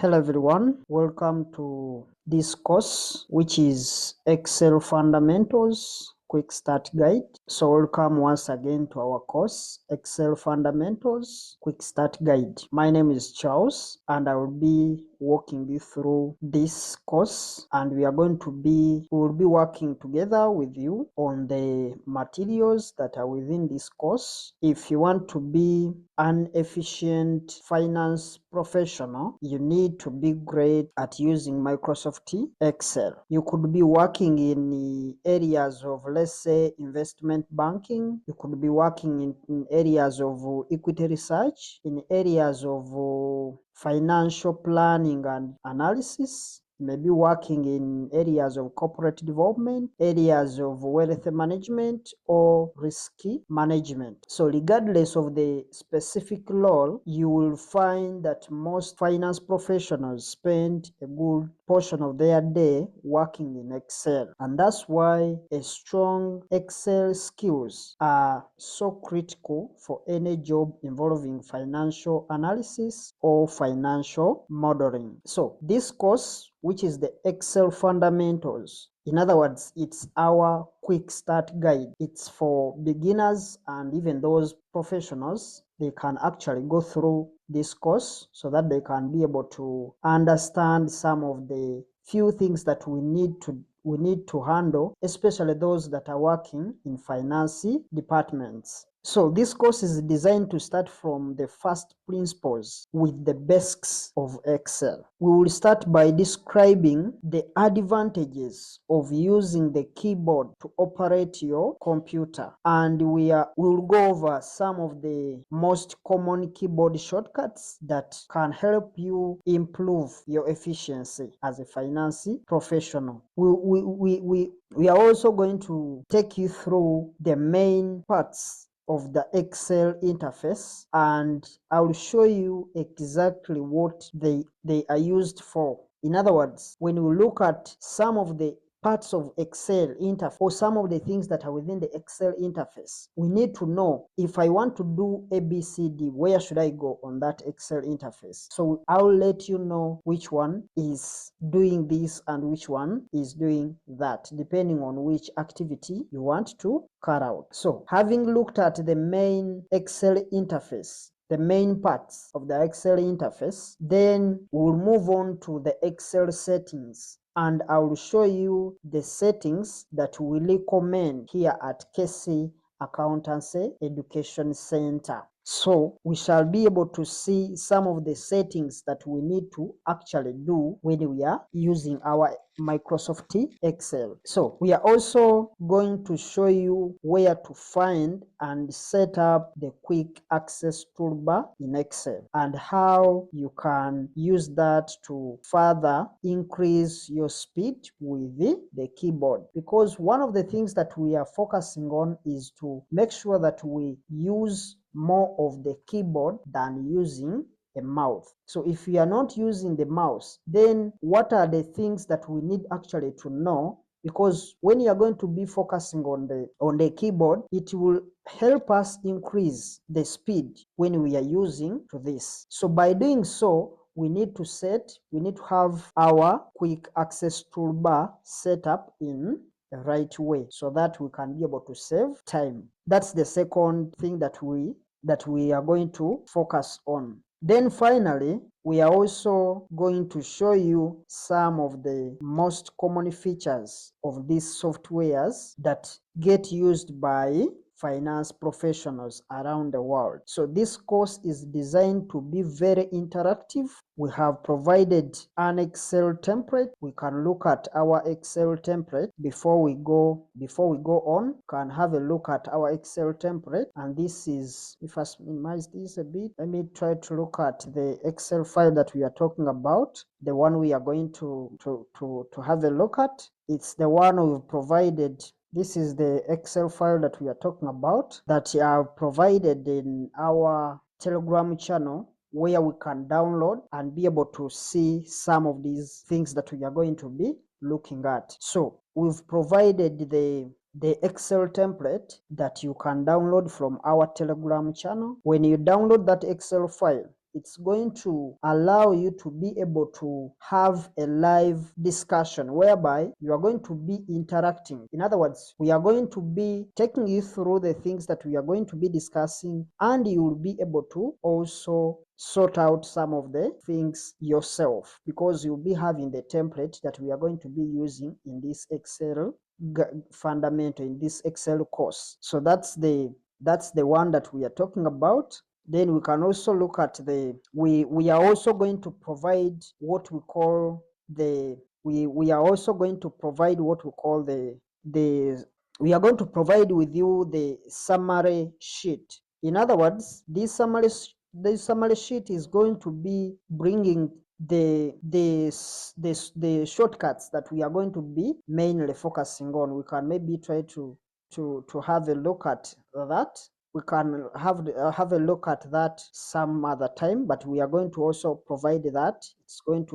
Hello everyone, welcome to this course which is Excel Fundamentals Quick Start Guide. So welcome once again to our course Excel Fundamentals Quick Start Guide. My name is Charles and I will be walking you through this course, and we will be working together with you on the materials that are within this course. If you want to be an efficient finance professional, you need to be great at using Microsoft Excel. You could be working in the areas of, let's say, investment banking. You could be working in areas of equity research, in areas of financial planning and analysis, maybe working in areas of corporate development, areas of wealth management, or risk management. So regardless of the specific role, you will find that most finance professionals spend a good portion of their day working in Excel. And that's why a strong Excel skills are so critical for any job involving financial analysis or financial modeling. So this course, which is the Excel Fundamentals, in other words, it's our quick start guide. It's for beginners and even those professionals. They can actually go through this course so that they can be able to understand some of the few things that we need to handle, especially those that are working in finance departments. So this course is designed to start from the first principles with the basics of Excel. We will start by describing the advantages of using the keyboard to operate your computer, and we will go over some of the most common keyboard shortcuts that can help you improve your efficiency as a finance professional. We are also going to take you through the main parts of the Excel interface, and I will show you exactly what they are used for. In other words, when we look at some of the parts of Excel interface or some of the things that are within the Excel interface, we need to know, if I want to do ABCD, where should I go on that Excel interface? So I'll let you know which one is doing this and which one is doing that, depending on which activity you want to carry out. So having looked at the main Excel interface, the main parts of the Excel interface, then we'll move on to the Excel settings, and I will show you the settings that we recommend here at KC Accountancy Education Center. So we shall be able to see some of the settings that we need to actually do when we are using our Microsoft Excel. So we are also going to show you where to find and set up the quick access toolbar in Excel, and how you can use that to further increase your speed with the keyboard. Because one of the things that we are focusing on is to make sure that we use more of the keyboard than using a mouse. So if we are not using the mouse, then what are the things that we need actually to know? Because when you are going to be focusing on the keyboard, it will help us increase the speed when we are using to this. So by doing so, we need to have our quick access toolbar set up in the right way so that we can be able to save time. That's the second thing that we are going to focus on. Then finally, we are also going to show you some of the most common features of these softwares that get used by finance professionals around the world. So this course is designed to be very interactive. We have provided an Excel template. We can look at our Excel template before we go on. Can have a look at our Excel template, and this is, if I minimize this a bit, let me try to look at the Excel file that we are talking about, the one we are going to have a look at. It's the one we've provided. This is the Excel file that we are talking about, that I have provided in our Telegram channel, where we can download and be able to see some of these things that we are going to be looking at. So we've provided the Excel template that you can download from our Telegram channel. When you download that Excel file, it's going to allow you to be able to have a live discussion whereby you are going to be interacting. In other words, we are going to be taking you through the things that we are going to be discussing, and you will be able to also sort out some of the things yourself, because you'll be having the template that we are going to be using in this Excel fundamental, in this Excel course. So that's the one that we are talking about. Then we can also look at we are also going to provide what we call we are also going to provide what we call we are going to provide with you the summary sheet. In other words, this summary sheet is going to be bringing the shortcuts that we are going to be mainly focusing on. We can maybe try to have a look at that. We can have a look at that some other time, but we are going to also provide that. It's going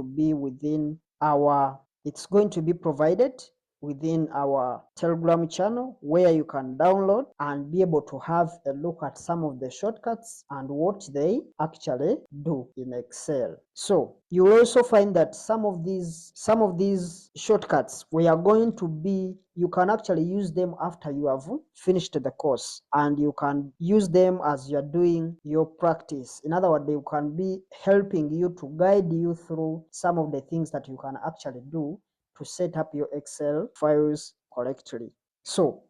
to be provided within our Telegram channel, where you can download and be able to have a look at some of the shortcuts and what they actually do in Excel. So you will also find that some of these shortcuts you can actually use them after you have finished the course, and you can use them as you're doing your practice. In other words, they can be helping you to guide you through some of the things that you can actually do to set up your Excel files correctly. So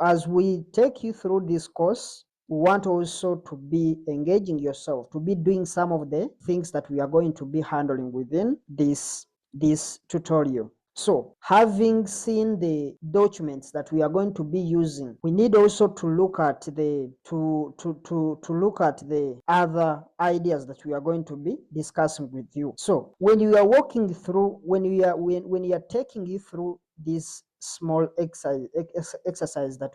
as we take you through this course, we want also to be engaging yourself, to be doing some of the things that we are going to be handling within this tutorial. So having seen the documents that we are going to be using, we need also to look at the other ideas that we are going to be discussing with you. So when you are when you are taking you through this small exercise that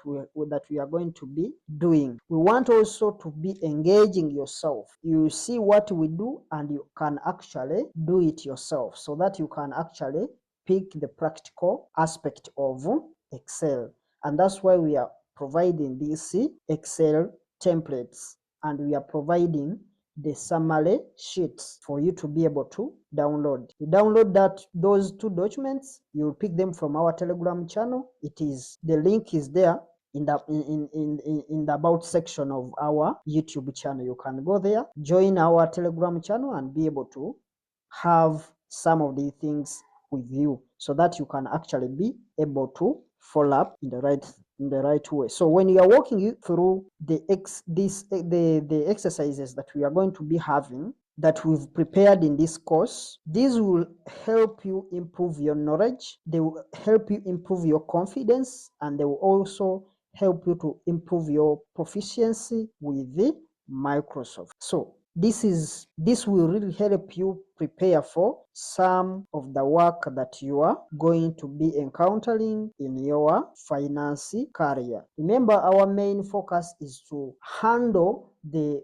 we are going to be doing, we want also to be engaging yourself. You see what we do and you can actually do it yourself, so that you can actually pick the practical aspect of Excel. And that's why we are providing these Excel templates, and we are providing the summary sheets for you to be able to download. You download those two documents, you'll pick them from our Telegram channel. The link is there in the about section of our YouTube channel. You can go there, join our Telegram channel, and be able to have some of the things with you, so that you can actually be able to follow up in the right way. So when you are walking through the exercises that we are going to be having, that we've prepared in this course, these will help you improve your knowledge, they will help you improve your confidence, and they will also help you to improve your proficiency with the Microsoft. So this will really help you prepare for some of the work that you are going to be encountering in your finance career. Remember, our main focus is to handle the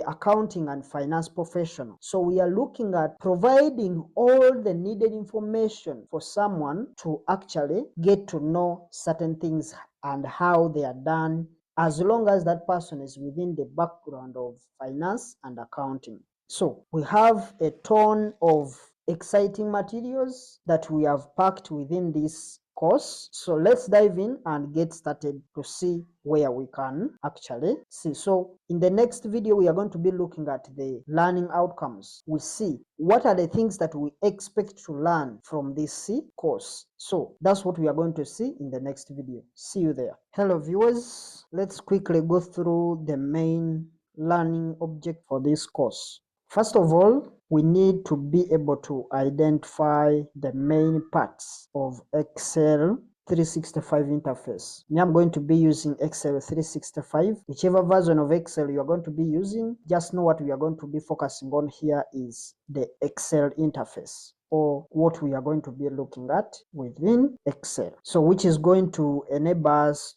accounting and finance professional. So we are looking at providing all the needed information for someone to actually get to know certain things and how they are done, as long as that person is within the background of finance and accounting. So we have a ton of exciting materials that we have packed within this course. So let's dive in and get started to see where we can actually see. So in the next video, we are going to be looking at the learning outcomes. We see what are the things that we expect to learn from this course. So that's what we are going to see in the next video. See you there. Hello viewers, let's quickly go through the main learning object for this course. First of all, we need to be able to identify the main parts of Excel 365 interface. Now I'm going to be using Excel 365. Whichever version of Excel you are going to be using, just know what we are going to be focusing on here is the Excel interface, or what we are going to be looking at within Excel. So which is going to enable us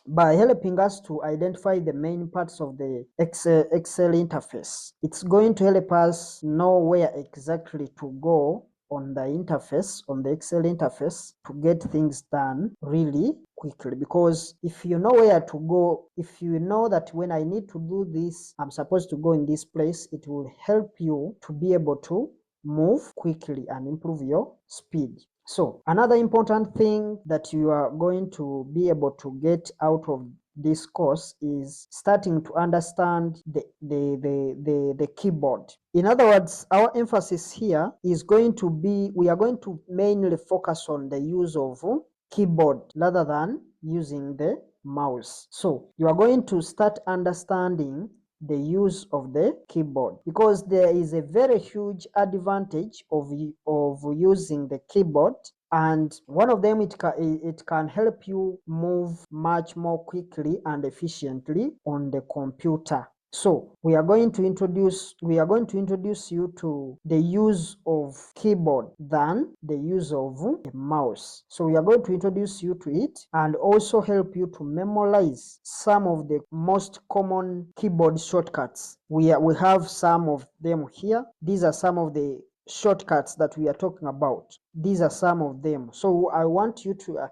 by helping us to identify the main parts of the Excel interface. It's going to help us know where exactly to go on the interface, on the Excel interface, to get things done really quickly. Because if you know where to go, if you know that when I need to do this, I'm supposed to go in this place, it will help you to be able to move quickly and improve your speed. So another important thing that you are going to be able to get out of this course is starting to understand the keyboard. In other words, our emphasis here is going to be, we are going to mainly focus on the use of keyboard rather than using the mouse. So you are going to start understanding the use of the keyboard, because there is a very huge advantage of using the keyboard, and one of them, it can help you move much more quickly and efficiently on the computer. So we are going to introduce you to the use of keyboard than the use of a mouse. So we are going to introduce you to it and also help you to memorize some of the most common keyboard shortcuts. We have some of them here. These are some of the shortcuts that we are talking about. These are some of them. So I want you to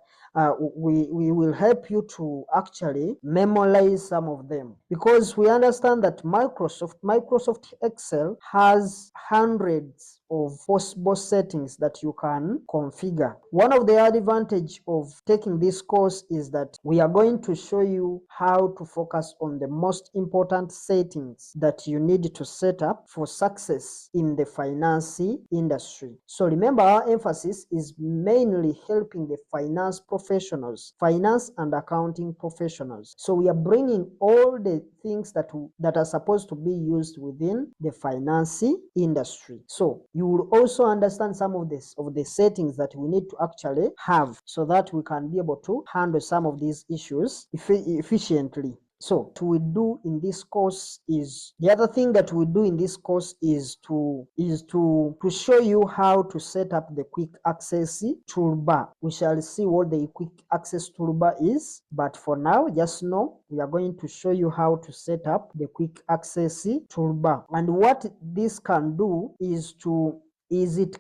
we will help you to actually memorize some of them, because we understand that Microsoft Excel has hundreds of possible settings that you can configure. One of the advantages of taking this course is that we are going to show you how to focus on the most important settings that you need to set up for success in the finance industry. So remember, our emphasis is mainly helping the finance professionals, finance and accounting professionals. So we are bringing all the things that are supposed to be used within the finance industry. So you will also understand some of the settings that we need to actually have, so that we can be able to handle some of these issues efficiently. So what we do in this course is, the other thing that we do in this course is to show you how to set up the quick access toolbar. We shall see what the quick access toolbar is, but for now, just know we are going to show you how to set up the quick access toolbar. And what this can do is it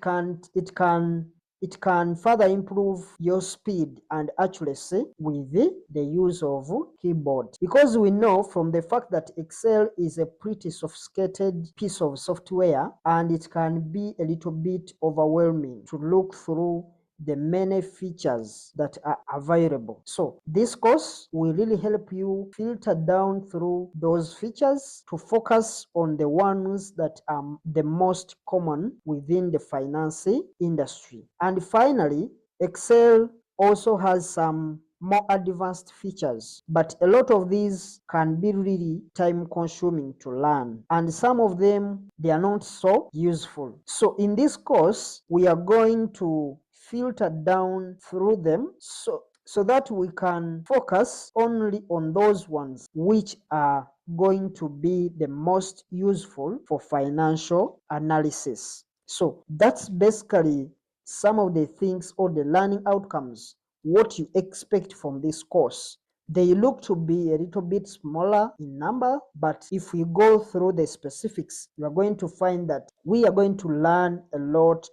can further improve your speed and accuracy with the use of keyboard, because we know from the fact that Excel is a pretty sophisticated piece of software, and it can be a little bit overwhelming to look through the many features that are available. So this course will really help you filter down through those features to focus on the ones that are the most common within the finance industry. And finally, Excel also has some more advanced features, but a lot of these can be really time consuming to learn, and some of them, they are not so useful. So in this course, we are going to filter down through them so that we can focus only on those ones which are going to be the most useful for financial analysis. So that's basically some of the things or the learning outcomes, what you expect from this course. They look to be a little bit smaller in number, but if we go through the specifics, you are going to find that we are going to learn a lot.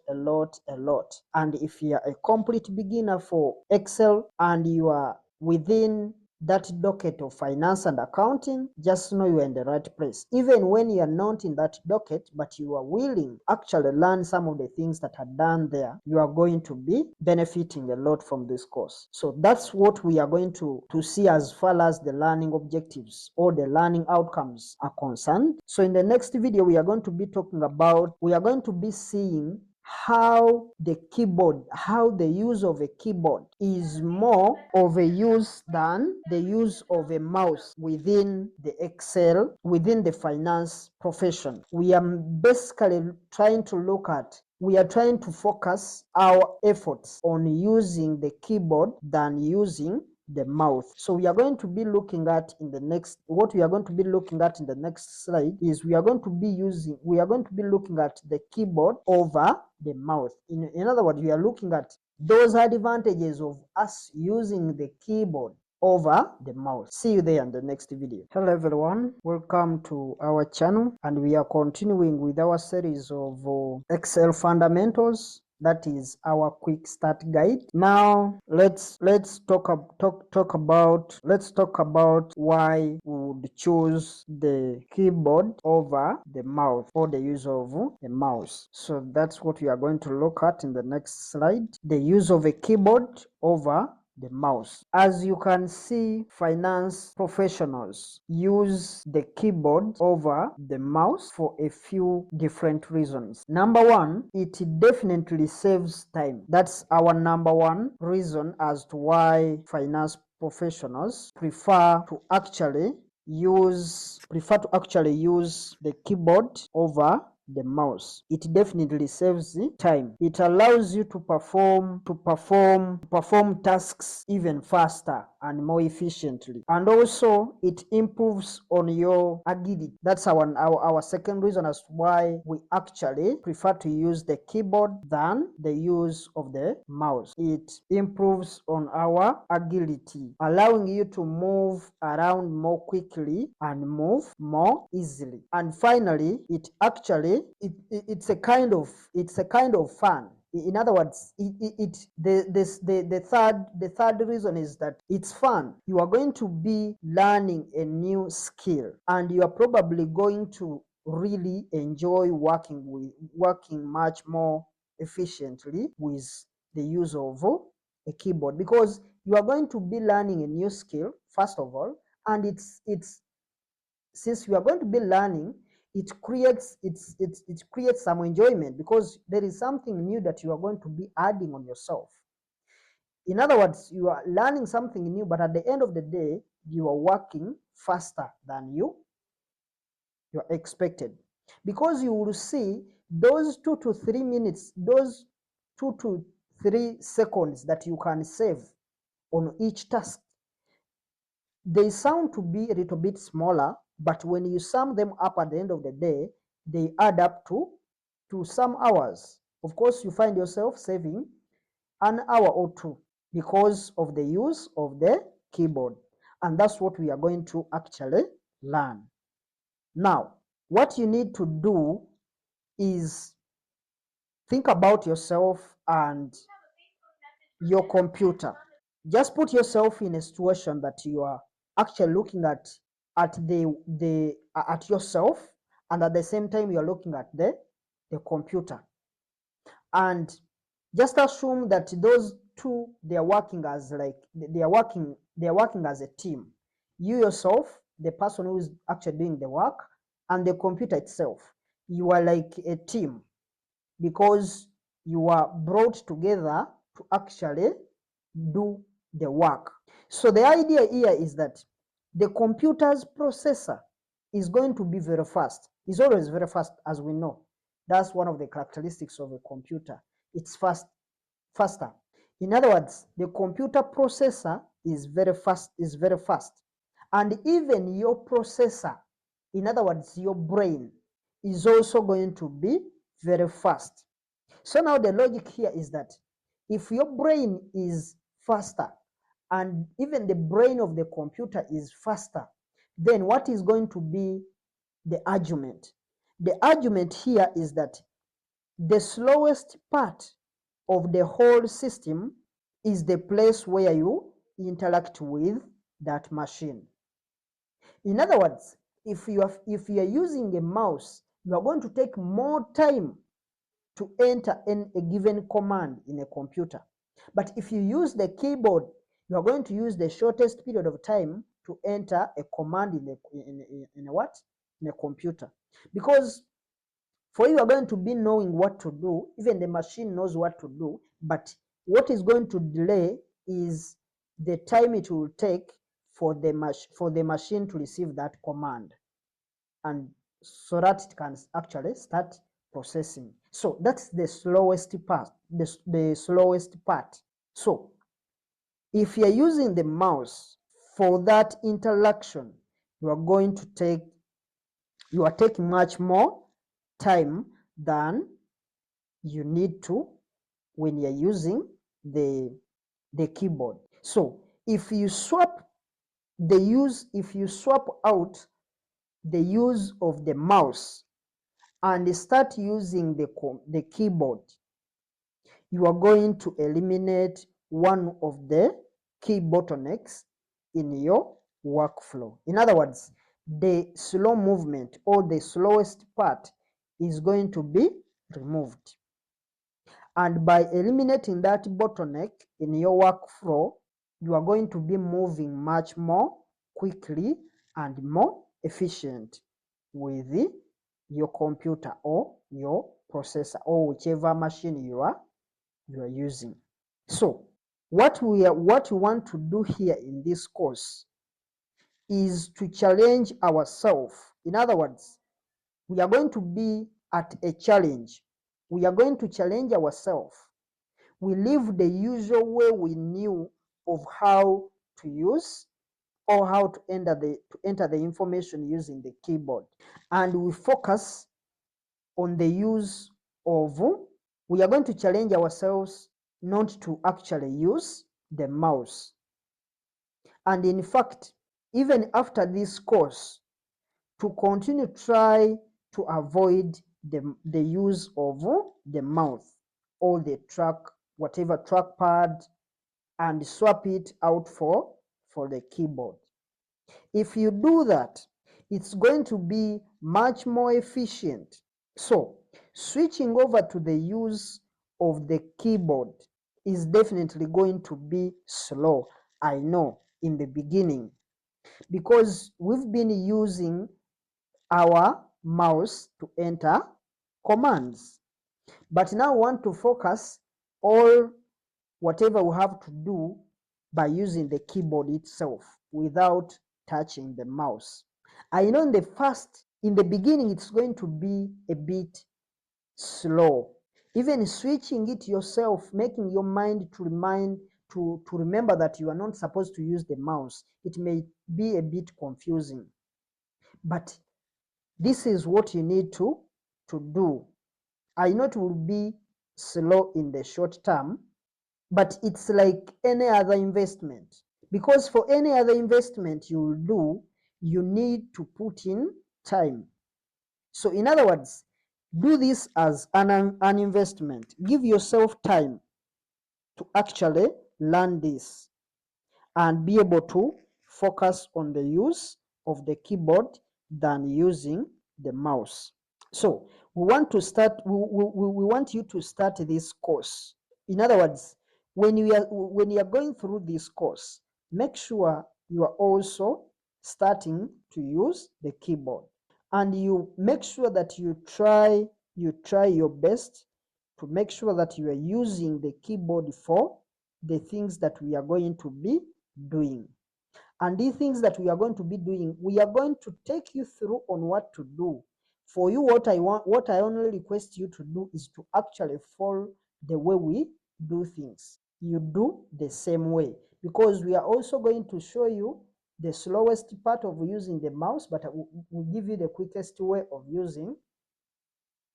And if you are a complete beginner for Excel and you are within that docket of finance and accounting, just know you are in the right place. Even when you are not in that docket, but you are willing to actually learn some of the things that are done there, you are going to be benefiting a lot from this course. So that's what we are going to see as far as the learning objectives or the learning outcomes are concerned. So in the next video, we are going to be seeing how the use of a keyboard is more of a use than the use of a mouse within the finance profession. We are basically trying to focus our efforts on using the keyboard than using the mouth. So we are going to be looking at in the next slide is we are going to be looking at the keyboard over the mouth. In other words, we are looking at those advantages of us using the keyboard over the mouse. See you there in the next video. Hello everyone, welcome to our channel, and we are continuing with our series of Excel fundamentals. That is our quick start guide. Now let's talk about why we would choose the keyboard over the mouse, or the use of the mouse. So that's what we are going to look at in the next slide. The use of a keyboard over the mouse. As you can see, finance professionals use the keyboard over the mouse for a few different reasons. Number one, it definitely saves time. That's our number one reason as to why finance professionals prefer to actually use the keyboard over the mouse. It definitely saves the time. It allows you to perform tasks even faster and more efficiently, and also it improves on your agility. That's our second reason as to why we actually prefer to use the keyboard than the use of the mouse. It improves on our agility, allowing you to move around more quickly and move more easily. And finally, it's a kind of fun. In other words, the third reason is that it's fun. You are going to be learning a new skill, and you are probably going to really enjoy working much more efficiently with the use of a keyboard, because you are going to be learning a new skill first of all, and it's since you are going to be learning, it creates some enjoyment, because there is something new that you are going to be adding on yourself. In other words, you are learning something new, but at the end of the day, you are working faster than you are expected, because you will see those 2 to 3 minutes, those 2 to 3 seconds that you can save on each task. They sound to be a little bit smaller, but when you sum them up at the end of the day, they add up to some hours. Of course, you find yourself saving an hour or two because of the use of the keyboard. And that's what we are going to actually learn. Now, what you need to do is think about yourself and your computer. Just put yourself in a situation that you are actually looking at yourself, and at the same time you are looking at the computer, and just assume that those two, they are working as a team. You yourself, the person who is actually doing the work, and the computer itself, you are like a team, because you are brought together to actually do the work. So the idea here is that the computer's processor is going to be very fast. It's always very fast, as we know. That's one of the characteristics of a computer. It's faster. In other words, the computer processor is very fast. And even your processor, in other words, your brain, is also going to be very fast. So now the logic here is that if your brain is faster and even the brain of the computer is faster, then what is going to be the argument? The argument here is that the slowest part of the whole system is the place where you interact with that machine. In other words, if you are using a mouse, you are going to take more time to enter in a given command in a computer. But if you use the keyboard, you are going to use the shortest period of time to enter a command in a computer. Because for you are going to be knowing what to do, even the machine knows what to do, but what is going to delay is the time it will take for the machine to receive that command, and so that it can actually start processing. So that's the slowest part, the slowest part. So if you're using the mouse for that interaction, you are taking much more time than you need to when you're using the keyboard. So if you swap out the use of the mouse and start using the keyboard, you are going to eliminate one of the key bottlenecks in your workflow. In other words, the slow movement or the slowest part is going to be removed. And by eliminating that bottleneck in your workflow, you are going to be moving much more quickly and more efficient with your computer or your processor or whichever machine you are using. So what we want to do here in this course is to challenge ourselves. In other words, we are going to be at a challenge. We are going to challenge ourselves. We leave the usual way we knew of how to use or how to enter the information using the keyboard, and we focus on the use of, we are going to challenge ourselves not to actually use the mouse. And in fact, even after this course, to continue try to avoid the use of the mouse or the whatever trackpad, and swap it out for the keyboard. If you do that, it's going to be much more efficient. So switching over to the use of the keyboard is definitely going to be slow, I know, in the beginning, because we've been using our mouse to enter commands. But now we want to focus all whatever we have to do by using the keyboard itself without touching the mouse. I know in the beginning, it's going to be a bit slow. Even switching it yourself, making your mind to remember that you are not supposed to use the mouse, it may be a bit confusing. But this is what you need to do. I know it will be slow in the short term, but it's like any other investment, because for any other investment you will do, you need to put in time. So in other words, do this as an investment. Give yourself time to actually learn this and be able to focus on the use of the keyboard than using the mouse. So we want you to start this course. In other words, when you are going through this course, make sure you are also starting to use the keyboard, and you make sure that you try your best to make sure that you are using the keyboard for the things that we are going to be doing. And these things that we are going to be doing, we are going to take you through on what to do. For you, what I only request you to do is to actually follow the way we do things. You do the same way, because we are also going to show you the slowest part of using the mouse, but we'll give you the quickest way of using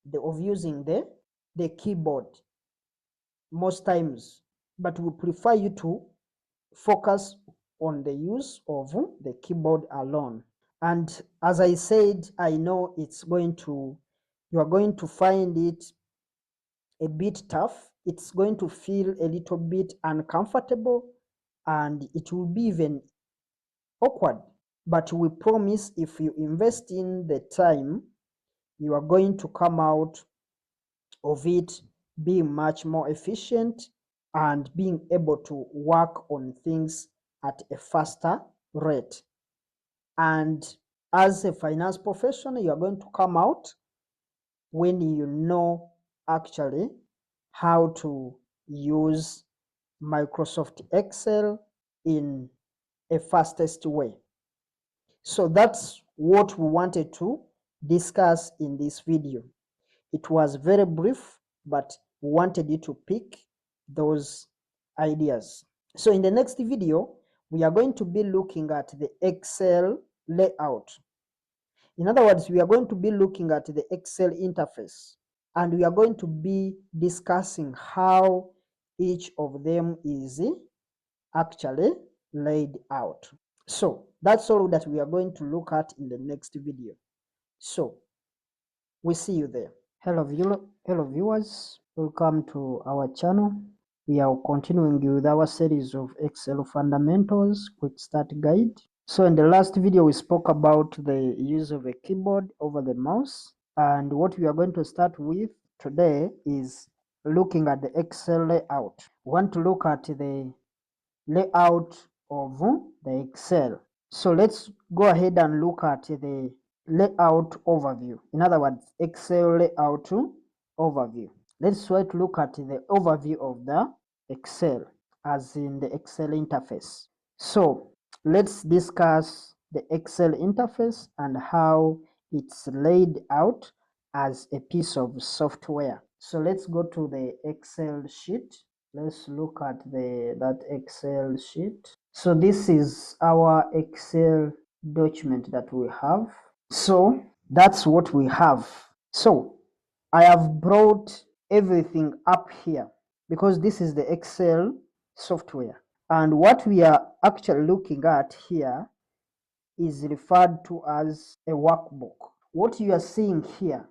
the keyboard most times. But we prefer you to focus on the use of the keyboard alone. And as I said, I know you are going to find it a bit tough. It's going to feel a little bit uncomfortable, and it will be even awkward. But we promise, if you invest in the time, you are going to come out of it being much more efficient and being able to work on things at a faster rate. And as a finance professional, you are going to come out when you know actually how to use Microsoft Excel in a fastest way. So that's what we wanted to discuss in this video. It was very brief, but we wanted you to pick those ideas. So in the next video, we are going to be looking at the Excel layout. In other words, we are going to be looking at the Excel interface, and we are going to be discussing how each of them is actually laid out. So that's all that we are going to look at in the next video. So we see you there. Hello viewers. Welcome to our channel. We are continuing with our series of Excel fundamentals, quick start guide. So in the last video, we spoke about the use of a keyboard over the mouse. And what we are going to start with today is looking at the Excel layout. We want to look at the layout of the Excel. So let's go ahead and look at the layout overview. In other words, Excel layout overview. Let's try to look at the overview of the Excel, as in the Excel interface. So let's discuss the Excel interface and how it's laid out as a piece of software. So let's go to the Excel sheet. Let's look at that Excel sheet. So this is our Excel document that we have. So that's what we have. So I have brought everything up here because this is the Excel software. And what we are actually looking at here is referred to as a workbook. What you are seeing here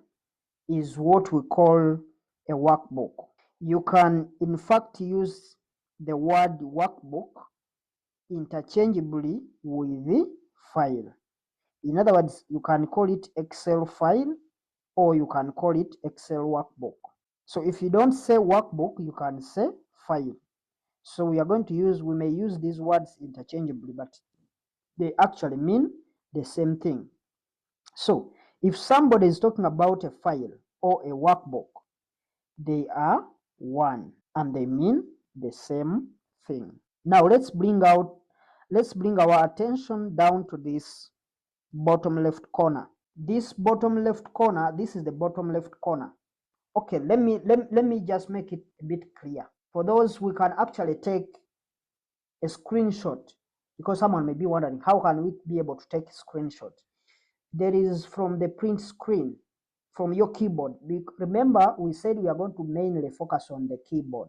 is what we call a workbook. You can in fact use the word workbook interchangeably with the file. In other words, you can call it Excel file or you can call it Excel workbook. So if you don't say workbook, you can say file. So we may use these words interchangeably, but they actually mean the same thing. So if somebody is talking about a file or a workbook, they are one and they mean the same thing. Now let's bring our attention down to this bottom left corner. This bottom left corner, this is the bottom left corner. Okay, let me just make it a bit clear. For those, we can actually take a screenshot, because someone may be wondering, how can we be able to take a screenshot? There is from the print screen, from your keyboard. Remember, we said we are going to mainly focus on the keyboard.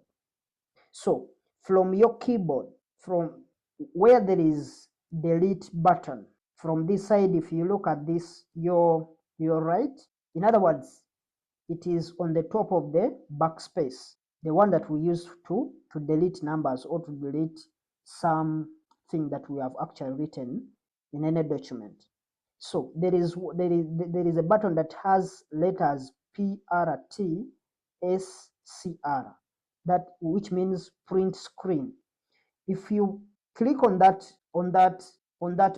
So from your keyboard, from where there is delete button, from this side, if you look at this, your right, in other words, it is on the top of the backspace, the one that we use to delete numbers or to delete something that we have actually written in any document. So there is a button that has letters PRT SCR, which means print screen. If you click on that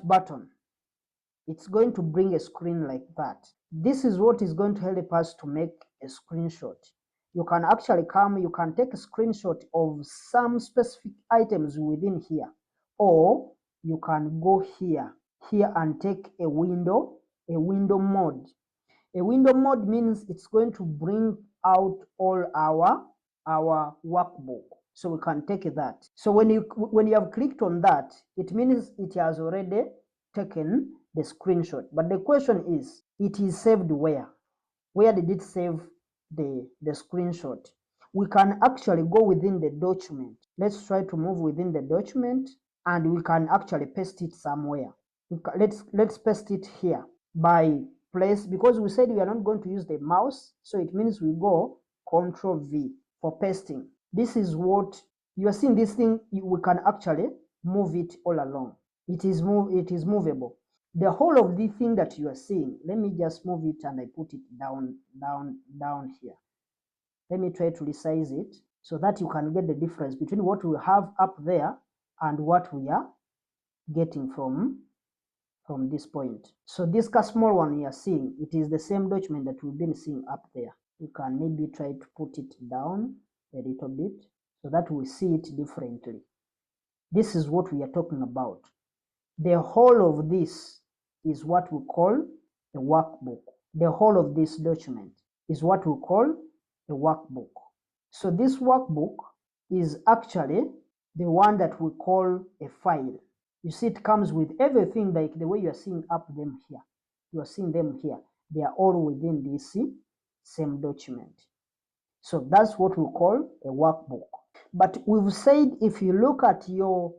button, it's going to bring a screen like that. This is what is going to help us to make a screenshot. You can actually you can take a screenshot of some specific items within here, or you can go here and take a window mode. A window mode means it's going to bring out all our workbook. So we can take that. So when you have clicked on that, it means it has already taken the screenshot. But the question is, it is saved where? Where did it save the screenshot? We can actually go within the document. Let's try to move within the document and we can actually paste it somewhere. Let's paste it here by place, because we said we are not going to use the mouse, so it means we go Ctrl V for pasting. This is what you are seeing. This thing, we can actually move it all along. It is movable. The whole of the thing that you are seeing, let me just move it and I put it down here. Let me try to resize it so that you can get the difference between what we have up there and what we are getting from this point. So this small one you are seeing, it is the same document that we've been seeing up there. You can maybe try to put it down a little bit so that we see it differently. This is what we are talking about. The whole of this is what we call a workbook. The whole of this document is what we call a workbook. So this workbook is actually the one that we call a file. You see, it comes with everything, like the way you are seeing up them here. You are seeing them here. They are all within this same document. So that's what we call a workbook. But we've said, if you look at your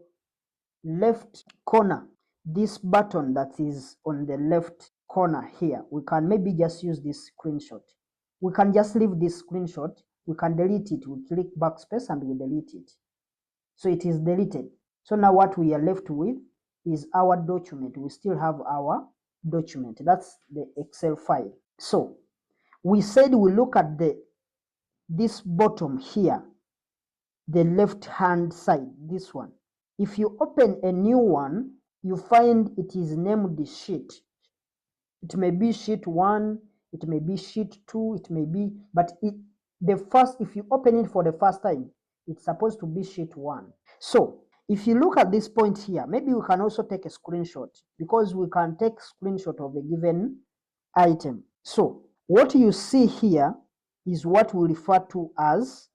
left corner, this button that is on the left corner here, we can maybe just use this screenshot. We can just leave this screenshot. we can delete it. We click backspace and we delete it. So it is deleted. So now what we are left with is our document. We still have our document. That's the Excel file. So we said we look at this bottom here, the left hand side, this one. If you open a new one, you find it is named sheet. It may be sheet 1, it may be sheet 2, it may be, but if you open it for the first time, it's supposed to be sheet 1. So if you look at this point here, maybe we can also take a screenshot, because we can take a screenshot of a given item. So what you see here is what we refer to as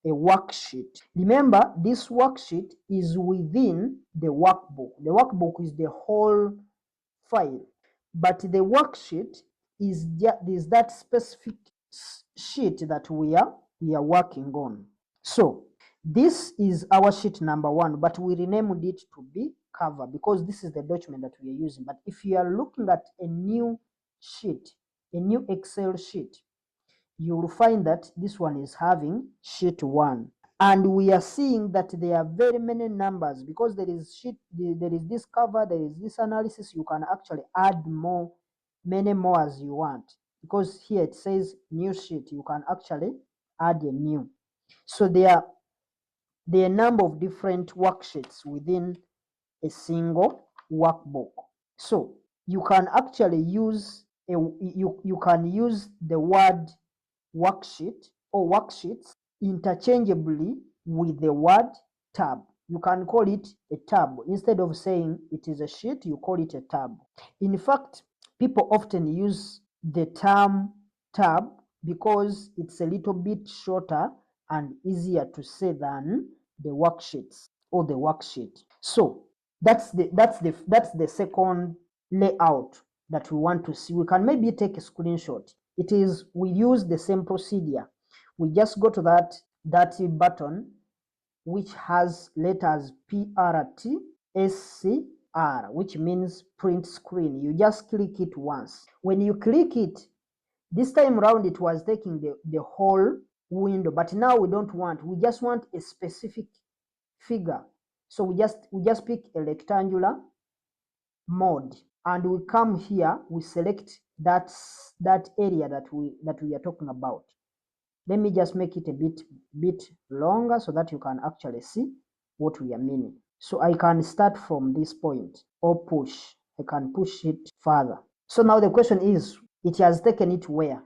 a worksheet. Remember, this worksheet is within the workbook. The workbook is the whole file, but the worksheet is that specific sheet that we are working on. So this is our sheet number 1, but we renamed it to be cover because this is the document that we are using. But if you are looking at a new sheet, a new Excel sheet, you will find that this one is having sheet 1. And we are seeing that there are very many numbers because there is this cover, there is this analysis. You can actually add many more as you want, because here it says new sheet. You can actually add a new. So there are a number of different worksheets within a single workbook. So you can actually use you can use the word worksheet or worksheets interchangeably with the word tab. You can call it a tab. Instead of saying it is a sheet, you call it a tab. In fact, people often use the term tab because it's a little bit shorter and easier to say than the worksheets or the worksheet. So that's the second layout that we want to see. We can maybe take a screenshot. We use the same procedure. We just go to that button which has letters PRTSCR, which means print screen. You just click it once. When you click it, this time around it was taking the whole window, but now we just want a specific figure. So we just pick a rectangular mode, and we come here, we select that area that we are talking about. Let me just make it a bit longer so that you can actually see what we are meaning. So I can start from this point or push. I can push it further. So now the question is, it has taken it where?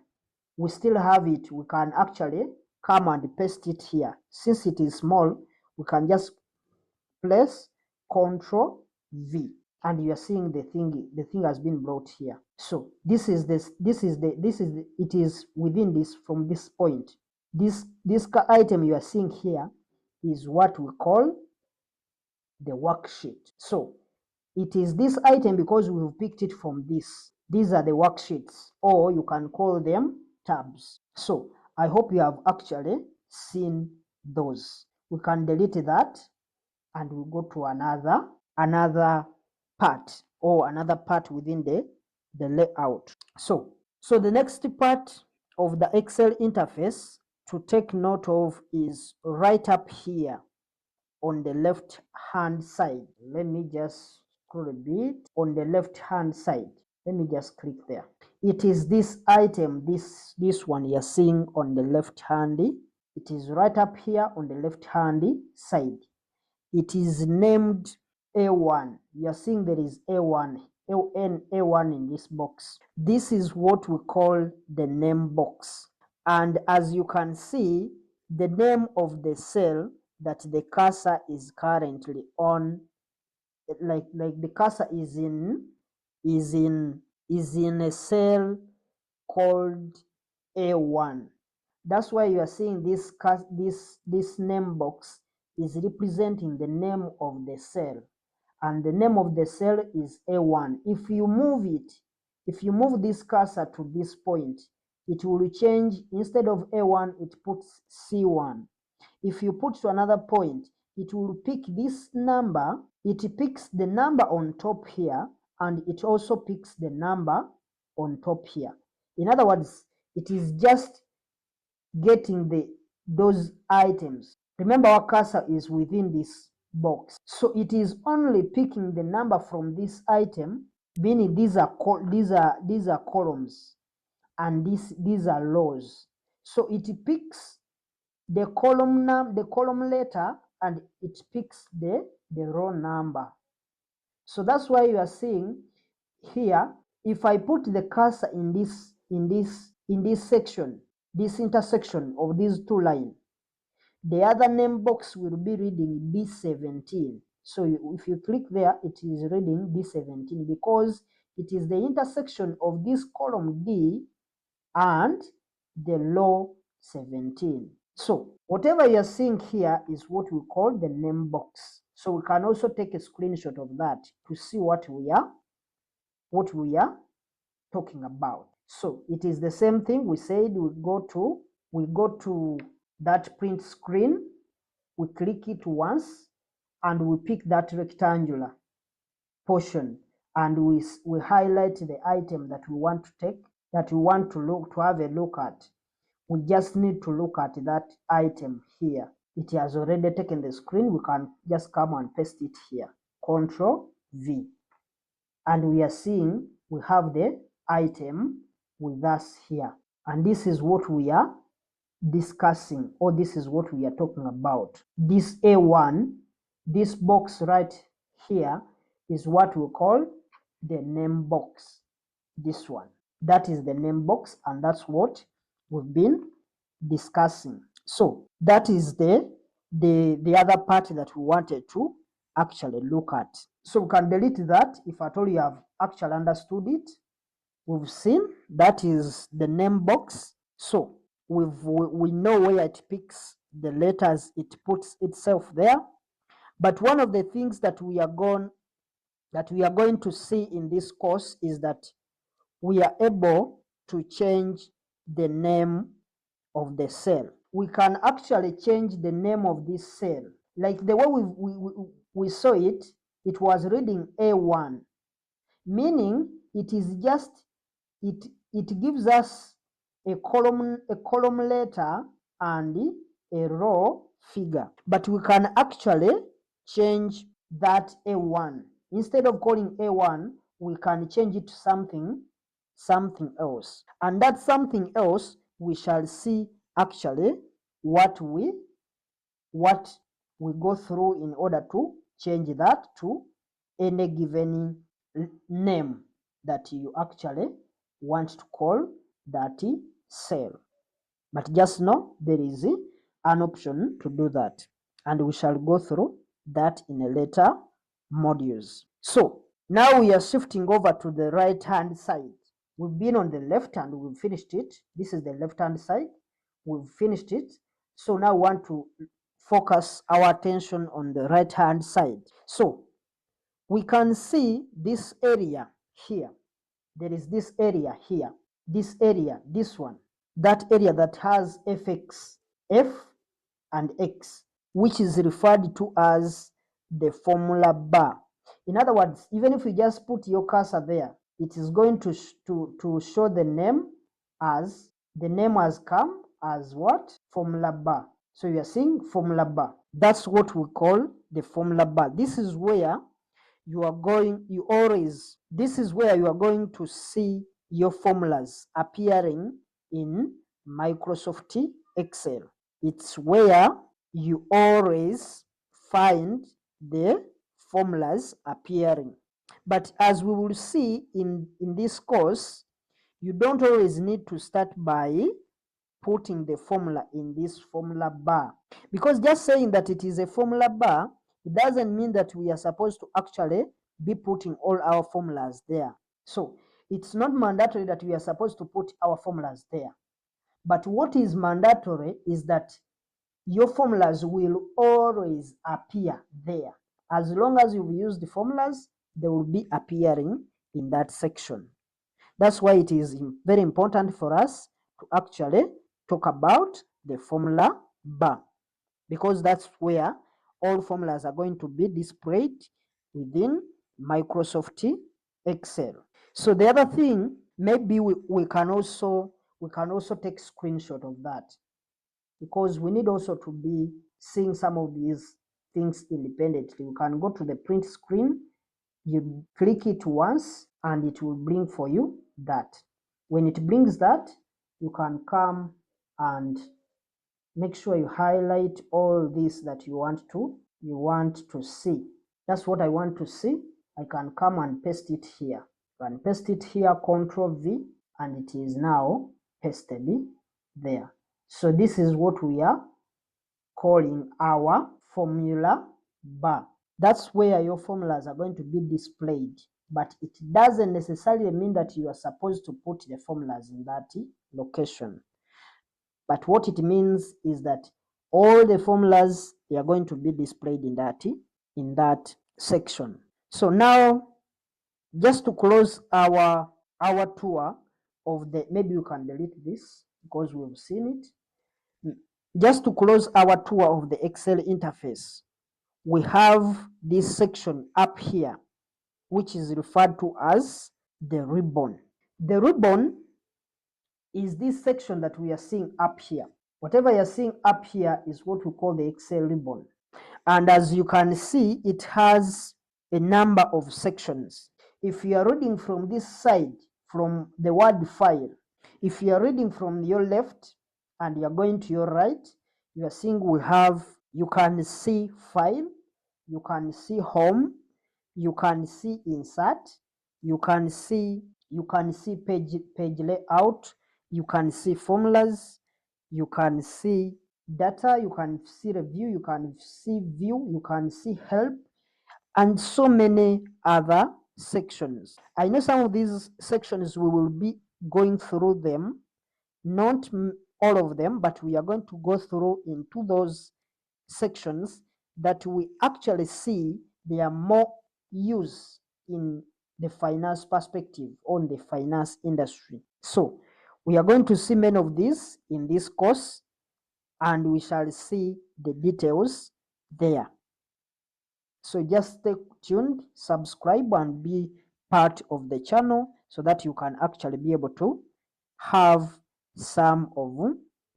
We still have it. We can actually come and paste it here. Since it is small, we can just press Ctrl V, and you are seeing the thing has been brought here. So it is within this, from this point. This item you are seeing here is what we call the worksheet. So it is this item because we've picked it from this. These are the worksheets, or you can call them tabs. So I hope you have actually seen those. We can delete that and we go to another part, or another part within the layout. So the next part of the Excel interface to take note of is right up here on the left hand side. Let me just scroll a bit. On the left hand side, let me just click there. It is this item, this one you're seeing on the left hand. It is right up here on the left hand side. It is named A1. You're seeing there is A1 in this box. This is what we call the name box. And as you can see, the name of the cell that the cursor is currently on, like the cursor is in a cell called A1. That's why you are seeing this name box is representing the name of the cell, and the name of the cell is A1. If you move this cursor to this point, it will change. Instead of A1, it puts C1. If you put to another point, it will pick this number. It picks the number on top here, and it also picks the number on top here. In other words, it is just getting those items. Remember, our cursor is within this box, so it is only picking the number from this item, meaning these are columns and these are rows. So it picks the column letter and it picks the row number. So that's why you are seeing here, if I put the cursor in this section, this intersection of these two lines, the other name box will be reading D17. So if you click there, it is reading D17 because it is the intersection of this column D and the row 17. So whatever you're seeing here is what we call the name box. So we can also take a screenshot of that to see what we are talking about. So it is the same thing. We said we go to that print screen, we click it once, and we pick that rectangular portion, and we highlight the item that we want to take, that we want to have a look at. We just need to look at that item here. It has already taken the screen. We can just come and paste it here. Control V. And we are seeing we have the item with us here. And this is what we are discussing, or this is what we are talking about. This A1, this box right here, is what we call the name box. This one, that is the name box, and that's what we've been discussing. So that is the other part that we wanted to actually look at. So we can delete that if at all you have actually understood it. We've seen that is the name box. So we know where it picks the letters, it puts itself there. But one of the things that we are going to see in this course is that we are able to change the name of the cell. We can actually change the name of this cell. Like the way we saw it, it was reading A1, meaning it is just, it gives us a column letter and a row figure. But we can actually change that A1. Instead of calling A1, we can change it to something else. And that something else, we shall see actually what we go through in order to change that to any given name that you actually want to call that cell. But just know there is an option to do that, and we shall go through that in a later modules. So now we are shifting over to the right hand side. We've been on the left and we've finished it. This is the left hand side. We've finished it. So now we want to focus our attention on the right hand side. So we can see this area here. There is this area here. This area, this one. That area that has fx, f and x, which is referred to as the formula bar. In other words, even if you just put your cursor there, it is going to show the name as, the name has come as what? Formula bar. So you are seeing formula bar. That's what we call the formula bar. This is where you are going, this is where you are going to see your formulas appearing in Microsoft Excel. It's where you always find the formulas appearing. But as we will see in this course, you don't always need to start by putting the formula in this formula bar, because just saying that it is a formula bar, it doesn't mean that we are supposed to actually be putting all our formulas there. So it's not mandatory that we are supposed to put our formulas there. But what is mandatory is that your formulas will always appear there. As long as you've used the formulas, they will be appearing in that section. That's why it is very important for us to actually talk about the formula bar, because that's where all formulas are going to be displayed within Microsoft Excel. So the other thing, maybe we can also take screenshot of that. because we need also to be seeing some of these things independently. You can go to the print screen, you click it once and it will bring for you that. When it brings that, you can come and make sure you highlight all this that you want to see. That's what I want to see. I can come and paste it here. I can paste it here, Control V, and it is now pasted there. So this is what we are calling our formula bar. That's where your formulas are going to be displayed, but it doesn't necessarily mean that you are supposed to put the formulas in that location. But what it means is that all the formulas, they are going to be displayed in that section. So now, just to close our tour of the, maybe you can delete this because we've seen it. Just to close our tour of the Excel interface, we have this section up here, which is referred to as the ribbon. The ribbon is this section that we are seeing up here. Whatever you're seeing up here is what we call the Excel ribbon. And as you can see, it has a number of sections. If you are reading from this side, from the word file, if you are reading from your left and you are going to your right, you are seeing we have, you can see file, you can see home, you can see insert, you can see page layout, you can see formulas, you can see data, you can see review, you can see view, you can see help, and so many other sections. I know some of these sections we will be going through them, not all of them, but we are going to go through into those sections that we actually see they are more used in the finance perspective on the finance industry. So we are going to see many of these in this course, and we shall see the details there. So just stay tuned, subscribe, and be part of the channel so that you can actually be able to have some of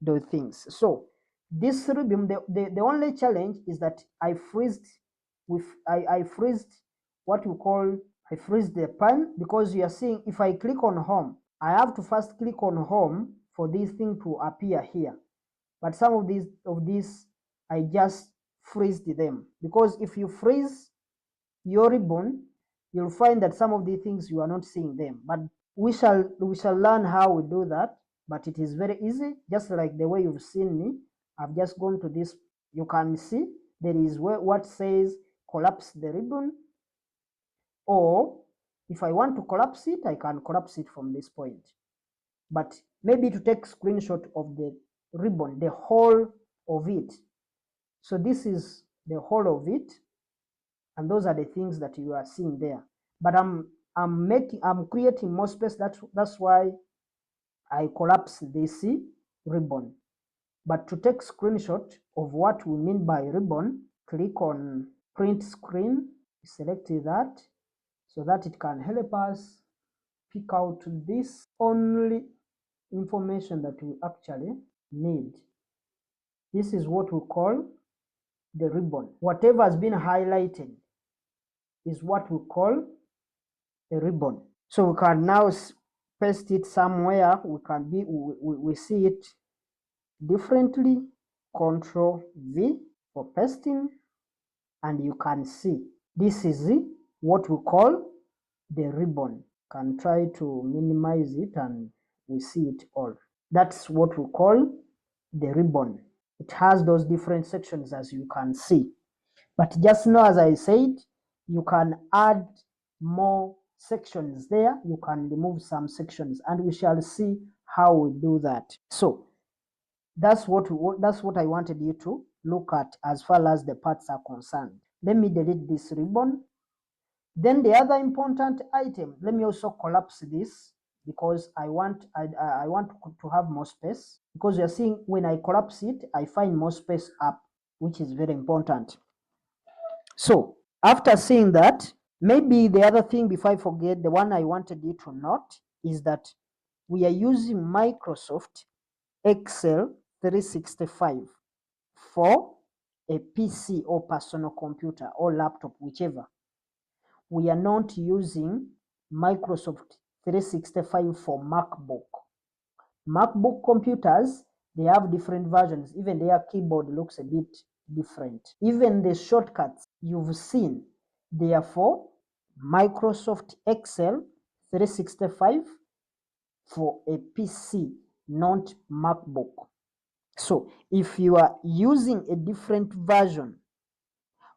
those things. So this ribbon, the only challenge is that I freezed what we call, I freezed the pan, because you are seeing if I click on home, I have to first click on home for this thing to appear here. But some of these I just freezed them, because if you freeze your ribbon, you'll find that some of the things you are not seeing them. But we shall learn how we do that. But it is very easy, just like the way you've seen me. I've just gone to this. You can see there is what says collapse the ribbon, or if I want to collapse it, I can collapse it from this point. But maybe to take screenshot of the ribbon, the whole of it. So this is the whole of it, and those are the things that you are seeing there. But I'm creating more space. That's why I collapse this ribbon. But to take screenshot of what we mean by ribbon, click on print screen, select that so that it can help us pick out this only information that we actually need. This is what we call the ribbon. Whatever has been highlighted is what we call a ribbon. So we can now paste it somewhere. We see it differently. Control V for pasting, and you can see this is what we call the ribbon. Can try to minimize it and we see it all. That's what we call the ribbon. It has those different sections, as you can see. But just know, as I said, you can add more sections there. You can remove some sections, and we shall see how we do that. So that's what I wanted you to look at as far as the parts are concerned. Let me delete this ribbon. Then the other important item, let me also collapse this, because I want to have more space, because you're seeing when I collapse it, I find more space up, which is very important. So after seeing that, maybe the other thing, before I forget, the one I wanted you to note is that we are using Microsoft Excel 365 for a PC or personal computer or laptop, whichever. We are not using Microsoft 365 for MacBook. MacBook computers, they have different versions. Even their keyboard looks a bit different. Even the shortcuts you've seen, they are for Microsoft Excel 365 for a PC, not MacBook. So if you are using a different version,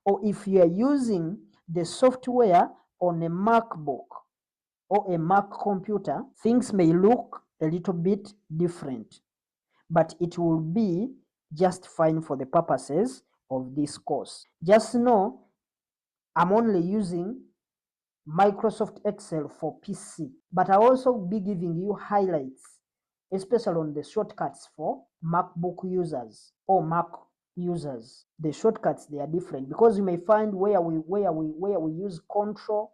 or if you are using the software on a MacBook or a Mac computer, things may look a little bit different, but it will be just fine for the purposes of this course. Just know I'm only using Microsoft Excel for PC, but I'll also be giving you highlights, especially on the shortcuts for MacBook users or Mac users. The shortcuts, they are different, because you may find where we use control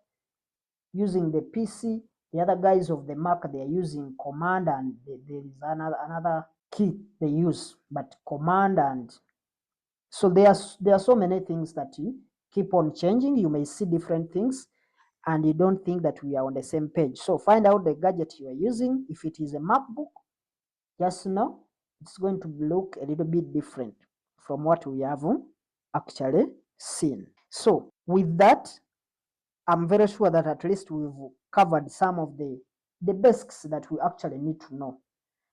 using the PC, the other guys of the Mac, they are using command, and there is another key they use, but command. And so there are so many things that you keep on changing. You may see different things and you don't think that we are on the same page. So find out the gadget you are using. If it is a MacBook, just know it's going to look a little bit different from what we have actually seen. So with that, I'm very sure that at least we've covered some of the basics that we actually need to know.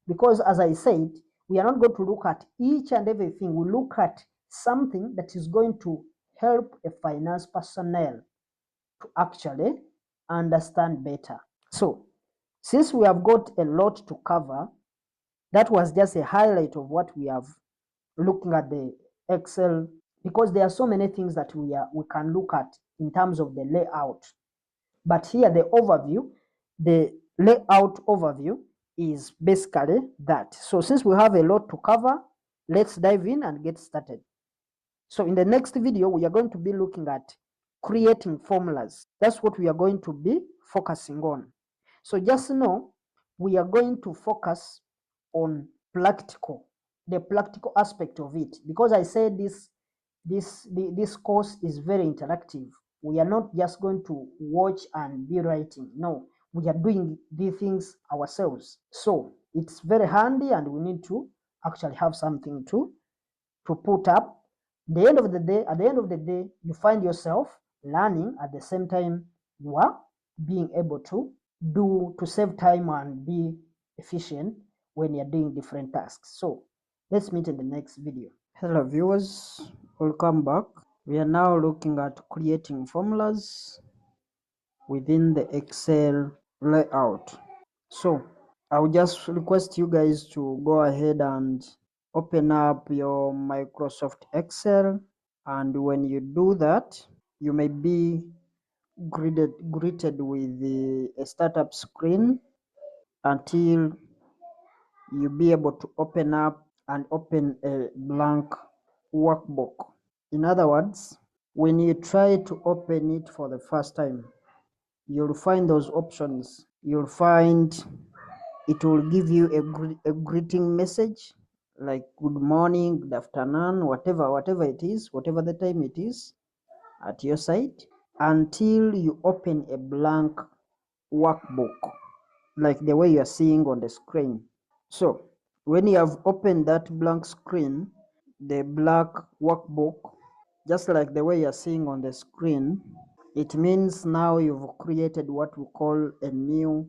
Because as I said, we are not going to look at each and everything. We look at something that is going to help a finance personnel to actually understand better. So since we have got a lot to cover, that was just a highlight of what we have looking at the Excel, because there are so many things that we can look at in terms of the layout. But here the layout overview is basically that. So since we have a lot to cover, let's dive in and get started. So in the next video, we are going to be looking at creating formulas. That's what we are going to be focusing on. So just know we are going to focus on the practical aspect of it, because I said this course is very interactive. We are not just going to watch and be writing. No, we are doing these things ourselves. So it's very handy, and we need to actually have something to put up. At the end of the day, you find yourself learning at the same time you are being able to save time and be efficient when you're doing different tasks. So let's meet in the next video. Hello viewers, welcome back. We are now looking at creating formulas within the Excel layout. So I will just request you guys to go ahead and open up your Microsoft Excel, and when you do that, you may be greeted with a startup screen until you be able to open a blank workbook. In other words, when you try to open it for the first time, you'll find those options. You'll find it will give you a greeting message like good morning, good afternoon, whatever it is, whatever the time it is at your site, until you open a blank workbook like the way you are seeing on the screen. So when you have opened that blank screen, the black workbook, just like the way you are seeing on the screen, it means now you've created what we call a new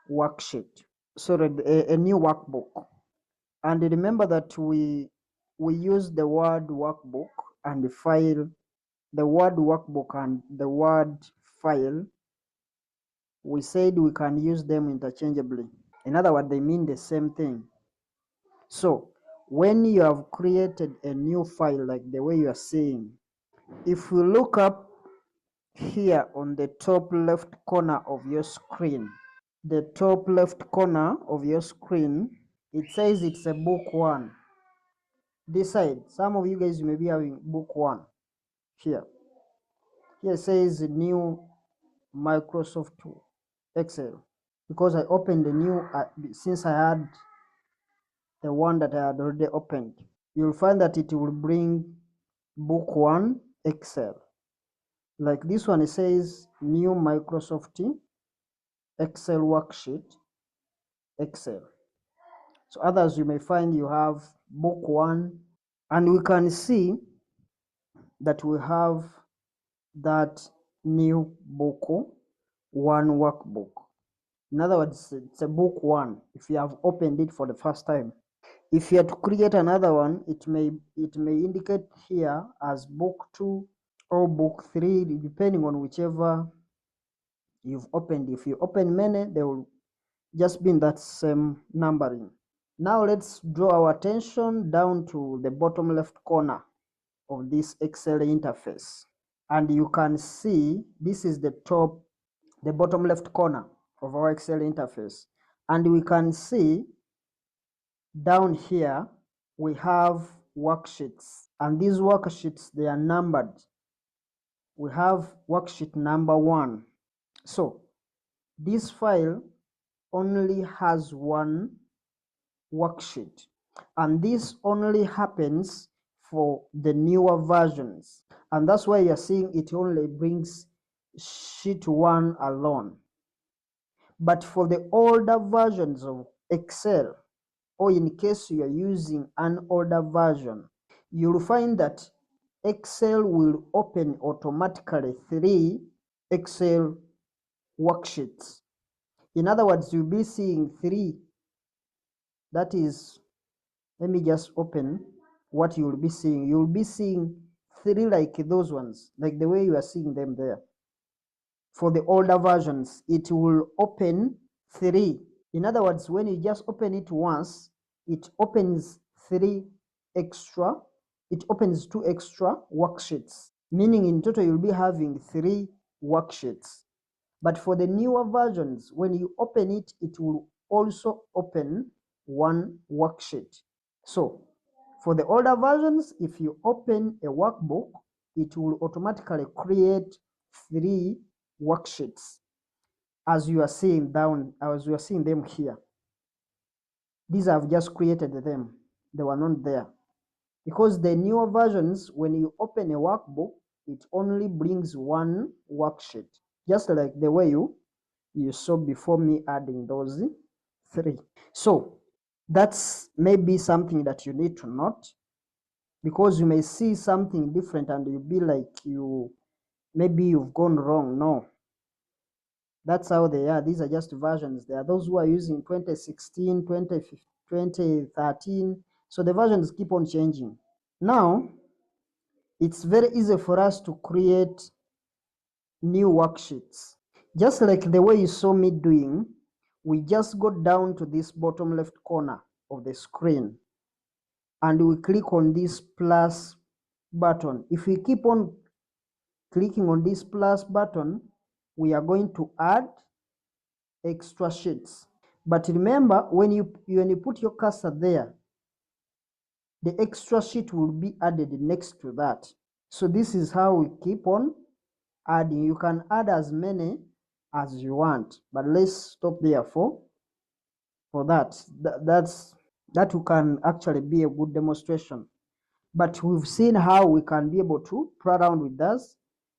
worksheet. Sorry, a new workbook. And remember that we use the word workbook and file, the word workbook and the word file, we said we can use them interchangeably. In other words, they mean the same thing. So when you have created a new file like the way you are seeing, if you look up here on the top left corner of your screen, the top left corner of your screen, it says it's a book 1. This side, some of you guys may be having book 1 here. Here it says new Microsoft Excel, because I opened the new since I had the one that I had already opened, you'll find that it will bring book 1 Excel. Like this one, it says new Microsoft Excel worksheet, Excel. So others you may find you have book 1, and we can see that we have that new book 1 workbook. In other words, it's a book 1 if you have opened it for the first time. If you are to create another one, it may indicate here as book 2 or book 3, depending on whichever you've opened. If you open many, they will just be in that same numbering. Now let's draw our attention down to the bottom left corner of this Excel interface. And you can see this is the bottom left corner of our Excel interface. And we can see down here we have worksheets, and these worksheets, they are numbered. We have worksheet number 1. So this file only has one worksheet, and this only happens for the newer versions, and that's why you're seeing it only brings sheet 1 alone. But for the older versions of Excel, or in case you are using an older version, you'll find that Excel will open automatically 3 Excel worksheets. In other words, you'll be seeing 3. That is, let me just open what you'll be seeing. You'll be seeing 3 like those ones, like the way you are seeing them there. For the older versions, it will open 3. In other words, when you just open it once, it opens 2 extra worksheets, meaning in total you'll be having 3 worksheets. But for the newer versions, when you open it, it will also open 1 worksheet. So for the older versions, if you open a workbook, it will automatically create 3 worksheets, as you are seeing them here. These I've just created them. They were not there. Because the newer versions, when you open a workbook, it only brings 1 worksheet, just like the way you saw before me adding those 3. So that's maybe something that you need to note, because you may see something different and you'll be like, maybe you've gone wrong. No, that's how they are. These are just versions. There are those who are using 2016, 2013. So the versions keep on changing. Now, it's very easy for us to create new worksheets. Just like the way you saw me doing, we just go down to this bottom left corner of the screen and we click on this plus button. If we keep on clicking on this plus button, we are going to add extra sheets. But remember, when you put your cursor there, the extra sheet will be added next to that. So this is how we keep on adding. You can add as many as you want, but let's stop there for that. That can actually be a good demonstration. But we've seen how we can be able to play around with this,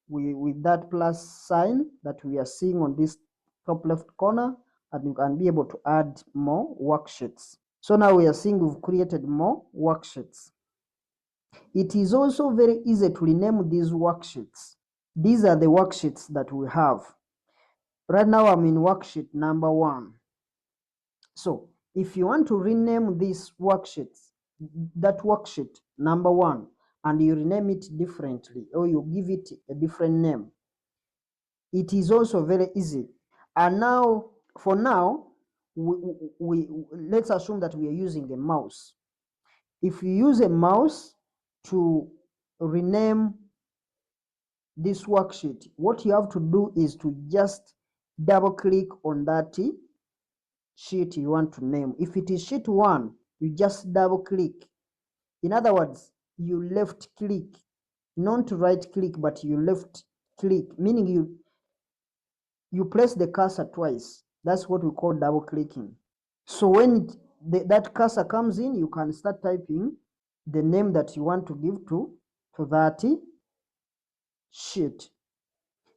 with that plus sign that we are seeing on this top left corner, and you can be able to add more worksheets. So now we are seeing we've created more worksheets. It is also very easy to rename these worksheets. These are the worksheets that we have. Right now I'm in worksheet number 1. So if you want to rename these worksheets, that worksheet number 1, and you rename it differently, or you give it a different name, it is also very easy. And now, for now, let's assume that we are using a mouse. If you use a mouse to rename this worksheet, what you have to do is to just double click on that sheet you want to name. If it is sheet 1, you just double click. In other words, you left click, not right click, but you left click, meaning you press the cursor twice. That's what we call double clicking. So when that cursor comes in, you can start typing the name that you want to give to that sheet.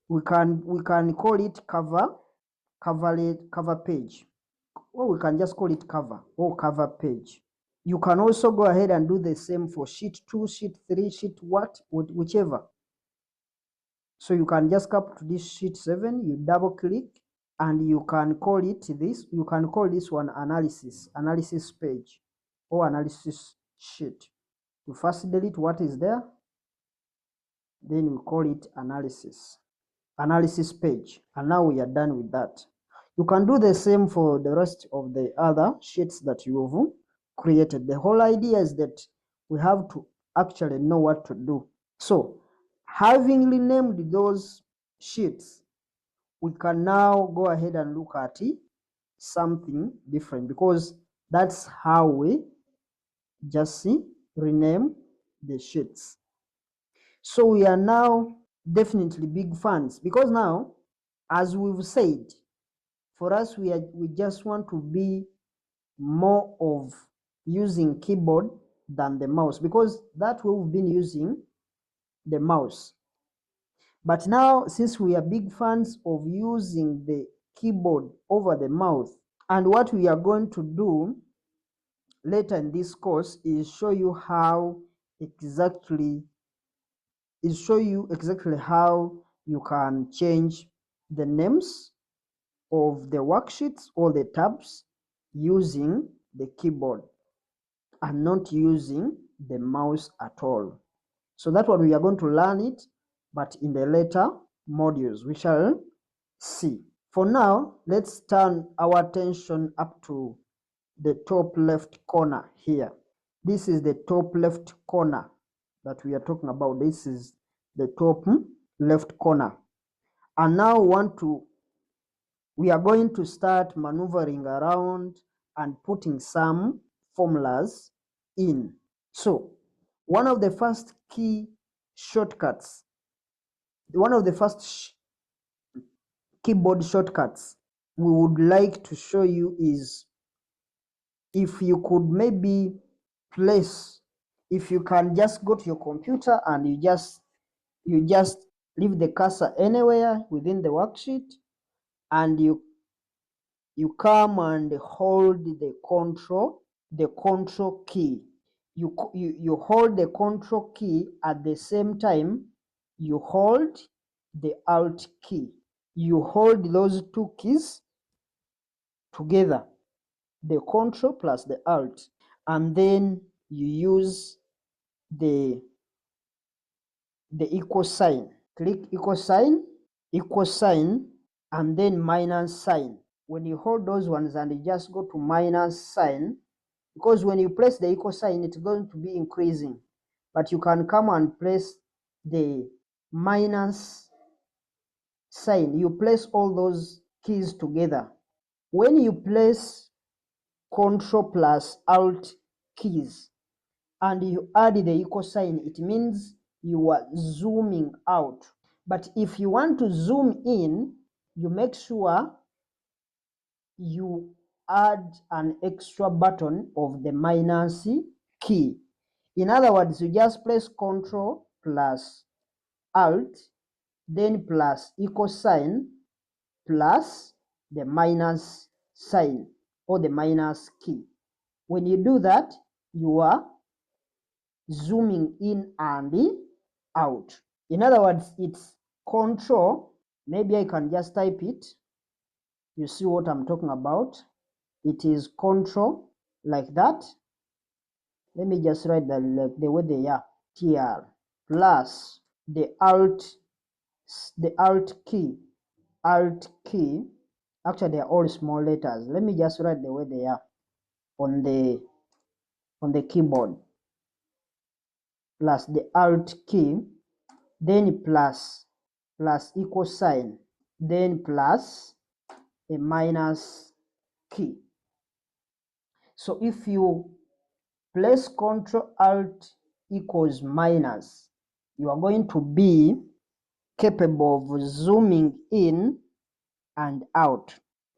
We can call it cover page, or we can just call it cover or cover page. You can also go ahead and do the same for sheet 2, sheet 3, sheet whichever. So you can just come to this sheet 7, you double click, and you can call it this. You can call this one analysis page or analysis sheet. You first delete what is there, then we call it analysis page, and now we are done with that. You can do the same for the rest of the other sheets that you've created. The whole idea is that we have to actually know what to do. So having renamed those sheets, we can now go ahead and look at something different, because that's how we just rename the sheets. So we are now definitely big fans, because now, as we've said, for us, we just want to be more of using keyboard than the mouse, because that way we've been using the mouse. But now, since we are big fans of using the keyboard over the mouse, and what we are going to do later in this course is show you exactly how you can change the names of the worksheets or the tabs using the keyboard and not using the mouse at all. So that's what we are going to learn it, but in the later modules we shall see. For now, let's turn our attention up to the top left corner here. This is the top left corner that we are talking about. This is the top left corner. And now we are going to start maneuvering around and putting some formulas in. So one of the first key shortcuts, one of the first keyboard shortcuts we would like to show you is, if you could maybe if you can just go to your computer and you just leave the cursor anywhere within the worksheet, and you come and hold the control key. You hold the control key, at the same time you hold the alt key. You hold those two keys together, the control plus the alt, and then you use the equal sign. Click equal sign, and then minus sign. When you hold those ones and you just go to minus sign, because when you press the equal sign, it's going to be increasing, but you can come and press the minus sign. You place all those keys together. When you place control plus alt keys and you add the equal sign, it means you are zooming out. But if you want to zoom in, you make sure you add an extra button of the minus key. In other words, you just press control plus alt, then plus equal sign plus the minus sign or the minus key. When you do that, you are zooming in and out. In other words, it's control. Maybe I can just type it. You see what I'm talking about. It is control like that. Let me just write the way they are. TR plus the alt key. Actually, they are all small letters. Let me just write the way they are on the keyboard. Plus the alt key, then plus equal sign, then plus a minus key. So if you place control alt equals minus, you are going to be capable of zooming in and out.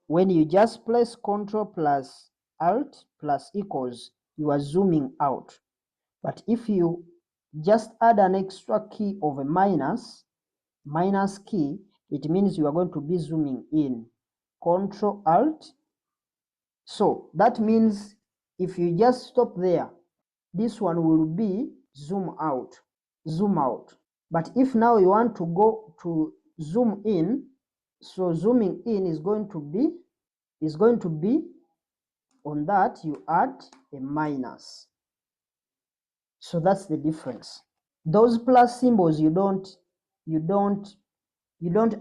When you just place control plus Alt plus equals, you are zooming out. But if you just add an extra key of a minus key, it means you are going to be zooming in. Control Alt. So that means if you just stop there, this one will be zoom out. But if now you want to go to zoom in, so zooming in is going to be on that you add a minus. So that's the difference. Those plus symbols you don't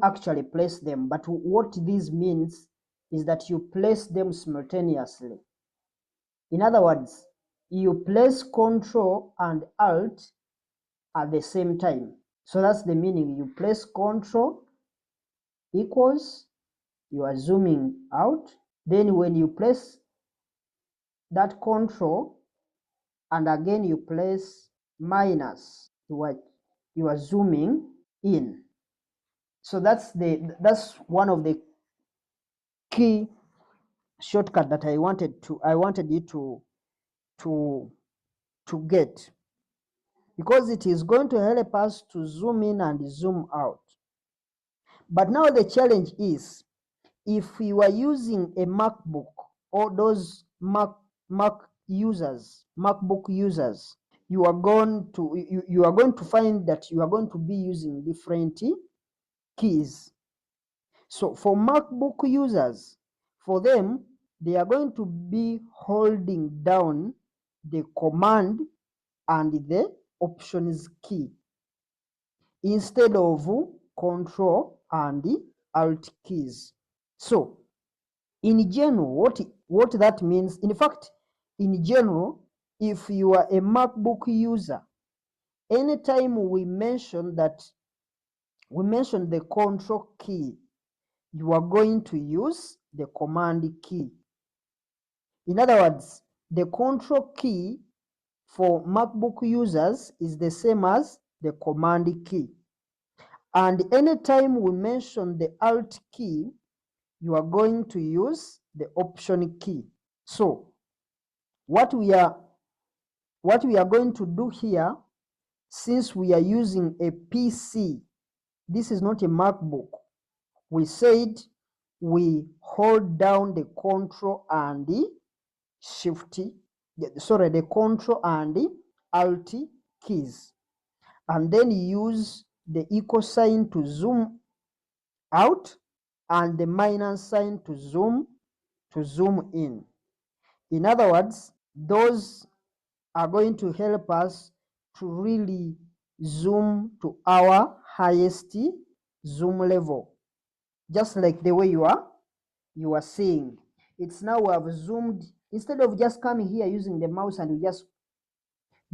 actually place them, but what this means is that you place them simultaneously. In other words, you place Control and Alt at the same time. So that's the meaning. You place Control equals, you are zooming out. Then when you place that Control and again you place minus, you are zooming in. So that's one of the key shortcut that I wanted you to get, because it is going to help us to zoom in and zoom out. But now the challenge is, if you are using a MacBook or those MacBook users, you are going to find that you are going to be using different keys. So for MacBook users, for them, they are going to be holding down the Command and the Options key instead of Control and Alt keys. So in general, what that means, in fact, in general, if you are a MacBook user, anytime we mention the Control key, you are going to use the Command key. In other words, the Control key for MacBook users is the same as the Command key. And anytime we mention the Alt key, you are going to use the Option key. So what we are going to do here, since we are using a PC, this is not a MacBook, we said we hold down the Control and the the Control and the Alt keys, and then use the equal sign to zoom out and the minus sign to zoom in. In other words, those are going to help us to really zoom to our highest zoom level, just like the way you are seeing. It's now we have zoomed, instead of just coming here using the mouse and you just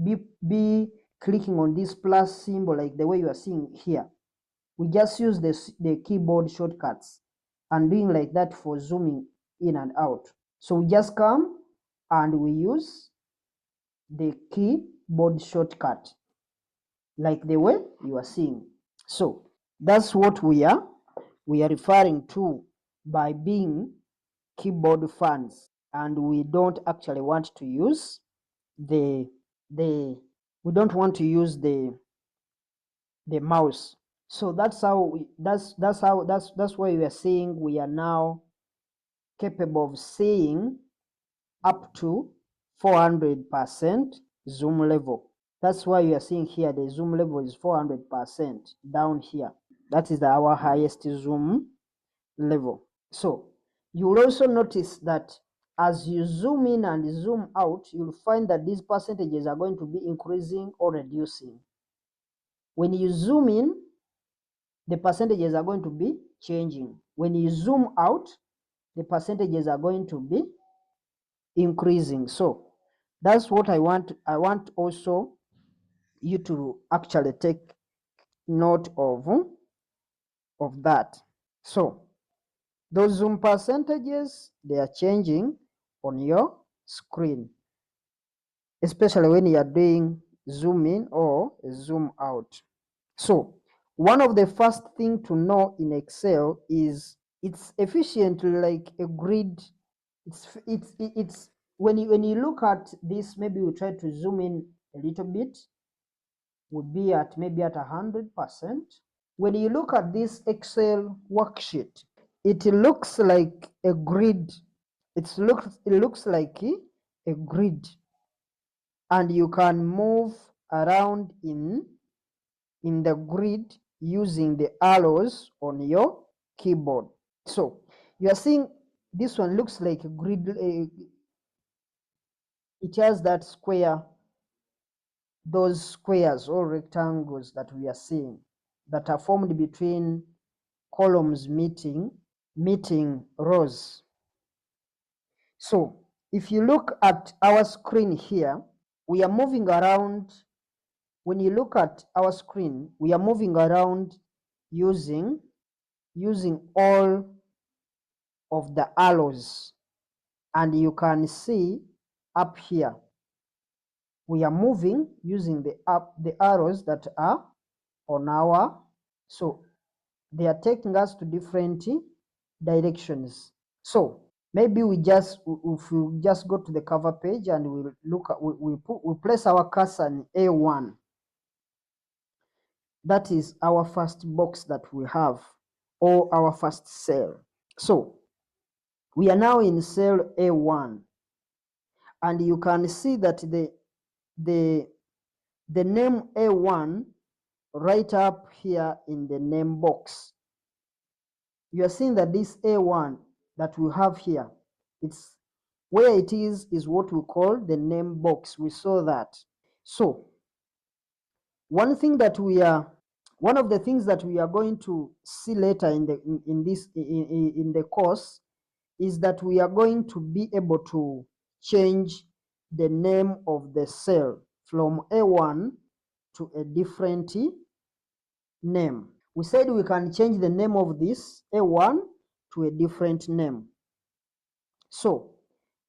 be clicking on this plus symbol like the way you are seeing here. We just use the keyboard shortcuts and doing like that for zooming in and out. So we just come and we use the keyboard shortcut like the way you are seeing. So that's what we are referring to by being keyboard fans, and we don't actually want to use the mouse. So that's why we are saying we are now capable of seeing up to 400% zoom level. That's why you are seeing here the zoom level is 400% down here. That is our highest zoom level. So you will also notice that as you zoom in and zoom out, you'll find that these percentages are going to be increasing or reducing. When you zoom in, the percentages are going to be changing. When you zoom out, the percentages are going to be increasing. So that's what I want also you to actually take note of that. So those zoom percentages, they are changing on your screen, especially when you are doing zoom in or zoom out. So one of the first thing to know in Excel is it's efficiently like a grid. when you look at this, maybe we try to zoom in a little bit, would be at maybe at 100%. When you look at this Excel worksheet, it looks like a grid. It looks like a grid, and you can move around in the grid using the arrows on your keyboard. So you are seeing this one looks like a grid. It has that square, those squares or rectangles that we are seeing that are formed between columns meeting rows. So if you look at our screen here, we are moving around. When you look at our screen, we are moving around using all of the arrows, and you can see up here we are moving using the arrows that are on our, so they are taking us to different directions. So maybe we just, if we just go to the cover page and we'll look at, we place our cursor in A1. That is our first box that we have, or our first cell. So we are now in cell A1, and you can see that the name A1 right up here in the name box. You are seeing that this A1 that we have here, it's where it is what we call the name box. We saw that. So one of the things that we are going to see later in the course is that we are going to be able to change the name of the cell from A1 to a different name. We said we can change the name of this A1 to a different name. So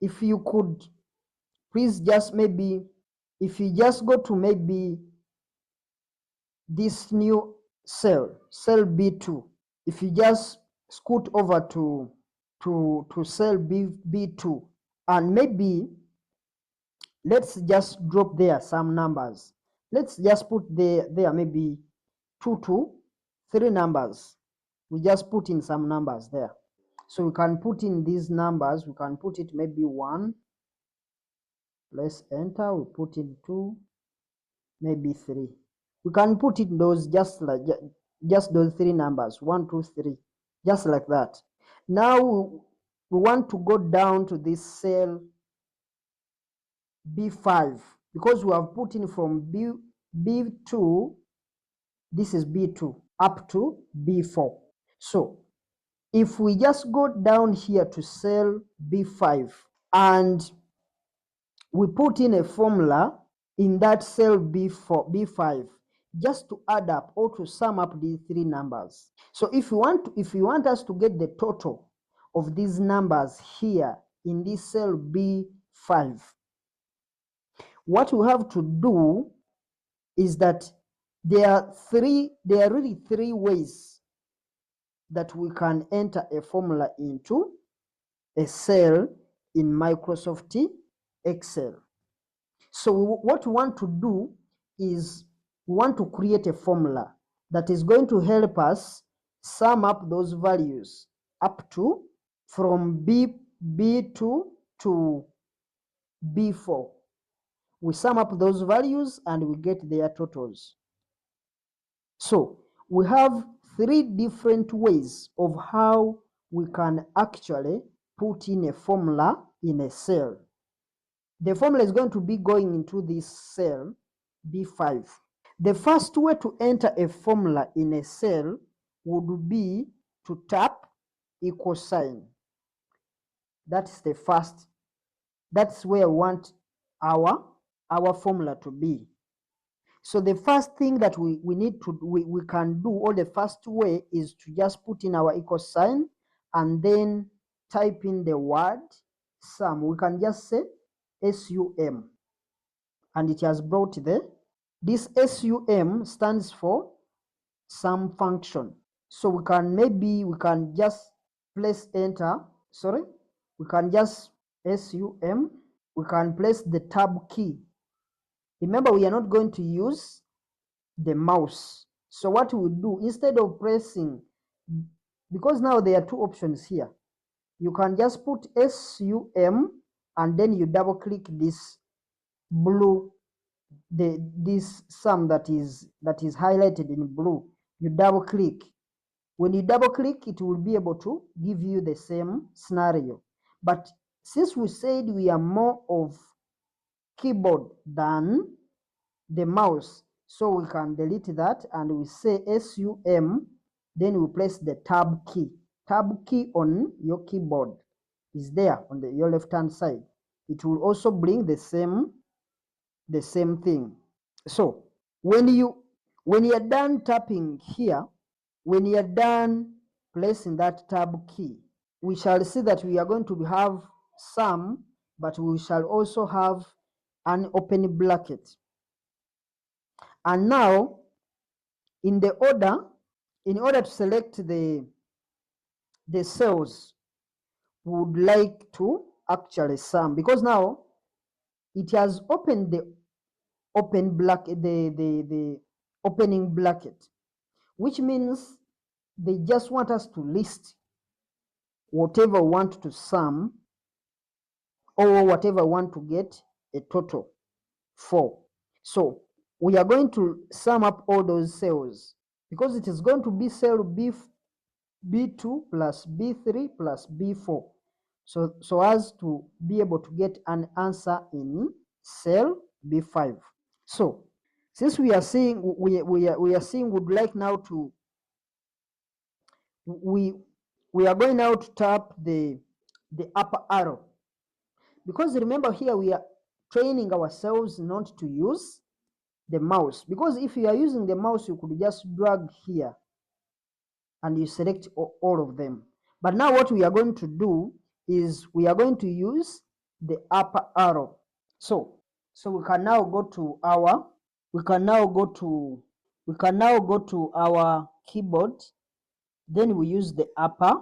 if you could please just maybe, if you just go to maybe this new cell B2, if you just scoot over to cell B2, and maybe let's just drop there some numbers. Let's just put there maybe 3 numbers. We just put in some numbers there. So we can put in these numbers. We can put it maybe 1. Let's enter. We put in 2, maybe 3. We can put in those just those 3 numbers, 1, 2, 3, just like that. Now we want to go down to this cell B5, because we have put in from B2, this is B2, up to B4. So if we just go down here to cell B5 and we put in a formula in that cell B5, just to add up or to sum up these 3 numbers. So if you want us to get the total of these numbers here in this cell B5, what we have to do is that there are really 3 ways that we can enter a formula into a cell in Microsoft Excel. So what we want to do is we want to create a formula that is going to help us sum up those values up to from B2 to B4. We sum up those values and we get their totals. So we have 3 different ways of how we can actually put in a formula in a cell. The formula is going to be going into this cell B5. The first way to enter a formula in a cell would be to tap equal sign. That's the first. That's where we want our formula to be. So the first thing that we can do, or the first way, is to just put in our equal sign and then type in the word sum. We can just say SUM, and it has brought this SUM stands for sum function. So we can just press enter. Sorry, we can just SUM we can press the tab key. Remember, we are not going to use the mouse. So what we do, instead of pressing, because now there are two options here, you can just put SUM and then you double click this blue, this sum that is highlighted in blue. You double click. When you double click, it will be able to give you the same scenario. But since we said we are more of keyboard than the mouse, so we can delete that and we say SUM, then we press the tab key. Tab key on your keyboard is there on your left hand side. It will also bring the same thing. So when you're done tapping here, when you're done placing that tab key, we shall see that we are going to have some, but we shall also have an open bracket. And now in order to select the cells we would like to actually sum, because now it has opened the open bracket, the opening bracket, which means they just want us to list whatever we want to sum or whatever we want to get a total for. So we are going to sum up all those cells, because it is going to be cell B2 plus B3 plus B4, so as to be able to get an answer in cell B5. So since we are seeing would like now to we are going now to tap the upper arrow, because remember here we are training ourselves not to use the mouse, because if you are using the mouse you could just drag here and you select all of them. But now what we are going to do is we are going to use the upper arrow. So we can now go to our our keyboard, then we use the upper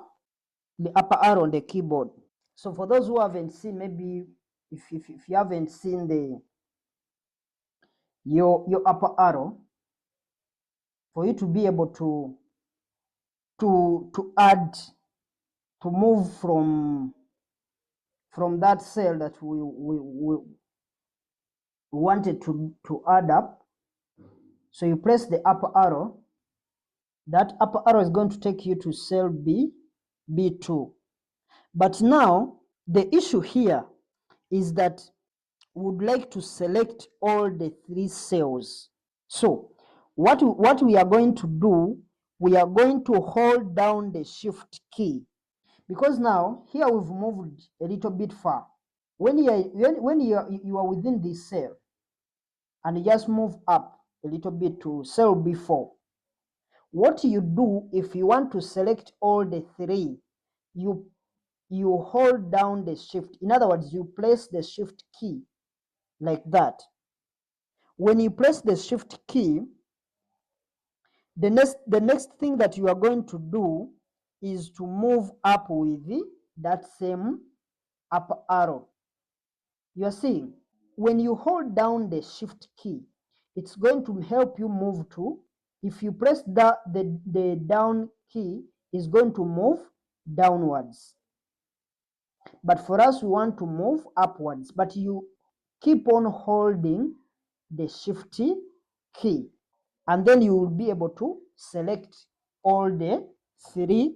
arrow on the keyboard. So for those who haven't seen, maybe if you haven't seen your upper arrow, for you to be able to add, to move from that cell that we wanted to add up. So you press the upper arrow. That upper arrow is going to take you to cell B2. But now the issue here is that we would like to select all the 3 cells. So what we are going to do, we are going to hold down the shift key, because now here we've moved a little bit far. When you are within this cell and you just move up a little bit to cell B4, what you do, if you want to select all the 3, you hold down the shift. In other words, you place the shift key like that. When you press the shift key, the next thing that you are going to do is to move up with that same upper arrow. You are seeing, when you hold down the shift key, it's going to help you move to, if you press the down key, is going to move downwards. But for us, we want to move upwards, but you keep on holding the shift key, and then you will be able to select all the three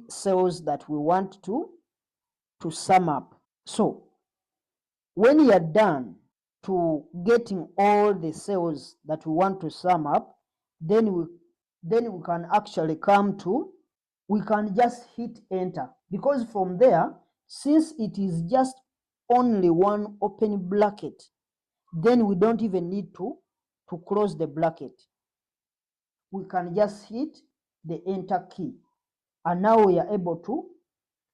cells that we want to sum up. So when you are done to getting all the cells that we want to sum up, then we can actually come to, we can just hit enter, because from there, since it is just only one open bracket, then we don't even need to close the bracket. We can just hit the enter key, and now we are able to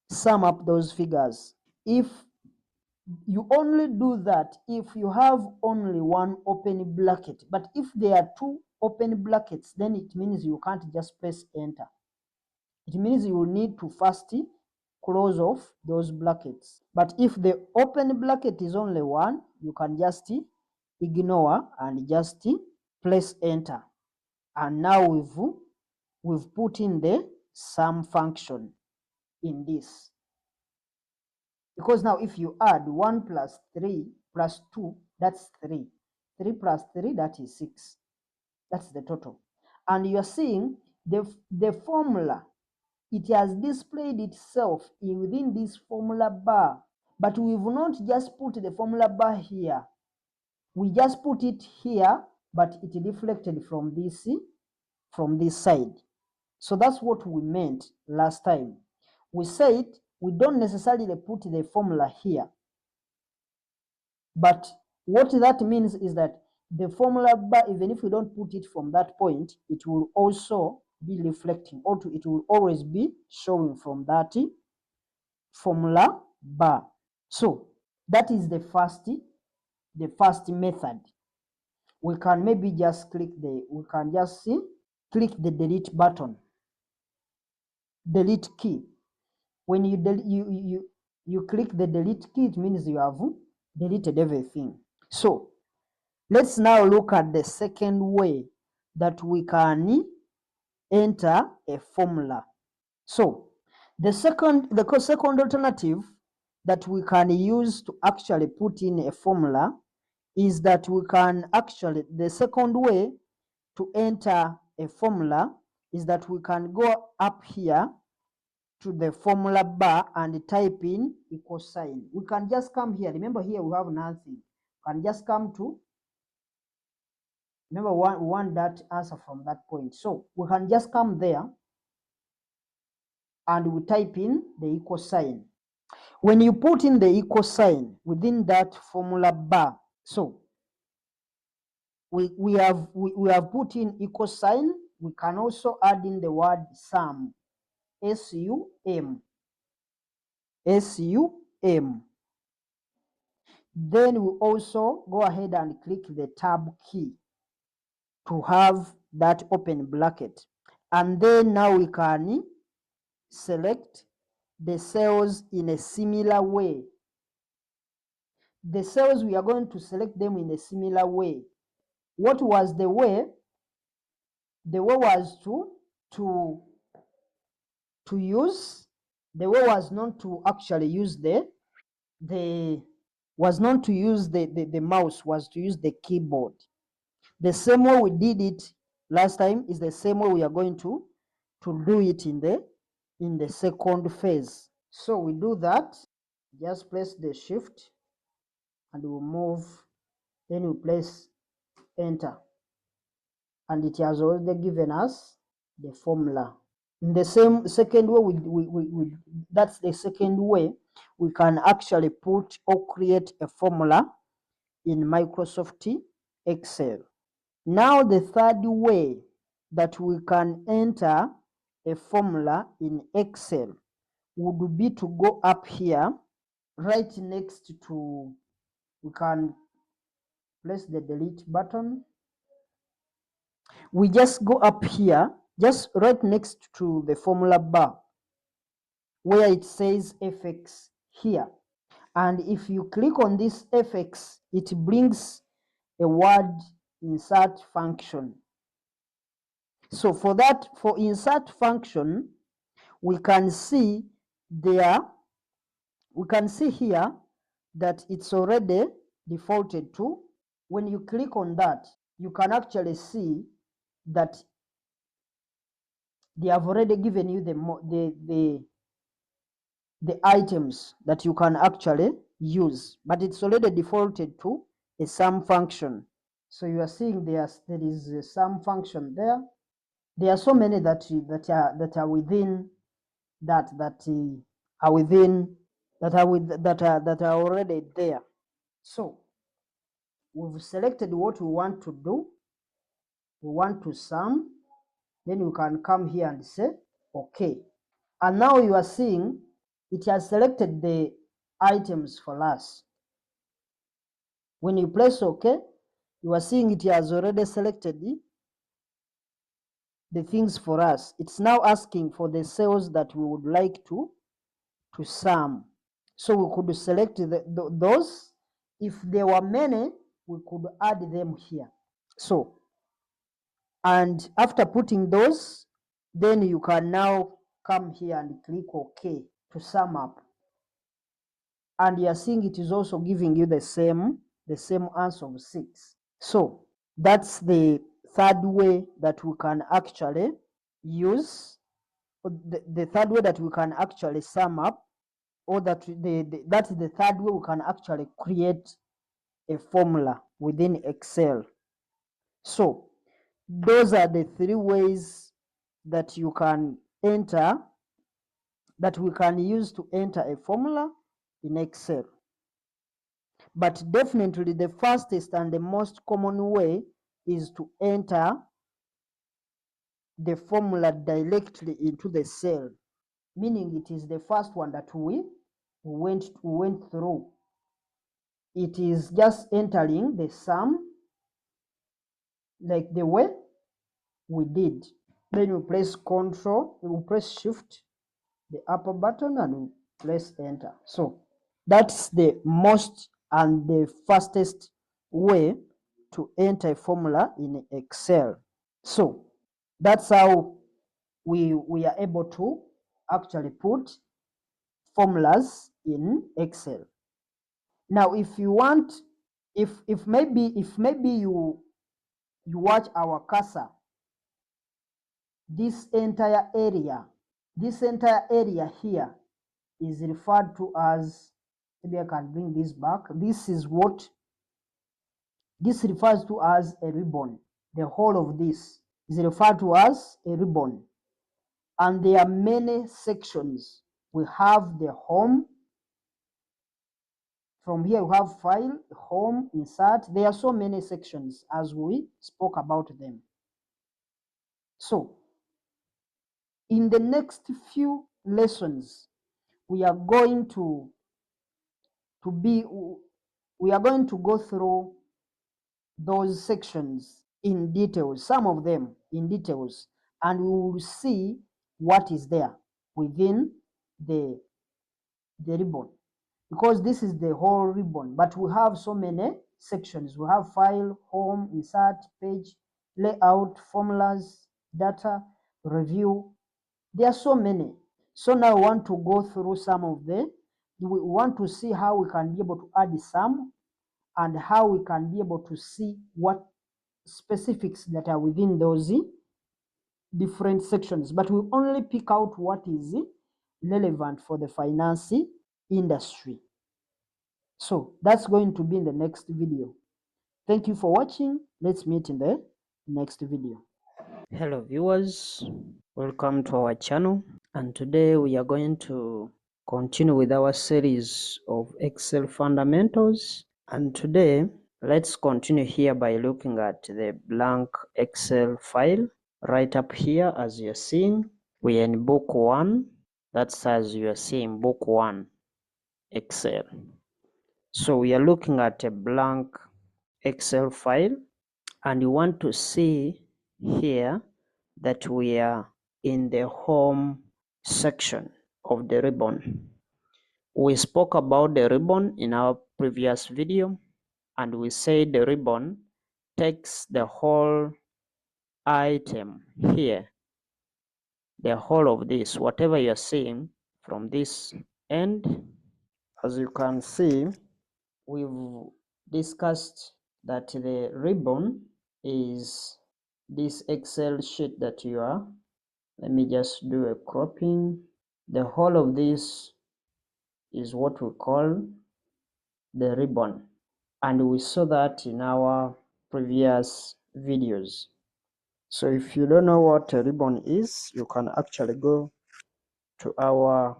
sum up those figures. If you only do that if you have only one open bracket, but if there are 2 open brackets, then it means you can't just press enter. It means you will need to first close off those brackets. But if the open bracket is only 1, you can just ignore and just press enter. And now we've put in the sum function in this. Because now if you add 1 plus 3 plus 2, that's 3. 3 plus 3, that is 6. That's the total. And you're seeing the formula, it has displayed itself within this formula bar. But we've not just put the formula bar here. We just put it here, but it reflected from this side. So that's what we meant last time. We said we don't necessarily put the formula here. But what that means is that the formula bar, even if we don't put it from that point, it will also be reflecting, or it will always be showing from that formula bar. So that is the first method. We can maybe just click the delete button, delete key. When you click the delete key, it means you have deleted everything. So let's now look at the second way that we can enter a formula. So the second alternative that we can use to actually put in a formula is that we can actually, the second way to enter a formula is that we can go up here to the formula bar and type in equal sign. We can just come here. Remember, here we have nothing. We can just come to, remember, we want that answer from that point. So we can just come there and we type in the equal sign. When you put in the equal sign within that formula bar, so we have put in equal sign. We can also add in the word sum, S-U-M. S-U-M. Then we also go ahead and click the tab key to have that open bracket. And then now we can select the cells in a similar way. The cells, we are going to select them in a similar way. What was the way? The way was to use, the way was not to actually use the mouse, was to use the keyboard. The same way we did it last time is the same way we are going to do it in the second phase. So we do that, just press the shift and we'll move, then we press enter, and it has already given us the formula. In the second way, that's the second way we can actually put or create a formula in Microsoft Excel. Now the third way that we can enter a formula in Excel would be to go up here, right next to, we can press the delete button. We just go up here, just right next to the formula bar, where it says FX here. And if you click on this FX, it brings a word insert function. So for insert function, we can see here that it's already defaulted to. When you click on that, you can actually see that they have already given you the items that you can actually use, but it's already defaulted to a sum function. So you are seeing there is a sum function there. There are so many that are within that are already there. So we've selected what we want to do. We want to sum. Then you can come here and say okay. And now you are seeing it has selected the items for us. When you press OK, you are seeing it has already selected the things for us. It's now asking for the cells that we would like to to sum. So we could select those. If there were many, we could add them here. So, and after putting those, then you can now come here and click OK to sum up. And you are seeing it is also giving you the same answer of 6. So that's the third way that we can actually use, the third way that we can actually sum up, or that's the third way we can actually create a formula within Excel. So those are the 3 ways that you can enter, that we can use to enter a formula in Excel. But definitely the fastest and the most common way is to enter the formula directly into the cell, meaning it is the first one that we went through. It is just entering the sum like the way we did. Then you press Control, you press Shift, the upper button, and you press Enter. So that's the most and the fastest way to enter a formula in Excel. So that's how we are able to actually put formulas in Excel. Now, if you want, if maybe you watch our cursor, this entire area here is referred to as, maybe I can bring this back. This is what this refers to as a ribbon. The whole of this is referred to as a ribbon. And there are many sections. We have the home. From here we have file, home, insert. There are so many sections as we spoke about them. So in the next few lessons, we are going to go through those sections in details, some of them in details, and we will see what is there within the ribbon, because this is the whole ribbon, but we have so many sections. We have file, home, insert, page, layout, formulas, data, review. There are so many. So now I want to go through some of we want to see how we can be able to add some, and how we can be able to see what specifics that are within those different sections. But we only pick out what is relevant for the finance industry. So that's going to be in the next video. Thank you for watching. Let's meet in the next video. Hello viewers, welcome to our channel, and today we are going to continue with our series of Excel fundamentals. And today let's continue here by looking at the blank Excel file. Right up here, as you're seeing, we are in book 1. That's as you are seeing, book 1 Excel. So we are looking at a blank Excel file, and you want to see here that we are in the home section of the ribbon. We spoke about the ribbon in our previous video, and we said the ribbon takes the whole item here, the whole of this, whatever you're seeing from this end. As you can see, we've discussed that the ribbon is this Excel sheet that you are, let me just do a cropping. The whole of this is what we call the ribbon, and we saw that in our previous videos. So if you don't know what a ribbon is, you can actually go to our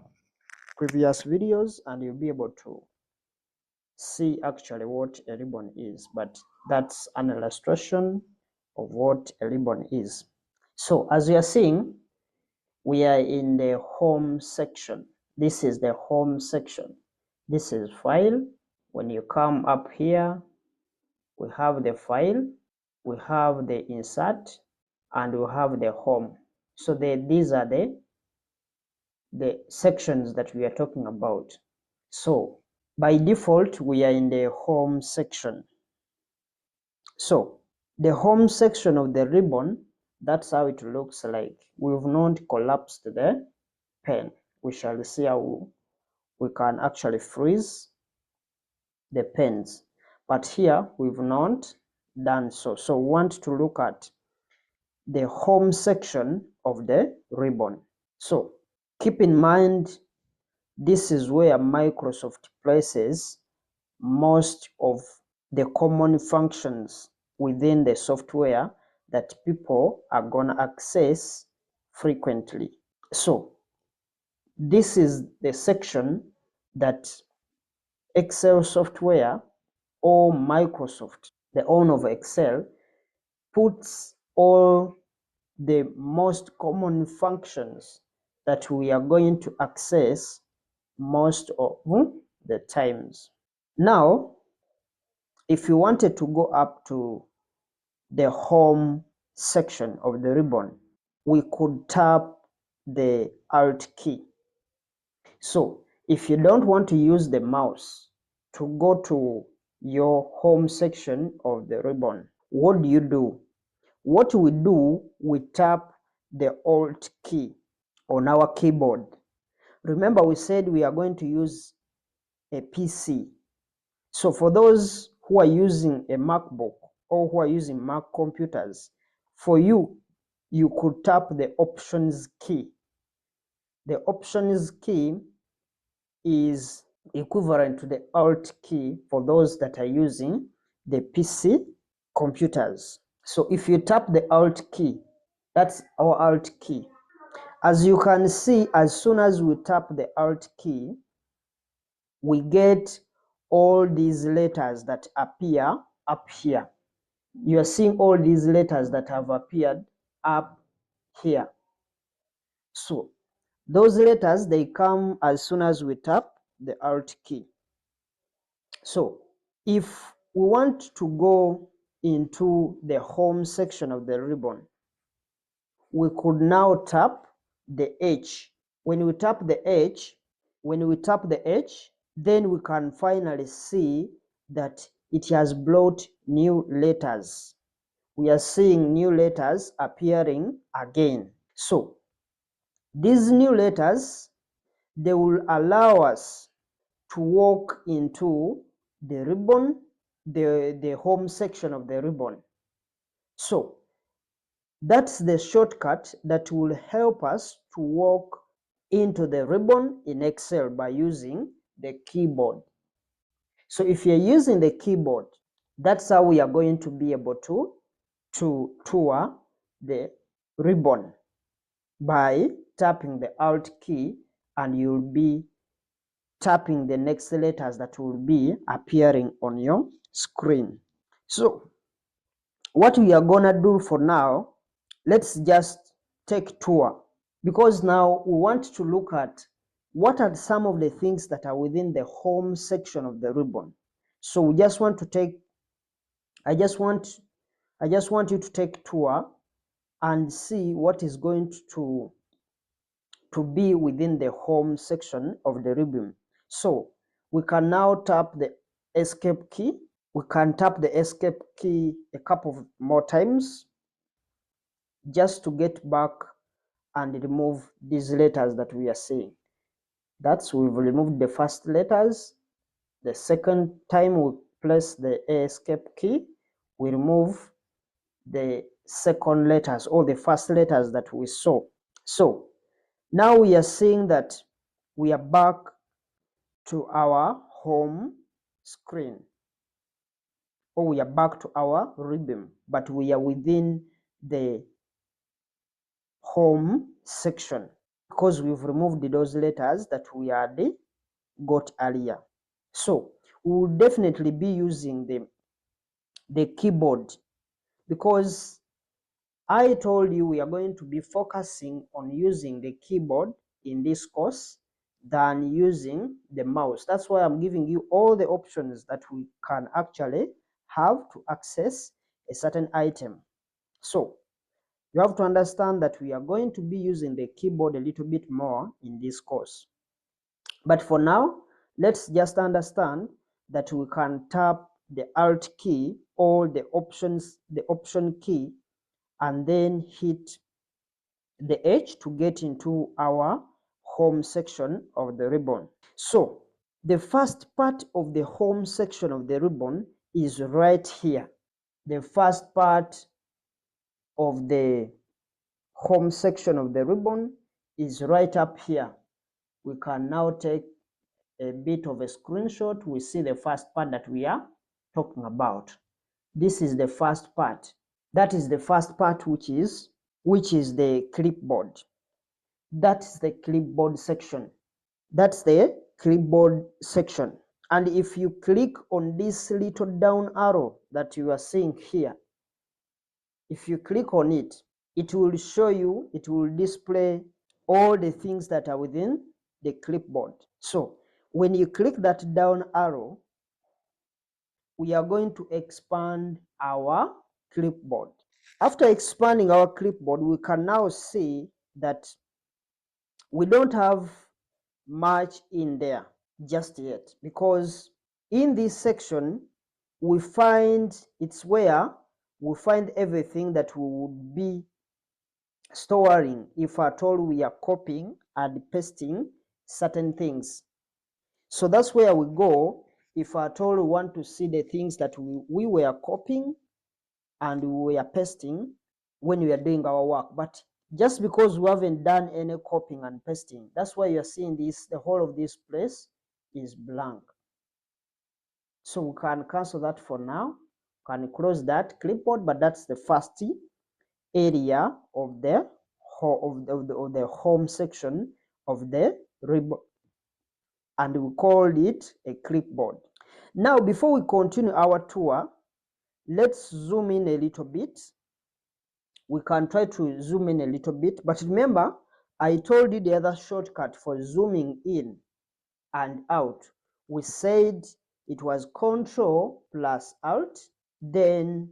previous videos and you'll be able to see actually what a ribbon is, but that's an illustration of what a ribbon is. So as you are seeing, we are in the home section. This is the home section. This is file. When you come up here, we have the file, we have the insert, and we have the home. So these are the the sections that we are talking about. So by default, we are in the home section. So the home section of the ribbon, that's how it looks like. We've not collapsed the pen. We shall see how we can actually freeze the pens. But here we've not done so. So we want to look at the home section of the ribbon. So keep in mind, this is where Microsoft places most of the common functions within the software that people are going to access frequently. So this is the section that Excel software or Microsoft, the owner of Excel, puts all the most common functions that we are going to access most of the times. Now, if you wanted to go up to the home section of the ribbon, we could tap the Alt key. So if you don't want to use the mouse to go to your home section of the ribbon, what do? What we do, we tap the Alt key on our keyboard. Remember, we said we are going to use a PC. So for those who are using a MacBook or who are using Mac computers, for you, you could tap the Options key. The Options key is equivalent to the Alt key for those that are using the PC computers. So if you tap the Alt key, that's our Alt key. As you can see, as soon as we tap the Alt key, we get all these letters that appear up here. You are seeing all these letters that have appeared up here. So those letters, they come as soon as we tap the Alt key. So if we want to go into the home section of the ribbon, we could now tap the H. When we tap the H, then we can finally see that it has brought new letters. We are seeing new letters appearing again. So these new letters, they will allow us to walk into the ribbon, the home section of the ribbon. So that's the shortcut that will help us to walk into the ribbon in Excel by using the keyboard. So if you're using the keyboard, that's how we are going to be able to tour the ribbon by tapping the Alt key, and you'll be tapping the next letters that will be appearing on your screen. So what we are gonna do for now, let's just take tour, because now we want to look at what are some of the things that are within the home section of the ribbon. So we just want to take, I just want you to take tour and see what is going to be within the home section of the ribbon. So we can now tap the escape key. We can tap the escape key a couple of more times just to get back and remove these letters that we are seeing. That's, we've removed the first letters. The second time we press the escape key, we remove the second letters or the first letters that we saw. So now we are seeing that we are back to our home screen, or we are back to our ribbon, but we are within the home section because we've removed those letters that we had got earlier. So we will definitely be using the keyboard, because I told you we are going to be focusing on using the keyboard in this course than using the mouse. That's why I'm giving you all the options that we can actually have to access a certain item. So You have to understand that we are going to be using the keyboard a little bit more in this course. But for now, let's just understand that we can tap the Alt key or the option key, and then hit the H to get into our home section of the ribbon. So the first part of the home section of the ribbon is right here. The first part of the home section of the ribbon is right up here. We can now take a bit of a screenshot. We see the first part that we are talking about. This is the first part. That is the first part, which is the clipboard. That's the clipboard section. That's the clipboard section. And if you click on this little down arrow that you are seeing here, if you click on it, it will show you, it will display all the things that are within the clipboard. So when you click that down arrow, we are going to expand our clipboard. After expanding our clipboard, we can now see that we don't have much in there just yet, because in this section we find, it's where we find everything that we would be storing if at all we are copying and pasting certain things. So that's where we go if at all we want to see the things that we were copying and we were pasting when we are doing our work. But just because we haven't done any copying and pasting, that's why you're seeing this, the whole of this place is blank. So we can cancel that for now, can close that clipboard, but that's the first area of the home section of the ribbon, and we called it a clipboard. Now, before we continue our tour, let's zoom in a little bit. We can try to zoom in a little bit, but remember, I told you the other shortcut for zooming in and out. We said it was Control plus Alt, then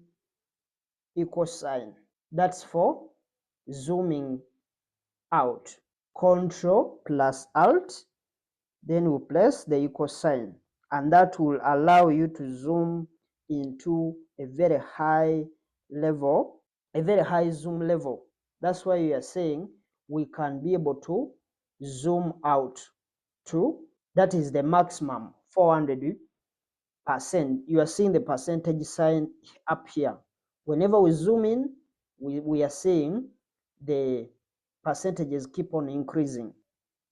equal sign. That's for zooming out. Control plus Alt, then we place the equal sign, and that will allow you to zoom into a very high level, a very high zoom level. That's why we are saying we can be able to zoom out to, that is the maximum 400%. You are seeing the percentage sign up here. Whenever we zoom in, we are seeing the percentages keep on increasing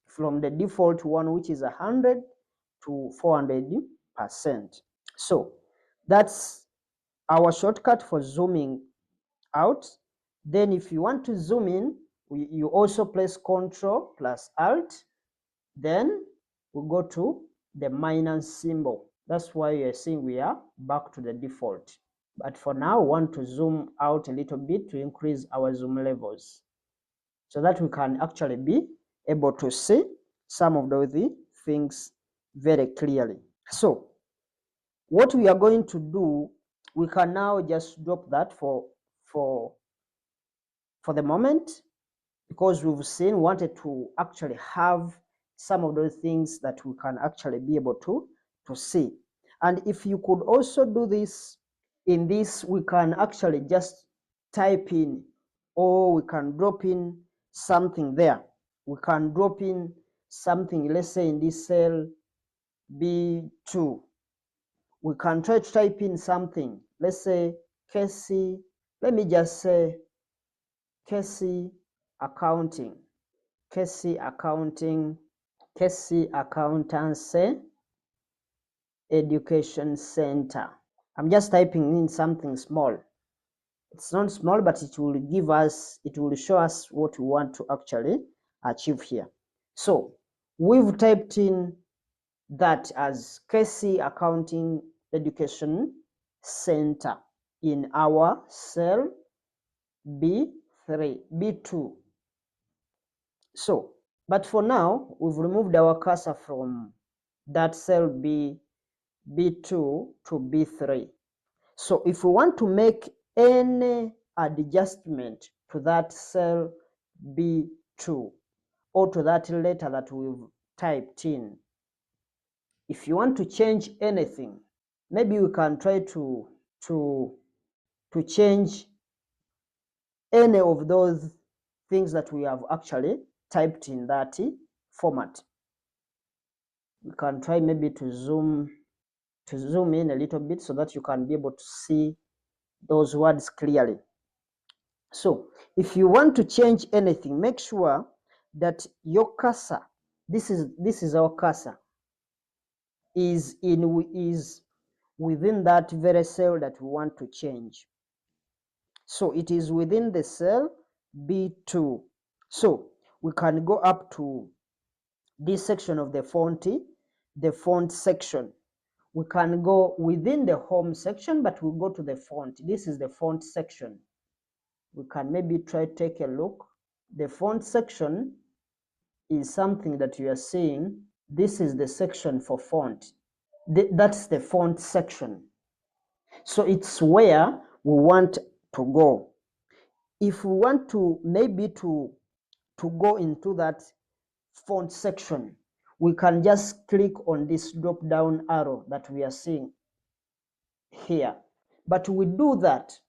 from the default one, which is 100 to 400%. So that's our shortcut for zooming out. Then if you want to zoom in, you also press Control plus Alt, then we go to the minus symbol. That's why you're seeing we are back to the default. But for now, we want to zoom out a little bit to increase our zoom levels so that we can actually be able to see some of those things very clearly. So what we are going to do, we can now just drop that for the moment, because we've seen, wanted to actually have some of those things that we can actually be able to see. And if you could also do this, in this we can actually just type in, or we can drop in something there. We can drop in something, let's say in this cell B2, we can try to type in something, let's say KC, let me just say KC accounting, KC accounting, KC accountancy education center. I'm just typing in something small. It's not small, but it will give us, it will show us what we want to actually achieve here. So we've typed in that as KC accounting education center in our cell B3, B2. So, but for now, we've removed our cursor from that cell B2 to B3. So if we want to make any adjustment to that cell B2 or to that letter that we've typed in. If you want to change anything, maybe we can try to change any of those things that we have actually typed in that format. We can try maybe to zoom in a little bit so that you can be able to see those words clearly. So if you want to change anything, make sure that your cursor, this is our cursor, is within that very cell that we want to change. So it is within the cell B2. So we can go up to this section of the font section. We can go within the home section, but we'll go to the font. This is the font section. We can maybe try to take a look. The font section is something that you are seeing. This is the section for font. That's the font section. So it's where we want to go. If we want to maybe to go into that font section, we can just click on this drop down arrow that we are seeing here. But we do that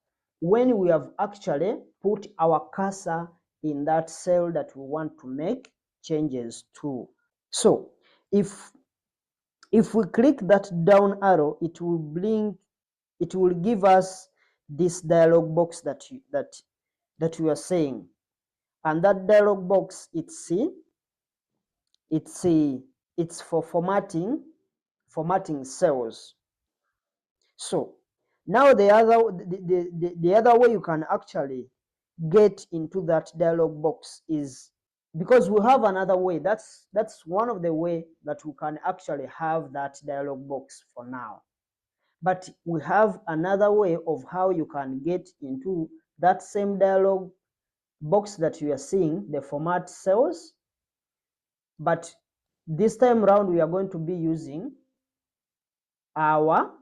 when we have actually put our cursor in that cell that we want to make changes to. So if we click that down arrow, it will give us this dialog box that we are saying. And that dialog box, it's for formatting cells. So now the other way you can actually get into that dialog box is, because we have another way. That's one of the way that we can actually have that dialog box for now. But we have another way of how you can get into that same dialog box that you are seeing, the format cells. But this time around we are going to be using our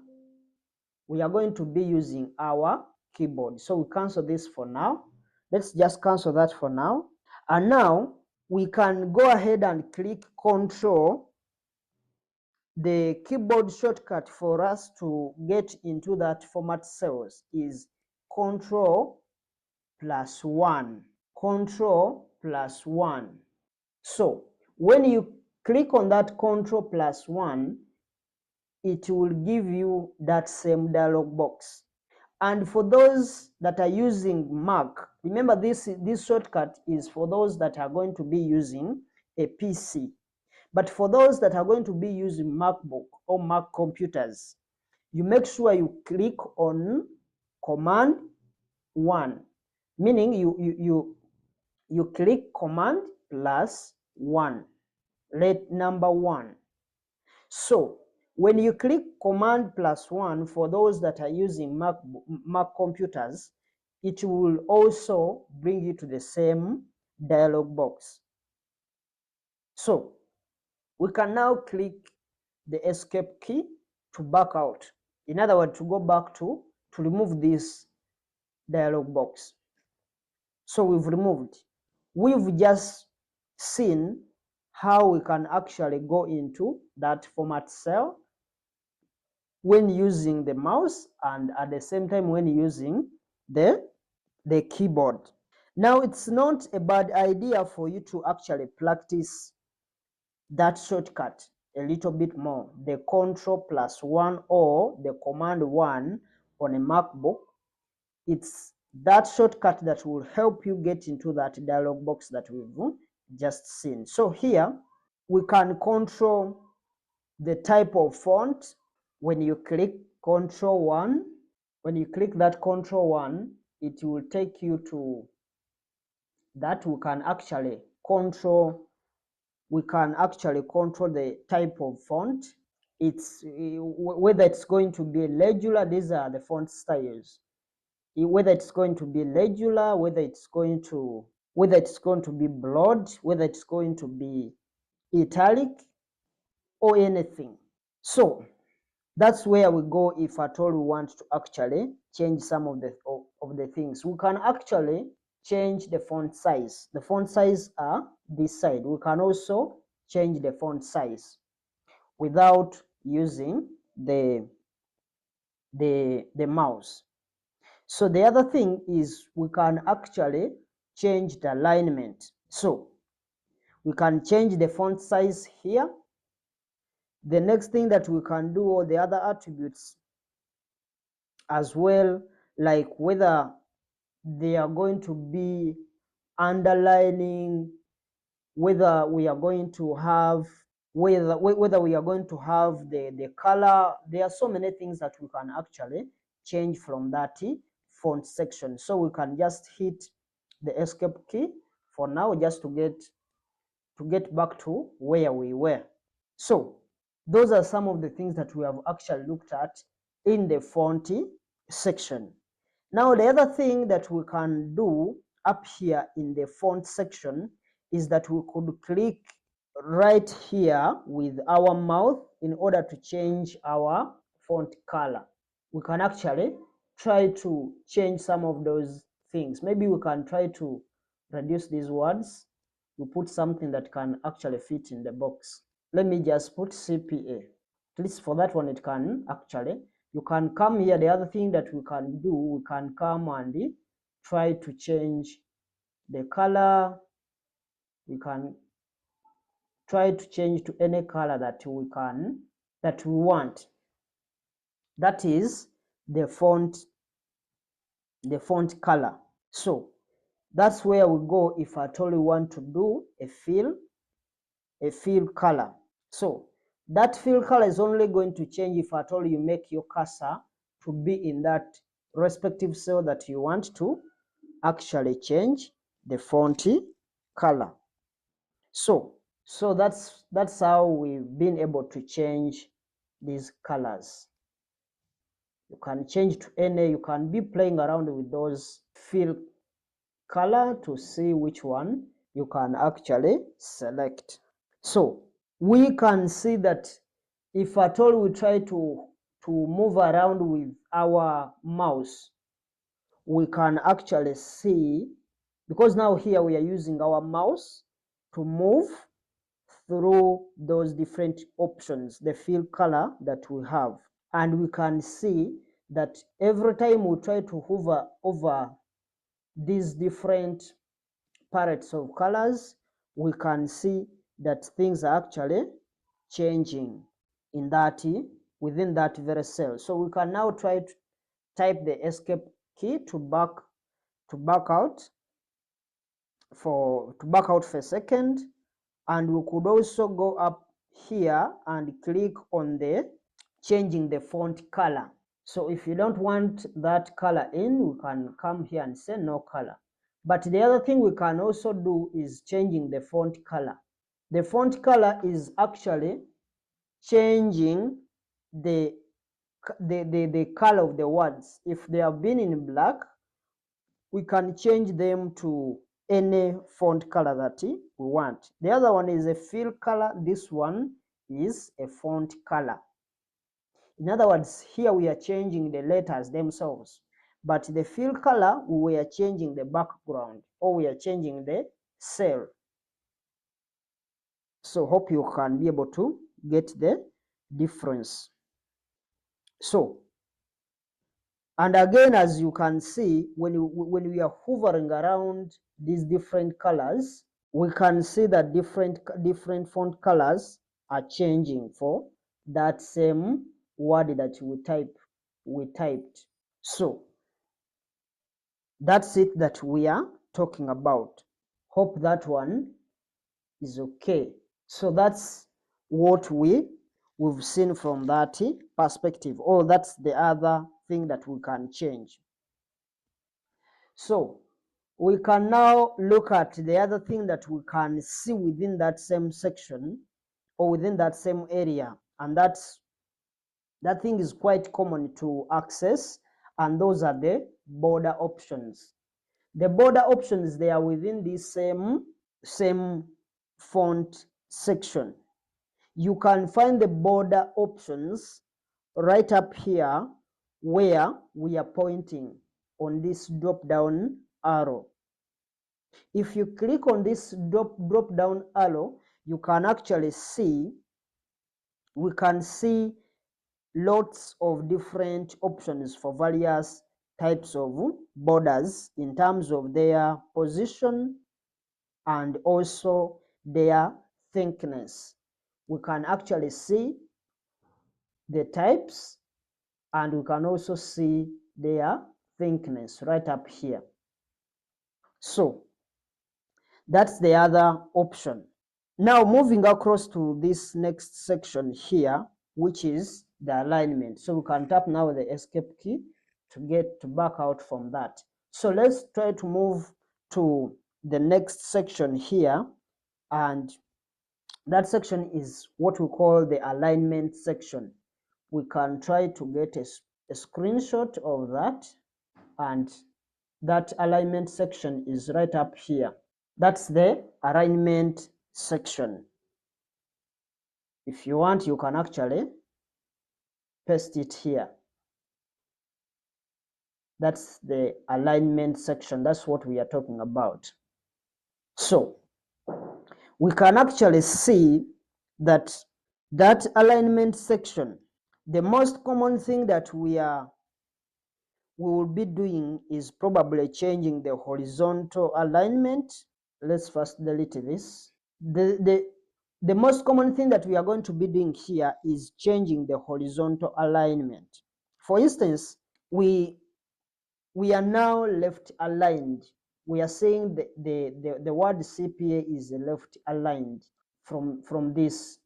keyboard. So we cancel this for now. Let's just cancel that for now. And now we can go ahead and click Control. The keyboard shortcut for us to get into that format cells is Control +1. Control +1. So when you click on that Control +1, it will give you that same dialog box. And for those that are using Mac, remember this shortcut is for those that are going to be using a PC. But for those that are going to be using MacBook or Mac computers, you make sure you click on Command 1, meaning you click Command +1, let number 1. So when you click Command +1 for those that are using Mac computers, it will also bring you to the same dialog box. So we can now click the escape key to back out. In other words, to go back to remove this dialog box. So we've removed. We've just seen how we can actually go into that format cell when using the mouse and at the same time when using the keyboard. Now it's not a bad idea for you to actually practice that shortcut a little bit more, the Control +1 or the Command 1 on a MacBook. It's that shortcut that will help you get into that dialog box that we've just seen. So here we can control the type of font. When you click Control 1, when you click that Control 1, it will take you to that. We can actually control the type of font. It's whether it's going to be regular. These are the font styles. Whether it's going to be regular, whether it's going to be bold, whether it's going to be italic or anything. So that's where we go if at all we want to actually change some of the things. We can actually change the font size. The font size are this side. We can also change the font size without using the mouse. So the other thing is we can actually change the alignment. So we can change the font size here. The next thing that we can do, or the other attributes as well, like whether they are going to be underlining, whether we are going to have whether we are going to have the color. There are so many things that we can actually change from that font section. So we can just hit the escape key for now, just to get back to where we were. So those are some of the things that we have actually looked at in the font section. Now the other thing that we can do up here in the font section is that we could click right here with our mouse in order to change our font color. We can actually try to change some of those things. Maybe we can try to reduce these words. We put something that can actually fit in the box. Let me just put CPA. At least for that one, it can actually, you can come here. The other thing that we can do, we can come and try to change the color. We can try to change to any color that we want. That is the font color. So that's where we go if at all we want to do a fill color. So that fill color is only going to change if at all you make your cursor to be in that respective cell that you want to actually change the font color. So that's how we've been able to change these colors. You can change to any, you can be playing around with those fill color to see which one you can actually select. So we can see that if at all we try to move around with our mouse, we can actually see, because now here we are using our mouse to move through those different options, the fill color that we have. And we can see that every time we try to hover over these different palettes of colors, we can see that things are actually changing in that within that very cell. So we can now try to type the escape key to back out for a second, and we could also go up here and click on the changing the font color. So if you don't want that color in, we can come here and say no color. But the other thing we can also do is changing the font color. The font color is actually changing the color of the words. If they have been in black, we can change them to any font color that we want. The other one is a fill color. This one is a font color. In other words, here we are changing the letters themselves, but the fill color, we are changing the background, or we are changing the cell. So hope you can be able to get the difference. So, and again, as you can see, when we are hovering around these different colors, we can see that different font colors are changing for that same word that we typed. So that's it that we are talking about. Hope that one is okay. So that's what we've seen from that perspective. Oh, that's the other thing that we can change. So we can now look at the other thing that we can see within that same section or within that same area, and that thing is quite common to access, and those are the border options. The border options, they are within this same font section. You can find the border options right up here where we are pointing on this drop down arrow. If you click on this drop down arrow, you can actually see, we can see lots of different options for various types of borders in terms of their position and also their thickness. We can actually see the types and we can also see their thickness right up here. So that's the other option. Now moving across to this next section here, which is the alignment. So we can tap now the escape key to get to back out from that. So let's try to move to the next section here, and that section is what we call the alignment section. We can try to get a screenshot of that, and that alignment section is right up here. That's the alignment section. If you want, you can actually paste it here. That's the alignment section. That's what we are talking about. So we can actually see that that alignment section, the most common thing that we will be doing is probably changing the horizontal alignment. Let's first delete this. The most common thing that we are going to be doing here is changing the horizontal alignment. For instance, we are now left aligned. We are saying the word CPA is left aligned from this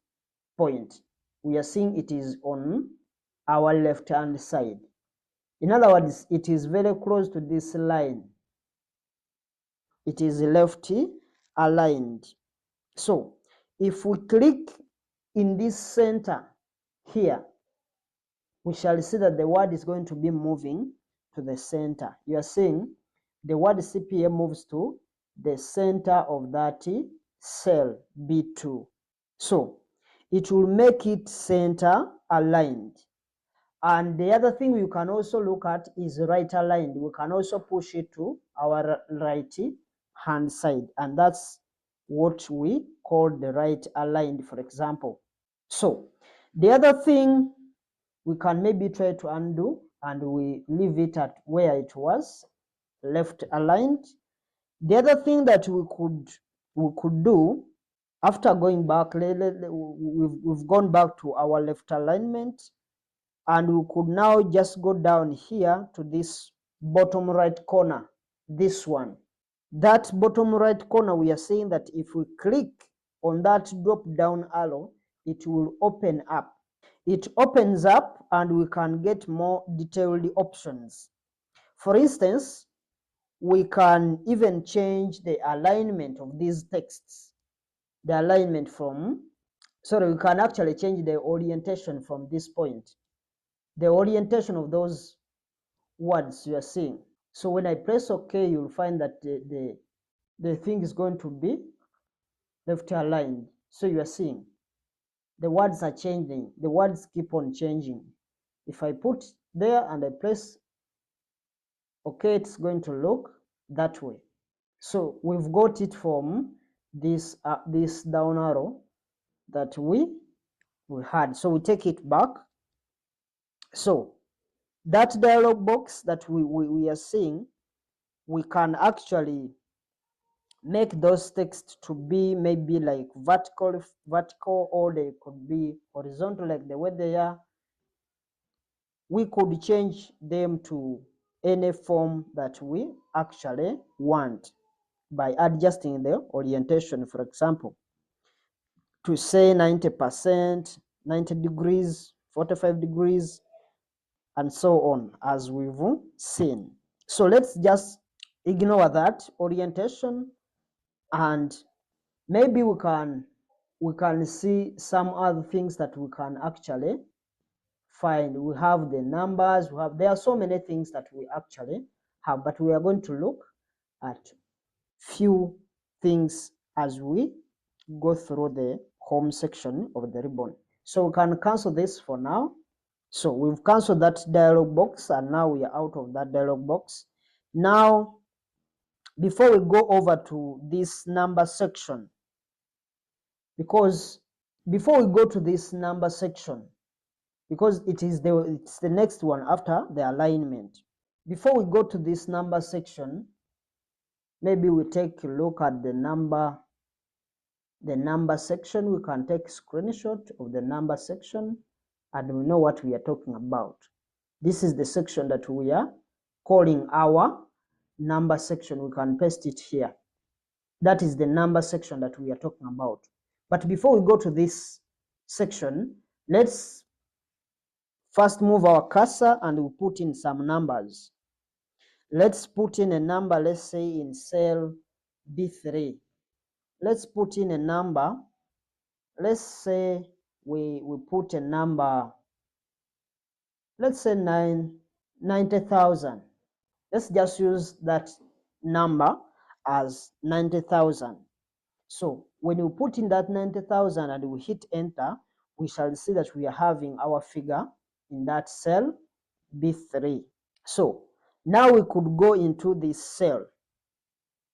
point. We are seeing it is on our left hand side. In other words, it is very close to this line. It is left aligned. So if we click in this center here, we shall see that the word is going to be moving to the center. You are seeing the word CPA moves to the center of that cell B2. So it will make it center aligned. And the other thing we can also look at is right aligned. We can also push it to our right hand side, and that's what we call the right aligned, for example. So the other thing we can maybe try to undo, and we leave it at where it was, left aligned. The other thing that we could do after going back, we've gone back to our left alignment, and we could now just go down here to this bottom right corner, this one. That bottom right corner, we are saying that if we click on that drop down arrow, it will open up. It opens up and we can get more detailed options. For instance, we can even change the alignment of these texts. The alignment from, sorry, we can actually change the orientation from this point. The orientation of those words you are seeing. So when I press OK, you'll find that the thing is going to be left aligned. So you are seeing the words are changing. The words keep on changing. If I put there and I press OK, it's going to look that way. So we've got it from this down arrow that we had. So we take it back. So that dialog box that we are seeing, we can actually make those texts to be maybe like vertical, or they could be horizontal like the way they are. We could change them to any form that we actually want by adjusting the orientation, for example, to say 90%, 90 degrees, 45 degrees, and so on, as we've seen. So let's just ignore that orientation, and maybe we can see some other things that we can actually find. We have the numbers, there are so many things that we actually have, but we are going to look at few things as we go through the home section of the ribbon. So we can cancel this for now. So we've canceled that dialog box, and now we are out of that dialog box. Now before we go over to this number section, because before we go to this number section, because it's the next one after the alignment. Before we go to this number section, maybe we take a look at the number section. We can take a screenshot of the number section and we know what we are talking about. This is the section that we are calling our number section. We can paste it here. That is the number section that we are talking about. But before we go to this section, let's first move our cursor and we put in some numbers. Let's put in a number, let's say in cell B3. Let's put in a number. Let's say we put a number, let's say 90,000. Let's just use that number as 90,000. So when you put in that 90,000 and we hit enter, we shall see that we are having our figure in that cell B3. So now we could go into this cell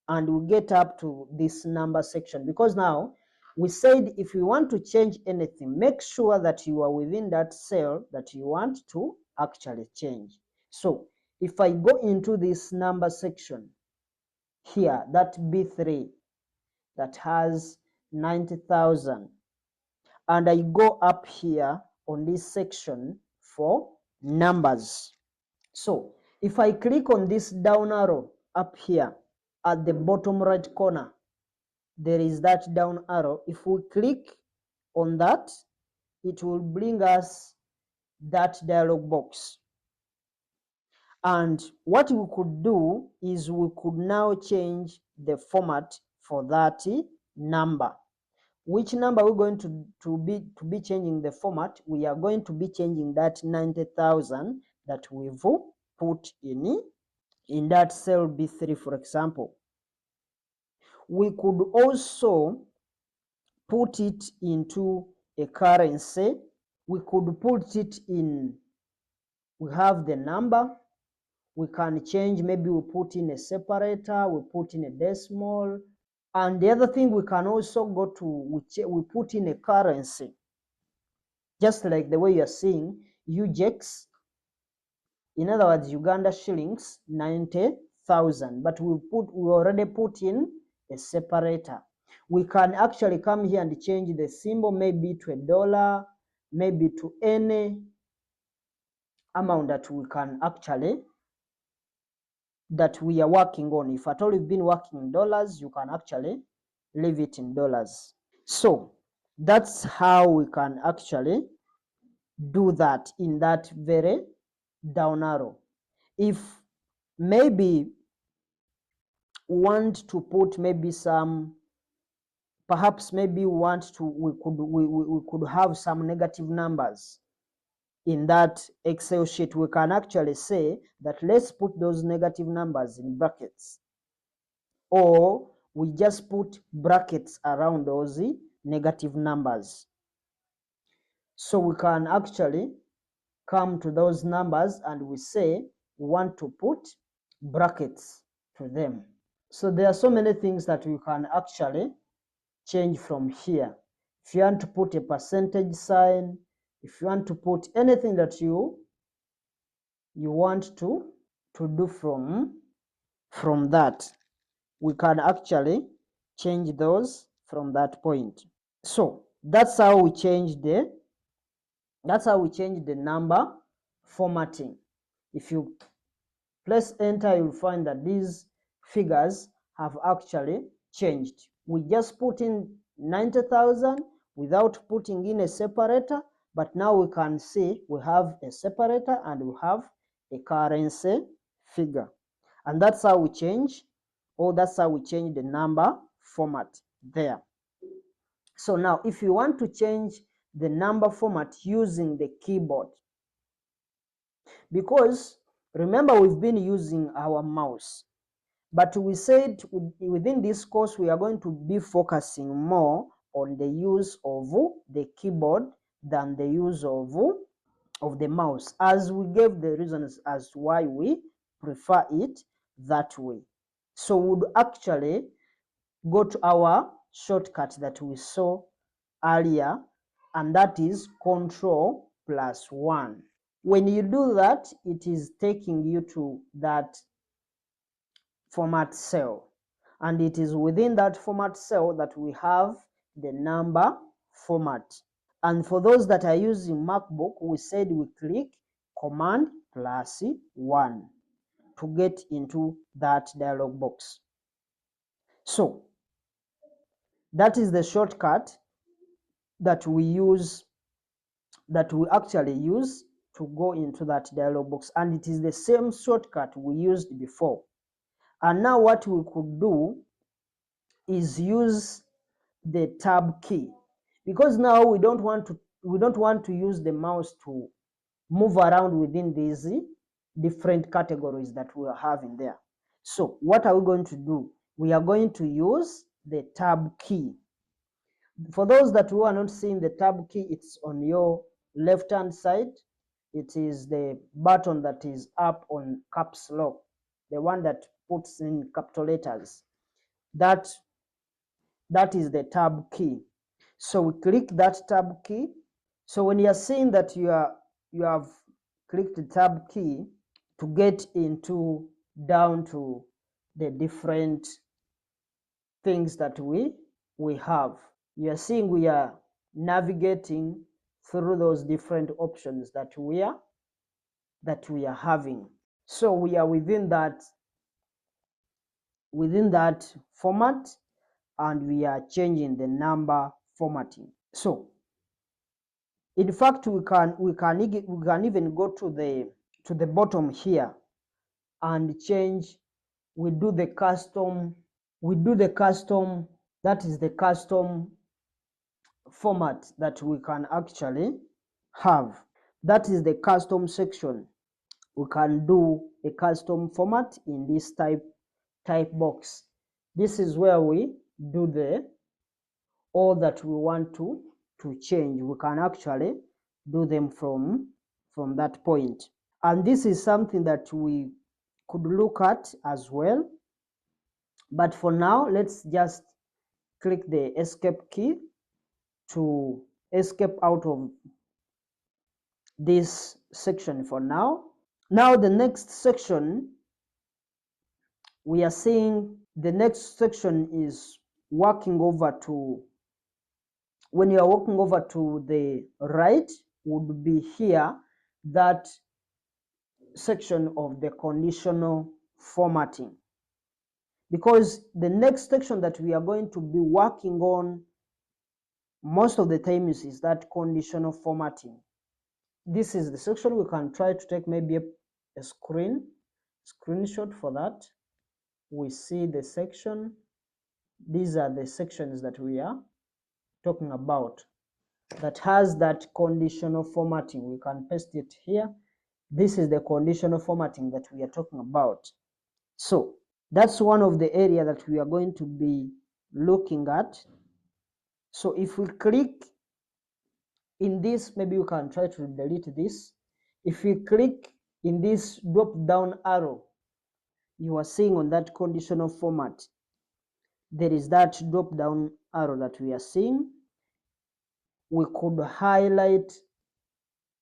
and we get up to this number section, because now we said if you want to change anything, make sure that you are within that cell that you want to actually change. So if I go into this number section here, that B3 that has 90,000, and I go up here on this section for numbers. So if I click on this down arrow up here at the bottom right corner, there is that down arrow. If we click on that, it will bring us that dialog box. And what we could do is we could now change the format for that number. Which number we're going to be changing the format? We are going to be changing that 90,000 that we've put in that cell B3, for example. We could also put it into a currency. We could put it in, we have the number, we can change, maybe we put in a separator, we put in a decimal. And the other thing, we can also go to, we put in a currency, just like the way you're seeing UJEX. In other words, Uganda shillings, 90,000, but we already put in a separator. We can actually come here and change the symbol, maybe to $1, maybe to any amount that we can actually, that we are working on. If at all you've been working in dollars, you can actually leave it in dollars. So that's how we can actually do that in that very down arrow. If maybe want to put maybe some, perhaps maybe want to, we could have some negative numbers in that Excel sheet, we can actually say that let's put those negative numbers in brackets, or we just put brackets around those negative numbers. So we can actually come to those numbers and we say we want to put brackets to them. So there are so many things that we can actually change from here. If you want to put a percentage sign, if you want to put anything that you want to do from that, we can actually change those from that point. So that's how we change the number formatting. If you press enter, you'll find that these figures have actually changed. We just put in 90,000 without putting in a separator, but now we can see we have a separator and we have a currency figure. And that's how we change, or that's how we change the number format there. So now if you want to change the number format using the keyboard, because remember we've been using our mouse, but we said within this course we are going to be focusing more on the use of the keyboard than the use of the mouse, as we gave the reasons as to why we prefer it that way. So we would actually go to our shortcut that we saw earlier, and that is Ctrl+1. When you do that, it is taking you to that format cell, and it is within that format cell that we have the number format. And for those that are using MacBook, we said we click Command+1 to get into that dialog box. So that is the shortcut that we use, that we actually use to go into that dialog box, and it is the same shortcut we used before. And now what we could do is use the tab key, because now we don't want to use the mouse to move around within these different categories that we are having there. So what are we going to do? We are going to use the tab key. For those that who are not seeing the tab key, it's on your left hand side. It is the button that is up on caps lock, the one that puts in capital letters. That is the tab key. So we click that tab key. So when you are seeing that you have clicked the tab key to get into down to the different things that we have, you are seeing we are navigating through those different options that we are having. So we are within that format, and we are changing the number formatting. So in fact, we can even go to the bottom here and change. We do the custom, that is the custom format that we can actually have. That is the custom section. We can do a custom format in this type box. This is where we do all that we want to change. We can actually do them from that point. And this is something that we could look at as well. But for now, let's just click the escape key to escape out of this section for now. Now the next section, we are seeing the next section is working over to, when you are walking over to the right, would be here, that section of the conditional formatting, because the next section that we are going to be working on most of the times is that conditional formatting. This is the section. We can try to take maybe a screenshot for that. We see the section. These are the sections that we are talking about that has that conditional formatting. We can paste it here. This is the conditional formatting that we are talking about. So that's one of the area that we are going to be looking at. So if we click in this, maybe you can try to delete this. If we click in this drop down arrow, you are seeing on that conditional format, there is that drop down arrow that we are seeing. We could highlight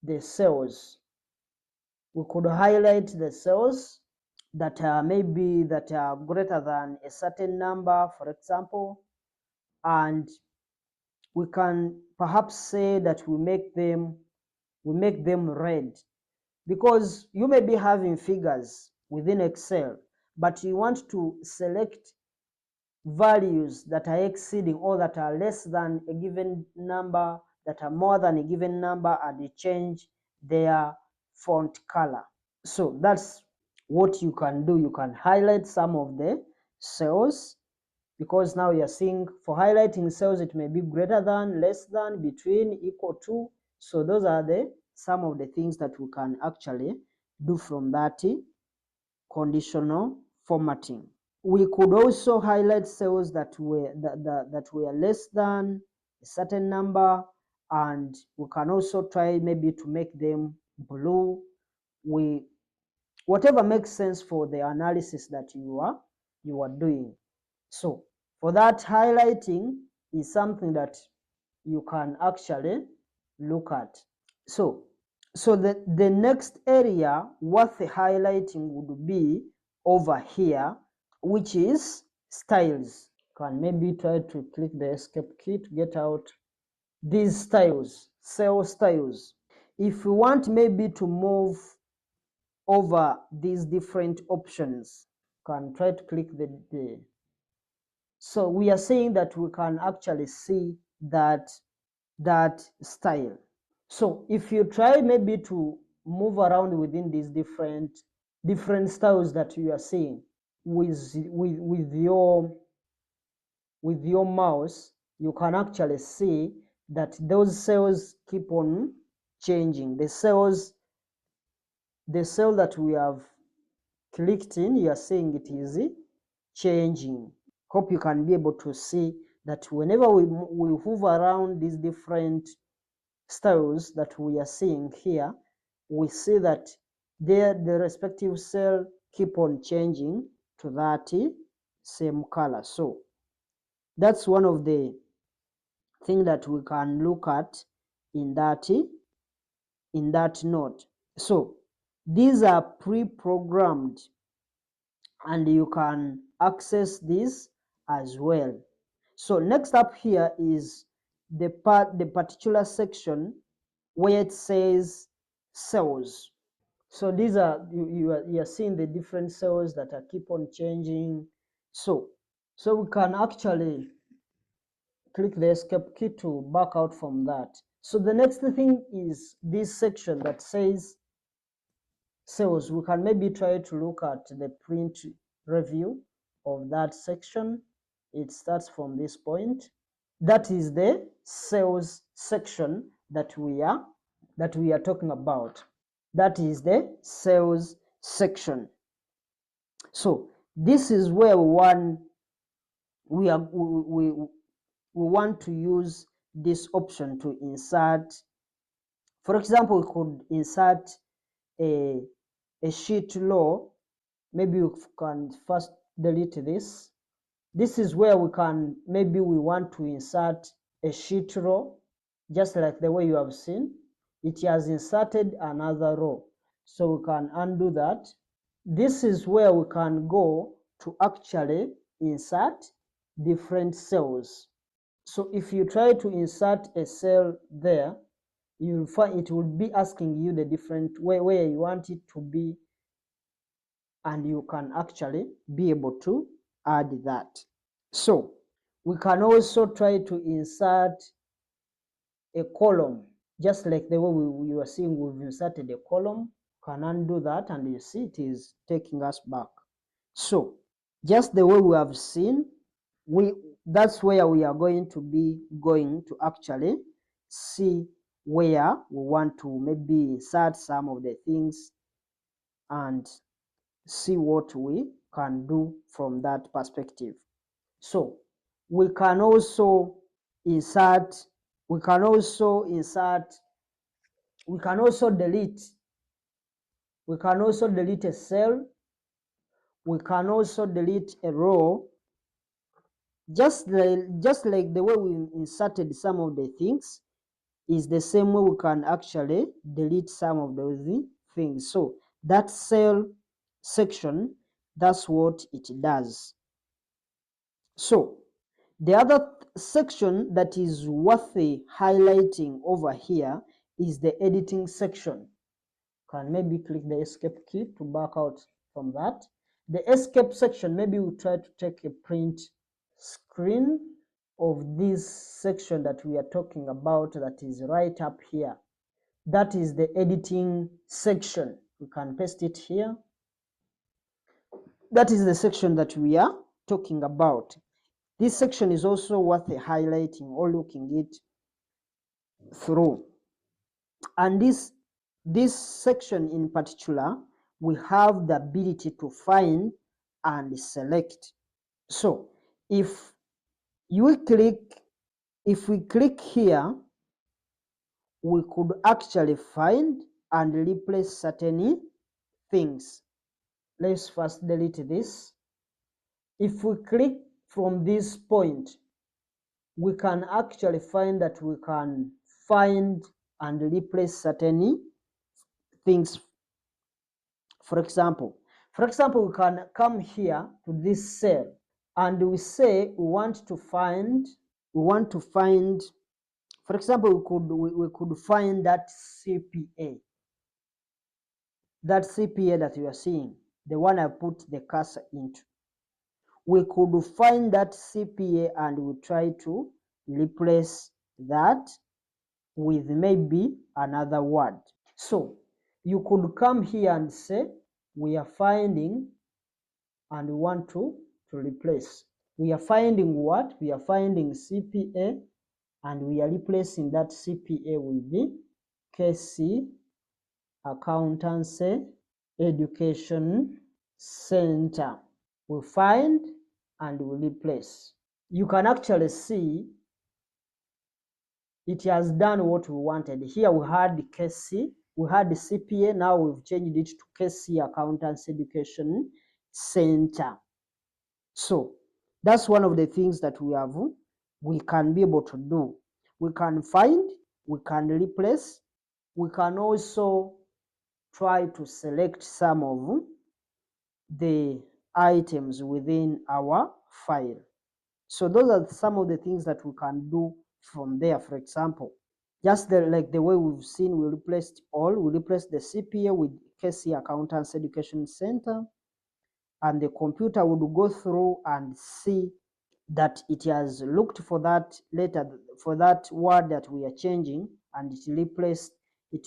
the cells. We could highlight the cells that are maybe that are greater than a certain number, for example, and we can perhaps say that we make them red, because you may be having figures within Excel, but you want to select values that are exceeding or that are less than a given number, that are more than a given number, and you change their font color. So that's what you can do. You can highlight some of the cells, because now you're seeing for highlighting cells, it may be greater than, less than, between, equal to. So those are some of the things that we can actually do from that conditional formatting. We could also highlight cells that were less than a certain number, and we can also try maybe to make them blue. Whatever makes sense for the analysis that you are you are doing. So for that, highlighting is something that you can actually look at. So the next area worth highlighting would be over here, which is styles. Can maybe try to click the escape key to get out these styles, cell styles. If you want maybe to move over these different options, can try to click the so we are saying that we can actually see that style. So if you try maybe to move around within these different styles that you are seeing with your mouse, you can actually see that those cells keep on changing. The cell that we have clicked in, you are seeing it is changing. Hope you can be able to see that whenever we move around these different styles that we are seeing here, we see that the respective cell keep on changing to that same color. So that's one of the thing that we can look at in that node. So these are pre-programmed and you can access this as well. So next up here is the particular section where it says cells. So these are you are seeing the different cells that are keep on changing. So we can actually click the escape key to back out from that. So the next thing is this section that says cells. We can maybe try to look at the print review of that section. It starts from this point. That is the cells section that we are talking about. That is the cells section. So this is where we want to use this option to insert. For example, we could insert a sheet row. Maybe you can first delete this. This is where we can, maybe we want to insert a sheet row, just like the way you have seen. It has inserted another row. So we can undo that. This is where we can go to actually insert different cells. So if you try to insert a cell there, you'll find it will be asking you the different where you want it to be, and you can actually be able to add that. So we can also try to insert a column, just like the way we were seeing we've inserted a column. Can undo that, and you see it is taking us back. So just the way we have seen, that's where we are going to actually see where we want to maybe insert some of the things and see what we can do from that perspective. So we can also insert, we can also delete a cell. We can also delete a row, just like the way we inserted some of the things is the same way we can actually delete some of those things. So that cell section, that's what it does. So the other section that is worth highlighting over here is the editing section. Can maybe click the escape key to back out from that. The escape section, maybe we try to take a print screen of this section that we are talking about, that is right up here. That is the editing section. We can paste it here. That is the section that we are talking about. This section is also worth highlighting or looking it through. And this section in particular, we have the ability to find and select. So if we click here, we could actually find and replace certain things. Let's first delete this. If we click from this point, we can actually find that we can find and replace certain things. For example, we can come here to this cell and we say we want to find, for example, we could find that CPA that you are seeing, the one I put the cursor into. We could find that CPA and we try to replace that with maybe another word. So you could come here and say we are finding and we want to replace. We are finding what? We are finding CPA and we are replacing that CPA with the KC Accountancy Education Center. We find and we replace. You can actually see it has done what we wanted. Here we had the KC, we had the CPA, now we've changed it to KC Accountancy Education Center. So that's one of the things that we can be able to do. We can find, we can replace, we can also try to select some of the items within our file. So those are some of the things that we can do from there. For example, just like the way we've seen, we replaced the CPA with KC Accountants Education Center, and the computer would go through and see that it has looked for that letter, for that word that we are changing, and it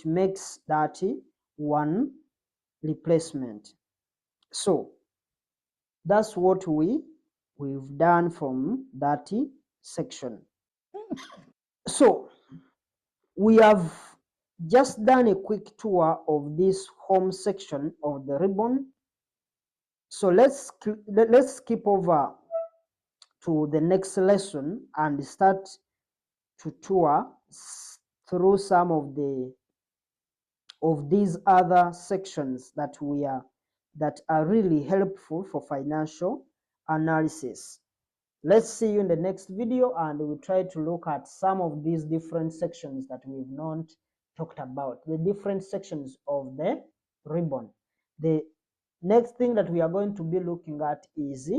makes that one replacement. So that's what we've done from that section. So we have just done a quick tour of this home section of the ribbon. So let's skip over to the next lesson and start to tour through some of these other sections that are really helpful for financial analysis. Let's see you in the next video, and we'll try to look at some of these different sections that we've not talked about, the different sections of the ribbon. The next thing that we are going to be looking at is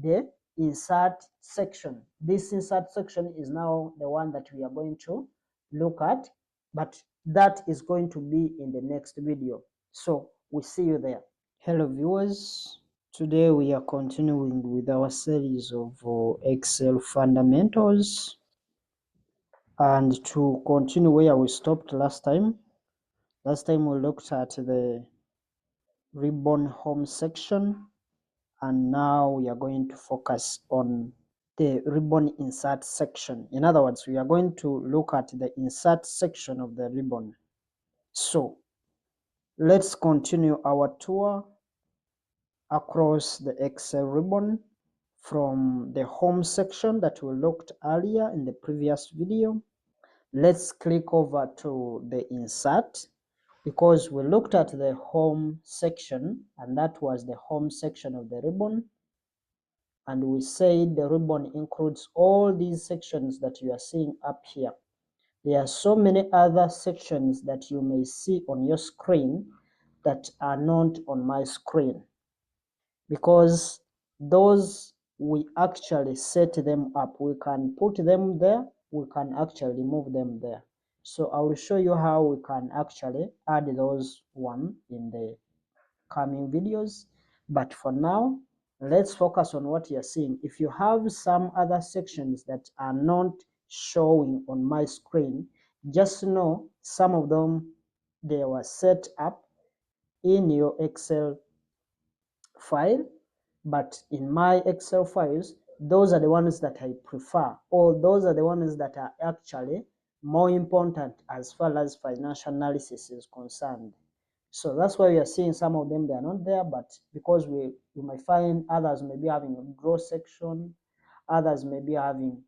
the insert section. This insert section is now the one that we are going to look at, but that is going to be in the next video. So we'll see you there. Hello viewers. Today we are continuing with our series of Excel fundamentals, and to continue where we stopped last time we looked at the ribbon home section, and now we are going to focus on the ribbon insert section. In other words, we are going to look at the insert section of the ribbon. So let's continue our tour across the Excel ribbon from the home section that we looked earlier in the previous video. Let's click over to the insert, because we looked at the home section, and that was the home section of the ribbon, and we said the ribbon includes all these sections that you are seeing up here. There are so many other sections that you may see on your screen that are not on my screen, because those we actually set them up. We can put them there, we can actually move them there. So I will show you how we can actually add those one in the coming videos. But for now, let's focus on what you're seeing. If you have some other sections that are not showing on my screen, just know some of them, they were set up in your Excel file, but in my Excel files, those are the ones that I prefer, or those are the ones that are actually more important as far as financial analysis is concerned. So that's why we are seeing some of them, they are not there, but because we might find others may be having a draw section, others may be having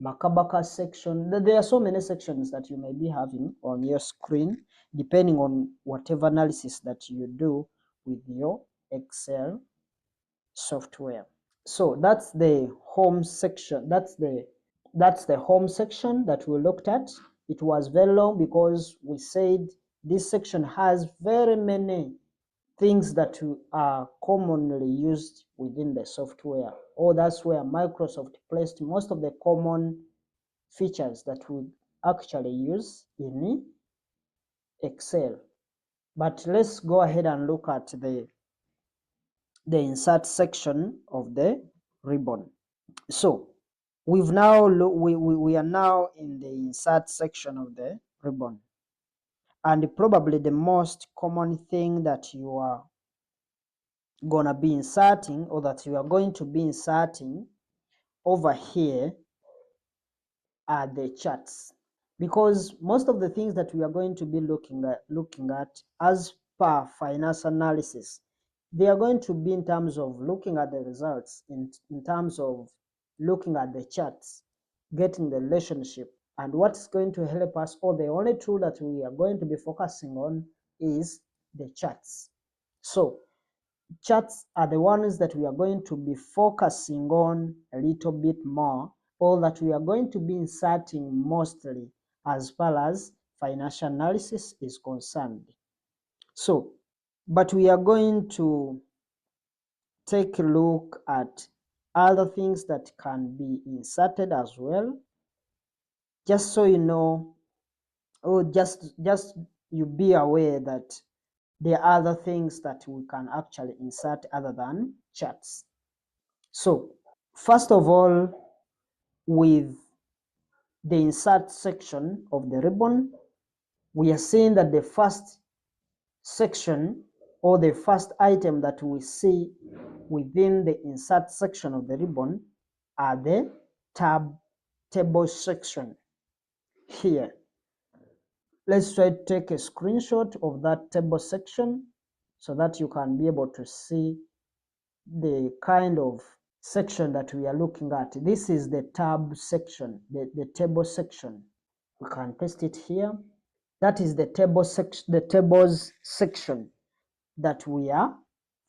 Makabaka section. There are so many sections that you may be having on your screen, depending on whatever analysis that you do with your Excel software. So that's the home section. That's the home section that we looked at. It was very long because we said this section has very many things that are commonly used within the software, or that's where Microsoft placed most of the common features that we actually use in Excel. But let's go ahead and look at the insert section of the ribbon. So we are now in the insert section of the ribbon, and probably the most common thing that you are gonna be inserting, or that you are going to be inserting over here, are the charts, because most of the things that we are going to be looking at as per finance analysis, they are going to be in terms of looking at the results, in terms of looking at the charts, getting the relationship. And what's going to help us, or the only tool that we are going to be focusing on, is the charts. So charts are the ones that we are going to be focusing on a little bit more, or that we are going to be inserting mostly as far as financial analysis is concerned. So, but we are going to take a look at other things that can be inserted as well, just so you know, or just you be aware that there are other things that we can actually insert other than charts. So first of all, with the insert section of the ribbon, we are seeing that the first section, or the first item that we see within the insert section of the ribbon, are the table section here. Let's try to take a screenshot of that table section so that you can be able to see the kind of section that we are looking at. This is the tab section, the table section. We can paste it here. That is the tables section that we are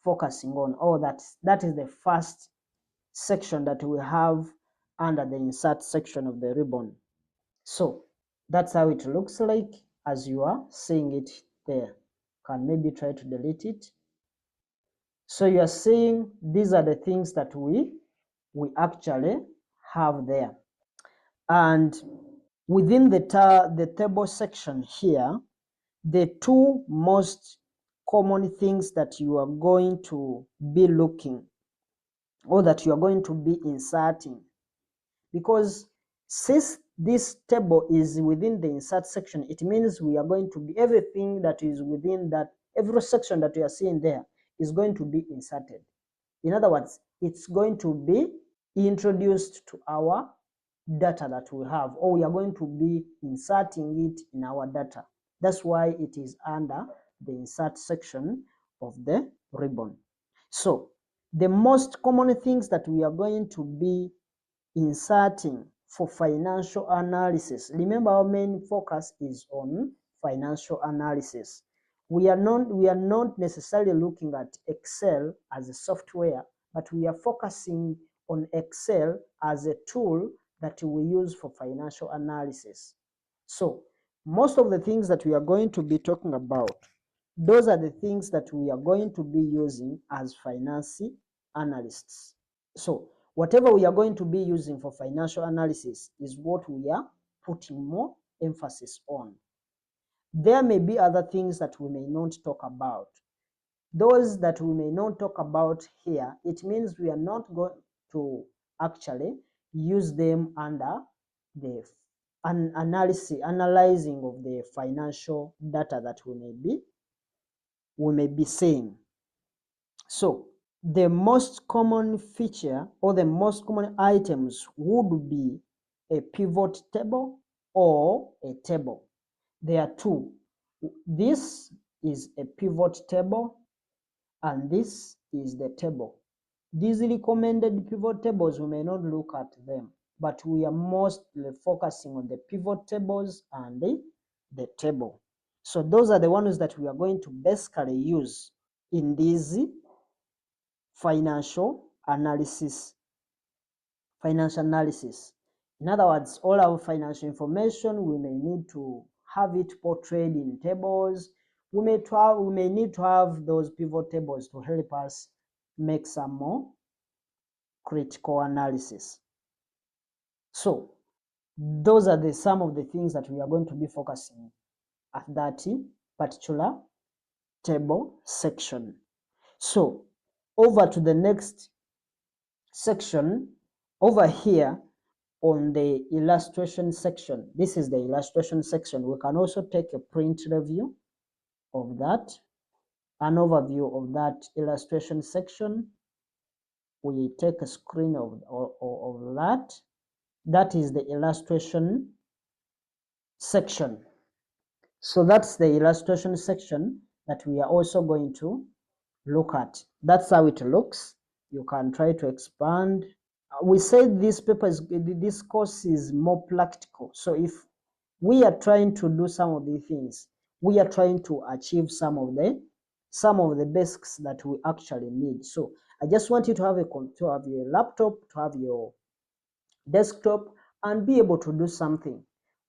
focusing on, or that is the first section that we have under the insert section of the ribbon. So that's how it looks like as you are seeing it there. Can maybe try to delete it. So you are seeing these are the things that we actually have there. And within the table section here, the two most common things that you are going to be looking, or that you are going to be inserting, because since this table is within the insert section, it means we are going to be, everything that is within that, every section that you are seeing there is going to be inserted. In other words, it's going to be introduced to our data that we have, or we are going to be inserting it in our data. That's why it is under the insert section of the ribbon. So the most common things that we are going to be inserting for financial analysis, remember our main focus is on financial analysis. We are not necessarily looking at Excel as a software, but we are focusing on Excel as a tool that we use for financial analysis. So most of the things that we are going to be talking about, those are the things that we are going to be using as finance analysts. So whatever we are going to be using for financial analysis is what we are putting more emphasis on. There may be other things that we may not talk about. Those that we may not talk about here, it means we are not going to actually use them under the analyzing of the financial data that we may be seeing. So the most common feature, or the most common items, would be a pivot table or a table. There are two. This is a pivot table, and this is the table. These recommended pivot tables, we may not look at them, but we are mostly focusing on the pivot tables and the table. So those are the ones that we are going to basically use in these financial analysis, financial analysis. In other words, all our financial information, we may need to have it portrayed in tables. We may need to have those pivot tables to help us make some more critical analysis. So those are some of the things that we are going to be focusing at that particular table section. So over to the next section, over here on the illustration section. This is the illustration section. We can also take a print review of that, an overview of that illustration section. We take a screen of that. That is the illustration section. So that's the illustration section that we are also going to look at. That's how it looks. You can try to expand. We said this course is more practical. So if we are trying to do some of the things, we are trying to achieve some of the basics that we actually need. So I just want you to have your laptop, to have your desktop, and be able to do something.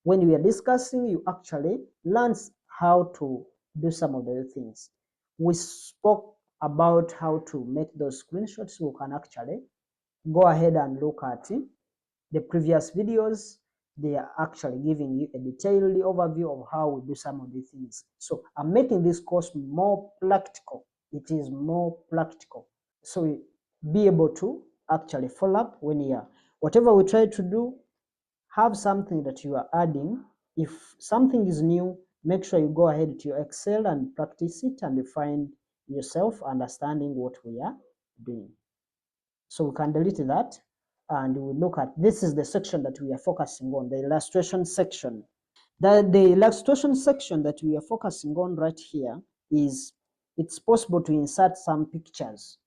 When we are discussing, you actually learn how to do some of the things. We spoke about how to make those screenshots. You can actually go ahead and look at the previous videos. They are actually giving you a detailed overview of how we do some of these things. So I'm making this course more practical. It is more practical. So be able to actually follow up when you are, whatever we try to do, have something that you are adding. If something is new, make sure you go ahead to your Excel and practice it and find yourself understanding what we are doing. So we can delete that and we look at, this is the section that we are focusing on, the illustration section. The illustration section that we are focusing on right here is, it's possible to insert some pictures.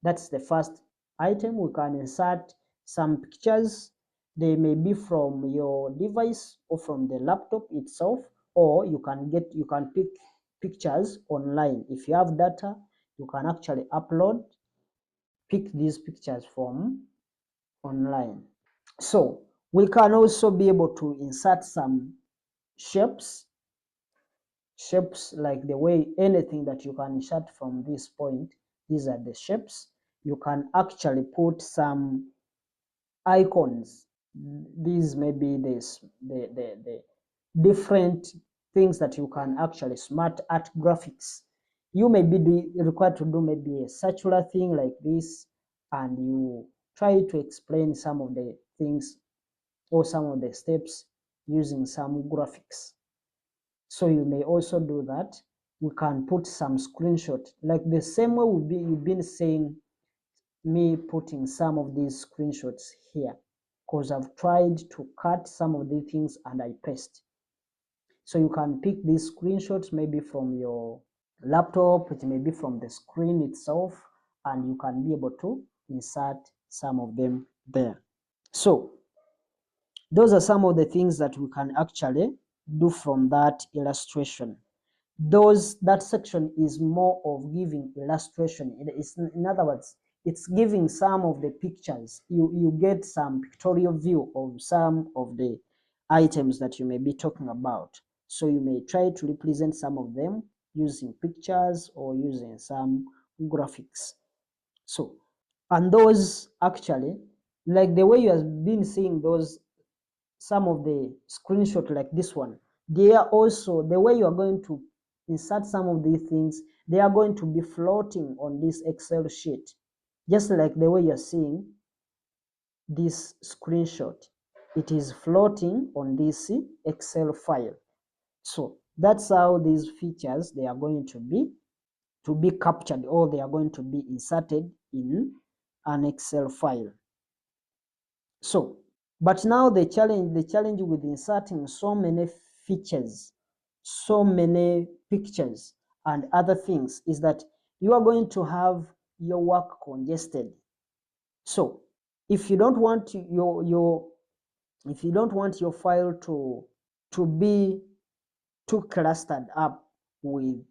That's the first item. We can insert some pictures. They may be from your device or from the laptop itself, or you can pick pictures online. If you have data, you can actually pick these pictures from online. So we can also be able to insert some shapes like the way anything that you can insert from this point. These are the shapes. You can actually put some icons. These may be the different things that you can actually smart art graphics. You may be required to do maybe a circular thing like this, and you try to explain some of the things or some of the steps using some graphics. So you may also do that. We can put some screenshot, like the same way you've been saying me putting some of these screenshots here, because I've tried to cut some of the things and I paste. So you can pick these screenshots maybe from your laptop, it may be from the screen itself, and you can be able to insert some of them there. So those are some of the things that we can actually do from that illustration. That section is more of giving illustration. In other words, it's giving some of the pictures. You get some pictorial view of some of the items that you may be talking about. So you may try to represent some of them using pictures or using some graphics. So, and those actually, like the way you have been seeing those, some of the screenshot like this one, they are also, the way you are going to insert some of these things, they are going to be floating on this Excel sheet, just like the way you're seeing this screenshot. It is floating on this Excel file. So that's how these features, they are going to be captured, or they are going to be inserted in an Excel file. So, but now the challenge with inserting so many features, so many pictures and other things is that you are going to have your work congested. So if you don't want your file to be too clustered up with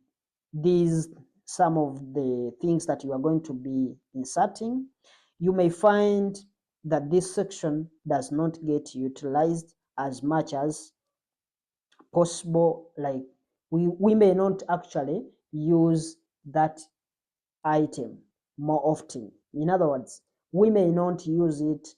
these some of the things that you are going to be inserting, you may find that this section does not get utilized as much as possible. Like we may not actually use that item more often. In other words, we may not use it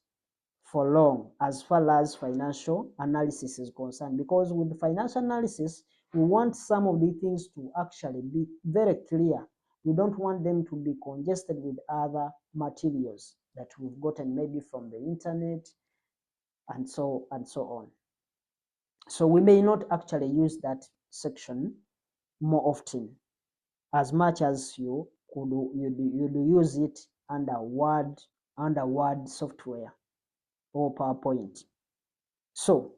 for long as far as financial analysis is concerned, because with financial analysis, we want some of the things to actually be very clear. We don't want them to be congested with other materials that we've gotten maybe from the internet and so on. So we may not actually use that section more often as much as you use it under Word software or PowerPoint. So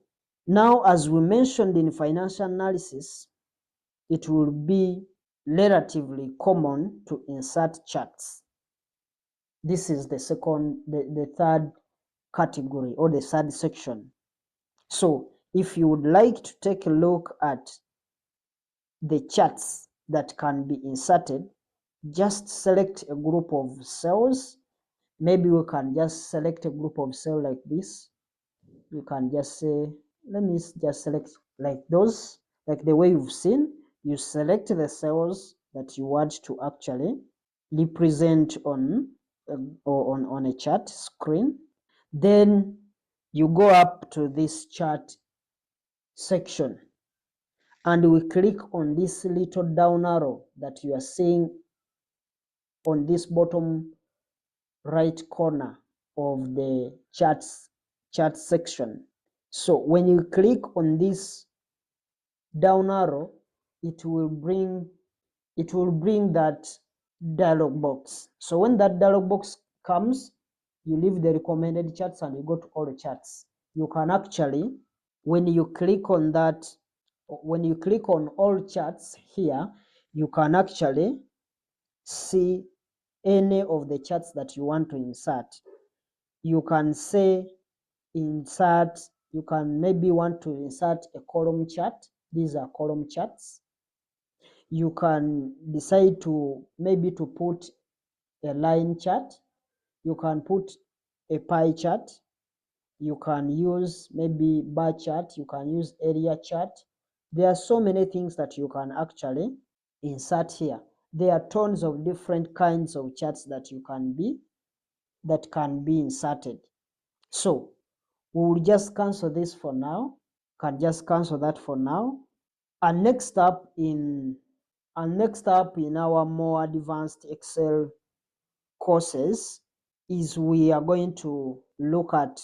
now, as we mentioned in financial analysis, it will be relatively common to insert charts. This is the third category, or the third section. So if you would like to take a look at the charts that can be inserted, just select a group of cells. Maybe we can just select a group of cells like this. You can just say, let me just select like those, like the way you've seen. You select the cells that you want to actually represent on a chart screen. Then you go up to this chart section and we click on this little down arrow that you are seeing on this bottom right corner of the chart section. So when you click on this down arrow, it will bring that dialog box. So when that dialog box comes, you leave the recommended charts and you go to all the charts. You can actually, when you click on all charts here, you can actually see any of the charts that you want to insert. You can say insert, you can maybe want to insert a column chart. These are column charts. You can decide to maybe to put a line chart. You can put a pie chart. You can use maybe bar chart. You can use area chart. There are so many things that you can actually insert here. There are tons of different kinds of charts that can be inserted. So we will just cancel this for now. Can just cancel that for now. And next up in our more advanced Excel courses is we are going to look at,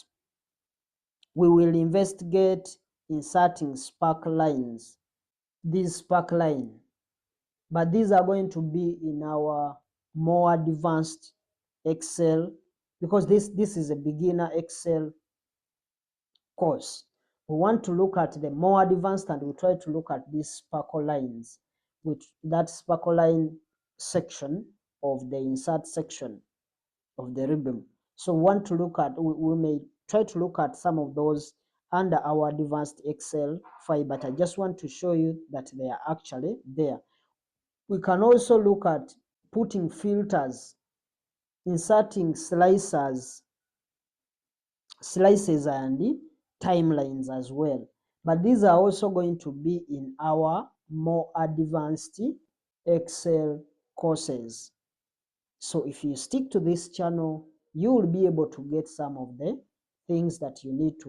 we will investigate inserting spark lines. These spark line, but these are going to be in our more advanced Excel, because this is a beginner Excel course. We want to look at the more advanced, and we try to look at these sparkle lines, with that sparkle line section of the insert section of the ribbon. So we want to look at, we may try to look at some of those under our advanced Excel file, but I just want to show you that they are actually there. We can also look at putting filters, inserting slices and timelines as well. But these are also going to be in our more advanced Excel courses. So if you stick to this channel, you will be able to get some of the things that you need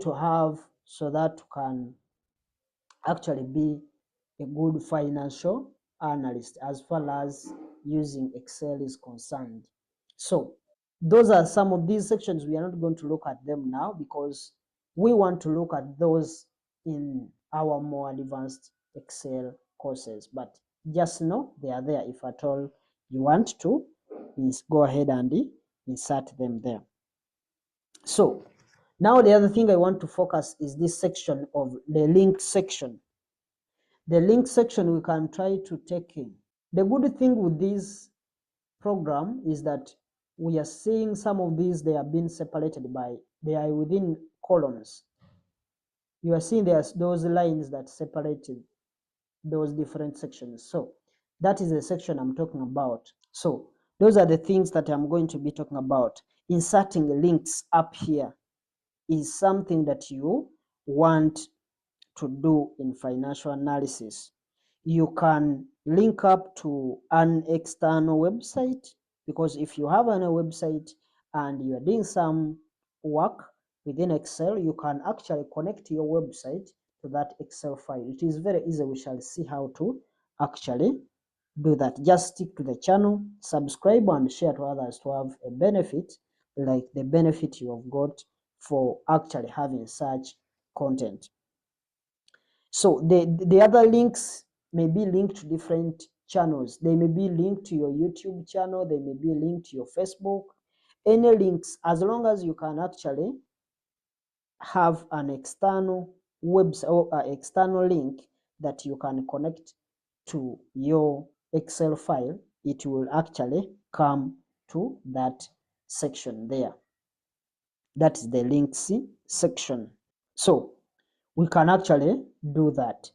to have, so that you can actually be a good financial analyst as far as using Excel is concerned. So those are some of these sections. We are not going to look at them now, because we want to look at those in our more advanced Excel courses. But just know they are there. If at all you want to, please go ahead and insert them there. So now the other thing I want to focus is this section of the link section. The link section we can try to take in. The good thing with this program is that we are seeing some of these, they are being separated they are within columns. You are seeing there's those lines that separated those different sections. So That is the section I'm talking about. So those are the things that I'm going to be talking about. Inserting links up here is something that you want to do in financial analysis. You can link up to an external website, because if you have a website and you're doing some work within Excel, you can actually connect your website to that Excel file. It is very easy. We shall see how to actually do that. Just stick to the channel, subscribe and share to others to have a benefit like the benefit you have got for actually having such content. So the other links may be linked to different channels. They may be linked to your YouTube channel, they may be linked to your Facebook. Any links, as long as you can actually have an external website or an external link that you can connect to your Excel file, it will actually come to that section there. That is the links section. So we can actually do that.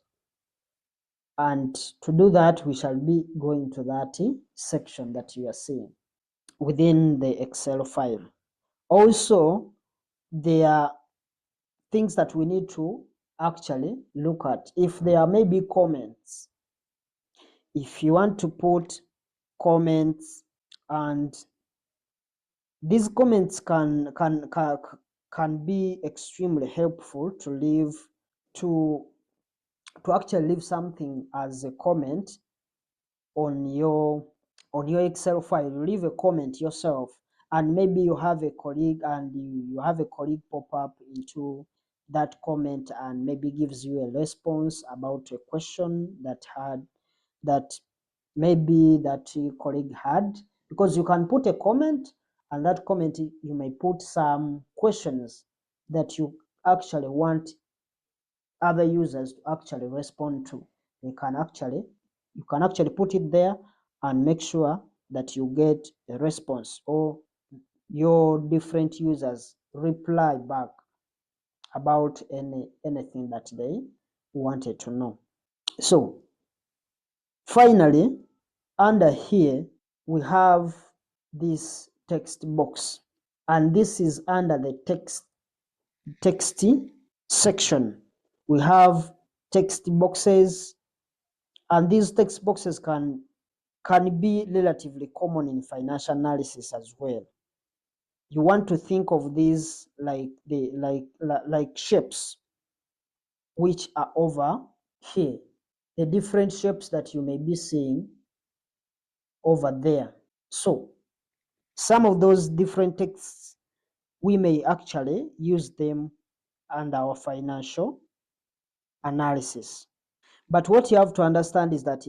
And to do that, we shall be going to that section that you are seeing within the Excel file. Also, there are things that we need to actually look at. If there may be comments, if you want to put comments, and these comments can be extremely helpful to leave to actually leave something as a comment on your Excel file. You leave a comment yourself, and maybe you have a colleague and you have a colleague pop up into that comment and maybe gives you a response about a question that maybe that colleague had, because you can put a comment, and that comment you may put some questions that you actually want other users to actually respond to. You can actually put it there and make sure that you get a response, or your different users reply back about anything that they wanted to know. So finally, under here we have this text box, and this is under the text section. We have text boxes, and these text boxes can be relatively common in financial analysis as well. You want to think of these like shapes which are over here, the different shapes that you may be seeing over there. So some of those different texts, we may actually use them under our financial analysis. But what you have to understand is that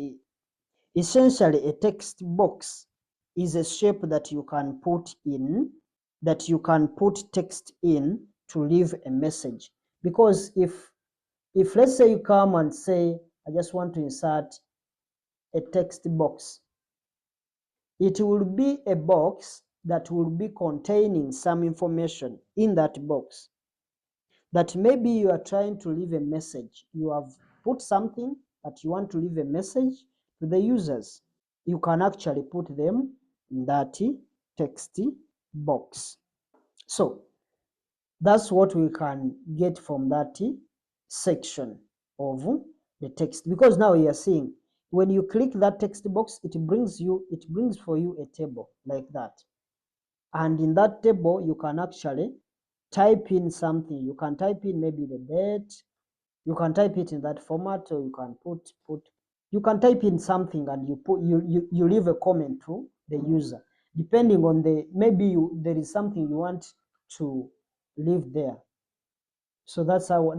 essentially a text box is a shape that you can put text in to leave a message. Because if let's say you come and say, I just want to insert a text box, it will be a box that will be containing some information in that box, that maybe you are trying to leave a message. You have put something that you want to leave a message to the users. You can actually put them in that text box. So that's what we can get from that section of the text, because now you are seeing when you click that text box, it brings for you a table like that, and in that table you can actually type in something. You can type in maybe the date. You can type it in that format, or you can you can type in something and you leave a comment to the user, depending on maybe there is something you want to leave there. So that's how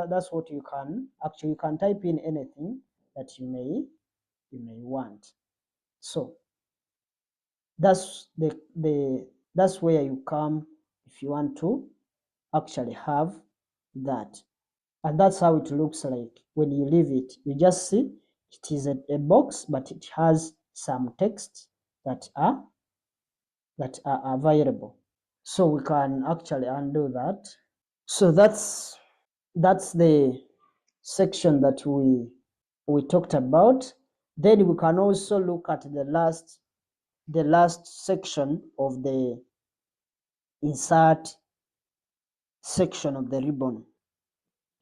that's what you can actually, you can type in anything that you may want. So that's that's where you come if you want to actually have that. And that's how it looks like when you leave it. You just see it is a box, but it has some text that are available. So we can actually undo that. So that's the section that we talked about. Then we can also look at the last section of the insert section of the ribbon,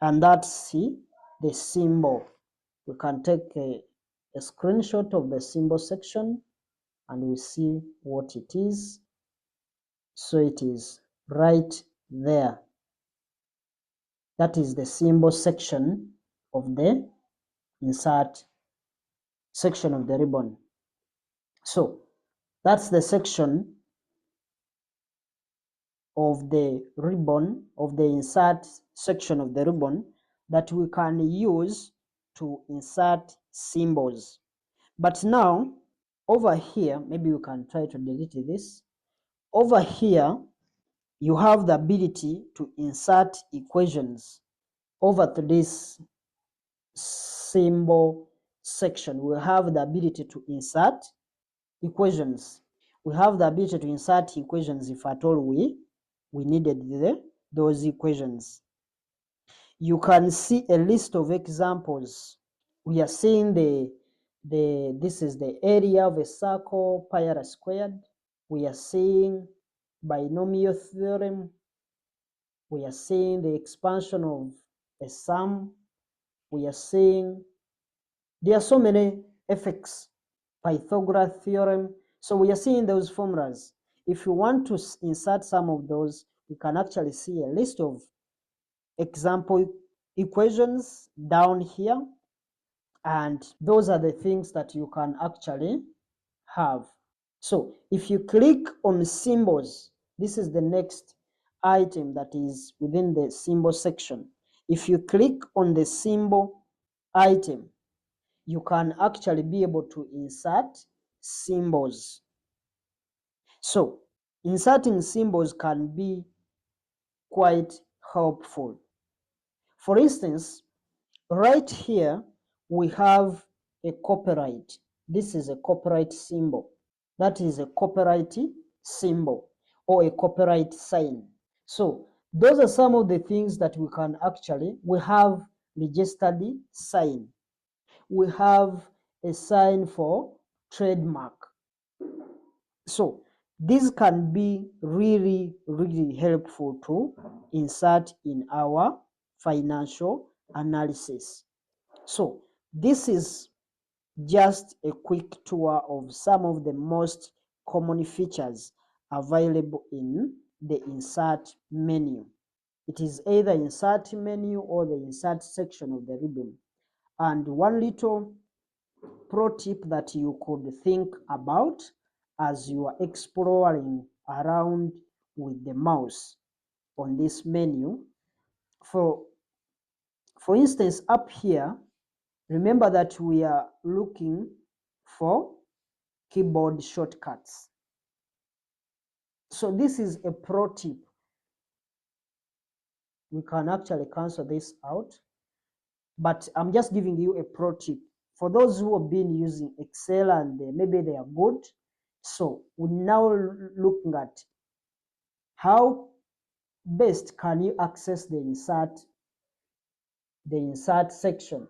and that's the symbol. We can take a screenshot of the symbol section and we see what it is. So it is right there. That is the symbol section of the insert section of the ribbon. So that's the section of the ribbon, of the insert section of the ribbon, that we can use to insert symbols. But now over here, maybe we can try to delete this. Over here you have the ability to insert equations over to this symbol section. We have the ability to insert equations. We have the ability to insert equations if at all we needed those equations. You can see a list of examples. We are seeing this is the area of a circle, pi r squared. We are seeing binomial theorem. We are seeing the expansion of a sum. We are seeing there are so many fx, Pythagoras theorem. So we are seeing those formulas. If you want to insert some of those, you can actually see a list of example equations down here, and those are the things that you can actually have. So if you click on symbols, this is the next item that is within the symbol section. If you click on the symbol item, you can actually be able to insert symbols. So inserting symbols can be quite helpful. For instance, right here we have a copyright. This is a copyright symbol. That is a copyright symbol or a copyright sign. So those are some of the things that we can actually, we have registered sign. We have a sign for trademark. So this can be really, really helpful to insert in our financial analysis. So this is just a quick tour of some of the most common features available in the insert menu. It is either insert menu or the insert section of the ribbon. And one little pro tip that you could think about as you are exploring around with the mouse on this menu. For instance, up here, remember that we are looking for keyboard shortcuts. So this is a pro tip. We can actually cancel this out, but I'm just giving you a pro tip for those who have been using Excel and maybe they are good. So we're now looking at how best can you access the insert section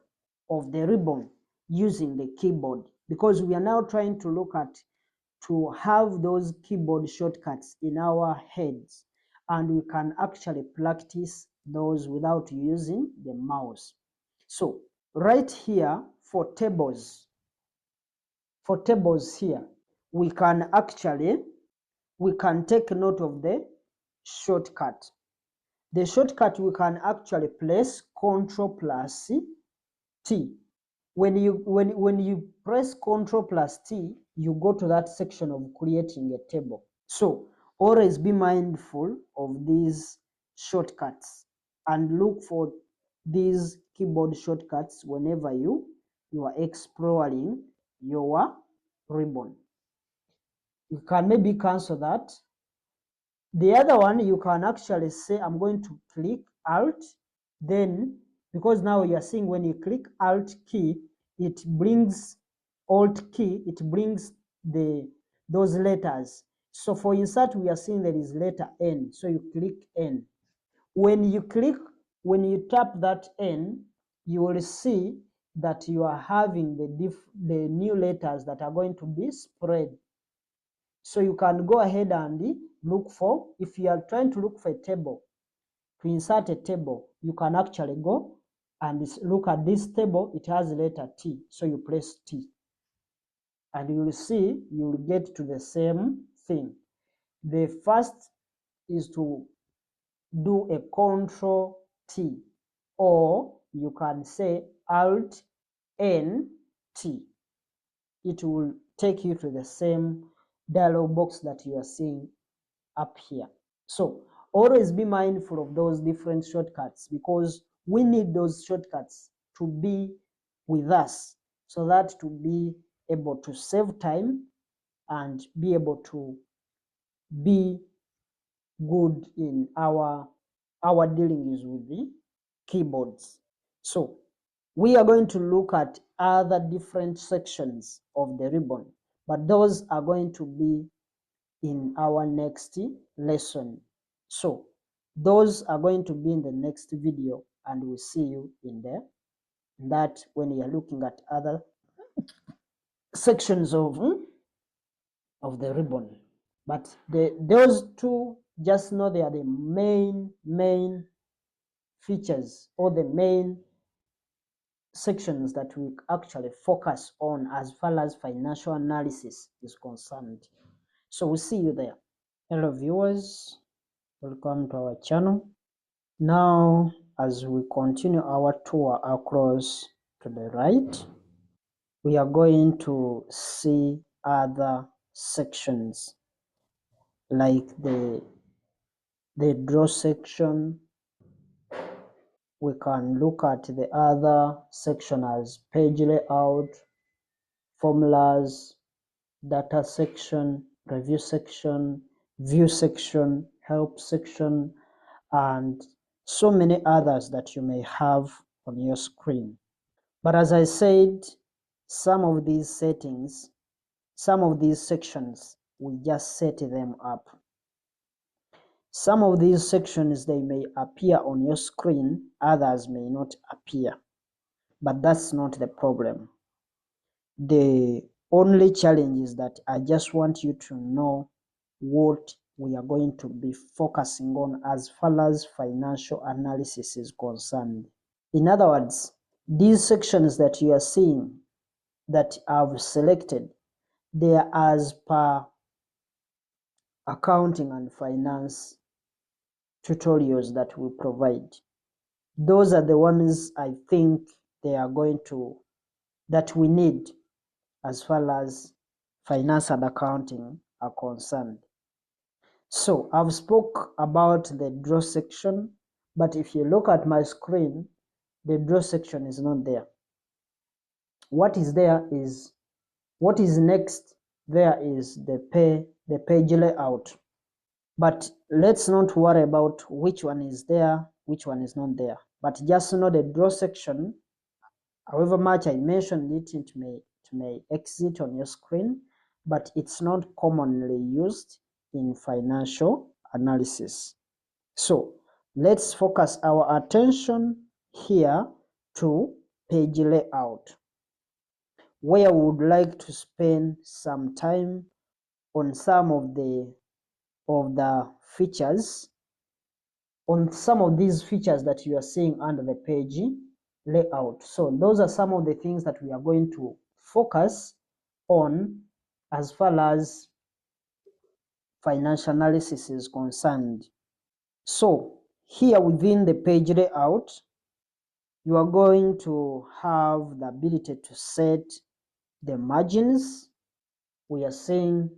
of the ribbon using the keyboard, because we are now trying to look at to have those keyboard shortcuts in our heads, and we can actually practice those without using the mouse. So right here for tables here, we can take note of the shortcut. The shortcut, we can actually press Ctrl plus T. When you press Ctrl plus T, you go to that section of creating a table. So always be mindful of these shortcuts and look for these keyboard shortcuts whenever you are exploring your ribbon. You can maybe cancel that. The other one, you can actually say, I'm going to click Alt, then because now you are seeing when you click Alt key, it brings Alt key, it brings those letters. So for insert, we are seeing there is letter N, so you click N. When you tap that N, you will see that you are having the new letters that are going to be spread. So you can go ahead and look for, if you are trying to look for a table, to insert a table, you can actually go and look at this table. It has the letter T, so you press T, and you will see you will get to the same thing. The first is to do a Control T, or you can say Alt N T. It will take you to the same dialog box that you are seeing up here. So always be mindful of those different shortcuts, because we need those shortcuts to be with us, so that to be able to save time and be able to be good in our dealings with the keyboards. So we are going to look at other different sections of the ribbon, but those are going to be in our next lesson. So those are going to be in the next video, and we'll see you in there. That when you are looking at other sections of the ribbon. But those two, just know they are the main features, or the main sections that we actually focus on as far as financial analysis is concerned. So we'll see you there. Hello viewers, welcome to our channel. Now, as we continue our tour across to the right, we are going to see other sections like the draw section. We can look at the other section as page layout, formulas, data section, review section, view section, help section, and so many others that you may have on your screen. But as I said, some of these settings, some of these sections, we just set them up. Some of these sections, they may appear on your screen, others may not appear, but that's not the problem. The only challenge is that I just want you to know what we are going to be focusing on as far as financial analysis is concerned. In other words, these sections that you are seeing that I've selected, they are as per accounting and finance tutorials that we provide. Those are the ones I think they are going to, that we need as far as finance and accounting are concerned. So I've spoke about the draw section, but if you look at my screen, the draw section is not there. What is there is, what is next there is the page layout. But let's not worry about which one is there, which one is not there. But just know the draw section, however much I mentioned it, it may exit on your screen, but it's not commonly used in financial analysis. So let's focus our attention here to page layout, where we would like to spend some time on some of the features, on some of these features that you are seeing under the page layout. So those are some of the things that we are going to focus on as far as financial analysis is concerned. So here within the page layout, you are going to have the ability to set the margins. We are saying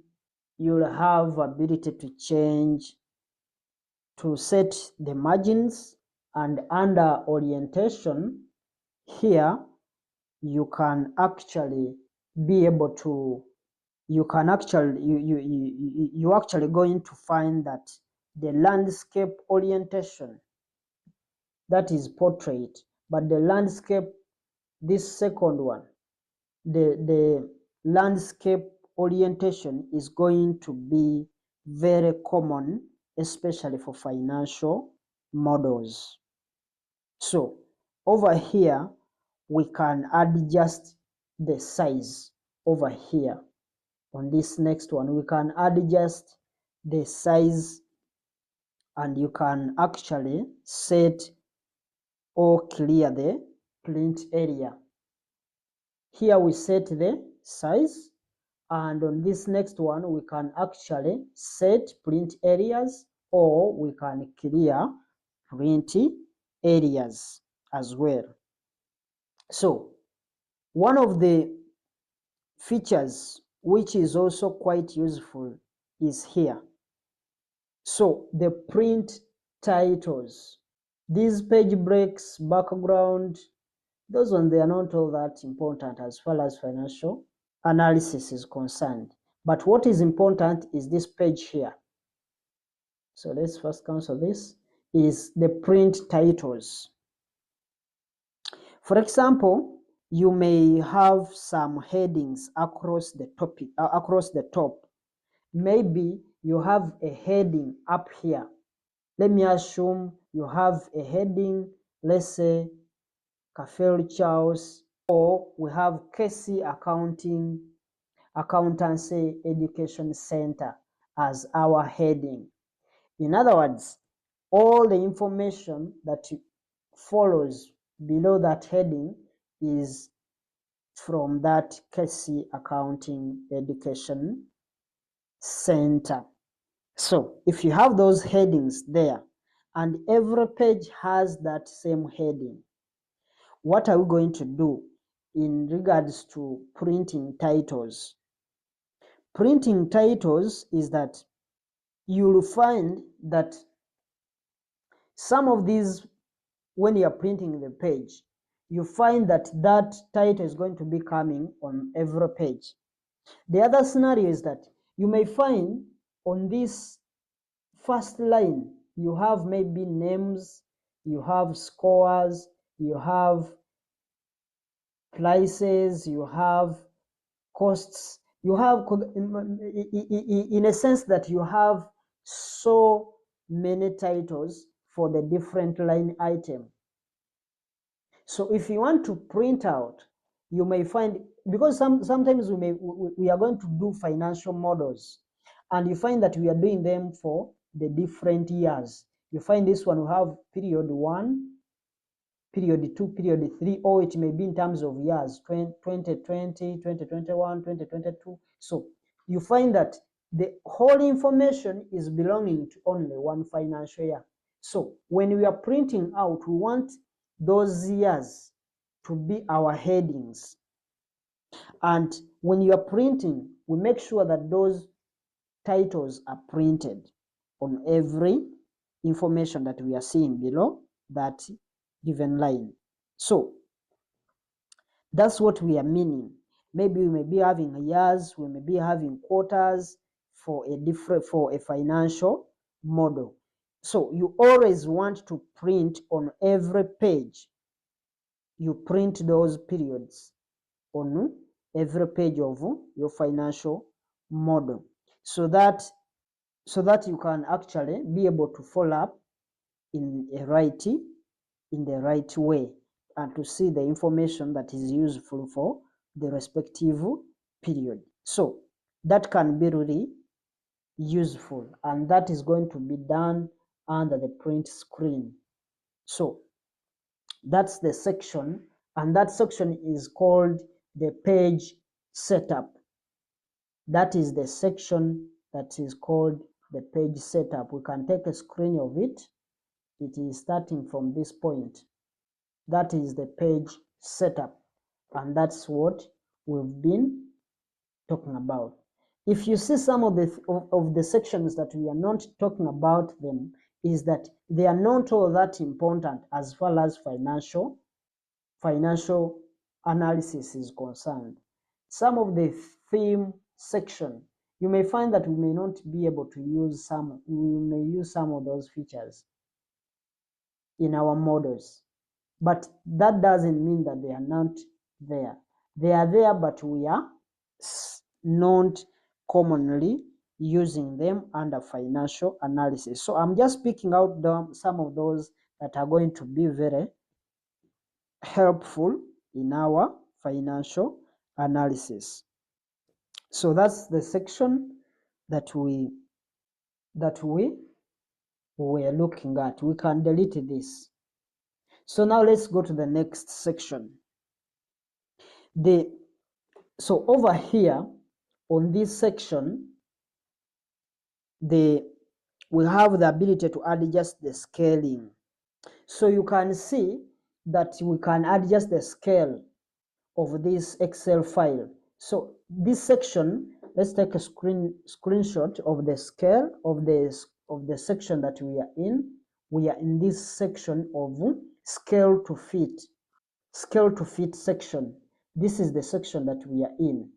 you'll have ability to change, to set the margins, and under orientation here you can actually be able to, you can actually, you actually going to find that the landscape orientation, that is portrait, but the landscape, this second one, the landscape orientation is going to be very common, especially for financial models. So over here we can adjust the size over here. On this next one, we can adjust the size, and you can actually set or clear the print area. Here we set the size, and on this next one we can actually set print areas, or we can clear print areas as well. So one of the features which is also quite useful is here. So the print titles, these page breaks, background, those ones, they are not all that important as far as financial analysis is concerned. But what is important is this page here. So let's first cancel this, is the print titles. For example, you may have some headings across the topic, across the top. Maybe you have a heading up here. Let me assume you have a heading, let's say Cafe Charles, or we have Casey Accountancy Education Center as our heading. In other words, all the information that follows below that heading is from that Casey Accounting Education Center. So if you have those headings there, and every page has that same heading, what are we going to do in regards to printing titles? Printing titles is that you'll find that some of these, when you're printing the page, you find that that title is going to be coming on every page. The other scenario is that you may find on this first line, you have maybe names, you have scores, you have prices, you have costs, you have, in a sense that you have so many titles for the different line item. So if you want to print out, you may find, because sometimes we are going to do financial models, and you find that we are doing them for the different years. You find this one, we have period 1, period 2, period 3, or it may be in terms of years, 2020, 2021, 2022. So you find that the whole information is belonging to only one financial year. So when we are printing out, we want those years to be our headings. And when you are printing, we make sure that those titles are printed on every information that we are seeing below that given line. So that's what we are meaning. Maybe we may be having years, we may be having quarters for a financial model. So you always want to print on every page. You print those periods on every page of your financial model, so that you can actually be able to follow up in the right way, and to see the information that is useful for the respective period. So that can be really useful, and that is going to be done under the print screen. So that's the section, and that section is called the page setup. That is the section that is called the page setup. We can take a screen of it. It is starting from this point. That is the page setup, and that's what we've been talking about. If you see some of the sections that we are not talking about them, is that they are not all that important as far as financial analysis is concerned. Some of the theme section, you may find that we may not be able to use we may use some of those features in our models, but that doesn't mean that they are not there. They are there, but we are not commonly using them under financial analysis. So I'm just picking out some of those that are going to be very helpful in our financial analysis. So that's the section that we were looking at. We can delete this. So now let's go to the next section. So over here on this section, we have the ability to adjust the scaling. So you can see that we can adjust the scale of this Excel file. So this section, let's take a screenshot of the scale of the section that we are in. We are in this section of scale to fit section. This is the section that we are in.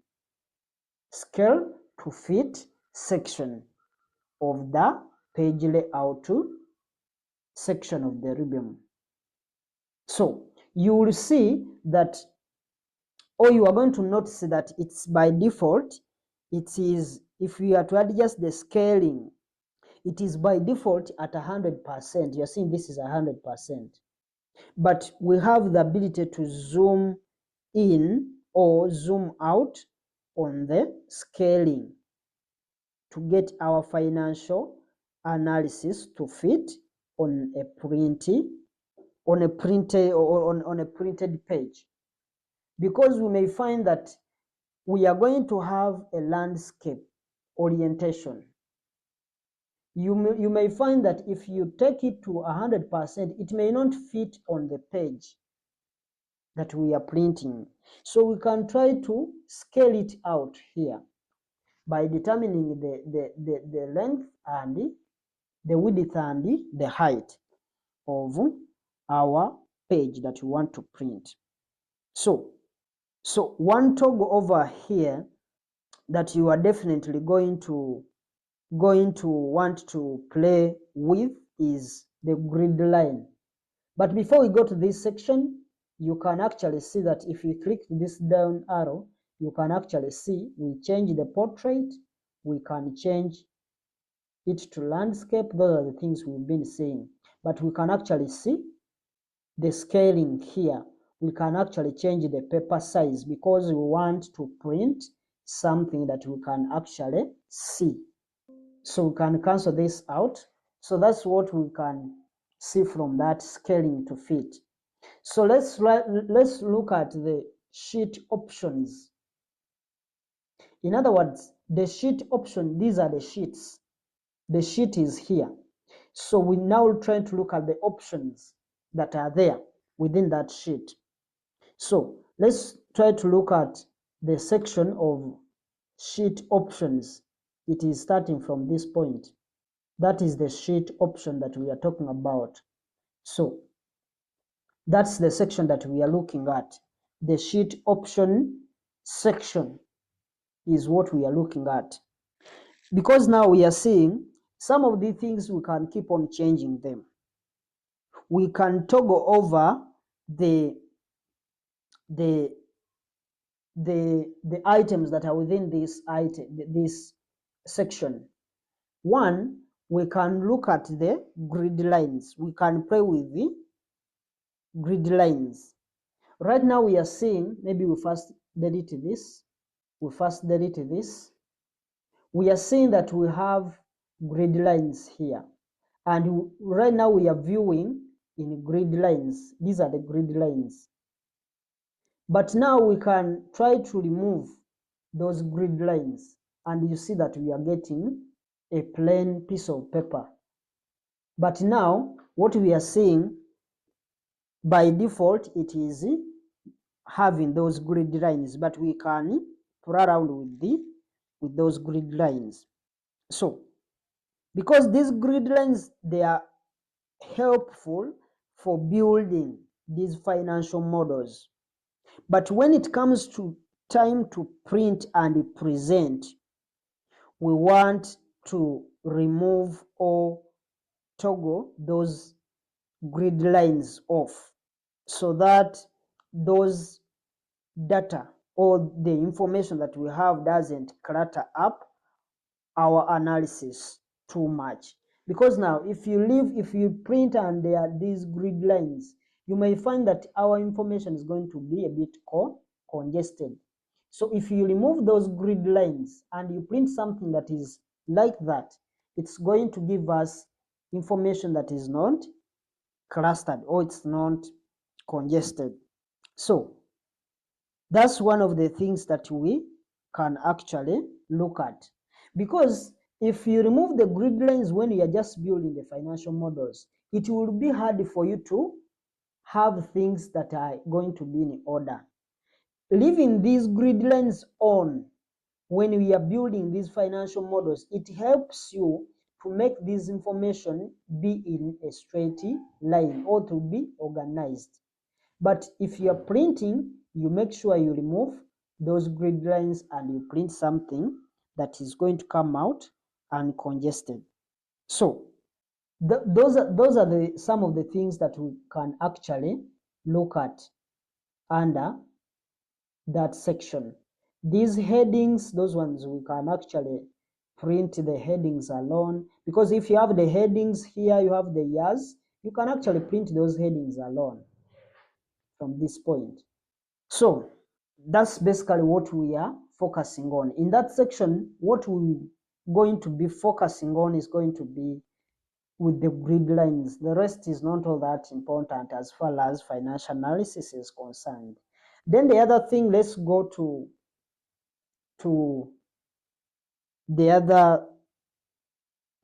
Scale to fit section of the page layout section of the Rubium. So you will see that, or you are going to notice that it's by default, it is, if we are to adjust the scaling, it is by default at 100%. You're seeing this is 100%. But we have the ability to zoom in or zoom out on the scaling to get our financial analysis to fit on a printed page, because we may find that we are going to have a landscape orientation. You may find that if you take it to 100%, it may not fit on the page that we are printing. So we can try to scale it out here by determining the length and the width and the height of our page that we want to print. So one toggle over here that you are definitely going to want to play with is the grid line. But before we go to this section, you can actually see that if you click this down arrow, you can actually see we change the portrait, we can change it to landscape. Those are the things we've been seeing. But we can actually see the scaling here. We can actually change the paper size because we want to print something that we can actually see. So we can cancel this out. So that's what we can see from that scaling to fit. So let's look at the sheet options. In other words, the sheet option, these are the sheets. The sheet is here. So we now try to look at the options that are there within that sheet. So let's try to look at the section of sheet options. It is starting from this point. That is the sheet option that we are talking about. So that's the section that we are looking at. The sheet option section is what we are looking at. Because now we are seeing some of the things we can keep on changing them. We can toggle over the items that are within this section. One, we can look at the grid lines. We can play with the grid lines. Right now we are seeing, maybe we first delete this. We are seeing that we have grid lines here. And right now we are viewing in grid lines. These are the grid lines. But now we can try to remove those grid lines. And you see that we are getting a plain piece of paper. But now what we are seeing, by default, it is having those grid lines, but we can play around with those grid lines. So because these grid lines, they are helpful for building these financial models, but when it comes to time to print and present, we want to remove or toggle those grid lines off so that those data or the information that we have doesn't clutter up our analysis too much. Because now if you print and there are these grid lines, you may find that our information is going to be a bit congested. So if you remove those grid lines and you print something that is like that, it's going to give us information that is not clustered or it's not congested. So that's one of the things that we can actually look at. Because if you remove the grid lines when you are just building the financial models, it will be hard for you to have things that are going to be in order. Leaving these grid lines on when we are building these financial models, it helps you to make this information be in a straight line or to be organized. But if you are printing, you make sure you remove those grid lines and you print something that is going to come out uncongested. So those are some of the things that we can actually look at under that section. These headings, those ones we can actually print the headings alone, because if you have the headings here, you have the years, you can actually print those headings alone from this point. So that's basically what we are focusing on. In that section, what we're going to be focusing on is going to be with the grid lines. The rest is not all that important as far as financial analysis is concerned. Then the other thing, let's go to the other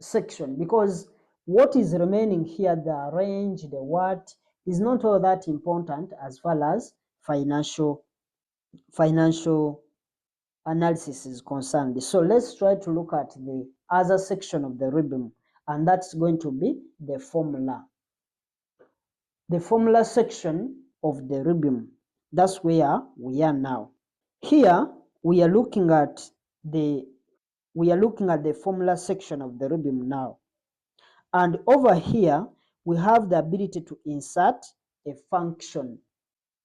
section, because what is remaining here, the range, the what, is not all that important as far as financial analysis is concerned. So let's try to look at the other section of the ribbon, and that's going to be the formula. The formula section of the ribbon, that's where we are now. Here we are looking at the formula section of the ribbon now. And over here, we have the ability to insert a function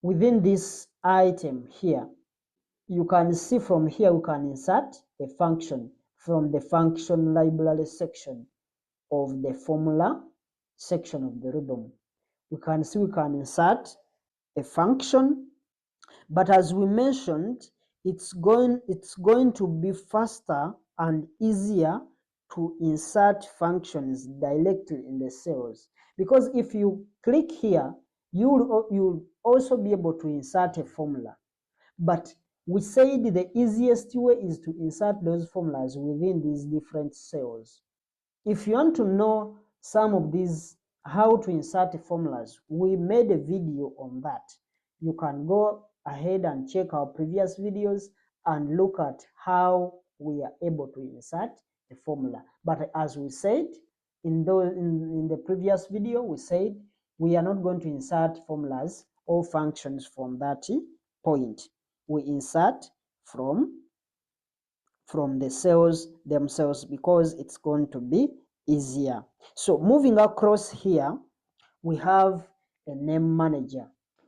within this item here. You can see from here we can insert a function from the function library section of the formula section of the ribbon. We can see we can insert a function, but as we mentioned, it's going to be faster and easier to insert functions directly in the cells, because if you click here, you'll also be able to insert a formula. But we said the easiest way is to insert those formulas within these different cells. If you want to know some of these, how to insert formulas, we made a video on that. You can go ahead and check our previous videos and look at how we are able to insert a formula. But as we said in the previous video, we said we are not going to insert formulas or functions from that point. We insert from the cells themselves because it's going to be easier. So moving across here, we have a name manager.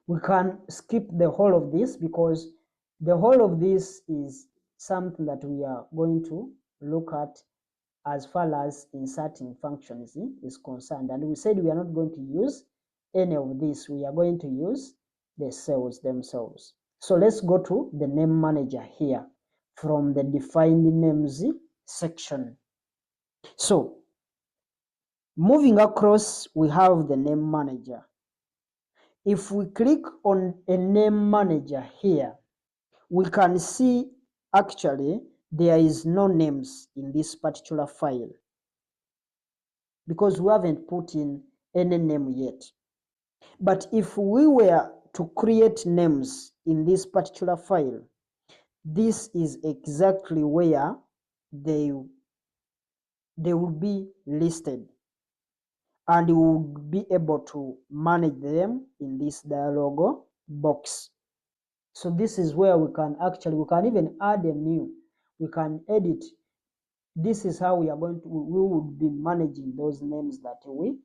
We can skip the whole of this because the whole of this is something that we are going to look at as far as inserting functions is concerned. And we said we are not going to use any of this. We are going to use the cells themselves. So let's go to the name manager here from the defined names section. So moving across, we have the name manager. If we click on a name manager here, we can see actually there is no names in this particular file because we haven't put in any name yet. But if we were to create names in this particular file, this is exactly where they will be listed, and you will be able to manage them in this dialog box. So this is where we can even add a new, we can edit. This is how we would be managing those names that we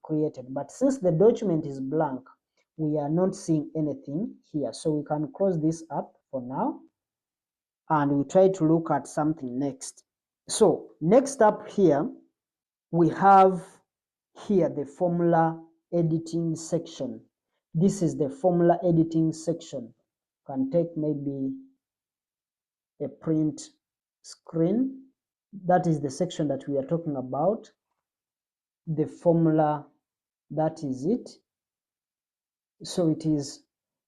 created. But since the document is blank, we are not seeing anything here. So we can close this up for now and we try to look at something next. So next up here, we have here the formula editing section. This is the formula editing section. You can take maybe a print screen. That is the section that we are talking about. The formula, that is it. So it is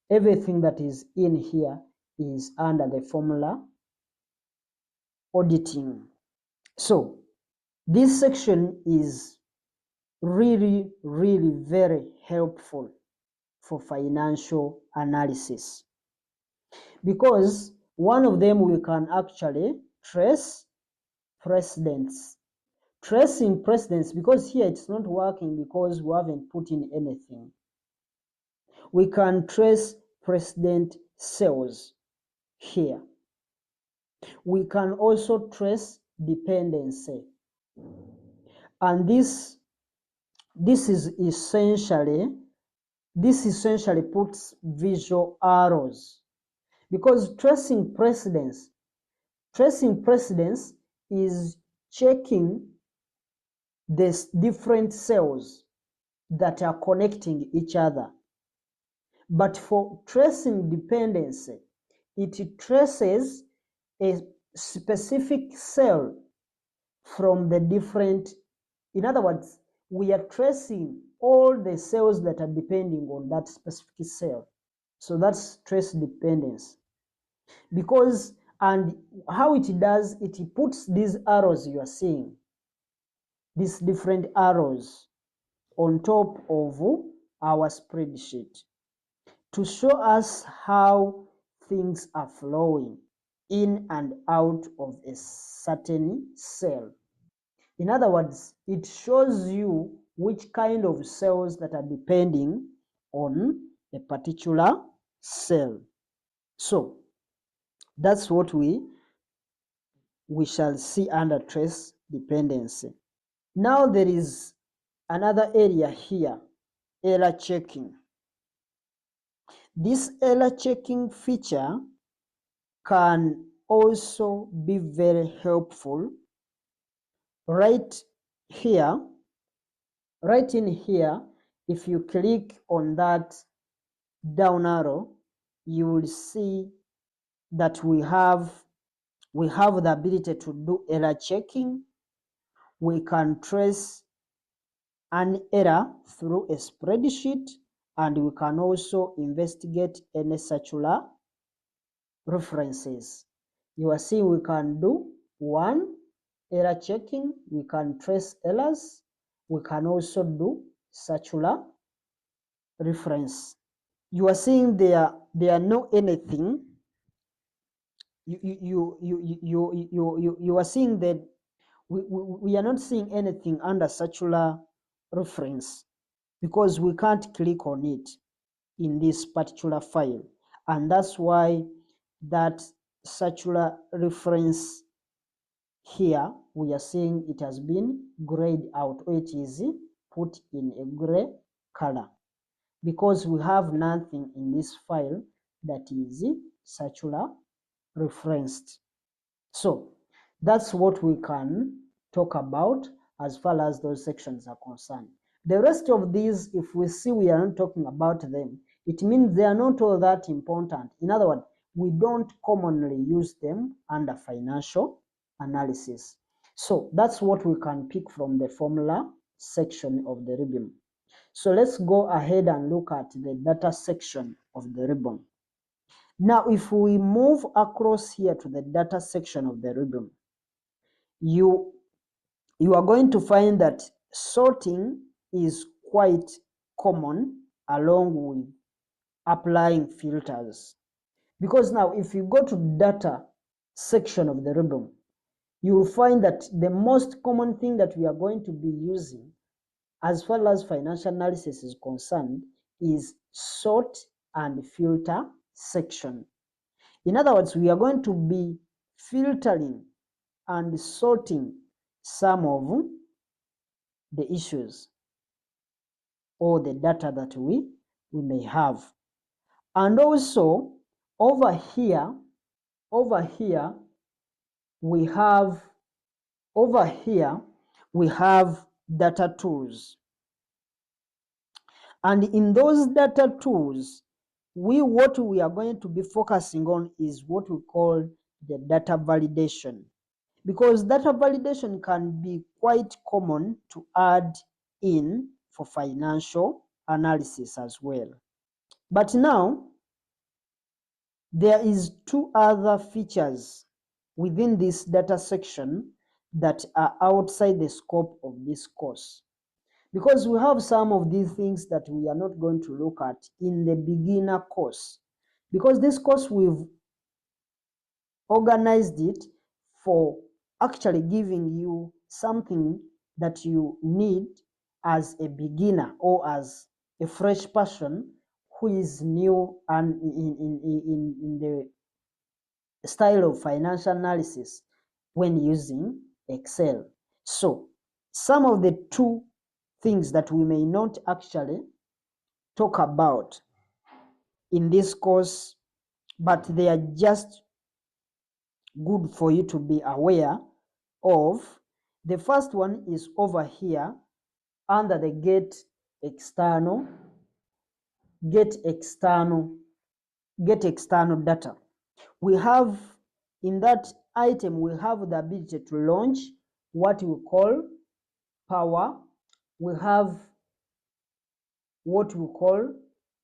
everything that is in here is under the formula auditing. So this section is really very helpful for financial analysis, because one of them we can actually trace precedents. Tracing precedents, because here it's not working because we haven't put in anything. We can trace precedent sales here. We can also trace dependency. And this essentially puts visual arrows, because tracing precedence is checking the different cells that are connecting each other. But for tracing dependency, it traces a specific cell from the different, in other words, we are tracing all the cells that are depending on that specific cell. So that's trace dependence. Because, and how it does, it puts these arrows you are seeing, these different arrows on top of our spreadsheet to show us how things are flowing in and out of a certain cell. In other words, it shows you which kind of cells that are depending on a particular cell. So that's what we shall see under trace dependency. Now there is another area here, error checking. This error checking feature can also be very helpful. Right here, right in here, if you click on that down arrow, you will see that we have the ability to do error checking. We can trace an error through a spreadsheet, and we can also investigate any circular references. You are seeing we can do one, error checking, we can trace errors, we can also do circular reference. You are seeing there are no anything. You are seeing that we are not seeing anything under circular reference, because we can't click on it in this particular file, and that's why that circular reference here we are seeing it has been grayed out, or it is put in a gray color, because we have nothing in this file that is circular referenced. So that's what we can talk about as far as those sections are concerned. The rest of these, if we see we are not talking about them, it means they are not all that important. In other words, we don't commonly use them under financial analysis. So that's what we can pick from the formula section of the ribbon. So let's go ahead and look at the data section of the ribbon. Now, if we move across here to the data section of the ribbon, you are going to find that sorting is quite common along with applying filters. Because now if you go to data section of the ribbon, you will find that the most common thing that we are going to be using as far as financial analysis is concerned is sort and filter section. In other words, we are going to be filtering and sorting some of the issues or the data that we may have. And also over here we have data tools. And in those data tools, what we are going to be focusing on is what we call the data validation. Because data validation can be quite common to add in for financial analysis as well. But now, there is two other features within this data section that are outside the scope of this course. Because we have some of these things that we are not going to look at in the beginner course. Because this course, we've organized it for actually giving you something that you need as a beginner or as a fresh person who is new and in the style of financial analysis when using Excel. So some of the two things that we may not actually talk about in this course, but they are just good for you to be aware of. The first one is over here under the get external data. We have in that item, we have the ability to launch what we call Power. We have what we call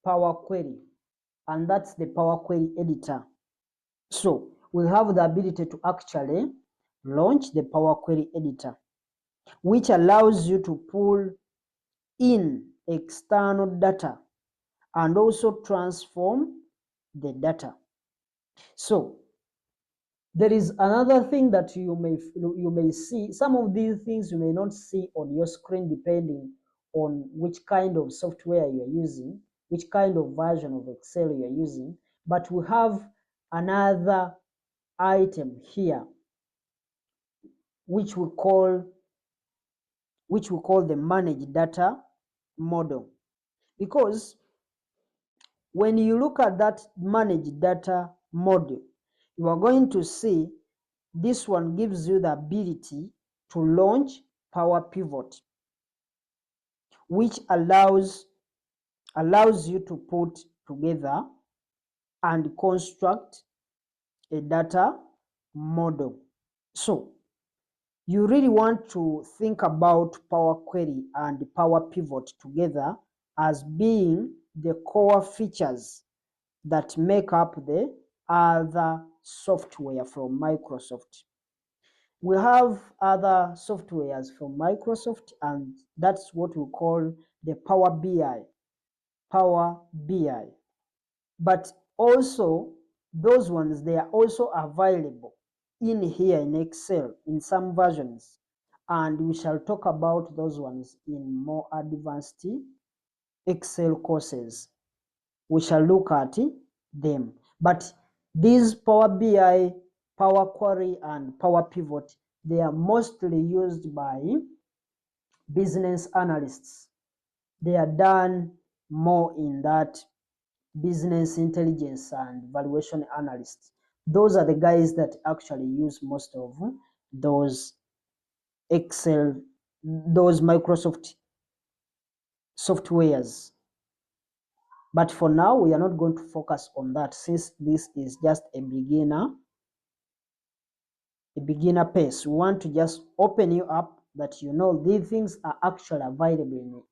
Power Query, and that's the Power Query editor. So we have the ability to actually launch the Power Query editor, which allows you to pull in external data and also transform the data. So there is another thing that you may see. Some of these things you may not see on your screen depending on which kind of software you are using, which kind of version of Excel you are using. But we have another item here which we call the manage data model. Because when you look at that manage data model, you are going to see this one gives you the ability to launch Power Pivot, which allows you to put together and construct a data model. So you really want to think about Power Query and Power Pivot together as being the core features that make up the other software from Microsoft. We have other softwares from Microsoft, and that's what we call the Power BI. But also, those ones, they are also available in here in Excel in some versions. And we shall talk about those ones in more advanced Excel courses. We shall look at them. But these Power BI, Power Query, and Power Pivot, they are mostly used by business analysts. They are done more in that business intelligence and valuation analysts. Those are the guys that actually use most of those Excel, those Microsoft softwares. But for now, we are not going to focus on that, since this is just a beginner pace. We want to just open you up that you know these things are actually available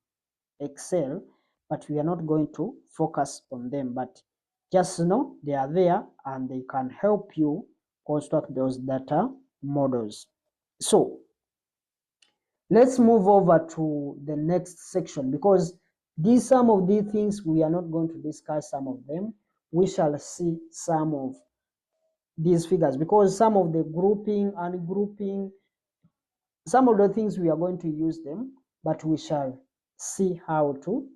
in Excel, but we are not going to focus on them. But just know they are there and they can help you construct those data models. So let's move over to the next section, because some of these things we are not going to discuss some of them. We shall see some of these figures, because some of the grouping and grouping, some of the things we are going to use them, but we shall see how to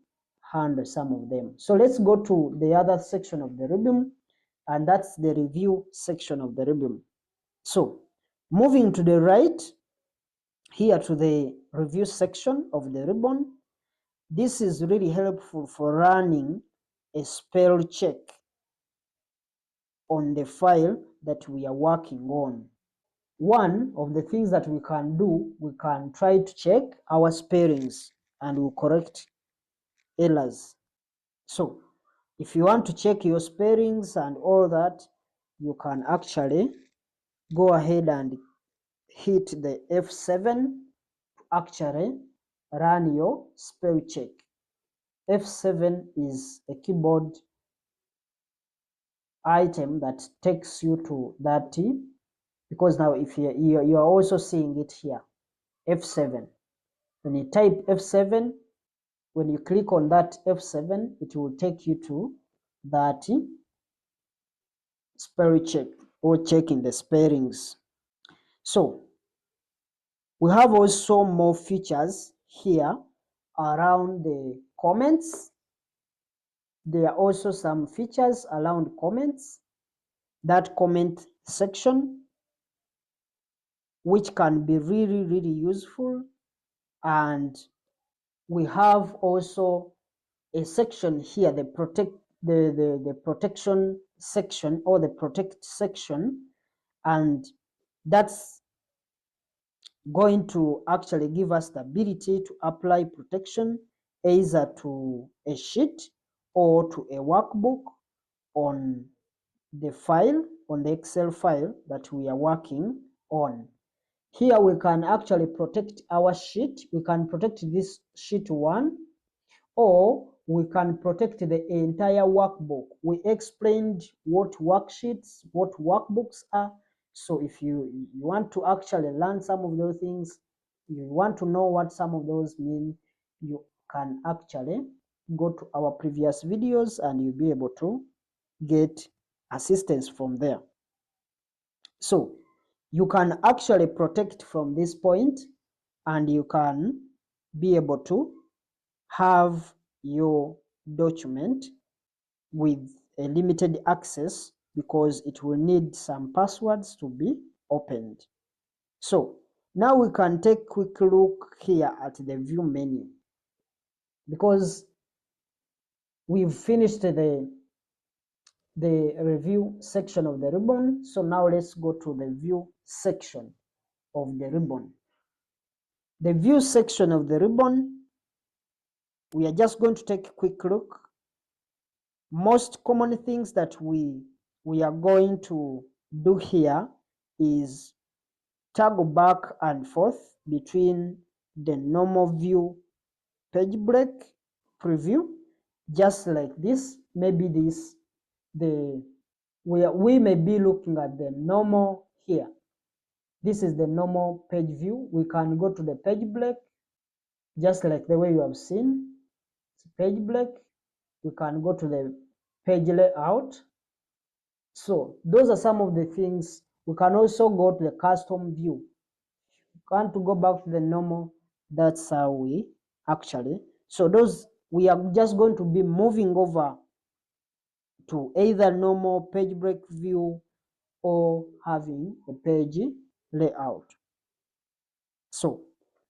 handle some of them. So let's go to the other section of the ribbon, and that's the review section of the ribbon. So moving to the right here to the review section of the ribbon, this is really helpful for running a spell check on the file that we are working on. One of the things that we can do, we can try to check our spellings and we'll correct errors. So if you want to check your spellings and all that, you can actually go ahead and hit the F7 to actually run your spell check. F7 is a keyboard item that takes you to that, because now if you are also seeing it here, F7. When you type F7, when you click on that F7, it will take you to that spell check or checking the spellings. So we have also more features here around the comments. There are also some features around comments, that comment section, which can be really useful. And we have also a section here, the protection section or the protect section, and that's going to actually give us the ability to apply protection either to a sheet or to a workbook on the file, on the Excel file that we are working on. Here we can actually protect our sheet. We can protect this sheet 1, or we can protect the entire workbook. We explained what worksheets, what workbooks are. So if you want to actually learn some of those things, you want to know what some of those mean, you can actually go to our previous videos and you'll be able to get assistance from there. So you can actually protect from this point, and you can be able to have your document with a limited access because it will need some passwords to be opened. So now we can take a quick look here at the view menu, because we've finished the review section of the ribbon. So now let's go to the view section of the ribbon. The view section of the ribbon, we are just going to take a quick look. Most common things that we are going to do here is toggle back and forth between the normal view page break preview, just like this. Maybe this, we may be looking at the normal here. This is the normal page view. We can go to the page break, just like the way you have seen. It's page break. We can go to the page layout. So those are some of the things. We can also go to the custom view. You can't go back to the normal. That's how we actually. So those, we are just going to be moving over to either normal page break view or having a page layout. So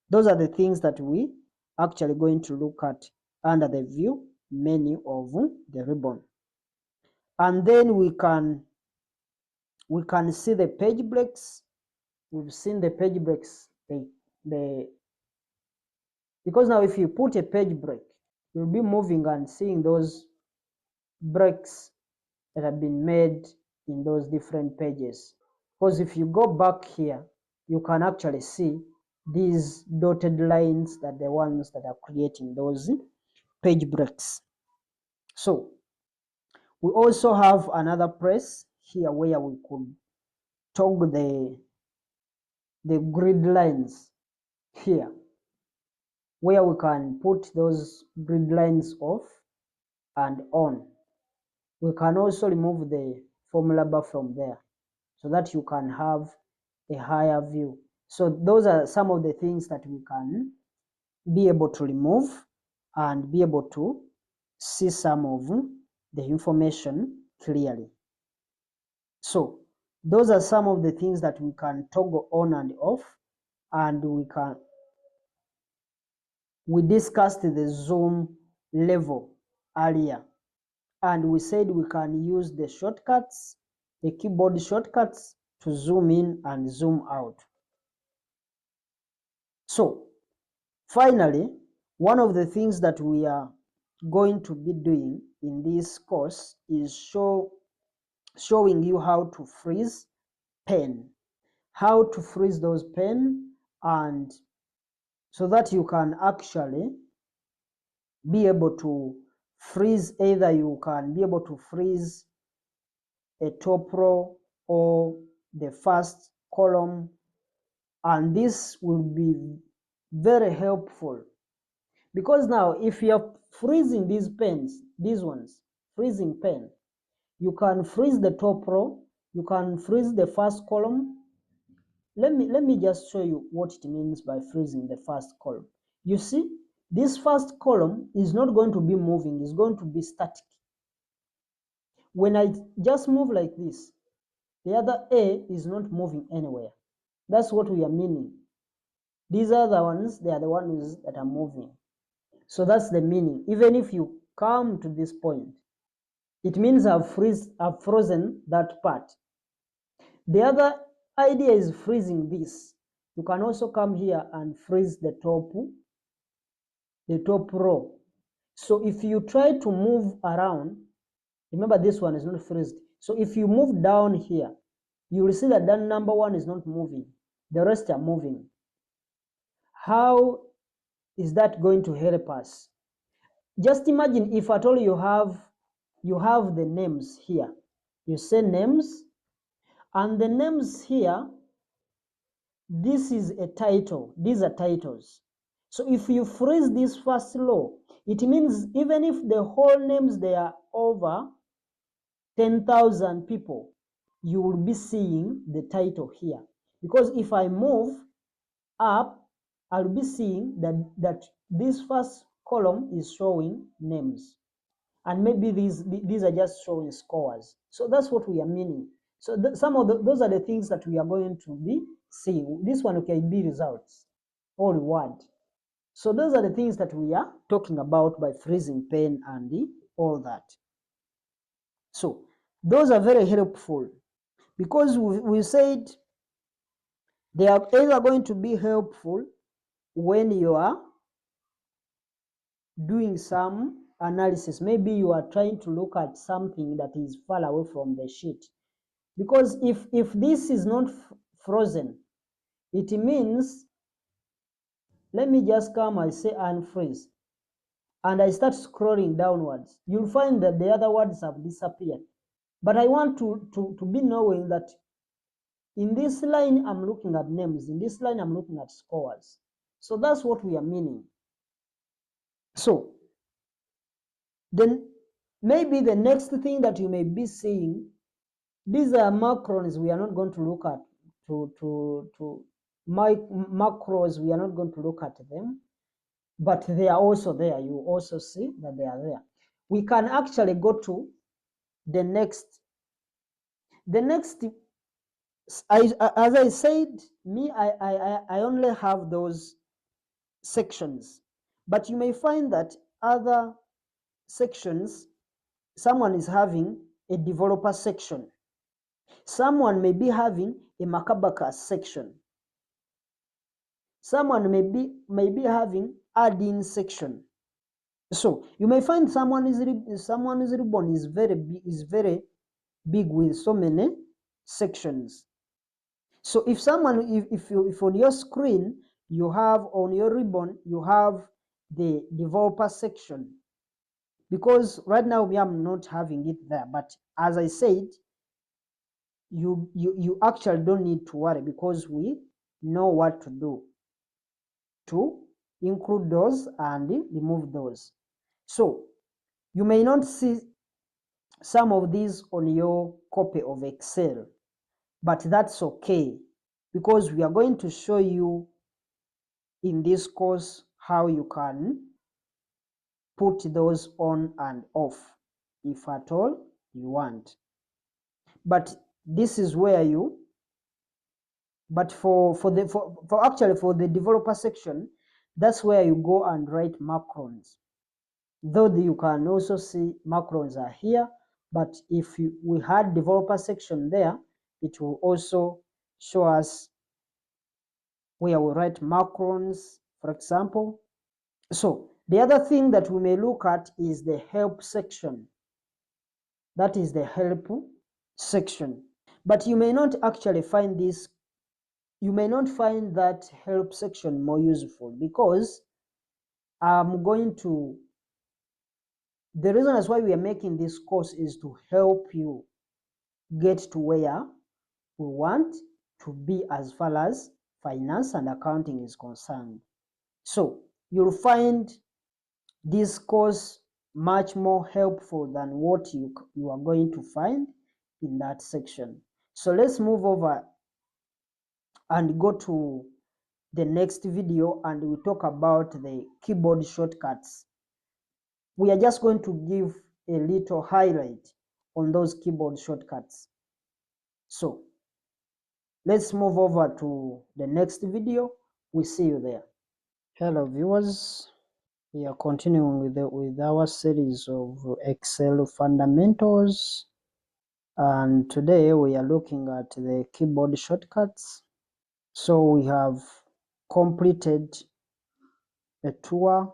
those are the things that we actually going to look at under the view menu of the ribbon. And then we can see the page breaks. We've seen the page breaks, because now if you put a page break, you'll be moving and seeing those breaks that have been made in those different pages. Because if you go back here, you can actually see these dotted lines that the ones that are creating those page breaks. So we also have another press here where we could toggle the grid lines here, where we can put those grid lines off and on. We can also remove the formula bar from there so that you can have a higher view. So those are some of the things that we can be able to remove and be able to see some of the information clearly. So those are some of the things that we can toggle on and off, and we discussed the zoom level earlier, and we said we can use the shortcuts, the keyboard shortcuts, to zoom in and zoom out. So finally, one of the things that we are going to be doing in this course is showing you how to freeze pen, how to freeze those pen, and so that you can actually be able to freeze, either you can be able to freeze a top row or the first column, and this will be very helpful, because now if you're freezing these pens, these ones, freezing pen, you can freeze the top row, you can freeze the first column. Let me just show you what it means by freezing the first column. You see, this first column is not going to be moving, it's going to be static. When I just move like this, the other A is not moving anywhere. That's what we are meaning. These are the ones, they are the ones that are moving. So that's the meaning. Even if you come to this point, it means I've frozen that part. The other idea is freezing this. You can also come here and freeze the top row. So if you try to move around, remember this one is not freezed. So if you move down here, you will see that number one is not moving. The rest are moving. How is that going to help us? Just imagine if at all you have the names here. You say names, and the names here, this is a title. These are titles. So if you freeze this first row, it means even if the whole names, they are over 10,000 people, you will be seeing the title here. Because if I move up, I'll be seeing that this first column is showing names, and maybe these are just showing scores. So that's what we are meaning. So those are the things that we are going to be seeing. This one can be results or reward. So those are the things that we are talking about by freezing pen and all that. So those are very helpful, because we said they are either going to be helpful when you are doing some analysis. Maybe you are trying to look at something that is far away from the sheet. Because if this is not frozen, it means, let me just come and say unfreeze, and I start scrolling downwards, you'll find that the other words have disappeared. But I want to be knowing that in this line I'm looking at names, in this line I'm looking at scores. So that's what we are meaning. So then maybe the next thing that you may be seeing, these are macros we are not going to look at. Macros, we are not going to look at them, but they are also there. You also see that they are there. We can actually go to the next. As I said, I only have those sections, but you may find that other sections, someone is having a developer section. Someone may be having a Macabacus section. Someone may be having add-in section. So you may find someone's ribbon is very big with so many sections. So if on your screen you have, on your ribbon you have the developer section, because right now we are not having it there, but as I said, you actually don't need to worry, because we know what to do to include those and remove those. So you may not see some of these on your copy of Excel, but that's okay, because we are going to show you in this course how you can put those on and off if at all you want. But this is where you, but for the developer section, that's where you go and write macros. Though you can also see macros are here, but if we had developer section there, it will also show us where we write macros, for example. So The other thing that we may look at is the help section. That is the help section. But you may not actually find this, you may not find that help section more useful, because I'm going to, the reason as why we are making this course is to help you get to where we want to be as far as finance and accounting is concerned. So you'll find this course much more helpful than what you are going to find in that section. So let's move over and go to the next video, and we talk about the keyboard shortcuts. We are just going to give a little highlight on those keyboard shortcuts. So let's move over to the next video. We see you there. Hello viewers, we are continuing with our series of Excel fundamentals, and today we are looking at the keyboard shortcuts. So we have completed a tour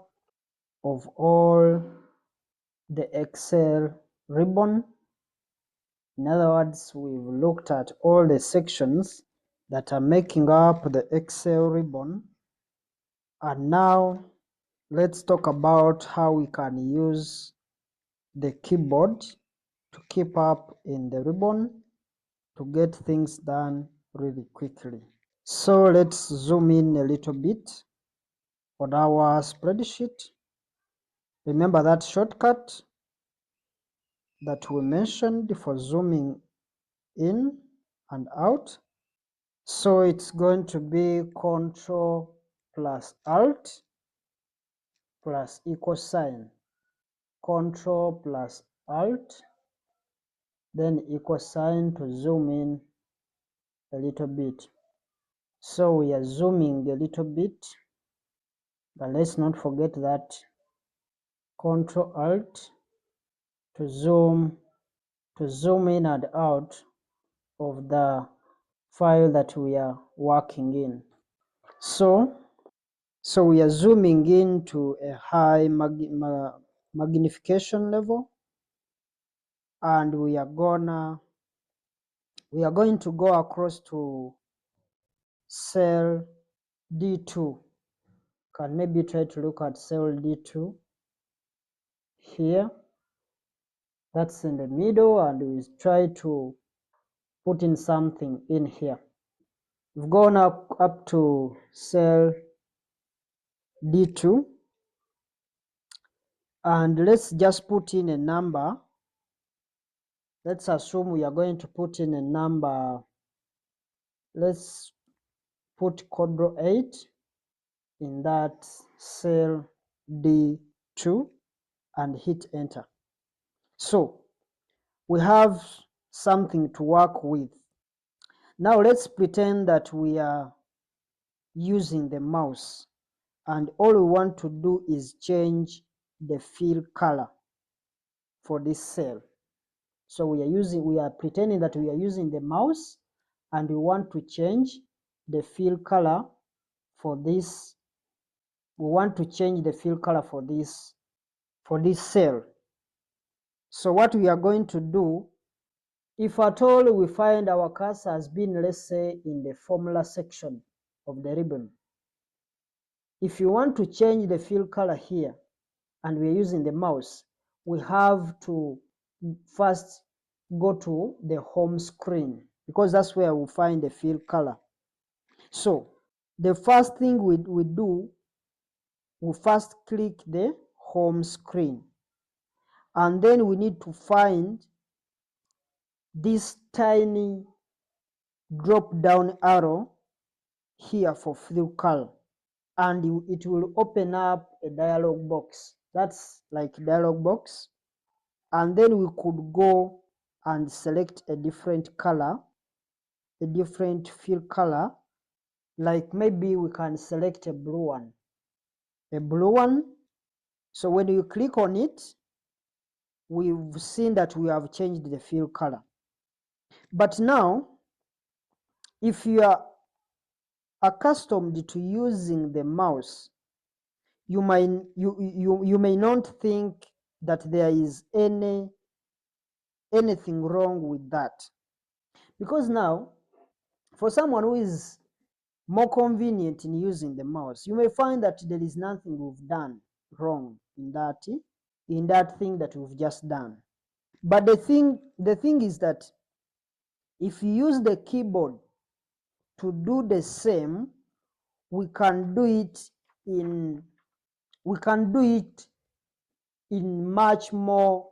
of all the Excel ribbon. In other words, we've looked at all the sections that are making up the Excel ribbon, and now let's talk about how we can use the keyboard to keep up in the ribbon to get things done really quickly. So let's zoom in a little bit on our spreadsheet. Remember that shortcut that we mentioned for zooming in and out? So it's going to be Control plus Alt plus equal sign. Control plus Alt, then equal sign to zoom in a little bit. So we are zooming a little bit, but let's not forget that Control Alt to zoom in and out of the file that we are working in. So we are zooming into a high magnification level, and we are going to go across to cell D2. Can maybe try to look at cell D2 here. That's in the middle, and we try to put in something in here. We've gone up to cell D2, and let's just put in a number. Let's assume we are going to put in a number. Let's put Ctrl 8 in that cell D2 and hit enter. So we have something to work with. Now let's pretend that we are using the mouse, and all we want to do is change the fill color for this cell. So we are pretending that we are using the mouse, and we want to change the fill color for this. We want to change the fill color for this cell. So what we are going to do, if at all we find our cursor has been, let's say, in the formula section of the ribbon, if you want to change the fill color here and we're using the mouse, we have to first go to the home screen, because that's where we'll find the fill color. So the first thing we do, we first click the home screen, and then we need to find this tiny drop down arrow here for fill color, and it will open up a dialog box. That's like dialog box, and then we could go and select a different color, a different fill color. Like maybe we can select a blue one. So when you click on it, we've seen that we have changed the fill color. But now, if you are accustomed to using the mouse, you may not think that there is anything wrong with that, because now for someone who is more convenient in using the mouse, you may find that there is nothing we've done wrong in that thing that we've just done. But the thing is that if you use the keyboard to do the same, we can do it in much more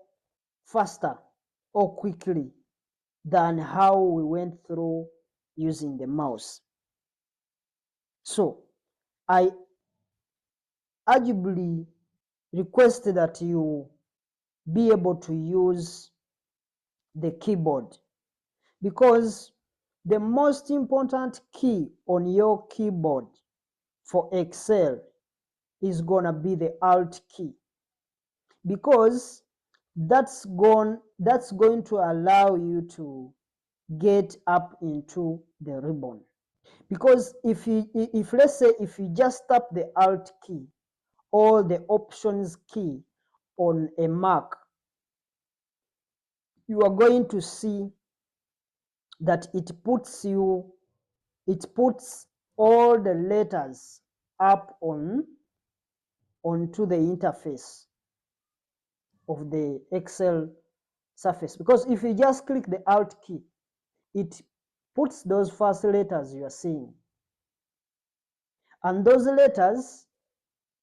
faster or quickly than how we went through using the mouse. So I urgently request that you be able to use the keyboard, because the most important key on your keyboard for Excel is gonna be the Alt key, because that's going to allow you to get up into the ribbon. Because if let's say if you just tap the Alt key or the Options key on a Mac, you are going to see that it puts all the letters up onto the interface of the Excel surface. Because if you just click the Alt key, it puts those first letters you are seeing, and those letters,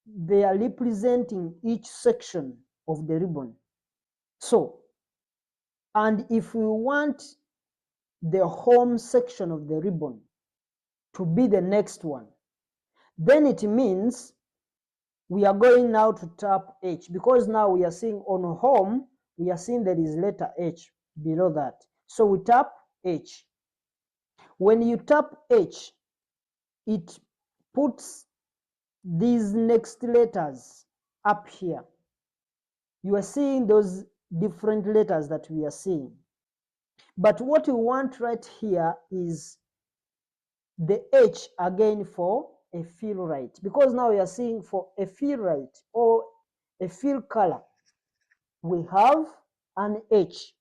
they are representing each section of the ribbon. So, and if we want the home section of the ribbon to be the next one, then it means we are going now to tap H, because now we are seeing on home, we are seeing there is letter H below that. So we tap H. When you tap H, it puts these next letters up here. You are seeing those different letters that we are seeing. But what we want right here is the H again for a fill right, because now we are seeing for a fill right or a fill color, we have an H.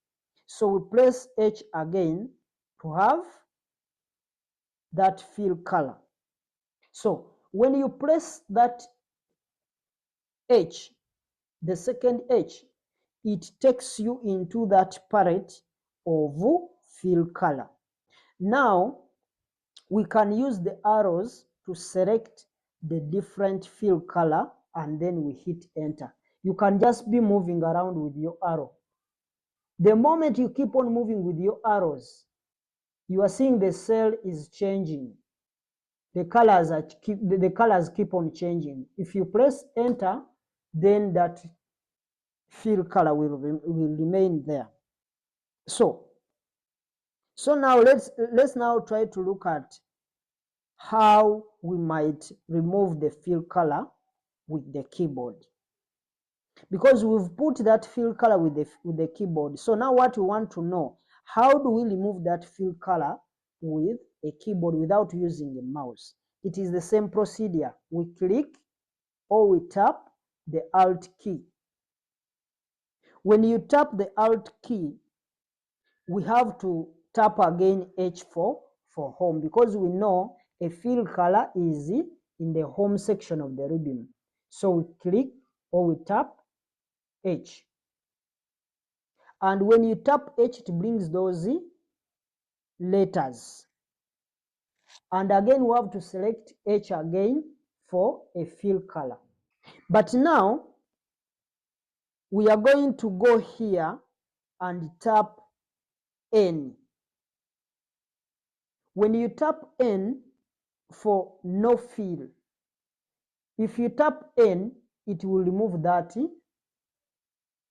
So we press H again to have that fill color. So when you press that H, the second H, it takes you into that palette of fill color. Now we can use the arrows to select the different fill color, and then we hit enter. You can just be moving around with your arrow. The moment you keep on moving with your arrows, you are seeing the cell is changing. The colors keep on changing. If you press enter, then that fill color will remain there. So now let's now try to look at how we might remove the fill color with the keyboard, because we've put that fill color with the keyboard. So now what we want to know, how do we remove that fill color with a keyboard without using a mouse? It is the same procedure. We click or we tap the Alt key. When you tap the Alt key, we have to tap again H for home, because we know a fill color is in the home section of the ribbon. So we click or we tap H. And when you tap H, it brings those letters. And again, we have to select H again for a fill color. But now, we are going to go here and tap N. When you tap N for no fill, if you tap N, it will remove that,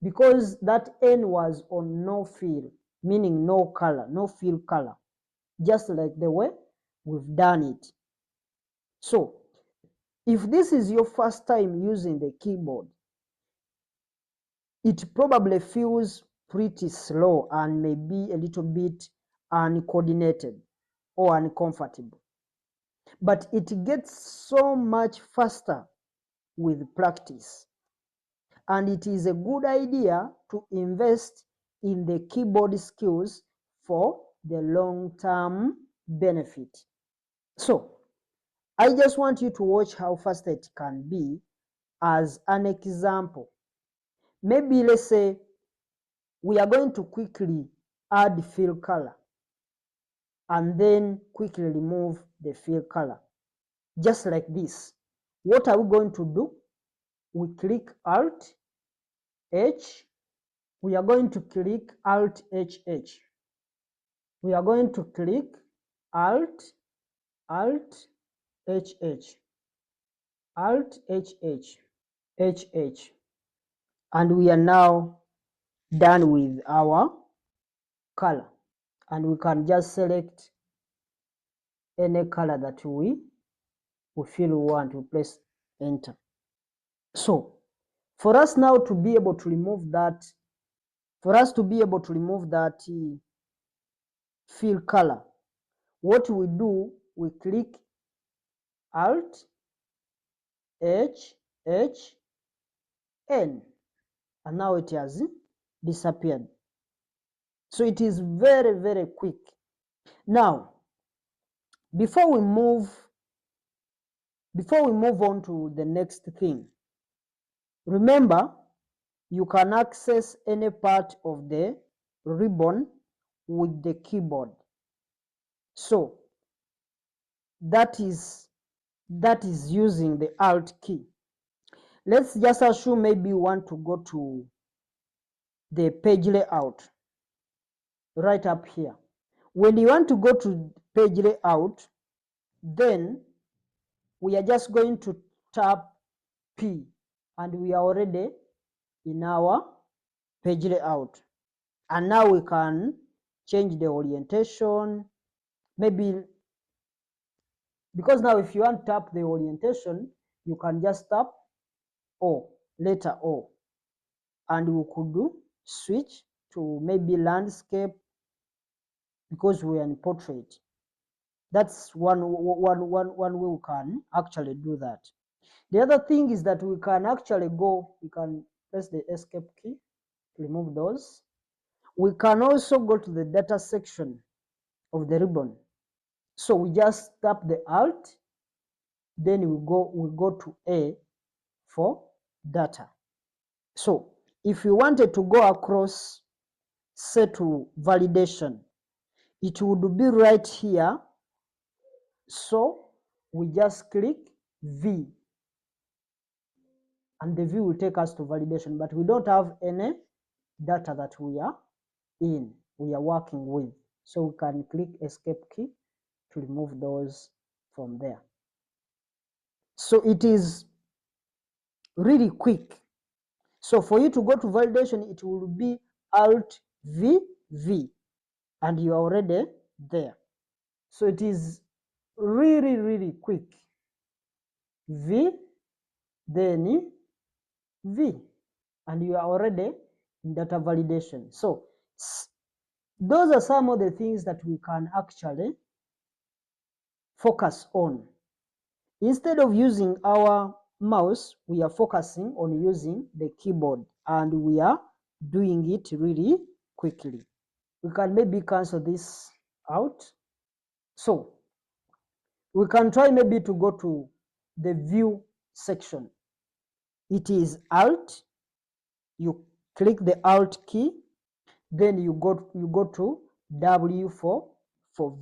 because that N was on no fill, meaning no color, no fill color, just like the way we've done it. So if this is your first time using the keyboard, it probably feels pretty slow and maybe a little bit uncoordinated or uncomfortable. But it gets so much faster with practice. And it is a good idea to invest in the keyboard skills for the long-term benefit. So, I just want you to watch how fast it can be as an example. Maybe let's say we are going to quickly add fill color and then quickly remove the fill color. Just like this. What are we going to do? We click Alt H. We are going to click Alt HH. We are going to click Alt HH. Alt HH. HH. And we are now done with our color. And we can just select any color that we feel we want to press enter. So for us now to be able to remove that, fill color, what we do, we click Alt H H N, and now it has disappeared. So it is very, very quick. Now, before we move on to the next thing, remember you can access any part of the ribbon with the keyboard. So that is using the Alt key. Let's just assume maybe you want to go to the page layout right up here. When you want to go to page layout, then we are just going to tap P, and we are already in our page layout. And now we can change the orientation, maybe, because now if you want to tap the orientation, you can just tap O, letter O, and we could do switch to maybe landscape, because we are in portrait. That's one way we can actually do that. The other thing is that we can actually we can press the escape key to remove those. We can also go to the data section of the ribbon. So we just tap the Alt, then we go to A for data. So if we wanted to go across, say to validation, it would be right here. So we just click V, and the V will take us to validation, but we don't have any data that we are working with. So we can click escape key to remove those from there. So it is really quick. So for you to go to validation, it will be Alt V, and you are already there. So it is really, really quick. V, then V, and you are already in data validation. So those are some of the things that we can actually focus on. Instead of using our mouse, we are focusing on using the keyboard, and we are doing it really quickly. We can maybe cancel this out. So we can try maybe to go to the view section. It is Alt, you click the Alt key, then you go to W for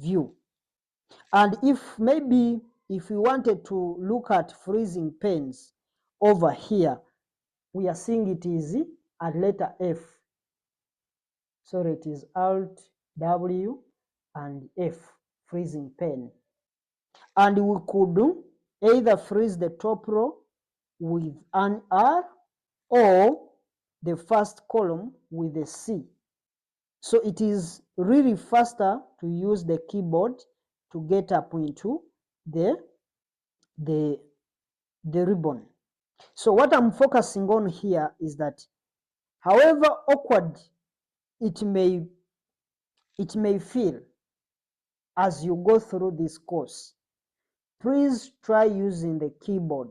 view. And if we wanted to look at freezing panes over here, we are seeing it is at letter F. Sorry, it is Alt W and F, freezing pane. And we could either freeze the top row with an R or the first column with a C. So it is really faster to use the keyboard to get up into the ribbon. So what I'm focusing on here is that however awkward it may feel as you go through this course, please try using the keyboard.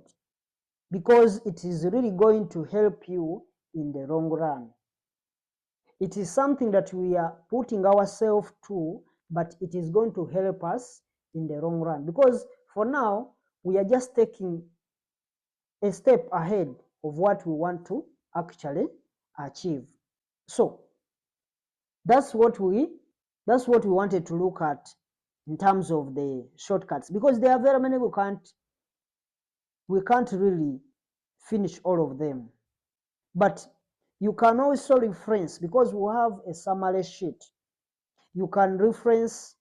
because it is really going to help you in the long run. It is something that we are putting ourselves to, but it is going to help us in the long run, because for now we are just taking a step ahead of what we want to actually achieve. So that's what we wanted to look at in terms of the shortcuts, because there are very many. We can't really finish all of them, but you can also reference, because we have a summary sheet. You can reference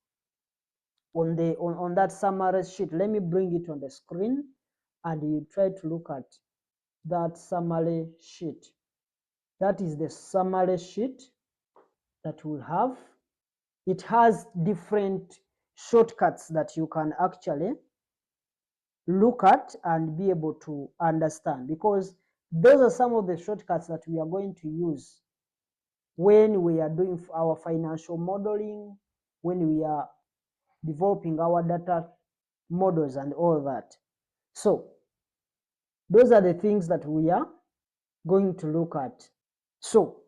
on that summary sheet. Let me bring it on the screen and you try to look at that summary sheet. That is the summary sheet that we have. It has different shortcuts that you can actually look at and be able to understand, because those are some of the shortcuts that we are going to use when we are doing our financial modeling, when we are developing our data models and all that. So those are the things that we are going to look at. So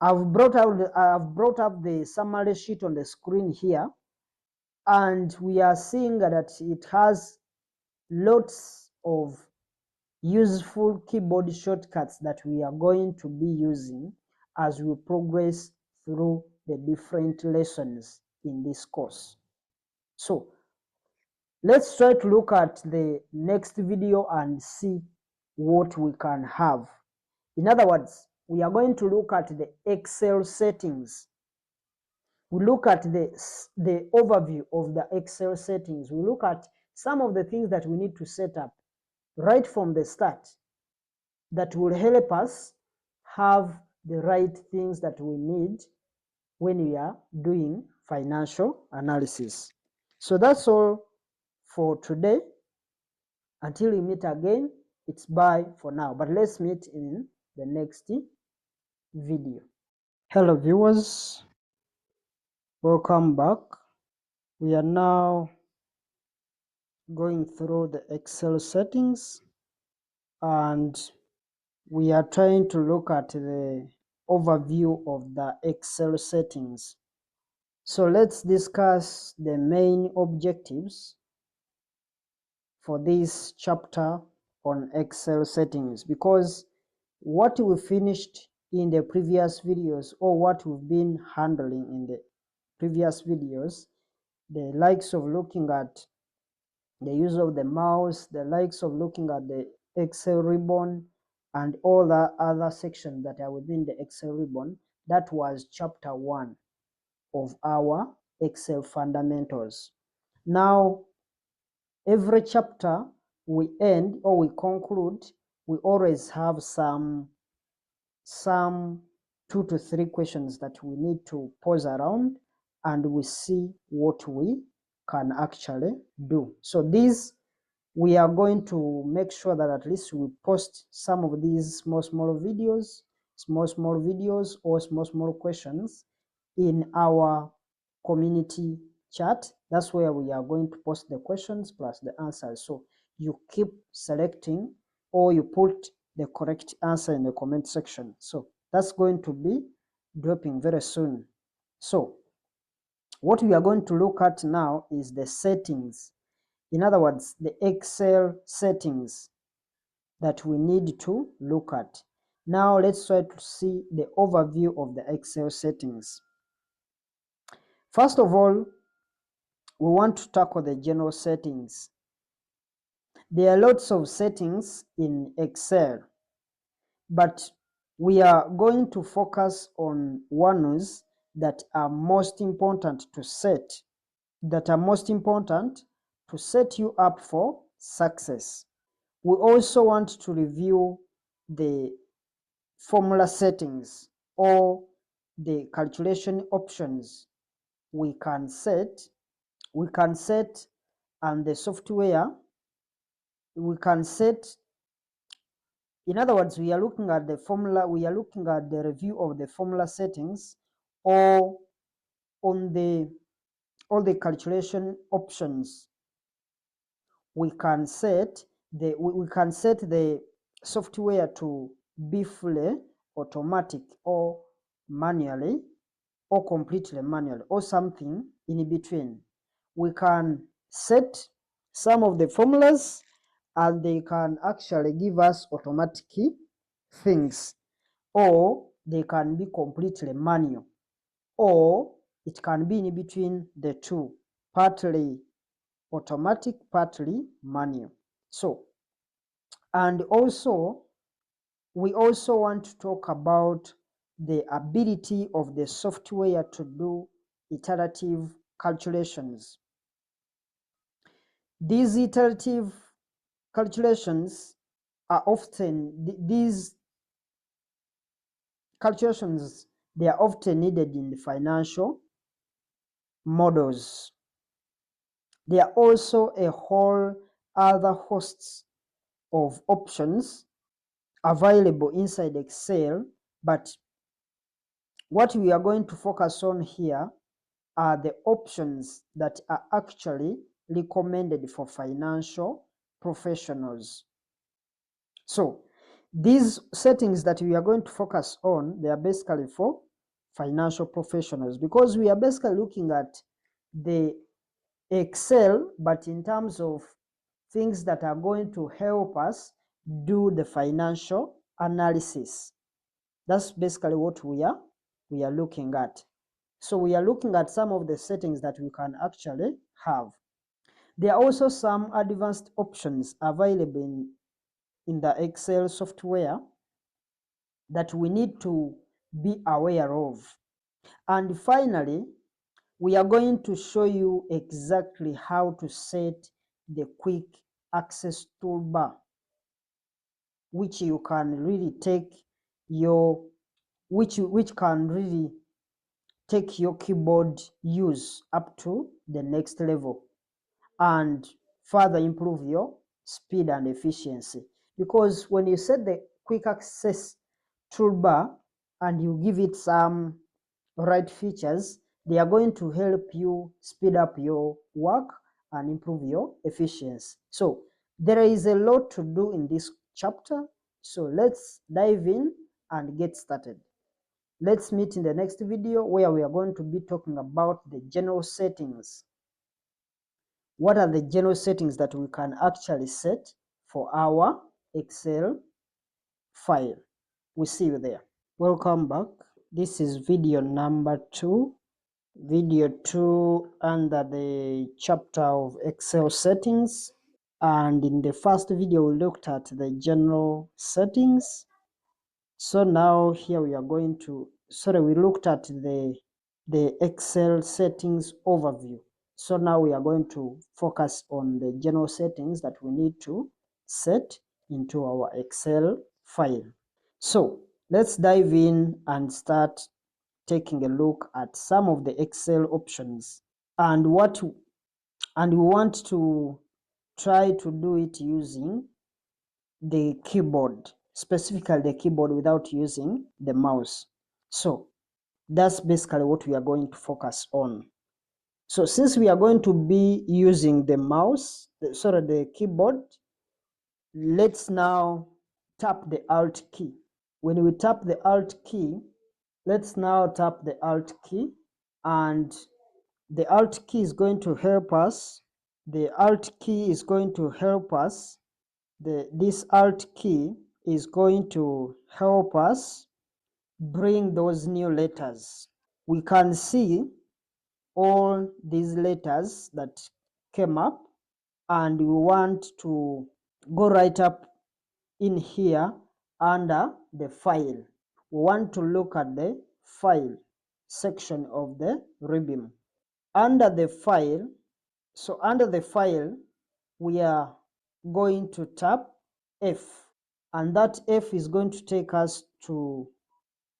I've brought up the summary sheet on the screen here, and we are seeing that it has lots of useful keyboard shortcuts that we are going to be using as we progress through the different lessons in this course. So let's try to look at the next video and see what we can have. In other words, we are going to look at the Excel settings. We look at the overview of the Excel settings. We look at some of the things that we need to set up right from the start that will help us have the right things that we need when we are doing financial analysis. So that's all for today. Until we meet again, it's bye for now, but let's meet in the next video. Hello viewers, welcome back. We are now going through the Excel settings, and we are trying to look at the overview of the Excel settings. So let's discuss the main objectives for this chapter on Excel settings, because what we finished in the previous videos, or what we've been handling in the previous videos, the likes of looking at the use of the mouse, the likes of looking at the Excel ribbon, and all the other sections that are within the Excel ribbon, that was chapter 1 of our Excel fundamentals. Now, every chapter we end or we conclude, we always have some 2 to 3 questions that we need to pause around, and we see what we can actually do. So these, we are going to make sure that at least we post some of these small videos or small questions in our community chat. That's where we are going to post the questions plus the answers. So you keep selecting, or you put the correct answer in the comment section. So that's going to be dropping very soon. So what we are going to look at now is the settings. In other words, the Excel settings that we need to look at. Now let's try to see the overview of the Excel settings. First of all, we want to tackle the general settings. There are lots of settings in Excel, but we are going to focus on ones that are most important to set, you up for success. We also want to review the formula settings, or the calculation options we can set, and the software we can set. In other words, we are looking at the formula, we are looking at the review of the formula settings, or on all the calculation options. We can set the software to be fully automatic or manually or completely manual or something in between. We can set some of the formulas and they can actually give us automatic things, or they can be completely manual, or it can be in between the two, partly automatic, partly manual. So, and also we also want to talk about the ability of the software to do iterative calculations. These iterative calculations are often, these calculations, they are often needed in the financial models. There are also a whole other hosts of options available inside Excel, but what we are going to focus on here are the options that are actually recommended for financial professionals. So these settings that we are going to focus on, they are basically for financial professionals, because we are basically looking at the Excel, but in terms of things that are going to help us do the financial analysis. That's basically what we are looking at. So we are looking at some of the settings that we can actually have. There are also some advanced options available in the Excel software that we need to be aware of. And finally, we are going to show you exactly how to set the quick access toolbar, which you can really take your, which can really take your keyboard use up to the next level and further improve your speed and efficiency. Because when you set the quick access toolbar and you give it some right features, they are going to help you speed up your work and improve your efficiency. So there is a lot to do in this chapter. So let's dive in and get started. Let's meet in the next video where we are going to be talking about the general settings. What are the general settings that we can actually set for our Excel file? We'll see you there. Welcome back. This is video number 2. Video 2 under the chapter of Excel settings. And in the first video, we looked at the general settings. So now here we are going to, we looked at the Excel settings overview. So now we are going to focus on the general settings that we need to set into our Excel file. So let's dive in and start taking a look at some of the Excel options and we want to try to do it using the keyboard, specifically the keyboard without using the mouse. So that's basically what we are going to focus on. So since we are going to be using the mouse, the keyboard, let's now tap the Alt key. When we tap the Alt key, let's now tap the Alt key, and the Alt key is going to help us. The Alt key is going to help us. This Alt key is going to help us bring those new letters. We can see all these letters that came up, and we want to go right up in here under the file. We want to look at the file section of the ribbon. Under the file, under the file, we are going to tap F, and that F is going to take us to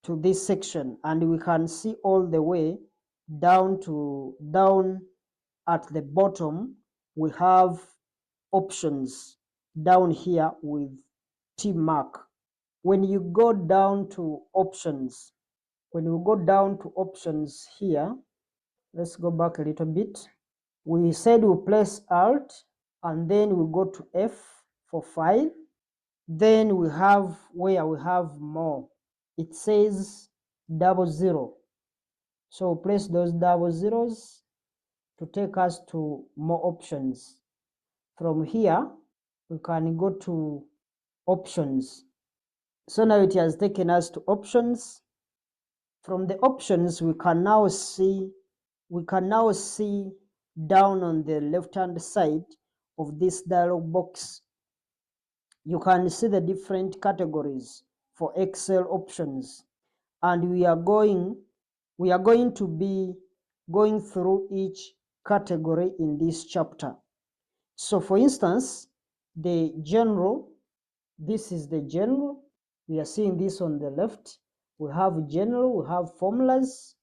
this section, and we can see all the way down at the bottom. We have options down here with T mark. When you go down to options, here, let's go back a little bit. We said we press Alt and then we go to F for file. Then we have where we have more. It says 00. So press those double zeros to take us to more options. From here, we can go to options. So now it has taken us to options. From the options, we can now see down on the left-hand side of this dialog box, you can see the different categories for Excel options, and we are going to be going through each category in this chapter. So for instance, the general, this is the general. We are seeing this on the left. We have general, we have formulas,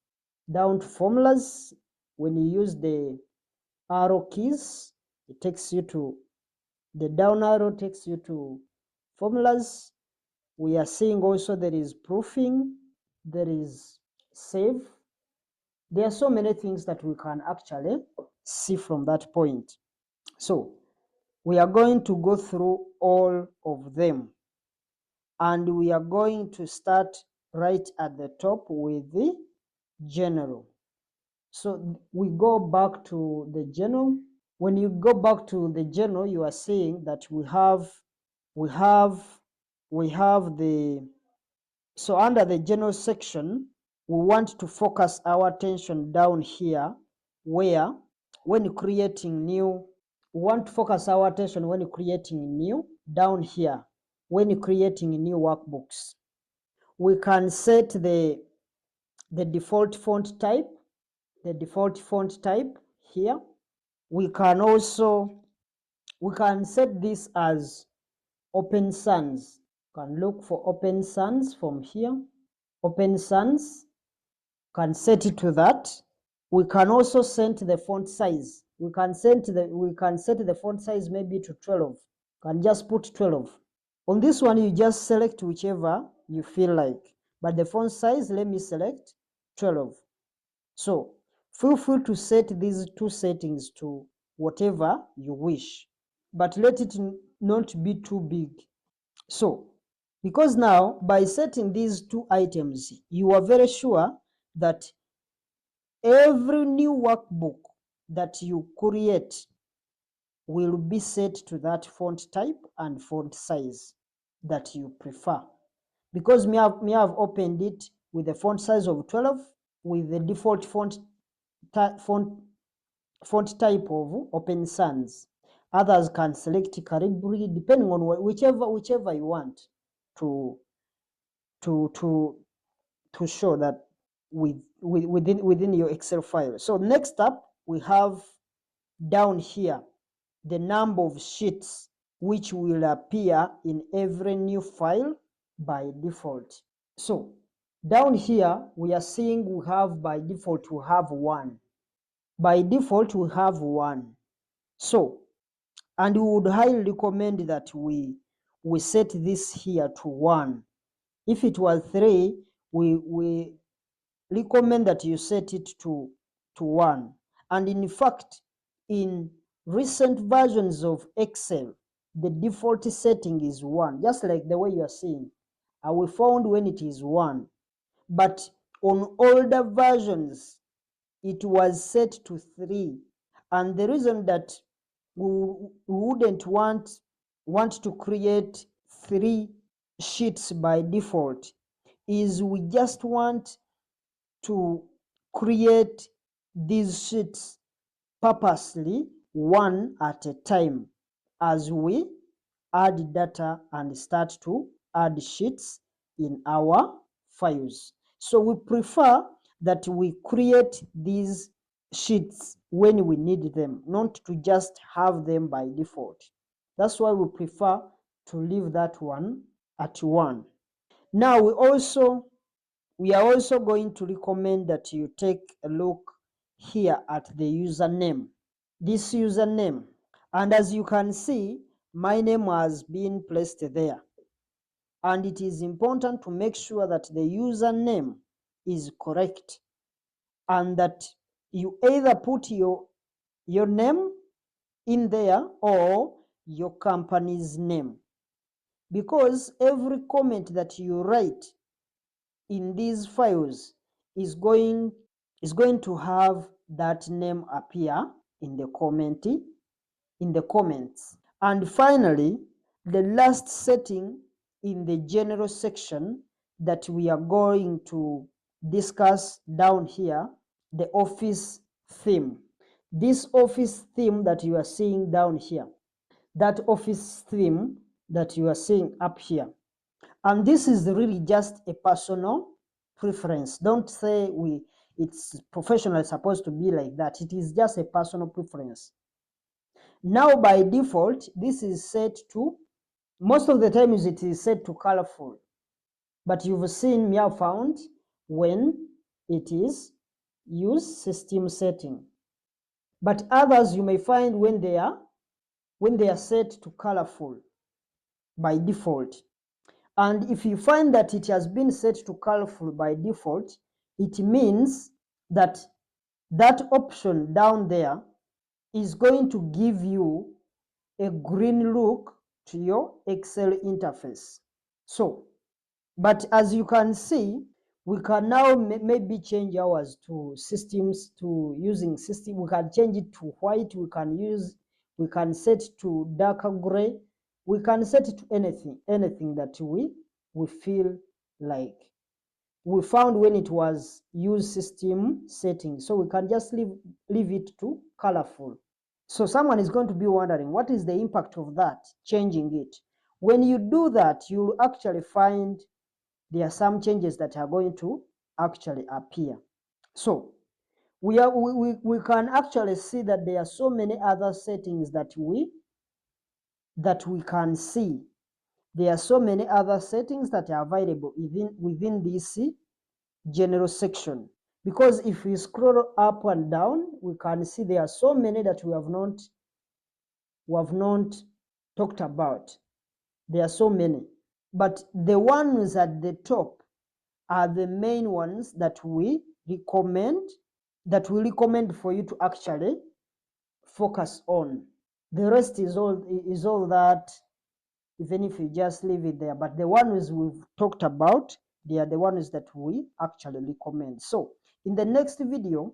down to formulas. When you use the arrow keys, it takes you to, the down arrow takes you to formulas. We are seeing also there is proofing, there is save. There are so many things that we can actually see from that point. So we are going to go through all of them, and we are going to start right at the top with the general. So we go back to the general. When you go back to the general, you are seeing that we have the, so under the general section, we want to focus our attention down here where when creating new, we want to focus our attention when creating new, down here when creating new workbooks. We can set the default font type, here. We can also, we can set this as Open Sans. You can look for Open Sans from here. Open Sans, can set it to that. We can also set the font size. We can set the font size maybe to 12. Can just put 12. On this one, you just select whichever you feel like. But the font size, let me select 12. So feel free to set these two settings to whatever you wish, but let it not be too big. So because now by setting these two items, you are very sure that every new workbook that you create will be set to that font type and font size that you prefer. Because me have opened it with a font size of 12 with the default font type of Open Sans. Others can select Calibri depending on whichever you want to show that within your Excel file. So next up, we have down here the number of sheets which will appear in every new file by default. So down here we are seeing we have by default we have 1. By default we have 1. So, and we would highly recommend that we set this here to 1. If it was 3, we recommend that you set it to 1. And in fact, in recent versions of Excel, the default setting is 1, just like the way you are seeing. We found when it is 1. But on older versions, it was set to 3. And the reason that we wouldn't want to create 3 sheets by default is we just want to create these sheets purposely, one at a time, as we add data and start to add sheets in our files. So we prefer that we create these sheets when we need them, not to just have them by default. That's why we prefer to leave that one at 1. Now we are also going to recommend that you take a look here at the username, this username. And as you can see, my name has been placed there. And it is important to make sure that the username is correct and that you either put your name in there or your company's name. because every comment that you write in these files is going to have that name appear in the comments. And finally, the last setting in the general section that we are going to discuss down here, the office theme. This office theme that you are seeing down here, that office theme that you are seeing up here. And this is really just a personal preference. Don't say it's professional supposed to be like that. It is just a personal preference. Now by default, this is set to, most of the times it is set to colorful, but you've seen me have found when it is use system setting. But others you may find when they are set to colorful by default. And if you find that it has been set to colorful by default, it means that that option down there is going to give you a green look to your Excel interface. So, but as you can see, we can now maybe change ours to systems, to using system. We can change it to white. We can set to darker gray. We can set it to anything that we feel like. We found when it was use system setting, so we can just leave it to colorful. So someone is going to be wondering, what is the impact of that, changing it? When you do that, you'll actually find there are some changes that are going to actually appear. So we can actually see that there are so many other settings that we can see. There are so many other settings that are available within this general section, because if we scroll up and down, we can see there are so many that we have not talked about. There are so many, but the ones at the top are the main ones that we recommend for you to actually focus on. The rest is all that, even if you just leave it there. But the ones we've talked about, they are the ones that we actually recommend. So in the next video,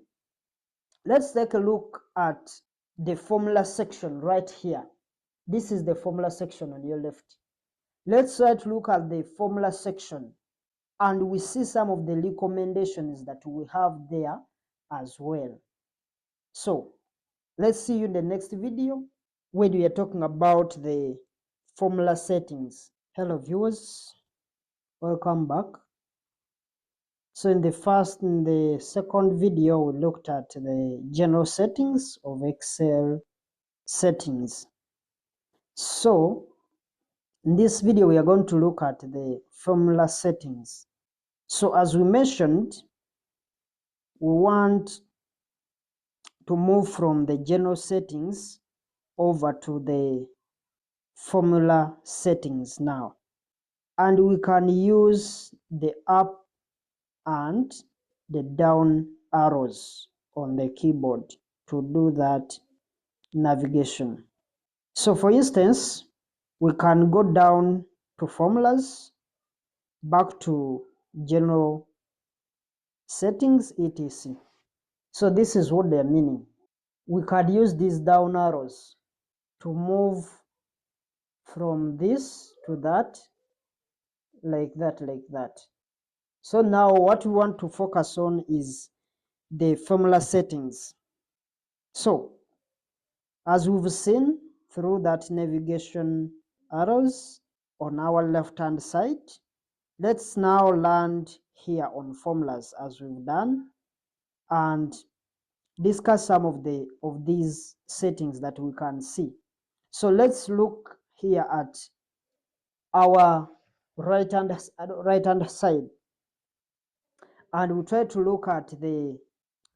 let's take a look at the formula section right here. This is the formula section on your left. Let's try to look at the formula section, and we see some of the recommendations that we have there as well. So let's see you in the next video when we are talking about the formula settings. Hello viewers, welcome back. So in the second video, we looked at the general settings of Excel settings. So in this video, we are going to look at the formula settings. So as we mentioned, we want to move from the general settings over to the formula settings now. And we can use the up and the down arrows on the keyboard to do that navigation. So for instance, we can go down to formulas, back to general settings, etc. So this is what they're meaning. We can use these down arrows to move from this to that, like that. So now what we want to focus on is the formula settings. So as we've seen through that navigation arrows on our left hand side, let's now land here on formulas as we've done and discuss some of these settings that we can see. So let's look here at our right hand side, and we try to look at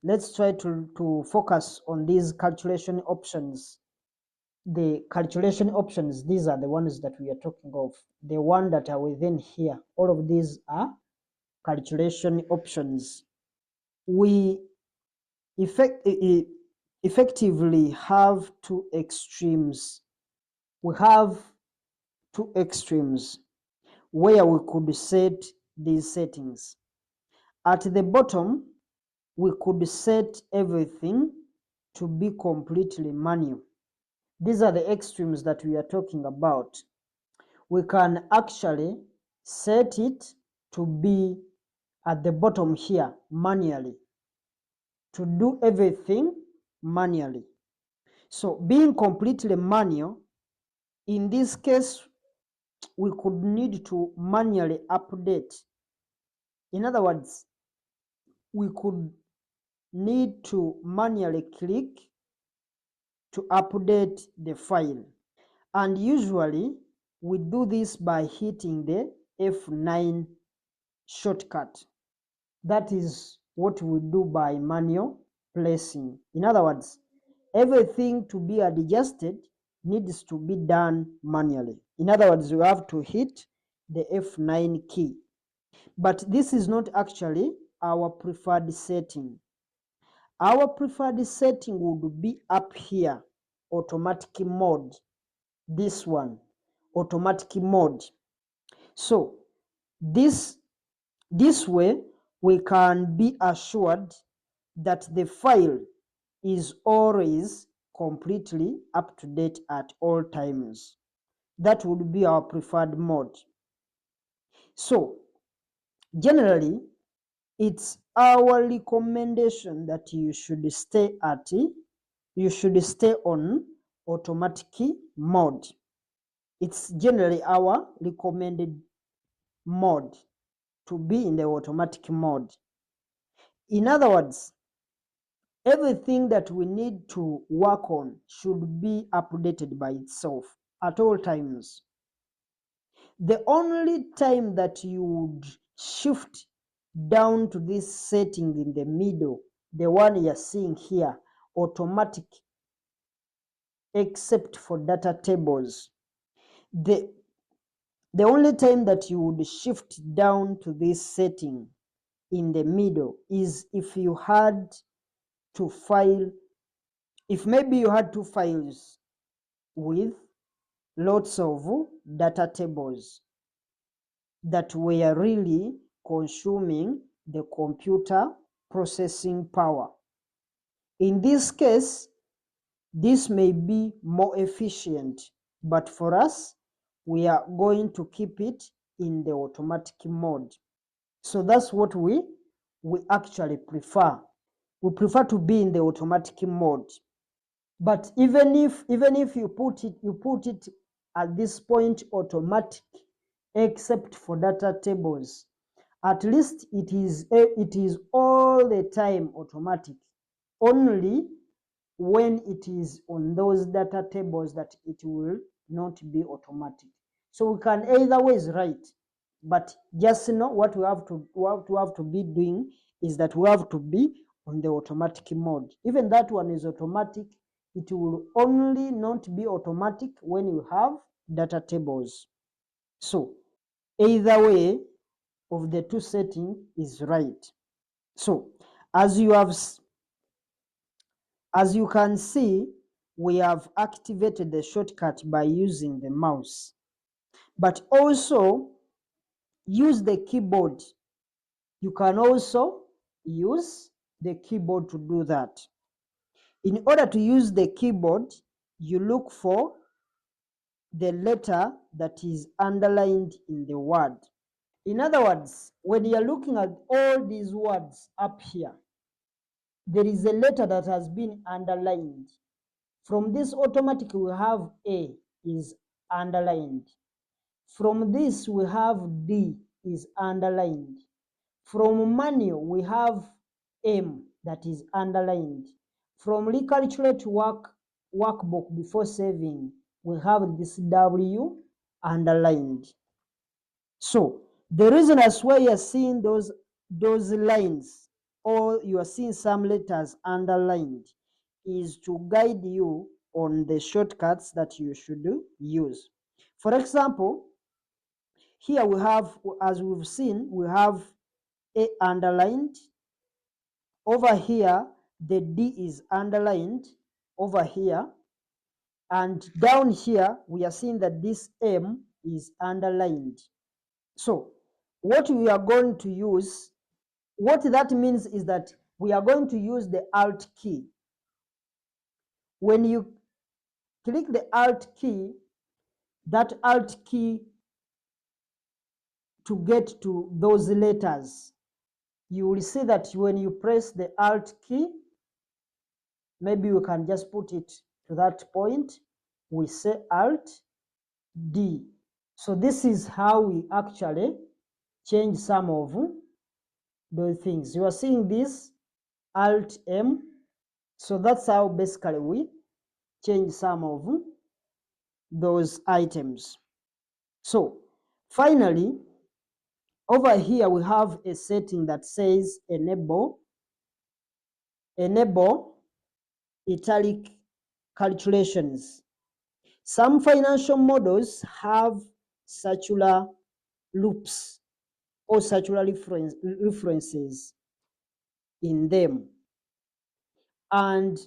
let's try to focus on these calculation options. The calculation options, these are the ones that we are talking of, the one that are within here. All of these are calculation options. We effectively have two extremes. We have two extremes where we could set these settings. At the bottom, we could set everything to be completely manual. These are the extremes that we are talking about. We can actually set it to be at the bottom here manually, to do everything manually. So being completely manual, in this case, we could need to manually update. In other words, we could need to manually click to update the file. And usually we do this by hitting the F9 shortcut. That is what we do by manual placing. In other words, everything to be adjusted needs to be done manually. In other words, you have to hit the F9 key. But this is not actually our preferred setting. Our preferred setting would be up here, automatic mode. This one, automatic mode. So this way we can be assured that the file is always completely up to date at all times. That would be our preferred mode. So generally, it's our recommendation that you should stay on automatic mode. It's generally our recommended mode to be in the automatic mode. In other words, everything that we need to work on should be updated by itself at all times. The only time that you would shift down to this setting in the middle, the one you're seeing here, automatic, except for data tables, the only time that you would shift down to this setting in the middle is if you had to file, if maybe you had two files with lots of data tables that were really consuming the computer processing power. In this case, this may be more efficient, but for us, we are going to keep it in the automatic mode. So that's what we actually prefer. We prefer to be in the automatic mode. But even if you put it at this point automatic, except for data tables, at least it is all the time automatic. Only when it is on those data tables that it will not be automatic. So we can either ways write, but just know what we have to be doing is that we have to be on the automatic mode. Even that one is automatic. It will only not be automatic when you have data tables. So either way of the two settings is right. So as you can see, we have activated the shortcut by using the mouse, but also use the keyboard. You can also use the keyboard to do that. In order to use the keyboard, you look for the letter that is underlined in the word. In other words, when you're looking at all these words up here, there is a letter that has been underlined. From this automatic, we have A is underlined. From this, we have D is underlined. From manual, we have M that is underlined. From recalculate workbook before saving, we have this W underlined. So the reason as why you are seeing those lines, or you are seeing some letters underlined, is to guide you on the shortcuts that you should use. For example, here we have, as we've seen, we have A underlined. Over here, the D is underlined over here. And down here, we are seeing that this M is underlined. So what we are going to use, what that means is that we are going to use the Alt key. When you click the Alt key, that Alt key to get to those letters, you will see that when you press the Alt key, maybe we can just put it to that point, we say Alt D. So this is how we actually change some of those things. You are seeing this Alt M. So that's how basically we change some of those items. So finally, over here we have a setting that says enable italic calculations. Some financial models have circular loops or circular references in them. And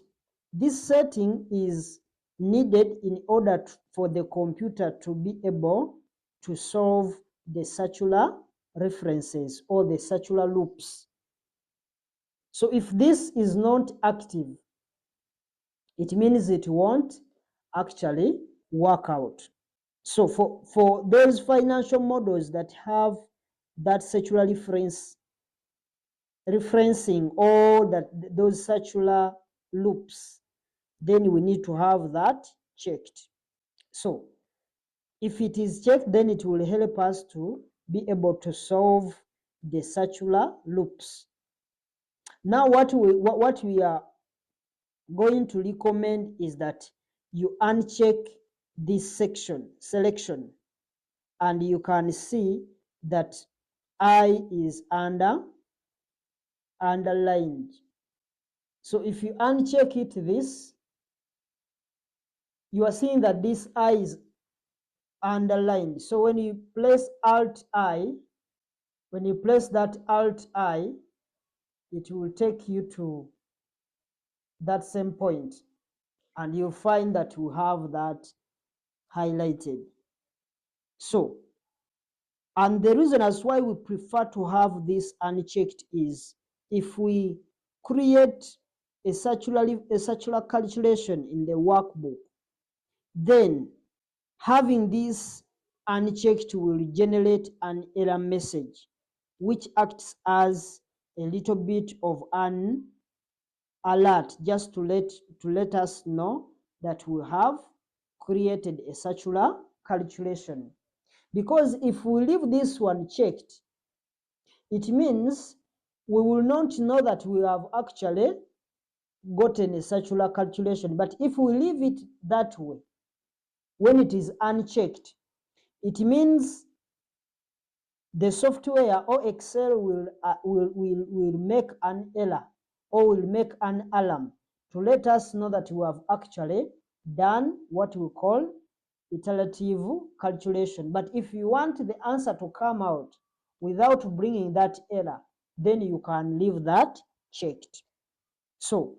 this setting is needed in order for the computer to be able to solve the circular references or the circular loops. So if this is not active, it means it won't actually work out. So for those financial models that have that circular referencing all those circular loops, then we need to have that checked. So if it is checked, then it will help us to be able to solve the circular loops. Now what we are going to recommend is that you uncheck this selection, and you can see that I is underlined. So if you uncheck it, you are seeing that this I is underlined. So when you place Alt I, when you press that Alt I, it will take you to that same point, and you'll find that you have that highlighted. So, and the reason as why we prefer to have this unchecked is if we create a circular calculation in the workbook, then having this unchecked will generate an error message, which acts as a little bit of an alert, just to let us know that we have created a circular calculation. Because if we leave this one checked, it means we will not know that we have actually gotten a circular calculation. But if we leave it that way, when it is unchecked, it means the software or Excel will make an error or will make an alarm to let us know that we have actually done what we call iterative calculation. But if you want the answer to come out without bringing that error, then you can leave that checked. So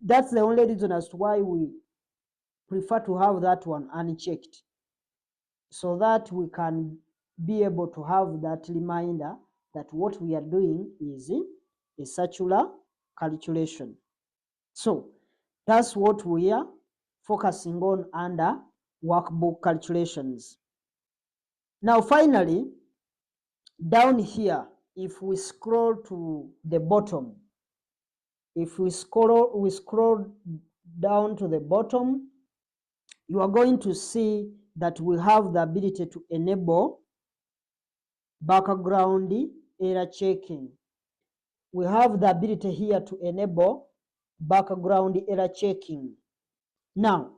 that's the only reason as to why we prefer to have that one unchecked, so that we can be able to have that reminder that what we are doing is a circular calculation. So that's what we are focusing on under workbook calculations. Now finally, down here, if we scroll to the bottom, if we scroll down to the bottom, you are going to see that we have the ability to enable background error checking. We have the ability here to enable background error checking. Now,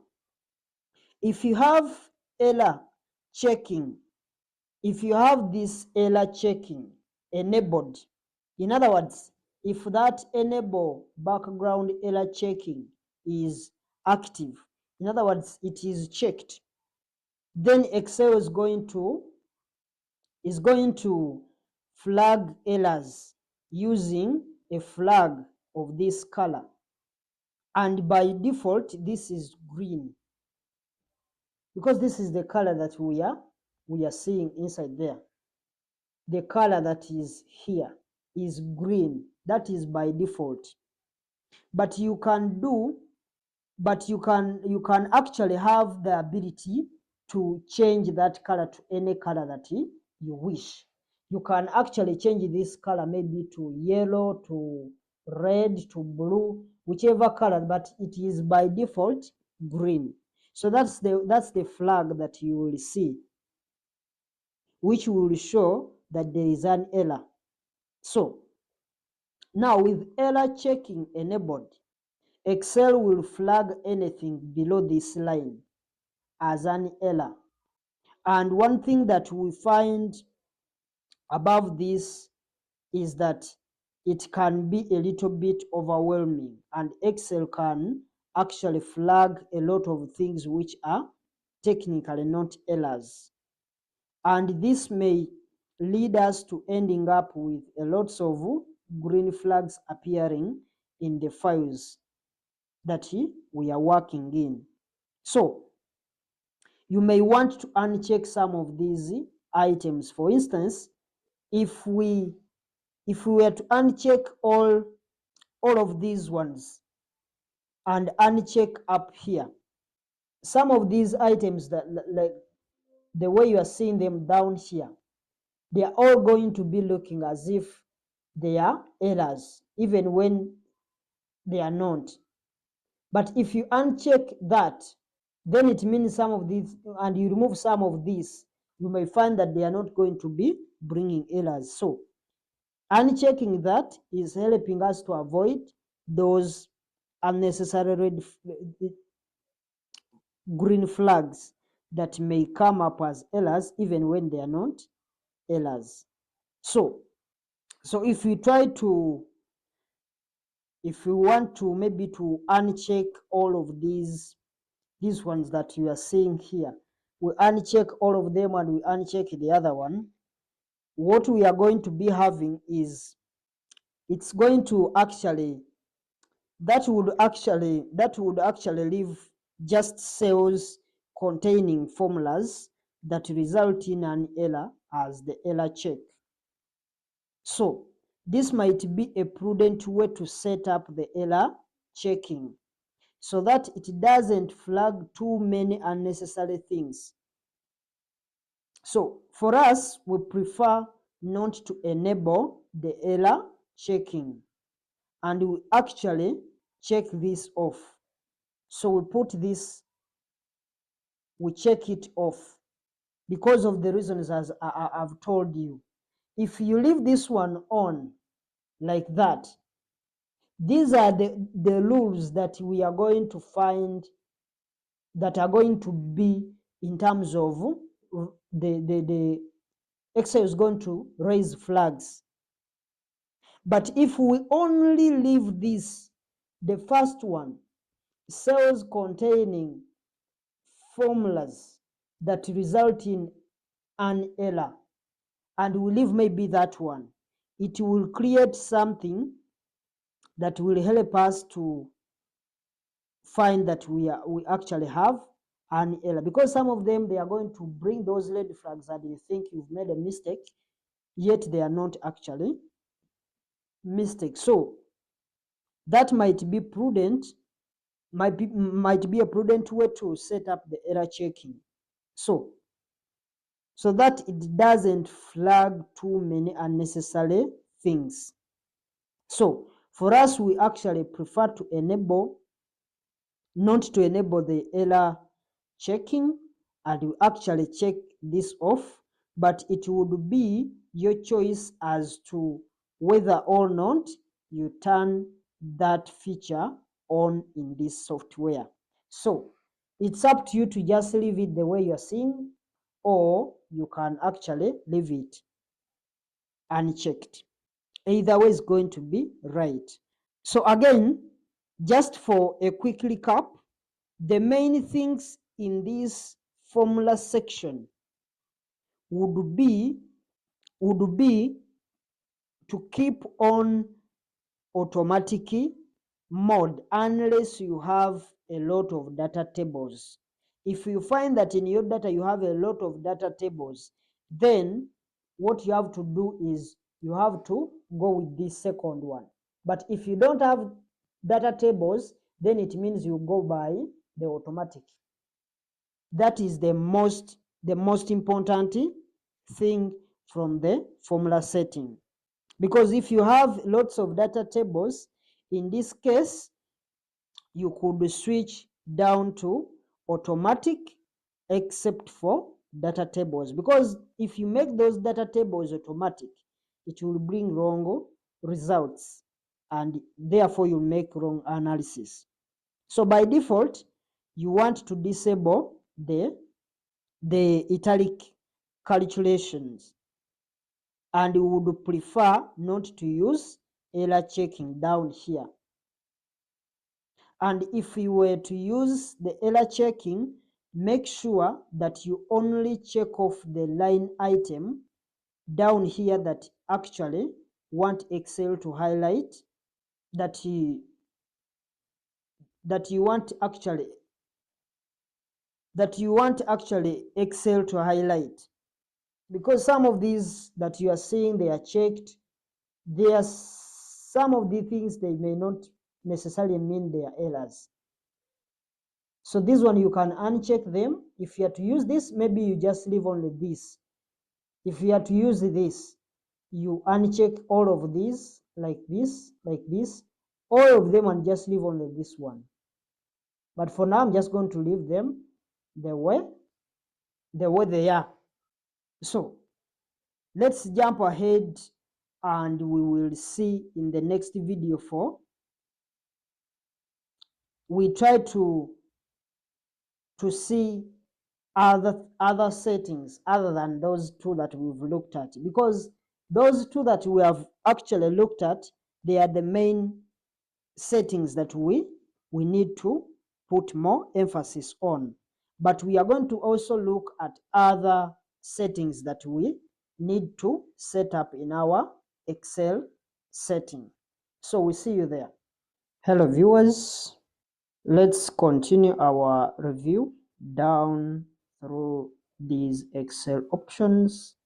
if you have error checking, if you have this error checking enabled, in other words, if that enable background error checking is active, in other words, it is checked, then Excel is going to flag errors using a flag of this color. And by default, this is green, because this is the color that we are we are seeing inside there, the color that is here is green. That is by default. But you can actually have the ability to change that color to any color that you wish. You can actually change this color maybe to yellow, to red, to blue, whichever color, but it is by default green. So that's the flag that you will see, which will show that there is an error. So now with error checking enabled, Excel will flag anything below this line as an error. And one thing that we find above this is that it can be a little bit overwhelming, and Excel can actually flag a lot of things which are technically not errors. And this may lead us to ending up with a lot of green flags appearing in the files that we are working in. So you may want to uncheck some of these items. For instance, if we were to uncheck all of these ones and uncheck up here, some of these items, that like the way you are seeing them down here, they are all going to be looking as if they are errors, even when they are not. But if you uncheck that, then it means some of these, and you remove some of these, you may find that they are not going to be bringing errors. So unchecking that is helping us to avoid those unnecessary green flags that may come up as errors even when they are not errors. So if we want to maybe to uncheck all of these ones that you are seeing here, we uncheck all of them and we uncheck the other one, what we are going to be having is, it's going to actually, that would actually leave just cells containing formulas that result in an error as the error check. So this might be a prudent way to set up the error checking so that it doesn't flag too many unnecessary things. So for us, we prefer not to enable the error checking, and we actually check this off. So we put this, we check it off because of the reasons as I've told you. If you leave this one on like that, these are the rules that we are going to find that are going to be in terms of the Excel is going to raise flags. But if we only leave this, the first one, cells containing formulas that result in an error, and we leave maybe that one, it will create something that will help us to find that we actually have an error, because some of them, they are going to bring those red flags and you think you've made a mistake, yet they are not actually mistakes. So that might be prudent, might be a prudent way to set up the error checking, so that it doesn't flag too many unnecessary things. So for us, we actually prefer to not to enable the error checking, and we actually check this off, but it would be your choice as to whether or not you turn that feature on in this software. So it's up to you to just leave it the way you're seeing, or you can actually leave it unchecked. Either way is going to be right. So again, just for a quick recap, the main things in this formula section would be to keep on automatic mode unless you have a lot of data tables. If you find that in your data you have a lot of data tables, then what you have to do is you have to go with this second one. But if you don't have data tables, then it means you go by the automatic. That is the most important thing from the formula setting. Because if you have lots of data tables, in this case, you could switch down to automatic except for data tables. Because if you make those data tables automatic, it will bring wrong results, and therefore you'll make wrong analysis. So by default, you want to disable the italic calculations, and you would prefer not to use error checking down here. And if you were to use the error checking, make sure that you only check off the line item down here that actually want Excel to highlight, that you want actually Excel to highlight. Because some of these that you are seeing, they are checked. There are some of the things they may not necessarily mean they are errors. So this one you can uncheck them. If you are to use this, maybe you just leave only this. If you are to use this, you uncheck all of these, like this, all of them, and just leave only this one. But for now, I'm just going to leave them the way they are. So let's jump ahead, and we will see in the next video we try to see other settings other than those two that we've looked at, because those two that we have actually looked at, they are the main settings that we need to put more emphasis on. But we are going to also look at other settings that we need to set up in our Excel setting. So we see you there. Hello viewers, let's continue our review down through these Excel options.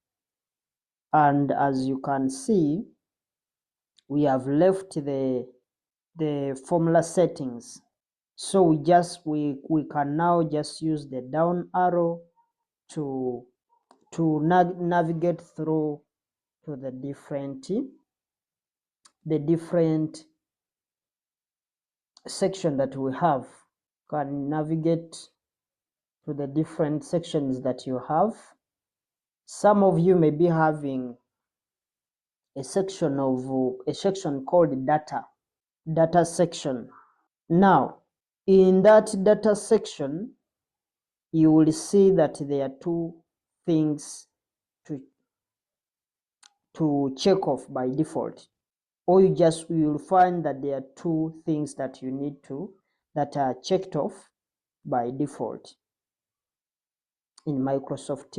And as you can see, we have left the formula settings. So we can now just use the down arrow to navigate through to the different section that we have. Can navigate to the different sections that you have. Some of you may be having a section called data section. Now, in that data section, you will see that there are two things to check off by default, or you will find that there are two things that you need to that are checked off by default in Microsoft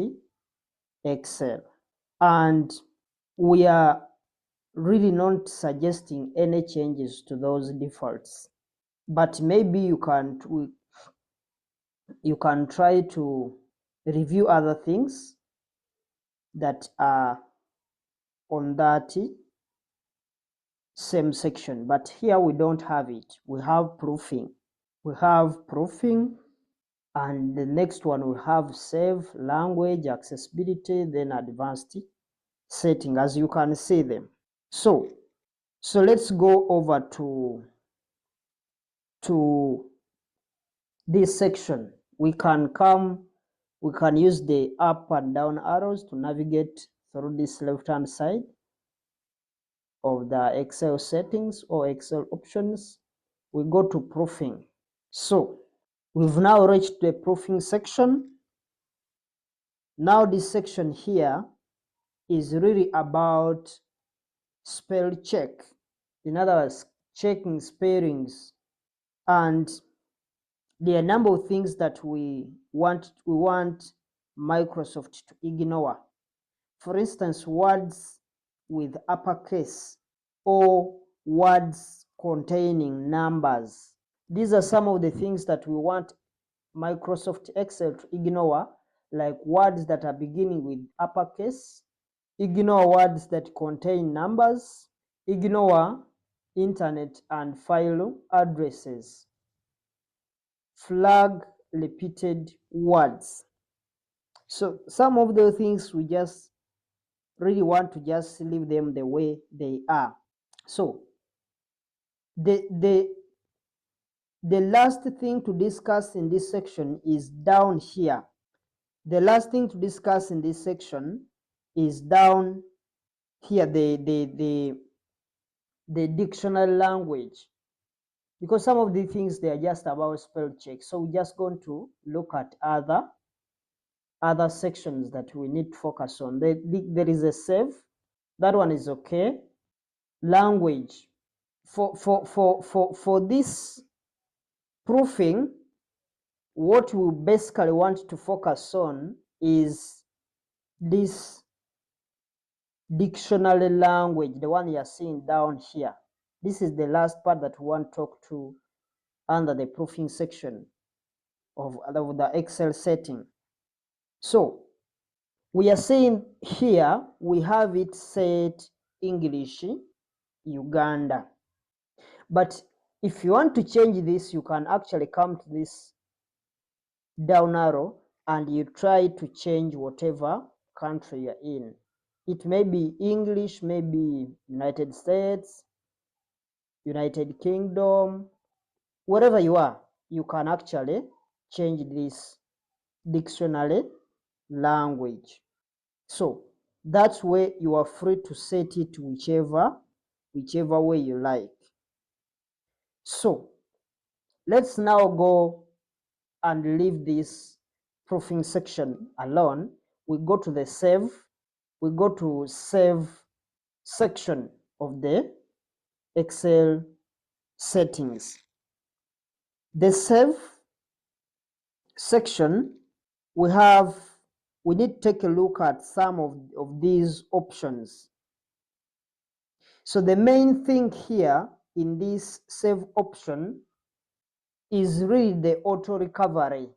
Excel. And we are really not suggesting any changes to those defaults, but maybe you can try to review other things that are on that same section. But here we don't have it. We have proofing, and the next one we have save, language, accessibility, then advanced setting, as you can see them. So let's go over to this section. We can use the up and down arrows to navigate through this left hand side of the Excel settings or Excel options. We go to proofing. So we've now reached the proofing section. Now this section here is really about spell check. In other words, checking spellings. And there are a number of things that we want Microsoft to ignore. For instance, words with uppercase or words containing numbers. These are some of the things that we want Microsoft Excel to ignore like words that are beginning with uppercase, ignore words that contain numbers, ignore internet and file addresses, flag repeated words. So some of the things we just really want to just leave them the way they are. So the last thing to discuss in this section is down here. The last thing to discuss in this section is down here, the dictionary language, because some of the things they are just about spell check. So we're just going to look at other sections that we need to focus on. There is a save, that one is okay. Language, for this proofing, what we basically want to focus on is this dictionary language, the one you are seeing down here. This is the last part that we want to talk to under the proofing section of the Excel setting. So we are saying here we have it set English Uganda, but if you want to change this, you can actually come to this down arrow and you try to change whatever country you're in. It may be English, maybe United States, United Kingdom, wherever you are, you can actually change this dictionary language. So that's where you are free to set it whichever way you like. So let's now go and leave this proofing section alone. We go to the save. We go to save section of the Excel settings. The save section, we need to take a look at some of these options. So the main thing here in this save option is really the auto recovery.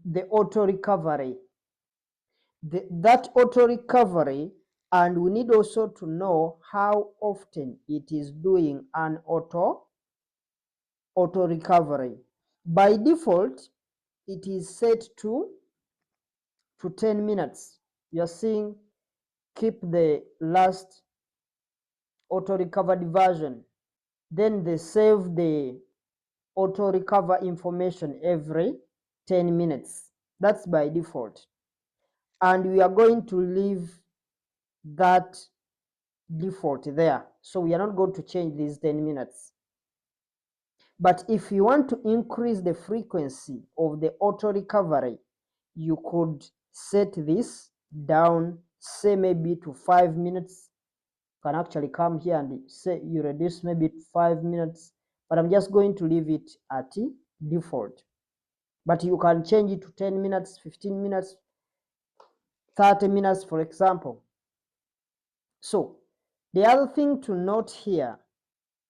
The auto recovery. That auto recovery, and we need also to know how often it is doing an auto recovery. By default, it is set to 10 minutes. You're seeing keep the last auto recovered version. Then they save the auto recover information every 10 minutes. That's by default. And we are going to leave that default there. So we are not going to change these 10 minutes. But if you want to increase the frequency of the auto recovery, you could set this down, say maybe to 5 minutes. You can actually come here and say you reduce maybe to 5 minutes, but I'm just going to leave it at default. But you can change it to 10 minutes, 15 minutes, 30 minutes, for example. So the other thing to note here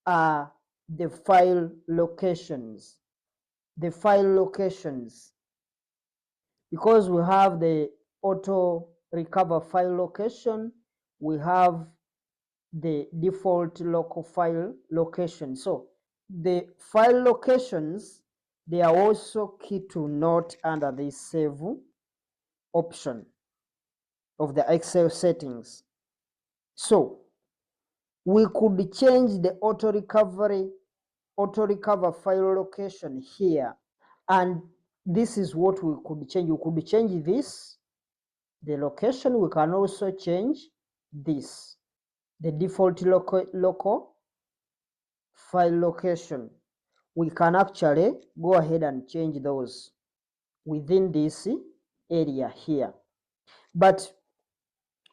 are the file locations. The file locations, because we have the auto recover file location, we have the default local file location. So the file locations, they are also key to note under the save option of the Excel settings. So we could change the auto recover file location here, and this is what we could change. We could change this, the location. We can also change this, the default local file location. We can actually go ahead and change those within this area here, but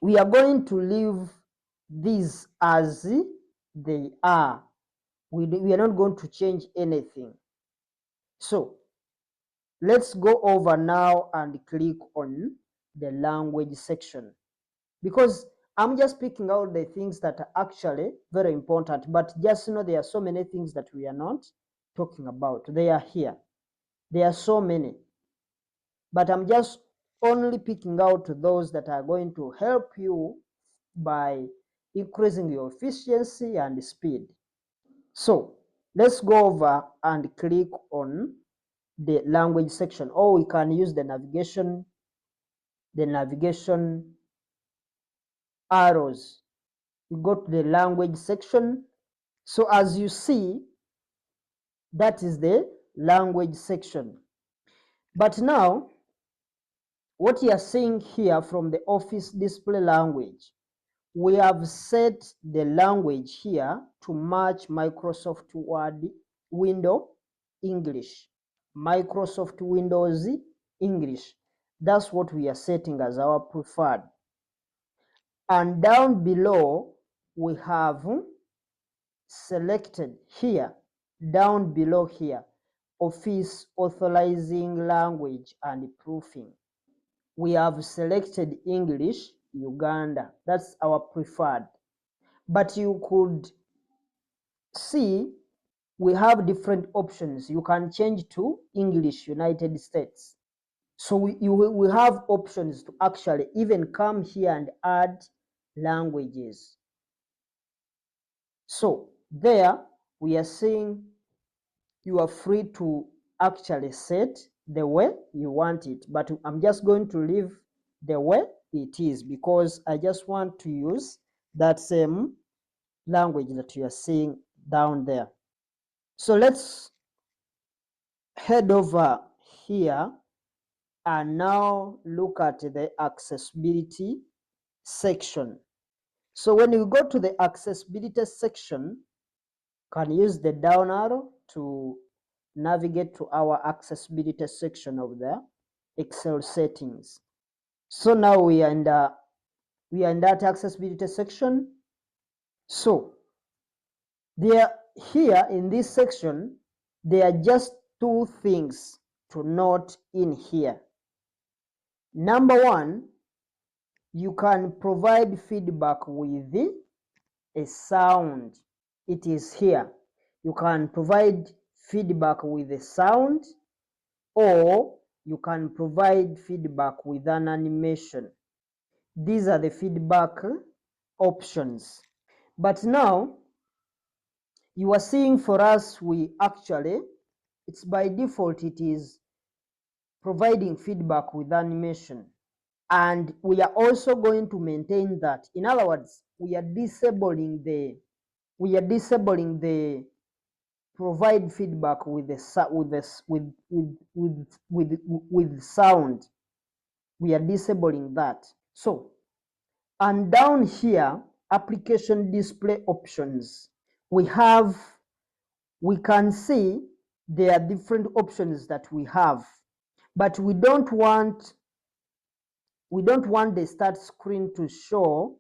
we are going to leave these as they are. We are not going to change anything. So let's go over now and click on the language section, because I'm just picking out the things that are actually very important, but just know there are so many things that we are not talking about. They are here. There are so many. but I'm just only picking out those that are going to help you by increasing your efficiency and speed. So let's go over and click on the language section, or we can use the navigation arrows. We go to the language section. So as you see, that is the language section. But now, what you are seeing here from the Office display language, we have set the language here to match Microsoft Word Windows English. Microsoft Windows English. That's what we are setting as our preferred. And down below, we have selected here, down below here, Office authorizing language and proofing. We have selected English, Uganda. That's our preferred. But you could see we have different options. You can change to English United States. So we have options to actually even come here and add languages. So there we are seeing you are free to actually set the way you want it, but I'm just going to leave the way it is because I just want to use that same language that you are seeing down there. So let's head over here and now look at the accessibility section. So when you go to the accessibility section, you can use the down arrow to navigate to our accessibility section of the Excel settings. So now we are in that accessibility section. So here in this section, there are just two things to note in here. Number one, you can provide feedback with a sound. It is here. You can provide feedback with a sound, or you can provide feedback with an animation. These are the feedback options. But now you are seeing for us, it's by default, it is providing feedback with animation. And we are also going to maintain that. In other words, we are disabling the provide feedback with sound. We are disabling that. So, and down here, application display options, we can see there are different options that we have, but we don't want the start screen to show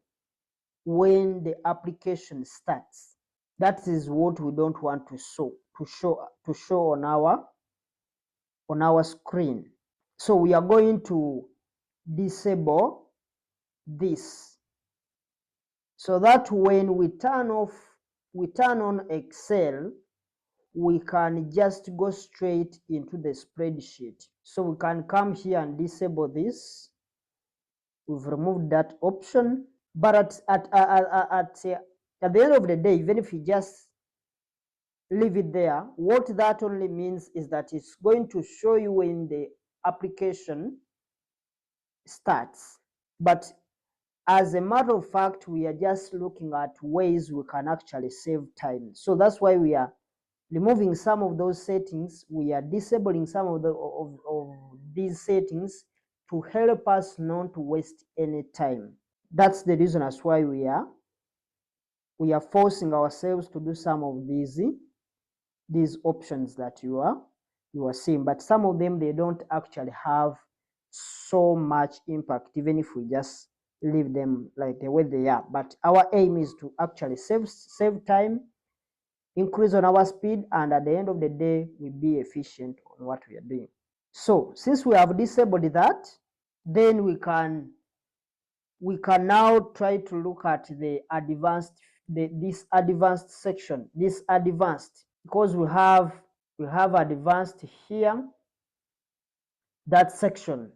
when the application starts. That is what we don't want to show on our screen. So we are going to disable this, so that when we turn on Excel, we can just go straight into the spreadsheet. So we can come here and disable this. We've removed that option, but at the end of the day, even if you just leave it there, what that only means is that it's going to show you when the application starts. But as a matter of fact, we are just looking at ways we can actually save time. So that's why we are removing some of those settings. We are disabling some of these settings to help us not to waste any time. That's the reason as why we are forcing ourselves to do some of these options that you are seeing. But some of them, they don't actually have so much impact, even if we just leave them like the way they are. But our aim is to actually save time, increase on our speed, and at the end of the day, we be efficient on what we are doing. So since we have disabled that, then we can now try to look at the this advanced section, because we have advanced here, that section.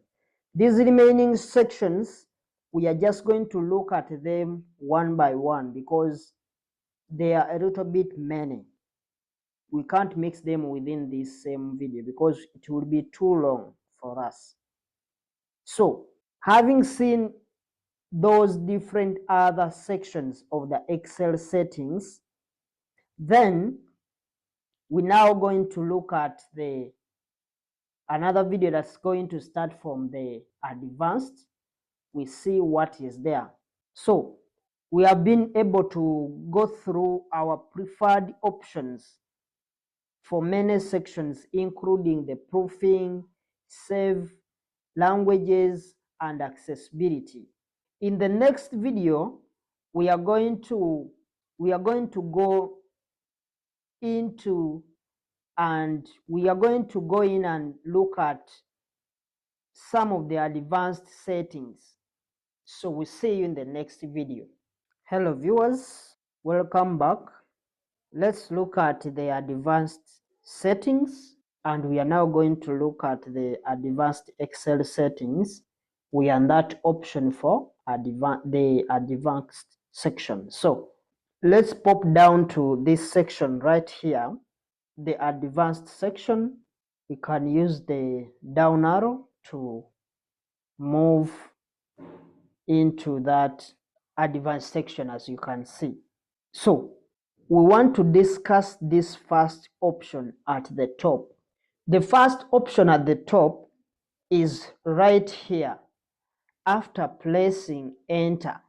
These remaining sections, we are just going to look at them one by one because they are a little bit many. We can't mix them within this same video because it will be too long for us. So, having seen those different other sections of the Excel settings, then we're now going to look at another video that's going to start from the advanced. We see what is there. So we have been able to go through our preferred options for many sections, including the proofing, save, languages, and accessibility. In the next video, we are going to go into and we are going to go in and look at some of the advanced settings. So we'll see you in the next video. Hello viewers, welcome back. Let's look at the advanced settings, and we are now going to look at the advanced Excel settings. We are in that option for the advanced section. So let's pop down to this section right here, the advanced section. We can use the down arrow to move into that advanced section, as you can see. So we want to discuss this first option at the top. The first option at the top is right here. After pressing enter,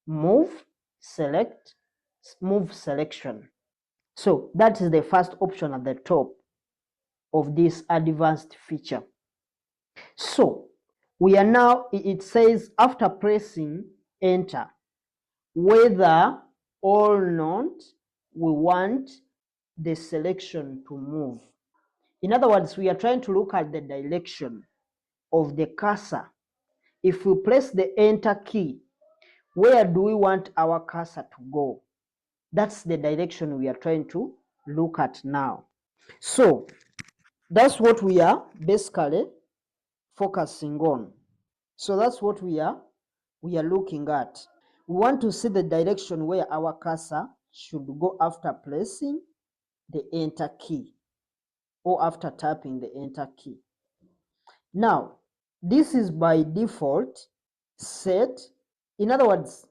move, select, move selection. So that is the first option at the top of this advanced feature. So we are now, it says after pressing enter, whether or not we want the selection to move. In other words, we are trying to look at the direction of the cursor. If we press the enter key, where do we want our cursor to go? That's the direction we are trying to look at now. So that's what we are basically focusing on. So that's what we are looking at. We want to see the direction where our cursor should go after pressing the enter key or after tapping the enter key. Now, this is by default set. In other words,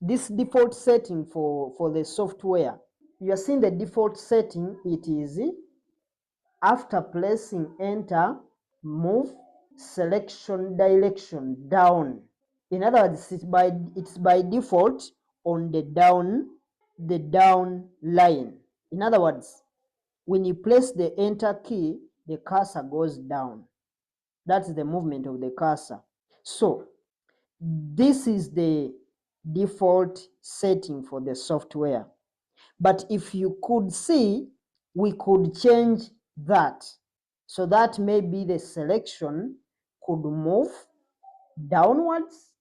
this default setting for the software, you are seeing the default setting, it is after pressing enter, move selection direction down. In other words, it's by default on the down line. In other words, when you press the enter key, the cursor goes down. That's the movement of the cursor. So this is the default setting for the software. But if you could see, we could change that. So that maybe the selection could move downwards,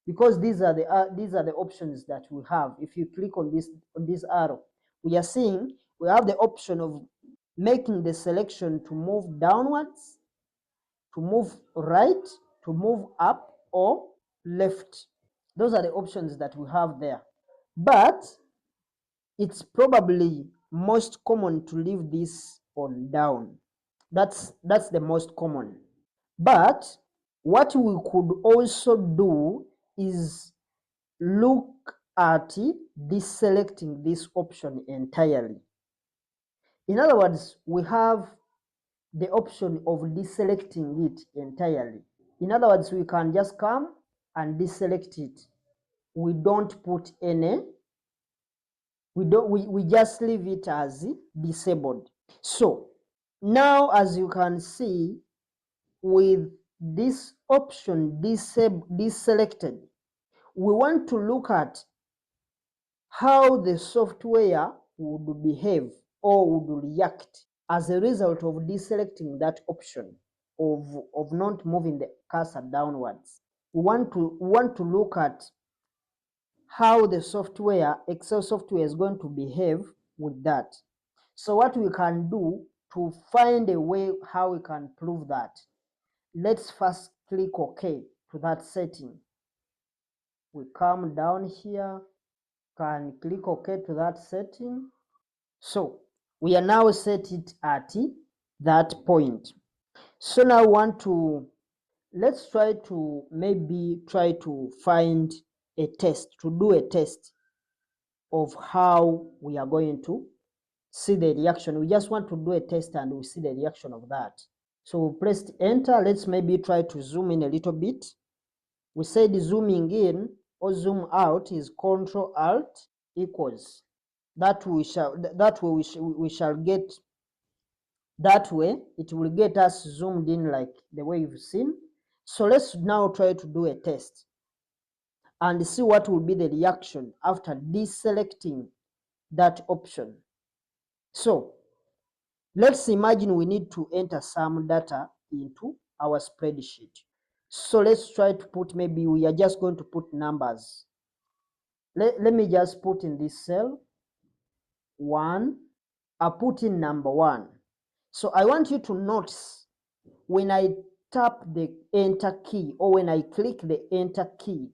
because these are the options that we have. If you click on this arrow, we are seeing we have the option of making the selection to move downwards, to move right, to move up, or left. Those are the options that we have there. But it's probably most common to leave this on down. That's the most common. But what we could also do is look at deselecting this option entirely. In other words, we have the option of deselecting it entirely. In other words, we can just come and deselect it. We don't put any, we just leave it as disabled. So now, as you can see, with this option deselected, we want to look at how the software would behave or would react as a result of deselecting that option of not moving the cursor downwards. We want to look at how the software, Excel software, is going to behave with that. So what we can do to find a way how we can prove that, let's first click OK to that setting. We come down here, can click OK to that setting. So we are now set it at that point. So now I want to, let's try to maybe try to find a test, to do a test of how we are going to see the reaction. We just want to do a test and we see the reaction of that. So we pressed enter. Let's maybe try to zoom in a little bit. We said zooming in or zoom out is Control Alt equals. That way we shall get, that way it will get us zoomed in like the way you've seen. So let's now try to do a test and see what will be the reaction after deselecting that option. So let's imagine we need to enter some data into our spreadsheet. So let's try to put, maybe we are just going to put numbers. Let me just put in this cell 1. I put in number 1. So I want you to notice when I tap the enter key, or when I click the enter key,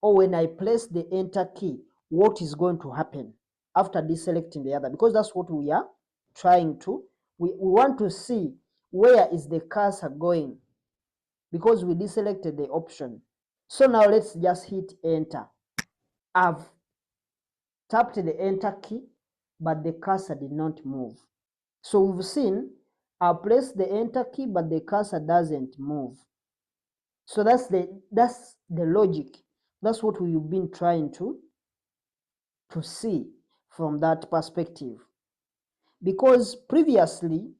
or when I place the enter key, what is going to happen after deselecting the other, because that's what we are trying to, we want to see where is the cursor going, because we deselected the option. So now let's just hit enter. I've tapped the enter key, but the cursor did not move. So we've seen I press the enter key, but the cursor doesn't move. So that's the logic. That's what we've been trying to see from that perspective. Because previously,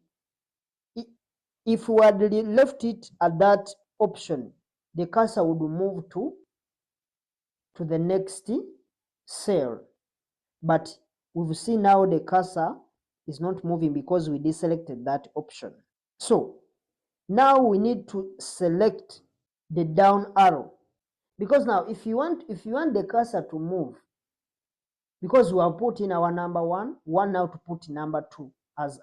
if we had left it at that option, the cursor would move to the next cell. But we've seen now the cursor is not moving because we deselected that option. So now we need to select the down arrow, because now if you want the cursor to move, because we have put in our number 1, now to put number 2 as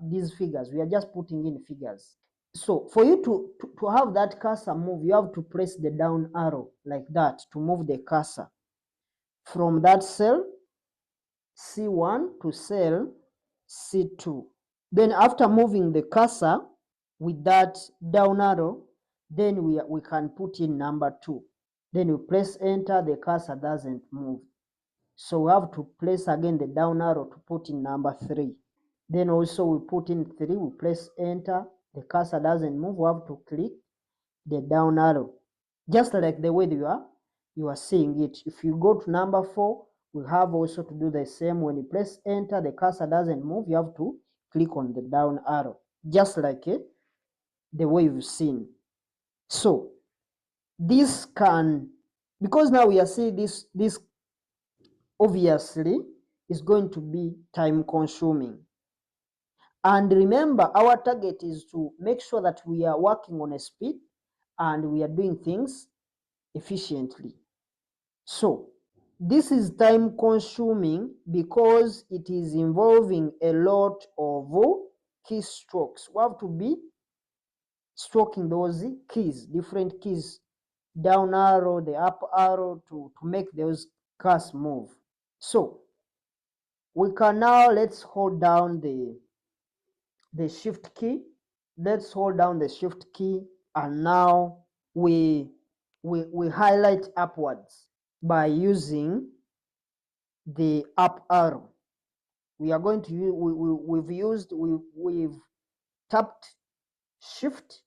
these figures, we are just putting in figures. So for you to have that cursor move, you have to press the down arrow like that to move the cursor from that cell C1 to cell C2. Then after moving the cursor with that down arrow, then we can put in number 2. Then we press enter, the cursor doesn't move. So we have to place again the down arrow to put in number 3. Then also we put in 3, we press enter, the cursor doesn't move, we have to click the down arrow. Just like the way you are seeing it. If you go to number 4, we have also to do the same. When you press enter, the cursor doesn't move, you have to click on the down arrow. Just like the way you've seen. So this can, because now we are seeing this obviously is going to be time consuming. And remember, our target is to make sure that we are working on a speed and we are doing things efficiently. So this is time consuming because it is involving a lot of keystrokes. We have to be stroking those keys, different keys, down arrow, the up arrow, to make those cars move. So we can now, let's hold down the shift key. Let's hold down the shift key, and now we highlight upwards by using the up arrow. We are going to use, we've tapped shift,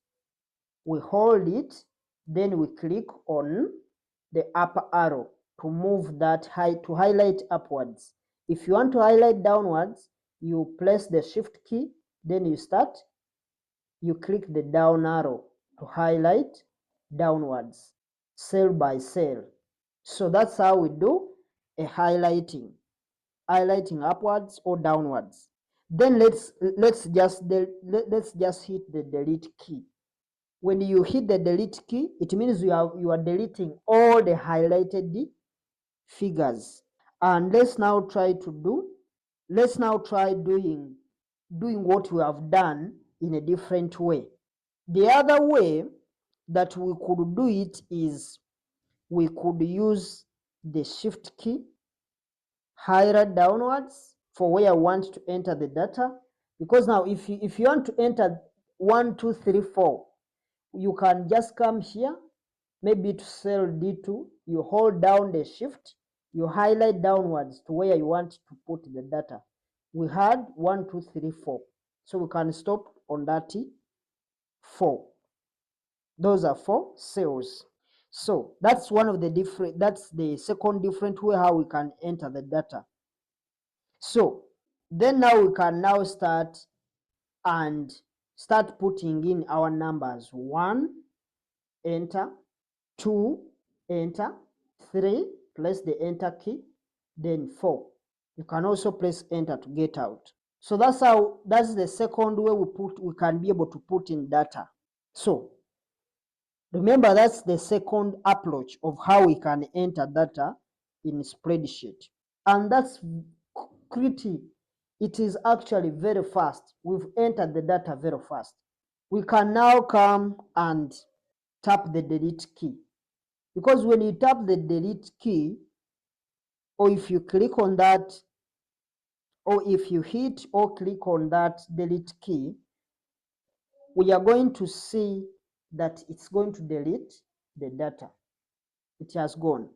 we hold it, then we click on the up arrow to move that to highlight upwards. If you want to highlight downwards, you press the shift key, then you click the down arrow to highlight downwards, cell by cell. So that's how we do a highlighting upwards or downwards. Then let's just hit the delete key. When you hit the delete key, it means you are deleting all the highlighted figures. And let's now try doing doing what we have done in a different way. The other way that we could do it is we could use the shift key, highlight downwards for where I want to enter the data. Because now if you want to enter 1, 2, 3, 4, you can just come here, maybe to cell D2, you hold down the shift, you highlight downwards to where you want to put the data. We had 1, 2, 3, 4. So we can stop on that 4. Those are 4 cells. So that's one of the different, that's the second different way how we can enter the data. So then now we can now start putting in our numbers. 1, enter, 2, enter, 3, press the enter key, then 4. You can also press enter to get out. So that's the second way we can be able to put in data. So remember, that's the second approach of how we can enter data in spreadsheet. And that's pretty, it is actually very fast. We've entered the data very fast. We can now come and tap the delete key. Because when you tap the delete key, or if you click on that, or if you hit or click on that delete key, we are going to see that it's going to delete the data. It has gone.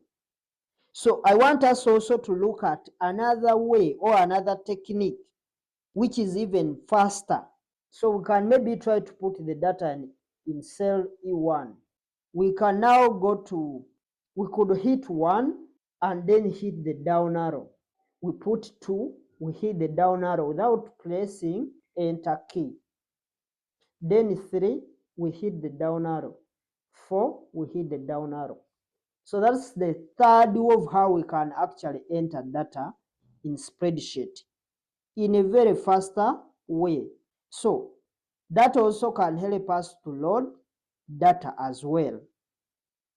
So I want us also to look at another way or another technique which is even faster. So we can maybe try to put the data in cell E1. We can now we could hit 1 and then hit the down arrow. We put 2, we hit the down arrow without pressing enter key. Then 3, we hit the down arrow. 4, we hit the down arrow. So that's the third way of how we can actually enter data in spreadsheet in a very faster way. So that also can help us to load data as well.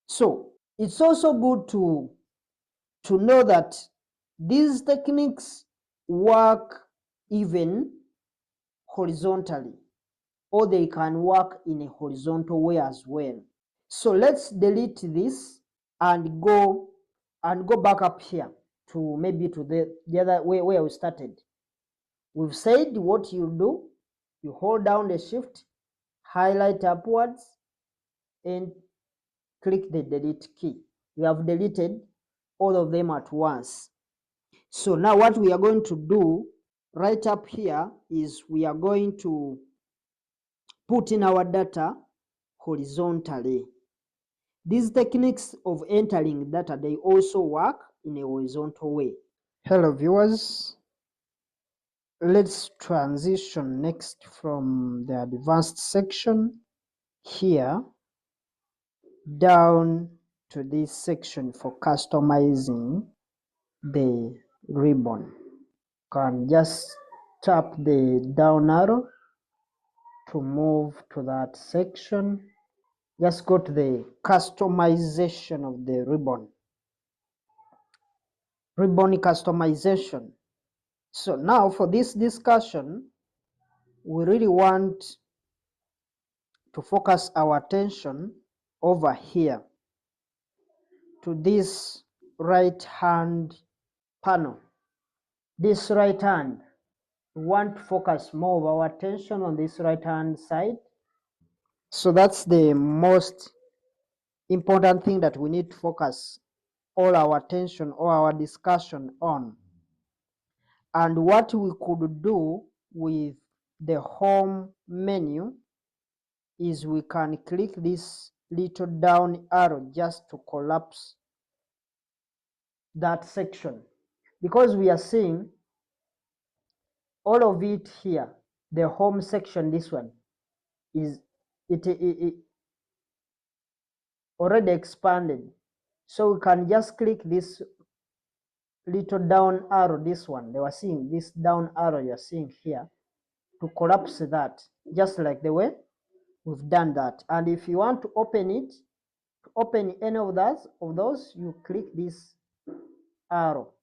So it's also good to know that these techniques work even horizontally, or they can work in a horizontal way as well. So let's delete this and go back up here to maybe to the other way where we started. We've said what you do, you hold down the shift, highlight upwards, and click the delete key. We have deleted all of them at once. So now what we are going to do right up here is we are going to put in our data horizontally. These techniques of entering data, they also work in a horizontal way. Hello viewers, let's transition next from the advanced section here down to this section for customizing the ribbon. Can just tap the down arrow to move to that section. Just go to the customization of the ribbon customization. So now for this discussion, we really want to focus our attention over here to this right hand panel. This right hand, we want to focus more of our attention on this right hand side. So that's the most important thing that we need to focus all our attention or our discussion on. And what we could do with the home menu is we can click this little down arrow just to collapse that section, because we are seeing all of it here. The home section, this one is it already expanded, so we can just click this little down arrow, this one they were seeing, this down arrow you're seeing here, to collapse that, just like the way we've done that. And if you want to open it, to open any of those, you click this arrow,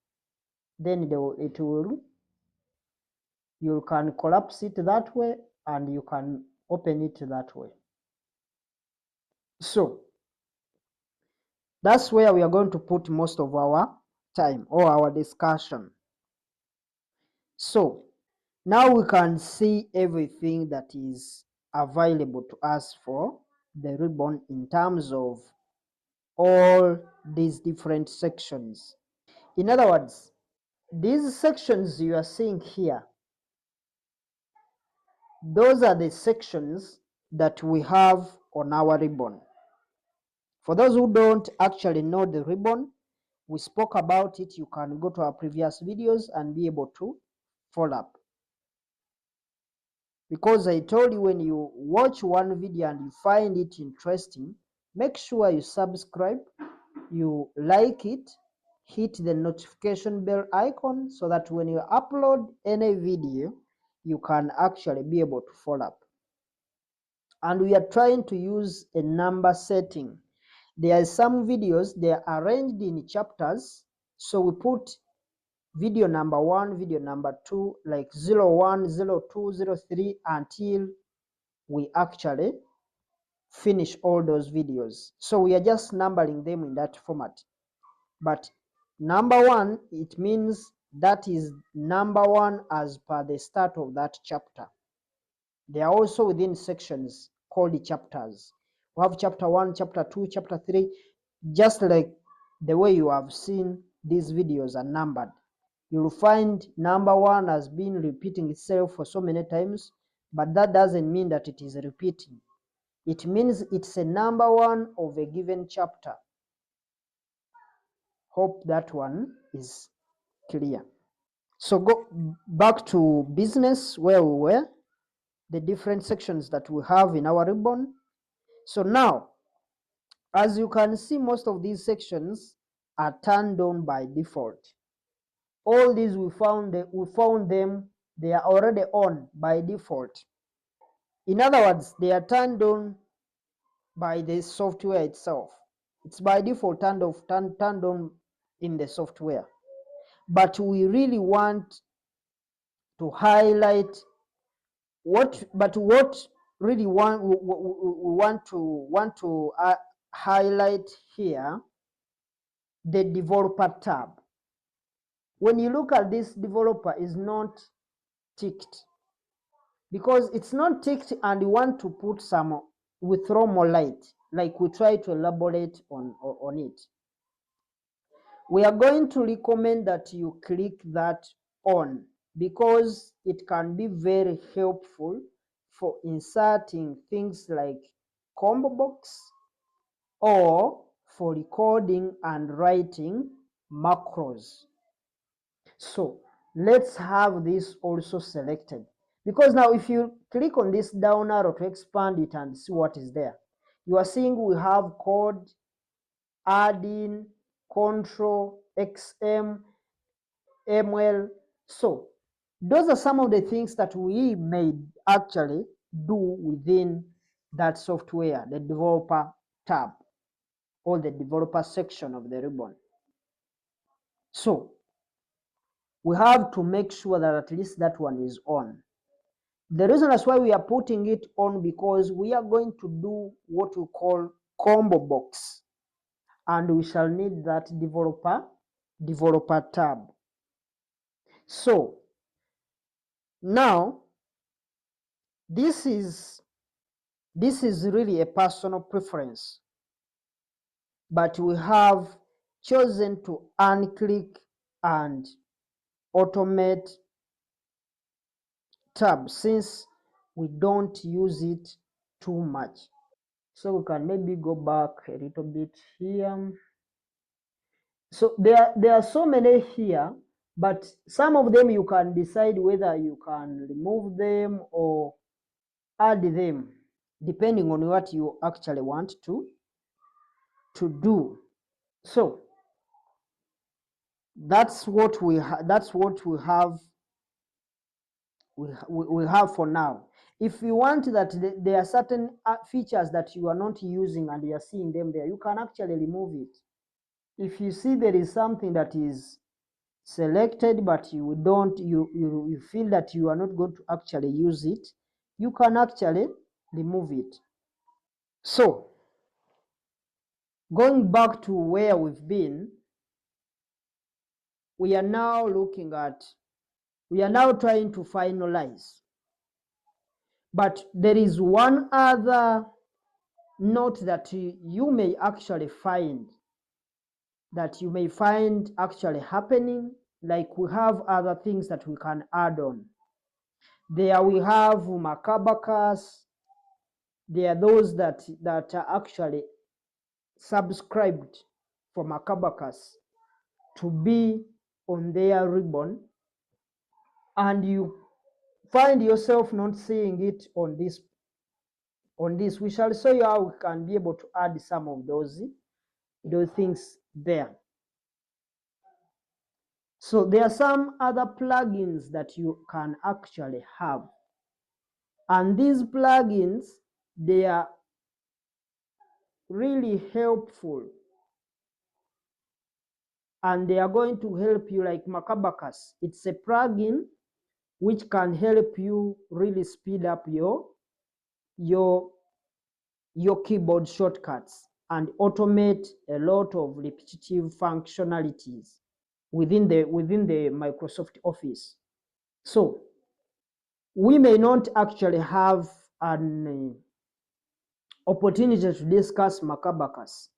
then you You can collapse it that way and you can open it that way. So that's where we are going to put most of our time or our discussion. So now we can see everything that is available to us for the ribbon in terms of all these different sections. In other words, these sections you are seeing here, those are the sections that we have on our ribbon. For those who don't actually know the ribbon, we spoke about it. You can go to our previous videos and be able to follow up. Because I told you, when you watch one video and you find it interesting, make sure you subscribe, you like it, hit the notification bell icon so that when you upload any video, you can actually be able to follow up. And we are trying to use a number setting. There are some videos, they are arranged in chapters. So we put video number 1, video number 2, like 01, 02, 03 until we actually finish all those videos. So we are just numbering them in that format. But number 1, it means that is number 1 as per the start of that chapter. They are also within sections called chapters. We have chapter 1, chapter 2, chapter 3, just like the way you have seen these videos are numbered. You'll find number 1 has been repeating itself for so many times, but that doesn't mean that it is repeating. It means it's a number 1 of a given chapter. Hope that one is clear. So go back to business where we were, the different sections that we have in our ribbon. So now, as you can see, most of these sections are turned on by default. All these we found them, they are already on by default. In other words, they are turned on by the software itself. It's by default turned on in the software. But we really want to highlight what really we want to highlight here, the developer tab. When you look at this, developer is not ticked, because it's not ticked, and we want to put some, we throw more light, like we try to elaborate on it. We are going to recommend that you click that on, because it can be very helpful for inserting things like combo box, or for recording and writing macros. So let's have this also selected, because now if you click on this down arrow to expand it and see what is there, you are seeing we have code, add-in, control, XM, ML. So those are some of the things that we may actually do within that software, the developer tab or the developer section of the ribbon. So we have to make sure that at least that one is on. The reason that's why we are putting it on, because we are going to do what we call combo box, and we shall need that developer tab. So now this is really a personal preference, but we have chosen to unclick and automate tab since we don't use it too much. So we can maybe go back a little bit here. So there are so many here, but some of them you can decide whether you can remove them or add them, depending on what you actually want to do. So that's what we have. We have for now. If you want that there are certain features that you are not using and you are seeing them there, you can actually remove it. If you see there is something that is selected, but you don't, you feel that you are not going to actually use it, you can actually remove it. So going back to where we've been, we are now trying to finalize. But there is one other note that you may actually find, actually happening. Like, we have other things that we can add on. There we have Macabacus. There are those that are actually subscribed for Macabacus to be on their ribbon, and you find yourself not seeing it on this. We shall show you how we can be able to add some of those things there. So there are some other plugins that you can actually have, and these plugins, they are really helpful, and they are going to help you. Like Macabacus, it's a plugin which can help you really speed up your keyboard shortcuts and automate a lot of repetitive functionalities within the Microsoft Office. So we may not actually have an opportunity to discuss Macabacus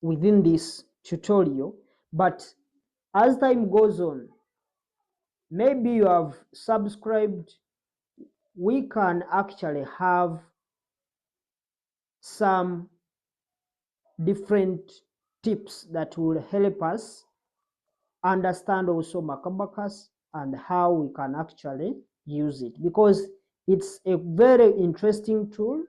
within this tutorial, but as time goes on, maybe you have subscribed, we can actually have some different tips that will help us understand also Macabacus and how we can actually use it, because it's a very interesting tool.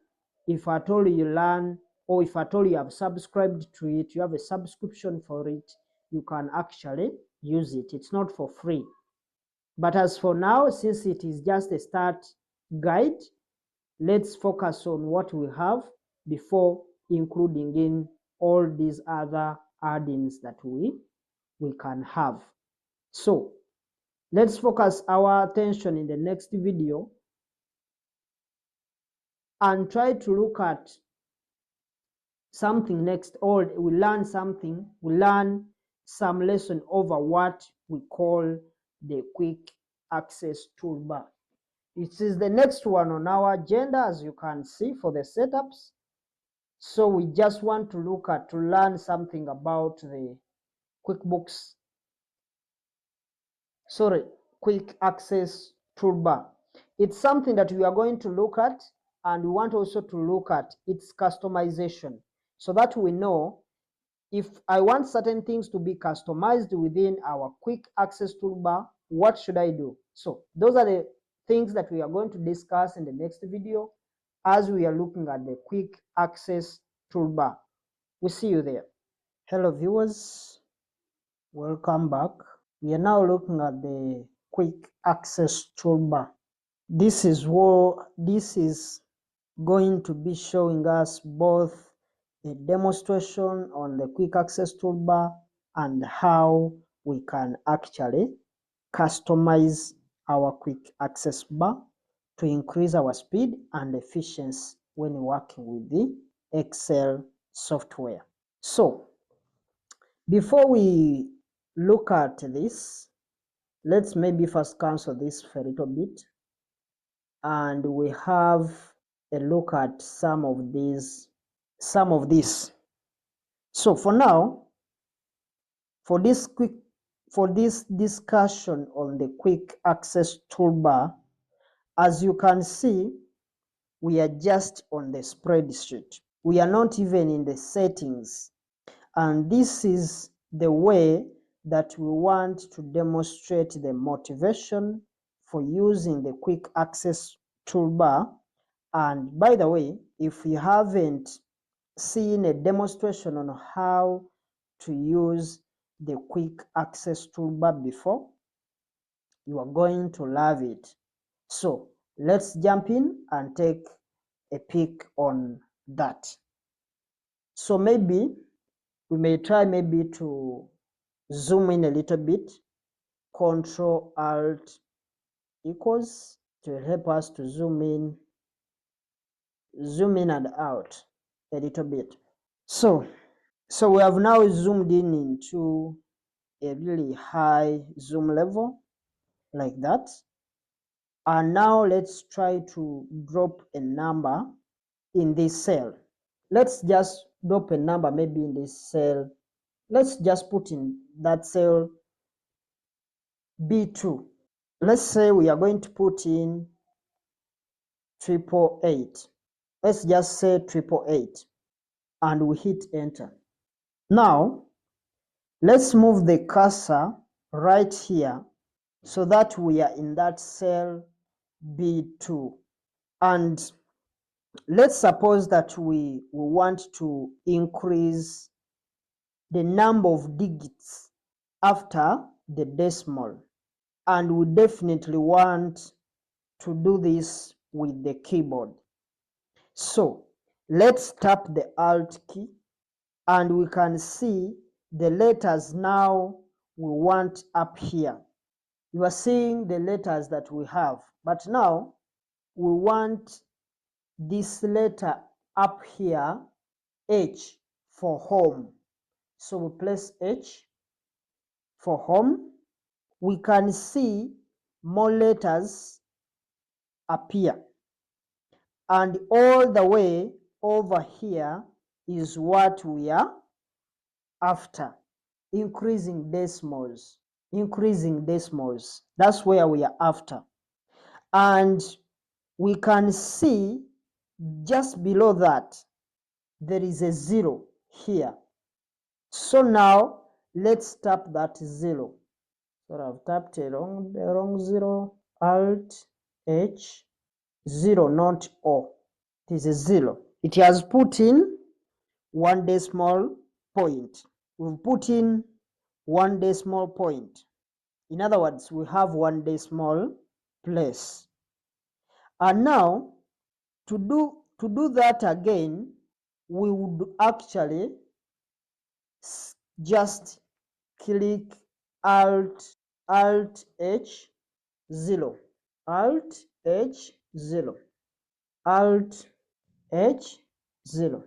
If at all you learn, or if at all you have subscribed to it, you have a subscription for it, you can actually use it. It's not for free. But as for now, since it is just a start guide, let's focus on what we have before including in all these other add-ins that we can have. So let's focus our attention in the next video and try to look at something next, or we learn something, we learn some lesson over what we call the quick access toolbar. It is the next one on our agenda, as you can see, for the setups. So we just want to learn something about the quick access toolbar. It's something that we are going to look at, and we want also to look at its customization, so that we know if I want certain things to be customized within our quick access toolbar, what should I do? So those are the things that we are going to discuss in the next video as we are looking at the quick access toolbar. We'll see you there. Hello viewers, welcome back. We are now looking at the quick access toolbar. This is going to be showing us both a demonstration on the quick access toolbar and how we can actually customize our quick access bar to increase our speed and efficiency when working with the Excel software. So before we look at this, let's maybe first cancel this for a little bit, and we have a look at some of this. So for now, for this discussion on the quick access toolbar, as you can see, we are just on the spreadsheet. We are not even in the settings, and this is the way that we want to demonstrate the motivation for using the quick access toolbar. And by the way, if you haven't seen a demonstration on how to use the quick access toolbar before, you are going to love it. So let's jump in and take a peek on that. So maybe we may try to zoom in a little bit. Control Alt equals to help us to zoom in and out a little bit. So we have now zoomed in into a really high zoom level like that. And now let's try to drop a number in this cell. Let's just drop a number maybe in this cell. Let's just put in that cell B2. Let's say we are going to put in 888. Let's just say 888 and we hit enter. Now let's move the cursor right here so that we are in that cell B2. And let's suppose that we want to increase the number of digits after the decimal. And we definitely want to do this with the keyboard. So let's tap the Alt key and we can see the letters now we want up here. You are seeing the letters that we have, but now we want this letter up here, H for home. So we place H for home. We can see more letters appear. And all the way over here is what we are after, increasing decimals. That's where we are after. And we can see just below that there is a 0 here. So now let's tap that 0. So I've tapped the wrong 0. Alt H 0, not O. It is a 0. It has put in 1 decimal point. We've put in 1 decimal point. In other words, we have 1 decimal place. And now to do that again, we would actually just click Alt H 0, Alt H 0, Alt H 0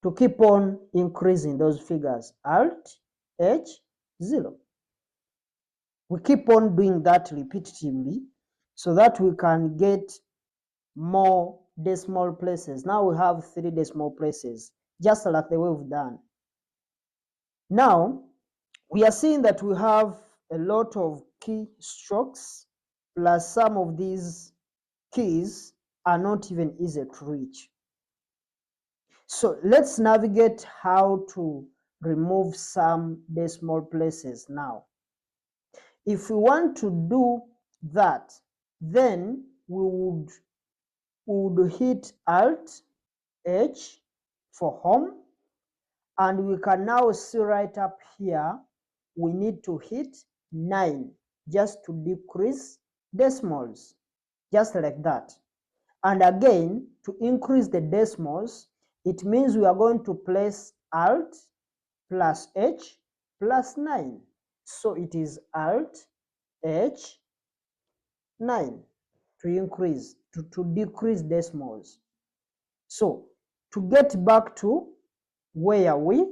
to keep on increasing those figures. Alt H 0. We keep on doing that repetitively so that we can get more decimal places. Now we have 3 decimal places, just like the way we've done. Now we are seeing that we have a lot of key strokes, plus some of these keys are not even easy to reach. So let's navigate how to remove some decimal places now. If we want to do that, then we would hit Alt H for home, and we can now see right up here we need to hit 9 just to decrease decimals, just like that. And again, to increase the decimals, it means we are going to place Alt plus H plus 9. So it is Alt H 9 to increase, to decrease decimals. So to get back to where we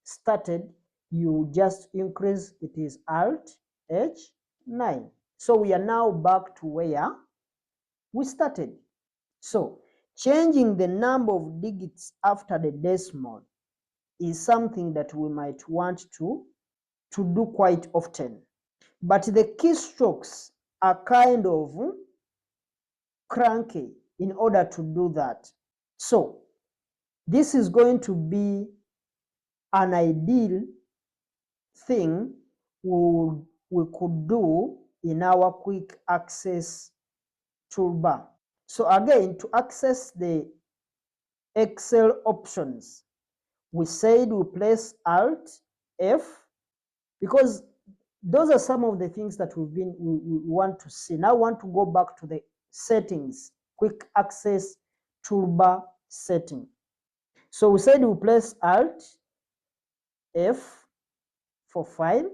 started, you just increase, it is Alt H 9. So we are now back to where we started. So changing the number of digits after the decimal is something that we might want to do quite often. But the keystrokes are kind of cranky in order to do that. So this is going to be an ideal thing we could do in our quick access toolbar. So again, to access the Excel options, we said we place Alt F, because those are some of the things that we want to see. Now I want to go back to the settings, quick access toolbar setting. So we said we place Alt F for file,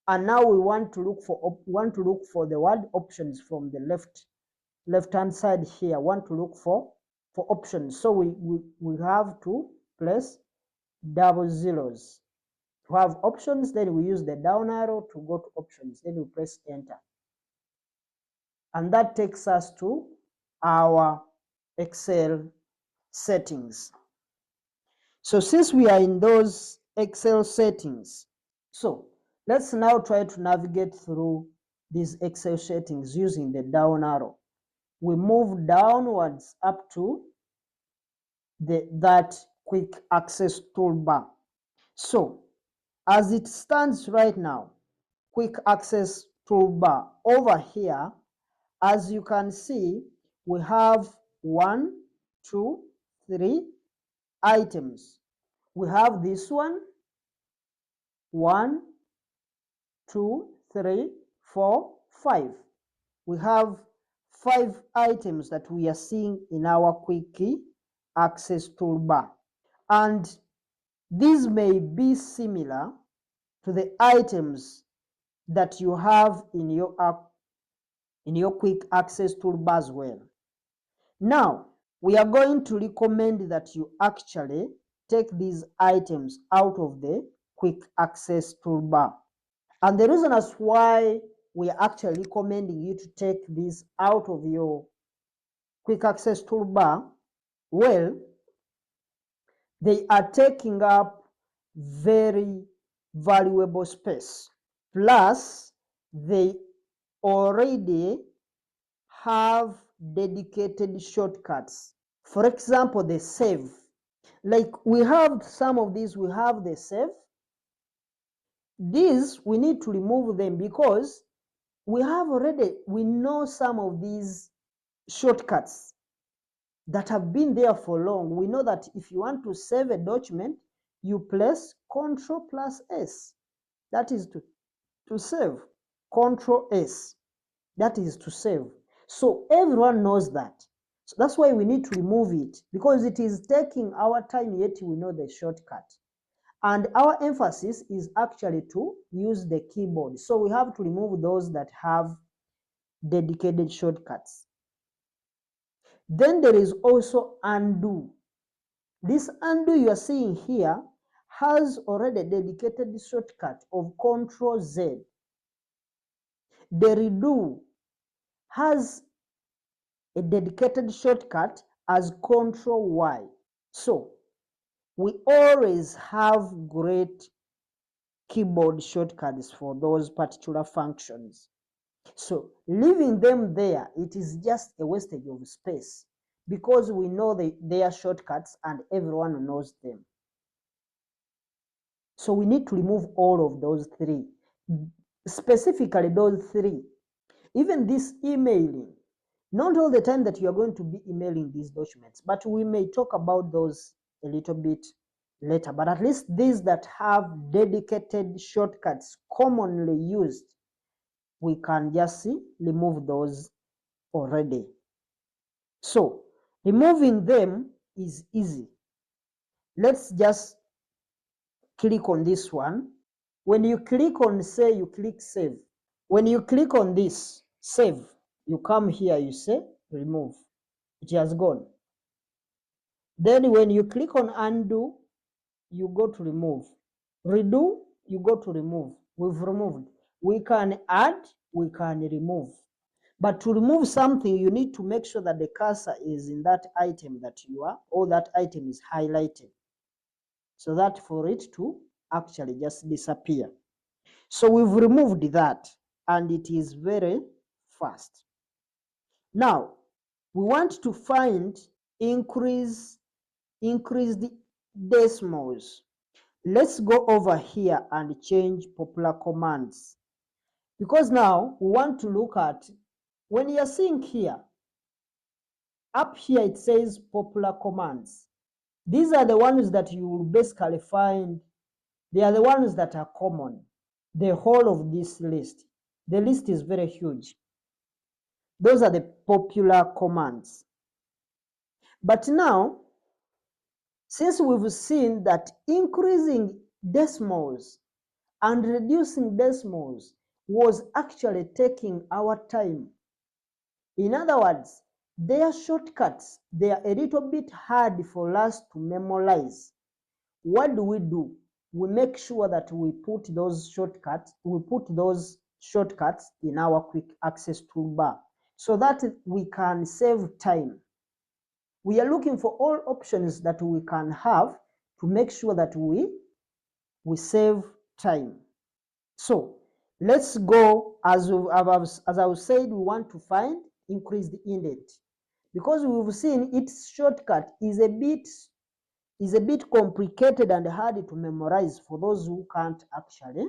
and now we want to look for the word options from the left hand side here. Want to look for options, so we have to place double zeros to have options. Then we use the down arrow to go to options, then we press enter, and that takes us to our Excel settings. So since we are in those Excel settings, so let's now try to navigate through these Excel settings using the down arrow. We move downwards up to that quick access toolbar. So as it stands right now, quick access toolbar over here, as you can see, we have 1, 2, 3 items. We have this one, 1, 2, 3, 4, 5. We have 5 items that we are seeing in our quick access toolbar. And these may be similar to the items that you have in your quick access toolbar as well. Now, we are going to recommend that you actually take these items out of the quick access toolbar. And the reason as why we are actually recommending you to take these out of your quick access toolbar, well, they are taking up very valuable space. Plus, they already have dedicated shortcuts. For example, the save. Like we have some of these, we have the save. These, we need to remove them because we know some of these shortcuts that have been there for long. We know that if you want to save a document, you press Ctrl+S. That is to save. Ctrl+S. That is to save. So everyone knows that. So that's why we need to remove it, because it is taking our time, yet we know the shortcut. And our emphasis is actually to use the keyboard. So we have to remove those that have dedicated shortcuts. Then there is also undo. This undo you are seeing here has already a dedicated shortcut of Ctrl+Z. The redo has a dedicated shortcut as Ctrl+Y. So we always have great keyboard shortcuts for those particular functions. So leaving them there, it is just a wastage of space, because we know their shortcuts and everyone knows them. So we need to remove all of those 3, specifically those 3. Even this emailing, not all the time that you are going to be emailing these documents, but we may talk about those a little bit later. But at least these that have dedicated shortcuts commonly used, we can just remove those already. So removing them is easy. Let's just click on this one. When you click on, say you click save. When you click on this save, you come here, you say remove. It has gone. Then when you click on undo, you go to remove. Redo, you go to remove. We've removed. We can add, we can remove. But to remove something, you need to make sure that the cursor is in that item that you are, or that item is highlighted, so that for it to actually just disappear. So we've removed that, and it is very fast. Now, we want to find increased decimals. Let's go over here and change popular commands, because now we want to look at, when you're seeing here, up here it says popular commands. These are the ones that you will basically find, they are the ones that are common, the whole of this list. The list is very huge. Those are the popular commands. But now, since we've seen that increasing decimals and reducing decimals was actually taking our time. In other words, their shortcuts, they are a little bit hard for us to memorize. What do? We make sure that we put those shortcuts in our quick access toolbar so that we can save time. We are looking for all options that we can have to make sure that we save time. So let's go, as I said, we want to find increased indent, because we've seen its shortcut is a bit complicated and hard to memorize for those who can't actually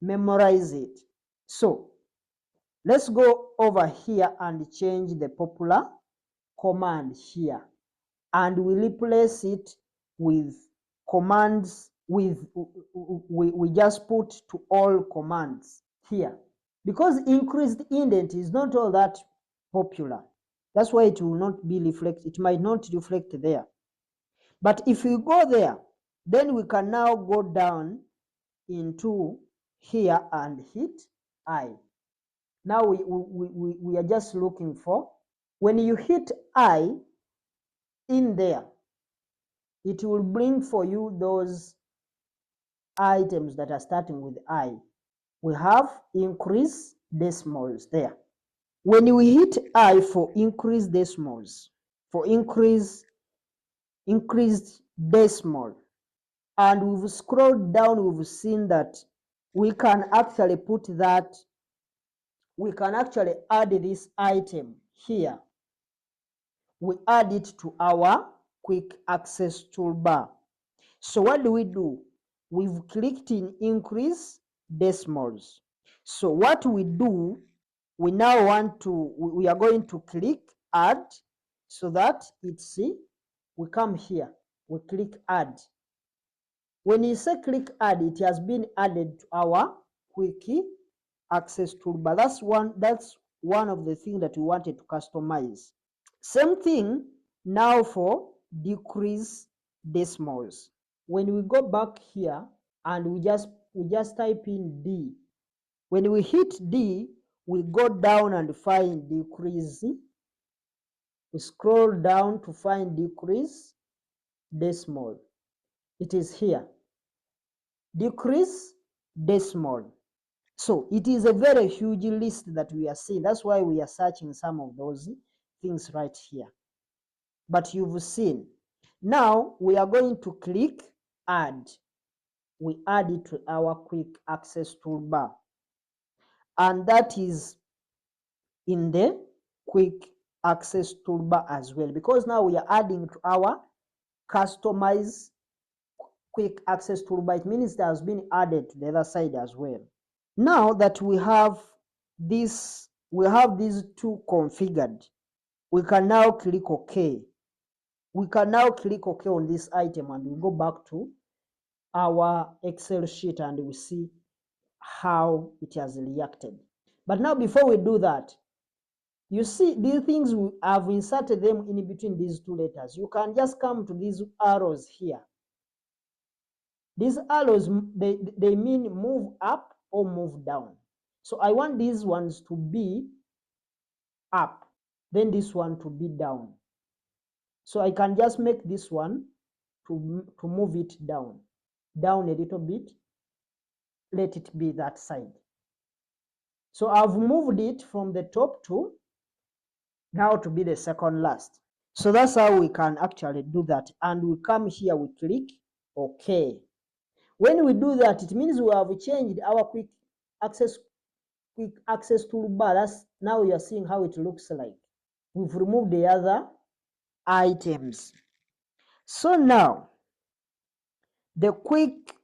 memorize it. So let's go over here and change the popular command here, and we replace it with commands with we just put to all commands here, because increased indent is not all that popular. That's why it will not be reflected. It might not reflect there. But if we go there, then we can now go down into here and hit I. Now we are just looking for, when you hit I in there, it will bring for you those items that are starting with I. We have increase decimals there. When we hit I for increased decimals, for increased decimal, and we've scrolled down, we've seen that we can actually put that, we can actually add this item here. We add it to our quick access toolbar. So what do? We've clicked in increase decimals. So what we do, we now want to, we are going to click add, so that it's, we come here, we click add. When you say click add, it has been added to our quick access toolbar. That's one of the things that we wanted to customize. Same thing now for decrease decimals. When we go back here and we just type in D, when we hit D, we go down and find decrease. We scroll down to find decrease decimal. It is here, decrease decimal. So it is a very huge list that we are seeing. That's why we are searching some of those things right here. But you've seen. Now we are going to click add. We add it to our quick access toolbar, and that is in the quick access toolbar as well, because now we are adding to our customized quick access toolbar. It means it has been added to the other side as well. Now that we have this, we have these two configured, we can now click OK. We can now click OK on this item, and we go back to our Excel sheet and we see how it has reacted. But now before we do that, you see these things, we have inserted them in between these two letters. You can just come to these arrows here. These arrows, they mean move up or move down. So I want these ones to be up, then this one to be down. So I can just make this one to move it down a little bit, let it be that side. So I've moved it from the top to now to be the second last. So that's how we can actually do that. And we come here, we click OK. When we do that, it means we have changed our quick access toolbar. That's now you are seeing how it looks like. We've removed the other items. So now the quick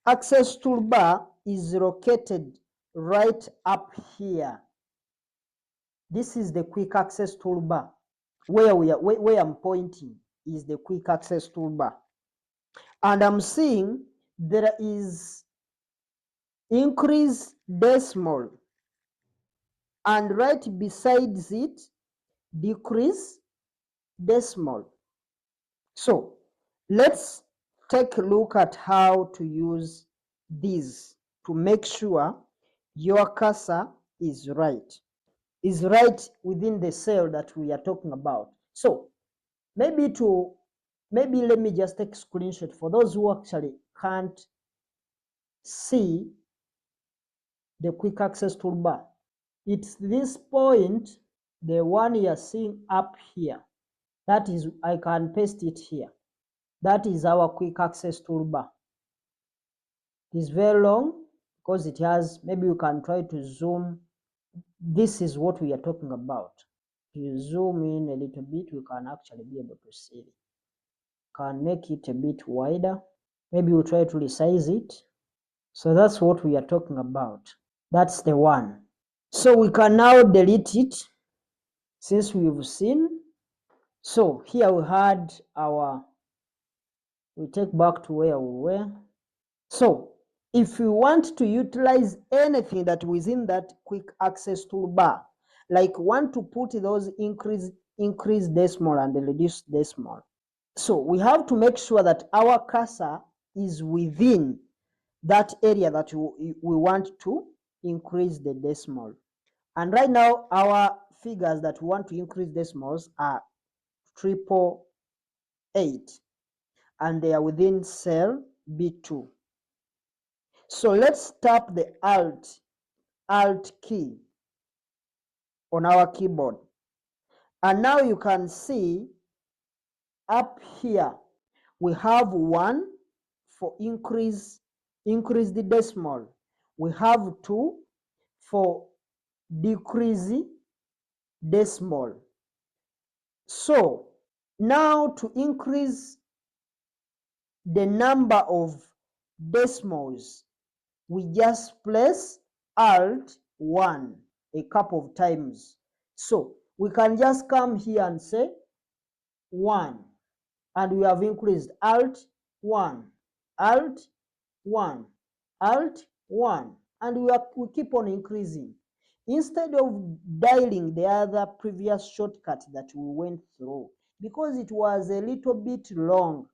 access toolbar is located right up here. This is the quick access toolbar. Where I'm pointing is the quick access toolbar. And I'm seeing there is increase decimal, and right besides it, decrease decimal. So let's take a look at how to use these. to make sure your cursor is right within the cell that we are talking about. So maybe let me just take a screenshot for those who actually can't see the quick access toolbar. It's this point, the one you are seeing up here. That is, I can paste it here. That is our quick access toolbar. It is very long because it has, maybe you can try to zoom. This is what we are talking about. If you zoom in a little bit, we can actually be able to see it. Can make it a bit wider. Maybe we'll try to resize it. So that's what we are talking about. That's the one. So we can now delete it since we've seen. So here we had we take back to where we were. So if you want to utilize anything that within that quick access toolbar, like want to put those increase decimal and reduce decimal, so we have to make sure that our cursor is within that area that we want to increase the decimal. And right now our figures that we want to increase decimals are 888, and they are within cell B2. So let's tap the Alt key on our keyboard. And now you can see up here, we have 1 for increase the decimal. We have 2 for decrease decimal. So now to increase the number of decimals, we just press Alt 1 a couple of times. So we can just come here and say 1, and we have increased Alt 1, Alt 1, Alt 1, and we keep on increasing. Instead of dialing the other previous shortcut that we went through, because it was a little bit long.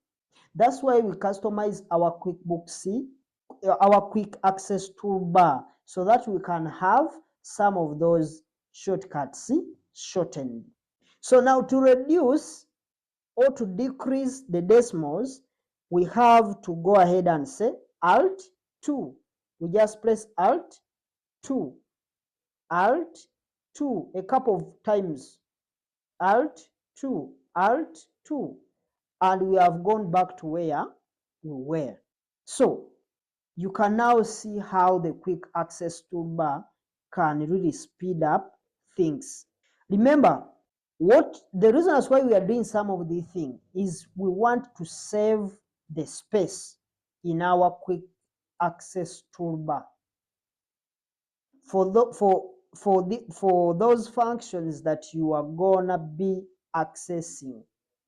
That's why we customize our QuickBooks C, our quick access toolbar, so that we can have some of those shortcuts shortened. So now to reduce or to decrease the decimals, we have to go ahead and say Alt 2. We just press Alt 2, Alt 2 a couple of times, Alt 2, Alt 2, and we have gone back to where we were. So you can now see how the quick access toolbar can really speed up things. Remember, the reason as why we are doing some of these things is we want to save the space in our quick access toolbar for those functions that you are gonna be accessing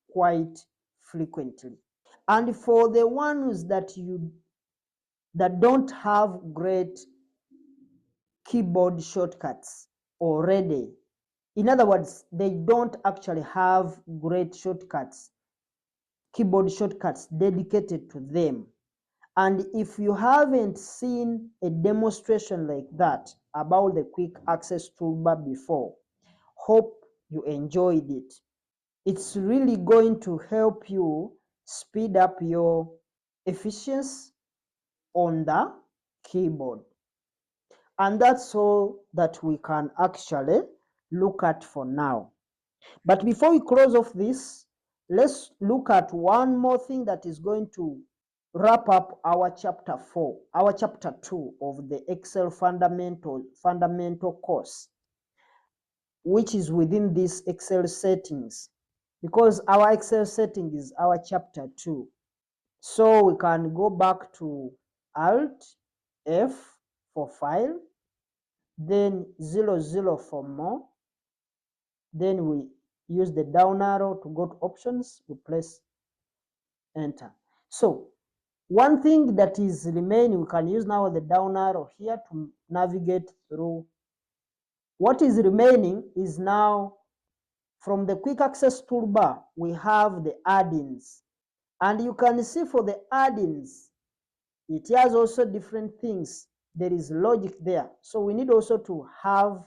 quite frequently, and for the ones that don't have great keyboard shortcuts already. In other words, they don't actually have great shortcuts, keyboard shortcuts dedicated to them. And if you haven't seen a demonstration like that about the quick access toolbar before, hope you enjoyed it. It's really going to help you speed up your efficiency on the keyboard. And that's all that we can actually look at for now. But before we close off this, let's look at one more thing that is going to wrap up our chapter 2 of the Excel fundamental course, which is within this Excel settings, because our Excel setting is our chapter 2. So we can go back to Alt F for file, then 00 for more, then we use the down arrow to go to options, we press enter. So one thing that is remaining, we can use now the down arrow here to navigate through. What is remaining is now from the quick access toolbar, we have the add-ins, and you can see for the add-ins, it has also different things there is logic there. So we need also to have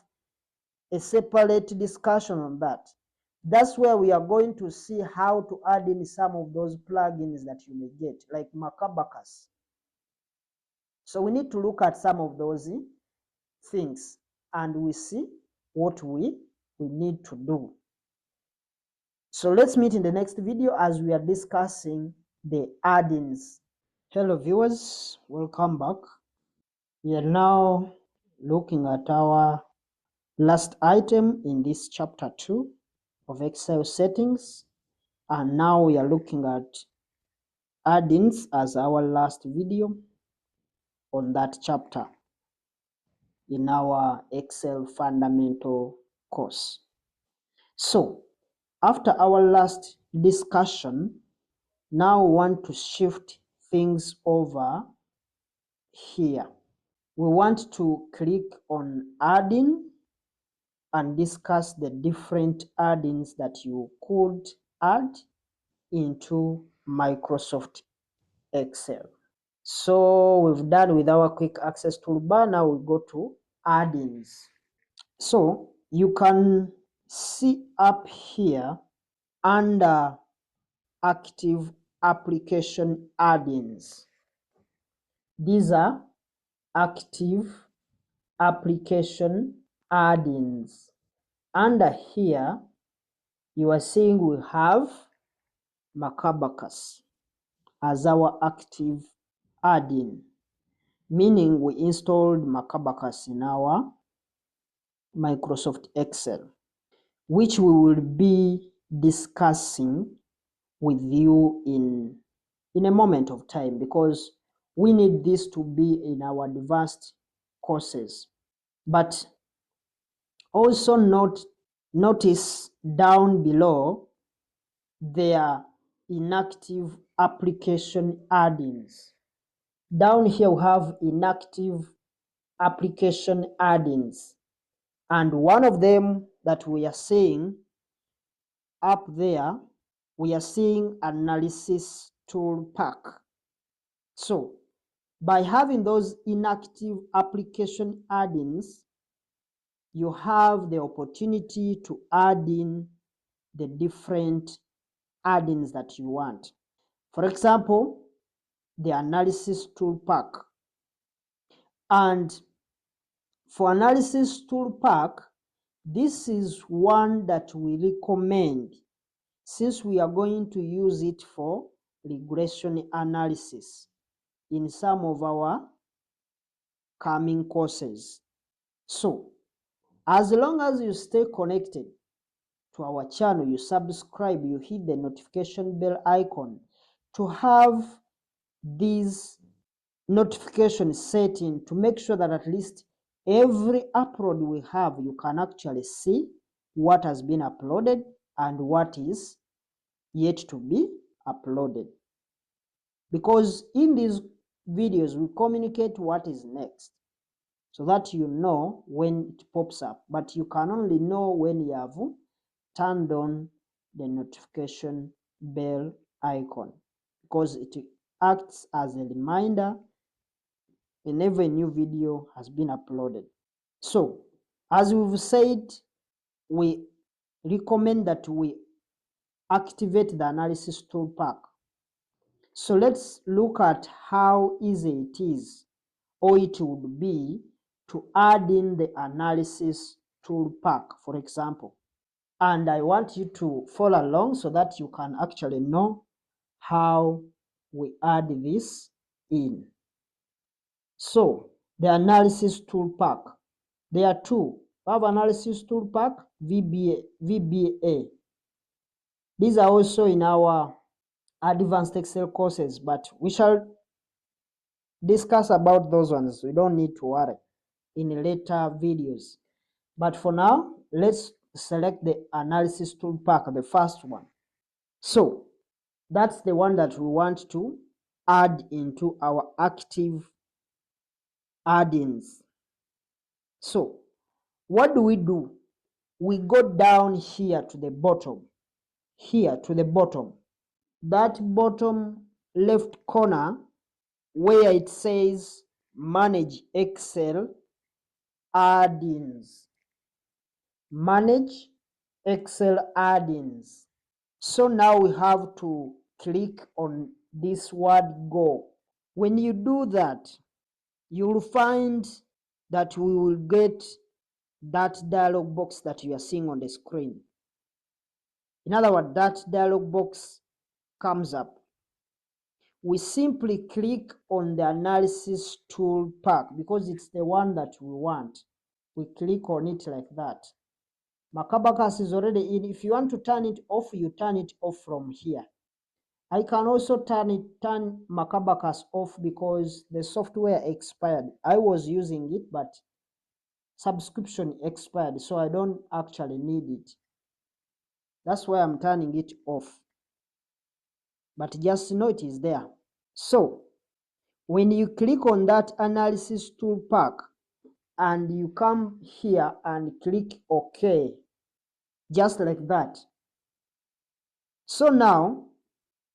a separate discussion on that. That's where we are going to see how to add in some of those plugins that you may get, like Macabacus. So we need to look at some of those things and we see what we need to do. So let's meet in the next video as we are discussing the add-ins. Hello viewers, welcome back. We are now looking at our last item in this chapter 2 of Excel settings, and now we are looking at add-ins as our last video on that chapter in our Excel fundamental course. So after our last discussion, now we want to shift things over here. We want to click on add-in and discuss the different add-ins that you could add into Microsoft Excel. So we've done with our quick access toolbar. Now we go to add-ins. So you can see up here under active application add-ins. These are active application add-ins. Under here, you are seeing we have Macabacus as our active add-in, meaning we installed Macabacus in our Microsoft Excel, which we will be discussing with you in a moment of time, because we need this to be in our advanced courses. But also notice down below there inactive application add-ins. Down here we have inactive application add-ins, and one of them that we are seeing up there, we are seeing analysis tool pack. So by having those inactive application add-ins, you have the opportunity to add in the different add-ins that you want. For example, the analysis tool pack. And for analysis tool pack, this is one that we recommend since we are going to use it for regression analysis in some of our coming courses. So as long as you stay connected to our channel, you subscribe, you hit the notification bell icon to have these notifications set in, to make sure that at least every upload we have, you can actually see what has been uploaded and what is yet to be uploaded. Because in these videos, we communicate what is next so that you know when it pops up, but you can only know when you have turned on the notification bell icon, because it acts as a reminder whenever a new video has been uploaded. So as we've said, we recommend that we activate the analysis tool pack. So let's look at how easy it is, or it would be, to add in the analysis tool pack, for example. And I want you to follow along so that you can actually know how we add this in. So the analysis tool pack, there are two. We have analysis tool pack, VBA. These are also in our advanced Excel courses, but we shall discuss about those ones. We don't need to worry in later videos. But for now, let's select the analysis tool pack, the first one. So that's the one that we want to add into our active add-ins. So what do? We go down here to the bottom, that bottom left corner where it says manage Excel add-ins. Manage Excel add-ins. So now we have to click on this word go. When you do that, you'll find that we will get that dialog box that you are seeing on the screen. In other words, that dialog box comes up. We simply click on the analysis tool pack because it's the one that we want. We click on it like that. Macabacus is already in. If you want to turn it off, you turn it off from here. I can also turn Macabacus off because the software expired. I was using it, but subscription expired, so I don't actually need it. That's why I'm turning it off. But just know it is there. So when you click on that analysis tool pack and you come here and click OK, just like that. So now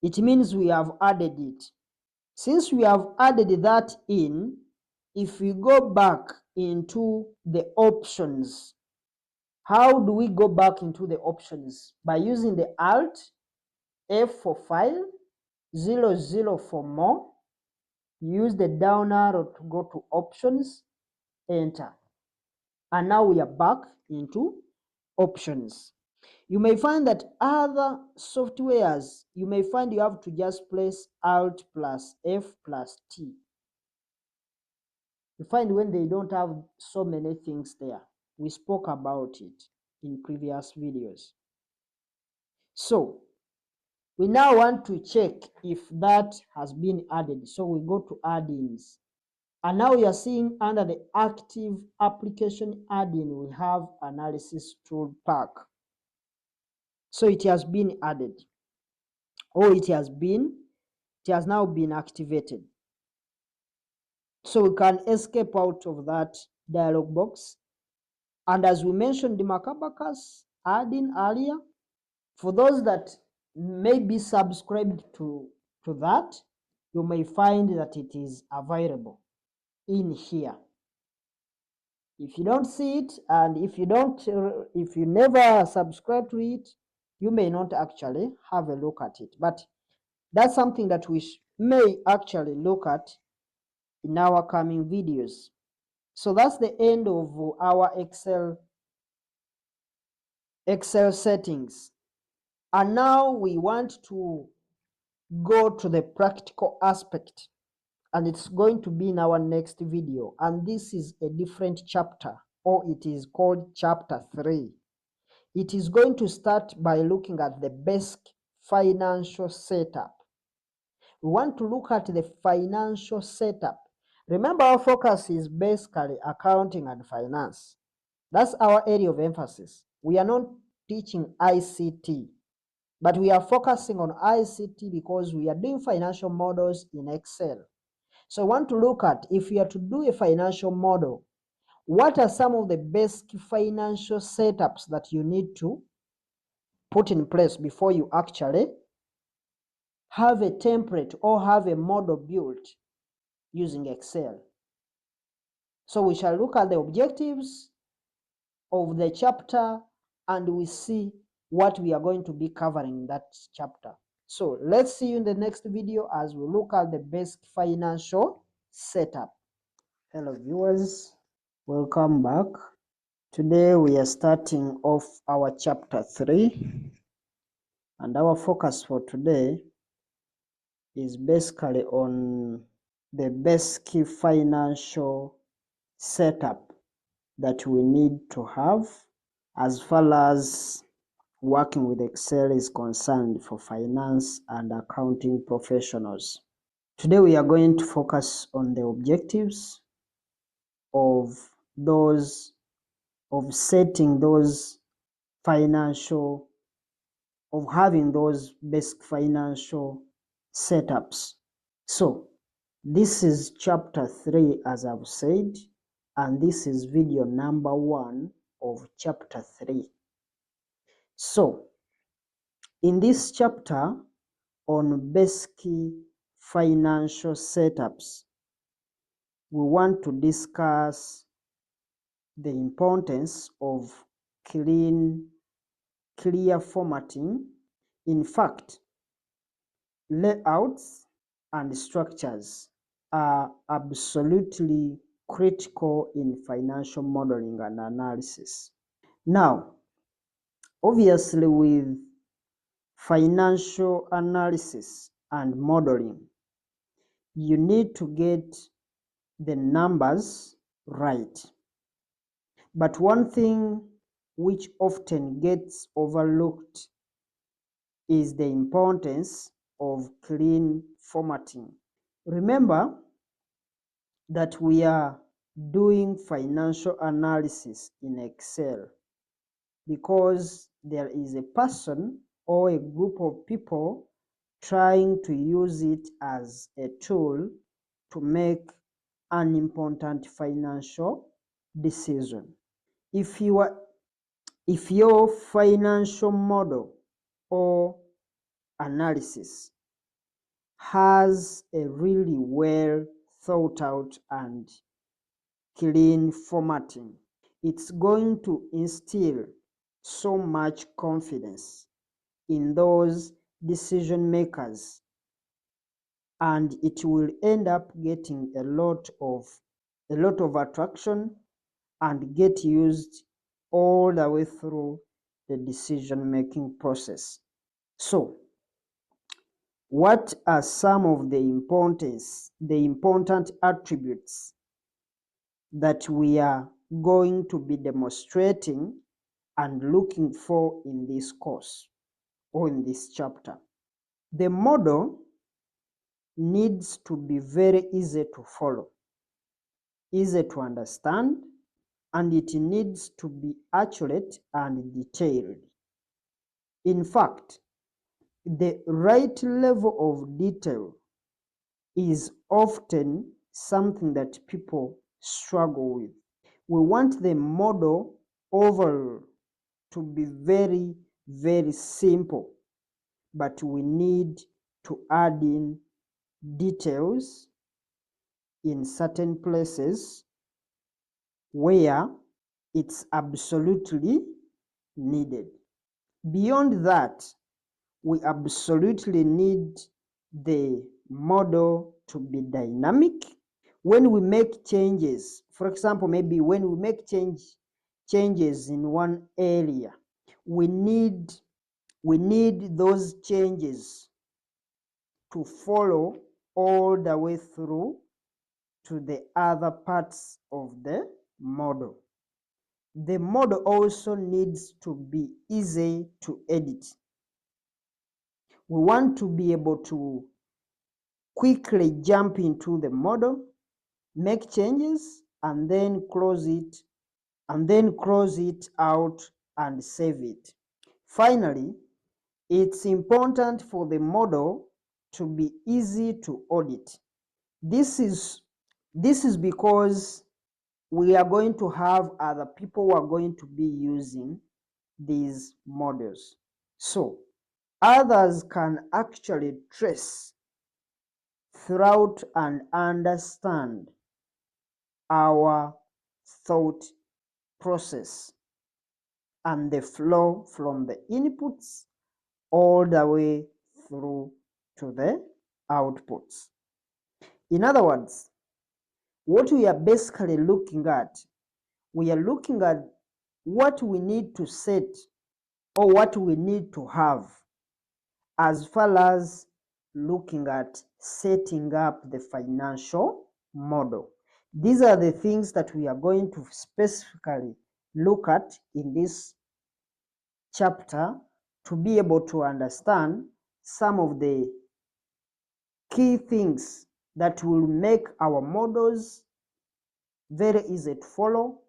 it means we have added it. Since we have added that in, if we go back into the options, how do we go back into the options? By using the Alt, F for file, 00 for more, use the down arrow to go to options, enter. And now we are back into options. You may find that other softwares, you may find you have to just press Alt plus F plus T. You find when they don't have so many things there. We spoke about it in previous videos. So we now want to check if that has been added. So we go to add-ins. And now we are seeing under the active application add-in, we have analysis tool pack. So it has been added. Or it has now been activated. So we can escape out of that dialog box. And as we mentioned the Macabacus add-in earlier, for those that may be subscribed to that, you may find that it is available in here. If you don't see it, and if you never subscribe to it, you may not actually have a look at it. But that's something that we may actually look at in our coming videos. So that's the end of our Excel settings. And now we want to go to the practical aspect, and it's going to be in our next video. And this is a different chapter, or it is called chapter 3. It is going to start by looking at the basic financial setup. We want to look at the financial setup. Remember, our focus is basically accounting and finance. That's our area of emphasis. We are not teaching ICT, but we are focusing on ICT because we are doing financial models in Excel. So I want to look at, if you are to do a financial model, what are some of the basic financial setups that you need to put in place before you actually have a template or have a model built using Excel. So we shall look at the objectives of the chapter, and we see what we are going to be covering in that chapter. So let's see you in the next video as we look at the basic financial setup. Hello viewers, welcome back. Today we are starting off our chapter 3, and our focus for today is basically on the basic financial setup that we need to have as far as working with Excel is concerned for finance and accounting professionals. Today we are going to focus on the objectives of setting those financial, of having those basic financial setups. So this is chapter 3, as I've said, and this is video number 1 of chapter 3. So in this chapter on basic financial setups, we want to discuss the importance of clear formatting. In fact, layouts and structures are absolutely critical in financial modeling and analysis. Now, obviously, with financial analysis and modeling, you need to get the numbers right. But one thing which often gets overlooked is the importance of clean formatting. Remember that we are doing financial analysis in Excel because there is a person or a group of people trying to use it as a tool to make an important financial decision. If your financial model or analysis has a really well thought out and clean formatting, it's going to instill so much confidence in those decision makers, and it will end up getting a lot of attraction and get used all the way through the decision making process. So, what are some of the important attributes that we are going to be demonstrating and looking for in this course or in this chapter? The model needs to be very easy to follow, easy to understand, and it needs to be accurate and detailed. In fact, the right level of detail is often something that people struggle with. We want the model overall to be very, very simple, but we need to add in details in certain places where it's absolutely needed. Beyond that, we absolutely need the model to be dynamic. When we make changes, for example, maybe when we make changes in one area, we need those changes to follow all the way through to the other parts of the model. The model also needs to be easy to edit. We want to be able to quickly jump into the model, make changes, and then close it out and save it. Finally, it's important for the model to be easy to audit. This is because we are going to have other people who are going to be using these models. So others can actually trace throughout and understand our thought process and the flow from the inputs all the way through to the outputs. In other words, what we are basically looking at, we are looking at what we need to set or what we need to have as far as looking at setting up the financial model. These are the things that we are going to specifically look at in this chapter to be able to understand some of the key things that will make our models very easy to follow,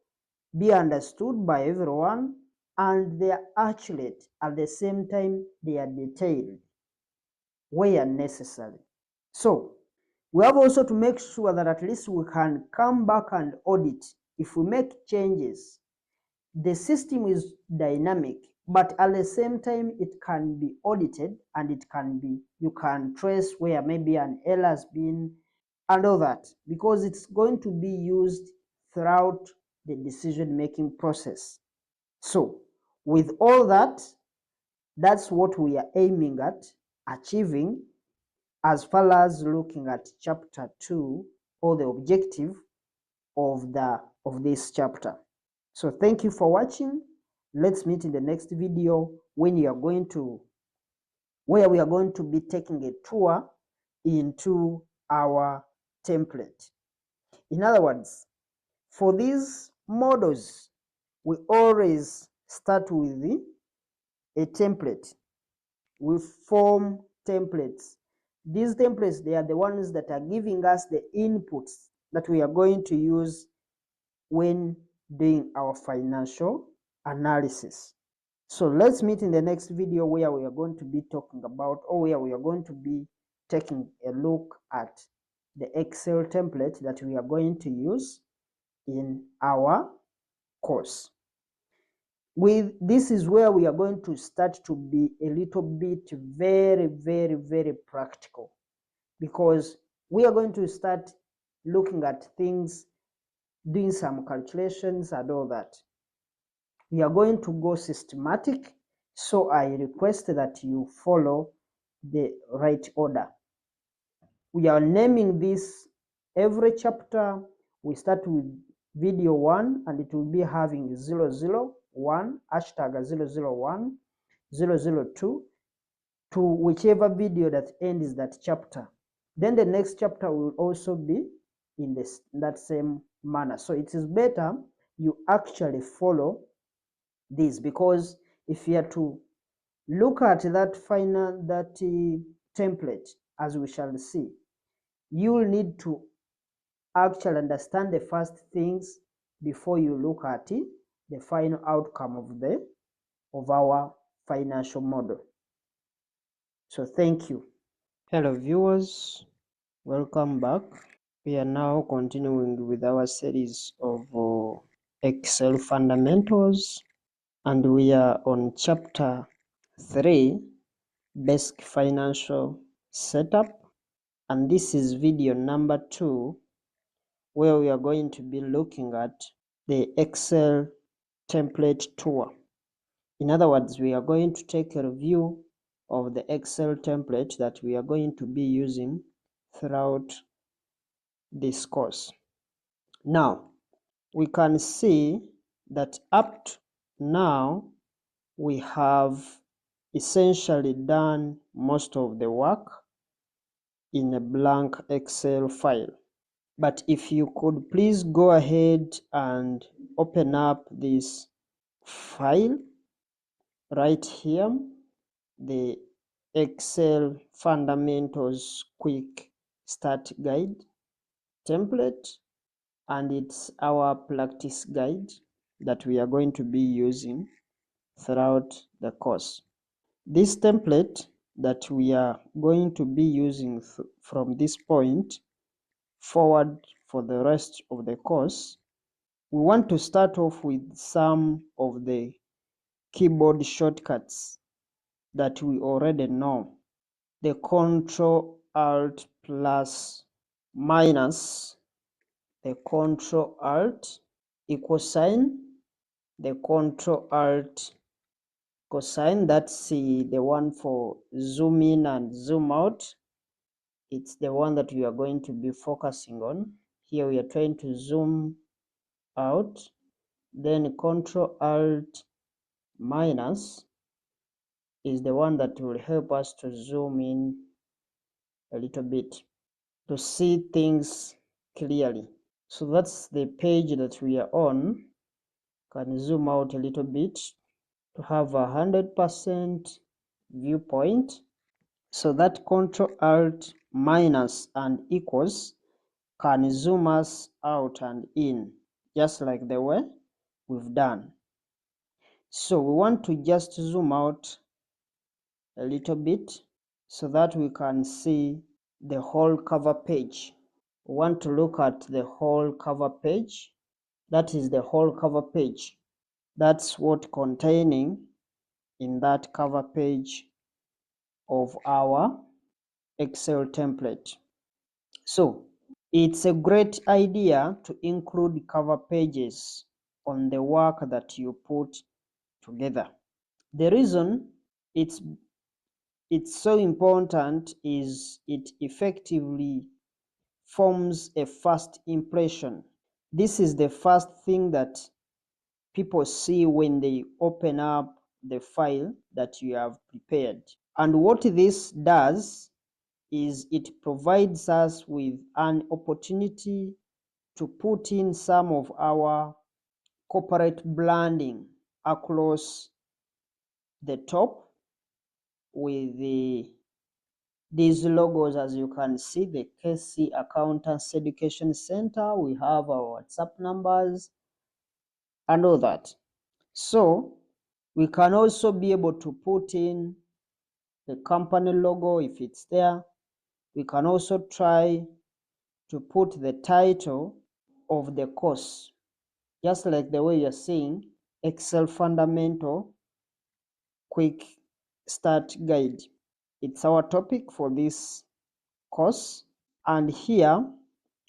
be understood by everyone, and they are accurate at the same time they are detailed where necessary. So we have also to make sure that at least we can come back and audit if we make changes. The system is dynamic, but at the same time it can be audited and you can trace where maybe an error has been and all that, because it's going to be used throughout the decision-making process. So with all that, that's what we are aiming at achieving as far as looking at chapter 2, or the objective of this chapter. So thank you for watching. Let's meet in the next video when you are going to where we are going to be taking a tour into our template. In other words, for these models, we always start with a template. We form templates. These templates, they are the ones that are giving us the inputs that we are going to use when doing our financial analysis. So let's meet in the next video where we are going to be talking about, or where we are going to be taking a look at the Excel template that we are going to use in our course. This is where we are going to start to be a little bit very practical, because we are going to start looking at things, doing some calculations and all that. We are going to go systematic, so I request that you follow the right order. We are naming this every chapter. We start with video 1, and it will be having 001, hashtag 001, 002, to whichever video that ends that chapter. Then the next chapter will also be in that same manner. So it is better you actually follow this, because if you are to look at that template, as we shall see, you will need to actually understand the first things before you look at the final outcome of our financial model. So thank you. Hello viewers, welcome back. We are now continuing with our series of Excel fundamentals, and we are on chapter 3, basic financial setup, and this is video number 2, where we are going to be looking at the Excel template tour. In other words, we are going to take a review of the Excel template that we are going to be using throughout this course. Now, we can see that up to now we have essentially done most of the work in a blank Excel file. But if you could please go ahead and open up this file right here, the Excel Fundamentals Quick Start Guide template, and it's our practice guide that we are going to be using throughout the course. This template that we are going to be using from this point forward for the rest of the course, we want to start off with some of the keyboard shortcuts that we already know. The Control Alt plus minus, the Control Alt equal sign, the Control Alt cosine, that's the one for zoom in and zoom out. It's the one that we are going to be focusing on. Here we are trying to zoom out. Then Control Alt minus is the one that will help us to zoom in a little bit to see things clearly. So that's the page that we are on. Can zoom out a little bit to have 100% viewpoint. So that Control Alt minus and equals can zoom us out and in, just like the way we've done. So we want to just zoom out a little bit so that we can see the whole cover page. We want to look at the whole cover page. That is the whole cover page. That's what containing in that cover page of our Excel template. So It's a great idea to include cover pages on the work that you put together. The reason it's so important is it effectively forms a first impression. This is the first thing that people see when they open up the file that you have prepared. And what this does is it provides us with an opportunity to put in some of our corporate branding across the top with these logos. As you can see, the KC Accountants Education Center, we have our WhatsApp numbers and all that. So we can also be able to put in the company logo if it's there. We can also try to put the title of the course, just like the way you're seeing Excel Fundamental Quick Start Guide. It's our topic for this course. And here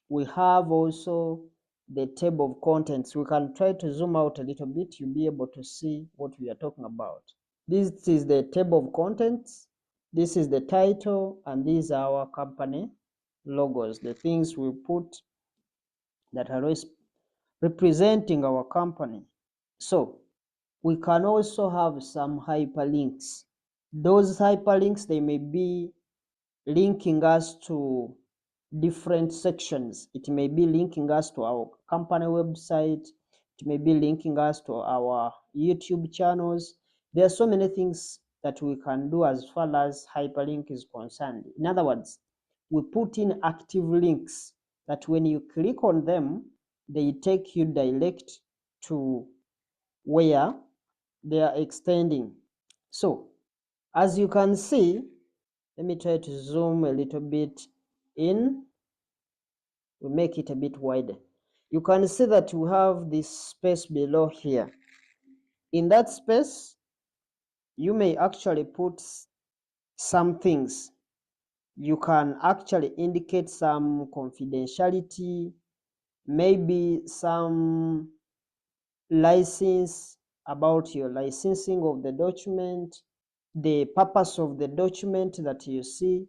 we have also the table of contents. We can try to zoom out a little bit. You'll be able to see what we are talking about. This is the table of contents. This is the title, and these are our company logos, the things we put that are representing our company. So we can also have some hyperlinks. Those hyperlinks, they may be linking us to different sections. It may be linking us to our company website. It may be linking us to our YouTube channels. There are so many things that we can do as far as hyperlink is concerned. In other words, we put in active links that when you click on them, they take you direct to where they are extending. So as you can see, let me try to zoom a little bit in. We make it a bit wider. You can see that we have this space below here. In that space, you may actually put some things. You can actually indicate some confidentiality, maybe some license about your licensing of the document, the purpose of the document that you see,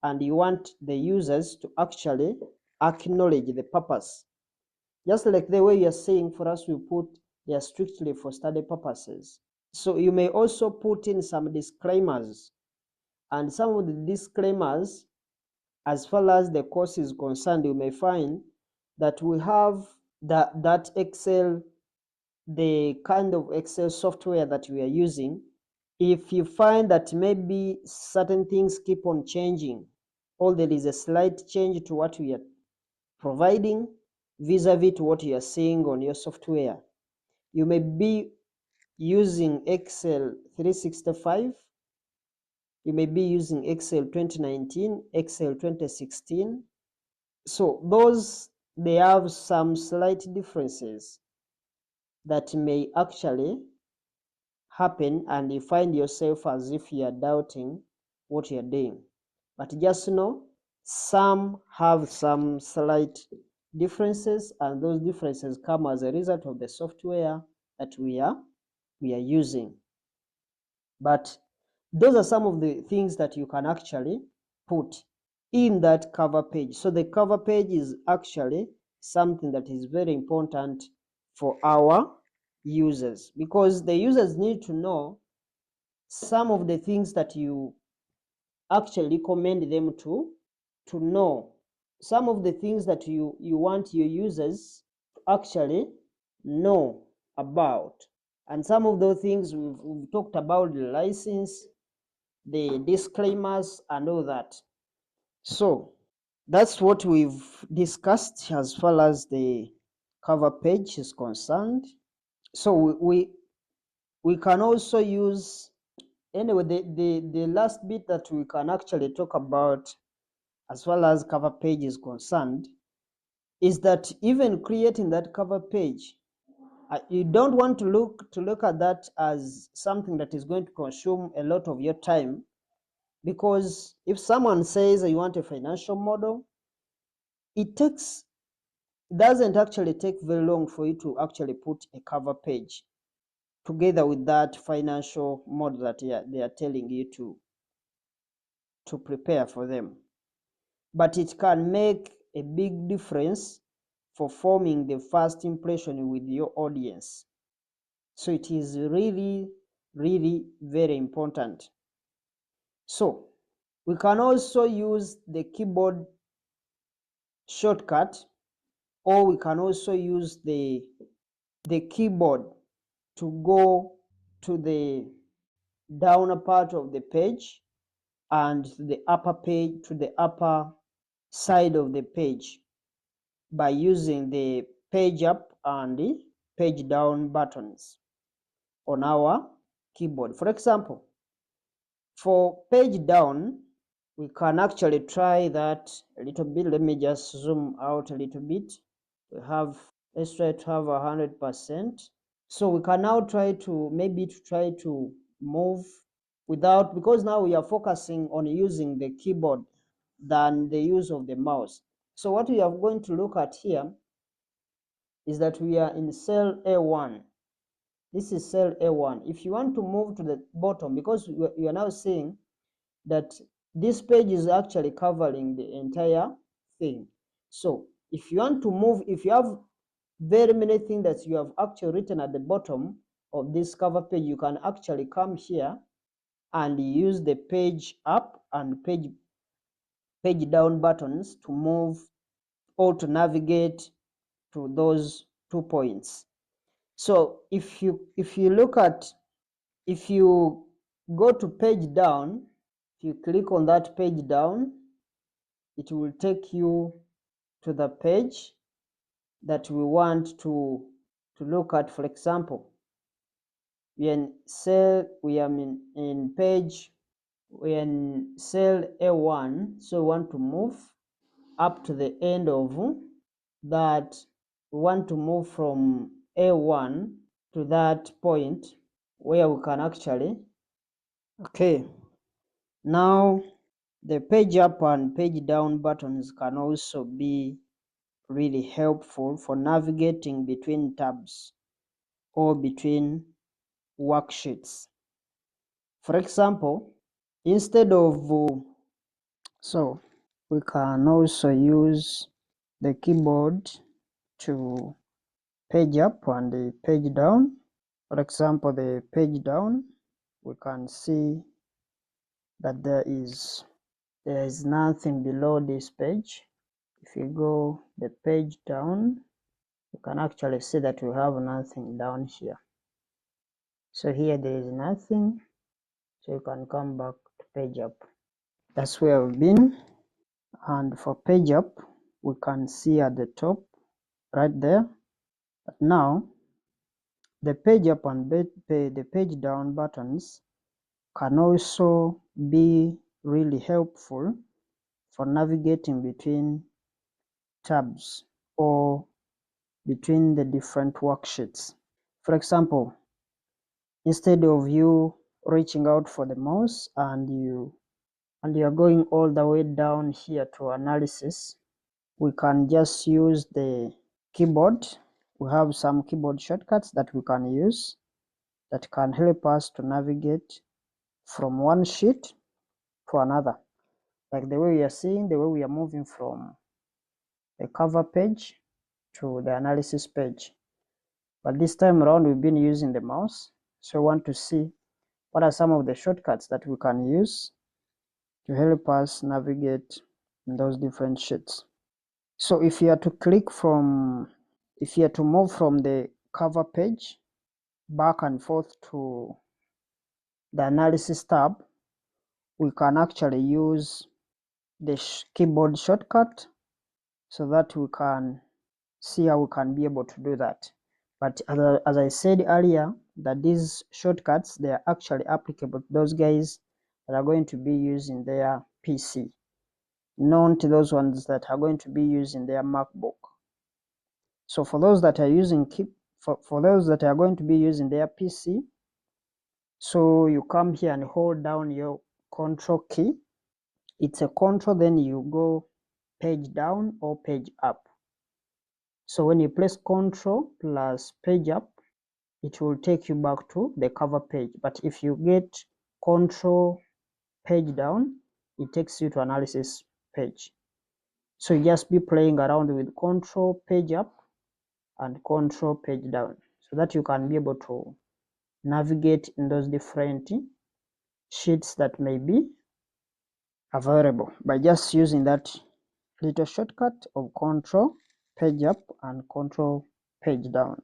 and you want the users to actually acknowledge the purpose. Just like the way you're saying, for us, we put they are strictly for study purposes. So you may also put in some disclaimers, and some of the disclaimers, as far as the course is concerned, you may find that we have that Excel, the kind of Excel software that we are using. If you find that maybe certain things keep on changing, or there is a slight change to what we are providing vis-a-vis to what you are seeing on your software, you may be using Excel 365, you may be using Excel 2019, Excel 2016. So those, they have some slight differences that may actually happen, and you find yourself as if you are doubting what you're doing. But just know, some have some slight differences, and those differences come as a result of the software that we are using. But those are some of the things that you can actually put in that cover page. So the cover page is actually something that is very important for our users, because the users need to know some of the things that you actually recommend them to know, some of the things that you want your users to actually know about. And some of those things we've talked about: the license, the disclaimers, and all that. So that's what we've discussed as far as the cover page is concerned. So we can also use, anyway, the last bit that we can actually talk about as far as cover page is concerned is that even creating that cover page, you don't want to look at that as something that is going to consume a lot of your time, because if someone says you want a financial model, it doesn't actually take very long for you to actually put a cover page together with that financial model that they are telling you to prepare for them. But it can make a big difference for forming the first impression with your audience. So it is really, really very important. So we can also use the keyboard shortcut, or we can also use the keyboard to go to the downer part of the page and the upper side of the page by using the page up and the page down buttons on our keyboard. For example, for page down, we can actually try that a little bit. Let me just zoom out a little bit. Let's try to have 100%. So we can now try to move without, because now we are focusing on using the keyboard than the use of the mouse. So what we are going to look at here is that we are in cell A1. This is cell A1. If you want to move to the bottom, because you are now seeing that this page is actually covering the entire thing. So if you want to move, if you have very many things that you have actually written at the bottom of this cover page, you can actually come here and use the page up and page down buttons to move or to navigate to those 2 points. So if you go to page down, if you click on that page down, it will take you to the page that we want to look at. For example, we are in cell A1, so we want to move up to the end of that. We want to move from A1 to that point where we can actually, okay, now the page up and page down buttons can also be really helpful for navigating between tabs or between worksheets. For example, instead of so we can also use the keyboard to page up and the page down. For example, the page down, we can see that there is nothing below this page. If you go the page down, you can actually see that we have nothing down here. So here there is nothing, so you can come back to page up. That's where we've been. And for page up, we can see at the top right there. But now the page up and the page down buttons can also be really helpful for navigating between tabs or between the different worksheets. For example, instead of you reaching out for the mouse and you are going all the way down here to analysis, we can just use the keyboard. We have some keyboard shortcuts that we can use that can help us to navigate from one sheet to another. Like the way we are seeing, the way we are moving from the cover page to the analysis page. But this time around, we've been using the mouse. So we want to see what are some of the shortcuts that we can use to help us navigate in those different sheets. So if you are to move from the cover page back and forth to the analysis tab, we can actually use the keyboard shortcut so that we can see how we can be able to do that. But as I said earlier, that these shortcuts, they are actually applicable to those guys that are going to be using their PC, not to those ones that are going to be using their MacBook. So for those that are using for those that are going to be using their PC, so you come here and hold down your control key. It's a control, then you go page down or page up. So when you press Ctrl plus page up, it will take you back to the cover page. But if you get Ctrl page down, it takes you to analysis page. So you just be playing around with Ctrl page up and Ctrl page down, so that you can be able to navigate in those different sheets that may be available by just using that little shortcut of Ctrl page up and Ctrl page down.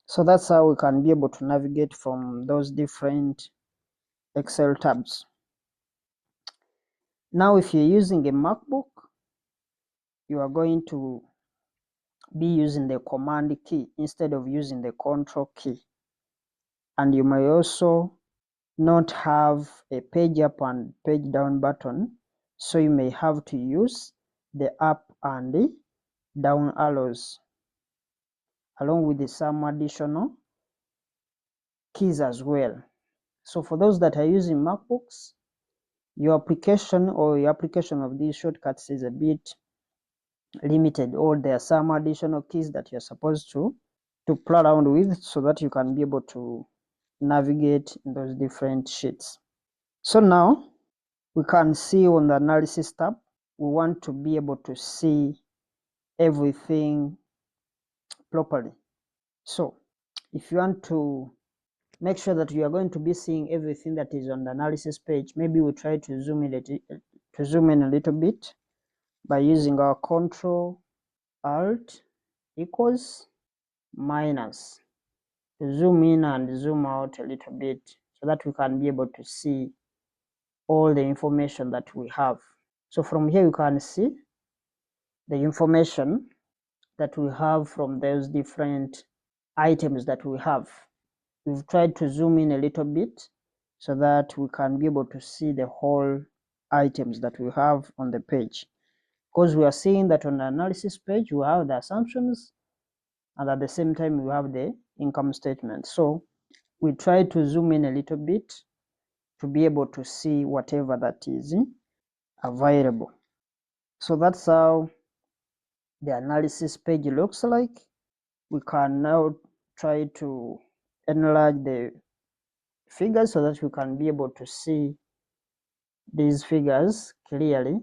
So that's how we can be able to navigate from those different Excel tabs. Now if you're using a MacBook, you are going to be using the command key instead of using the control key. And you may also not have a page up and page down button, so you may have to use the up and the down arrows along with some additional keys as well. So for those that are using MacBooks, your application of these shortcuts is a bit limited, or there are some additional keys that you're supposed to play around with so that you can be able to navigate in those different sheets. So now we can see on the analysis tab, we want to be able to see everything properly. So if you want to make sure that you are going to be seeing everything that is on the analysis page, maybe we try to zoom in a little bit by using our Control Alt equals minus to zoom in and zoom out a little bit so that we can be able to see all the information that we have. So from here you can see the information that we have from those different items that we have. We've tried to zoom in a little bit so that we can be able to see the whole items that we have on the page, because we are seeing that on the analysis page we have the assumptions and at the same time we have the income statement. So we try to zoom in a little bit to be able to see whatever that is available. So that's how the analysis page looks like. We can now try to enlarge the figures so that we can be able to see these figures clearly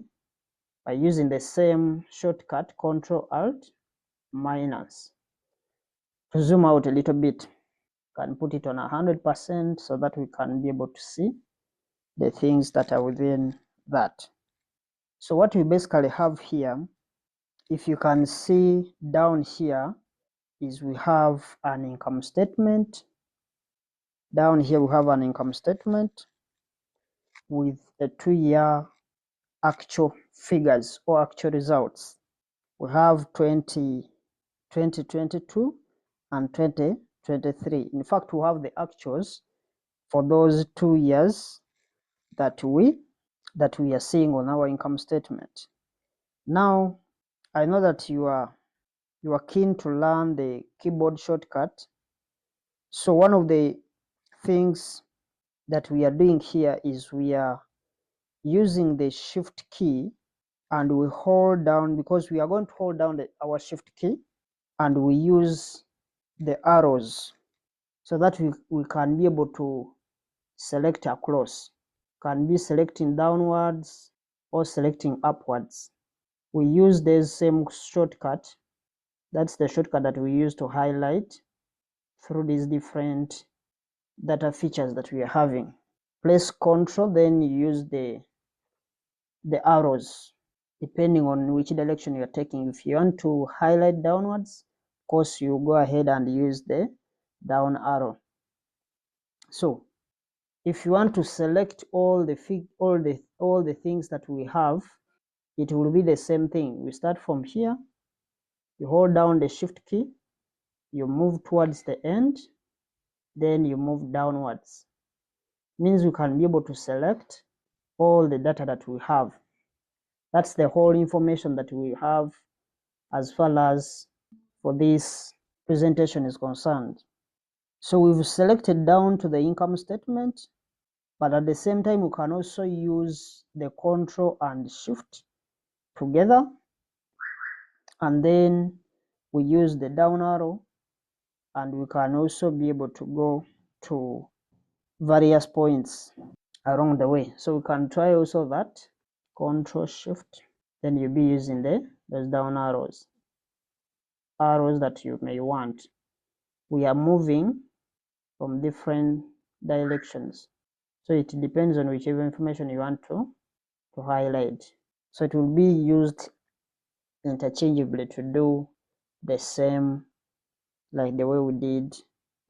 by using the same shortcut Control Alt minus. To zoom out a little bit, can put it on 100% so that we can be able to see the things that are within that. So what we basically have here, if you can see down here, is we have an income statement. Down here we have an income statement with a 2-year actual figures or actual results. We have 2022 and 2023. In fact, we have the actuals for those 2 years that we are seeing on our income statement. Now, I know that you are keen to learn the keyboard shortcut. So one of the things that we are doing here is we are using the shift key, and we hold down, because we are going to hold down our shift key, and we use the arrows so that we can be able to select across. Can be selecting downwards or selecting upwards. We use the same shortcut. That's the shortcut that we use to highlight through these different data features that we are having. Press Ctrl, then you use the arrows depending on which direction you are taking. If you want to highlight downwards, of course you go ahead and use the down arrow. So if you want to select all the things that we have, it will be the same thing. We start from here, you hold down the shift key, you move towards the end, then you move downwards. Means you can be able to select all the data that we have. That's the whole information that we have as far as for this presentation is concerned. So we've selected down to the income statement, but at the same time we can also use the Control and Shift together and then we use the down arrow, and we can also be able to go to various points along the way. So we can try also that. Control Shift, then you'll be using those down arrows that you may want. We are moving from different directions, so it depends on whichever information you want to highlight. So it will be used interchangeably to do the same, like the way we did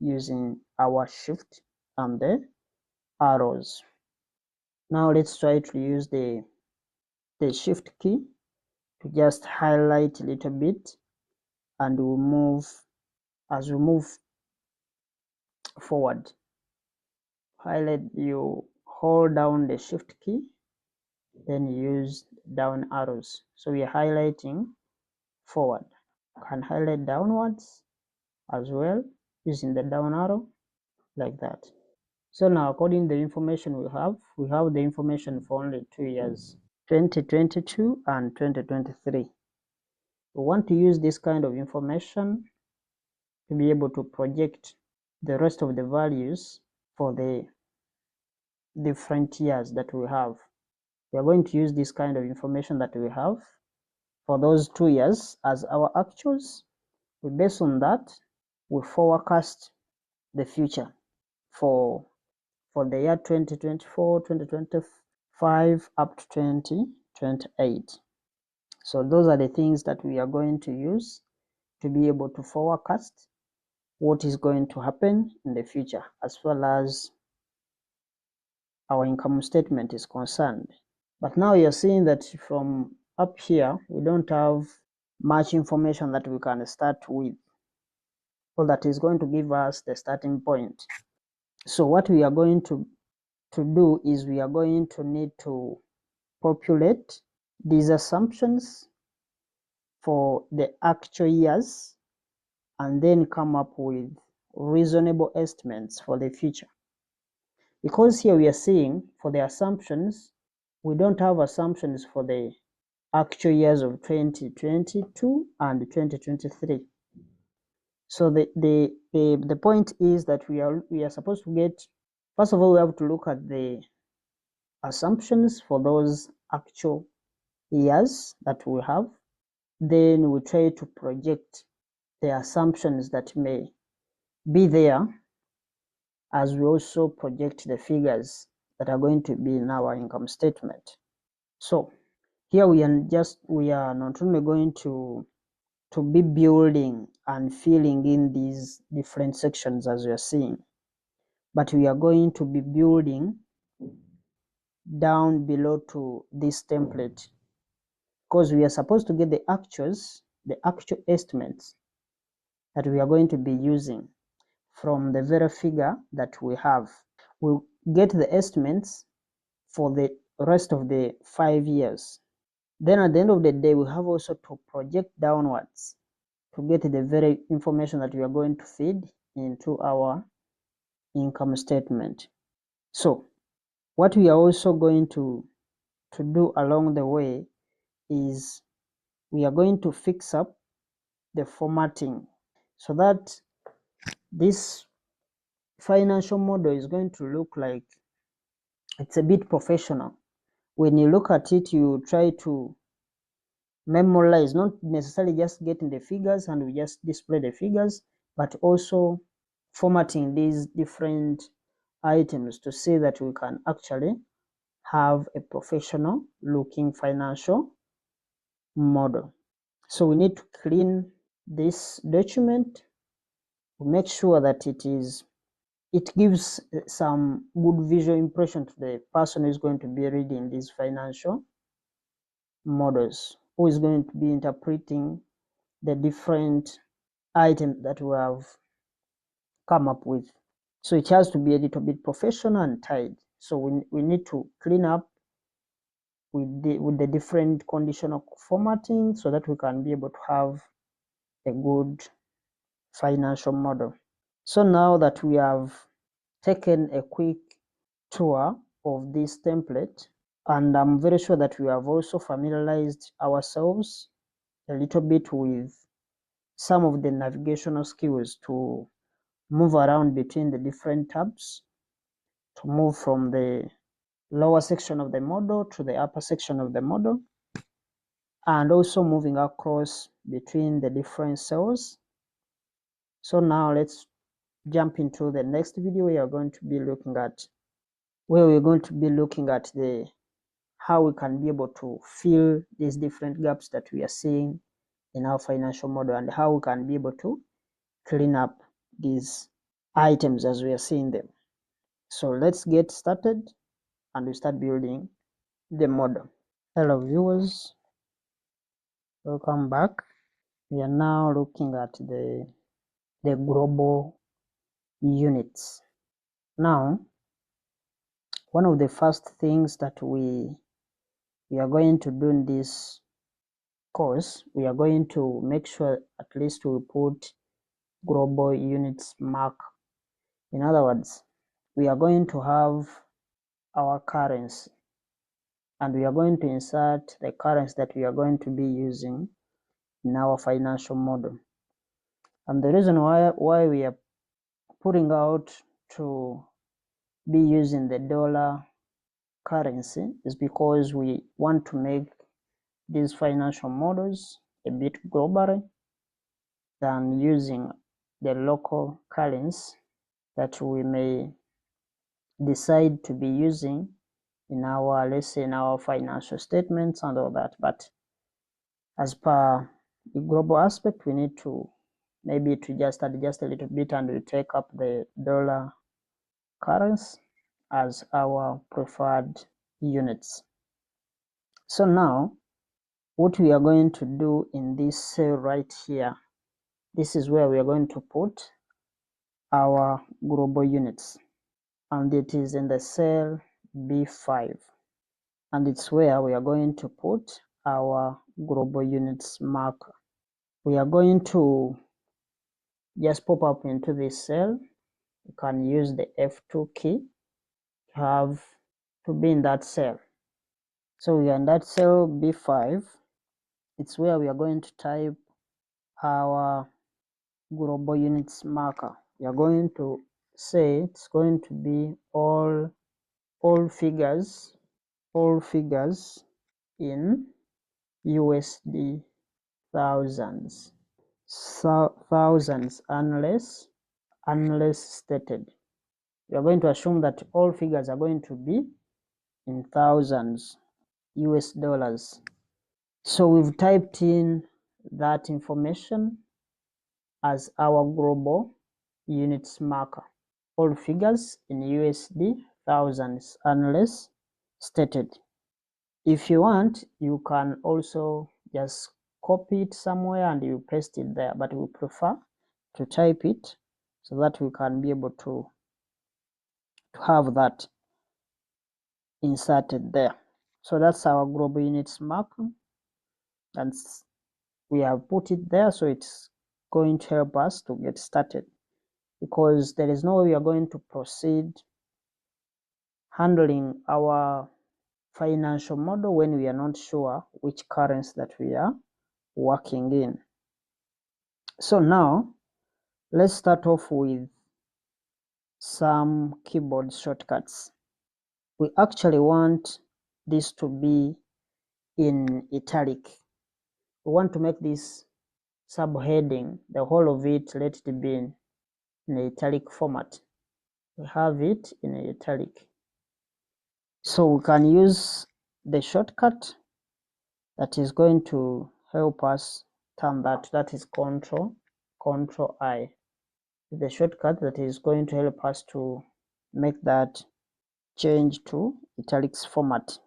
using our Shift and the arrows. Now let's try to use the Shift key to just highlight a little bit, and we'll move. As we move forward, highlight, you hold down the Shift key, then use down arrows. So we are highlighting forward. You can highlight downwards as well using the down arrow, like that. So now, according to the information we have the information for only 2 years, 2022 and 2023. We want to use this kind of information to be able to project the rest of the values for the different years that we have. We are going to use this kind of information that we have for those 2 years as our actuals. We base on that, we forecast the future for the year 2024, 2025 up to 2028. So those are the things that we are going to use to be able to forecast what is going to happen in the future as well as our income statement is concerned. But now you're seeing that from up here, we don't have much information that we can start with. So that is going to give us the starting point. So what we are going to do is we are going to need to populate these assumptions for the actual years and then come up with reasonable estimates for the future. Because here we are seeing for the assumptions, we don't have assumptions for the actual years of 2022 and 2023. So the point is that we are supposed to get, first of all, we have to look at the assumptions for those actual years that we have. Then we try to project the assumptions that may be there, as we also project the figures that are going to be in our income statement. So here we are not only going to be building and filling in these different sections as we are seeing, but we are going to be building down below to this template, because we are supposed to get the actuals, the actual estimates that we are going to be using from the very figure that we have. We'll get the estimates for the rest of the 5 years. Then at the end of the day, we have also to project downwards to get the very information that we are going to feed into our income statement. So what we are also going to do along the way is we are going to fix up the formatting so that this financial model is going to look like it's a bit professional. When you look at it, you try to memorize, not necessarily just getting the figures and we just display the figures, but also formatting these different items to see that we can actually have a professional looking financial model. So we need to clean this document to make sure that it gives some good visual impression to the person who is going to be reading these financial models, who is going to be interpreting the different items that we have come up with. So it has to be a little bit professional and tidy. So we need to clean up with the different conditional formatting so that we can be able to have a good financial model. So now that we have taken a quick tour of this template, and I'm very sure that we have also familiarized ourselves a little bit with some of the navigational skills to move around between the different tabs, to move from the lower section of the model to the upper section of the model, and also moving across between the different cells. So now let's jump into the next video. We are going to be looking at the how we can be able to fill these different gaps that we are seeing in our financial model, and how we can be able to clean up these items as we are seeing them. So let's get started and we start building the model. Hello viewers, welcome back. We are now looking at the global units. Now, one of the first things that we are going to do in this course, we are going to make sure at least we put global units mark. In other words, we are going to have our currency, and we are going to insert the currency that we are going to be using in our financial model. And the reason why we are putting out to be using the dollar currency is because we want to make these financial models a bit global than using the local currency that we may decide to be using in our, let's say, in our financial statements and all that. But as per the global aspect, we need to maybe to just adjust a little bit, and we take up the dollar currency as our preferred units. So now what we are going to do in this cell right here, this is where we are going to put our global units, and it is in the cell B5, and it's where we are going to put our global units marker. We are going to just pop up into this cell. You can use the F2 key to be in that cell. So we are in that cell B5. It's where we are going to type our global units marker. We are going to say it's going to be all figures in USD thousands, unless stated. We are going to assume that all figures are going to be in thousands US dollars. So we've typed in that information as our global units marker. All figures in USD thousands unless stated. If you want, you can also just copy it somewhere and you paste it there, but we prefer to type it so that we can be able to have that inserted there. So that's our global units marker, and we have put it there, so it's going to help us to get started, because there is no way we are going to proceed handling our financial model when we are not sure which currency that we are working in. So now let's start off with some keyboard shortcuts. We actually want this to be in italic. We want to make this subheading, the whole of it, let it be in italic format. We have it in italic. So we can use the shortcut that is going to help us turn that is Control I. The shortcut that is going to help us to make that change to italics format.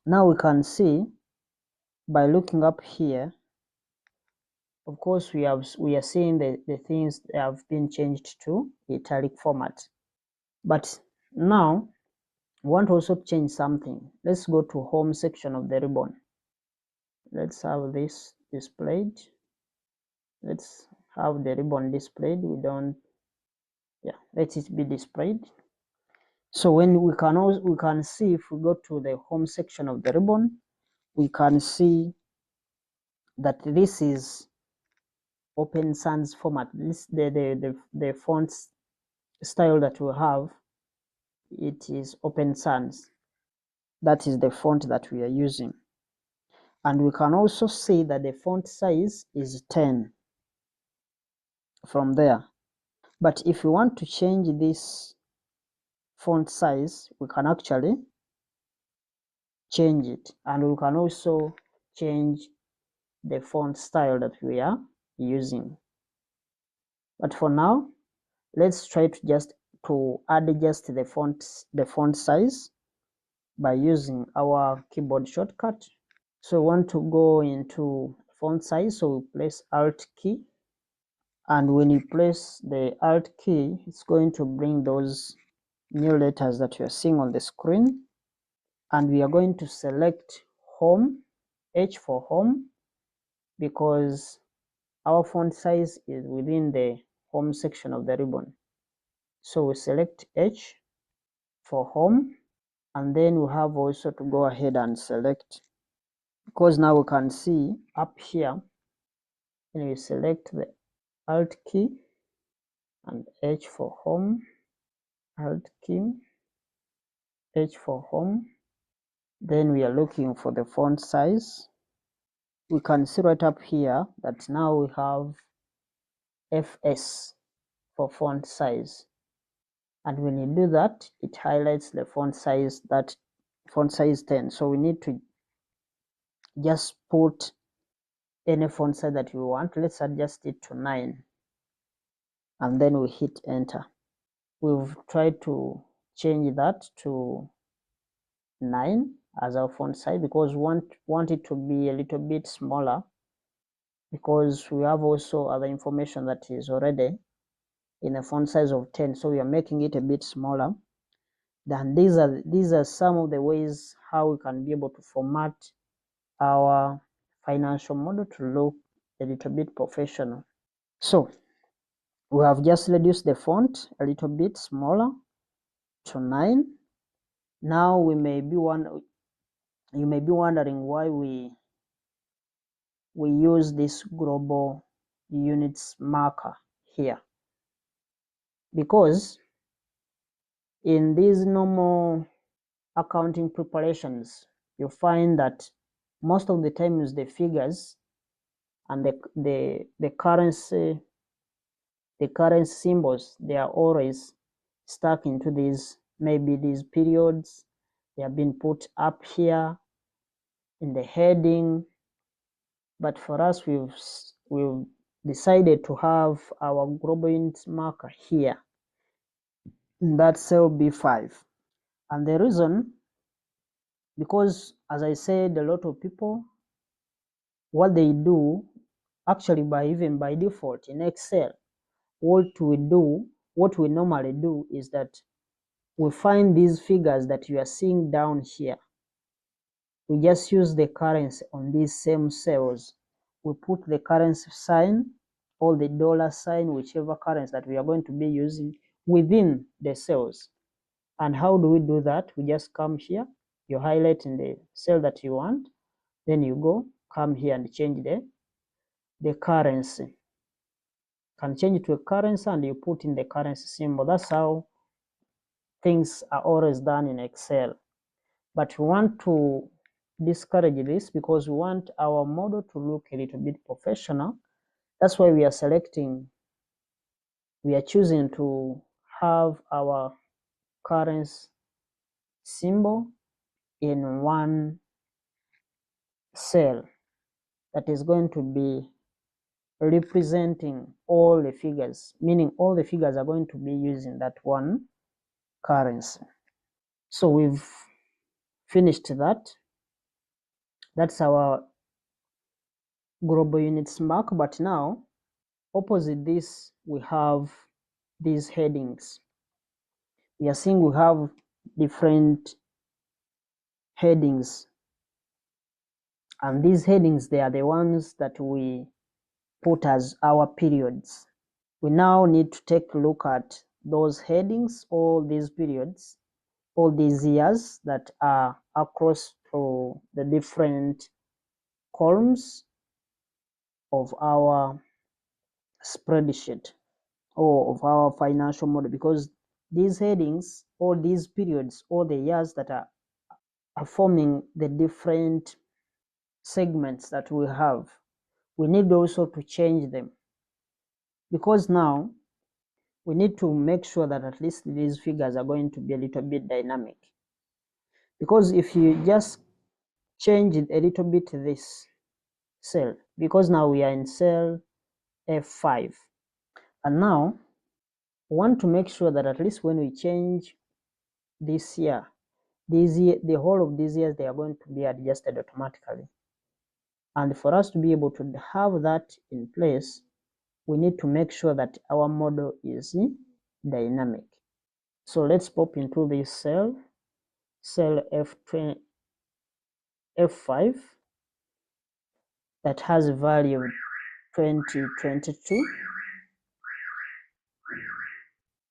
Now we can see by looking up here, of course we are seeing the things that have been changed to italic format. But now we want to also change something. Let's go to home section of the ribbon. Let's have this displayed. Let's have the ribbon displayed. Let it be displayed. So when we can see, if we go to the home section of the ribbon, we can see that this is Open Sans format. This the font style that we have, it is Open Sans. That is the font that we are using. And we can also see that the font size is 10 from there. But if we want to change this font size, we can actually change it, and we can also change the font style that we are using. But for now, let's try to adjust the font size by using our keyboard shortcut. So we want to go into font size, so we press Alt key, and when you press the Alt key, it's going to bring those new letters that you are seeing on the screen, and we are going to select home, H for home, because our font size is within the home section of the ribbon. So we select H for home, and then we have also to go ahead and select, because now we can see up here, and we select the Alt key and H for home, Alt key, H for home. Then we are looking for the font size. We can see right up here that now we have FS for font size. And when you do that, it highlights the font size, that font size 10. So we need to just put any font size that we want. Let's adjust it to 9. And then we hit enter. We've tried to change that to 9 as our font size because we want it to be a little bit smaller, because we have also other information that is already in a font size of 10. So we are making it a bit smaller. Then these are some of the ways how we can be able to format our financial model to look a little bit professional. So we have just reduced the font a little bit smaller to 9. Now you may be wondering why we use this global units marker here, because in these normal accounting preparations, you find that most of the times the figures and the currency symbols, they are always stuck into these, maybe these periods. They have been put up here in the heading. But for us, we've decided to have our global units marker here in that cell B5. And the reason, because as I said, a lot of people, what they do, actually even by default in Excel, what we normally do is that we find these figures that you are seeing down here. We just use the currency on these same cells. We put the currency sign or the dollar sign, whichever currency that we are going to be using, within the cells. And how do we do that? We just come here, you highlight in the cell that you want, then you come here and change the currency. You can change it to a currency and you put in the currency symbol. That's how things are always done in Excel. But we want to discourage this because we want our model to look a little bit professional. That's why we are choosing to have our currency symbol in one cell that is going to be representing all the figures, meaning all the figures are going to be using that one currency. So we've finished that. That's our global units mark. But now, opposite this, we have these headings. We are seeing we have different headings, and these headings, they are the ones that we put as our periods. We now need to take a look at those headings, all these periods, all these years that are across to the different columns. of our spreadsheet or of our financial model, because these headings or these periods or the years that are forming the different segments that we have, we need also to change them, because now we need to make sure that at least these figures are going to be a little bit dynamic. Because if you just change it a little bit this cell, because now we are in cell F5, and now we want to make sure that at least when we change this year, the whole of these years, they are going to be adjusted automatically. And for us to be able to have that in place, we need to make sure that our model is dynamic. So let's pop into this cell F5 that has a value of 2022.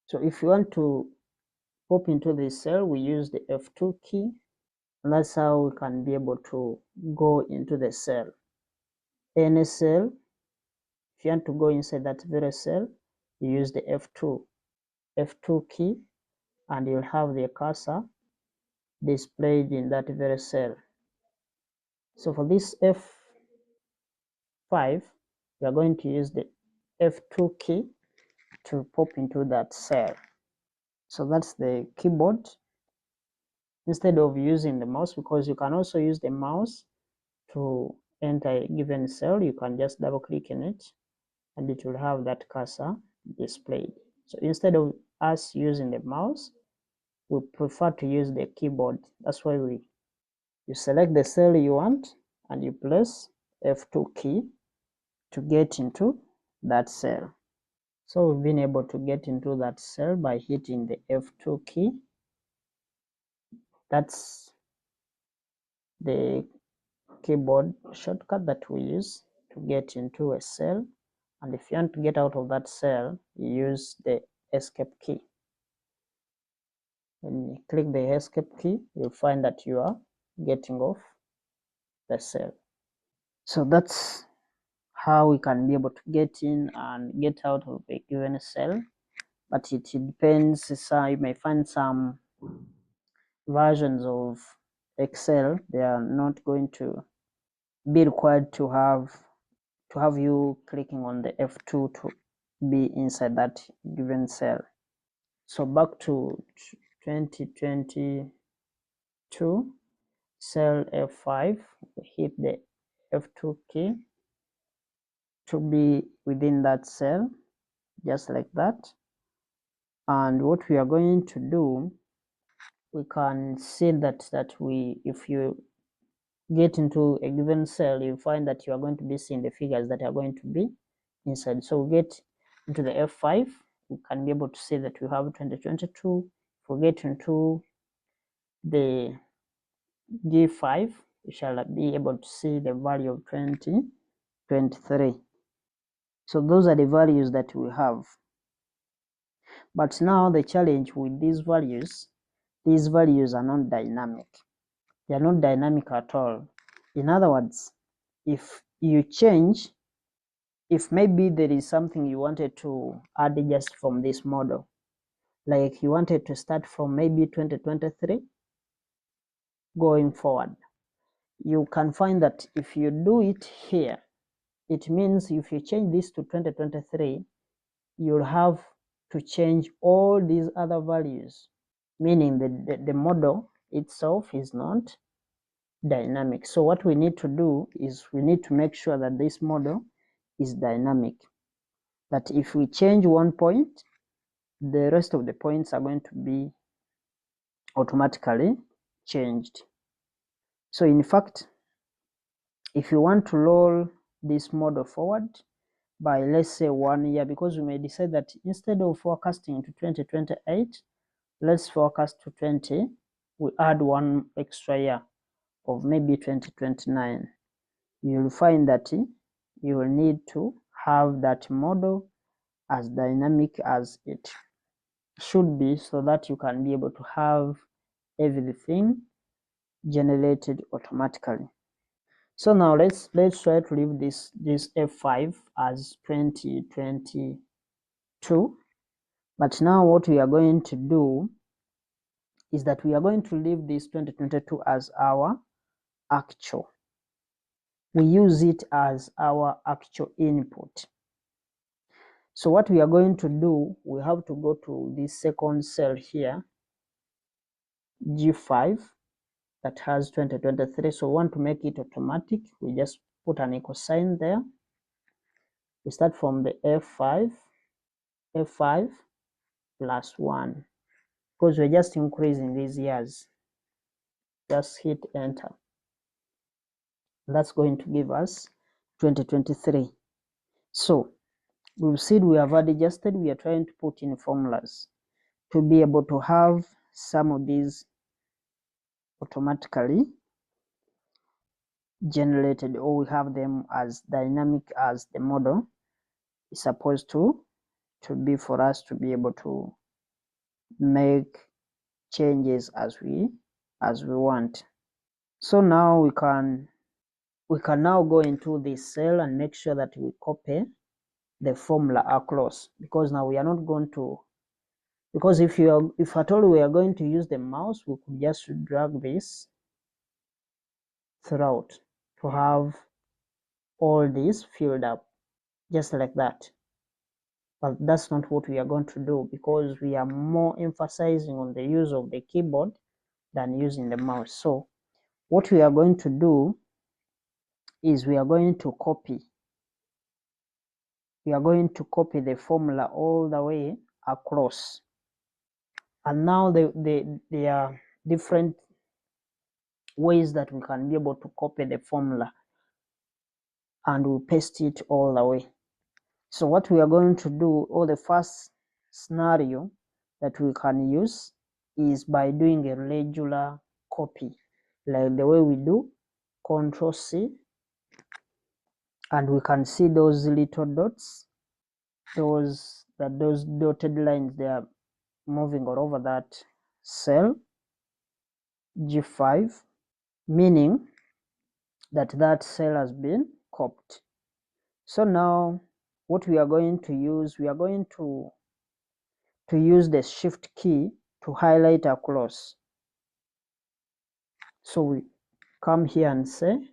So if you want to pop into this cell, we use the F2 key, and that's how we can be able to go into the cell. Any cell, if you want to go inside that very cell, you use the F2 key, and you'll have the cursor displayed in that very cell. So for this F5, we are going to use the F2 key to pop into that cell. So that's the keyboard instead of using the mouse, because you can also use the mouse to enter a given cell. You can just double click in it and it will have that cursor displayed. So instead of us using the mouse, we prefer to use the keyboard. That's why you select the cell you want and you press F2 key to get into that cell. So we've been able to get into that cell by hitting the F2 key. That's the keyboard shortcut that we use to get into a cell. And if you want to get out of that cell, you use the escape key. When you click the escape key, you'll find that you are getting off the cell. So that's how we can be able to get in and get out of a given cell. But it depends. So you may find some versions of Excel, they are not going to be required to have you clicking on the F2 to be inside that given cell. So back to 2022, cell F5, hit the F2 key to be within that cell, just like that. And what we are going to do, we can see that if you get into a given cell, you find that you are going to be seeing the figures that are going to be inside. So we get into the F5, we can be able to see that we have 2022. If we get into the G5, we shall be able to see the value of 2023. So those are the values that we have. But now the challenge with these values are not dynamic. They are not dynamic at all. In other words, if you change, if maybe there is something you wanted to add just from this model, like you wanted to start from maybe 2023 going forward, you can find that if you do it here, it means if you change this to 2023, you'll have to change all these other values, meaning the model itself is not dynamic. So what we need to do is we need to make sure that this model is dynamic, that if we change one point, the rest of the points are going to be automatically changed. So in fact, if you want to roll this model forward by, let's say, 1 year, because we may decide that instead of forecasting to 2028, let's forecast to 20, we add one extra year of maybe 2029. You'll find that you will need to have that model as dynamic as it should be, so that you can be able to have everything generated automatically. So now let's try to leave this F5 as 2022. But now what we are going to do is that we are going to leave this 2022 as our actual. We use it as our actual input. So what we are going to do, we have to go to this second cell here, G5, that has 2023. So we want to make it automatic. We just put an equal sign there. We start from the F5 plus 1, because we're just increasing these years. Just hit enter. That's going to give us 2023. So we've seen we have adjusted. We are trying to put in formulas to be able to have some of these automatically generated, or we have them as dynamic as the model is supposed to be, for us to be able to make changes as we want. So now we can now go into this cell and make sure that we copy the formula across, because now we are not going to, because if at all we are going to use the mouse, we could just drag this throughout to have all this filled up just like that. But that's not what we are going to do, because we are more emphasizing on the use of the keyboard than using the mouse. So what we are going to do is we are going to copy the formula all the way across. And now there are different ways that we can be able to copy the formula, and we'll paste it all the way. So what we are going to do, or the first scenario that we can use, is by doing a regular copy, like the way we do Ctrl+C, and we can see those little dots, those dotted lines, they are moving all over that cell G5, meaning that cell has been copied. So now what we are going to use, we are going to use the shift key to highlight across. So we come here and say,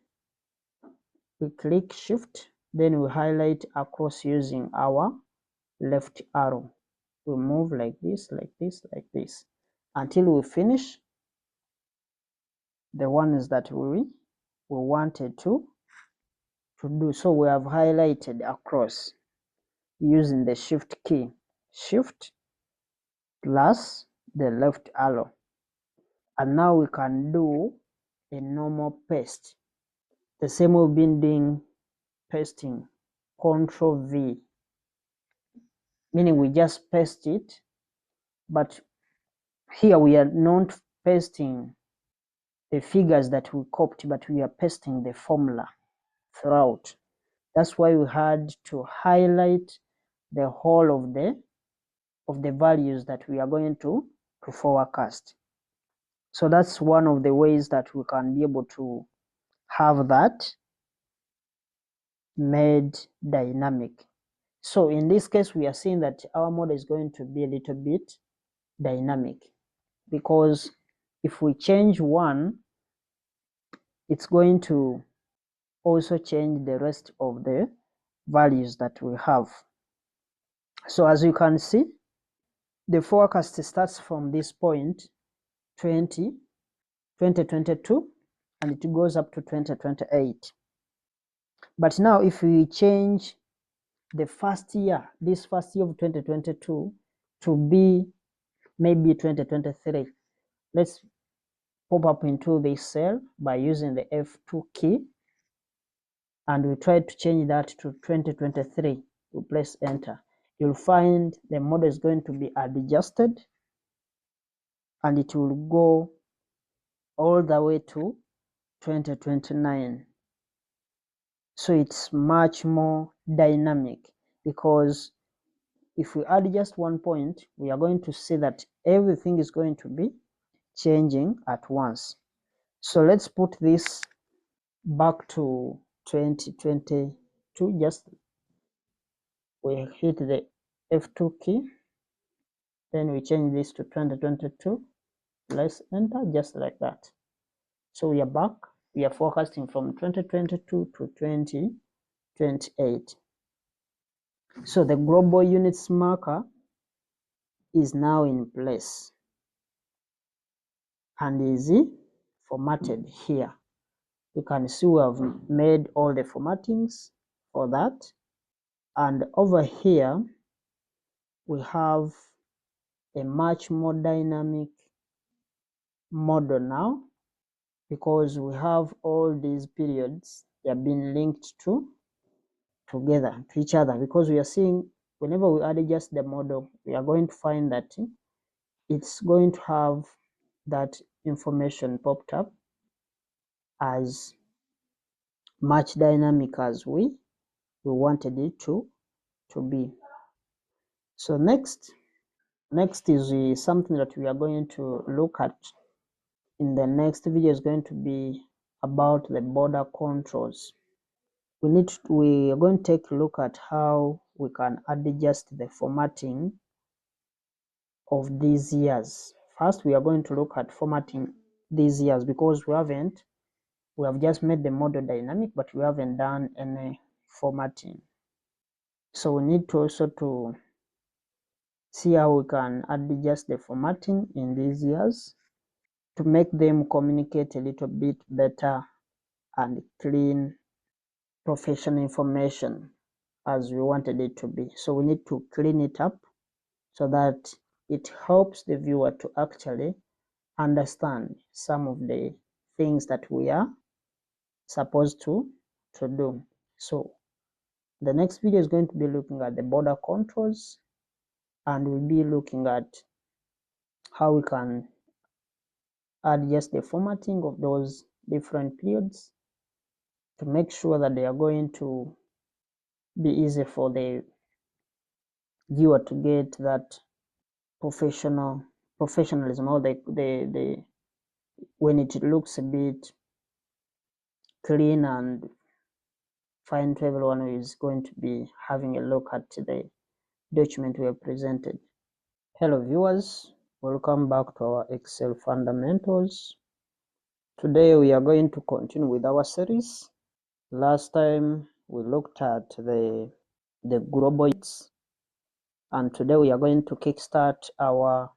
we click shift, then we highlight across using our left arrow. We move like this, like this, like this, until we finish the ones that we wanted to do. So we have highlighted across using the shift key, shift plus the left arrow. And now we can do a normal paste, the same we've been doing pasting, Ctrl+V, meaning we just paste it, but here we are not pasting the figures that we copied, but we are pasting the formula throughout. That's why we had to highlight the whole of the values that we are going to forecast. So that's one of the ways that we can be able to have that made dynamic. So in this case, we are seeing that our model is going to be a little bit dynamic, because if we change one, it's going to also change the rest of the values that we have. So as you can see, the forecast starts from this point 2022, and it goes up to 2028. But now if we change the first year, this first year of 2022, to be maybe 2023, let's pop up into this cell by using the F2 key, and we try to change that to 2023. We press enter. You'll find the model is going to be adjusted, and it will go all the way to 2029. So it's much more dynamic, because if we add just one point, we are going to see that everything is going to be changing at once. So let's put this back to 2022, just we hit the F2 key, then we change this to 2022. Let's enter just like that. So we are back. We are forecasting from 2022 to 2028. So the global units marker is now in place and is formatted here. You can see we have made all the formattings for that. And over here, we have a much more dynamic model now, because we have all these periods, they are being linked together to each other, because we are seeing whenever we adjust the model, we are going to find that it's going to have that information popped up as much dynamic as we wanted it to be. So next is something that we are going to look at in the next video, is going to be about the border controls. We are going to take a look at how we can adjust the formatting of these years. First, we are going to look at formatting these years, because we have just made the model dynamic, but we haven't done any formatting. So we need to also to see how we can adjust the formatting in these years to make them communicate a little bit better and clean professional information as we wanted it to be. So we need to clean it up so that it helps the viewer to actually understand some of the things that we are supposed to do. So the next video is going to be looking at the border controls, and we'll be looking at how we can adjust the formatting of those different periods to make sure that they are going to be easy for the viewer to get that professionalism, or the when it looks a bit clean and fine to everyone who is going to be having a look at the document we have presented. Hello viewers, welcome back to our Excel fundamentals. Today we are going to continue with our series. Last time we looked at the global units, and today we are going to kickstart our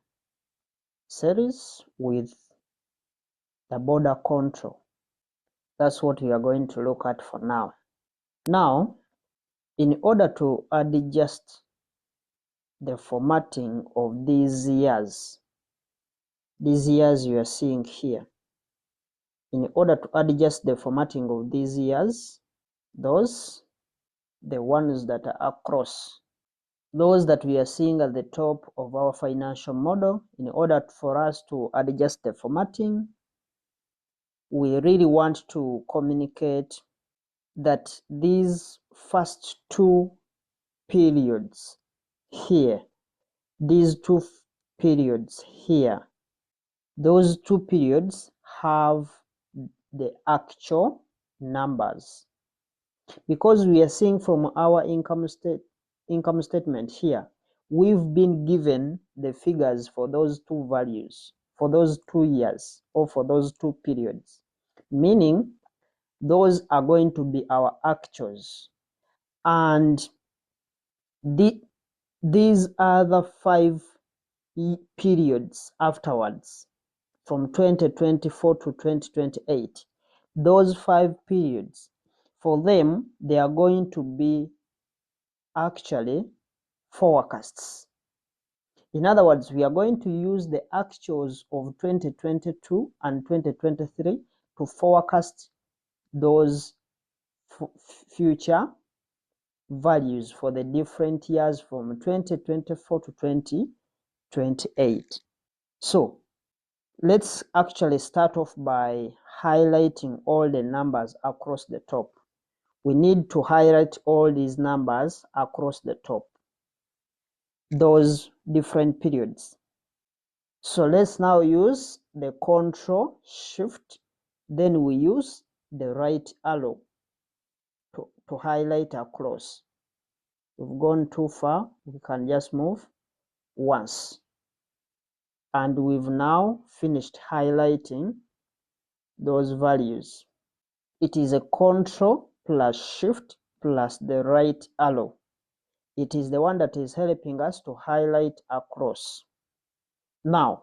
series with the border control. That's what we are going to look at for now. Now, in order to adjust the formatting of these years you are seeing here, in order to adjust the formatting of these years, the ones that are across, those that we are seeing at the top of our financial model, in order for us to adjust the formatting, we really want to communicate that these first two periods here, these two periods here, those two periods have the actual numbers, because we are seeing from our income statement here, we've been given the figures for those two values, for those 2 years, or for those two periods, meaning those are going to be our actuals, and these other 5 periods afterwards, from 2024 to 2028, those 5 periods, for them, they are going to be actually forecasts. In other words, we are going to use the actuals of 2022 and 2023 to forecast those future values for the different years from 2024 to 2028. So let's actually start off by highlighting all the numbers across the top. We need to highlight all these numbers across the top, those different periods. So let's now use the Control Shift, then we use the right arrow to highlight across. We've gone too far, we can just move once. And we've now finished highlighting those values. It is a Control plus Shift plus the right arrow. It is the one that is helping us to highlight across. Now,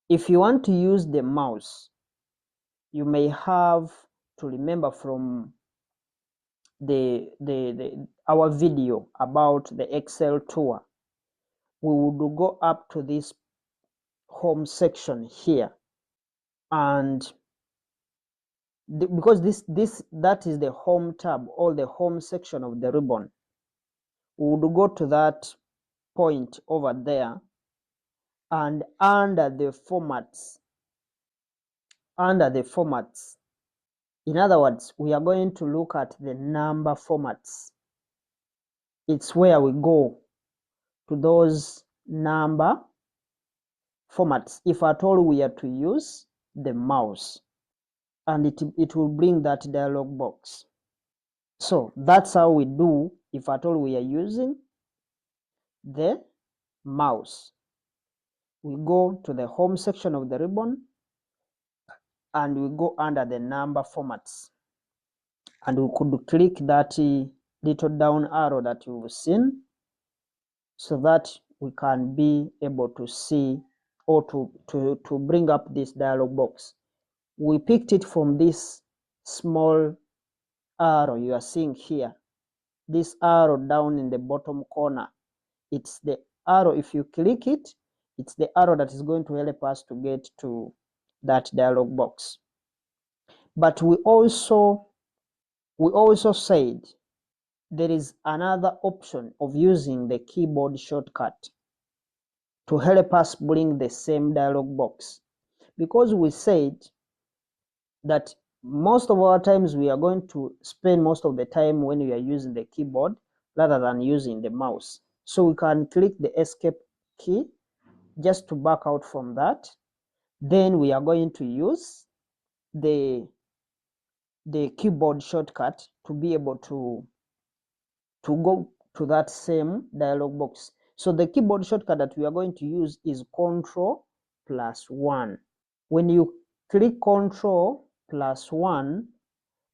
if you want to use the mouse, you may have to remember from our video about the Excel tour. We would go up to this home section here, and because that is the home tab or the home section of the ribbon, we would go to that point over there, and under the formats, in other words, we are going to look at the number formats. It's where we go to those number formats if at all we are to use the mouse, and it will bring that dialog box. So that's how we do if at all we are using the mouse. We go to the home section of the ribbon, and we go under the number formats, and we could click that little down arrow that you've seen, so that we can be able to see or to bring up this dialog box. We picked it from this small arrow you are seeing here, this arrow down in the bottom corner. It's the arrow, if you click it, it's the arrow that is going to help us to get to that dialog box. But we also said there is another option of using the keyboard shortcut to help us bring the same dialog box, because we said that most of our times we are going to spend most of the time when we are using the keyboard rather than using the mouse. So we can click the escape key just to back out from that. Then we are going to use the keyboard shortcut to be able to go to that same dialog box. So the keyboard shortcut that we are going to use is Control plus 1. When you click Control plus 1,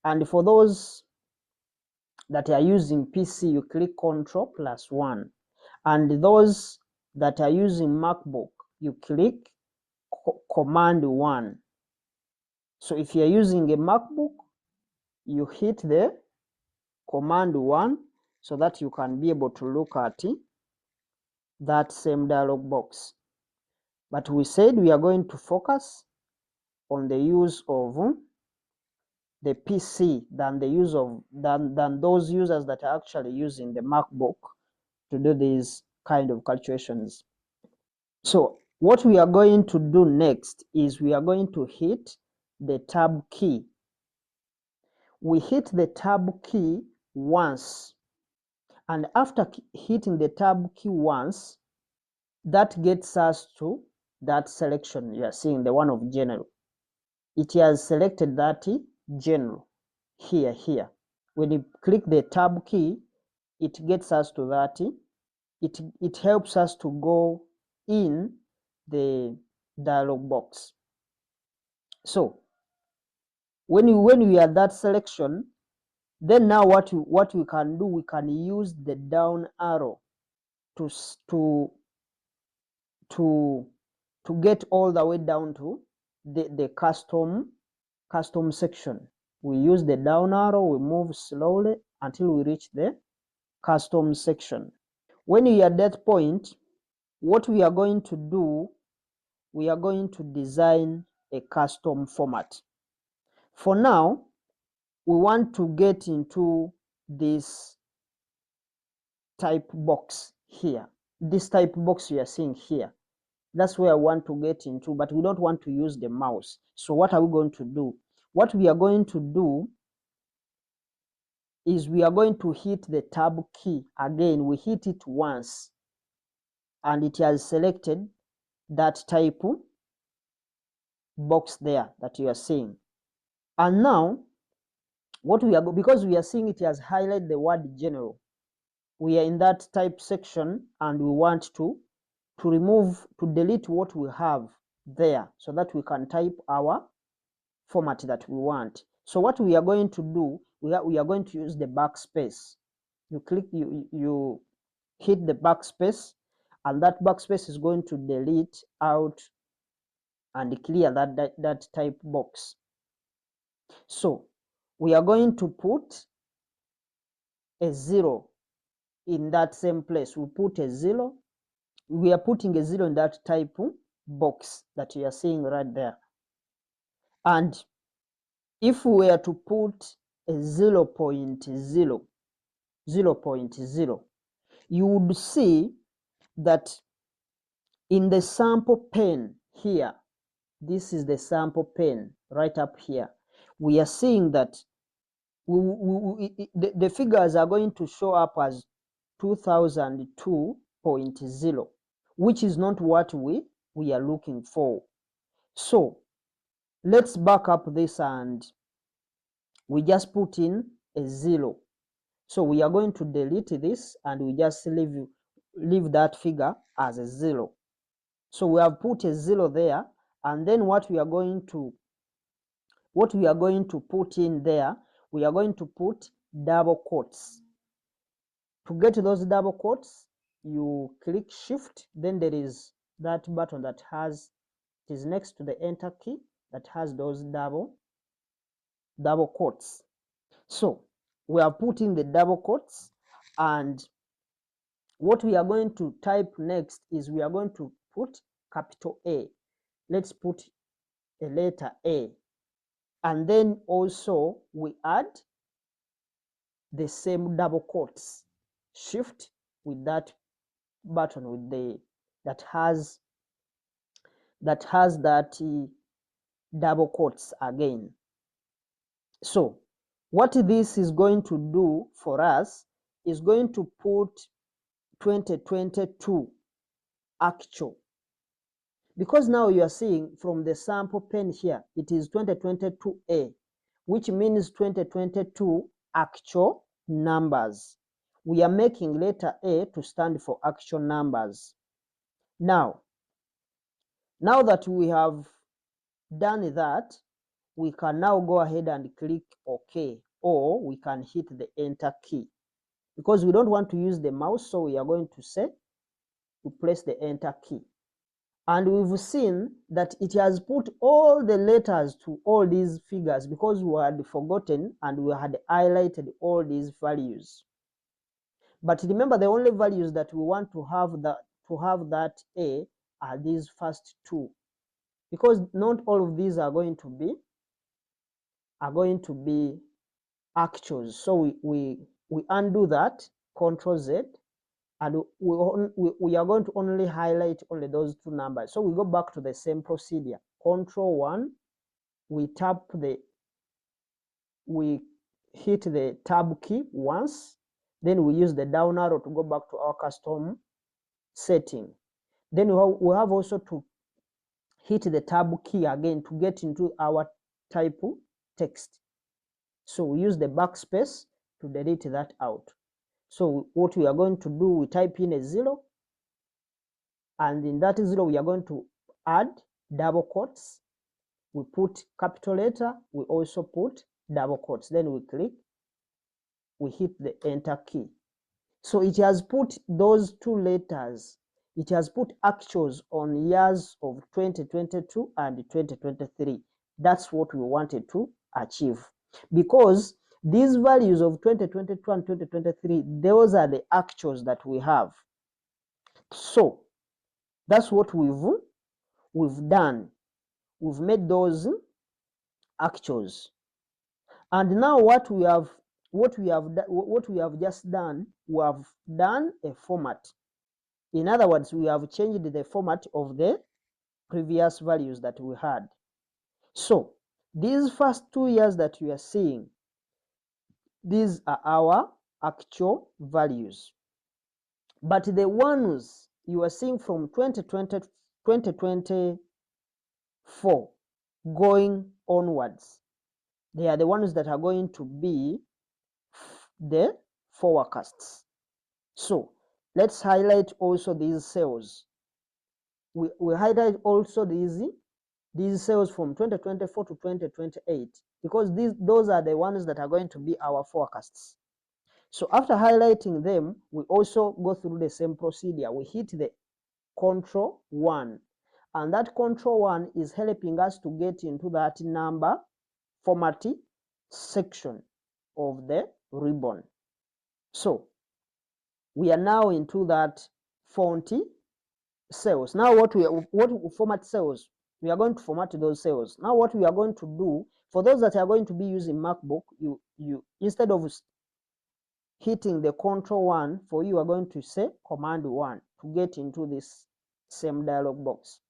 and for those that are using PC, you click Control plus 1, and those that are using MacBook, you click Command 1. So if you are using a MacBook, you hit the Command 1 so that you can be able to look at that same dialog box. But we said we are going to focus on the use of the PC than those users that are actually using the MacBook to do these kind of calculations. So what we are going to do next is we are going to hit the tab key. We hit the tab key once, and after hitting the tab key once, that gets us to that selection you are seeing, the one of general. It has selected that general here. When you click the tab key, it gets us to that. It helps us to go in the dialog box. So when we are that selection, then now what we can do, we can use the down arrow to get all the way down to the custom section. We use the down arrow, we move slowly until we reach the custom section. When we are at that point, what we are going to do, we are going to design a custom format. For now, we want to get into this type box here. This type box you are seeing here. That's where I want to get into, but we don't want to use the mouse. So what are we going to do? What we are going to do is we are going to hit the tab key again. We hit it once, and it has selected that type box there that you are seeing. And now what we are, because we are seeing it has highlighted the word general, we are in that type section and we want to delete what we have there so that we can type our format that we want. So what we are going to do, we are going to use the backspace. You hit the backspace, and that backspace is going to delete out and clear that type box. So we are going to put a 0 in that same place. We put a 0. We are putting a 0 in that type box that you are seeing right there. And if we were to put a 0.0, 0.0, you would see that in the sample pane here, this is the sample pane right up here, we are seeing that the figures are going to show up as 2002.0, which is not what we are looking for. So let's back up this and we just put in a 0. So we are going to delete this and we just leave that figure as a 0. So we have put a 0 there, and then what we are going to put in there, we are going to put double quotes. To get those double quotes, you click Shift, then there is that button that has, it is next to the Enter key, that has those double quotes. So we are putting the double quotes, and what we are going to type next is we are going to put capital A. Let's put a letter A, and then also we add the same double quotes. Shift with that button with the that has that double quotes again. So what this is going to do for us is going to put 2022 actual, because now you are seeing from the sample pane here, it is 2022A, which means 2022 actual numbers. We are making letter A to stand for actual numbers. Now that we have done that, we can now go ahead and click OK, or we can hit the Enter key. Because we don't want to use the mouse, so we are going to say to press the Enter key. And we've seen that it has put all the letters to all these figures because we had forgotten and we had highlighted all these values. But remember, the only values that we want to have that A are these first two, because not all of these are going to be actuals. So we undo that, Control Z, and we are going to only highlight only those two numbers. So we go back to the same procedure. Control 1, we hit the tab key once, then we use the down arrow to go back to our custom setting. Then we have also to hit the tab key again to get into our type text. So we use the backspace to delete that out. So what we are going to do, we type in a 0, and in that 0 we are going to add double quotes. We put capital letter, we also put double quotes, then we hit the Enter key. So it has put those two letters, it has put actuals on years of 2022 and 2023. That's what we wanted to achieve, because these values of 2022 and 2023, those are the actuals that we have. So that's what we've done. We've made those actuals. And now what we have just done, we have done a format. In other words, we have changed the format of the previous values that we had. So these first 2 years that you are seeing, these are our actual values. But the ones you are seeing from 2024 going onwards, They are the ones that are going to be the forecasts. So let's highlight also these cells. We highlight also these cells from 2024 to 2028 because those are the ones that are going to be our forecasts. So after highlighting them, we also go through the same procedure. We hit the Control 1, and that Control 1 is helping us to get into that number format section of the ribbon. So we are now into that font cells. Now what format cells, we are going to format those cells. Now what we are going to do, for those that are going to be using MacBook, you instead of hitting the Control 1, for you are going to say Command 1 to get into this same dialog box.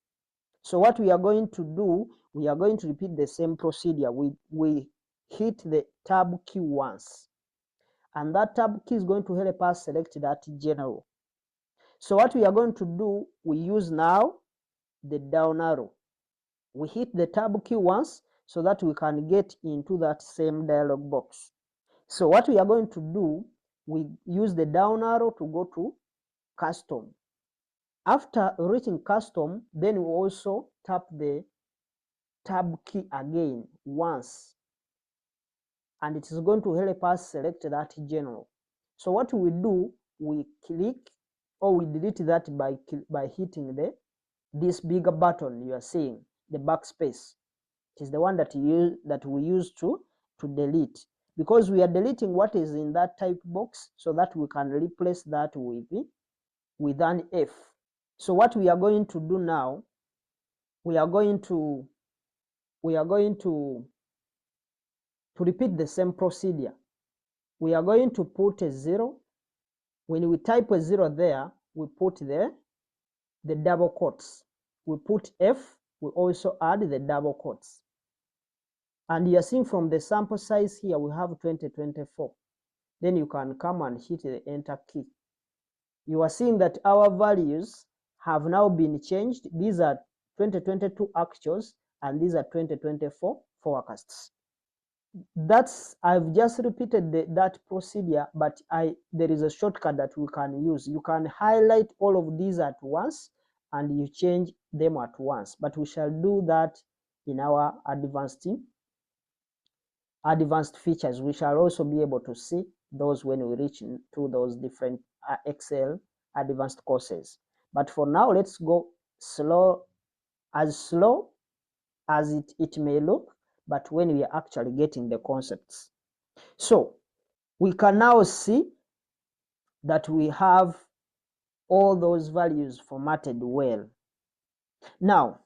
So what we are going to do, we are going to repeat the same procedure. We hit the tab key once, and that tab key is going to help us select that general. So what we are going to do, we use now the down arrow. We hit the tab key once so that we can get into that same dialog box. So what we are going to do, we use the down arrow to go to custom. After reaching custom, then we also tap the tab key again once, and it is going to help us select that general. So what we do, we click or we delete that by hitting this bigger button you are seeing, the backspace. It is the one that we use to delete, because we are deleting what is in that type box so that we can replace that with an F. So what we are going to do now, we are going to repeat the same procedure. We are going to put a 0. When we type a 0 there, we put the double quotes. We put F, we also add the double quotes. And you are seeing from the sample size here, we have 2024. Then you can come and hit the enter key. You are seeing that our values have now been changed. These are 2022 actuals, and these are 2024 forecasts. I've just repeated that procedure, but there is a shortcut that we can use. You can highlight all of these at once and you change them at once, but we shall do that in our advanced features. We shall also be able to see those when we reach to those different Excel advanced courses. But for now, let's go slow as it may look, but when we are actually getting the concepts. So we can now see that we have all those values formatted well. Now,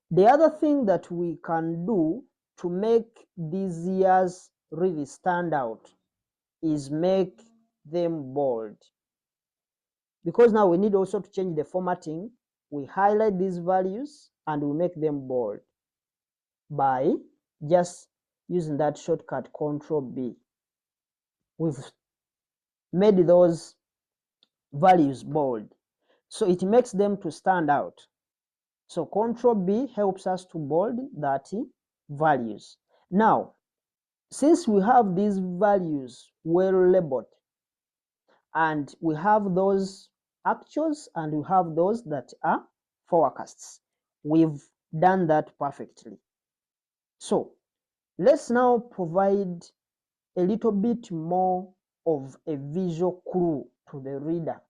the other thing that we can do to make these years really stand out is make them bold. Because now we need also to change the formatting. We highlight these values and we make them bold by just using that shortcut Control B. We've made those values bold, so it makes them to stand out. So Control B helps us to bold that values. Now, since we have these values well labeled, and we have those actuals and we have those that are forecasts, we've done that perfectly. So let's now provide a little bit more of a visual clue to the reader,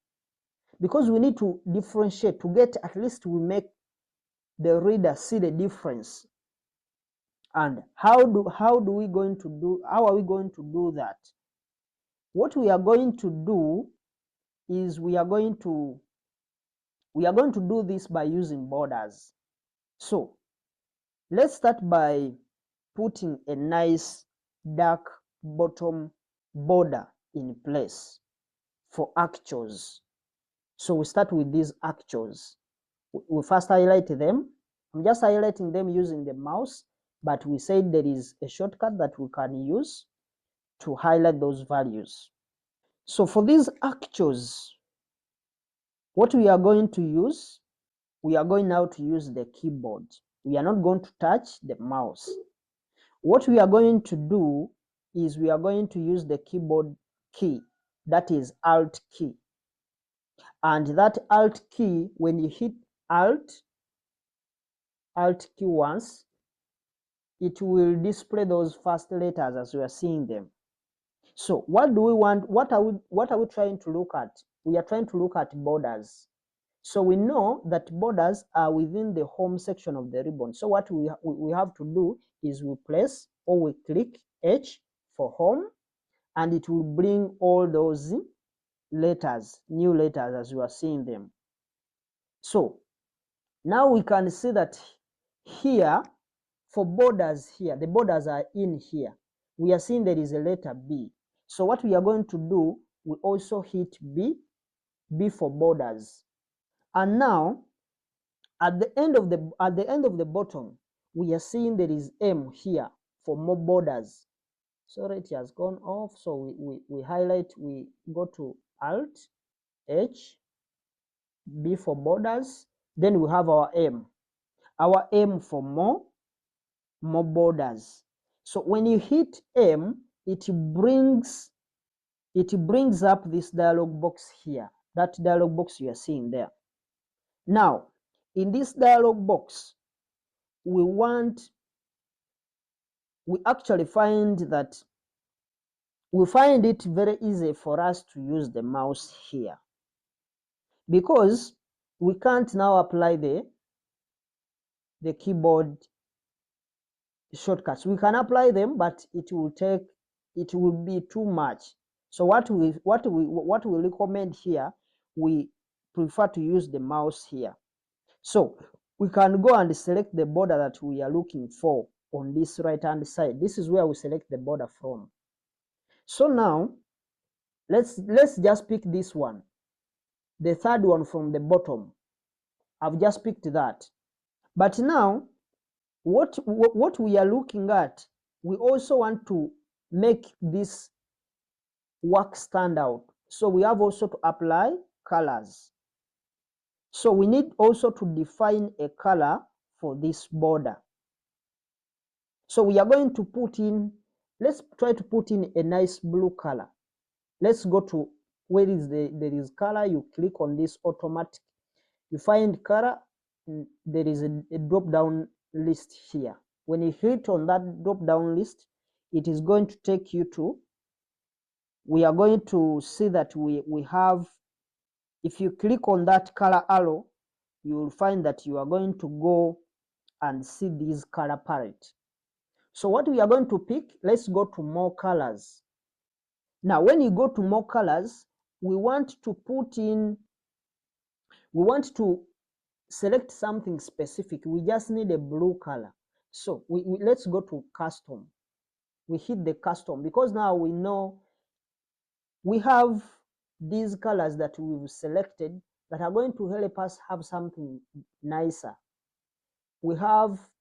because we need to differentiate to get, at least we make the reader see the difference. And how are we going to do that? What we are going to do is we are going to do this by using borders. So let's start by putting a nice dark bottom border in place for actuals. So we start with these actuals. We first highlight them. I'm just highlighting them using the mouse, but we said there is a shortcut that we can use to highlight those values. So for these actuals, what we are going to use, we are going now to use the keyboard. We are not going to touch the mouse. what we are going to do is we are going to use the keyboard key, that is Alt key. And that Alt key, when you hit Alt key once, it will display those first letters as we are seeing them. So what do we want? What are we trying to look at? We are trying to look at borders. So we know that borders are within the home section of the ribbon. So what we have to do is we press or we click H for home, and it will bring all those letters, new letters, as you are seeing them. So now we can see that here for borders here, the borders are in here. We are seeing there is a letter B. So what we are going to do, we also hit B for borders. And now at the end of the bottom, we are seeing there is M here for more borders. Sorry, it has gone off. So we highlight, we go to Alt H, B for borders, then we have our M for more borders. So when you hit M, it brings up this dialog box here, that dialog box you are seeing there. Now in this dialog box, we actually find it very easy for us to use the mouse here, because we can't now apply the keyboard shortcuts. We can apply them, but it will be too much. So what we recommend here, we prefer to use the mouse here. So we can go and select the border that we are looking for on this right hand side. This is where we select the border from. So now let's just pick this one, the third one from the bottom. I've just picked that. But now what we are looking at, we also want to make this work stand out. So we have also to apply colors. So we need also to define a color for this border. So we are going to put in, let's try to put in a nice blue color. Let's go to where is there is color. You click on this automatic, you find color, there is a drop down list here. When you hit on that drop down list, it is going to take you to, we are going to see that we have, if you click on that color arrow, you will find that you are going to go and see this color palette. So what we are going to pick, let's go to more colors. Now when you go to more colors, we want to select something specific. We just need a blue color. So let's go to custom. We hit the custom, because now we know we have these colors that we've selected that are going to help us have something nicer. We have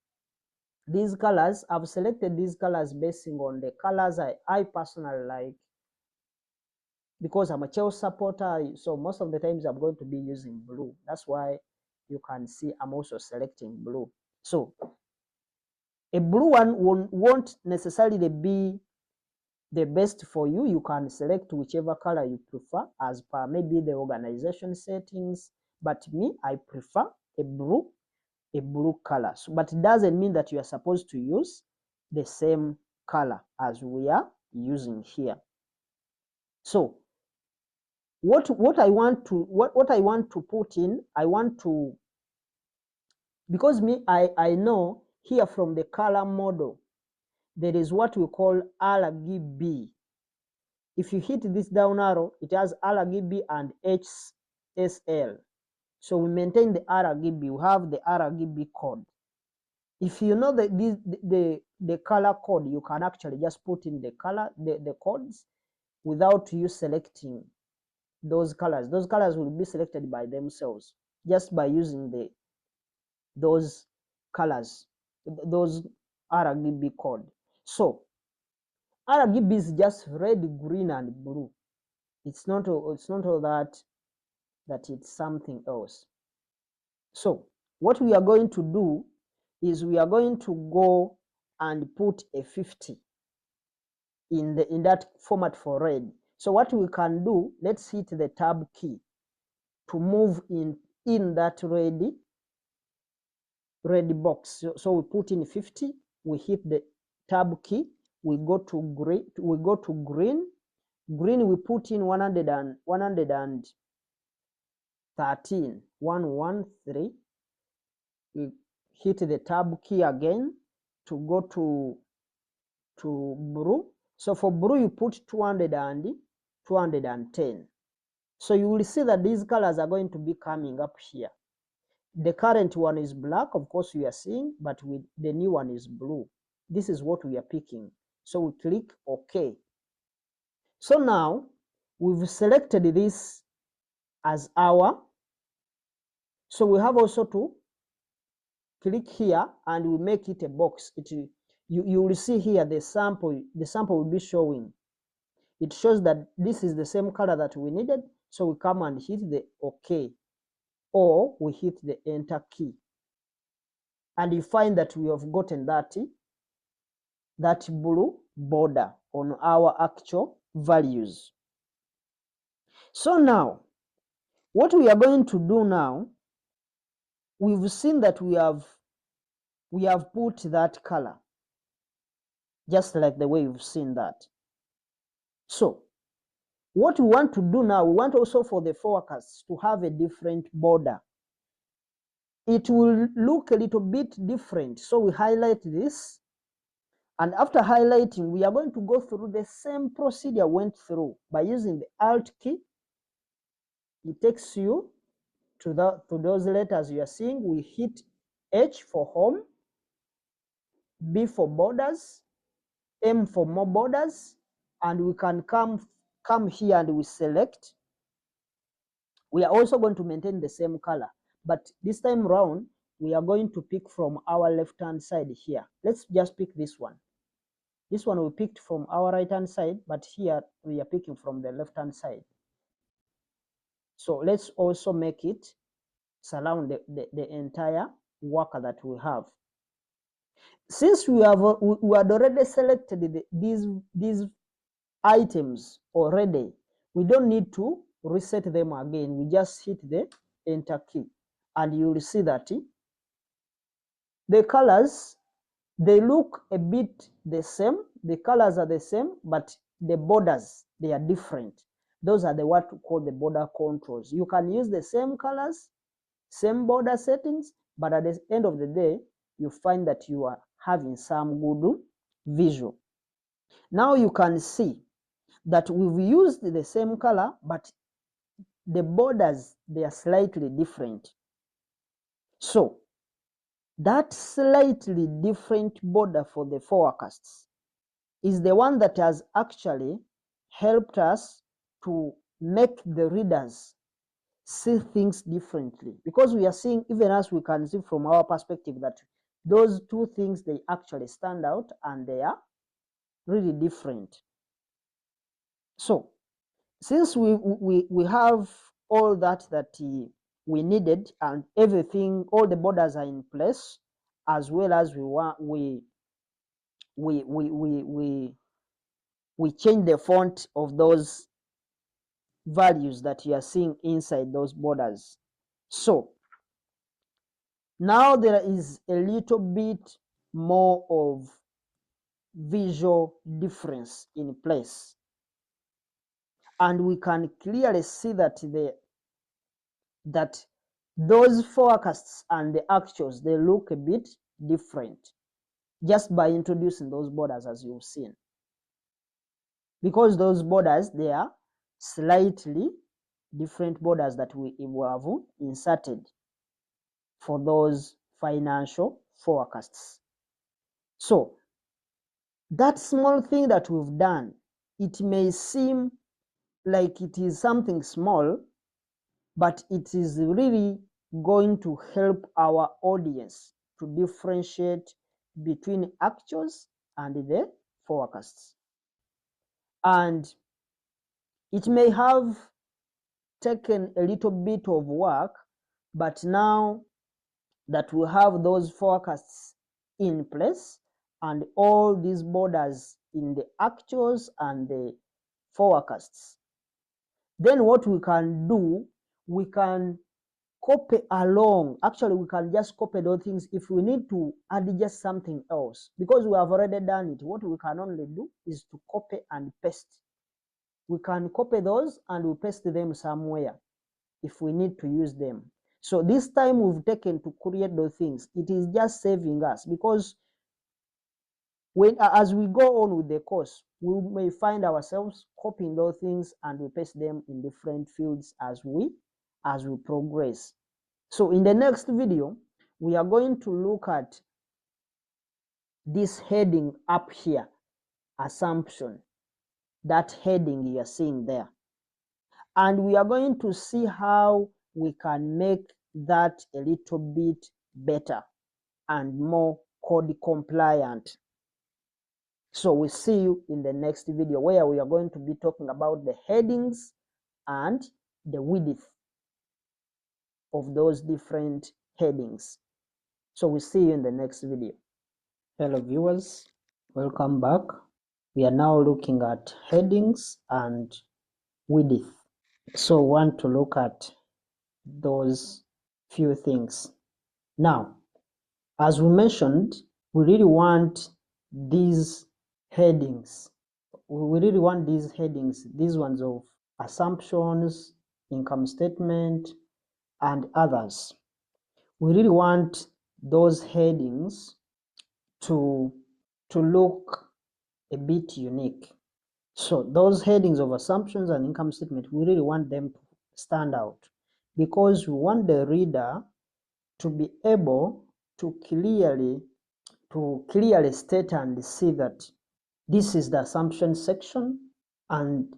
these colors. I've selected these colors based on the colors I personally like, because I'm a Chelsea supporter, so most of the times I'm going to be using blue. That's why you can see I'm also selecting blue. So a blue one won't necessarily be the best for you. You can select whichever color you prefer as per maybe the organization settings, but me, I prefer a blue color. So, but it doesn't mean that you are supposed to use the same color as we are using here. So what I want to put in, I want to, because me, I know here from the color model, there is what we call RGB. If you hit this down arrow, it has RGB and HSL. So we maintain the RGB. We have the RGB code. If you know the color code, you can actually just put in the color, the codes, without you selecting those colors. Those colors will be selected by themselves just by using those colors, those RGB code. So RGB is just red, green, and blue. It's not all that it's something else. So what we are going to do is we are going to go and put a 50 in that format for red. So what we can do, let's hit the tab key to move in that red box. So we put in 50, we hit the tab key, we go to green, green we put in 113, 113. We hit the tab key again to go to blue. So for blue you put 210. So you will see that these colors are going to be coming up here. The current one is black, of course we are seeing, but with the new one is blue. This is what we are picking. So we click OK. So now we've selected this as our. So we have also to click here and we make it a box. You will see here the sample will be showing. It shows that this is the same color that we needed. So we come and hit the OK, or we hit the enter key. And you find that we have gotten that blue border on our actual values. So now, what we are going to do now, we've seen that we have put that color, just like the way you've seen that. So, what we want to do now, we want also for the forecast to have a different border. It will look a little bit different. So we highlight this. And after highlighting, we are going to go through the same procedure we went through by using the Alt key. It takes you to those letters you are seeing. We hit H for home, B for borders, M for more borders, and we can come here and we select. We are also going to maintain the same color, but this time round, we are going to pick from our left-hand side here. Let's just pick this one. This one we picked from our right-hand side, but here we are picking from the left-hand side. So let's also make it surround the entire worker that we have. Since we had already selected these items already, we don't need to reset them again. We just hit the enter key, and you will see that the colors, they look a bit the same. The colors are the same, but the borders, they are different. Those are what we call the border controls. You can use the same colors, same border settings, but at the end of the day, you find that you are having some good visual. Now you can see that we've used the same color, but the borders, they are slightly different. So that slightly different border for the forecasts is the one that has actually helped us to make the readers see things differently, because we are seeing, even as we can see from our perspective, that those two things, they actually stand out and they are really different. So since we have all that we needed, and everything, all the borders are in place, as well as we change the font of those values that you are seeing inside those borders. So now there is a little bit more of visual difference in place, and we can clearly see that those forecasts and the actuals, they look a bit different just by introducing those borders, as you've seen, because those borders, they are slightly different borders that we have inserted for those financial forecasts. So that small thing that we've done, it may seem like it is something small, but it is really going to help our audience to differentiate between actuals and the forecasts. And it may have taken a little bit of work, but now that we have those forecasts in place and all these borders in the actuals and the forecasts. Then what we can do, we can copy along. Actually, we can just copy those things. If we need to add just something else, because we have already done it, what we can only do is to copy and paste. We can copy those and we paste them somewhere if we need to use them. So this time we've taken to create those things, it is just saving us, because as we go on with the course, we may find ourselves copying those things and we paste them in different fields as we progress. So in the next video, we are going to look at this heading up here, assumption, that heading you are seeing there. And we are going to see how we can make that a little bit better and more code compliant. So we'll see you in the next video, where we are going to be talking about the headings and the width of those different headings. So we'll see you in the next video. Hello viewers, welcome back. We are now looking at headings and width. So we want to look at those few things. Now, as we mentioned, we really want these headings. We really want these headings, these ones of assumptions, income statement, and others. We really want those headings to look a bit unique. So those headings of assumptions and income statement, we really want them to stand out, because we want the reader to be able to clearly state and see that this is the assumption section and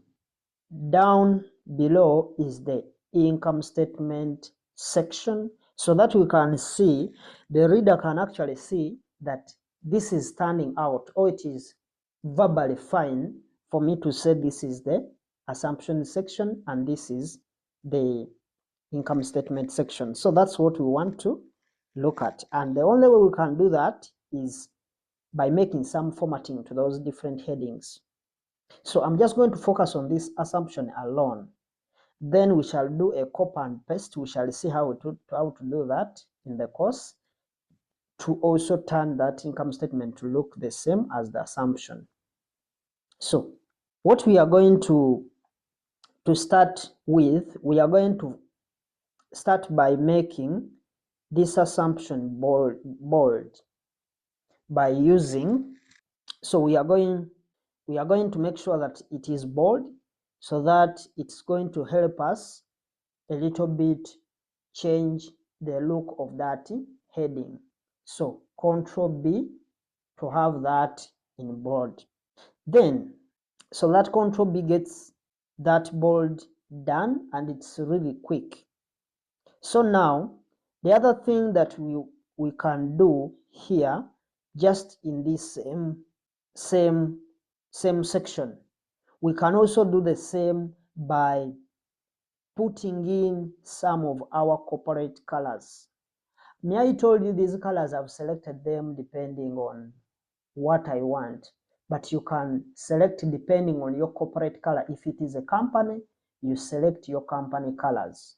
down below is the income statement section, so that we can see, the reader can actually see that this is standing out, or it is verbally fine for me to say this is the assumption section and this is the income statement section. So that's what we want to look at, and the only way we can do that is by making some formatting to those different headings. So I'm just going to focus on this assumption alone. Then we shall do a copy and paste. We shall see how to do that in the course, to also turn that income statement to look the same as the assumption. So what we are going to start with, we are going to start by making this assumption bold by using, so we are going to make sure that it is bold, so that it's going to help us a little bit change the look of that heading. So Control B to have that in bold. Then, so that Control B gets that bold done, and it's really quick. So now the other thing that we can do here, just in this same section, we can also do the same by putting in some of our corporate colors. May I told you these colors, I've selected them depending on what I want, but you can select depending on your corporate color. If it is a company, you select your company colors.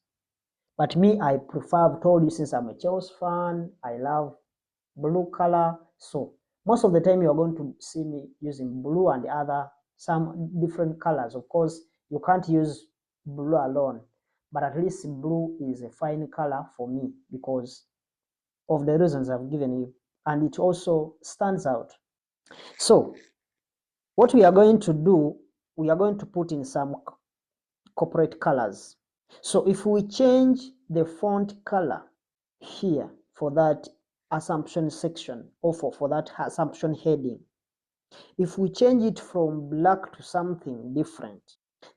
But me, I prefer, I've told you, since I'm a Chelsea fan, I love blue color. So most of the time you're going to see me using blue and some different colors. Of course, you can't use blue alone, but at least blue is a fine color for me because of the reasons I've given you, and it also stands out. So what we are going to do, we are going to put in some corporate colors. So if we change the font color here for that assumption section, or for that assumption heading, if we change it from black to something different,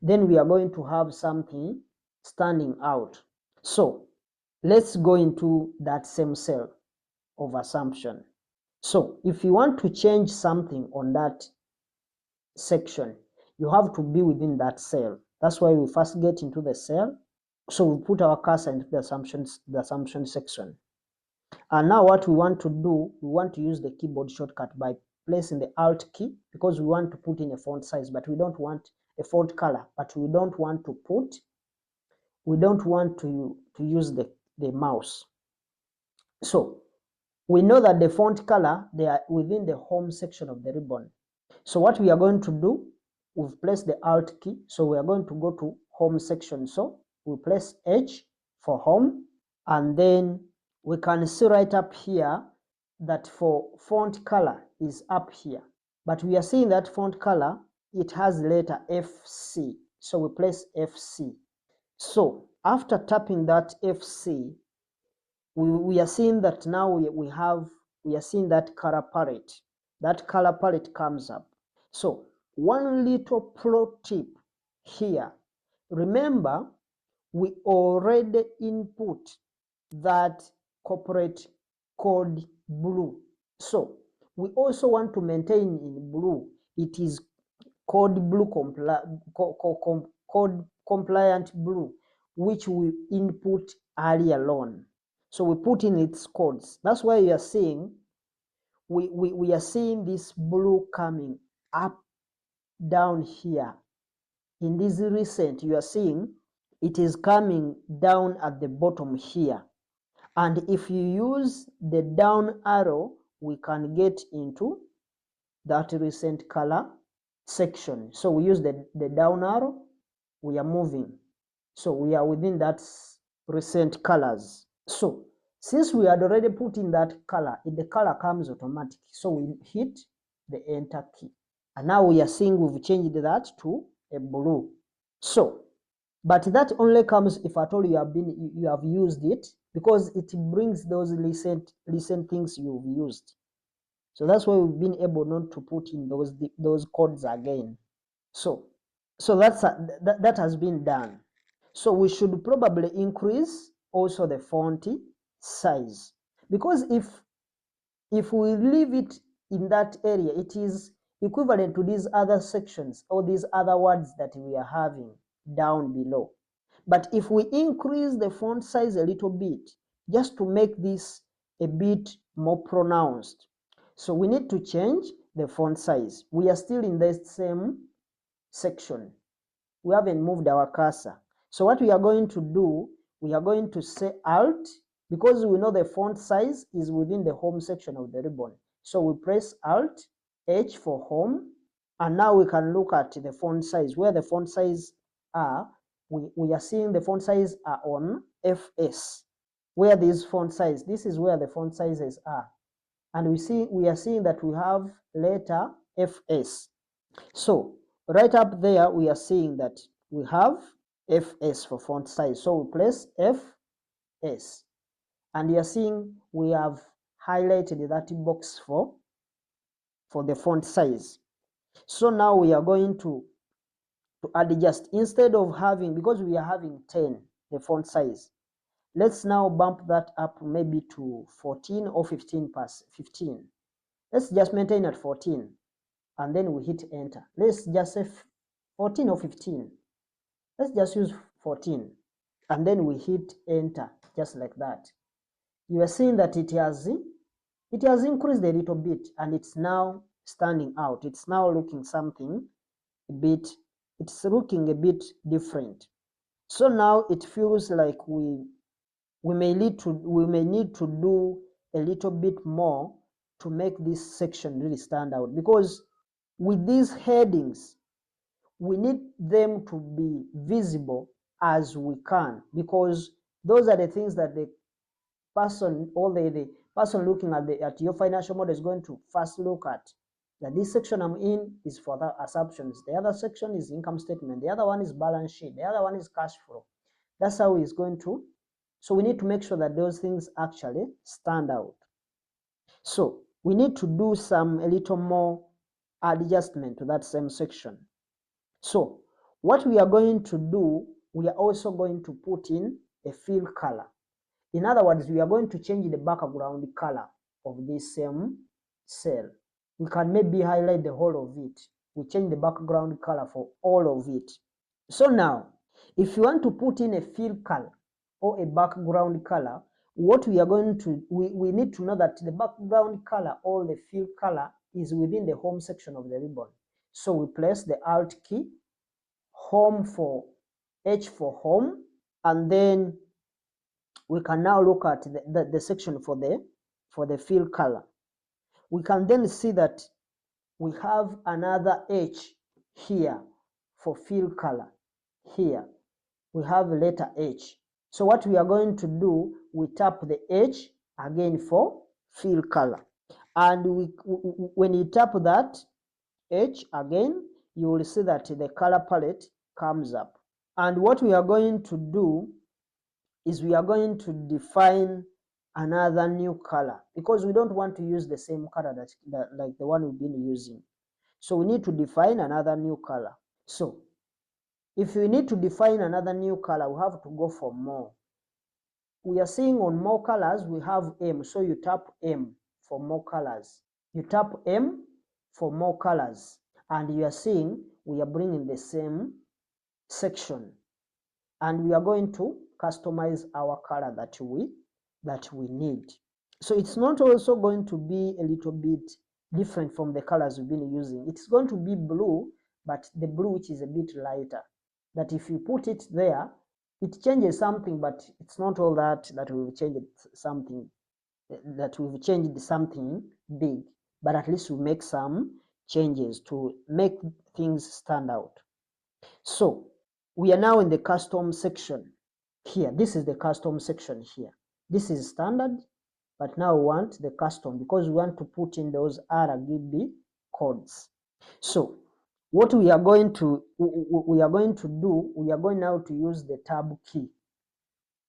then we are going to have something standing out. So let's go into that same cell of assumption. So if you want to change something on that section, you have to be within that cell. That's why we first get into the cell. So we put our cursor into the assumption section. And now what we want to do, we want to use the keyboard shortcut by pressing the Alt key because we want to put in a font size, but we don't want a font color, but we don't want to use the mouse. So we know that the font color, they are within the home section of the ribbon. So what we are going to do, we've placed the Alt key, so we are going to go to home section. So we press H for home, and then we can see right up here that for font color is up here, but we are seeing that font color, it has letter FC, so we press FC. So after tapping that FC, we are seeing that now we are seeing that color palette. That color palette comes up. So one little pro tip here, remember we already input that corporate code blue. So we also want to maintain in blue. It is code blue code compliant blue, which we input earlier on. So we put in its codes. That's why you are seeing we are seeing this blue coming up down here. In this recent, you are seeing it is coming down at the bottom here. And if you use the down arrow, we can get into that recent color section. So we use the down arrow, we are moving. So we are within that recent colors. So since we had already put in that color, the color comes automatic. So we hit the enter key. And now we are seeing we've changed that to a blue. So, but that only comes if at all you have used it, because it brings those recent things you've used. So that's why we've been able not to put in those codes again. So that has been done. So we should probably increase also the font size, because if we leave it in that area, it is equivalent to these other sections or these other words that we are having down below. But if we increase the font size a little bit, just to make this a bit more pronounced, so we need to change the font size. We are still in the same section. We haven't moved our cursor. So what we are going to do, we are going to say Alt, because we know the font size is within the home section of the ribbon. So we press Alt, H for home, and now we can look at the font size. Where the font size are, we are seeing the font size are on FS. Where these font size, this is where the font sizes are. And we are seeing that we have letter FS. So right up there, we are seeing that we have FS for font size. So we press FS. And you are seeing we have highlighted that box for the font size. So now we are going to adjust. Instead of having, because we are having 10, the font size, let's now bump that up maybe to 14 or 15 past 15. Let's just maintain at 14. And then we hit enter. Let's just say 14 or 15. Let's just use 14. And then we hit enter, just like that. You are seeing that it has increased a little bit, and it's now standing out. It's now looking something a bit, it's looking a bit different. So now it feels like we may need to do a little bit more to make this section really stand out, because with these headings, we need them to be visible as we can, because those are the things that the person or the person looking at your financial model is going to first look at. That this section I'm in is for the assumptions, the other section is income statement, the other one is balance sheet, the other one is cash flow. That's how it's going to. So we need to make sure that those things actually stand out. So we need to do a little more adjustment to that same section. So what we are going to do, we are also going to put in a fill color. In other words, we are going to change the background color of this same cell. We can maybe highlight the whole of it. We change the background color for all of it. So now, if you want to put in a fill color or a background color, what we are going to, we need to know that the background color or the fill color is within the home section of the ribbon. So we press the Alt key, home for H for home, and then we can now look at the section for the fill color. We can then see that we have another H here for fill color. Here we have letter H. So what we are going to do, we tap the H again for fill color, and when you tap that H again, you will see that the color palette comes up. And what we are going to do is we are going to define another new color, because we don't want to use the same color that like the one we've been using. So we need to define another new color. So if we need to define another new color, we have to go for more. We are seeing on more colors, we have M. So you tap M for more colors. You tap M for more colors. And you are seeing we are bringing the same section. And we are going to customize our color that we need. So it's not also going to be a little bit different from the colors we've been using. It's going to be blue, but the blue which is a bit lighter. That if you put it there, it changes something, but it's not all that we've changed something, big, but at least we make some changes to make things stand out. So we are now in the custom section here. This is the custom section here. This is standard, but now we want the custom because we want to put in those RGB codes. So what we are going to do, we are going now to use the tab key.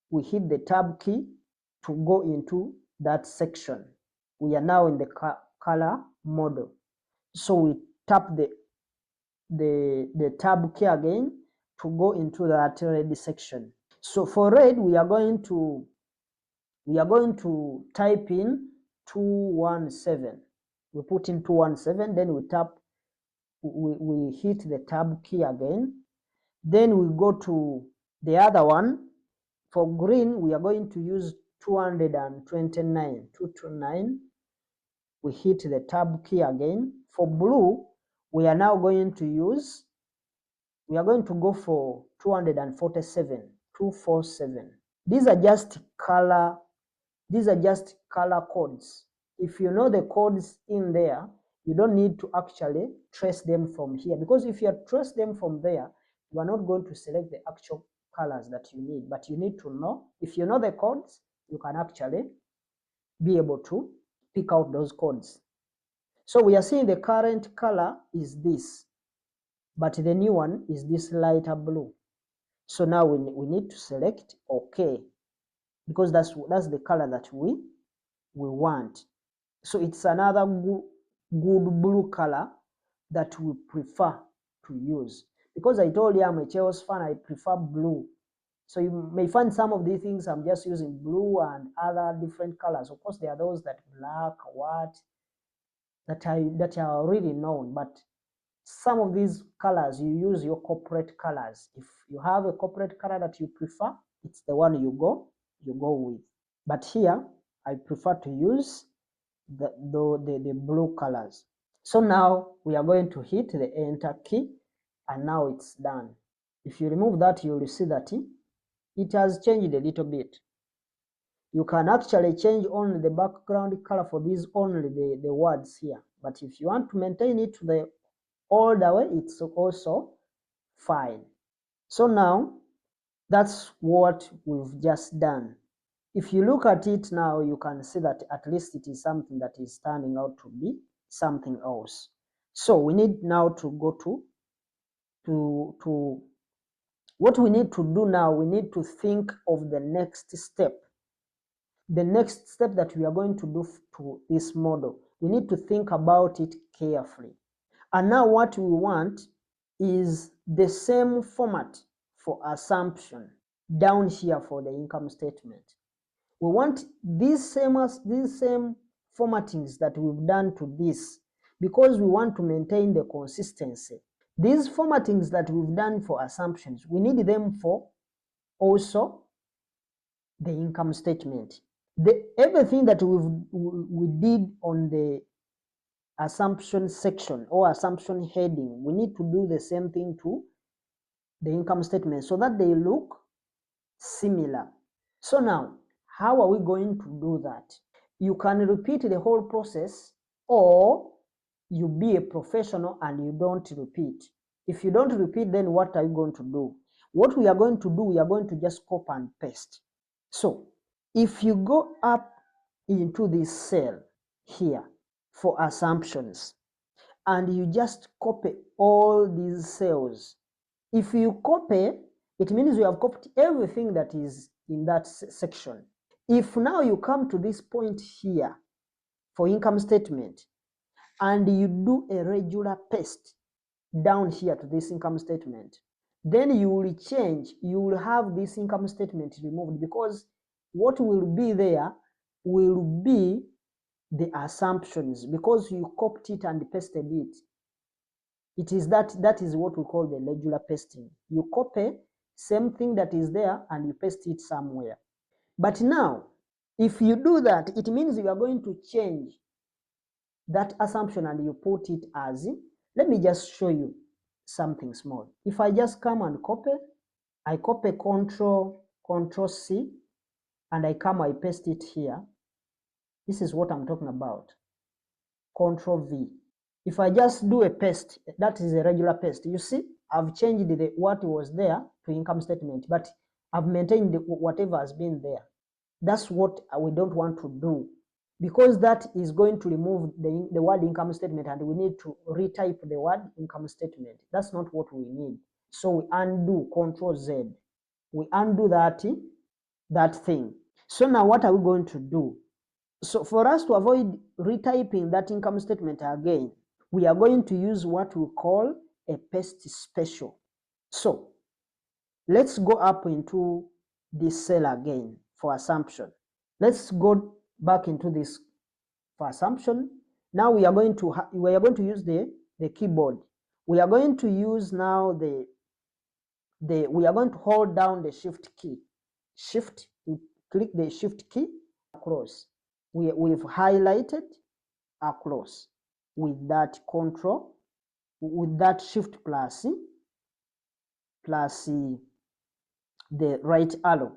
We hit the tab key to go into that section. We are now in the color model. So we tap the tab key again to go into that red section. So for red, we are going to type in 217. We put in 217, then we hit the tab key again. Then we go to the other one. For green, we are going to use 229. We hit the tab key again. For blue, we are now going to go for 247. These are just color codes. If you know the codes in there, you don't need to actually trace them from here, because if you trace them from there, you are not going to select the actual colors that you need. But you need to know, if you know the codes, you can actually be able to pick out those codes. So we are seeing the current color is this, but the new one is this lighter blue. So now we need to select OK, because that's the color that we want. So it's another good blue color that we prefer to use. Because I told you I'm a Chelsea fan, I prefer blue. So you may find some of these things I'm just using blue and other different colors. Of course, there are those that black, that are really known, but some of these colors you use your corporate colors. If you have a corporate color that you prefer, it's the one you go with. But here I prefer to use the blue colors. So now we are going to hit the enter key, and now it's done. If you remove that, you will see that it has changed a little bit. You can actually change only the background color for these, only the words here. But if you want to maintain it all the way, it's also fine. So now that's what we've just done. If you look at it now, you can see that at least it is something that is turning out to be something else. So we need now to go to what we need to do now. We need to think of the next step. The next step that we are going to do to this model. We need to think about it carefully. And now what we want is the same format for assumption down here for the income statement. We want these same formattings that we've done to this, because we want to maintain the consistency. These formattings that we've done for assumptions, we need them for also the income statement. Everything that we did on the assumption section or assumption heading, we need to do the same thing to the income statement so that they look similar. So now, how are we going to do that? You can repeat the whole process, or you be a professional and you don't repeat. If you don't repeat, then what are you going to do? What we are going to do, we are going to just copy and paste. So if you go up into this cell here for assumptions and you just copy all these cells, if you copy, it means you have copied everything that is in that section. If now you come to this point here for income statement and you do a regular paste down here to this income statement, then you will change, you will have this income statement removed, because what will be there will be the assumptions, because you copied it and pasted it. It is that is what we call the regular pasting. You copy same thing that is there and you paste it somewhere. But now, if you do that, it means you are going to change that assumption and you put it as, let me just show you something small. If I just come and copy, I copy Control C, and I come, I paste it here. This is what I'm talking about. Control V. If I just do a paste, that is a regular paste. You see, I've changed what was there to income statement, but I've maintained whatever has been there. That's what we don't want to do, because that is going to remove the word income statement, and we need to retype the word income statement. That's not what we need. So we undo, Control Z. We undo that thing. So now what are we going to do? So for us to avoid retyping that income statement again, we are going to use what we call a paste special. So let's go up into this cell again for assumption. Let's go back into this for assumption. Now we are going to use the keyboard. We are going to use now we are going to hold down the shift key. Shift, you click the shift key across. We've highlighted across with that control, with that shift plus the right arrow.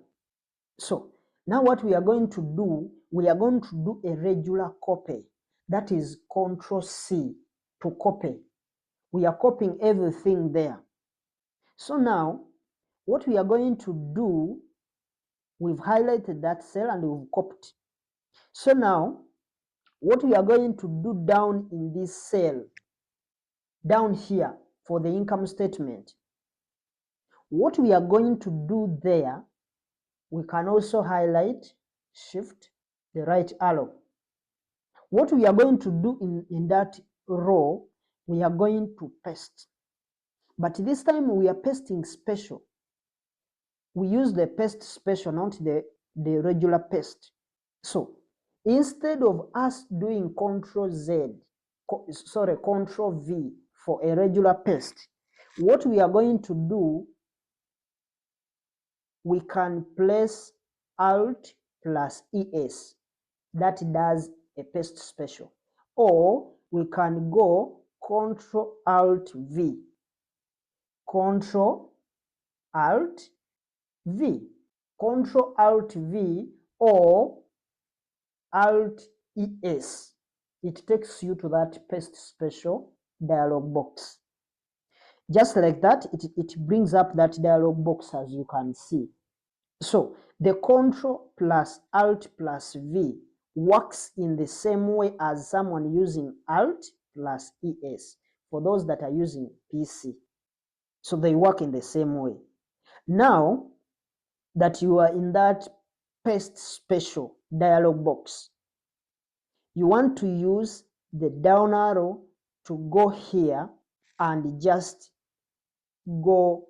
So now what we are going to do, we are going to do a regular copy. That is Control C to copy. We are copying everything there. So now what we are going to do, we've highlighted that cell and we've copied. So now what we are going to do down in this cell, down here for the income statement, what we are going to do there, we can also highlight, shift, the right arrow. What we are going to do in that row, we are going to paste. But this time we are pasting special. We use the paste special, not the regular paste. So instead of us doing Control V for a regular paste, what we are going to do, we can press Alt plus ES. That does a paste special. Or we can go Control Alt V. Control Alt V. Control Alt V or Alt ES. It takes you to that paste special dialog box. Just like that, it brings up that dialog box, as you can see. So the Control plus Alt plus V works in the same way as someone using Alt plus ES for those that are using PC. So they work in the same way. Now that you are in that paste special dialog box, you want to use the down arrow to go here and just go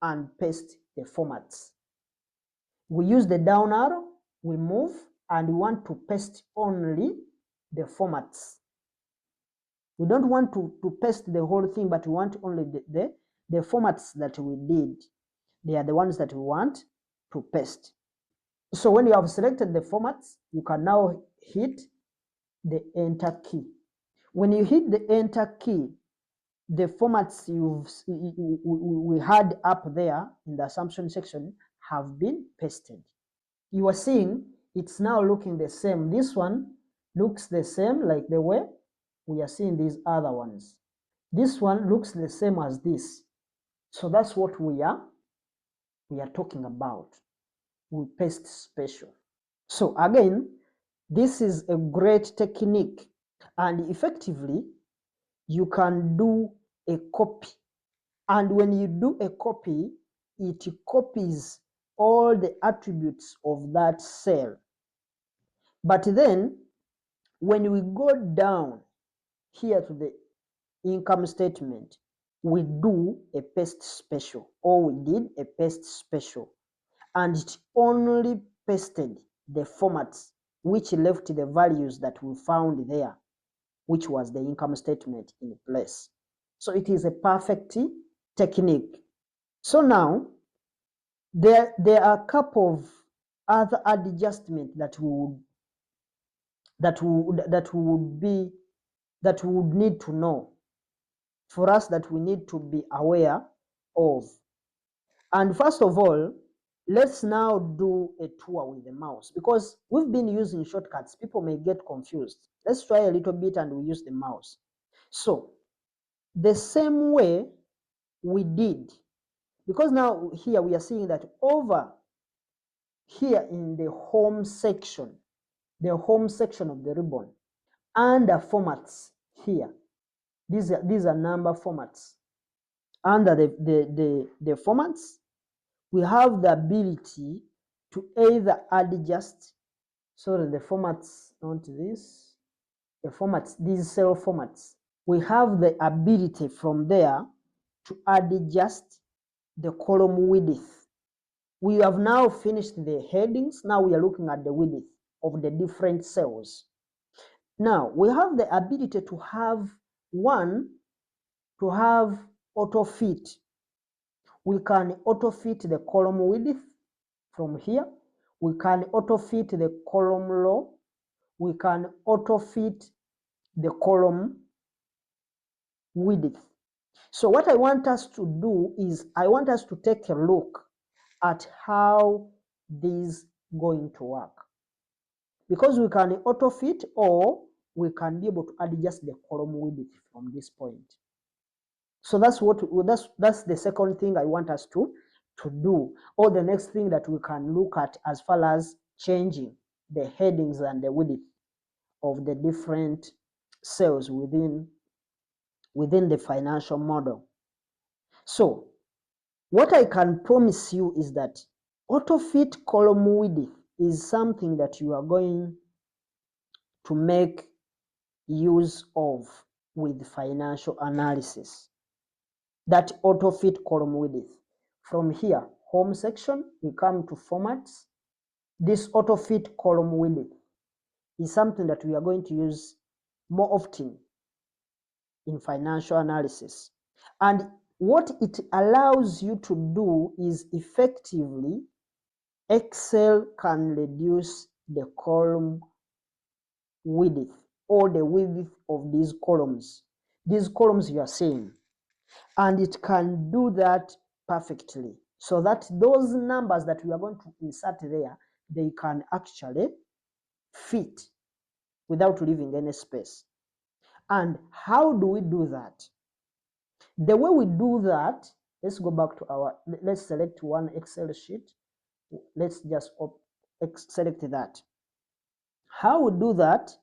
and paste the formats. We use the down arrow, we move, and we want to paste only the formats. We don't want to paste the whole thing, but we want only the formats that we did. They are the ones that we want to paste. So when you have selected the formats, you can now hit the enter key. When you hit the enter key, the formats we had up there in the assumption section have been pasted. You are seeing it's now looking the same. This one looks the same like the way we are seeing these other ones. This one looks the same as this. So that's what we are talking about. We paste special. So again, this is a great technique, and effectively you can do a copy. And when you do a copy, it copies all the attributes of that cell. But then when we go down here to the income statement, we do a paste special, or we did a paste special, and it only pasted the formats which left the values that we found there, which was the income statement in place. So it is a perfect technique. So now there are a couple of other adjustments that we would need to know for us, that we need to be aware of. And first of all, let's now do a tour with the mouse, because we've been using shortcuts. People may get confused. Let's try a little bit and we use the mouse. So the same way we did, because now here we are seeing that over here in the home section of the ribbon, under formats here, these are number formats. Under the formats, we have the ability to either adjust, sorry, the formats, not this, the formats, these cell formats. We have the ability from there to adjust the column width. We have now finished the headings. Now we are looking at the width of the different cells. Now we have the ability to have auto fit. We can auto fit the column width from here. We can auto fit the column row. We can auto fit the column width. So what I want us to do is, I want us to take a look at how this is going to work, because we can auto fit, or we can be able to adjust the column width from this point. So that's the second thing I want us to do, or the next thing that we can look at as far as changing the headings and the width of the different cells within the financial model. So what I can promise you is that auto fit column width is something that you are going to make use of with financial analysis. That auto fit column width. From here, home section, we come to formats. This auto fit column width is something that we are going to use more often in financial analysis. And what it allows you to do is, effectively, Excel can reduce the column width, or the width of these columns you are seeing, and it can do that perfectly, so that those numbers that we are going to insert there, they can actually fit without leaving any space. And how do we do that? The way we do that, let's go back to let's select one Excel sheet. Let's just select that. How we do that,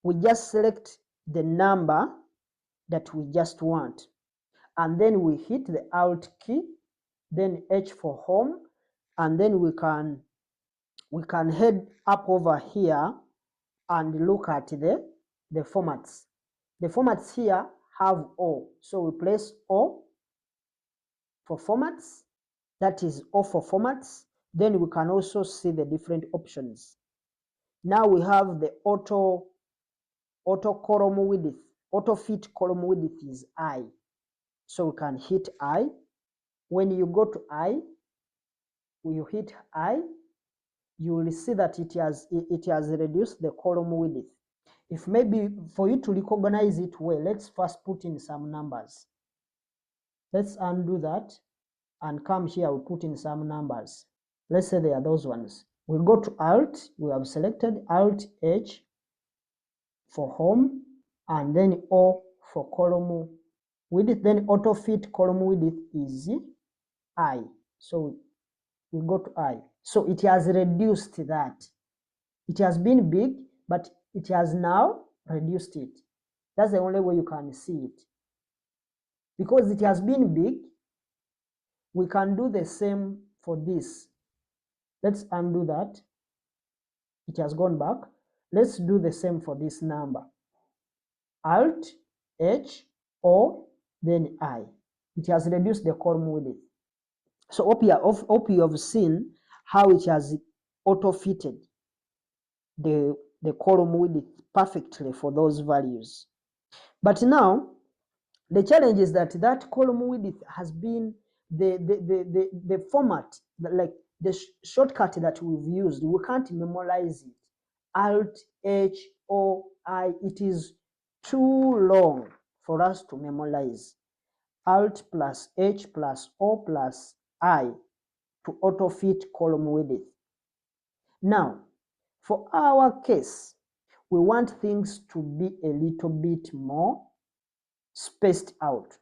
we just select the number that we just want, and then we hit the Alt key, then H for home, and then we can head up over here and look at the formats. The formats here have O, so we press O for formats. That is O for formats. Then we can also see the different options. Now we have the auto column width. Auto fit column width is I, so we can hit I. When you go to I, when you hit I, you will see that it has reduced the column width. If maybe for you to recognize it well, let's first put in some numbers. Let's undo that and come here, we put in some numbers. Let's say they are those ones. We go to Alt, we have selected Alt H for home, and then O for column width, then auto fit column width is I. So we go to I. So it has reduced that. It has been big, but it has now reduced it. That's the only way you can see it. Because it has been big, we can do the same for this. Let's undo that. It has gone back. Let's do the same for this number. Alt, H, O, then I. It has reduced the column width. So hope you have seen how it has auto-fitted the column width perfectly for those values. But now, the challenge is that that column width has been the format, like the shortcut that we've used. We can't memorize it. Alt, H, O, I. It is too long for us to memorize. Alt plus H plus O plus I to auto-fit column width. Now, for our case, we want things to be a little bit more spaced out,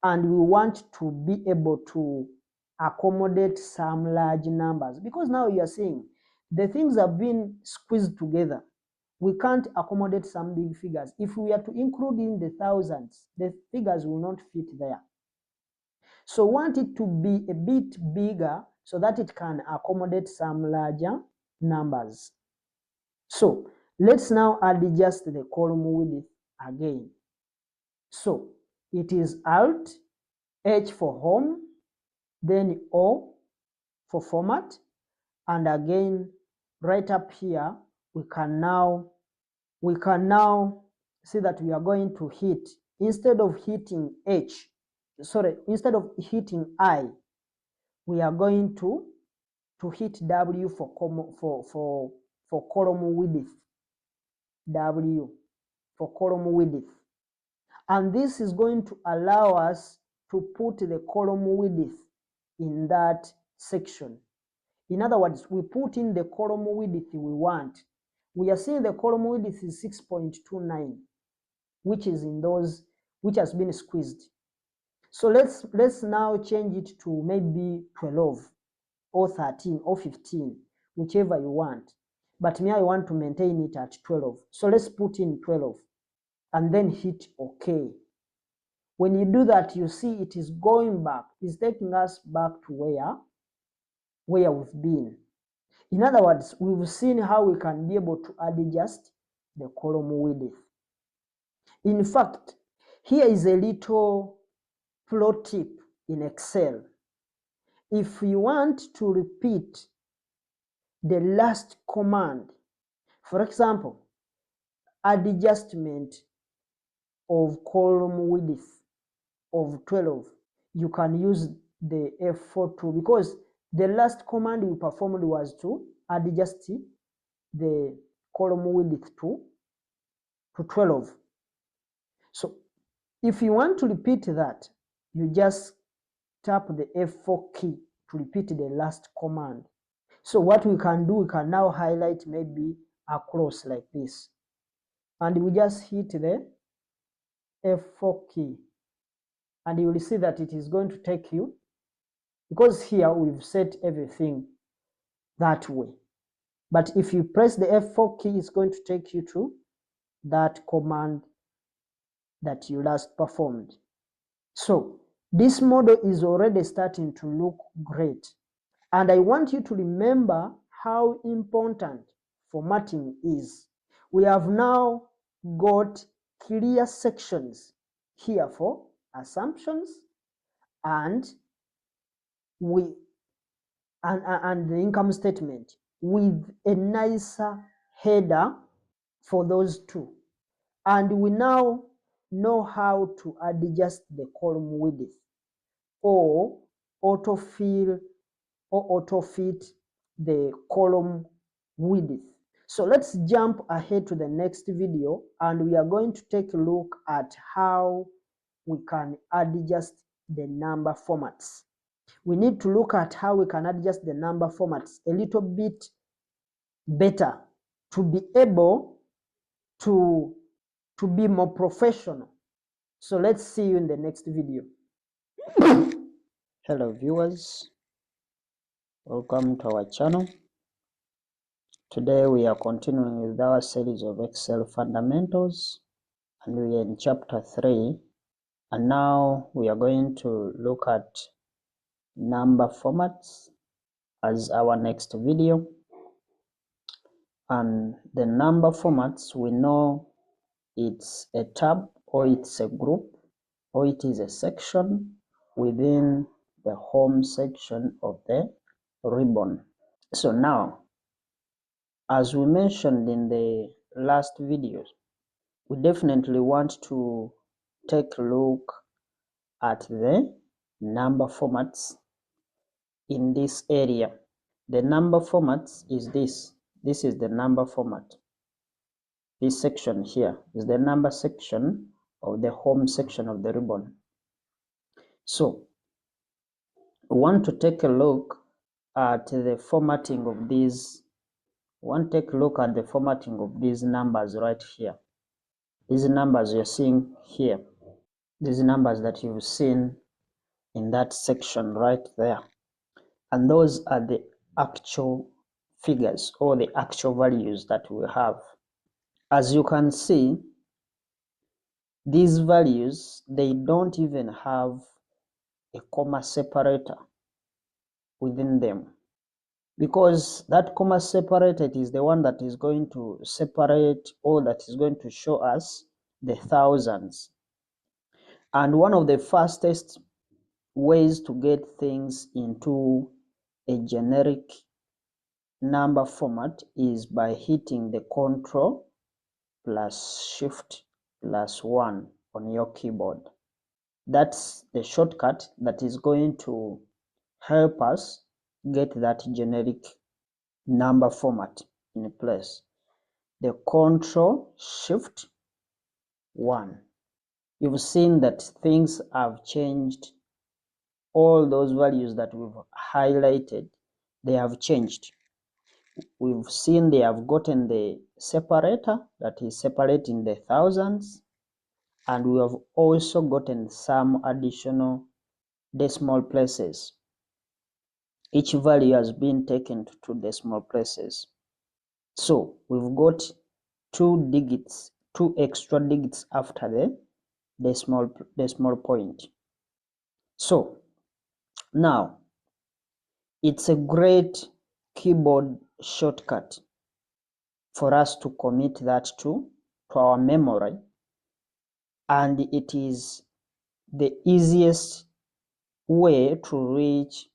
and we want to be able to accommodate some large numbers, because now you are seeing the things have been squeezed together. We can't accommodate some big figures. If we are to include in the thousands, the figures will not fit there. So want it to be a bit bigger so that it can accommodate some larger numbers. So let's now adjust the column width again. So it is Alt, H for home, then O for format, and again right up here we can now see that we are going to hit, instead of hitting instead of hitting I, we are going to hit W for column width. W for column width. And this is going to allow us to put the column width in that section. In other words, we put in the column width we want. We are seeing the column width is 6.29, which is in those, which has been squeezed. So let's now change it to maybe 12 or 13 or 15, whichever you want. But me, I want to maintain it at 12. So let's put in 12 and then hit OK. When you do that, you see it is going back. It's taking us back to where we've been. In other words, we've seen how we can be able to adjust the column width. In fact, here is a little pro tip in Excel. If you want to repeat the last command, for example, adjustment of column width of 12, you can use the F4 tool, because the last command we performed was to adjust the column width to 12. So if you want to repeat that, you just tap the F4 key to repeat the last command. So what we can do, we can now highlight maybe across like this, and we just hit the F4 key, and you will see that it is going to take you, because here we've set everything that way. But if you press the F4 key, it's going to take you to that command that you last performed. So this model is already starting to look great. And I want you to remember how important formatting is. We have now got clear sections here for assumptions and the income statement, with a nicer header for those two. And we now know how to adjust the column width or autofill or auto-fit the column width. So let's jump ahead to the next video, and we are going to take a look at how we can adjust the number formats. We need to look at how we can adjust the number formats a little bit better to be able to be more professional. So let's see you in the next video. Hello viewers, welcome to our channel. Today we are continuing with our series of Excel fundamentals, and we are in chapter 3, and now we are going to look at number formats as our next video. And the number formats, we know it's a tab, or it's a group, or it is a section within the home section of the ribbon. So now, as we mentioned in the last videos, we definitely want to take a look at the number formats in this area. The number formats is this. This is the number format. This section here is the number section of the home section of the ribbon. So we want to take a look at the formatting of these. We want to take a look at the formatting of these numbers right here. These numbers you're seeing here. These numbers that you've seen in that section right there. And those are the actual figures, or the actual values that we have. As you can see, these values, they don't even have a comma separator within them, because that comma separator is the one that is going to separate, or that is going to show us the thousands. And one of the fastest ways to get things into a generic number format is by hitting the Control plus Shift plus 1 on your keyboard. That's the shortcut that is going to help us get that generic number format in place. The Control Shift 1. You've seen that things have changed. All those values that we've highlighted, they have changed. We've seen they have gotten the separator that is separating the thousands, and we have also gotten some additional decimal places. Each value has been taken to 2 decimal places. So we've got 2 digits, 2 extra digits after the decimal point. So now it's a great keyboard shortcut for us to commit that to our memory, and it is the easiest way to reach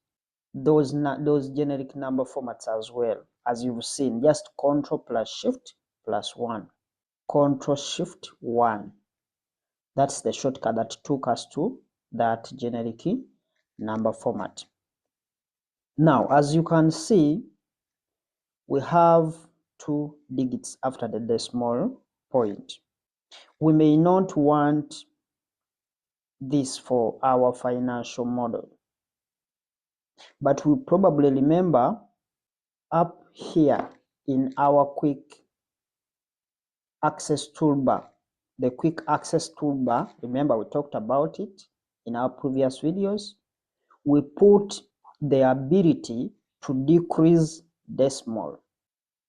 those generic number formats as well. As you've seen, just Control plus Shift plus 1. Control Shift 1. That's the shortcut that took us to that generic number format. Now, as you can see, we have 2 digits after the decimal point. We may not want this for our financial model, but we probably remember up here in our quick access toolbar, the quick access toolbar, remember we talked about it in our previous videos, we put the ability to decrease decimal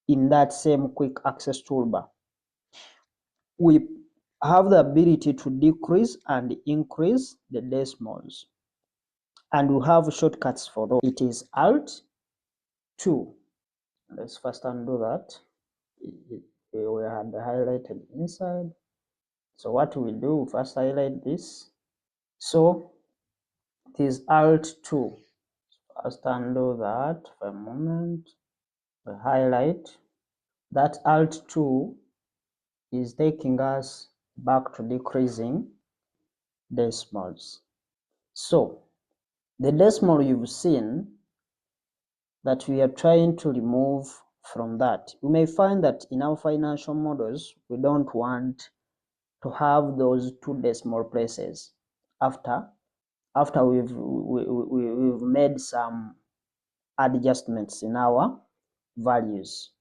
in that same quick access toolbar. We have the ability to decrease and increase the decimals, and we have shortcuts for those. It is Alt 2. Let's first undo that. We had highlighted inside. So what we do, we first highlight this. So it is Alt 2. First undo that for a moment. We highlight. That Alt 2 is taking us back to decreasing decimals. So the decimal you've seen that we are trying to remove from that. We may find that in our financial models, we don't want to have those two decimal places after we've made some adjustments in our values.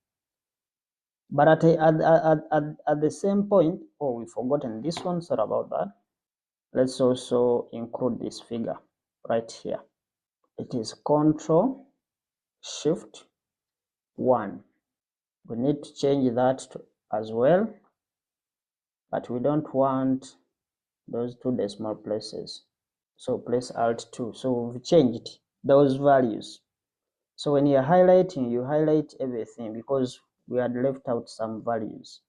But at the same point, oh, we've forgotten this one, sorry about that. Let's also include this figure right here. It is Control Shift 1. We need to change that as well, but we don't want those two decimal places. So press Alt 2. So we've changed those values. So when you're highlighting, you highlight everything because we had left out some values.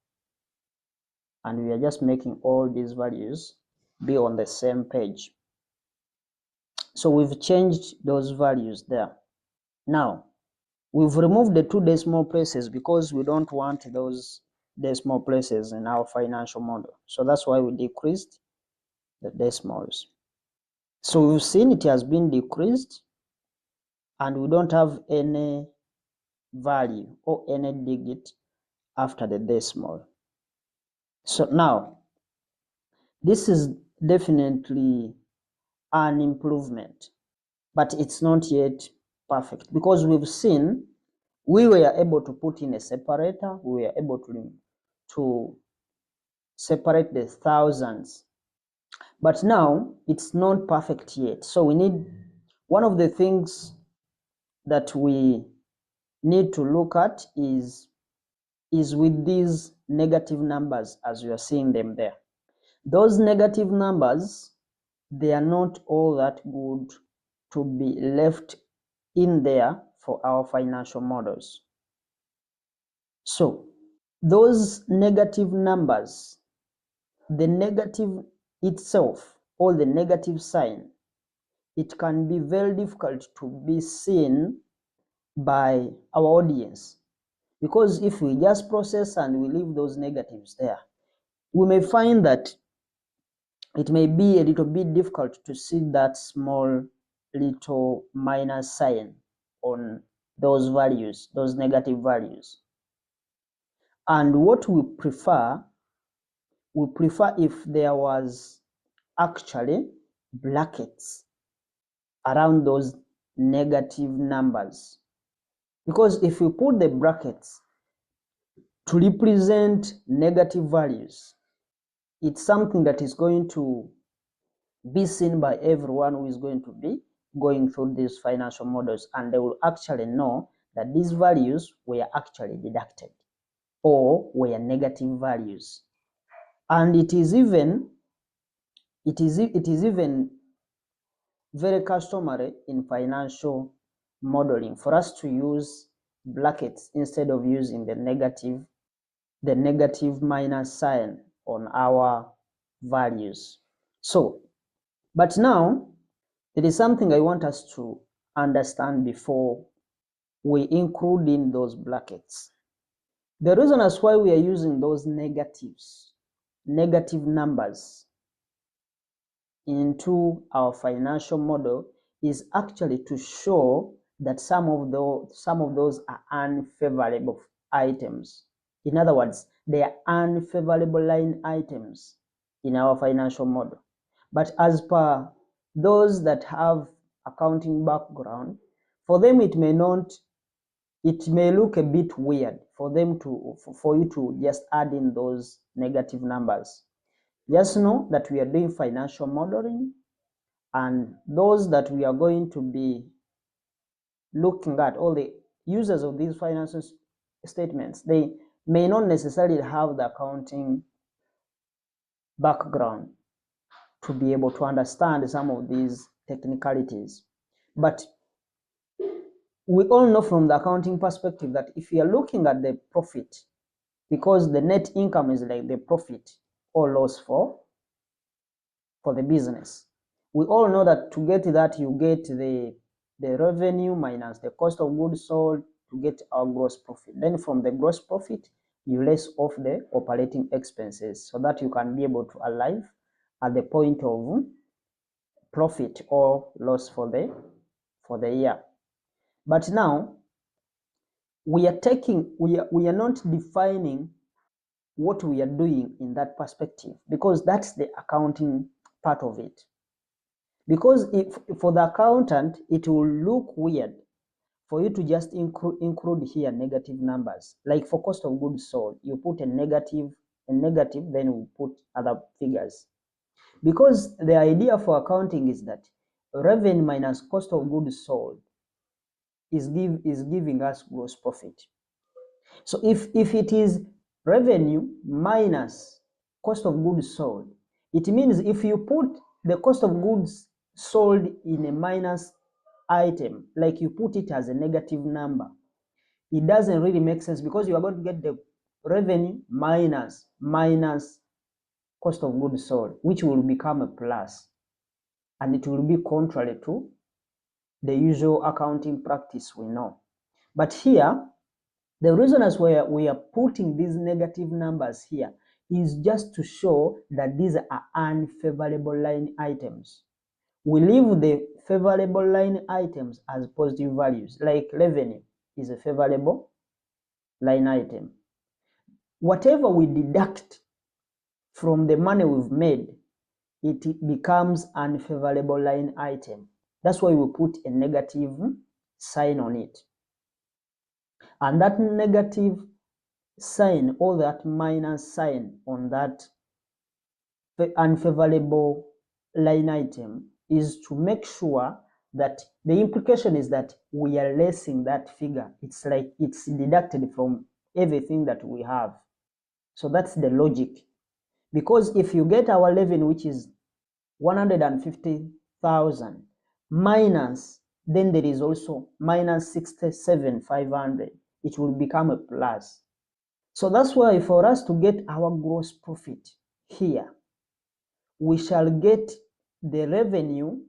And we are just making all these values be on the same page. So we've changed those values there. Now, we've removed the two decimal places because we don't want those decimal places in our financial model. So that's why we decreased the decimals. So we've seen it has been decreased and we don't have any value or any digit after the decimal. So now, this is definitely an improvement, but it's not yet perfect because we've seen we were able to put in a separator, we were able to separate the thousands, but now it's not perfect yet. So we need, one of the things that we need to look at is with these negative numbers as you are seeing them there. Those negative numbers, they are not all that good to be left in there for our financial models. So those negative numbers, the negative itself or the negative sign, it can be very difficult to be seen by our audience, because if we just process and we leave those negatives there, we may find that it may be a little bit difficult to see that small little minus sign on those values, those negative values. And what we prefer if there was actually brackets around those negative numbers. Because if we put the brackets to represent negative values, it's something that is going to be seen by everyone who is going to be going through these financial models, and they will actually know that these values were actually deducted or were negative values. And it is even very customary in financial modeling for us to use brackets instead of using the negative minus sign on our values. So, but now there is something I want us to understand before we include in those brackets. The reason as why we are using those negative numbers into our financial model is actually to show that some of those are unfavorable items. In other words, they are unfavorable line items in our financial model. But as per those that have accounting background, for them it may look a bit weird for you to just add in those negative numbers. Just know that we are doing financial modeling, and those that we are going to be looking at, all the users of these financial statements, they may not necessarily have the accounting background to be able to understand some of these technicalities. But we all know from the accounting perspective that if you are looking at the profit, because the net income is like the profit or loss for the business, we all know that to get that, you get the revenue minus the cost of goods sold to get our gross profit. Then from the gross profit, you less off the operating expenses so that you can be able to arrive at the point of profit or loss for the year. But now, we are not defining what we are doing in that perspective, because that's the accounting part of it. Because if for the accountant, it will look weird for you to just include here negative numbers. Like for cost of goods sold, you put a negative, then you put other figures. Because the idea for accounting is that revenue minus cost of goods sold is giving us gross profit. So if it is revenue minus cost of goods sold, it means if you put the cost of goods sold in a minus item, like you put it as a negative number, it doesn't really make sense, because you are going to get the revenue minus cost of goods sold, which will become a plus, and it will be contrary to the usual accounting practice we know. But here, the reason as we are putting these negative numbers here is just to show that these are unfavorable line items. We leave the favorable line items as positive values, like revenue is a favorable line item. Whatever we deduct from the money we've made, it becomes unfavorable line item. That's why we put a negative sign on it. And that negative sign, or that minus sign on that unfavorable line item, is to make sure that the implication is that we are lessing that figure. It's like it's deducted from everything that we have. So that's the logic. Because if you get our revenue, which is 150,000 minus, then there is also minus 67,500, it will become a plus. So that's why for us to get our gross profit here, we shall get the revenue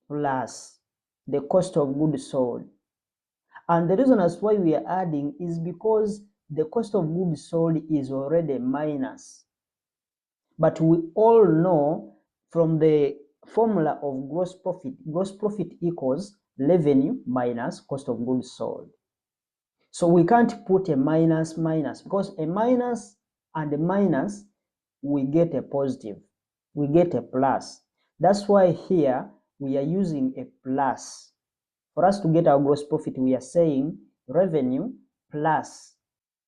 plus the cost of goods sold. And the reason as why we are adding is because the cost of goods sold is already minus. But we all know from the formula of gross profit equals revenue minus cost of goods sold. So we can't put a minus, because a minus and a minus, we get a positive, we get a plus. That's why here we are using a plus. For us to get our gross profit, we are saying revenue plus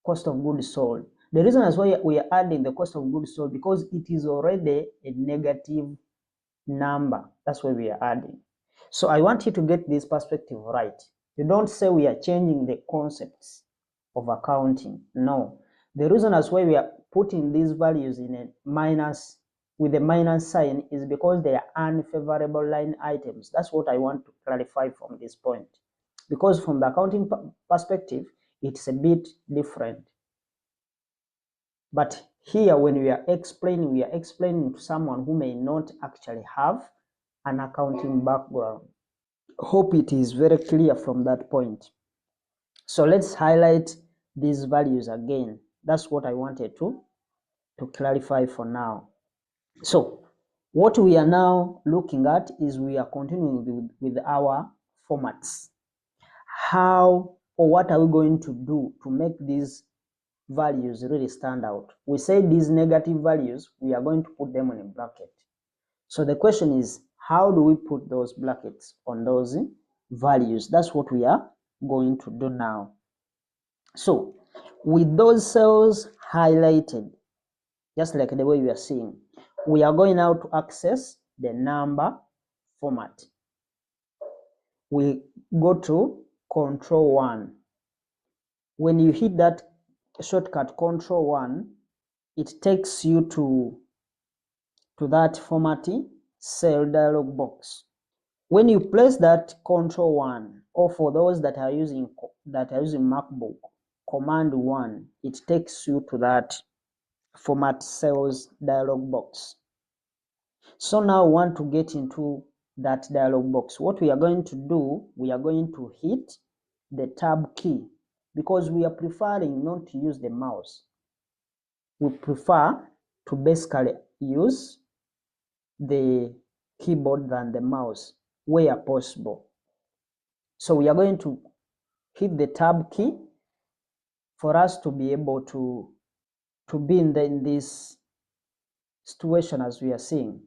cost of goods sold. The reason is why we are adding the cost of goods sold, because it is already a negative number. That's why we are adding. So I want you to get this perspective right. You don't say we are changing the concepts of accounting. No. The reason as why we are putting these values in a minus, with a minus sign, is because they are unfavorable line items. That's what I want to clarify from this point. Because from the accounting perspective, it's a bit different. But here, when we are explaining to someone who may not actually have an accounting background. Hope it is very clear from that point. So let's highlight these values again. That's what I wanted to clarify for now. So what we are now looking at is we are continuing with our formats. How or what are we going to do to make these values really stand out? We say these negative values, we are going to put them in a bracket. So the question is, how do we put those brackets on those values? That's what we are going to do now. So with those cells highlighted, just like the way we are seeing, we are going now to access the number format. We go to Control 1. When you hit that shortcut Control 1, it takes you to that formatting cell dialog box. When you press that Control 1, or for those that are using MacBook, Command 1, it takes you to that Format Cells dialog box. So now we want to get into that dialog box. What we are going to do, we are going to hit the Tab key, because we are preferring not to use the mouse. We prefer to basically use the keyboard than the mouse where possible. So we are going to hit the Tab key, for us to be able to be in this situation as we are seeing.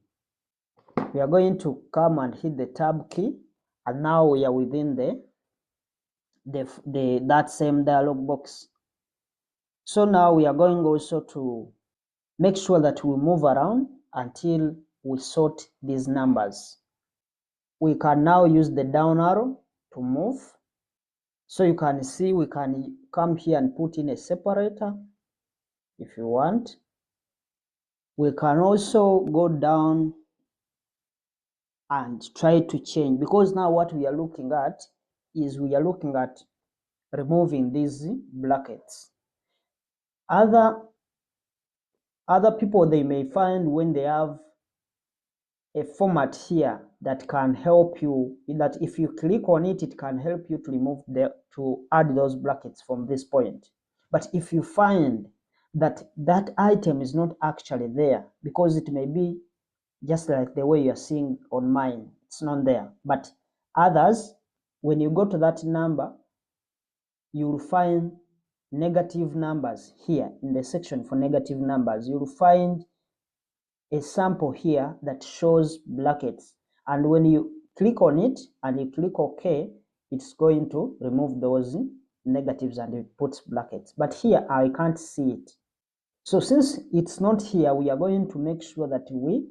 We are going to come and hit the tab key, and now we are within that same dialog box. So now we are going also to make sure that we move around until we sort these numbers. We can now use the down arrow to move. So you can see we can come here and put in a separator if you want. We can also go down and try to change, because now what we are looking at is we are looking at removing these brackets. Other people, they may find when they have a format here that can help you, that if you click on it, it can help you to add those brackets from this point. But if you find that that item is not actually there, because it may be just like the way you're seeing on mine, it's not there. But others, when you go to that number, you'll find negative numbers here in the section for negative numbers. You'll find a sample here that shows brackets, and when you click on it and you click OK, it's going to remove those negatives and it puts brackets. But here I can't see it. So since it's not here, we are going to make sure that we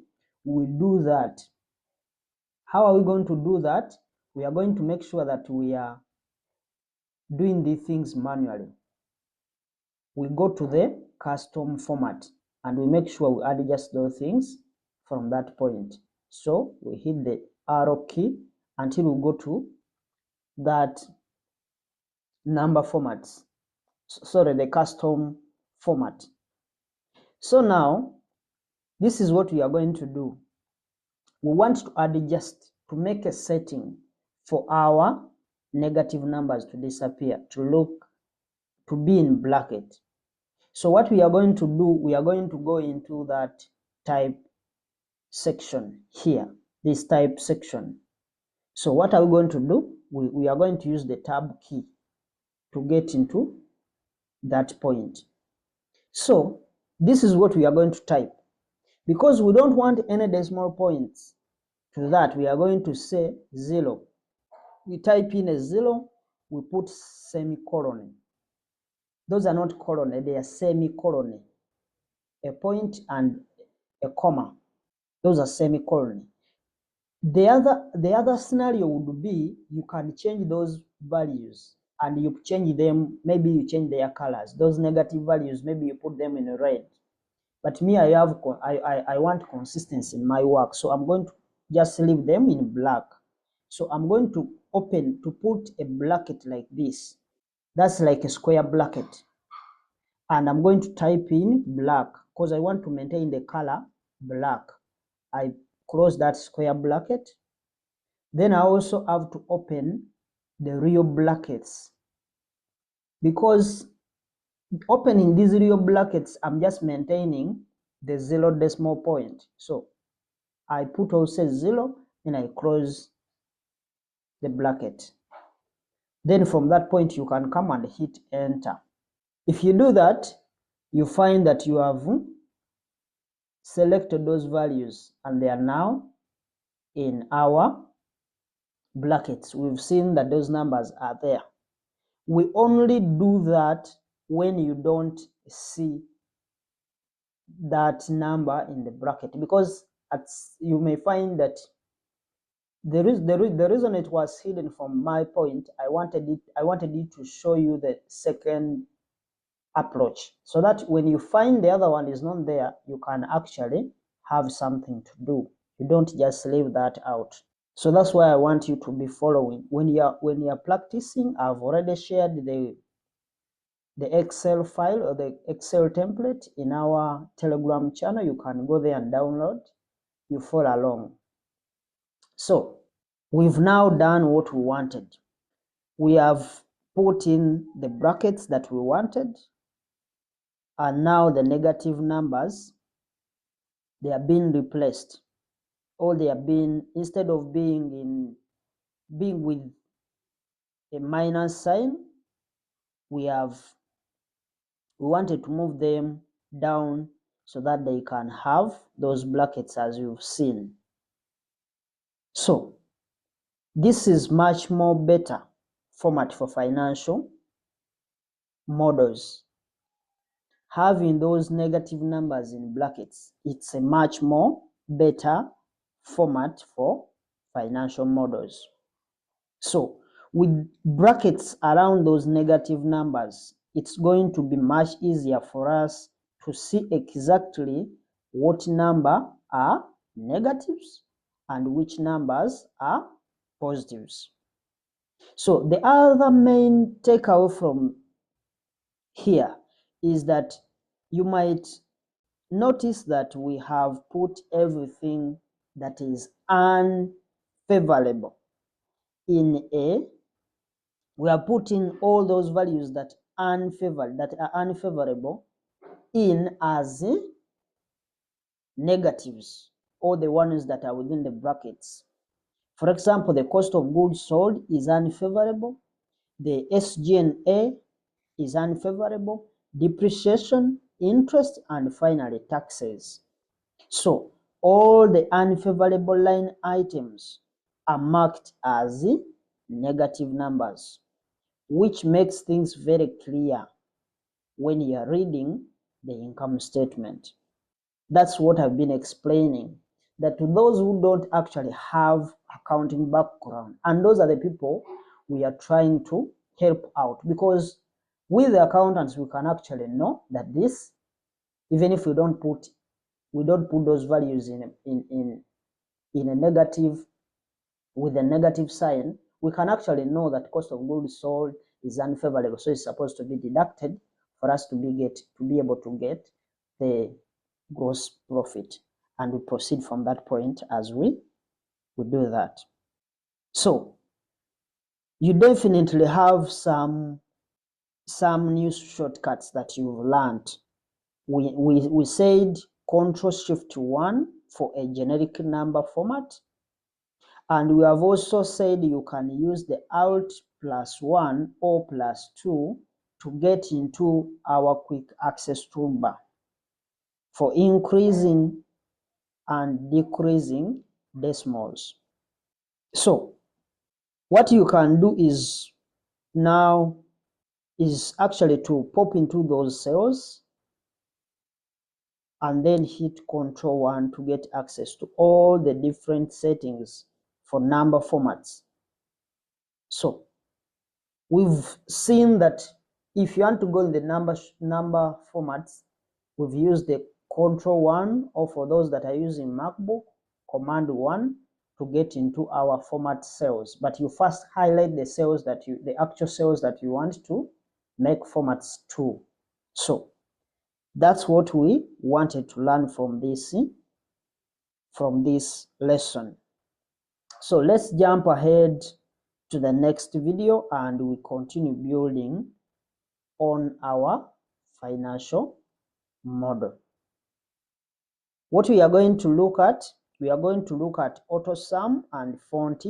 do that. How are we going to do that? We are going to make sure that we are doing these things manually. We go to the custom format and we make sure we add just those things from that point. So we hit the arrow key until we go to that number formats. Sorry, the custom format. So now this is what we are going to do. We want to add just to make a setting for our negative numbers to disappear, to be in bracket. So what we are going to do, we are going to go into that type section here, this type section. So what are we going to do? We are going to use the tab key to get into that point. So this is what we are going to type. Because we don't want any decimal points to that, we are going to say 0. We type in a 0, we put semicolon. Those are not colon, they are semicolon. A point and a comma. Those are semicolon. The other scenario would be you can change those values and you change them, maybe you change their colors. Those negative values, maybe you put them in red. But me, I want consistency in my work, so I'm going to just leave them in black. So I'm going to put a bracket like this. That's like a square bracket. And I'm going to type in black because I want to maintain the color black. I close that square bracket. Then I also have to open the real brackets, because opening these real brackets, I'm just maintaining the 0 decimal point. So I put also 0 and I close the bracket. Then from that point, you can come and hit enter. If you do that, you find that you have selected those values and they are now in our brackets. We've seen that those numbers are there. We only do that when you don't see that number in the bracket, because you may find that the reason it was hidden from my point, I wanted it to show you the second approach, so that when you find the other one is not there, you can actually have something to do. You don't just leave that out. So that's why I want you to be following. When you're practicing, I've already shared the Excel file or the Excel template in our Telegram channel. You can go there and download. You follow along. So we've now done what we wanted. We have put in the brackets that we wanted, and now the negative numbers, they are being replaced, or they are being, instead of being with a minus sign, we have We wanted to move them down so that they can have those brackets as you've seen. So this is much more better format for financial models. Having those negative numbers in brackets, it's a much more better format for financial models. So with brackets around those negative numbers, it's going to be much easier for us to see exactly what number are negatives and which numbers are positives. So the other main takeaway from here is that you might notice that we have put everything that is unfavorable in A. We are putting all those values that are unfavorable in as negatives, or the ones that are within the brackets. For example, the cost of goods sold is unfavorable, the SG&A is unfavorable, depreciation, interest, and finally taxes. So all the unfavorable line items are marked as negative numbers, which makes things very clear when you are reading the income statement. That's what I've been explaining, that to those who don't actually have accounting background, and those are the people we are trying to help out, because with the accountants we can actually know that this, even if we don't put those values in a negative, with a negative sign, we can actually know that cost of goods sold is unfavorable, so it's supposed to be deducted for us to be able to get the gross profit, and we proceed from that point as we do that. So you definitely have some new shortcuts that you've learned. We said Ctrl+Shift+1 for a generic number format, and we have also said you can use the Alt+1 or +2 to get into our quick access toolbar for increasing and decreasing decimals. So what you can do is now is actually to pop into those cells and then hit Ctrl+1 to get access to all the different settings for number formats. So we've seen that if you want to go in the number formats, we've used the Ctrl+1, or for those that are using MacBook, Command+1 to get into our format cells. But you first highlight the cells that the actual cells that you want to make formats to. So that's what we wanted to learn from this lesson. So let's jump ahead to the next video and we continue building on our financial model. What we are going to look at, we are going to look at AutoSum and font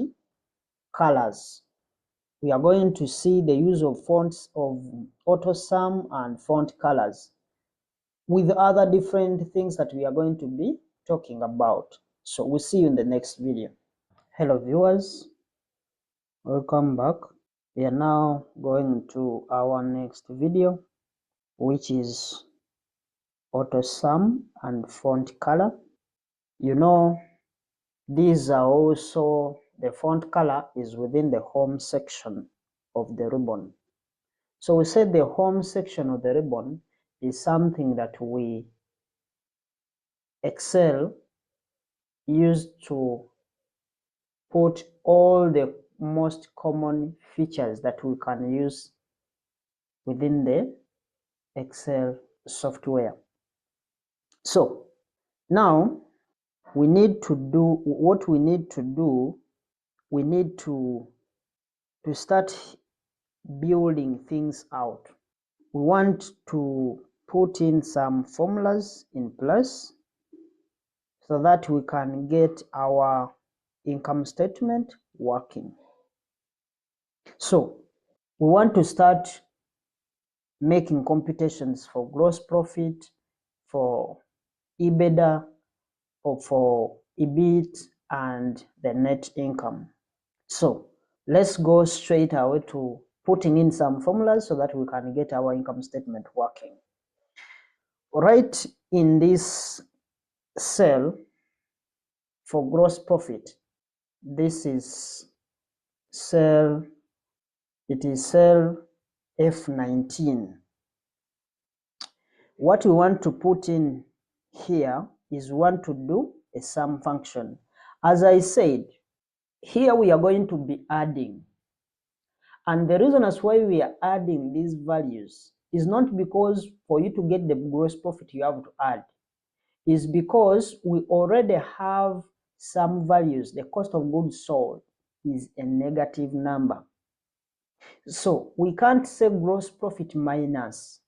colors. We are going to see the use of fonts of AutoSum and font colors with other different things that we are going to be talking about. So we'll see you in the next video. Hello viewers, welcome back. We are now going to our next video, which is AutoSum and font color. You know, these are also, the font color is within the home section of the ribbon. So we said the home section of the ribbon is something that we Excel used to put all the most common features that we can use within the Excel software. So now we need to do what we need to do. We need to start building things out. We want to put in some formulas in place so that we can get our income statement working. So we want to start making computations for gross profit, for EBITDA, or for EBIT and the net income. So let's go straight away to putting in some formulas so that we can get our income statement working. Right in this cell for gross profit, this is cell, it is cell F19. What we want to put in here is we want to do a sum function. As I said, here we are going to be adding. And the reason as why we are adding these values is not because for you to get the gross profit you have to add. Is because we already have some values. The cost of goods sold is a negative number. So we can't say gross profit minus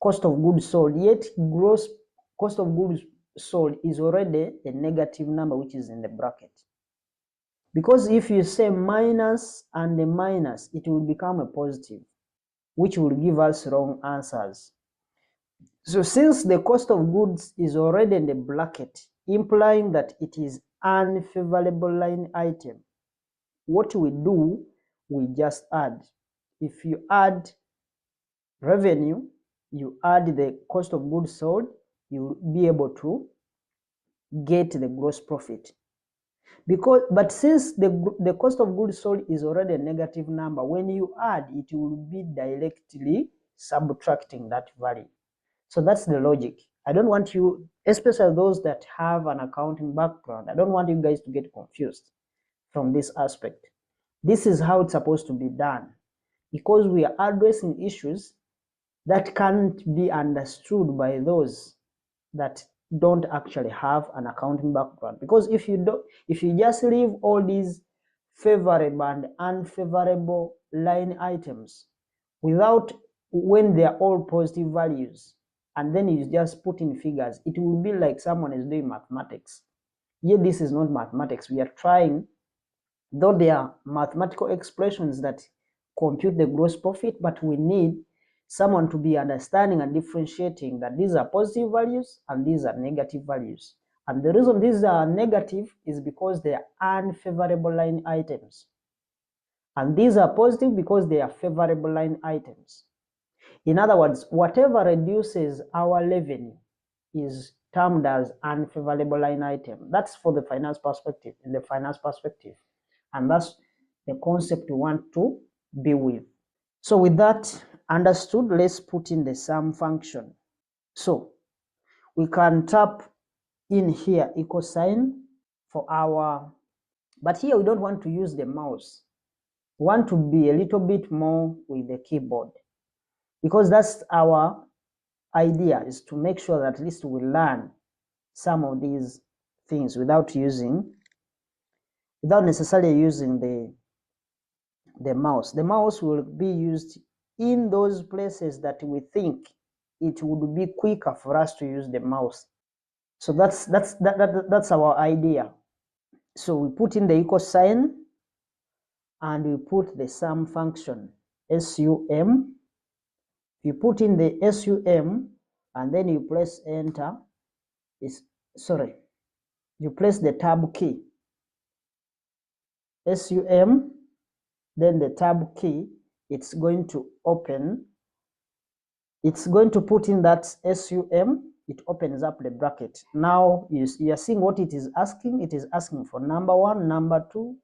cost of goods sold, yet gross cost of goods sold is already a negative number which is in the bracket. Because if you say minus and a minus, it will become a positive, which will give us wrong answers. So since the cost of goods is already in the bracket, implying that it is unfavorable line item, what we do, we just add. If you add revenue, you add the cost of goods sold, you'll be able to get the gross profit. But since the cost of goods sold is already a negative number, when you add, it will be directly subtracting that value. So that's the logic. I don't want you, especially those that have an accounting background, I don't want you guys to get confused from this aspect. This is how it's supposed to be done, because we are addressing issues that can't be understood by those that don't actually have an accounting background. Because if you just leave all these favorable and unfavorable line items without, when they are all positive values, and then you just put in figures, it will be like someone is doing mathematics. Yet this is not mathematics. We are trying, though there are mathematical expressions that compute the gross profit, but we need someone to be understanding and differentiating that these are positive values and these are negative values. And the reason these are negative is because they are unfavorable line items. And these are positive because they are favorable line items. In other words, whatever reduces our revenue is termed as unfavorable line item. That's for the finance perspective, in the finance perspective. And that's the concept we want to be with. So with that understood, let's put in the sum function. So we can tap in here equal sign for our, but here we don't want to use the mouse. We want to be a little bit more with the keyboard, because that's our idea, is to make sure that at least we learn some of these things without necessarily using the mouse. The mouse will be used in those places that we think it would be quicker for us to use the mouse. So that's our idea. So we put in the equal sign and we put the sum function, SUM. You put in the SUM and then you press enter. You press the tab key, SUM, then the tab key, it's going to open, it's going to put in that SUM, it opens up the bracket. Now you are seeing what it is asking. It is asking for number 1, number 2,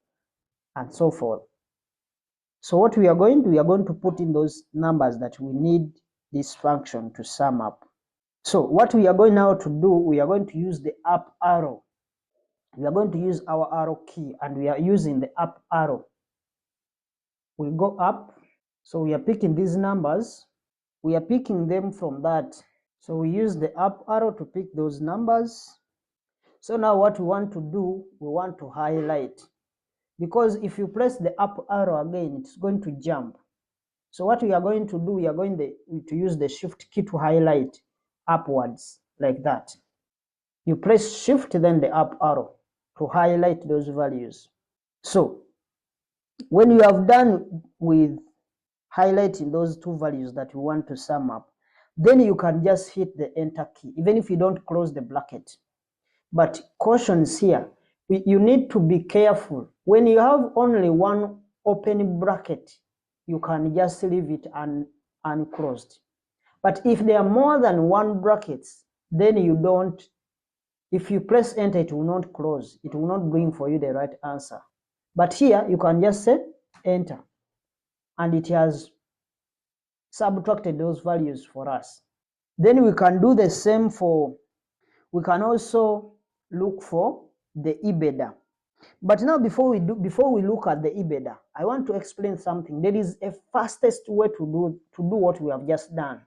and so forth. So what we are going to put in those numbers that we need this function to sum up. So what we are going now to do, we are going to use the up arrow. We are going to use our arrow key, and we are using the up arrow. We go up, so we are picking these numbers. We are picking them from that. So we use the up arrow to pick those numbers. So now what we want to do, we want to highlight, because if you press the up arrow again, it's going to jump. So what we are going to do, we are going to use the shift key to highlight upwards like that. You press shift, then the up arrow to highlight those values. So when you have done with highlighting those two values that we want to sum up. Then you can just hit the enter key, even if you don't close the bracket. But cautions here, you need to be careful. When you have only one open bracket, you can just leave it unclosed. But if there are more than one brackets, then you don't, if you press enter, it will not close. It will not bring for you the right answer. But here, you can just say enter, and it has subtracted those values for us. Then we can do the same for, we can also look for the EBITDA. But now before we look at the EBITDA, I want to explain something. There is a fastest way to do what we have just done.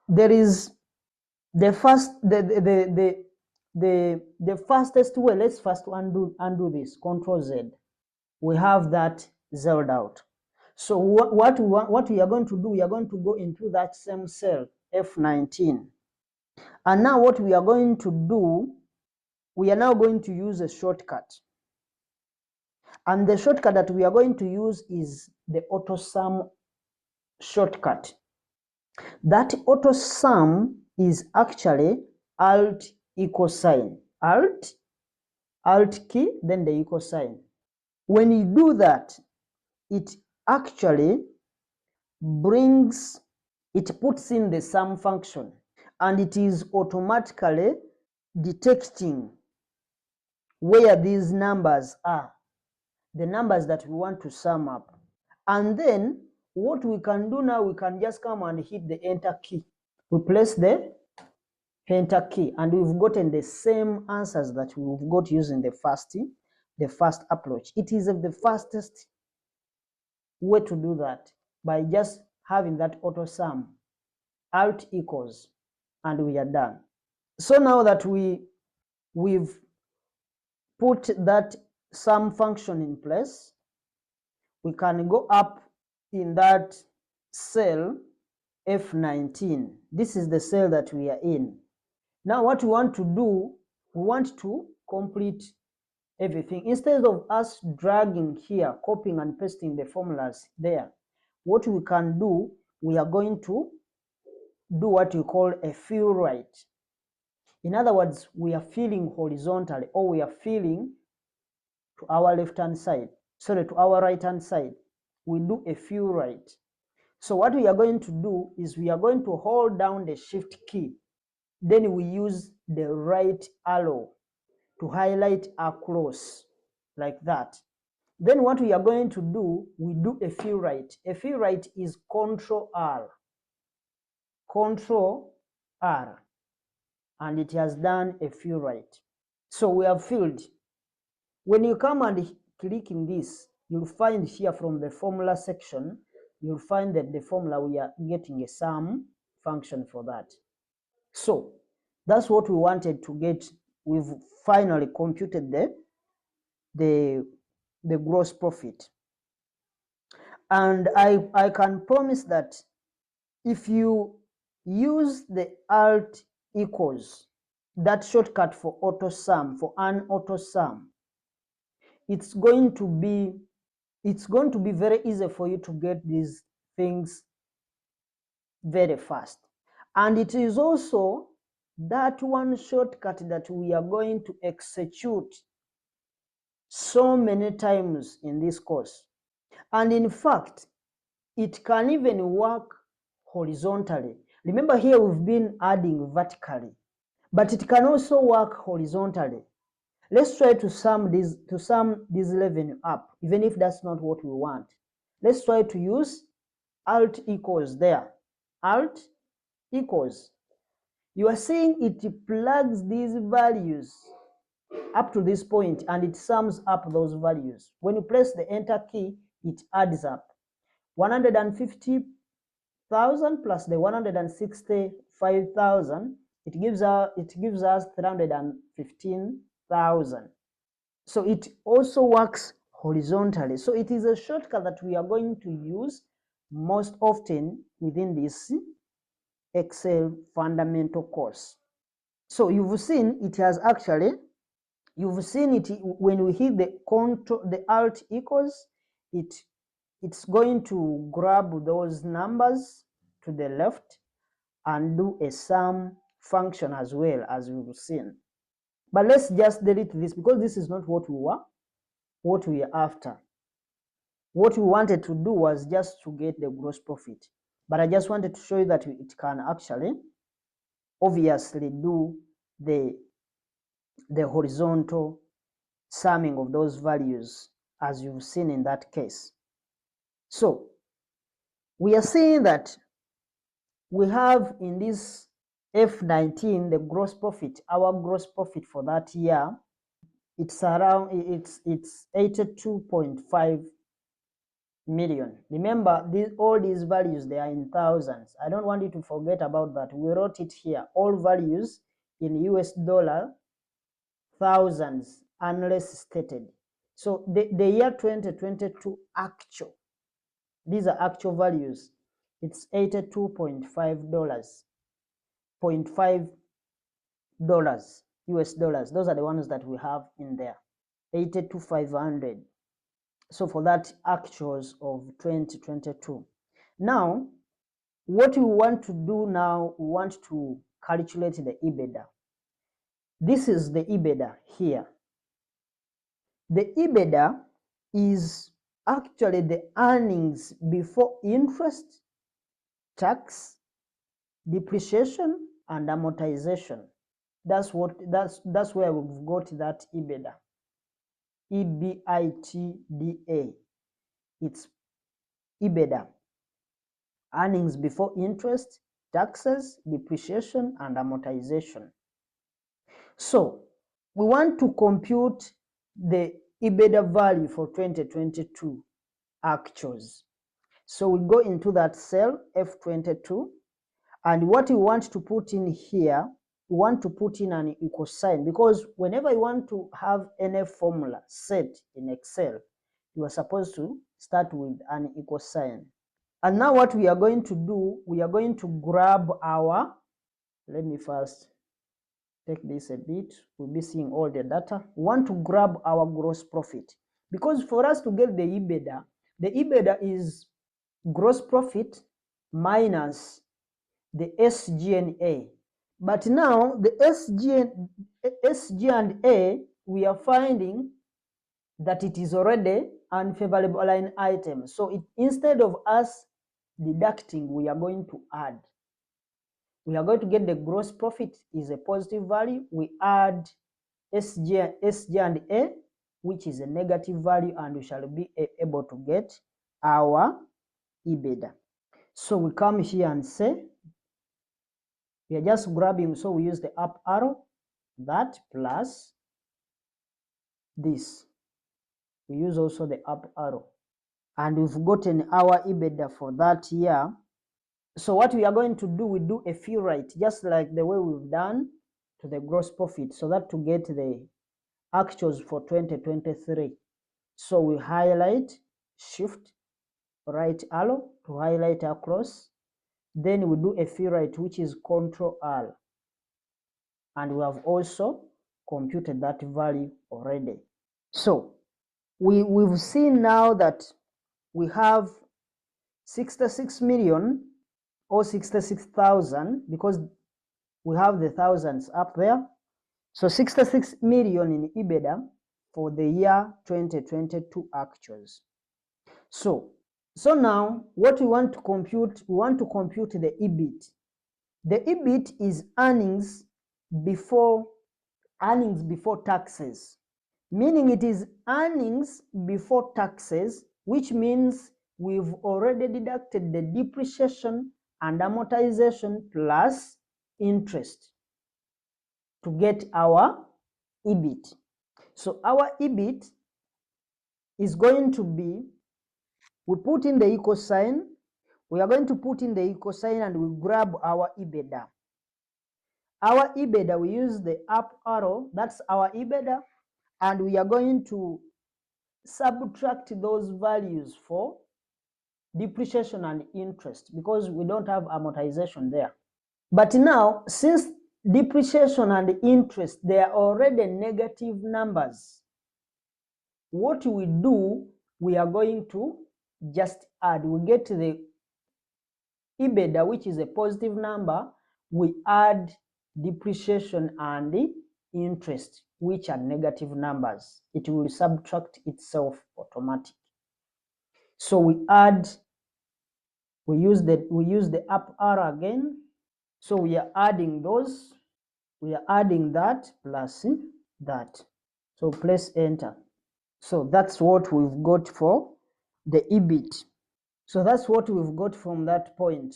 There is the fastest way. Let's first undo this. Control Z. We have that zeroed out. So what we are going to do, we are going to go into that same cell, F19. And now what we are going to do, we are now going to use a shortcut. And the shortcut that we are going to use is the auto sum shortcut. That auto sum is actually Alt equal sign. Alt key, then the equal sign. When you do that, it actually puts in the sum function, and it is automatically detecting where these numbers are, the numbers that we want to sum up. And then what we can do now, we can just come and hit the enter key. We press the enter key, and we've gotten the same answers that we've got using the first approach. It is the fastest way to do that, by just having that auto sum, Alt equals, and we are done. So now that we've put that sum function in place, we can go up in that cell F19. This is the cell that we are in. Now what we want to do, we want to complete everything. Instead of us dragging here, copying and pasting the formulas there, what we can do, we are going to do what we call a fill right. In other words, we are filling horizontally, or we are filling to our left-hand side, sorry, to our right-hand side. We do a fill right. So what we are going to do is we are going to hold down the shift key. Then we use the right arrow to highlight across like that. Then what we are going to do, we do a fill right. A fill right is Control R. Control R. And it has done a fill right. So we have filled. When you come and click in this, you'll find here from the formula section, you'll find that the formula, we are getting a sum function for that. So that's what we wanted to get. We've finally computed the gross profit. And I can promise that if you use the Alt equals, that shortcut for auto sum, for an auto sum, it's going to be very easy for you to get these things very fast. And it is also that one shortcut that we are going to execute so many times in this course. And in fact, it can even work horizontally. Remember, here we've been adding vertically, but it can also work horizontally. Let's try to sum this revenue up, even if that's not what we want. Let's try to use Alt equals there. Alt equals. You are seeing it plugs these values up to this point, and it sums up those values. When you press the enter key, it adds up 150,000 plus the 165,000. It gives us 315,000. So it also works horizontally. So it is a shortcut that we are going to use most often within this Excel fundamental course. So you've seen it has actually, you've seen it when we hit the Alt equals, it it's going to grab those numbers to the left and do a sum function as well, as we've seen. But let's just delete this because this is not what we are after. What we wanted to do was just to get the gross profit. But I just wanted to show you that it can actually obviously do the horizontal summing of those values as you've seen in that case. So we are seeing that we have in this F19 the gross profit, our gross profit for that year, it's around, it's 82.5 million. Remember, all these values, they are in thousands. I don't want you to forget about that. We wrote it here, all values in US dollar, thousands, unless stated. So the year 2022 actual, these are actual values. It's $82.5, $0.5 US dollars. Those are the ones that we have in there, 82,500. So for that actuals of 2022. Now, what we want to do now, we want to calculate the EBITDA. This is the EBITDA here. The EBITDA is actually the earnings before interest, tax, depreciation, and amortization. That's where we've got that EBITDA. EBITDA. It's EBITDA. Earnings before interest, taxes, depreciation, and amortization. So we want to compute the EBITDA value for 2022 actuals. So we go into that cell F22, and what we want to put in here, we want to put in an equal sign, because whenever you want to have any formula set in Excel, you are supposed to start with an equal sign. And now what we are going to do, we are going to grab our, let me first take this a bit, we'll be seeing all the data. We want to grab our gross profit, because for us to get the EBITDA is gross profit minus the SG&A. But now the SG&A, we are finding that it is already unfavorable line item. So instead of us deducting, we are going to add. We are going to get the gross profit is a positive value. We add SG&A, which is a negative value, and we shall be able to get our EBITDA. So we come here and say, we are just grabbing, so we use the up arrow, that plus this. We use also the up arrow. And we've gotten our EBITDA for that year. So what we are going to do, we do a fill right, just like the way we've done to the gross profit, so that to get the actuals for 2023. So we highlight, shift, right arrow to highlight across. Then we do a fill right, which is Control R. And we have also computed that value already. So we've seen now that we have 66 million or 66,000, because we have the thousands up there. So 66 million in EBITDA for the year 2022 actuals. So now what we want to compute, we want to compute the EBIT. The EBIT is earnings before taxes, meaning it is earnings before taxes, which means we've already deducted the depreciation and amortization plus interest to get our EBIT. So our EBIT is going to be, we put in the equal sign, we are going to put in the equal sign, and we grab our EBITDA. Our EBITDA, we use the up arrow, that's our EBITDA, and we are going to subtract those values for depreciation and interest, because we don't have amortization there. But now, since depreciation and interest, they are already negative numbers, what we do, we are going to just add. We get the EBITDA, which is a positive number, we add depreciation and interest, which are negative numbers. It will subtract itself automatically. So we add, we use the up arrow again. So we are adding those, we are adding that plus that. So press enter. So that's what we've got for the EBIT. So that's what we've got from that point.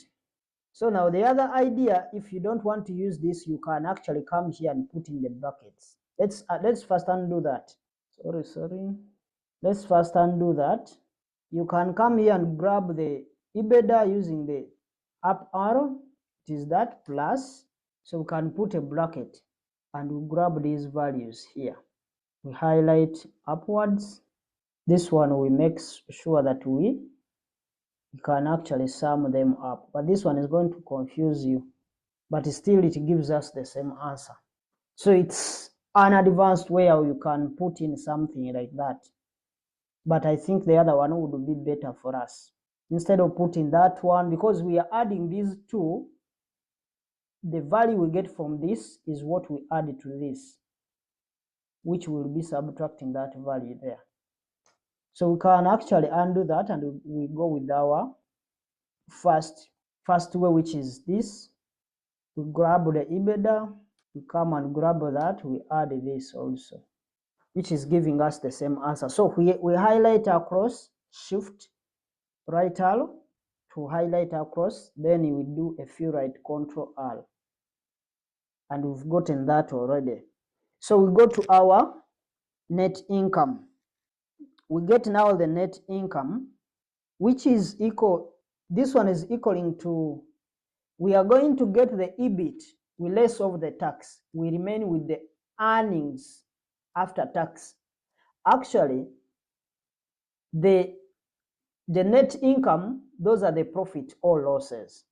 So now the other idea, if you don't want to use this, you can actually come here and put in the brackets. Let's first undo that. Sorry. Let's first undo that. You can come here and grab the EBITDA using the up arrow. It is that plus. So we can put a bracket and we grab these values here. We highlight upwards. This one we make sure that we can actually sum them up, but this one is going to confuse you, but still it gives us the same answer. So it's an advanced way how you can put in something like that, but I think the other one would be better for us. Instead of putting that one, because we are adding these two, the value we get from this is what we add to this, which will be subtracting that value there. So we can actually undo that and we go with our first way, which is this. We grab the EBITDA, we come and grab that, we add this also, which is giving us the same answer. So we highlight across, shift right arrow to highlight across, then we do a few right, Control R, and we've gotten that already. So we go to our net income. We get now the net income, which is equal, this one is equaling to, we are going to get the EBIT, we less off the tax, we remain with the earnings after tax. Actually, the net income, those are the profit or losses.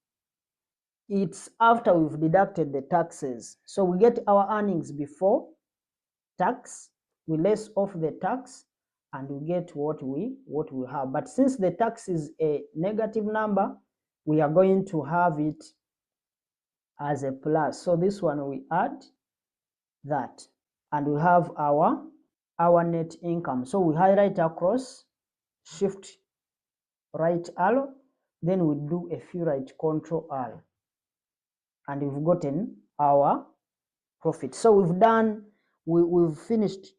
It's after we've deducted the taxes. So we get our earnings before tax, we less off the tax, and we get what we have. But since the tax is a negative number, we are going to have it as a plus. So this one we add that, and we have our net income. So we highlight across, shift right arrow, then we do a few right, Control R, and we've gotten our profit. So we've finished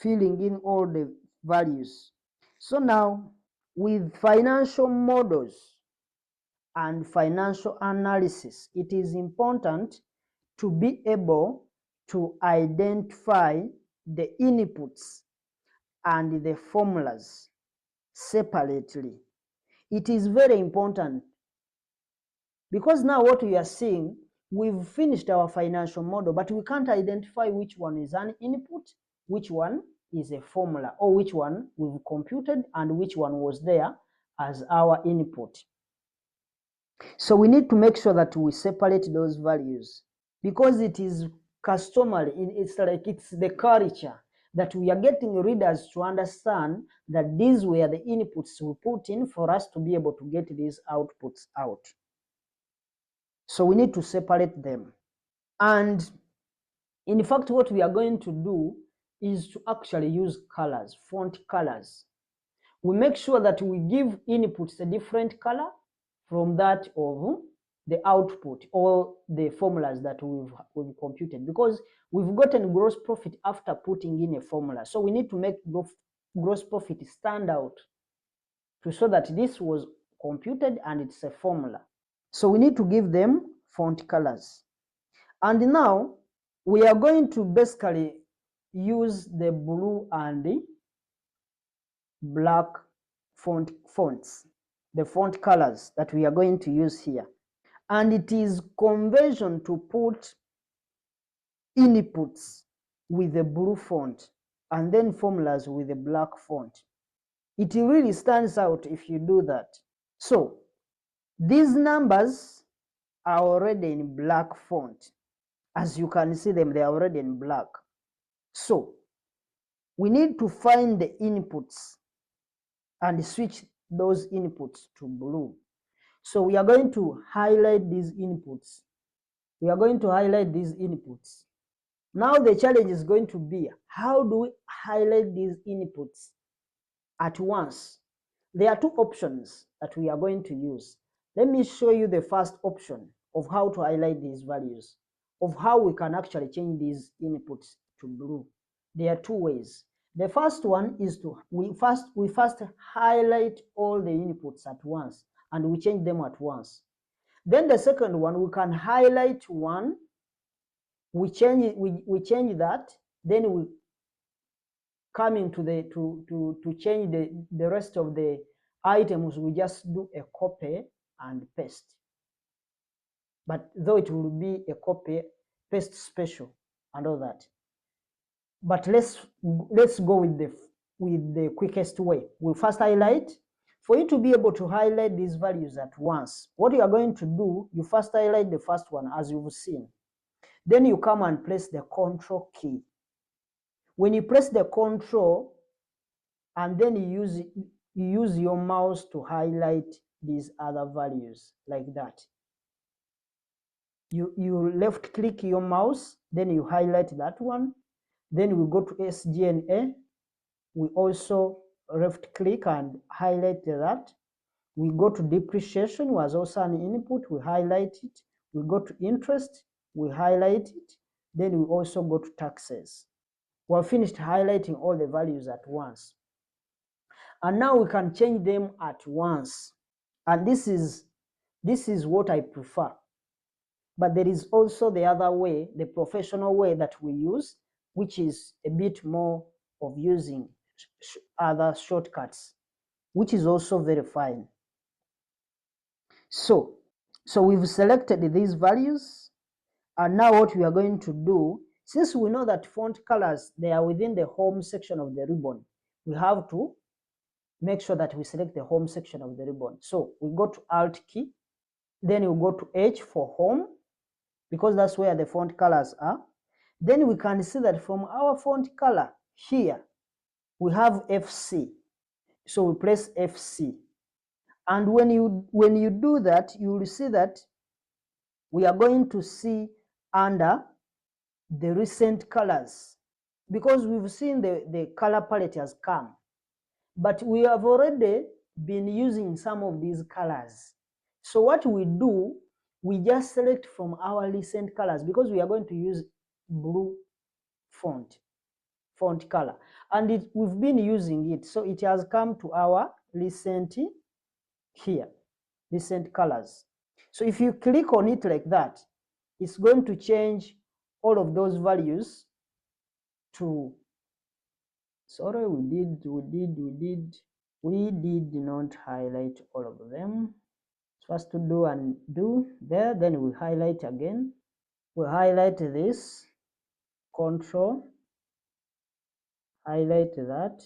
filling in all the values. So now with financial models and financial analysis, it is important to be able to identify the inputs and the formulas separately. It is very important, because now what we are seeing, we've finished our financial model, but we can't identify which one is an input, which one is a formula, or which one we've computed and which one was there as our input. So we need to make sure that we separate those values, because it is customary, it's like it's the culture that we are getting readers to understand that these were the inputs we put in for us to be able to get these outputs out. So we need to separate them. And in fact, what we are going to do is to actually use colors, font colors. We make sure that we give inputs a different color from that of the output or the formulas that we've computed, because we've gotten gross profit after putting in a formula. So we need to make gross profit stand out to show that this was computed and it's a formula. So we need to give them font colors. And now we are going to basically use the blue and the black fonts, the font colors that we are going to use here. And it is convention to put inputs with the blue font and then formulas with the black font. It really stands out if you do that. So these numbers are already in black font. As you can see them, they are already in black. So we need to find the inputs and switch those inputs to blue. So we are going to highlight these inputs. We are going to highlight these inputs. Now the challenge is going to be, how do we highlight these inputs at once? There are two options that we are going to use. Let me show you the first option of how to highlight these values, of how we can actually change these inputs to blue. There are two ways. The first one is we first highlight all the inputs at once and we change them at once. Then the second one, we can highlight one, we change that, then we coming to the to change the rest of the items, we just do a copy and paste. But though it will be a copy paste special and all that. But let's go with the quickest way. We first highlight. For you to be able to highlight these values at once, what you are going to do, you first highlight the first one as you've seen. Then you come and press the Control key. When you press the Control and then you use your mouse to highlight these other values like that. You left click your mouse, then you highlight that one. Then we go to SGNA. We also left click and highlight that. We go to depreciation, was also an input, we highlight it. We go to interest, we highlight it. Then we also go to taxes. We're finished highlighting all the values at once. And now we can change them at once. And this is what I prefer. But there is also the other way, the professional way that we use, which is a bit more of using other shortcuts, which is also very fine. So we've selected these values, and now what we are going to do, since we know that font colors, they are within the home section of the ribbon, we have to make sure that we select the home section of the ribbon. So we go to Alt key, then we go to H for home, because that's where the font colors are. Then we can see that from our font color here, we have FC. So we press FC. And when you do that, you will see that we are going to see under the recent colors, because we've seen the color palette has come, but we have already been using some of these colors. So what we do, we just select from our recent colors, because we are going to use blue font color, and we've been using it, so it has come to our recent here, recent colors. So if you click on it like that, it's going to change all of those values to, sorry, we did not highlight all of them. First to do and do there, then we highlight again. We highlight this, Control, highlight that,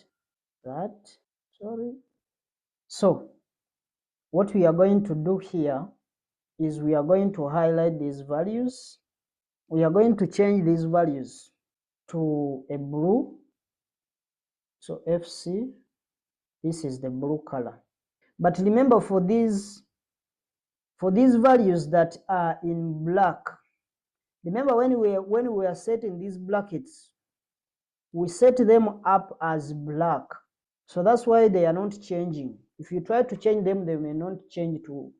sorry. So what we are going to do here is we are going to highlight these values. We are going to change these values to a blue. So FC, this is the blue color. But remember, for these values that are in black, remember when we are setting these brackets, we set them up as black. So that's why they are not changing. If you try to change them, they may not change to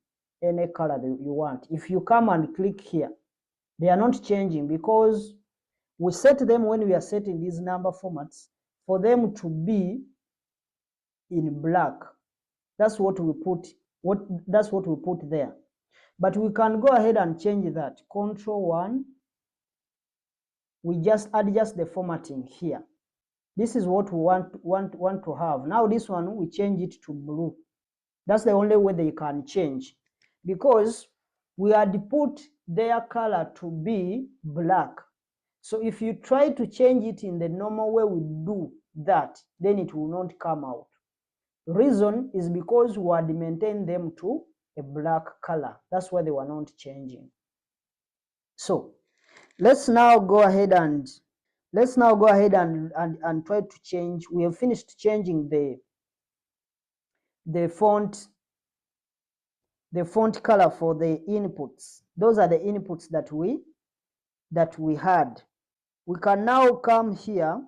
any color that you want. If you come and click here, they are not changing, because we set them, when we are setting these number formats, for them to be in black. That's what we put. That's what we put there. But we can go ahead and change that. Control-1. We just adjust the formatting here. This is what we want to have. Now this one, we change it to blue. That's the only way they can change, because we had put their color to be black. So if you try to change it in the normal way we do that, then it will not come out. Reason is because we had maintained them to a black color. That's why they were not changing. So let's now go ahead and try to change. We have finished changing the font color for the inputs. Those are the inputs that we had. We can now come here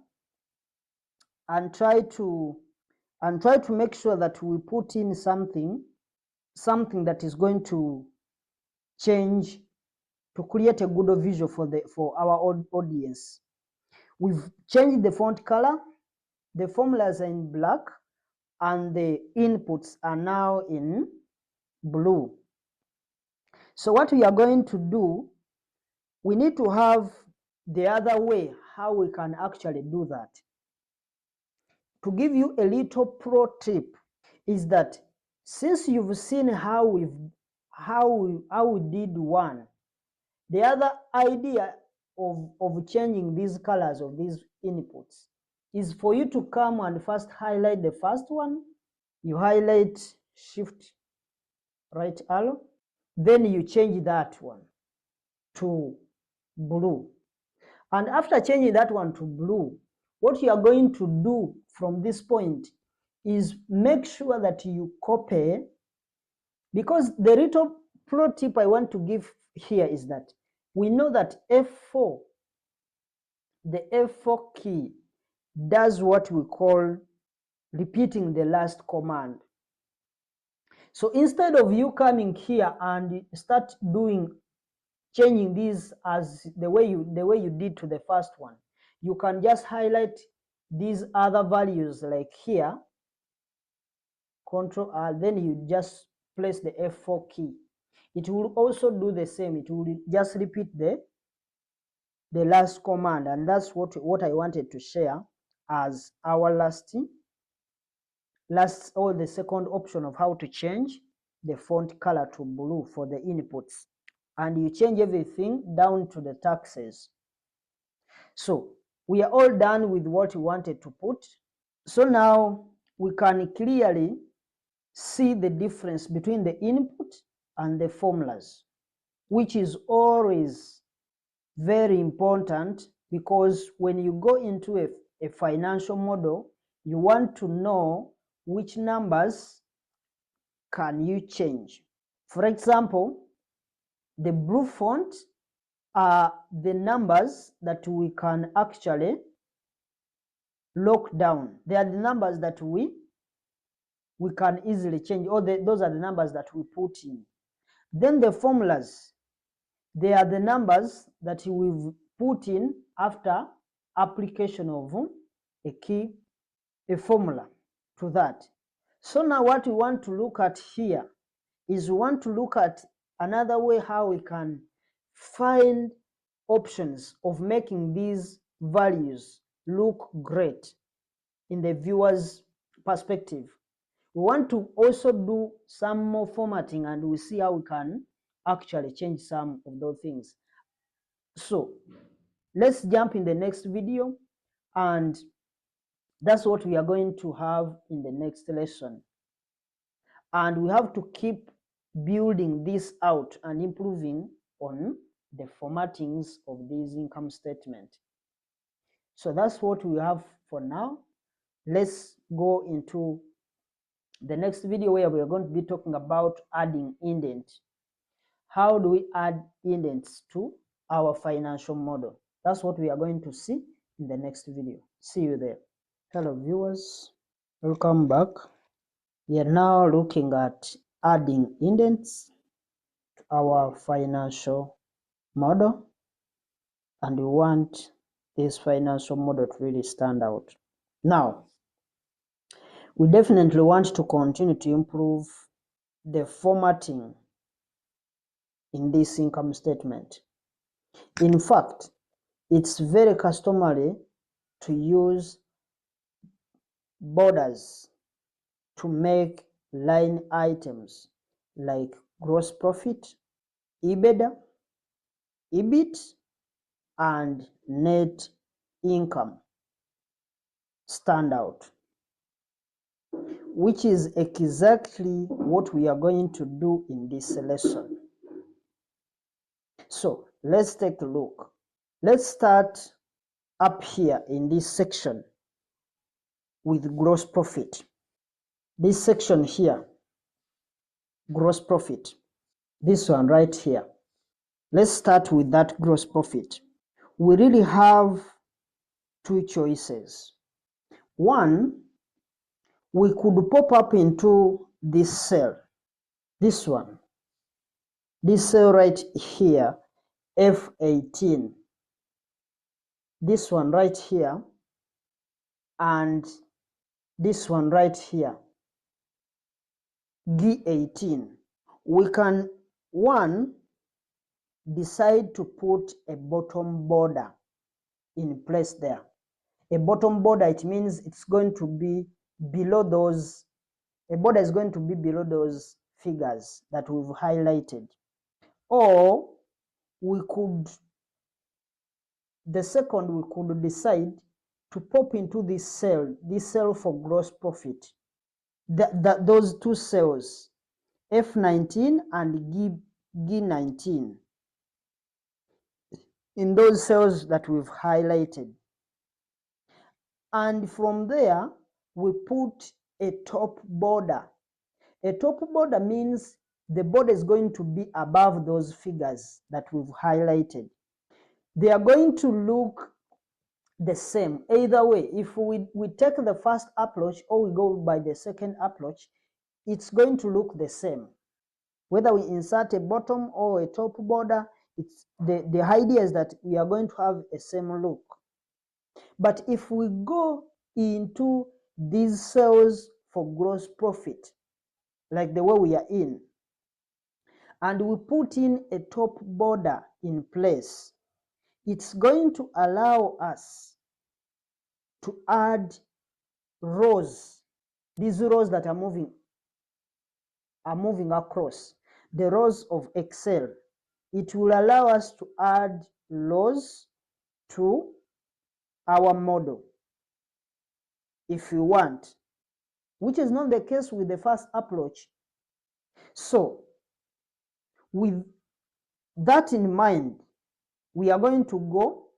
and try to make sure that we put in something that is going to change, to create a good visual for our audience. We've changed the font color, the formulas are in black, and the inputs are now in blue. So what we are going to do, we need to have the other way how we can actually do that. To give you a little pro tip is that since you've seen how we did one, the other idea of changing these colors of these inputs is for you to come and first highlight the first one. You highlight, shift right arrow, then you change that one to blue. And after changing that one to blue, what you are going to do from this point is make sure that you copy, because the little pro tip I want to give here is that we know that F4, the F4 key does what we call repeating the last command. So instead of you coming here and start changing these as the way you did to the first one, you can just highlight these other values like here, Control R, then you just place the F4 key. It will also do the same. It will just repeat the last command, and that's what I wanted to share as our last or the second option of how to change the font color to blue for the inputs. And you change everything down to the taxes. So we are all done with what we wanted to put. So now we can clearly see the difference between the input and the formulas, which is always very important, because when you go into a financial model, you want to know which numbers can you change. For example, the blue font are the numbers that we can actually lock down. They are the numbers that we can easily change, or those are the numbers that we put in. Then the formulas, they are the numbers that we've put in after application of a formula to that. So now what we want to look at here is we want to look at another way how we can find options of making these values look great in the viewer's perspective. We want to also do some more formatting, and we'll see how we can actually change some of those things. So let's jump in the next video, and that's what we are going to have in the next lesson. And we have to keep building this out and improving on the formattings of this income statement. So that's what we have for now. Let's go into the next video where we are going to be talking about adding indents. How do we add indents to our financial model? That's what we are going to see in the next video. See you there. Hello viewers, welcome back. We are now looking at adding indents to our financial model, and we want this financial model to really stand out. Now, we definitely want to continue to improve the formatting in this income statement. In fact, it's very customary to use borders to make line items like gross profit, EBITDA, EBIT, and net income stand out, which is exactly what we are going to do in this lesson. So let's take a look. Let's start up here in this section with gross profit. this section here, gross profit, this one right here. Let's start with that gross profit. We really have two choices. One, we could pop up into this cell, this one, this cell right here, F18, this one right here, and this one right here, G18. We can, one, decide to put a bottom border in place there. A bottom border, it means it's going to be below those, a border is going to be below those figures that we've highlighted. Or we could, the second, we could decide to pop into this cell for gross profit. Those two cells, F19 and G19, in those cells that we've highlighted. And from there, we put a top border. A top border means the border is going to be above those figures that we've highlighted. They are going to look the same either way. If we take the first approach or we go by the second approach, it's going to look the same. Whether we insert a bottom or a top border, it's the idea is that we are going to have a same look. But if we go into these cells for gross profit, like the way we are in, and we put in a top border in place, it's going to allow us to add rows, these rows that are moving across, the rows of Excel. It will allow us to add rows to our model if we want, which is not the case with the first approach. So with that in mind, we are going to go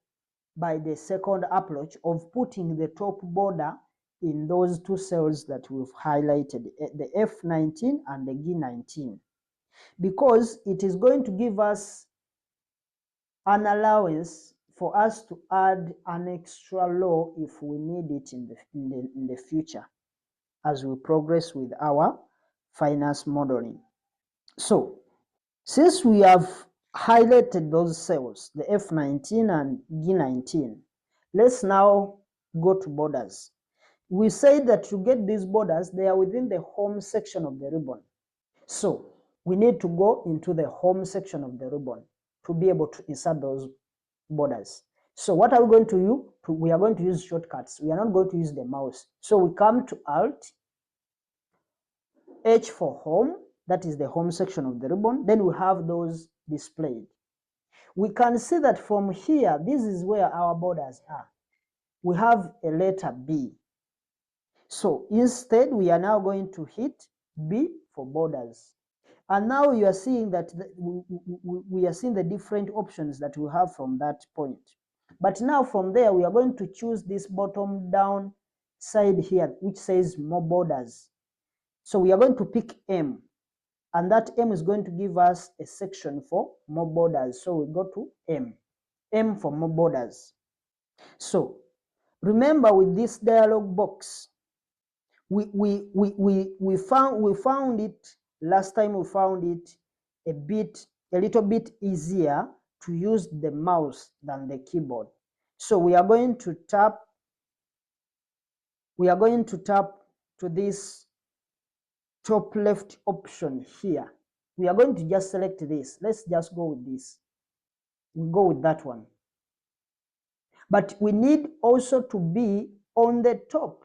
by the second approach of putting the top border in those two cells that we've highlighted, the F19 and the G19, because it is going to give us an allowance for us to add an extra row if we need it in the future as we progress with our finance modeling. So since we have highlighted those cells, the F19 and G19, let's now go to borders. We say that to get these borders, they are within the home section of the ribbon. So we need to go into the home section of the ribbon to be able to insert those borders. So what are we going to use? We are going to use shortcuts. We are not going to use the mouse. So we come to Alt, H for home, that is the home section of the ribbon. Then we have those displayed. We can see that from here, this is where our borders are. We have a letter B. So instead, we are now going to hit B for borders. And now you are seeing that we are seeing the different options that we have from that point. But now from there, we are going to choose this bottom down side here, which says more borders. So we are going to pick M, and that M is going to give us a section for more borders. So we go to M for more borders. So remember, with this dialog box, we found it last time. We found it a little bit easier to use the mouse than the keyboard. So we are going to tap to this top left option here. We are going to just select this. Let's just go with this. We go with that one. But we need also to be on the top.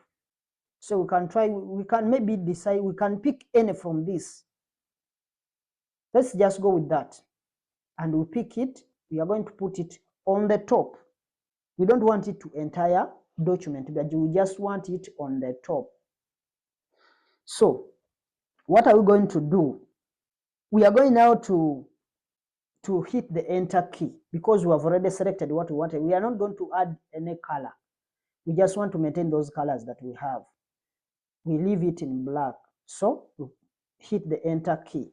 So we can maybe decide, we can pick any from this. Let's just go with that. And we pick it. We are going to put it on the top. We don't want it to entire document, but we just want it on the top. So what are we going to do? We are going now to hit the enter key because we have already selected what we want. We are not going to add any color. We just want to maintain those colors that we have. We leave it in black. So you hit the enter key.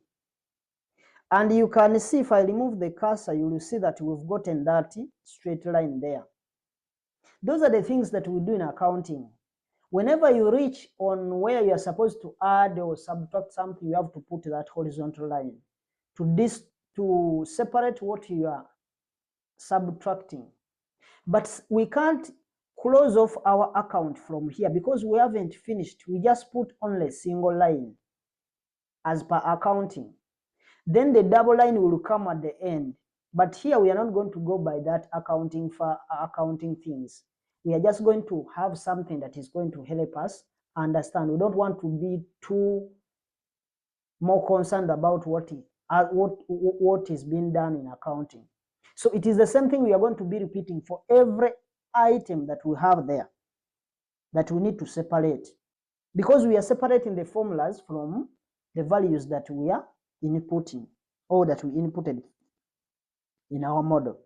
And you can see if I remove the cursor, you will see that we've gotten that straight line there. Those are the things that we do in accounting. Whenever you reach on where you are supposed to add or subtract something, you have to put that horizontal line to separate what you are subtracting. But we can't close off our account from here because we haven't finished. We just put only a single line as per accounting. Then the double line will come at the end. But here we are not going to go by that accounting things. We are just going to have something that is going to help us understand. We don't want to be too more concerned about what is being done in accounting. So it is the same thing we are going to be repeating for every item that we have there that we need to separate, because we are separating the formulas from the values that we are inputting or that we inputted in our model.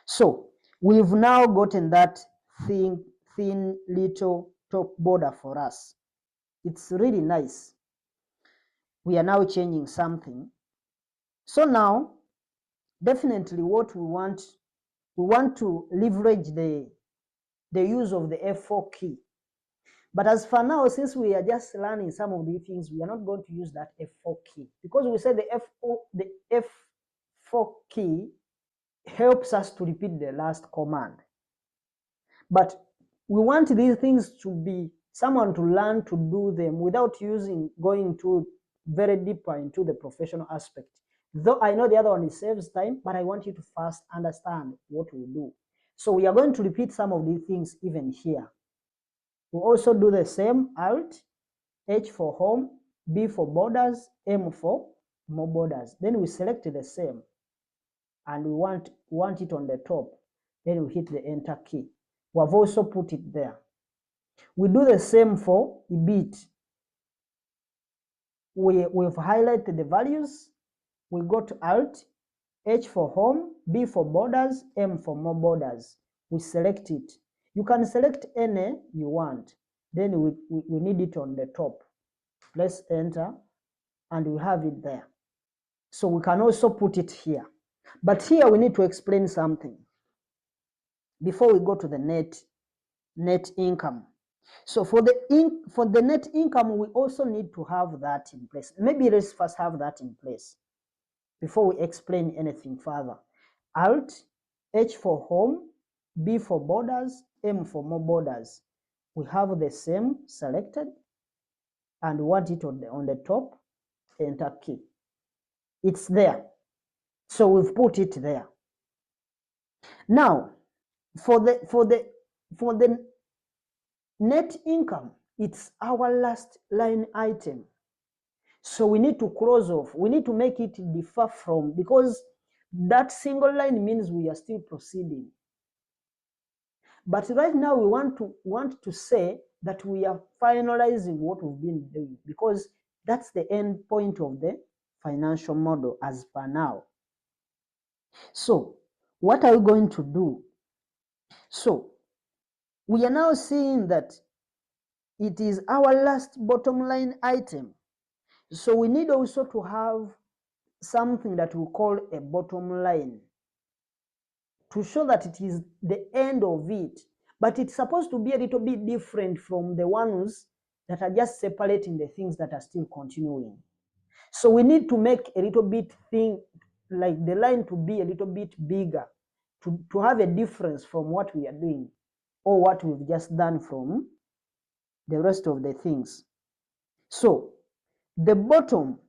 So we've now gotten that thin little top border for us. It's really nice. We are now changing something. So now definitely what we want to leverage the use of the F4 key. But as for now, since we are just learning some of the things, we are not going to use that F4 key, because we said the F4 key helps us to repeat the last command. But we want these things to be someone to learn to do them without going to very deeper into the professional aspect. Though I know the other one saves time, but I want you to first understand what we do. So we are going to repeat some of these things even here. We also do the same: Alt, H for home, B for borders, M for more borders. Then we select the same and we want it on the top. Then we hit the enter key. We have also put it there. We do the same for EBIT. We've highlighted the values. We go to Alt, H for home, B for borders, M for more borders. We select it. You can select any you want. Then we need it on the top. Press enter and we have it there. So we can also put it here. But here we need to explain something before we go to the net income. So for the net income, we also need to have that in place. Maybe let's first have that in place before we explain anything further. Alt, H for home, B for borders, M for more borders. We have the same selected and want it on the top, enter key. It's there. So we've put it there. Now, for the net income, it's our last line item. So we need to close off. We need to make it differ from, because that single line means we are still proceeding. But right now we want to say that we are finalizing what we've been doing, because that's the end point of the financial model as per now. So what are we going to do? So we are now seeing that it is our last bottom line item. So we need also to have something that we call a bottom line to show that it is the end of it. But it's supposed to be a little bit different from the ones that are just separating the things that are still continuing. So we need to make a little bit like the line to be a little bit bigger, to have a difference from what we are doing or what we've just done from the rest of the things. So the bottom,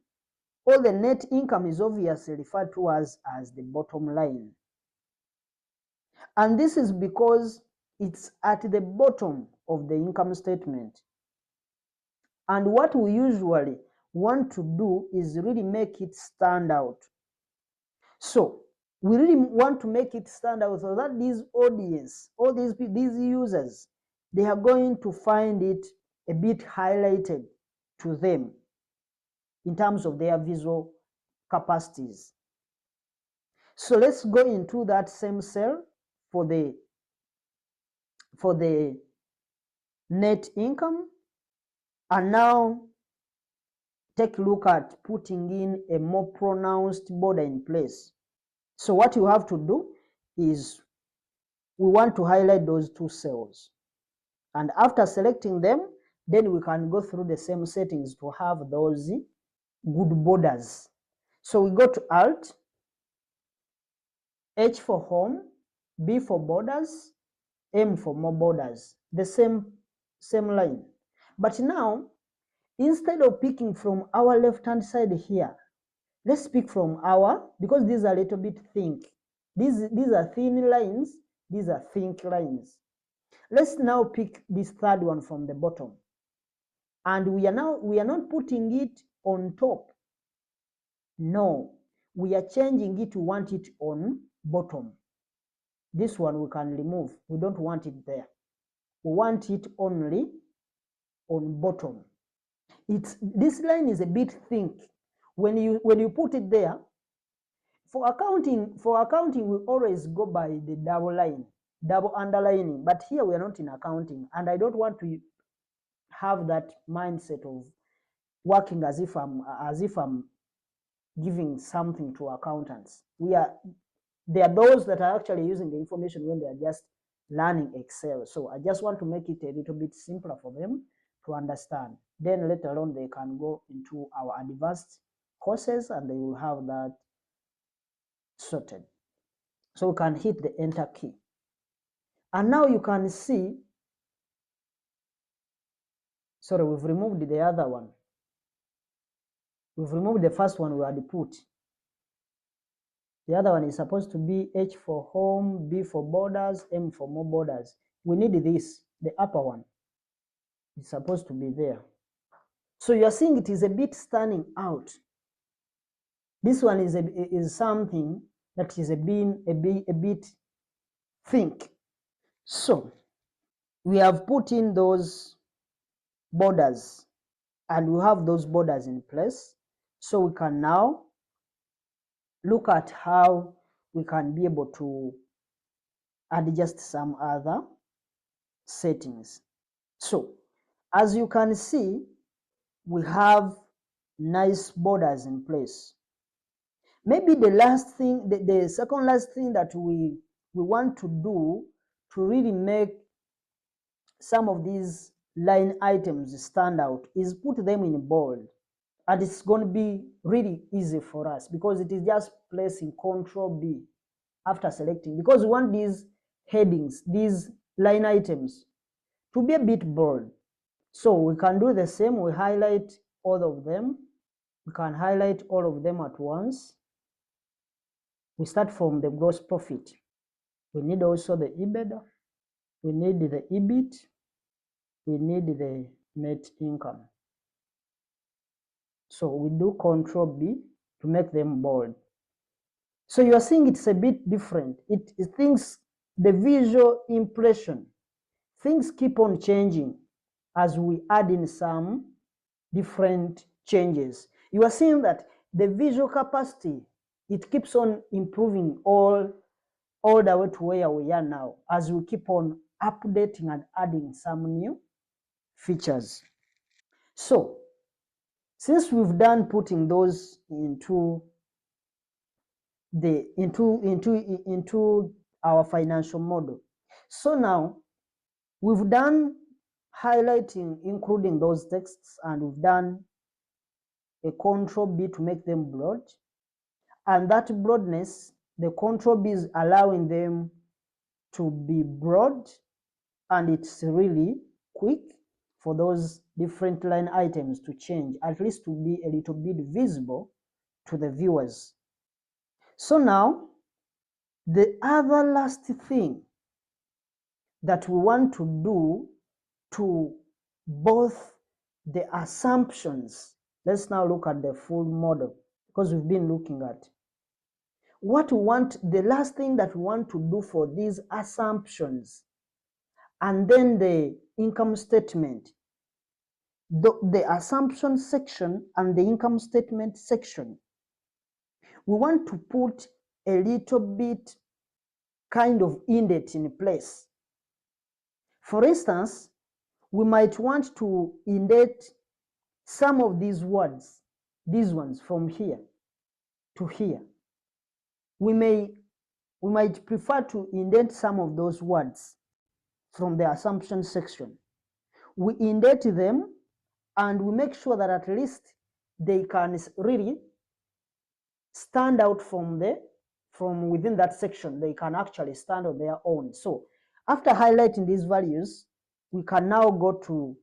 or the net income, is obviously referred to as the bottom line. And this is because it's at the bottom of the income statement. And what we usually want to do is really make it stand out. So we really want to make it stand out so that these audience, all these users, they are going to find it a bit highlighted to them in terms of their visual capacities. So let's go into that same cell for the net income, and now take a look at putting in a more pronounced border in place. So what you have to do is we want to highlight those two cells. And after selecting them, then we can go through the same settings to have those good borders. So we go to Alt, H for home, B for borders, M for more borders. The same line. But now, instead of picking from our left-hand side here, let's pick from our, because these are a little bit thin. These are thin lines, these are thin lines. Let's now pick this third one from the bottom. And we are not putting it on top. No, we are changing it to want it on bottom. This one we can remove. We don't want it there. We want it only on bottom. This line is a bit thin. When you put it there, for accounting we always go by the double line, double underlining. But here we are not in accounting, and I don't want to have that mindset of working as if I'm giving something to accountants. There are those that are actually using the information when they are just learning Excel. So I just want to make it a little bit simpler for them to understand. Then later on they can go into our advanced courses and they will have that sorted. So we can hit the enter key. And now you can see, sorry, we've removed the other one. We've removed the first one we had put. The other one is supposed to be H for home, B for borders, M for more borders. We need this, the upper one. It's supposed to be there. So you are seeing it is a bit standing out. This one is something that is a bit thick. So we have put in those borders and we have those borders in place. So we can now look at how we can be able to adjust some other settings. So as you can see, we have nice borders in place. Maybe the last thing, the second last thing that we want to do to really make some of these line items stand out is put them in bold. And it's going to be really easy for us because it is just pressing Ctrl B after selecting, because we want these headings, these line items to be a bit bold. So we can do the same. We highlight all of them. We can highlight all of them at once. We start from the gross profit. We need also the EBITDA. We need the EBIT. We need the net income. So we do Ctrl B to make them bold. So you are seeing it's a bit different. Things, the visual impression, things keep on changing as we add in some different changes. You are seeing that the visual capacity, it keeps on improving all the way to where we are now as we keep on updating and adding some new features. So since we've done putting those into our financial model, so now we've done highlighting, including those texts, and we've done a Ctrl B to make them broad. And that broadness, the Ctrl B is allowing them to be broad, and it's really quick for those different line items to change, at least to be a little bit visible to the viewers. So now, the other last thing that we want to do to both the assumptions, let's now look at the full model because we've been looking at what we want. The last thing that we want to do for these assumptions and then the income statement, the assumption section and the income statement section, we want to put a little bit kind of indent in place. For instance, we might want to indent some of these words these ones from here to here, we might prefer to indent some of those words from the assumption section. We indent them and we make sure that at least they can really stand out from within that section. They can actually stand on their own. So after highlighting these values, we can now go to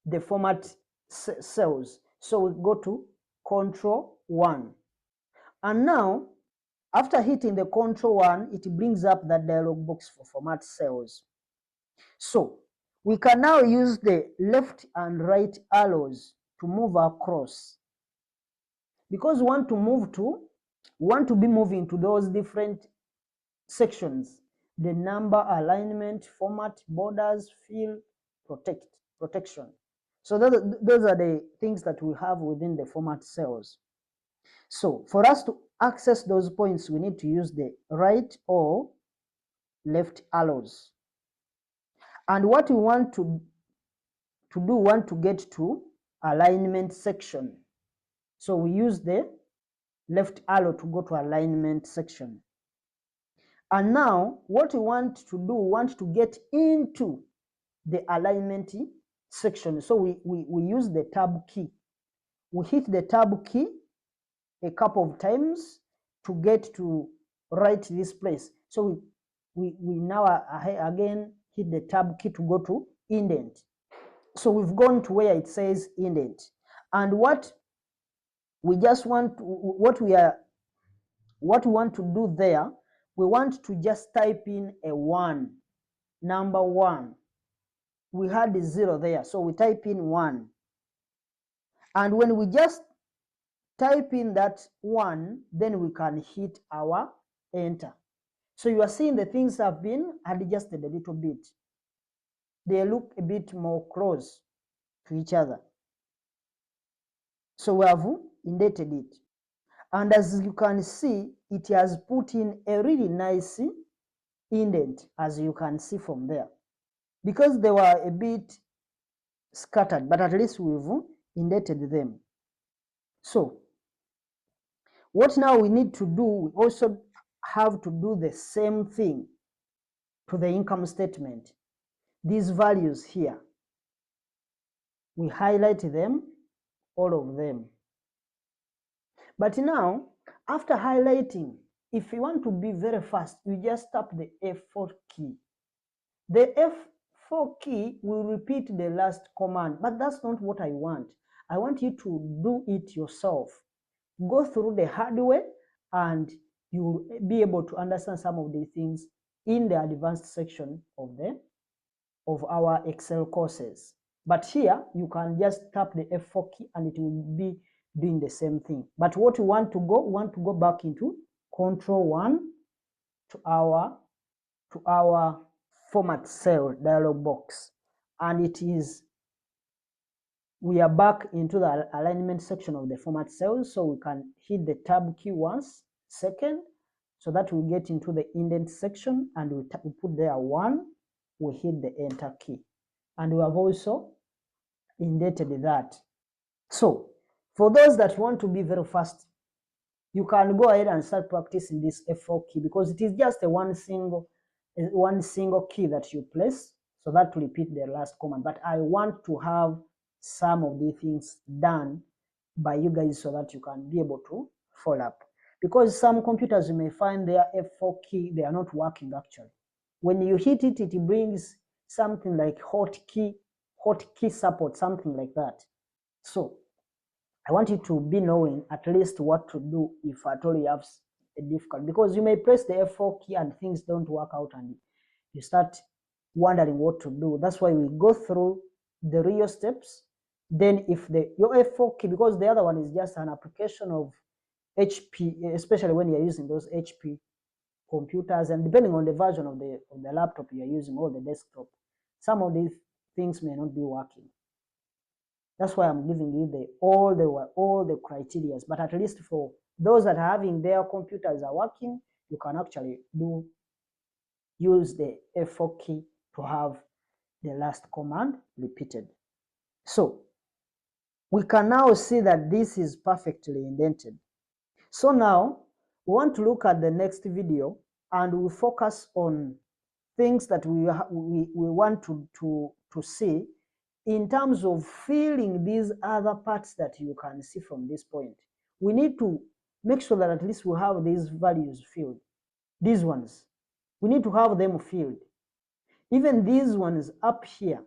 the format cells. So we go to Control 1. And now, after hitting the Control 1, it brings up that dialog box for format cells. So we can now use the left and right arrows to move across. Because we want to be moving to those different sections: the number, alignment, format, borders, fill, protection. So those are the things that we have within the format cells. So for us to access those points, we need to use the right or left arrows. And what we want to get to alignment section. So we use the left arrow to go to alignment section. And now what we want to do, we want to get into the alignment section. So we use the tab key. We hit the tab key a couple of times to get to right this place. So we now again hit the tab key to go to indent. So we've gone to where it says indent. And what we want to do there, we want to just type in a 1, number 1. We had a 0 there, so we type in 1. And when we just type in that 1, then we can hit our enter. So you are seeing the things have been adjusted a little bit. They look a bit more close to each other. So we have indented it. And as you can see, it has put in a really nice indent, as you can see from there. Because they were a bit scattered, but at least we've indented them. So what now we need to do, we also have to do the same thing to the income statement. These values here, we highlight them, all of them. But now, after highlighting, if you want to be very fast, you just tap the F4 key. The F4 key will repeat the last command, but that's not what I want. I want you to do it yourself. Go through the hardware and you will be able to understand some of the things in the advanced section of our Excel courses. But here you can just tap the F4 key and it will be doing the same thing. But what we want to go back into Control 1 to our format cell dialog box, and we are back into the alignment section of the format cells. So we can hit the tab key once, second, so that we get into the indent section, and we put there 1, we hit the enter key, and we have also indented that. So for those that want to be very fast, you can go ahead and start practicing this F4 key, because it is just a one single key that you place, so that to repeat the last command. But I want to have some of the things done by you guys so that you can be able to follow up, because some computers you may find their F4 key, they are not working actually. When you hit it, it brings something like hotkey support, something like that. So I want you to be knowing at least what to do if at all you have a difficult, because you may press the F4 key and things don't work out and you start wondering what to do. That's why we go through the real steps. Then if your F4 key, because the other one is just an application of HP, especially when you're using those HP computers, and depending on the version of the laptop you're using or the desktop, some of these things may not be working. That's why I'm giving you all the criteria. But at least for those that are having their computers are working, you can actually use the F4 key to have the last command repeated. So we can now see that this is perfectly indented. So now we want to look at the next video, and we'll focus on things that we want to see in terms of filling these other parts that you can see from this point. We need to make sure that at least we have these values filled. These ones, we need to have them filled. Even these ones up here,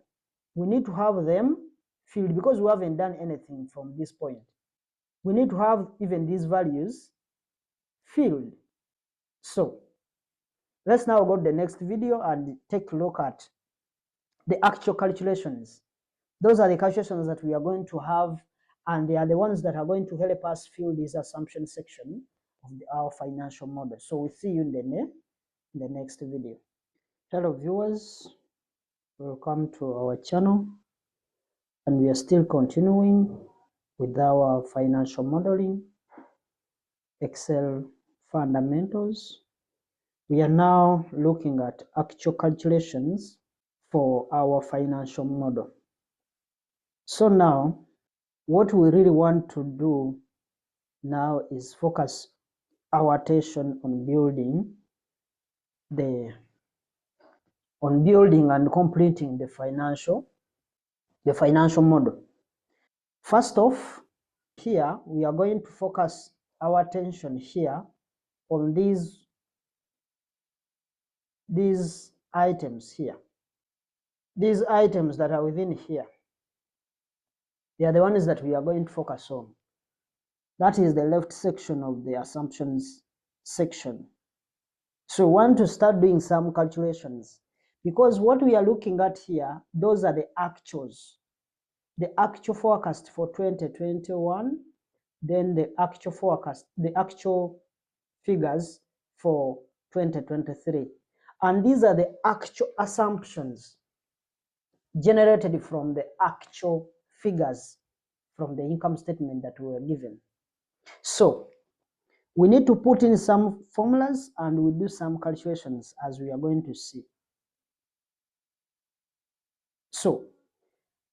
we need to have them filled because we haven't done anything from this point. We need to have even these values filled. So let's now go to the next video and take a look at the actual calculations. Those are the calculations that we are going to have, and they are the ones that are going to help us fill this assumption section of our financial model. So we'll see you in the next video. Hello viewers, welcome to our channel, and we are still continuing with our financial modeling, Excel fundamentals. We are now looking at actual calculations for our financial model. So now, what we really want to do now is focus our attention on building and completing the financial model. First off, here we are going to focus our attention here on these items here. These items that are within here, they are the ones that we are going to focus on. That is the left section of the assumptions section. So we want to start doing some calculations, because what we are looking at here, those are the actuals. The actual forecast for 2021, then the actual forecast, the actual figures for 2023. And these are the actual assumptions generated from the actual figures from the income statement that we were given. So we need to put in some formulas and we do some calculations as we are going to see. So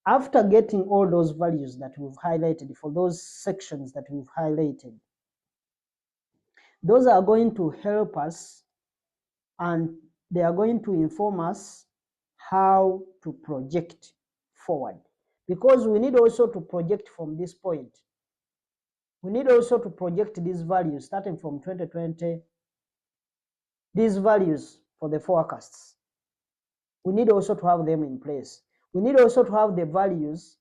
after getting all those values that we've highlighted for those sections that we've highlighted, those are going to help us and they are going to inform us how to project forward, because we need also to project from this point. We need also to project these values starting from 2020, these values for the forecasts. We need also to have them in place. We need also to have the values,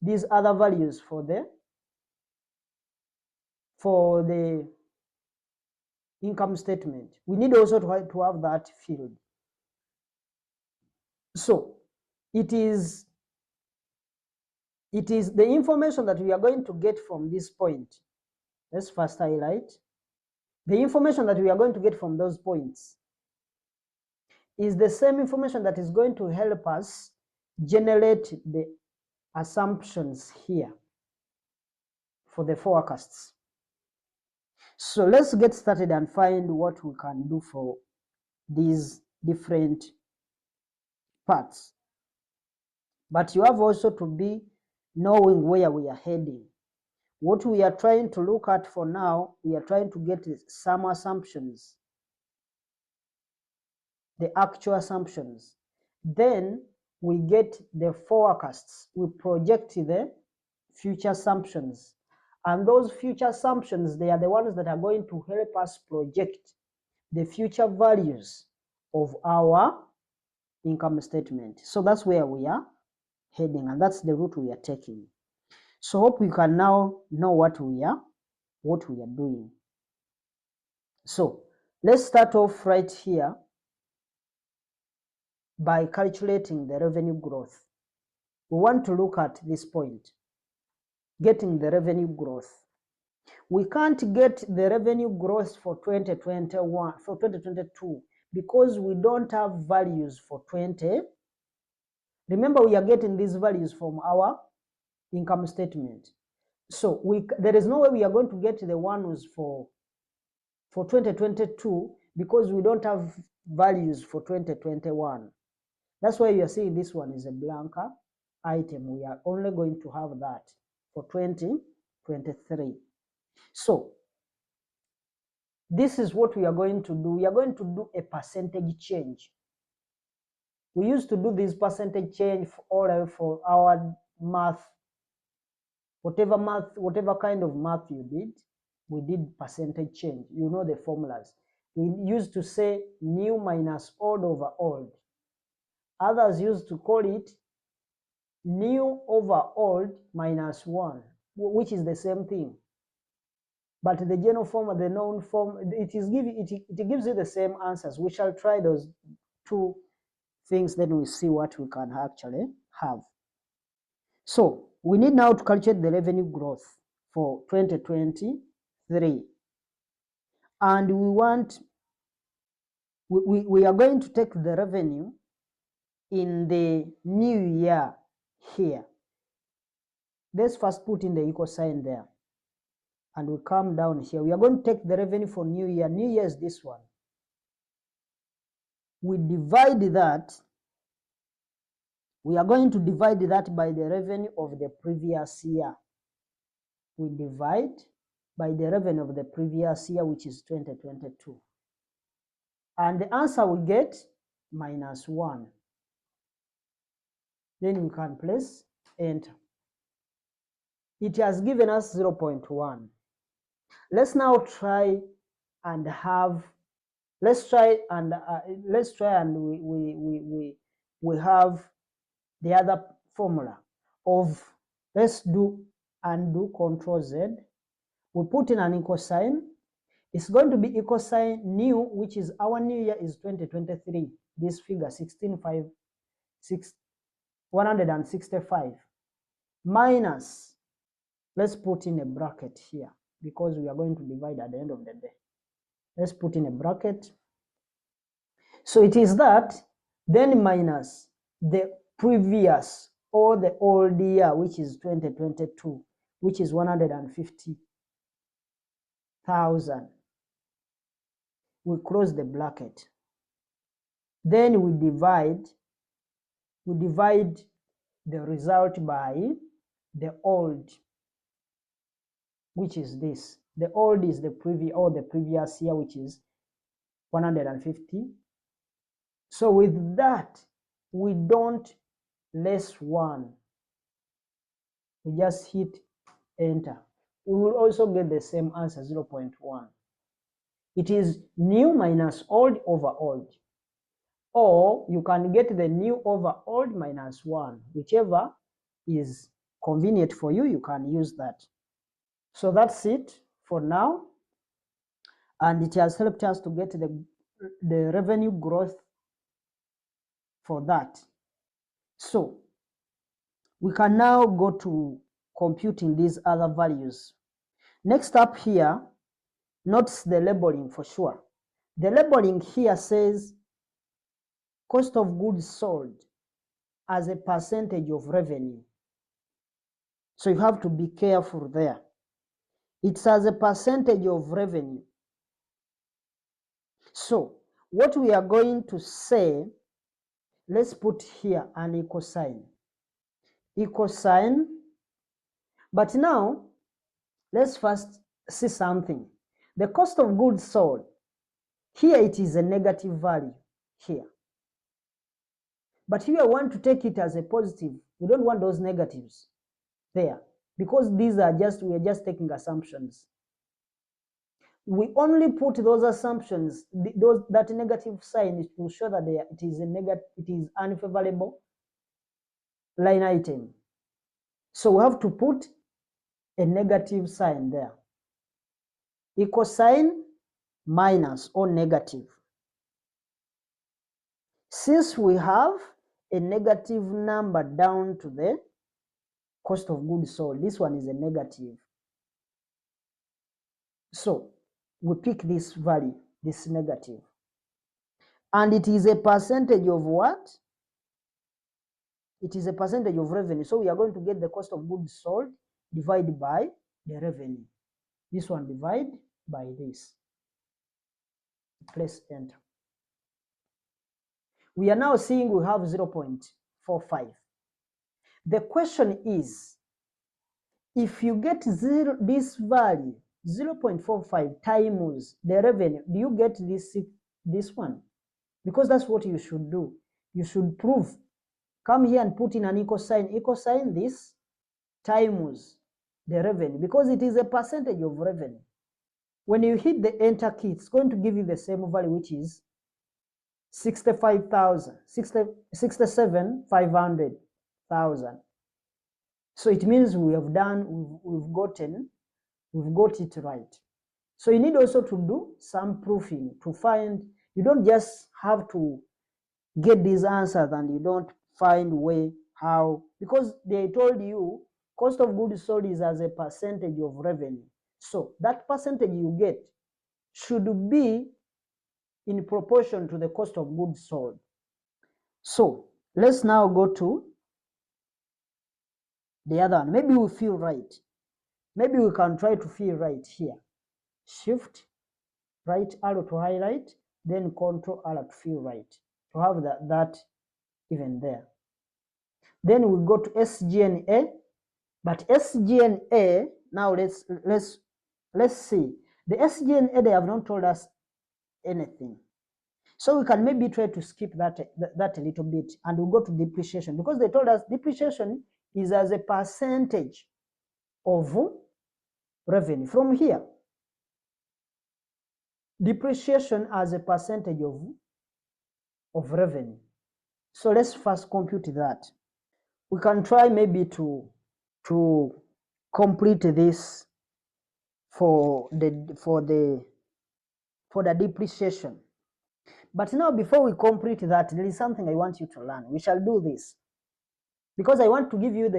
these other values for the income statement. We need also to have that field. So it is the information that we are going to get from this point. Let's first highlight the information that we are going to get from those points is the same information that is going to help us generate the assumptions here for the forecasts. So let's get started and find what we can do for these different parts. But you have also to be knowing where we are heading. What we are trying to look at for now, we are trying to get some assumptions, the actual assumptions. Then we get the forecasts. We project the future assumptions. And those future assumptions, they are the ones that are going to help us project the future values of our income statement. So that's where we are heading, and that's the route we are taking. So hope we can now know what we are doing. So let's start off right here by calculating the revenue growth. We want to look at this point, getting the revenue growth. We can't get the revenue growth for 2021, for 2022, because we don't have values for 20. Remember, we are getting these values from our income statement. So there is no way we are going to get the ones for 2022 because we don't have values for 2021. That's why you are seeing this one is a blank item. We are only going to have that for 2023. So this is what we are going to do. We are going to do a percentage change. We used to do this percentage change for our math. Whatever kind of math you did, we did percentage change. You know the formulas. We used to say new minus old over old. Others used to call it new over old minus 1, which is the same thing. But the general form, the known form, it gives you the same answers. We shall try those two things, then we see what we can actually have. So we need now to calculate the revenue growth for 2023. And we are going to take the revenue in the new year here. Let's first put in the equal sign there. And we come down here. We are going to take the revenue for new year. New year is this one. We divide that. We are going to divide that by the revenue of the previous year. We divide by the revenue of the previous year, which is 2022. And the answer we get minus 1. Then we can press enter. It has given us 0.1. Let's now try and have, let's try and we have the other formula of, let's do undo Control Z. We put in an equal sign. It's going to be equal sign new, which is our new year is 2023. This figure 165 minus, let's put in a bracket here because we are going to divide at the end of the day. Let's put in a bracket. So it is that, then minus the previous or the old year, which is 2022, which is 150,000. We close the bracket. Then we divide the result by the old, which is this. The old is the previous year, which is 150. So with that, we don't less 1. We just hit enter. We will also get the same answer, 0.1. It is new minus old over old. Or you can get the new over old minus 1. Whichever is convenient for you, you can use that. So that's it for now. And it has helped us to get the revenue growth for that. So we can now go to computing these other values. Next up here, notice the labeling for sure. The labeling here says cost of goods sold as a percentage of revenue. So you have to be careful there. It's as a percentage of revenue. So what we are going to say, let's put here an equal sign. Equal sign. But now, let's first see something. The cost of goods sold, here it is a negative value here. But here I want to take it as a positive. We don't want those negatives there because these are we are just taking assumptions. We only put those assumptions, that negative sign is to show that it is unfavorable line item. So we have to put a negative sign there. Equal sign minus or negative. Since we have a negative number down to the cost of goods sold, this one is a negative. So we pick this value, this negative. And it is a percentage of what? It is a percentage of revenue. So we are going to get the cost of goods sold divided by the revenue. This one divide by this. Press enter. We are now seeing we have 0.45. The question is, if you get this value 0.45 times the revenue, do you get this one? Because that's what you should do. You should prove. Come here and put in an equal sign this times the revenue, because it is a percentage of revenue. When you hit the enter key, it's going to give you the same value, which is 67,500,000. So it means we have done, we've got it right. So you need also to do some proofing to find. You don't just have to get these answers and you don't find way how, because they told you cost of goods sold is as a percentage of revenue. So that percentage you get should be in proportion to the cost of goods sold. So let's now go to the other one. Maybe we feel right. Maybe we can try to feel right here. Shift right arrow to highlight, then Control arrow to feel right, to have that even there. Then we go to SG&A, but SG&A, now let's see. The SG&A, they have not told us anything. So we can maybe try to skip that a little bit, and we'll go to depreciation, because they told us depreciation is as a percentage of revenue. From here, depreciation as a percentage of revenue. So let's first compute that. We can try maybe to complete this for the depreciation. But now, before we complete that, there is something I want you to learn. We shall do this because I want to give you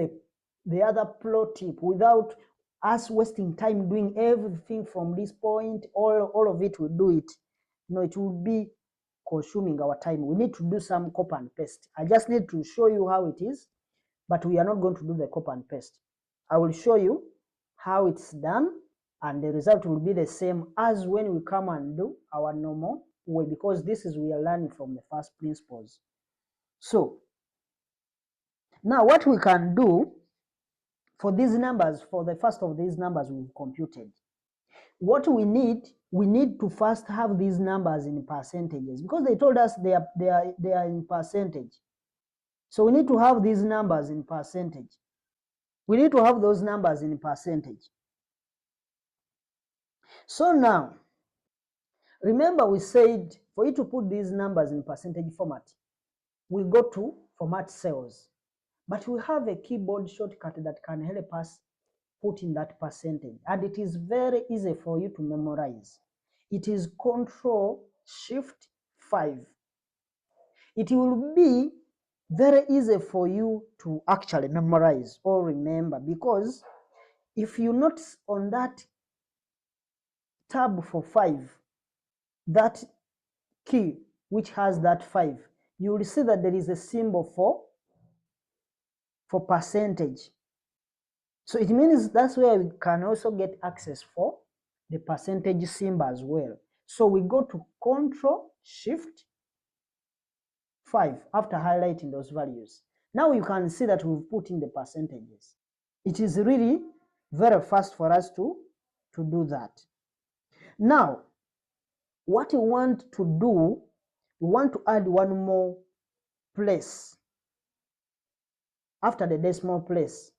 the other pro tip without us wasting time doing everything from this point. All of it, will do it. No, it will be consuming our time. We need to do some copy and paste. I just need to show you how it is, but we are not going to do the copy and paste. I will show you how it's done, and the result will be the same as when we come and do our normal way, because this is, we are learning from the first principles. So now what we can do for these numbers, for the first of these numbers we've computed, what we need to first have these numbers in percentages, because they told us they are in percentage. So we need to have these numbers in percentage. We need to have those numbers in percentage. So now, remember we said for you to put these numbers in percentage format, we go to format cells. But we have a keyboard shortcut that can help us put in that percentage. And it is very easy for you to memorize. It is Control-Shift-5. It will be very easy for you to actually memorize or remember, because if you notice on that tab for 5, that key which has that 5, you will see that there is a symbol for percentage. So it means that's where we can also get access for the percentage symbol as well. So we go to Control-Shift-5 after highlighting those values. Now you can see that we've put in the percentages. It is really very fast for us to do that. Now, what we want to do, we want to add one more place after the decimal place.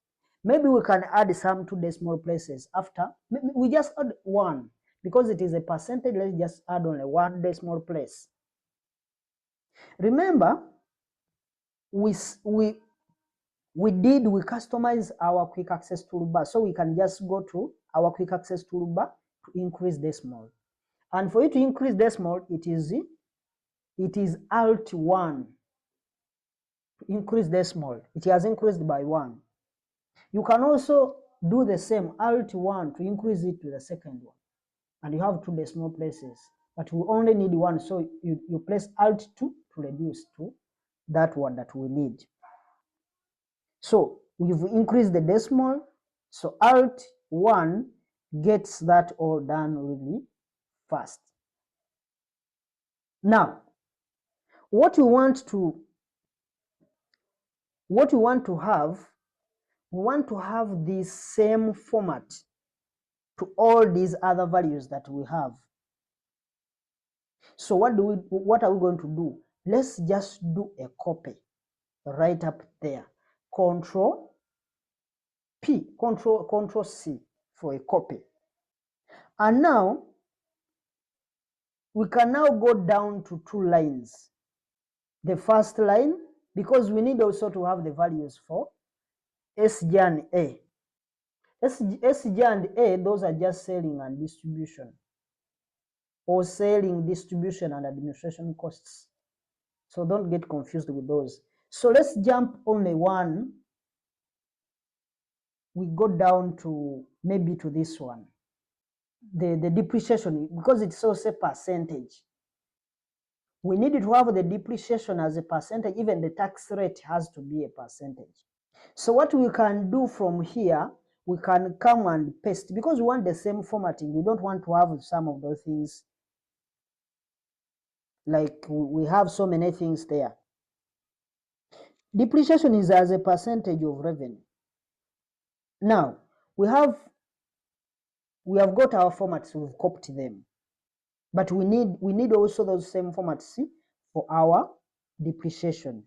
Maybe we can add some 2 decimal places after. We just add 1 because it is a percentage. Let's just add only 1 decimal place. Remember, we customize our quick access toolbar, so we can just go to our quick access toolbar to increase decimal. And for you to increase decimal, it is Alt 1 to increase decimal. It has increased by 1. You can also do the same, Alt 1 to increase it to the second one. And you have 2 decimal places, but we only need 1. So you press Alt 2 to reduce to that one that we need. So we've increased the decimal. So Alt 1 gets that all done really fast. Now, what we want to have, We want to have the same format to all these other values that we have. So what are we going to do? Let's just do a copy right up there. Control P, Control C for a copy. And now we can now go down to 2 lines. The first line, because we need also to have the values for SG and A. SG and A, those are just selling and distribution, or selling, distribution, and administration costs. So don't get confused with those. So let's jump only one. We go down to maybe to this one. The depreciation, because it's also a percentage. We need to have the depreciation as a percentage. Even the tax rate has to be a percentage. So what we can do from here, we can come and paste, because we want the same formatting. We don't want to have some of those things, like we have so many things there. Depreciation is as a percentage of revenue. Now we have got our formats, we've copied them, but we need also those same formats for our depreciation.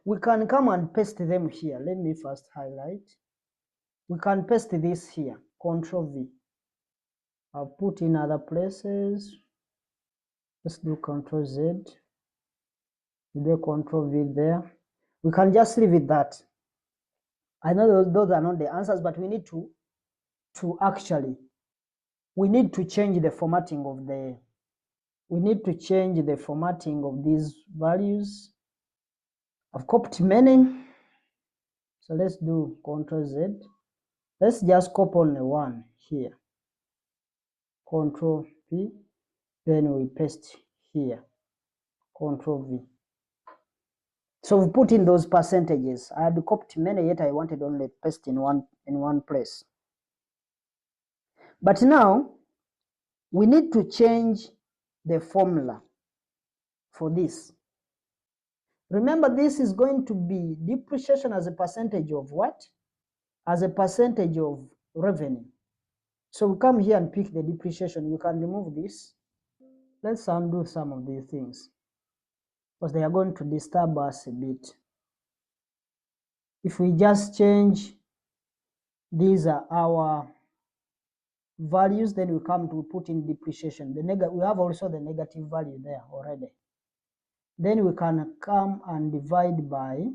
We can come and paste them here. Let me first highlight. We can paste this here, Control V. I'll put in other places. Let's do Control Z. We do Control V there. We can just leave it that. I know those are not the answers, but we need to actually, we need to change the formatting of the, these values. I've copied many. So let's do Control Z. Let's just copy only one here. Control P. Then we paste here. Control V. So we put in those percentages. I had copied many, yet I wanted only paste in one place. But now we need to change the formula for this. Remember, this is going to be depreciation as a percentage of what? As a percentage of revenue. So we come here and pick the depreciation. You can remove this. Let's undo some of these things, because they are going to disturb us a bit. If we just change, these are our values, then we come to put in depreciation. We have also the negative value there already. Then we can come and divide by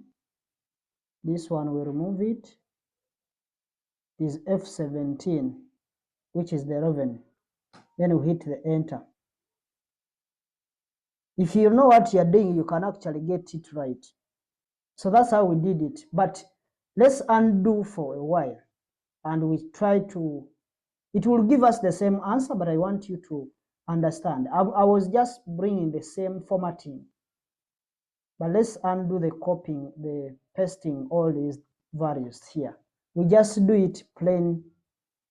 this one. We remove it. Is F17, which is the revenue. Then we hit the enter. If you know what you're doing, you can actually get it right. So that's how we did it. But let's undo for a while, and we try to, it will give us the same answer, but I want you to understand. I was just bringing the same formatting, but let's undo the copying, the pasting all these values here. We just do it plain,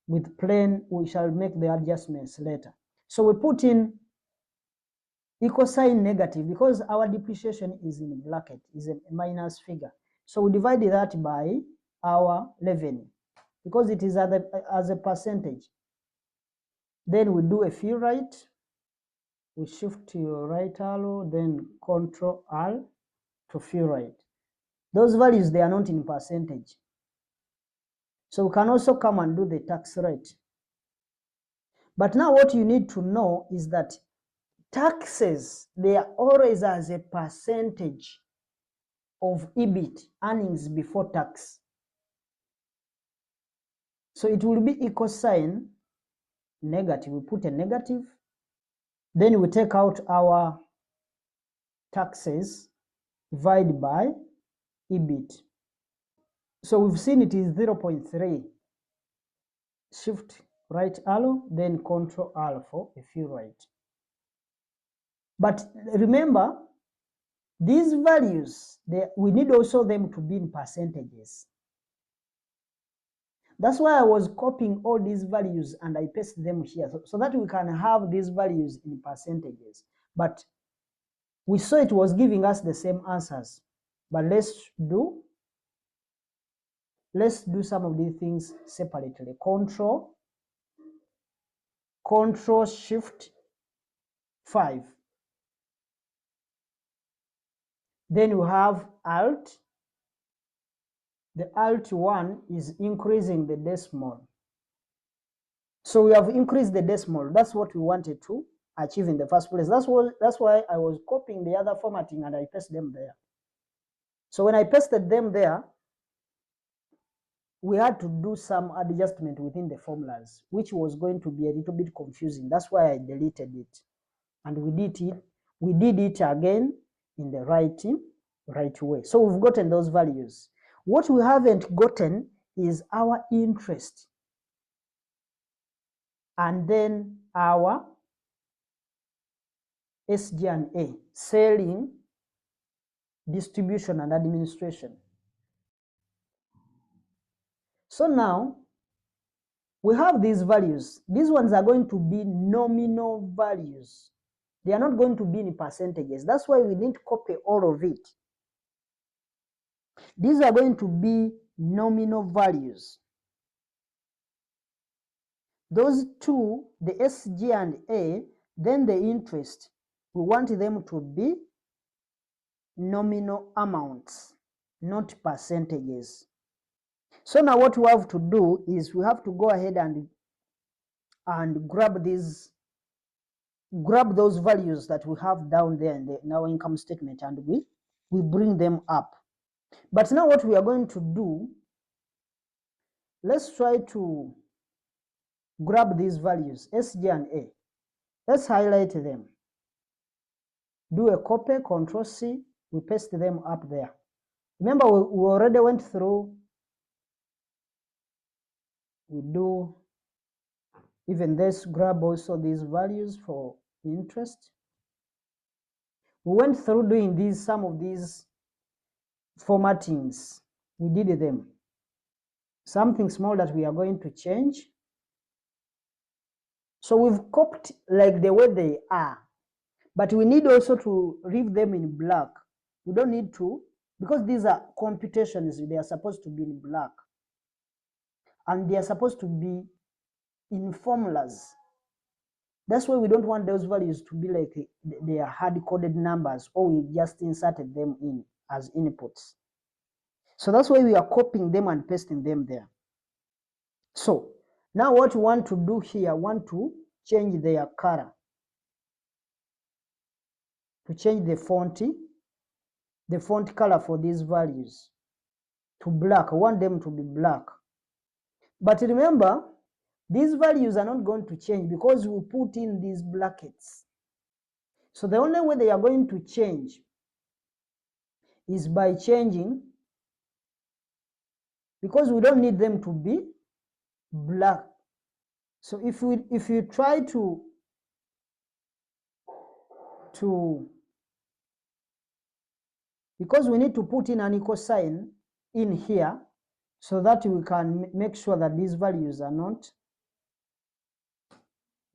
with plain. We shall make the adjustments later. So we put in equal sign negative, because our depreciation is in bracket, is a minus figure. So we divide that by our revenue, because it is as a percentage. Then we do a fill right. We shift to your right arrow, then Control R to fill right. Those values, they are not in percentage. So we can also come and do the tax rate. But now what you need to know is that taxes, they are always as a percentage of EBIT, earnings before tax. So it will be equal sign negative. We put a negative. Then we take out our taxes, divide by EBIT. So we've seen it is 0.3. Shift right arrow, then Control R for a fill right. But remember, these values, we need also them to be in percentages. That's why I was copying all these values and I paste them here, so that we can have these values in percentages. But we saw it was giving us the same answers. But let's do let's do some of these things separately. Control Shift 5. Then you have Alt. The Alt 1 is increasing the decimal. So we have increased the decimal. That's what we wanted to achieve in the first place. That's why I was copying the other formatting and I pasted them there. So when I pasted them there, we had to do some adjustment within the formulas, which was going to be a little bit confusing. That's why I deleted it. And we did it again in the right way. So we've gotten those values. What we haven't gotten is our interest, and then our SG&A, selling, distribution, and administration. So now we have these values. These ones are going to be nominal values. They are not going to be in percentages. That's why we didn't copy all of it. These are going to be nominal values. Those two, the SG and A, then the interest, we want them to be nominal amounts, not percentages. So now what we have to do is we have to go ahead and grab those values that we have down there in our income statement, and we bring them up. But now what we are going to do, let's try to grab these values, SG and A. Let's highlight them. Do a copy, Control C, we paste them up there. Remember, we already went through, we do even this, grab also these values for interest. We went through doing some of these formattings. We did them. Something small that we are going to change. So we've copied like the way they are, but we need also to leave them in black. We don't need to, because these are computations, they are supposed to be in black. And they are supposed to be in formulas. That's why we don't want those values to be like they are hard-coded numbers, or we just inserted them in as inputs. So that's why we are copying them and pasting them there. So now what we want to do here, want to change their color, to change the font color for these values to black. I want them to be black. But remember, these values are not going to change because we put in these brackets. So the only way they are going to change is by changing, because we don't need them to be black. So if you try to because we need to put in an equal sign in here so that we can make sure that these values are not,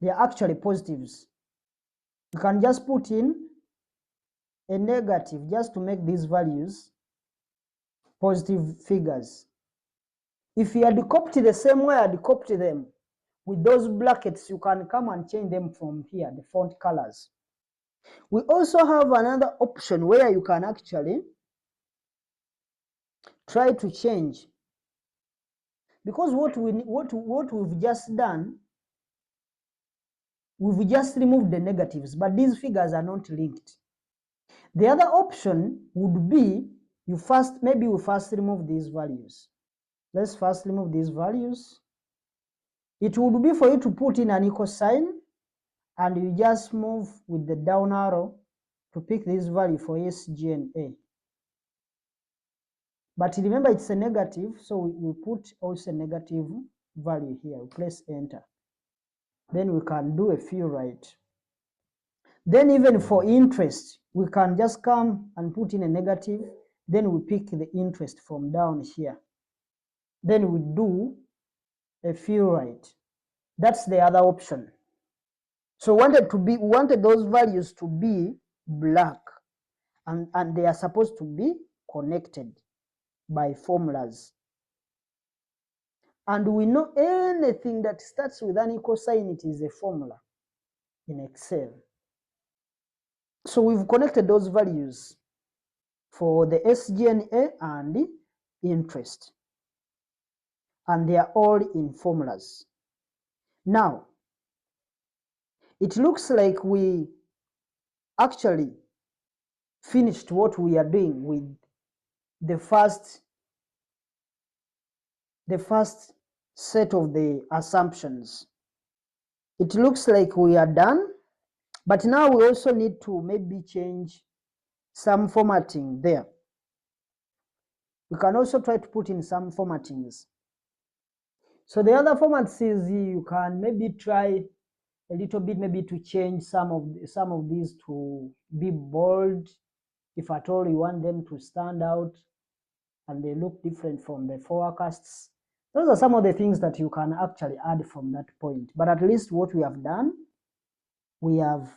they are actually positives. You can just put in a negative just to make these values positive figures. If you had copied the same way I had copied them with those brackets, you can come and change them from here, the font colors. We also have another option where you can actually try to change, because what we've just done, we've just removed the negatives, but these figures are not linked. The other option would be maybe we first remove these values. Let's first remove these values. It would be for you to put in an equal sign, and you just move with the down arrow to pick this value for SG and A. But remember, it's a negative, so we put also a negative value here. We press enter. Then we can do a fill right. Then even for interest, we can just come and put in a negative, then we pick the interest from down here. Then we do a fill right. That's the other option. So we wanted those values to be black, and they are supposed to be connected by formulas. And we know anything that starts with an equal sign, it is a formula in Excel. So we've connected those values for the SG&A and interest, and they are all in formulas. Now, it looks like we actually finished what we are doing with the first set of the assumptions. It looks like we are done, but now we also need to maybe change some formatting there. We can also try to put in some formattings. So the other formats is you can maybe try a little bit, maybe to change some of these to be bold, if at all you want them to stand out and they look different from the forecasts. Those are some of the things that you can actually add from that point. But at least what we have done, we have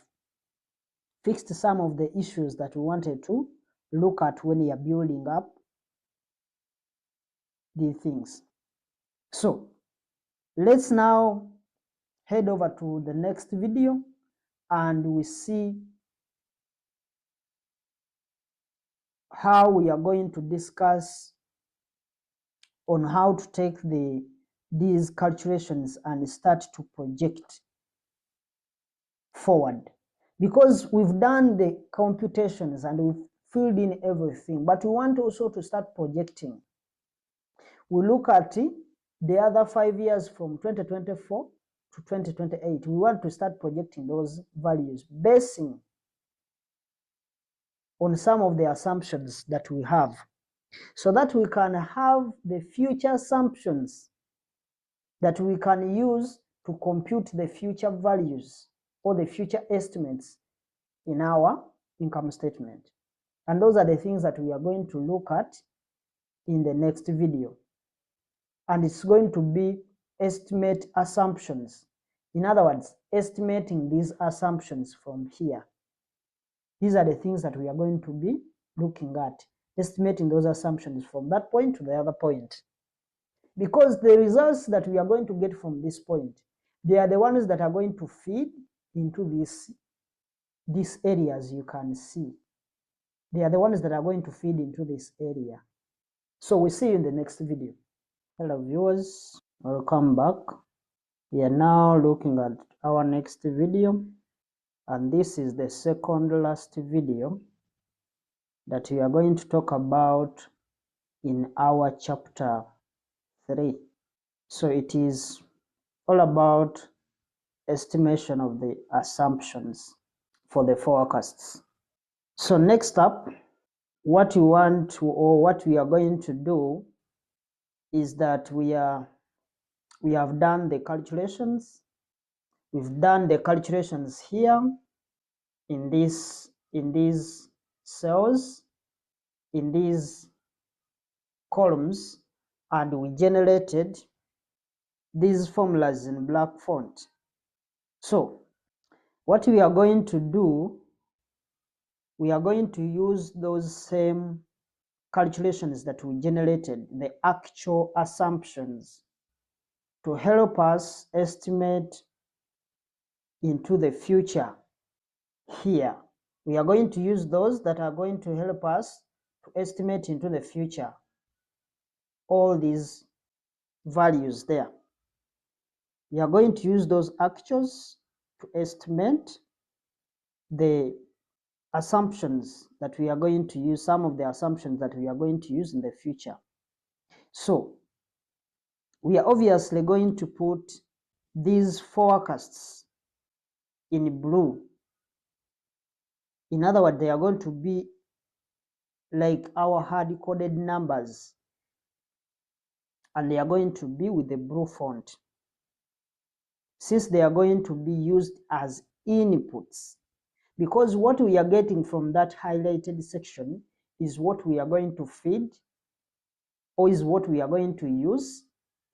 fixed some of the issues that we wanted to look at when you are building up these things. So let's now head over to the next video and we see how we are going to discuss on how to take these calculations and start to project forward. Because we've done the computations and we've filled in everything, but we want also to start projecting. We look at the other 5 years from 2024 to 2028. We want to start projecting those values basing on some of the assumptions that we have, so that we can have the future assumptions that we can use to compute the future values or the future estimates in our income statement. And those are the things that we are going to look at in the next video. And it's going to be estimate assumptions. In other words, estimating these assumptions from here. These are the things that we are going to be looking at, estimating those assumptions from that point to the other point. Because the results that we are going to get from this point, they are the ones that are going to feed into these areas you can see. They are the ones that are going to feed into this area. So we'll see you in the next video. Hello viewers, welcome back. We are now looking at our next video, and this is the second last video that we are going to talk about in our chapter 3. So it is all about estimation of the assumptions for the forecasts. So next up, what we want to, or what we are going to do, is that we have done the calculations. We've done the calculations here in these cells, in these columns, and we generated these formulas in black font. So what we are going to do, we are going to use those same calculations that we generated, the actual assumptions, to help us estimate into the future here. We are going to use those that are going to help us to estimate into the future all these values there. We are going to use those actuals to estimate the assumptions that we are going to use, some of the assumptions that we are going to use in the future. So we are obviously going to put these forecasts in blue. In other words, they are going to be like our hard-coded numbers, and they are going to be with the blue font, since they are going to be used as inputs. Because what we are getting from that highlighted section is what we are going to feed, or is what we are going to use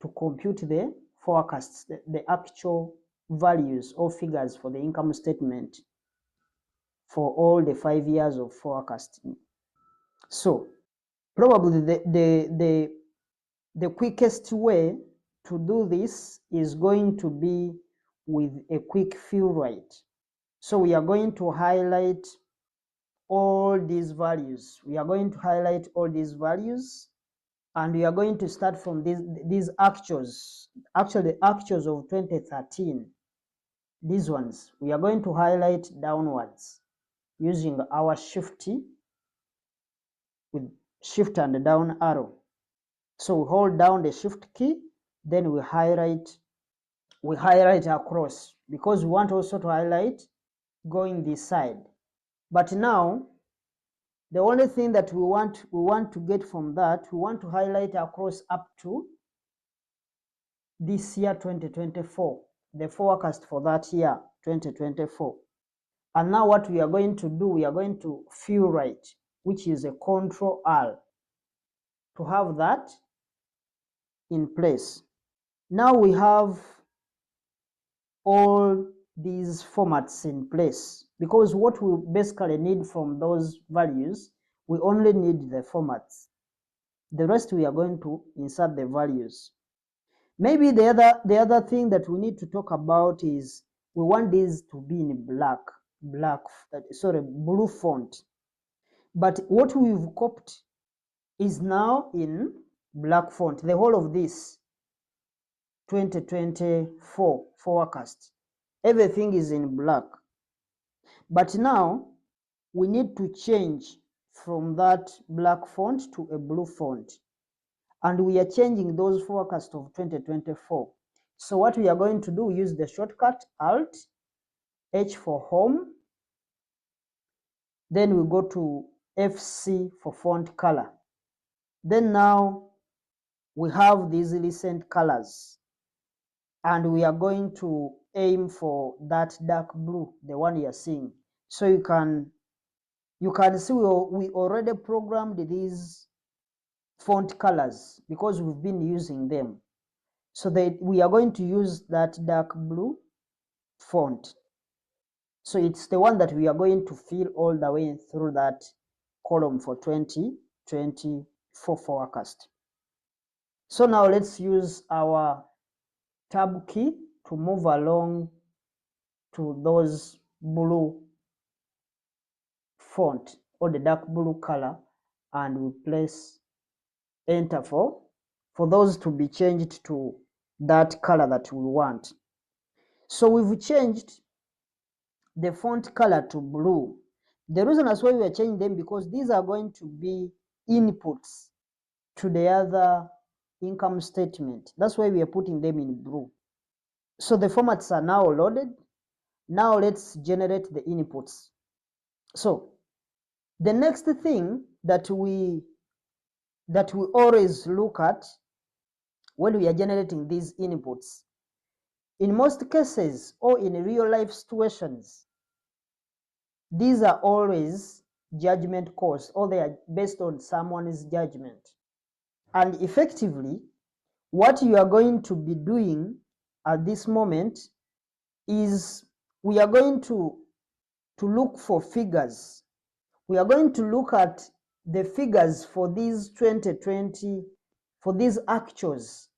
to compute the forecasts, the actual values or figures for the income statement for all the 5 years of forecasting. So probably the quickest way to do this is going to be with a quick fill right. So we are going to highlight all these values. We are going to highlight all these values, and we are going to start from these actuals, actually actuals of 2013. These ones, we are going to highlight downwards using our shift with shift and down arrow. So we hold down the shift key, then we highlight across, because we want also to highlight going this side. But now the only thing that we want to get from that, we want to highlight across up to this year 2024, the forecast for that year 2024. And now what we are going to do, we are going to fill right, which is a Control R, to have that in place. Now we have all these formats in place, because what we basically need from those values, we only need the formats. The rest we are going to insert the values. Maybe the other thing that we need to talk about is we want these to be in blue font. But what we've copied is now in black font. The whole of this 2024 forecast, everything is in black. But now we need to change from that black font to a blue font, and we are changing those forecasts of 2024. So what we are going to do, we use the shortcut Alt H for home, then we go to FC for font color. Then now we have these recent colors, and we are going to aim for that dark blue, the one you are seeing. So you can see we already programmed these font colors because we've been using them. So that we are going to use that dark blue font. So it's the one that we are going to fill all the way through that column for 2024 forecast. So now let's use our tab key to move along to those blue font or the dark blue color, and we press enter for those to be changed to that color that we want. So we've changed the font color to blue. The reason as why we are changing them, because these are going to be inputs to the other income statement. That's why we are putting them in blue. So the formats are now loaded. Now let's generate the inputs. So the next thing that we always look at when we are generating these inputs, in most cases or in real life situations, these are always judgment calls, or they are based on someone's judgment. And effectively, what you are going to be doing at this moment is we are going to look for figures. We are going to look at the figures for these 2020, for these actuals.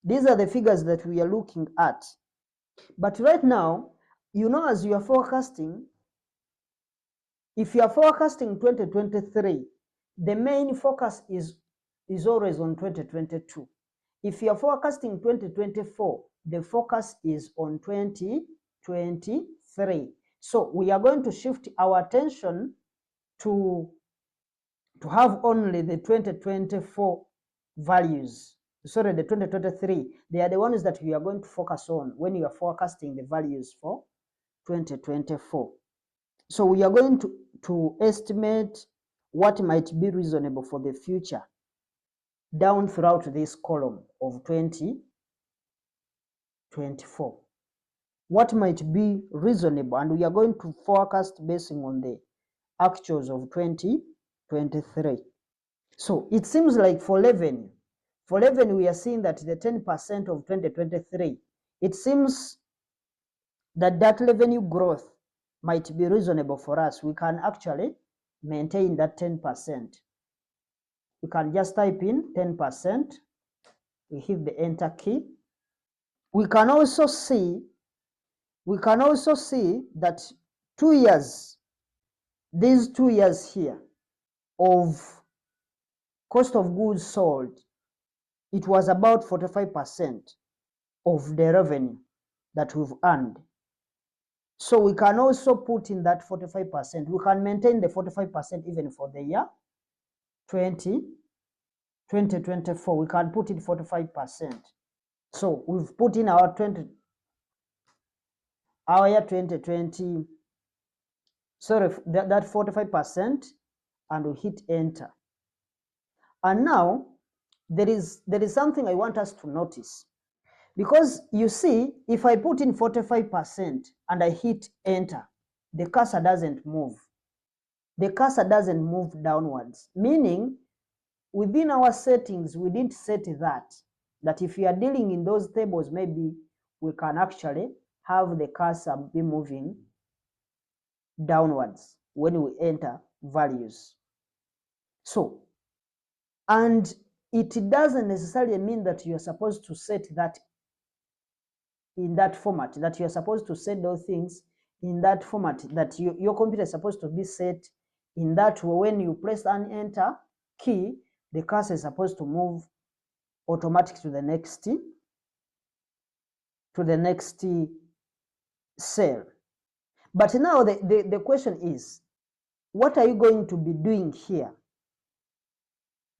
These are the figures that we are looking at. But right now, as you are forecasting, if you are forecasting 2023, the main focus is always on 2022. If you are forecasting 2024, the focus is on 2023. So we are going to shift our attention to have only the 2024 values. Sorry, the 2023. They are the ones that we are going to focus on when you are forecasting the values for 2024. So we are going to estimate what might be reasonable for the future down throughout this column of 2024. What might be reasonable, and we are going to forecast basing on the actuals of 2023. So it seems like for revenue we are seeing that the 10% of 2023, it seems that revenue growth might be reasonable for us. We can actually maintain that 10%. We can just type in 10%. We hit the enter key. We can also see that 2 years, these 2 years here of cost of goods sold, it was about 45% of the revenue that we've earned. So we can also put in that 45%. We can maintain the 45% even for the year 2024. We can put in 45%. So we've put in our year 2020, sorry, that 45%, and we hit enter. And now there is something I want us to notice, because you see, if I put in 45% and I hit enter, the cursor doesn't move. The cursor doesn't move downwards, meaning within our settings, we didn't set that if you are dealing in those tables, maybe we can actually have the cursor be moving downwards when we enter values. So, and it doesn't necessarily mean that you're supposed to set that in that format, that you're supposed to set those things in that format, that your computer is supposed to be set in that way. When you press an enter key, the cursor is supposed to move automatically to the next cell. But now the question is, what are you going to be doing here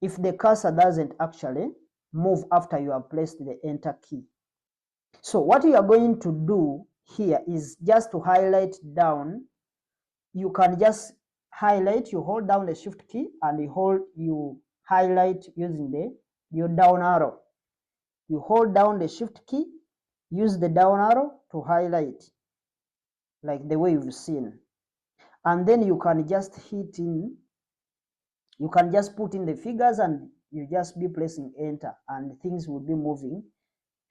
if the cursor doesn't actually move after you have pressed the enter key? So what you are going to do here is just to highlight down. You can just highlight, you hold down the shift key and you highlight using your down arrow. You hold down the shift key, use the down arrow to highlight, like the way you've seen. And then you can just hit in, you can just put in the figures and you just be pressing enter and things will be moving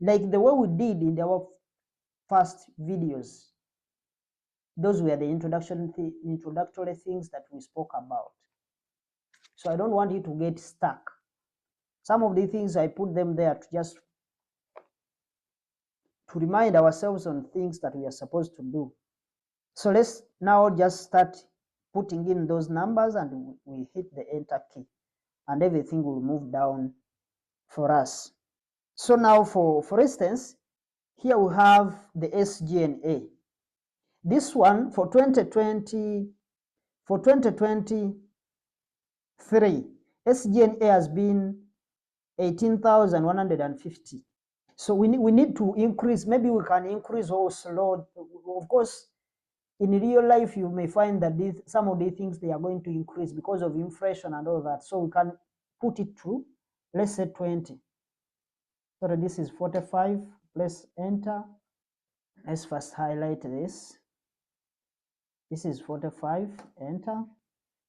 like the way we did in our first videos. Those were the introductory things that we spoke about. So I don't want you to get stuck. Some of the things I put them there to just to remind ourselves on things that we are supposed to do. So let's now just start putting in those numbers and we hit the enter key and everything will move down for us. So now for instance, here we have the SG&A. This one for 2023, SG&A has been 18,150. So we need to increase. Maybe we can increase or slow. Of course, in real life, you may find that some of these things, they are going to increase because of inflation and all that. So we can put it to, let's say 20. So this is 45. Press enter. Let's first highlight this. This is 45. Enter.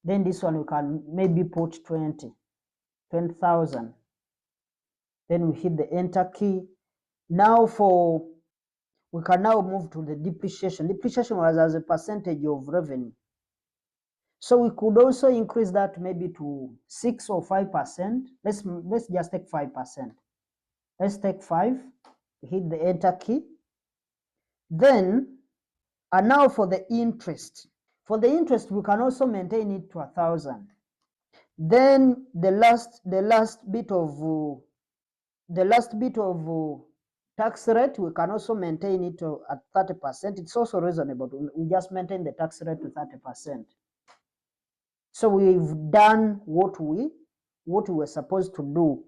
Then this one we can maybe put 20,000. Then we hit the enter key. Now we can now move to the depreciation. Depreciation was as a percentage of revenue. So we could also increase that maybe to 6 or 5%. Let's just take 5%. Let's take 5. Hit the enter key. Then, and now for the interest. For the interest, we can also maintain it to 1,000. Then the last bit of tax rate, we can also maintain it at 30%. It's also reasonable. We just maintain the tax rate to 30%. So we've done what we were supposed to do.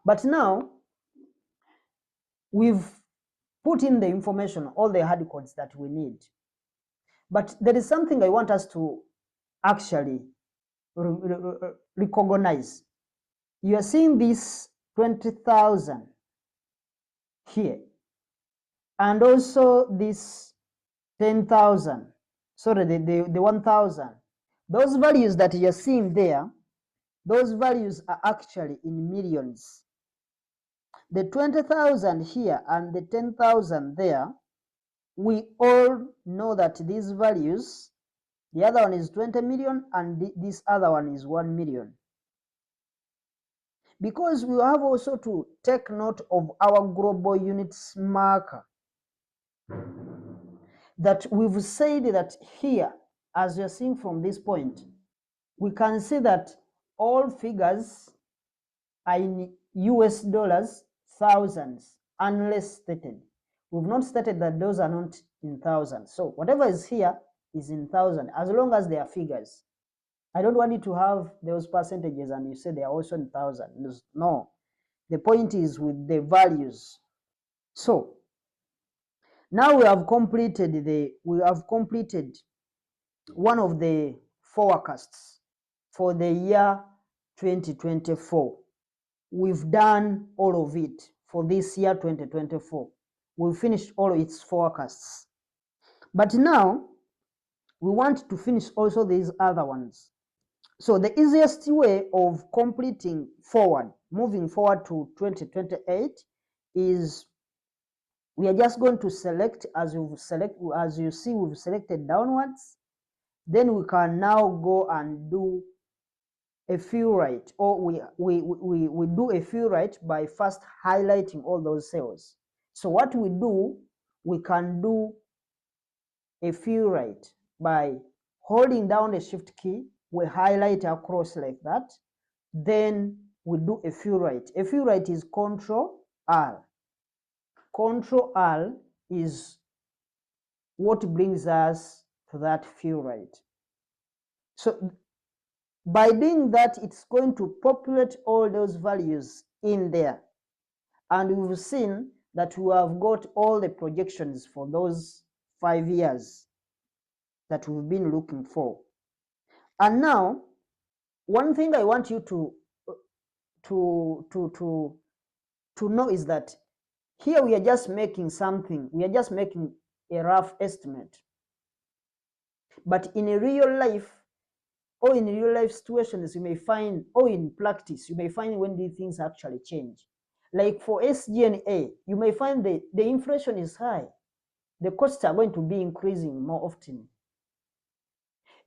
But now we've put in the information, all the hard codes that we need. But there is something I want us to actually recognize. You are seeing this 20,000 here, and also this 10,000. Sorry, the 1,000. Those values that you're seeing there, those values are actually in millions. The 20,000 here and the 10,000 there, we all know that these values, the other one is 20 million and this other one is 1 million. because we have also to take note of our global units marker, that we've said that here, as you're seeing from this point, we can see that all figures are in US dollars, thousands, unless stated. We've not stated that those are not in thousands. So whatever is here is in thousand, as long as they are figures. I don't want you to have those percentages and you say they are also in thousands. No, the point is with the values. So now we have completed one of the forecasts for the year 2024. We've done all of it for this year 2024. We've finished all its forecasts. But now we want to finish also these other ones. So the easiest way of completing forward, moving forward to 2028, is we are just going to select, as you see, we've selected downwards. Then we can now go and do a fill right, or we do a fill right by first highlighting all those cells. So what we do, we can do a fill right by holding down the shift key, we highlight across like that, then we do a fill right. A fill right is Control R. Control R is what brings us to that fill right. So by doing that, it's going to populate all those values in there. And we've seen that we have got all the projections for those 5 years that we've been looking for. And now, one thing I want you to know is that here we are just making something, we are just making a rough estimate. But in a real life, or in real life situations, you may find, or in practice, you may find when these things actually change. Like for SG&A, you may find the inflation is high. The costs are going to be increasing more often.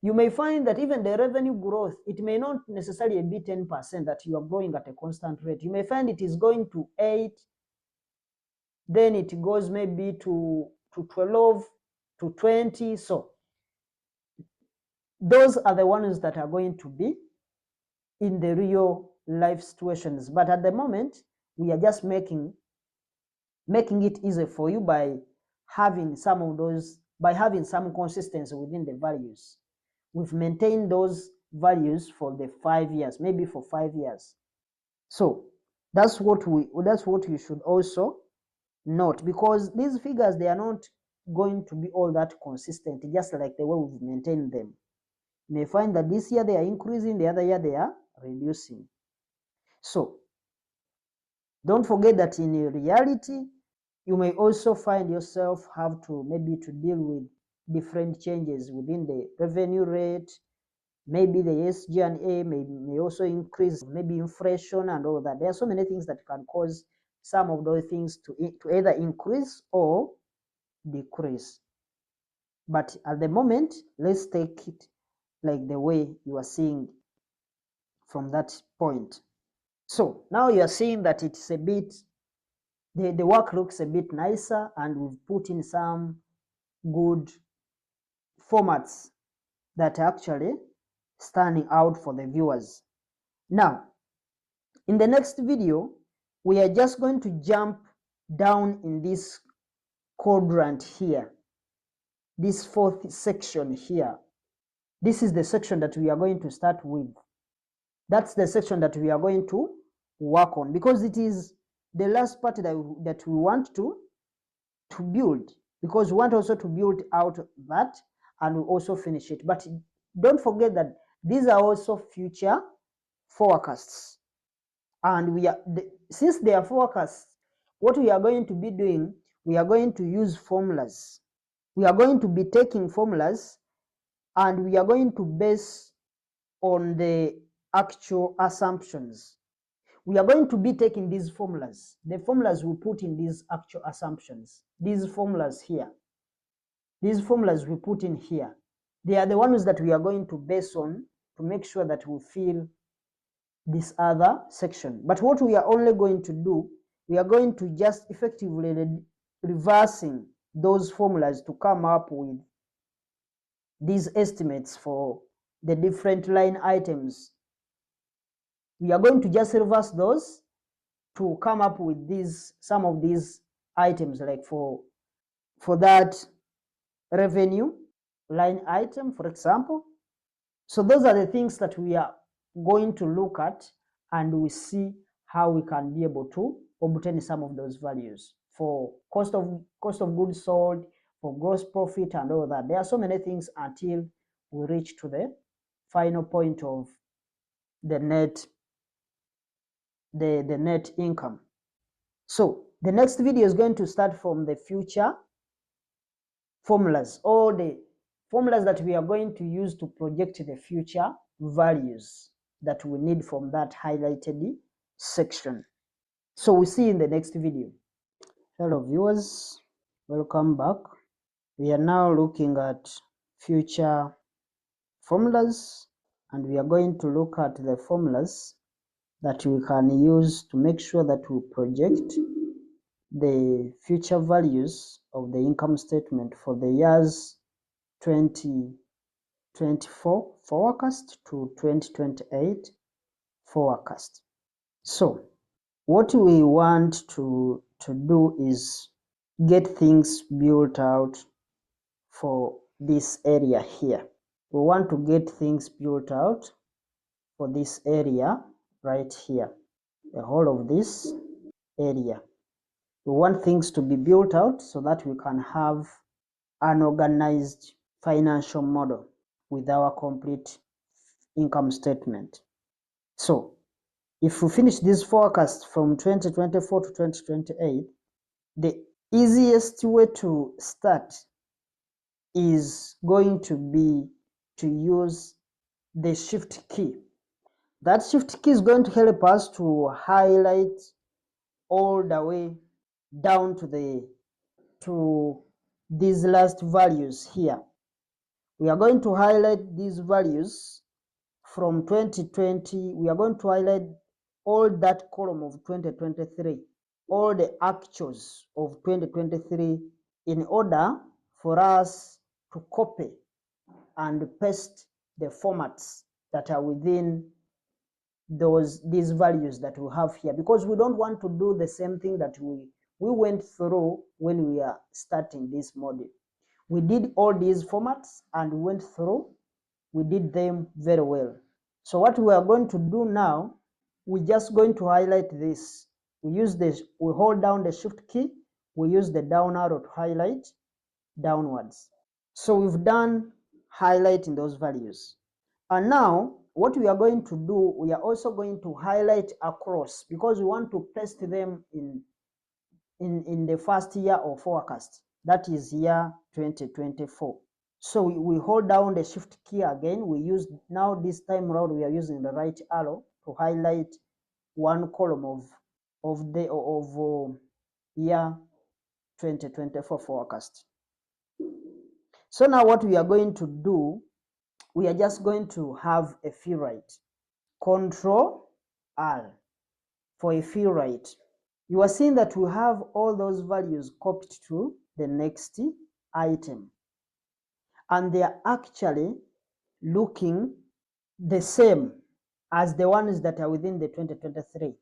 You may find that even the revenue growth, it may not necessarily be 10% that you are growing at a constant rate. You may find it is going to 8, then it goes maybe to 12, to 20. So those are the ones that are going to be in the real life situations. But at the moment, we are just making it easy for you by having some of those, by having some consistency within the values. We've maintained those values for the 5 years, maybe for 5 years. So that's what you should also note, because these figures, they are not going to be all that consistent, just like the way we've maintained them. You may find that this year they are increasing, the other year they are reducing. So don't forget that in reality, you may also find yourself have to maybe to deal with different changes within the revenue rate. Maybe the SG&A may also increase, maybe inflation and all that. There are so many things that can cause some of those things to either increase or decrease. But at the moment, let's take it like the way you are seeing from that point. So now you are seeing that it's a bit, the work looks a bit nicer, and we've put in some good formats that are actually standing out for the viewers. Now, in the next video, we are just going to jump down in this quadrant here, this fourth section here. This is the section that we are going to start with. That's the section that we are going to work on, because it is the last part that we want to build, because we want also to build out that and we also finish it. But don't forget that these are also future forecasts, and since they are forecasts, what we are going to be doing, we are going to use formulas. We are going to be taking formulas, and we are going to base on the actual assumptions. We are going to be taking these formulas, the formulas we put in these actual assumptions, these formulas here, these formulas we put in here, they are the ones that we are going to base on to make sure that we feel this other section. But what we are only going to do, we are going to just effectively reversing those formulas to come up with these estimates for the different line items. We are going to just reverse those to come up with these, some of these items, like for that revenue line item, for example. So those are the things that we are going to look at, and we see how we can be able to obtain some of those values for cost of goods sold, for gross profit and all that. There are so many things until we reach to the final point of the net income. So the next video is going to start from the future formulas, all the formulas that we are going to use to project the future values that we need from that highlighted section. So we'll see in the next video. Hello viewers, welcome back. We are now looking at future formulas, and we are going to look at the formulas that we can use to make sure that we project the future values of the income statement for the years 2024 forecast to 2028 forecast. So what we want to do is get things built out for this area here. We want to get things built out for this area right here, the whole of this area. We want things to be built out so that we can have an organized financial model with our complete income statement. So if we finish this forecast from 2024 to 2028, the easiest way to start is going to be to use the shift key. That shift key is going to help us to highlight all the way down to these last values here. We are going to highlight these values from 2020. We are going to highlight all that column of 2023, all the actuals of 2023, in order for us to copy and paste the formats that are within these values that we have here, because we don't want to do the same thing that we went through when we are starting this model. We did all these formats and went through, we did them very well. So what we are going to do now, we're just going to highlight this. We hold down the shift key, we use the down arrow to highlight downwards. So we've done highlighting those values. And now what we are going to do, we are also going to highlight across, because we want to paste them in the first year of forecast, that is year 2024. So we hold down the shift key again. We use, now this time around we are using the right arrow to highlight one column of year 2024 forecast. So now what we are going to do, we are just going to have a fill right. Control R for a fill right. You are seeing that we have all those values copied to the next item, and they are actually looking the same as the ones that are within the 2023.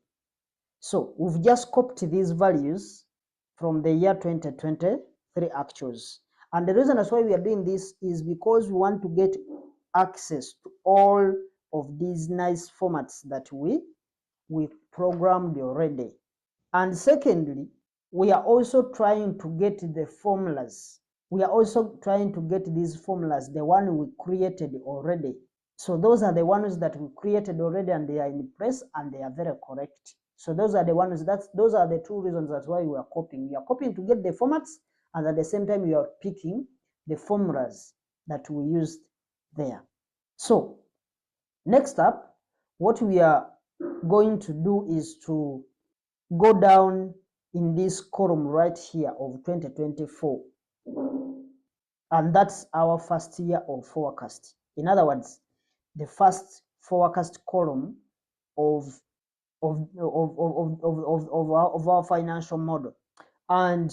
So we've just copied these values from the year 2023 actuals. And the reason that's why we are doing this is because we want to get access to all of these nice formats that we programmed already. And secondly, we are also trying to get the formulas. We are also trying to get these formulas, the one we created already. So those are the ones that we created already, and they are in place and they are very correct. So those are the ones, those are the two reasons that's why we are copying. We are copying to get the formats, and at the same time we are picking the formulas that we used there. So next up, what we are going to do is to go down in this column right here of 2024, and that's our first year of forecast. In other words, the first forecast column of our financial model. And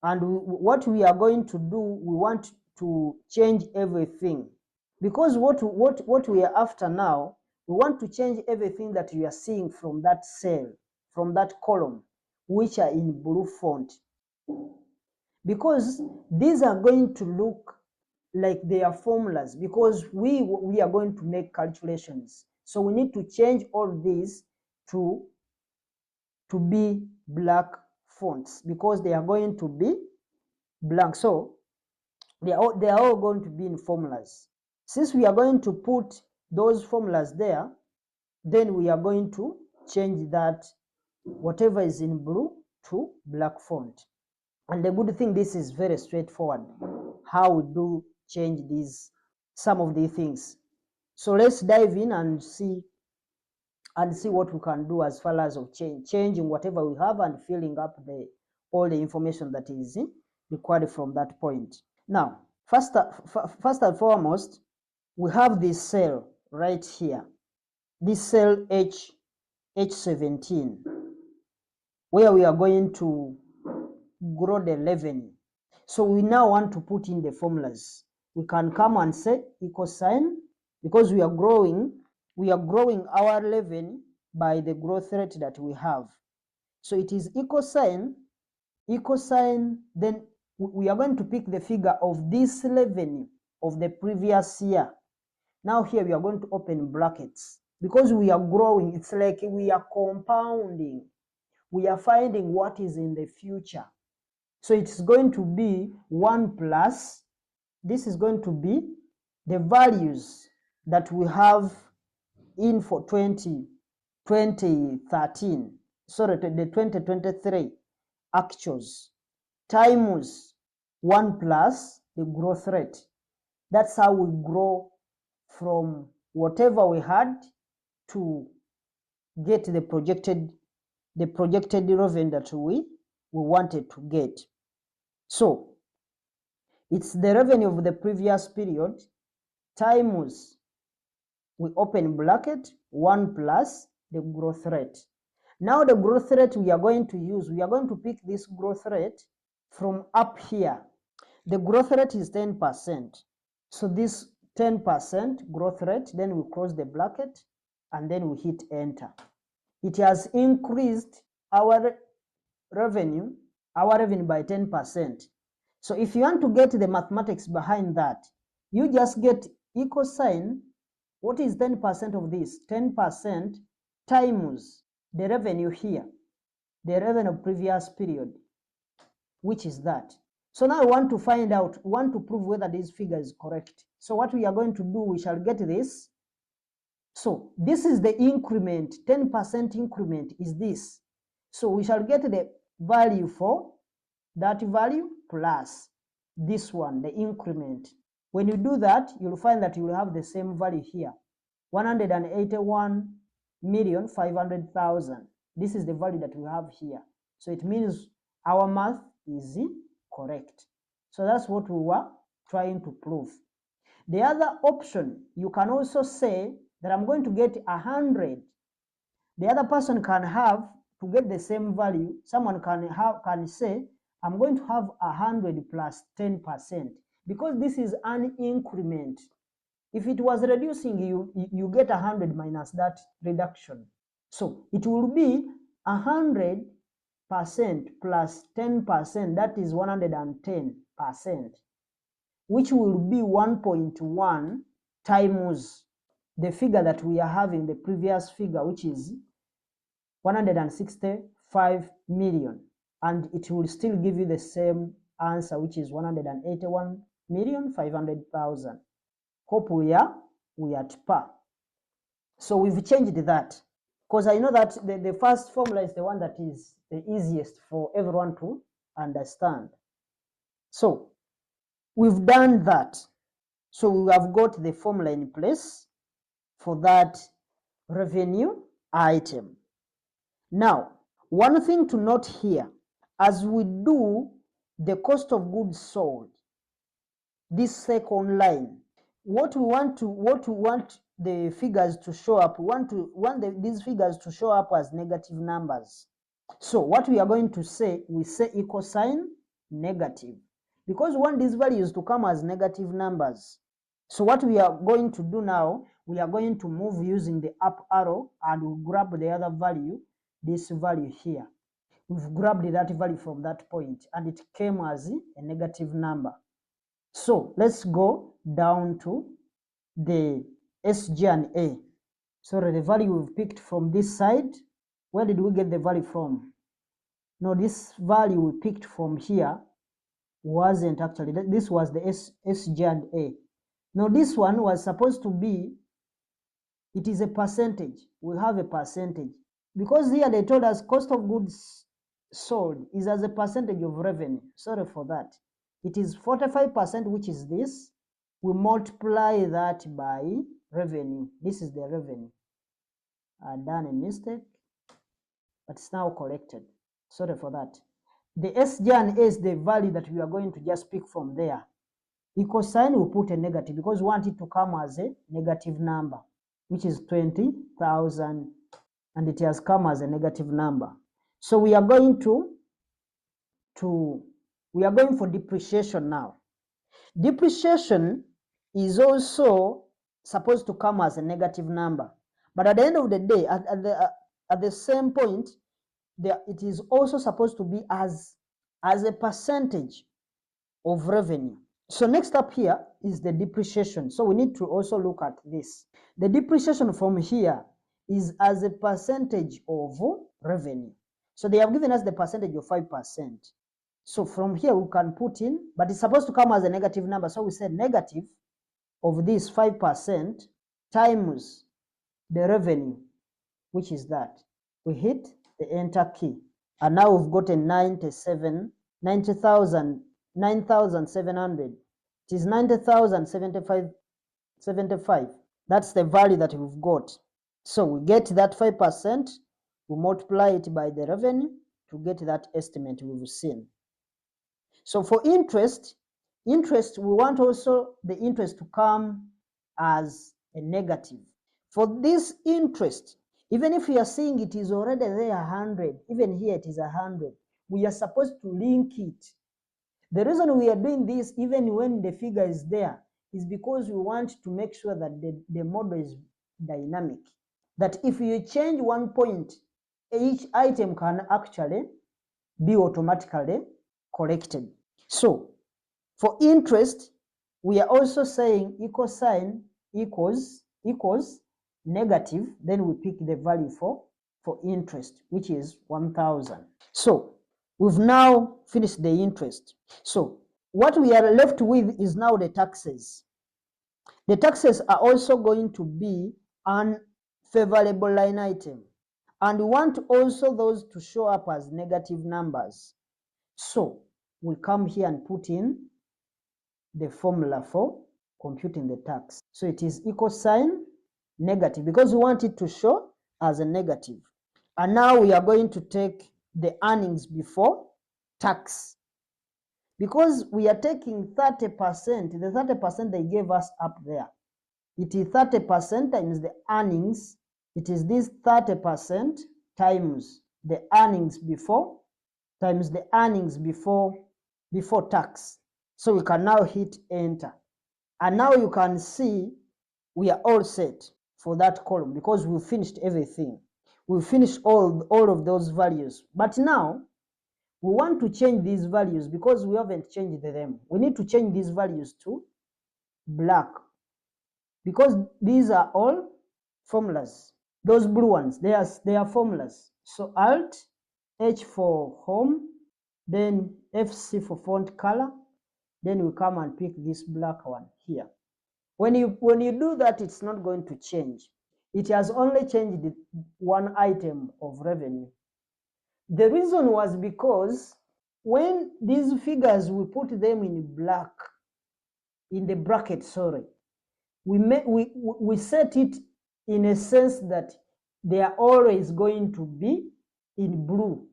what we are going to do, we want to change everything, because what we are after now, we want to change everything that you are seeing from that cell, from that column, which are in blue font, because these are going to look like they are formulas, because we are going to make calculations. So we need to change all these to be black fonts, because they are going to be blank. So they are all going to be in formulas. Since we are going to put those formulas there, then we are going to change that whatever is in blue to black font. And the good thing, this is very straightforward how we do change these, some of these things. So let's dive in and see what we can do as far as of changing whatever we have and filling up all the information that is required from that point. Now, first and foremost, we have this cell right here, this cell H17, where we are going to grow the revenue. So we now want to put in the formulas. We can come and say equal sign, because we are growing our revenue by the growth rate that we have. So it is equal sign, then we are going to pick the figure of this revenue of the previous year. Now here we are going to open brackets, because we are growing. It's like we are compounding. We are finding what is in the future. So it's going to be 1 plus, this is going to be the values that we have in for 2013, sorry, the 2023 actuals, times 1 plus the growth rate. That's how we grow from whatever we had to get the projected revenue that we wanted to get. So it's the revenue of the previous period times, we open bracket, 1 plus the growth rate. Now the growth rate we are going to use, we are going to pick this growth rate from up here. The growth rate is 10%. So this 10% growth rate, then we close the bracket and then we hit enter. It has increased our revenue by 10%. So if you want to get the mathematics behind that, you just get equal sign. What is 10% of this? 10% times the revenue here, the revenue of previous period, which is that. So now I want to find out, want to prove whether this figure is correct. So what we are going to do, we shall get this. So this is the increment, 10% increment is this. So we shall get the value for that value plus this one, the increment. When you do that, you'll find that you will have the same value here, 181,500,000. This is the value that we have here. So it means our math is correct. So that's what we were trying to prove. The other option, you can also say that I'm going to get 100. The other person can have, to get the same value, someone can say, I'm going to have 100 plus 10%, because this is an increment. If it was reducing, you get 100 minus that reduction. So it will be 100% plus 10%, that is 110%, which will be 1.1 times the figure that we are having, the previous figure, which is 165 million. And it will still give you the same answer, which is 181,500,000. Hope we are at par. So we've changed that, because I know that the first formula is the one that is the easiest for everyone to understand. So we've done that. So we have got the formula in place for that revenue item. Now, one thing to note here, as we do the cost of goods sold, this second line, what we want the figures to show up, we want these figures to show up as negative numbers. So what we are going to say, we say equal sign negative, because we want these values to come as negative numbers. So what we are going to do now, we are going to move using the up arrow, and we'll grab the other value, this value here. We've grabbed that value from that point, and it came as a negative number. So let's go down to the SG and A. So the value we've picked from this side, where did we get the value from? No, this value we picked from here wasn't actually, this was the SG and A. Now this one was supposed to be, it is a percentage. We have a percentage. Because here they told us cost of goods sold is as a percentage of revenue. Sorry for that. It is 45%, which is this. We multiply that by revenue. This is the revenue. I've done a mistake, but it's now corrected. Sorry for that. The SG and A is the value that we are going to just pick from there. Equal sign, we put a negative because we want it to come as a negative number, which is 20,000, and it has come as a negative number. So we are going we are going for depreciation now. Depreciation is also supposed to come as a negative number, but at the end of the day, at the same point, it is also supposed to be as a percentage of revenue. So next up here is the depreciation. So we need to also look at this. The depreciation from here is as a percentage of revenue. So they have given us the percentage of 5%. So from here we can put in, but it's supposed to come as a negative number. So we said negative of this 5% times the revenue, which is that. We hit the enter key. And now we've gotten 9,700. It is 90,075. That's the value that we've got. So we get that 5%, we multiply it by the revenue to get that estimate we've seen. So for interest, we want also the interest to come as a negative. For this interest, even if we are seeing it is already there 100, even here it is 100, we are supposed to link it. The reason we are doing this, even when the figure is there, is because we want to make sure that the model is dynamic. That if you change one point, each item can actually be automatically corrected. So for interest, we are also saying equal sign equals negative, then we pick the value for interest, which is 1,000. So we've now finished the interest. So what we are left with is now the taxes. The taxes are also going to be an favorable line item, and we want also those to show up as negative numbers. So we come here and put in the formula for computing the tax. So it is equal sign negative because we want it to show as a negative. And now we are going to take the earnings before tax. Because we are taking 30%, the 30% they gave us up there. It is 30% times the earnings. It is this 30% times the earnings before before tax. So we can now hit enter. And now you can see we are all set for that column because we finished everything. We finished all of those values. But now we want to change these values because we haven't changed them. We need to change these values to black because these are all formulas. Those blue ones, they are formulas. So Alt H for home, then FC for font color, then we come and pick this black one here. When you do that, it's not going to change. It has only changed one item of revenue. The reason was because when these figures, we put them in black, in the bracket, sorry, we set it in a sense that they are always going to be in blue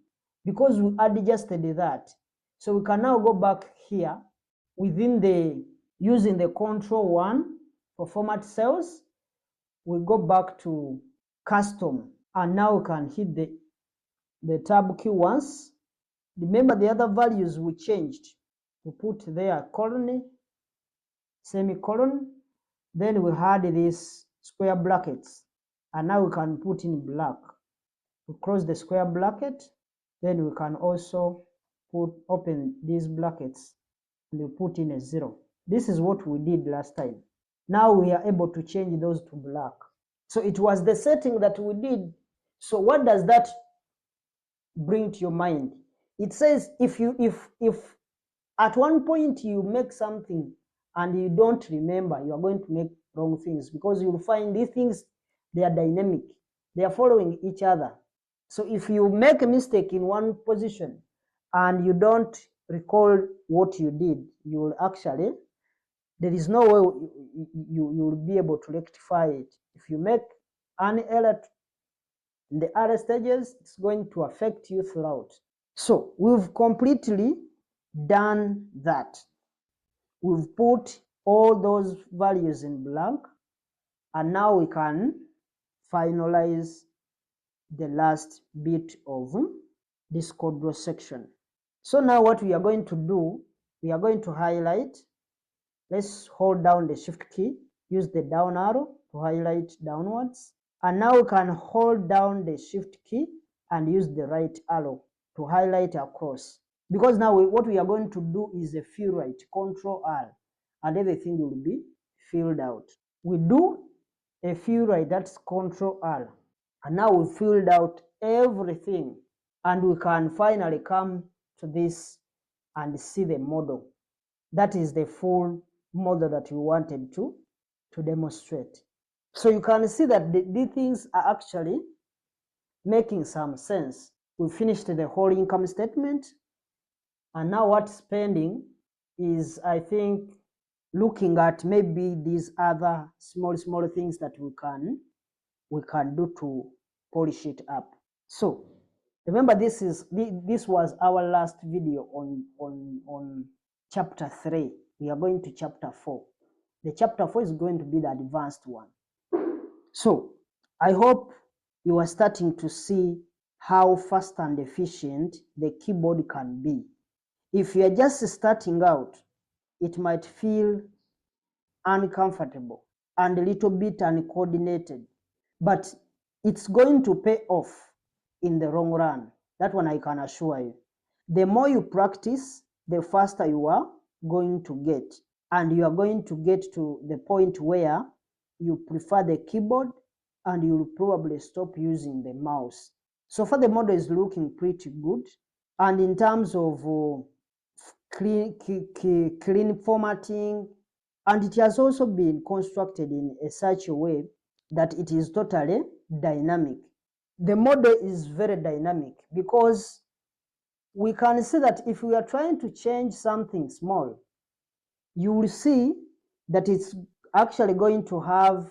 because we adjusted that. So we can now go back here within using the control 1 for format cells. we go back to custom, and now we can hit the tab key once. Remember the other values we changed. We put there colon, semicolon, then we had these square brackets, and now we can put in black. We close the square bracket, then we can also open these brackets and we put in a 0. This is what we did last time. Now we are able to change those to black. So it was the setting that we did. So what does that bring to your mind? It says if at one point you make something and you don't remember, you are going to make wrong things, because you'll find these things, they are dynamic. They are following each other. So if you make a mistake in one position and you don't recall what you did, you will actually, there is no way you will be able to rectify it. If you make an error in the other stages, it's going to affect you throughout. So we've completely done that. We've put all those values in blank, and now we can finalize the last bit of this code row section. So now what we are going to do, we are going to highlight. Let's hold down the shift key, use the down arrow to highlight downwards, and now we can hold down the shift key and use the right arrow to highlight across, because now what we are going to do is a fill right, Control R, and everything will be filled out. We do a fill right, that's Control R, and now we filled out everything, and we can finally come to this and see the model. That is the full model that we wanted to demonstrate. So you can see that these things are actually making some sense. We finished the whole income statement, and now what's pending is, I think, looking at maybe these other small things that we can do to polish it up. So remember, this was our last video on chapter 3. We are going to chapter 4. The chapter 4 is going to be the advanced one. So I hope you are starting to see how fast and efficient the keyboard can be. If you are just starting out, it might feel uncomfortable and a little bit uncoordinated, but it's going to pay off in the long run. That one I can assure you. The more you practice, the faster you are going to get, and you are going to get to the point where you prefer the keyboard and you'll probably stop using the mouse. So far the model is looking pretty good, and in terms of clean formatting, and it has also been constructed in such a way that it is totally dynamic. The model is very dynamic, because we can see that if we are trying to change something small, you will see that it's actually going to have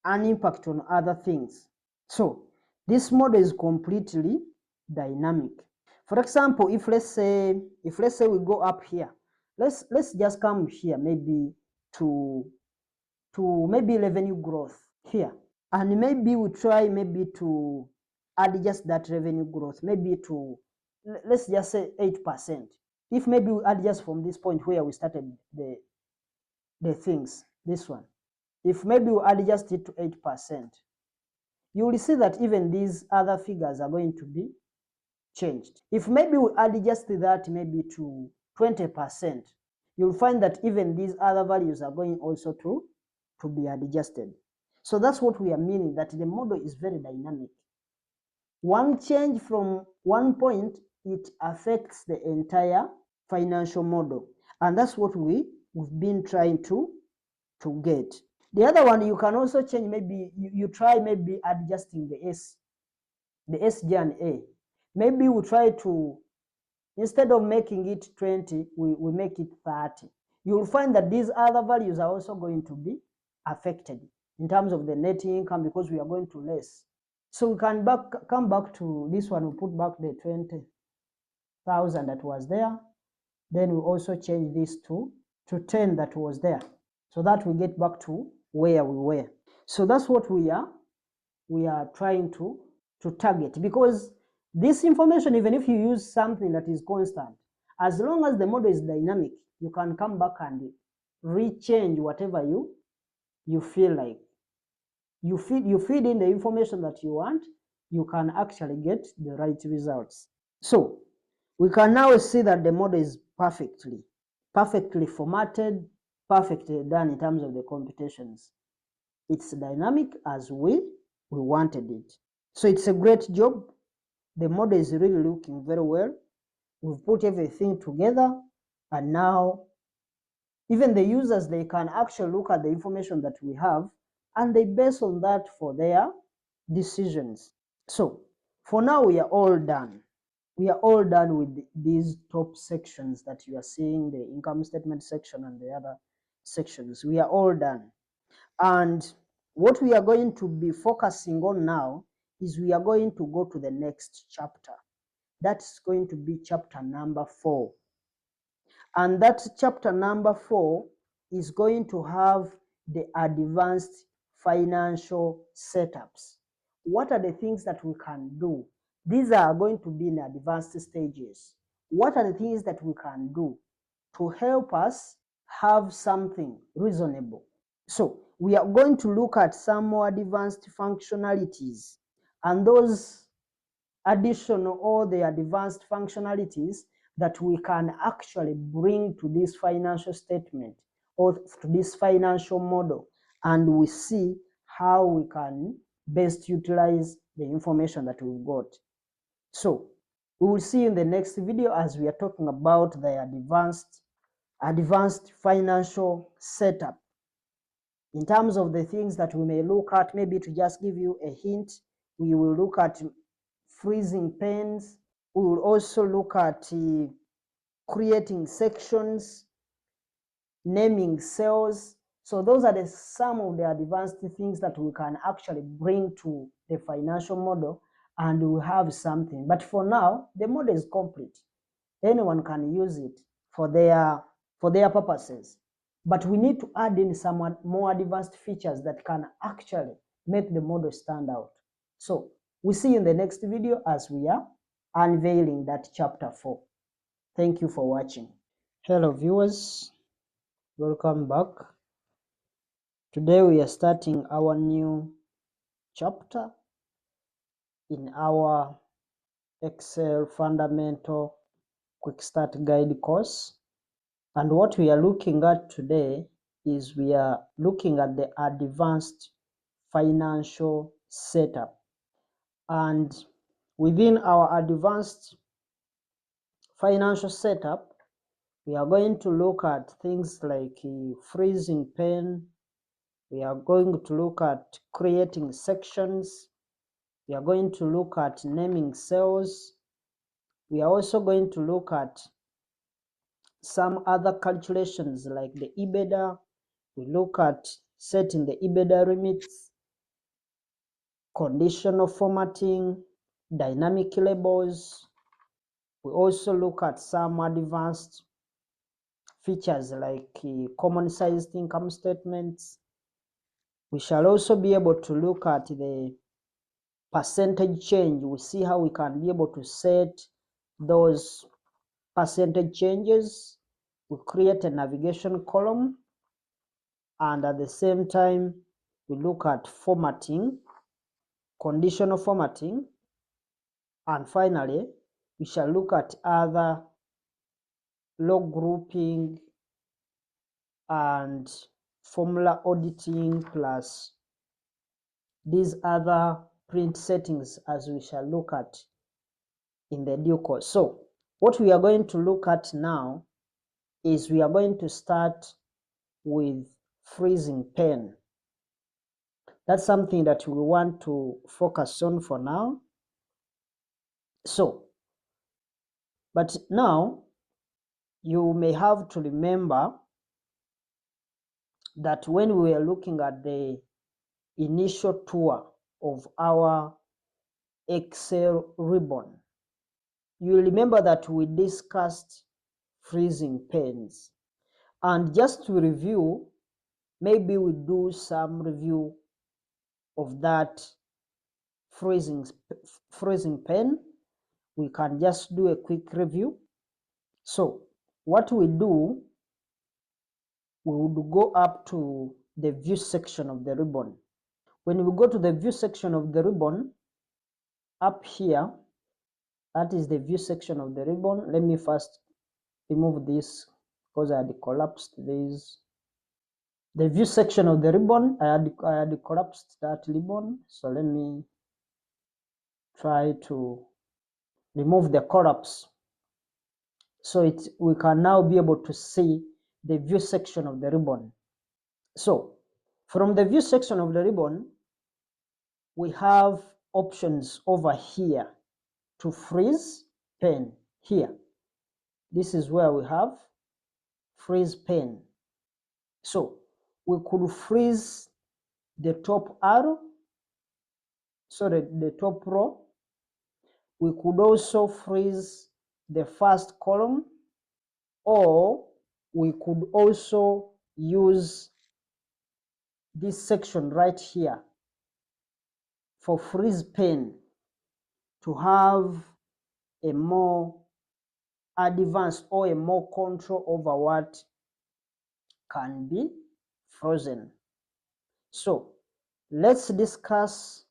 an impact on other things. So this model is completely dynamic. For example, if let's say we go up here, let's just come here maybe to maybe revenue growth here, and maybe we try maybe to adjust that revenue growth maybe to, let's just say 8%. If maybe we adjust from this point where we started the things, this one, if maybe we adjust it to 8%, you will see that even these other figures are going to be changed. If maybe we adjust that maybe to 20%, you'll find that even these other values are going also to be adjusted. So that's what we are meaning, that the model is very dynamic. One change from one point, it affects the entire financial model, and that's what we've been trying to get. The other one, you can also change, maybe you try maybe adjusting the SG and A. Maybe we try to, instead of making it 20, we make it 30. You'll find that these other values are also going to be affected in terms of the net income, because we are going to less. So we can come back to this one, we put back the 20,000 that was there. Then we also change this to 10 that was there, so that we get back to where we were. So that's what we are trying to target, because this information, even if you use something that is constant, as long as the model is dynamic, you can come back and rechange whatever you feel like. You feed in the information that you want, you can actually get the right results. So we can now see that the model is perfectly formatted, perfectly done in terms of the computations. It's dynamic as we wanted it. So it's a great job. The model is really looking very well. We've put everything together, and now even the users, they can actually look at the information that we have, and they base on that for their decisions. So for now, we are all done. We are all done with these top sections that you are seeing, the income statement section and the other sections. We are all done. And what we are going to be focusing on now is we are going to go to the next chapter. That's going to be chapter number 4. And that chapter number 4 is going to have the advanced financial setups. What are the things that we can do? These are going to be in advanced stages. What are the things that we can do to help us have something reasonable? So we are going to look at some more advanced functionalities, and those additional or the advanced functionalities that we can actually bring to this financial statement or to this financial model, and we see how we can best utilize the information that we've got. So we will see in the next video as we are talking about the advanced financial setup. In terms of the things that we may look at, maybe to just give you a hint, we will look at freezing panes. We will also look at creating sections, naming cells. So those are some of the advanced things that we can actually bring to the financial model, and we have something. But for now, the model is complete. Anyone can use it for their purposes. But we need to add in some more advanced features that can actually make the model stand out. So we'll see you in the next video as we are unveiling that chapter 4. Thank you for watching. Hello viewers, welcome back. Today we are starting our new chapter in our Excel Fundamental Quick Start Guide course. And what we are looking at today is we are looking at the advanced financial setup. And within our advanced financial setup, we are going to look at things like freezing pane. We are going to look at creating sections. We are going to look at naming cells. We are also going to look at some other calculations like the EBITDA. We look at setting the EBITDA limits, conditional formatting, dynamic labels. We also look at some advanced features like common sized income statements. We shall also be able to look at the percentage change. We see how we can be able to set those percentage changes. We create a navigation column, and at the same time we look at formatting, conditional formatting, and finally we shall look at other log grouping and formula auditing, plus these other print settings, as we shall look at in the due course. So what we are going to look at now is we are going to start with freezing pane. That's something that we want to focus on for now. So, but now you may have to remember that when we were looking at the initial tour of our Excel ribbon, you remember that we discussed freezing panes. And just to review, maybe we do some review of that freezing pen, we can just do a quick review. So what we do, we would go up to the view section of the ribbon. When we go to the view section of the ribbon, up here, that is the view section of the ribbon. Let me first remove this because I had collapsed this. The view section of the ribbon, I had collapsed that ribbon. So let me try to remove the collapse. So we can now be able to see the view section of the ribbon. So from the view section of the ribbon, we have options over here to freeze pen here. This is where we have freeze pen. So we could freeze the top arrow, so the top row. We could also freeze the first column, or we could also use this section right here for freeze pen to have a more advanced or a more control over what can be frozen. So let's discuss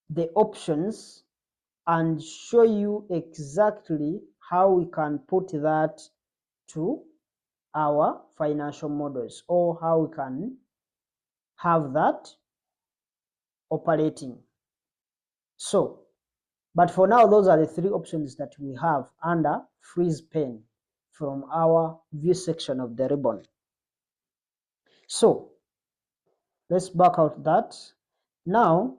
the options and show you exactly how we can put that to our financial models, or how we can have that operating. So, but for now, those are the three options that we have under freeze pen from our view section of the ribbon. So let's back out that. Now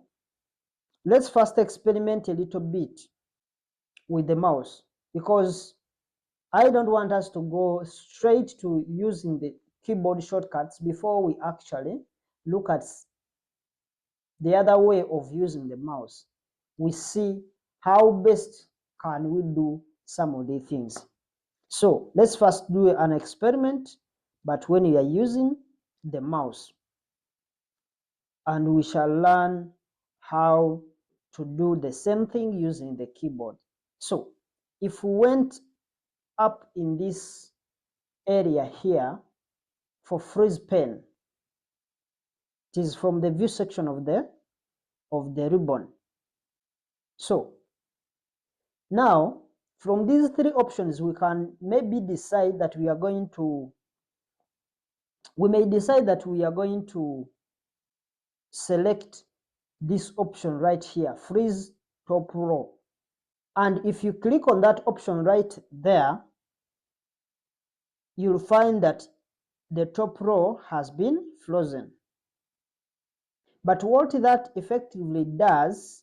let's first experiment a little bit with the mouse, because I don't want us to go straight to using the keyboard shortcuts before we actually look at the other way of using the mouse. We see how best can we do some of the things. So let's first do an experiment, but when you are using the mouse, and we shall learn how to do the same thing using the keyboard. So if we went up in this area here for freeze pen, it is from the view section of the ribbon. So now from these three options, we can maybe decide that we are going to, select this option right here, freeze top row. And if you click on that option right there, you'll find that the top row has been frozen. But what that effectively does,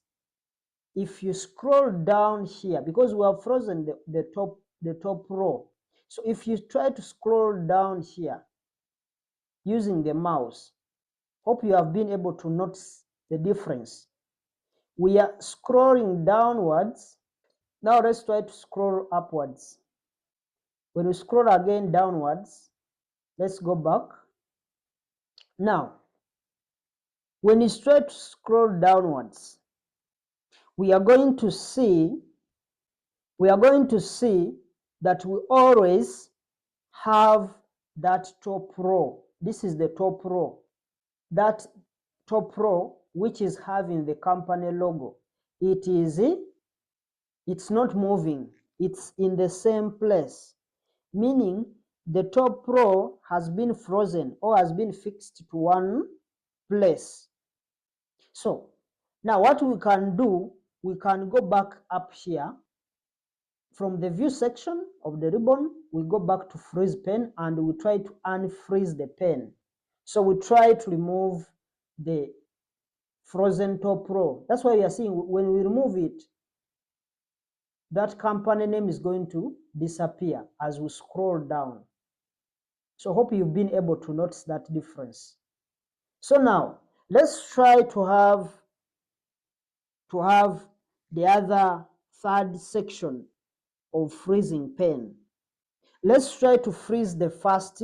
if you scroll down here, because we have frozen the top row, so if you try to scroll down here using the mouse, hope you have been able to notice the difference. We are scrolling downwards. Now let's try to scroll upwards. When we scroll again downwards, let's go back. Now, when you try to scroll downwards, we are going to see that we always have that top row. This is the top row. That top row, which is having the company logo, it's not moving. It's in the same place, meaning the top row has been frozen or has been fixed to one place. So now what we can do, we can go back up here from the view section of the ribbon. We go back to freeze pen and we try to unfreeze the pen. So we try to remove the frozen top row. That's why we are seeing when we remove it, that company name is going to disappear as we scroll down. So hope you've been able to notice that difference. So now let's try to have the other third section of freezing pen. Let's try to freeze the first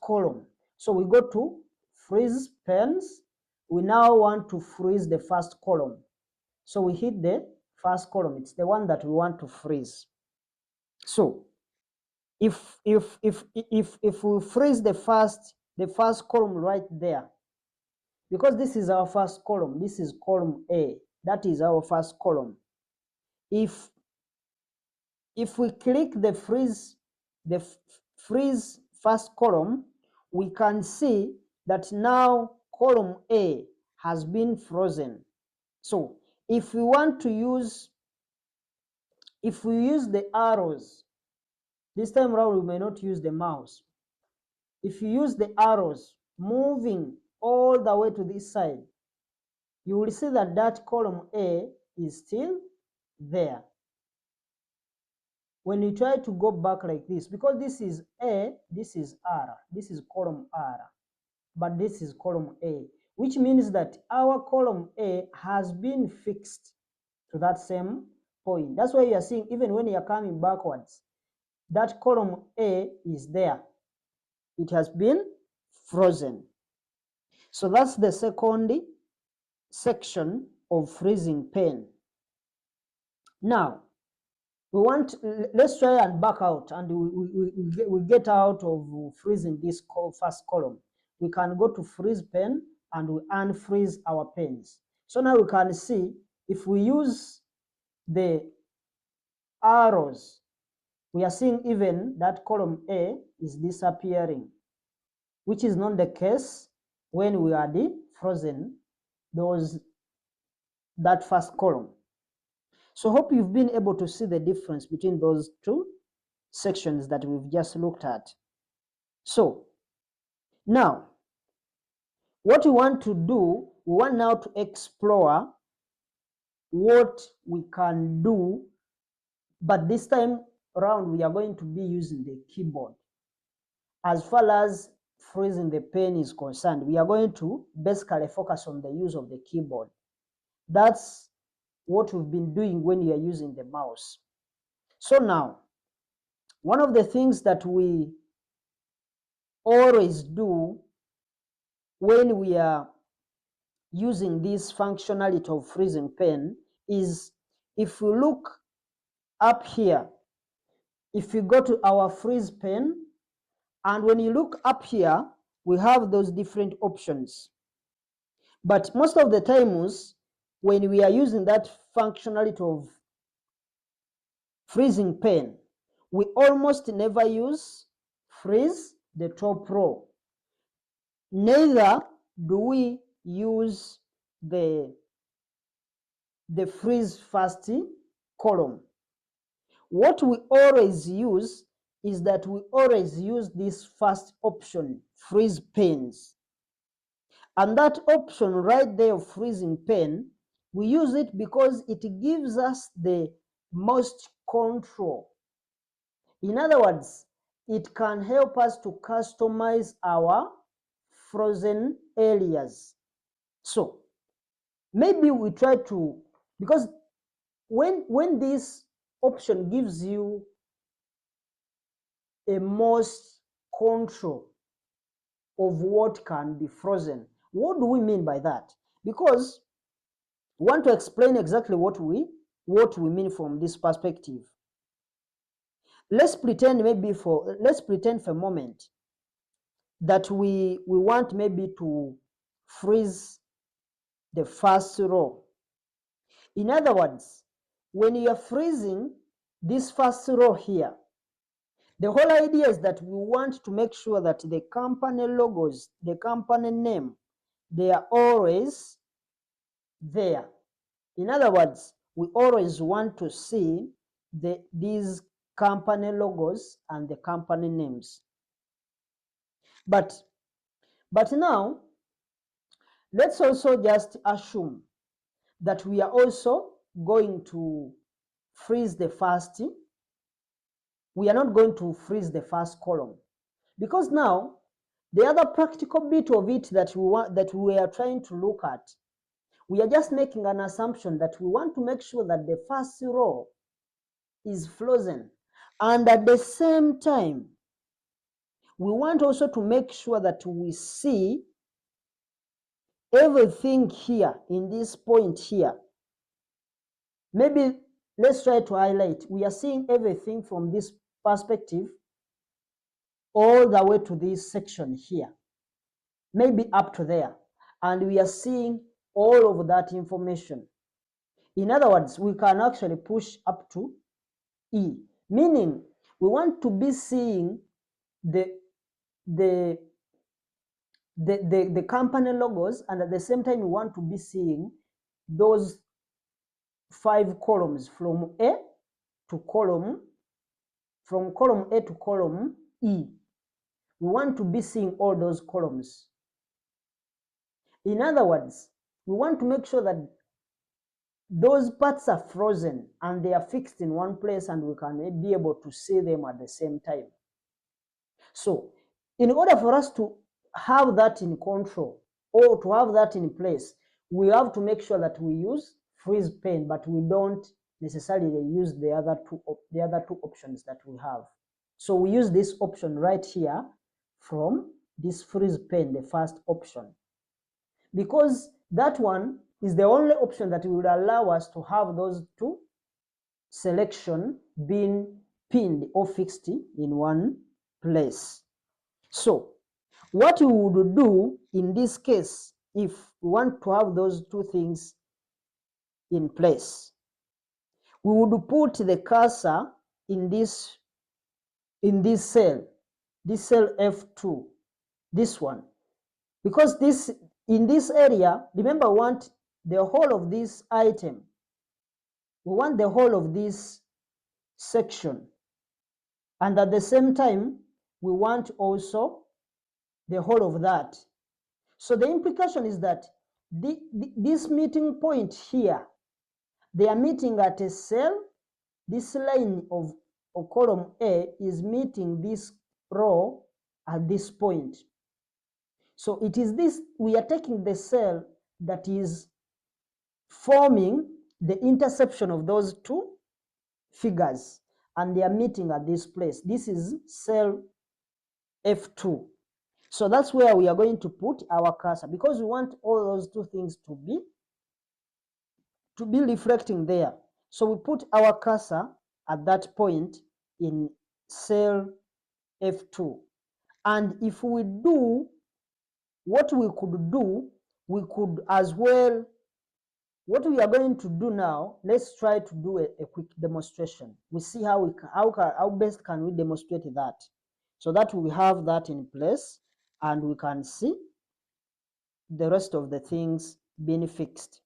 column. So we go to freeze pens, we now want to freeze the first column. So we hit the first column. It's the one that we want to freeze. So if we freeze the first column right there, because this is our first column, this is column A, that is our first column. If we click the freeze first column, we can see that now column A has been frozen. So if we want to use, if we use the arrows, this time around we may not use the mouse. If you use the arrows moving all the way to this side, you will see that that column A is still there. When you try to go back like this, because this is A, this is R, this is column R, but this is column A, which means that our column A has been fixed to that same point. That's why you are seeing, even when you are coming backwards, that column A is there. It has been frozen. So that's the second section of freezing pen. Now, let's try and back out, and we get out of freezing this first column. We can go to freeze pen and we unfreeze our pens. So now we can see, if we use the arrows, we are seeing even that column A is disappearing, which is not the case when we are defrozen that first column. So hope you've been able to see the difference between those two sections that we've just looked at. So now, what we want to do, we want now to explore what we can do, but this time around we are going to be using the keyboard. As far as freezing the pen is concerned, we are going to basically focus on the use of the keyboard. That's what we've been doing when you are using the mouse. So now, one of the things that we always do when we are using this functionality of freezing pen is, if we look up here, if you go to our freeze pen, and when you look up here, we have those different options. But most of the times, when we are using that functionality of freezing pen, we almost never use freeze the top row. Neither do we use the freeze first column. What we always use is that we always use this first option, freeze pens. And that option right there of freezing pen, we use it because it gives us the most control. In other words, it can help us to customize our frozen areas. So maybe we try to, because when this option gives you a most control of what can be frozen, what do we mean by that? Because we want to explain exactly what we mean from this perspective. Let's pretend for a moment that we want maybe to freeze the first row. In other words, when you are freezing this first row here, the whole idea is that we want to make sure that the company logos, the company name, they are always there. In other words, we always want to see these company logos and the company names. But now, let's also just assume that we are also going to freeze the first. We are not going to freeze the first column, because now the other practical bit of it that we are trying to look at, we are just making an assumption that we want to make sure that the first row is frozen, and at the same time we want also to make sure that we see everything here in this point here, maybe let's try to highlight. We are seeing everything from this perspective all the way to this section here, maybe up to there, and we are seeing all of that information. In other words, we can actually push up to E, meaning we want to be seeing the company logos, and at the same time we want to be seeing those 5 columns from A to column, from column A to column E. We want to be seeing all those columns. In other words, we want to make sure that those parts are frozen and they are fixed in one place, and we can be able to see them at the same time. So in order for us to have that in control or to have that in place, we have to make sure that we use freeze pen, but we don't necessarily use the other two options that we have. So we use this option right here from this freeze pen, the first option, because that one is the only option that will allow us to have those two selection being pinned or fixed in one place. So what we would do in this case, if we want to have those two things in place, we would put the cursor in this cell, this cell F2, this one, because this, in this area, remember, we want the whole of this item, we want the whole of this section, and at the same time we want also the whole of that. So the implication is that this meeting point here, they are meeting at a cell. This line of column A is meeting this row at this point. So it is this, we are taking the cell that is forming the intersection of those two figures, and they are meeting at this place. This is cell F2. So that's where we are going to put our cursor, because we want all those two things to be reflecting there. So we put our cursor at that point in cell F2. And if we do what we could do, we could as well, what we are going to do now, let's try to do a quick demonstration. We see how we can, how best can we demonstrate that, so that we have that in place and we can see the rest of the things being fixed.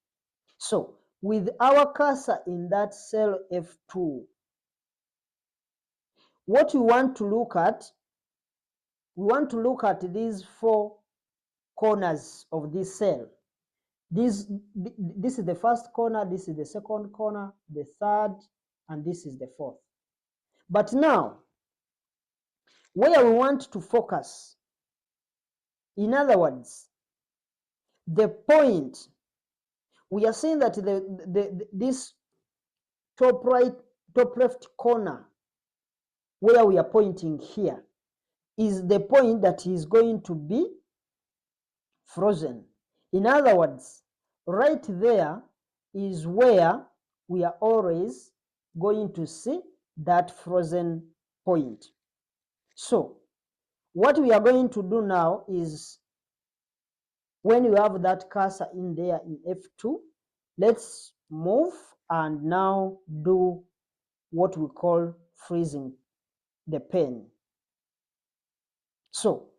So with our cursor in that cell F2, what we want to look at, we want to look at these 4 corners of this cell. This is the first corner, this is the second corner, the third, and this is the fourth. But now, where we want to focus, in other words, the point, we are saying that this top right, top left corner, where we are pointing here, is the point that is going to be frozen. In other words, right there is where we are always going to see that frozen point. So what we are going to do now is, when you have that cursor in there in F2, let's move and now do what we call freezing the pen. So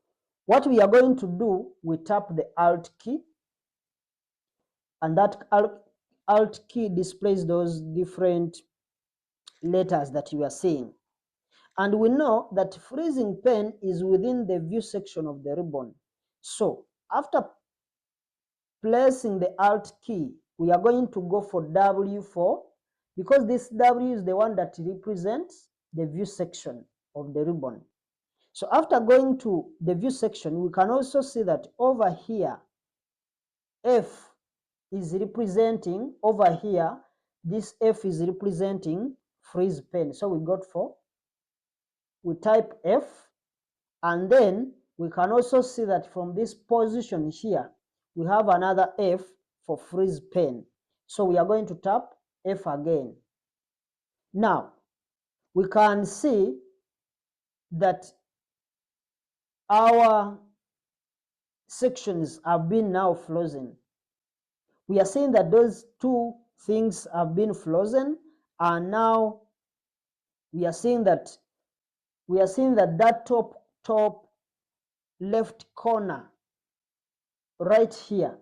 what we are going to do, we tap the Alt key, and that Alt key displays those different letters that you are seeing. And we know that freezing pen is within the view section of the ribbon. So after placing the Alt key, we are going to go for W4, because this W is the one that represents the view section of the ribbon. So after going to the view section, we can also see that over here, F is representing, over here, this F is representing freeze pen. So we type F, and then we can also see that from this position here, we have another F for freeze pen. So we are going to tap F again. Now, we can see that our sections have been now frozen. We are saying that those two things have been frozen, and now we are seeing that that top left corner right here,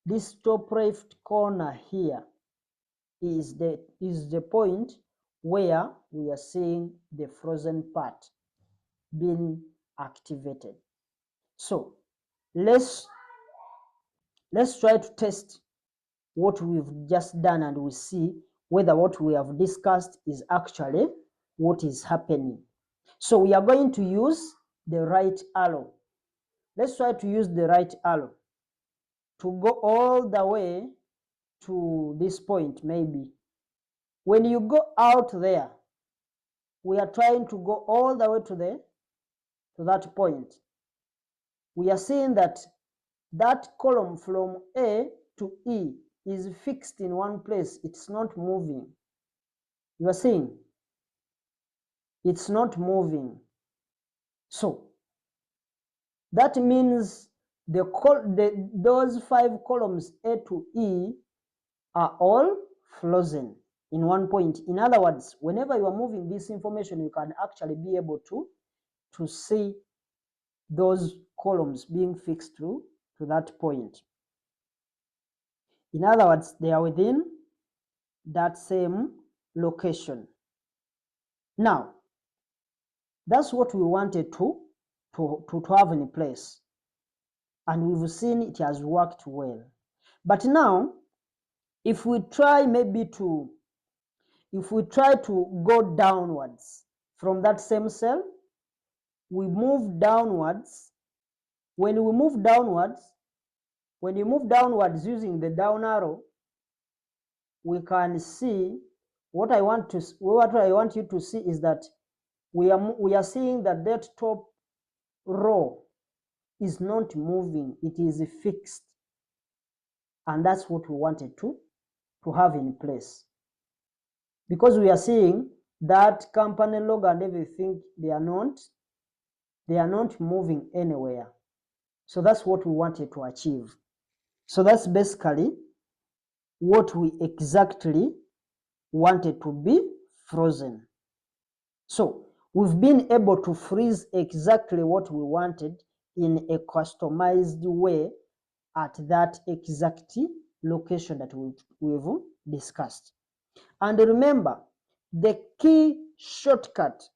this top left corner here is the point where we are seeing the frozen part being activated. So let's try to test what we've just done, and we see whether what we have discussed is actually what is happening. So we are going to use the right arrow. Let's try to use the right arrow to go all the way to this point. Maybe when you go out there, we are trying to go all the way to that point. We are seeing that column from A to E is fixed in one place. It's not moving. You are seeing it's not moving. So that means those 5 columns A to E are all frozen in one point. In other words, whenever you are moving this information, you can actually be able to see those columns being fixed to that point. In other words, they are within that same location. Now, that's what we wanted to have in place, and we've seen it has worked well. But now, if we try to go downwards from that same cell, we move downwards. When you move downwards using the down arrow, we can see what I want you to see is that we are seeing that that top row is not moving, it is fixed, and that's what we wanted to have in place, because we are seeing that company logo and everything, they are not moving anywhere. So that's what we wanted to achieve. So that's basically what we exactly wanted to be frozen. So we've been able to freeze exactly what we wanted in a customized way at that exact location that we've discussed. And remember, the key shortcut,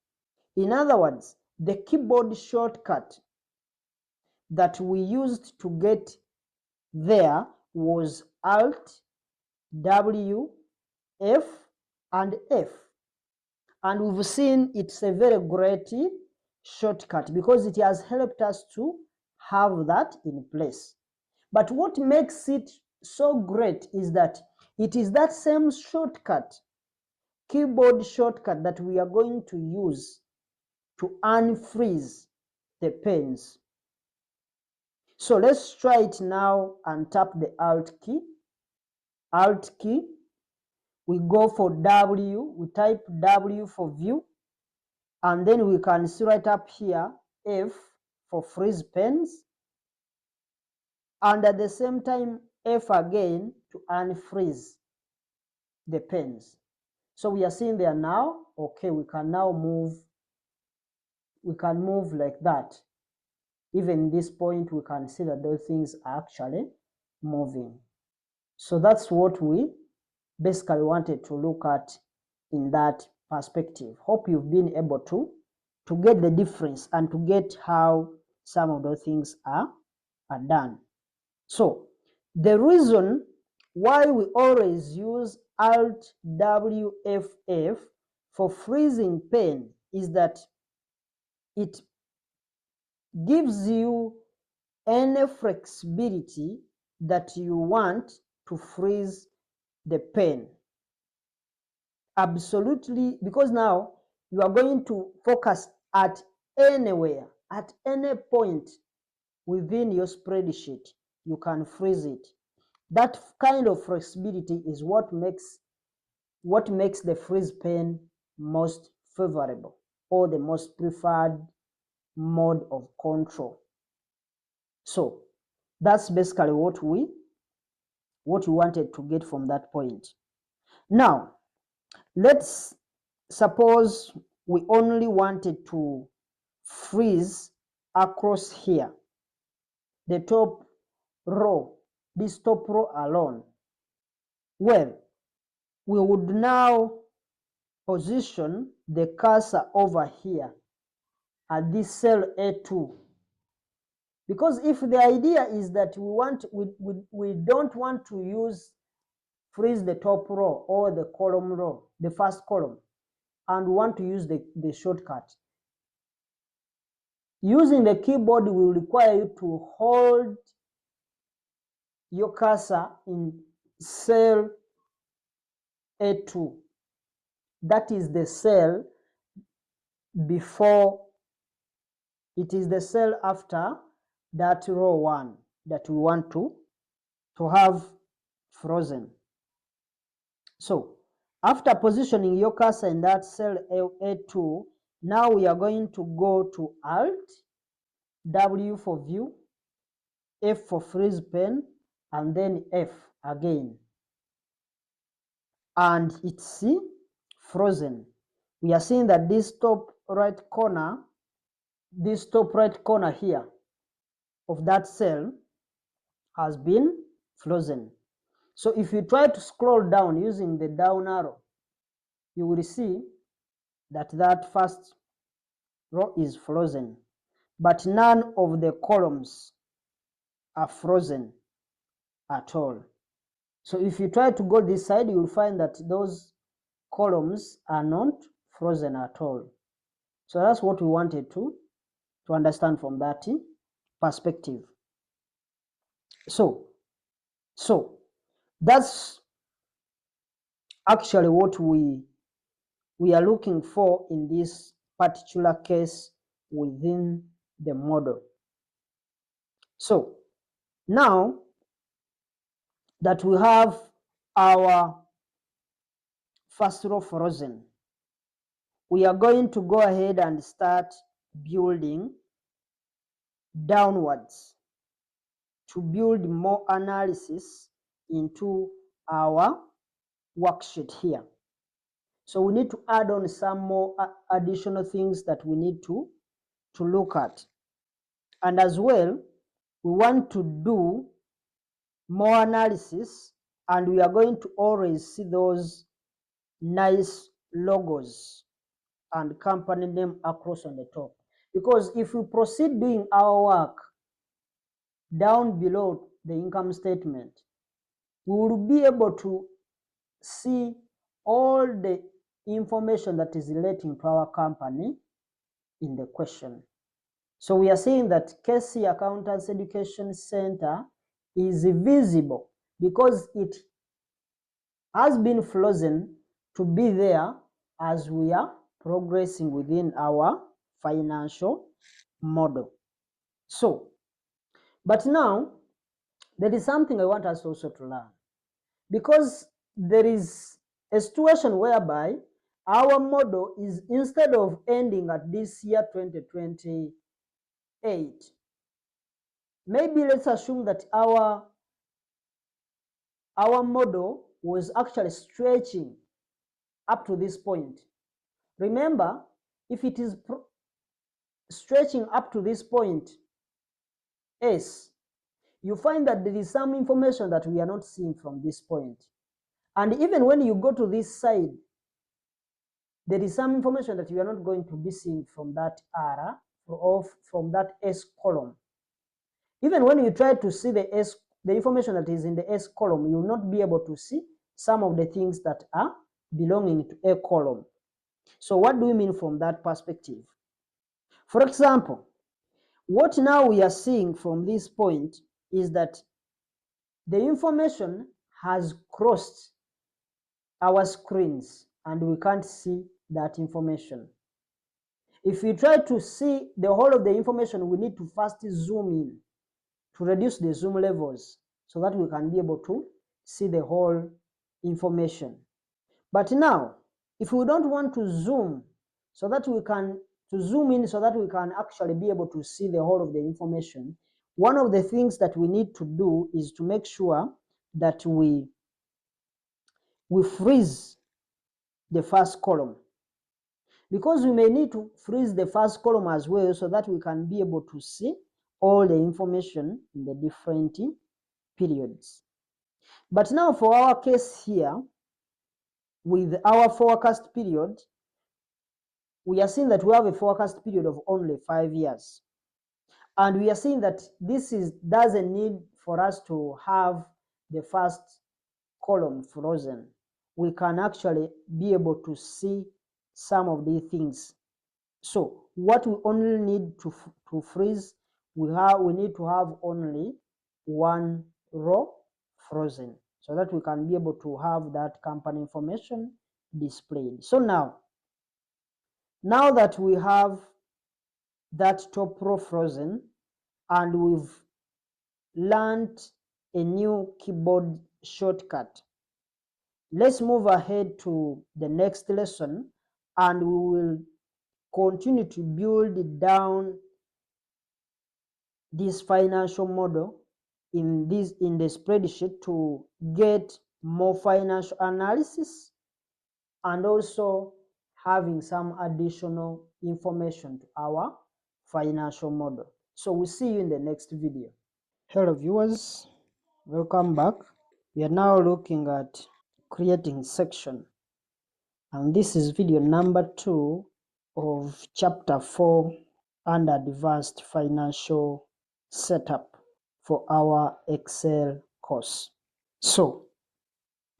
in other words, the keyboard shortcut that we used to get there was Alt, W, F, and F. And we've seen it's a very great shortcut because it has helped us to have that in place. But what makes it so great is that it is that same shortcut, keyboard shortcut, that we are going to use to unfreeze the pens. So let's try it now and tap the Alt key. Alt key. We go for W, we type W for view, and then we can see right up here F for freeze pens, and at the same time F again to unfreeze the pens. So we are seeing there now, okay, we can now move, like that. Even this point we can see that those things are actually moving. So that's what we basically wanted to look at in that perspective. Hope you've been able to get the difference and to get how some of those things are done. So the reason why we always use Alt WFF for freezing pen is that it gives you any flexibility that you want to freeze the pen. Absolutely, because now you are going to focus at anywhere, at any point within your spreadsheet. you can freeze it. That kind of flexibility is what makes the freeze pen most favorable, or the most preferred mode of control. So that's basically what we wanted to get from that point. Now let's suppose we only wanted to freeze across here, the top row, this top row alone. Well, we would now position the cursor over here at this cell A2, because if the idea is that we don't want to freeze the top row or the column row, the first column, and want to use the shortcut, using the keyboard will require you to hold your cursor in cell A2. That is the cell before, it is the cell after that row 1 that we want to have frozen. So after positioning your cursor in that cell A2, now we are going to go to Alt, W for view, F for freeze pen, and then F again. And it's frozen. We are seeing that this top right corner here of that cell has been frozen. So if you try to scroll down using the down arrow, you will see that that first row is frozen, but none of the columns are frozen at all. So if you try to go this side, you will find that those columns are not frozen at all. So that's what we wanted to understand from that perspective. So that's actually what we are looking for in this particular case within the model. So now that we have our first row frozen, we are going to go ahead and start building downwards to build more analysis into our worksheet here. So we need to add on some more additional things that we need to look at. And as well, we want to do more analysis, and we are going to always see those nice logos and company name across on the top. Because if we proceed doing our work down below the income statement, we will be able to see all the information that is relating to our company in the question. So we are saying that KC Accountants Education Center is visible because it has been frozen to be there as we are progressing within our financial model. So, but now there is something I want us also to learn, because there is a situation whereby our model is, instead of ending at this year 2028, maybe let's assume that our model was actually stretching up to this point. Remember, if it is stretching up to this point S, you find that there is some information that we are not seeing from this point. And even when you go to this side, there is some information that you are not going to be seeing from that R or from that S column. Even when you try to see the information that is in the S column, you will not be able to see some of the things that are belonging to A column. So what do we mean from that perspective? For example, what now we are seeing from this point is that the information has crossed our screens and we can't see that information. If we try to see the whole of the information, we need to first zoom in to reduce the zoom levels so that we can be able to see the whole information. But now, if we don't want to zoom so that we can zoom in so that we can actually be able to see the whole of the information, one of the things that we need to do is to make sure that we freeze the first column, because we may need to freeze the first column as well so that we can be able to see all the information in the different periods. But now for our case here, with our forecast period, we are seeing that we have a forecast period of only 5 years. And we are seeing that this doesn't need for us to have the first column frozen. We can actually be able to see some of these things. So what we only need to freeze, we need to have only one row frozen so that we can be able to have that company information displayed. So now that we have that top row frozen and we've learned a new keyboard shortcut, let's move ahead to the next lesson and we will continue to build down this financial model in the spreadsheet to get more financial analysis and also having some additional information to our financial model. So we'll see you in the next video. Hello viewers, welcome back. We are now looking at creating section, and this is video number 2 of chapter 4 under advanced financial setup for our Excel course. So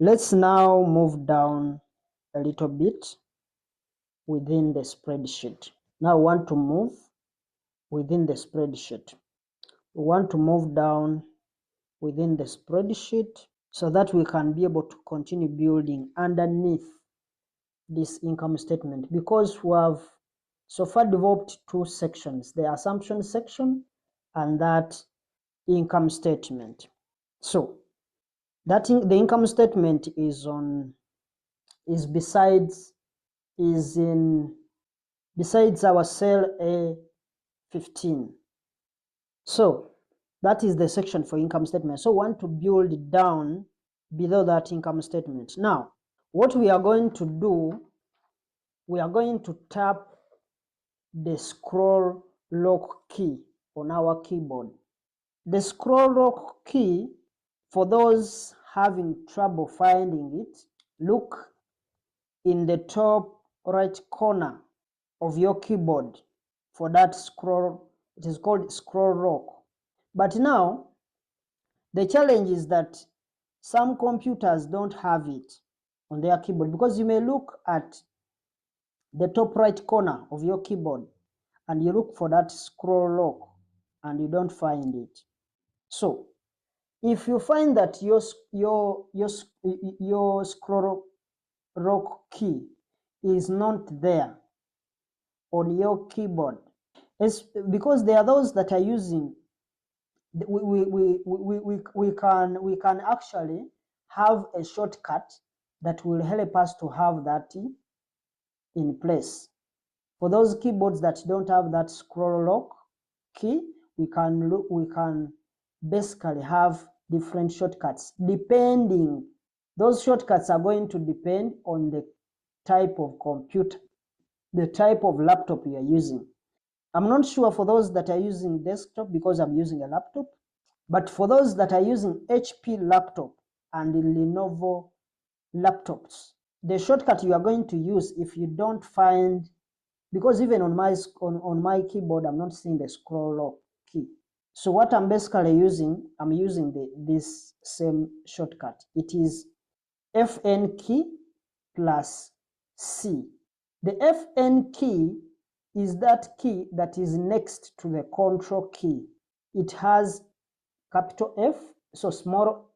let's now move down a little bit within the spreadsheet. Now we want to move within the spreadsheet. We want to move down within the spreadsheet so that we can be able to continue building underneath this income statement, because we have so far developed 2 sections, the assumption section and that income statement. So that the income statement is besides our cell A15. So that is the section for income statement. So we want to build down below that income statement. Now what we are going to do, we are going to tap the scroll lock key on our keyboard. The scroll lock key, for those having trouble finding it, look in the top right corner of your keyboard for that scroll. It is called scroll lock. But now the challenge is that some computers don't have it on their keyboard, because you may look at the top right corner of your keyboard and you look for that scroll lock and you don't find it. So if you find that your scroll lock key is not there on your keyboard, it's because there are those that are using, we can actually have a shortcut that will help us to have that in place. For those keyboards that don't have that scroll lock key, we can basically have different shortcuts depending. Those shortcuts are going to depend on the type of computer, the type of laptop you are using. I'm not sure for those that are using desktop because I'm using a laptop, but for those that are using HP laptop and Lenovo laptops, the shortcut you are going to use, if you don't find, because even on my keyboard I'm not seeing the scroll lock key. So what I'm basically using, I'm using this same shortcut. It is FN key plus C. The FN key is that key that is next to the control key. It has capital F, so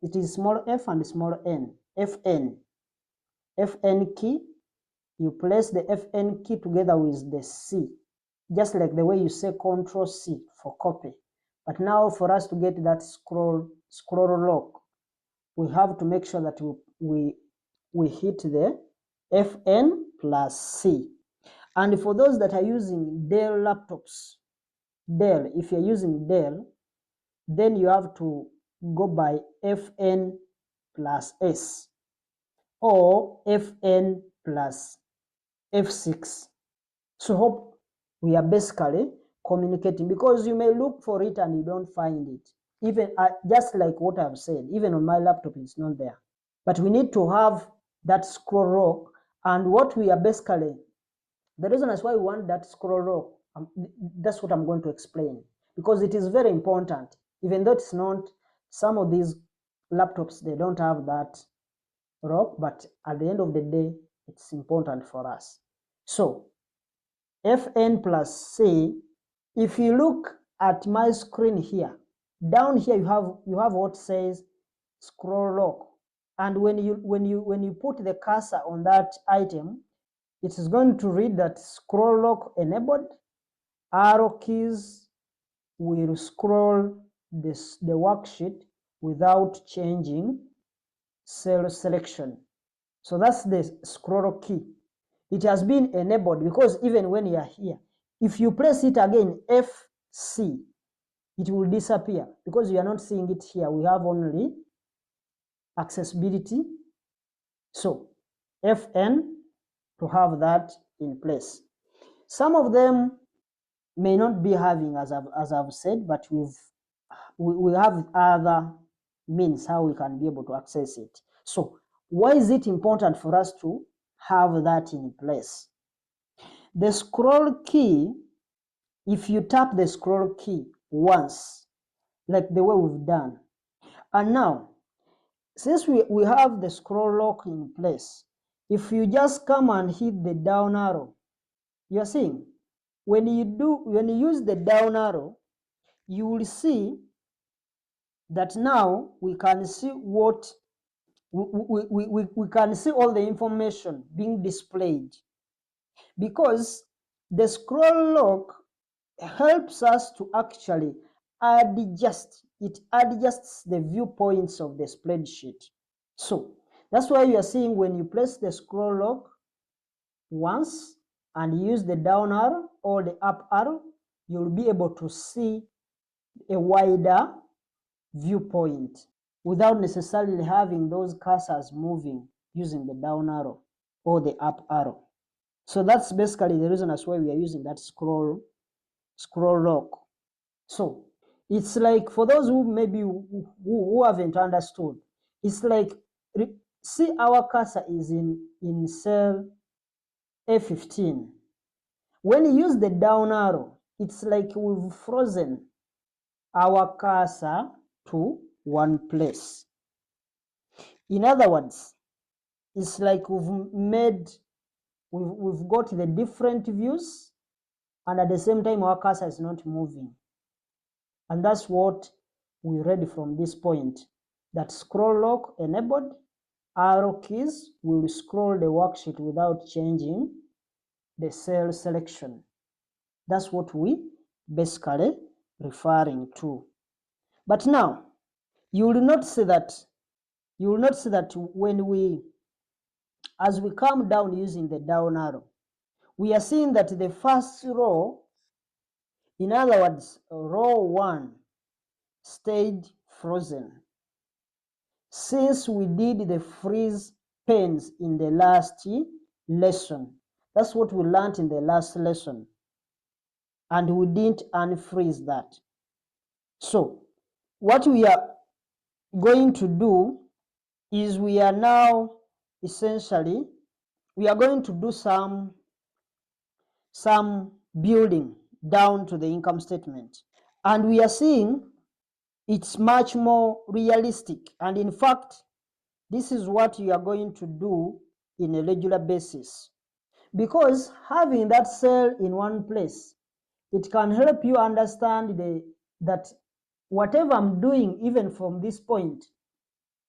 it is small f and small n. FN key, you place the FN key together with the C, just like the way you say Control C for copy. But now for us to get that scroll lock, we have to make sure that we hit the Fn plus C. And for those that are using Dell laptops, if you're using Dell, then you have to go by Fn plus S or Fn plus F6. So hope we are basically communicating, because you may look for it and you don't find it. Even just like what I've said, even on my laptop it's not there. But we need to have that scroll lock, and what we are basically, the reason is why we want that scroll lock, that's what I'm going to explain, because it is very important. Even though it's not, some of these laptops, they don't have that lock, but at the end of the day, it's important for us. So Fn plus C, if you look at my screen here, down here you have what says scroll lock, and when you put the cursor on that item, it is going to read that scroll lock enabled. Arrow keys will scroll the worksheet without changing cell selection. So that's the scroll key. It has been enabled because even when you are here, if you press it again, FC, it will disappear because you are not seeing it here. We have only accessibility. So Fn, to have that in place. Some of them may not be having, as I've said, but we have other means how we can be able to access it. So why is it important for us to have that in place? The scroll key, if you tap the scroll key once, like the way we've done, and now since we have the scroll lock in place, if you just come and hit the down arrow, you're seeing when you use the down arrow, you will see that now we can see what we can see all the information being displayed, because the scroll lock helps us to actually adjust the viewpoints of the spreadsheet. So that's why you are seeing when you press the scroll lock once and use the down arrow or the up arrow, you'll be able to see a wider viewpoint without necessarily having those cursors moving using the down arrow or the up arrow. So that's basically the reason as why we are using that scroll lock. So it's like, for those who maybe who haven't understood, it's like, see our cursor is in cell A15. When you use the down arrow, it's like we've frozen our cursor to one place. In other words, it's like we've got the different views, and at the same time our cursor is not moving. And that's what we read from this point, that scroll lock enabled, arrow keys will scroll the worksheet without changing the cell selection. That's what we basically referring to. But now you will not see that when as we come down using the down arrow, we are seeing that the first row, in other words, row 1, stayed frozen. Since we did the freeze panes in the last lesson, that's what we learned in the last lesson, and we didn't unfreeze that. So what we are going to do is we are now essentially, we are going to do some building down to the income statement, and we are seeing it's much more realistic. And in fact, this is what you are going to do in a regular basis, because having that cell in one place, it can help you understand that whatever I'm doing, even from this point,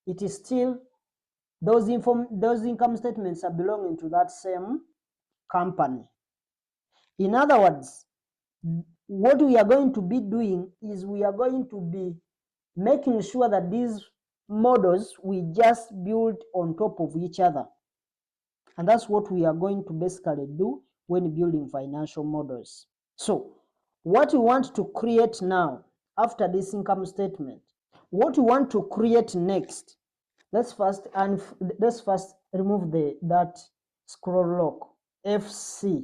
it is still, those income statements are belonging to that same company. In other words, what we are going to be doing is we are going to be making sure that these models we just build on top of each other. And that's what we are going to basically do when building financial models. So what we want to create now after this income statement, what we want to create next, let's first remove that scroll lock FC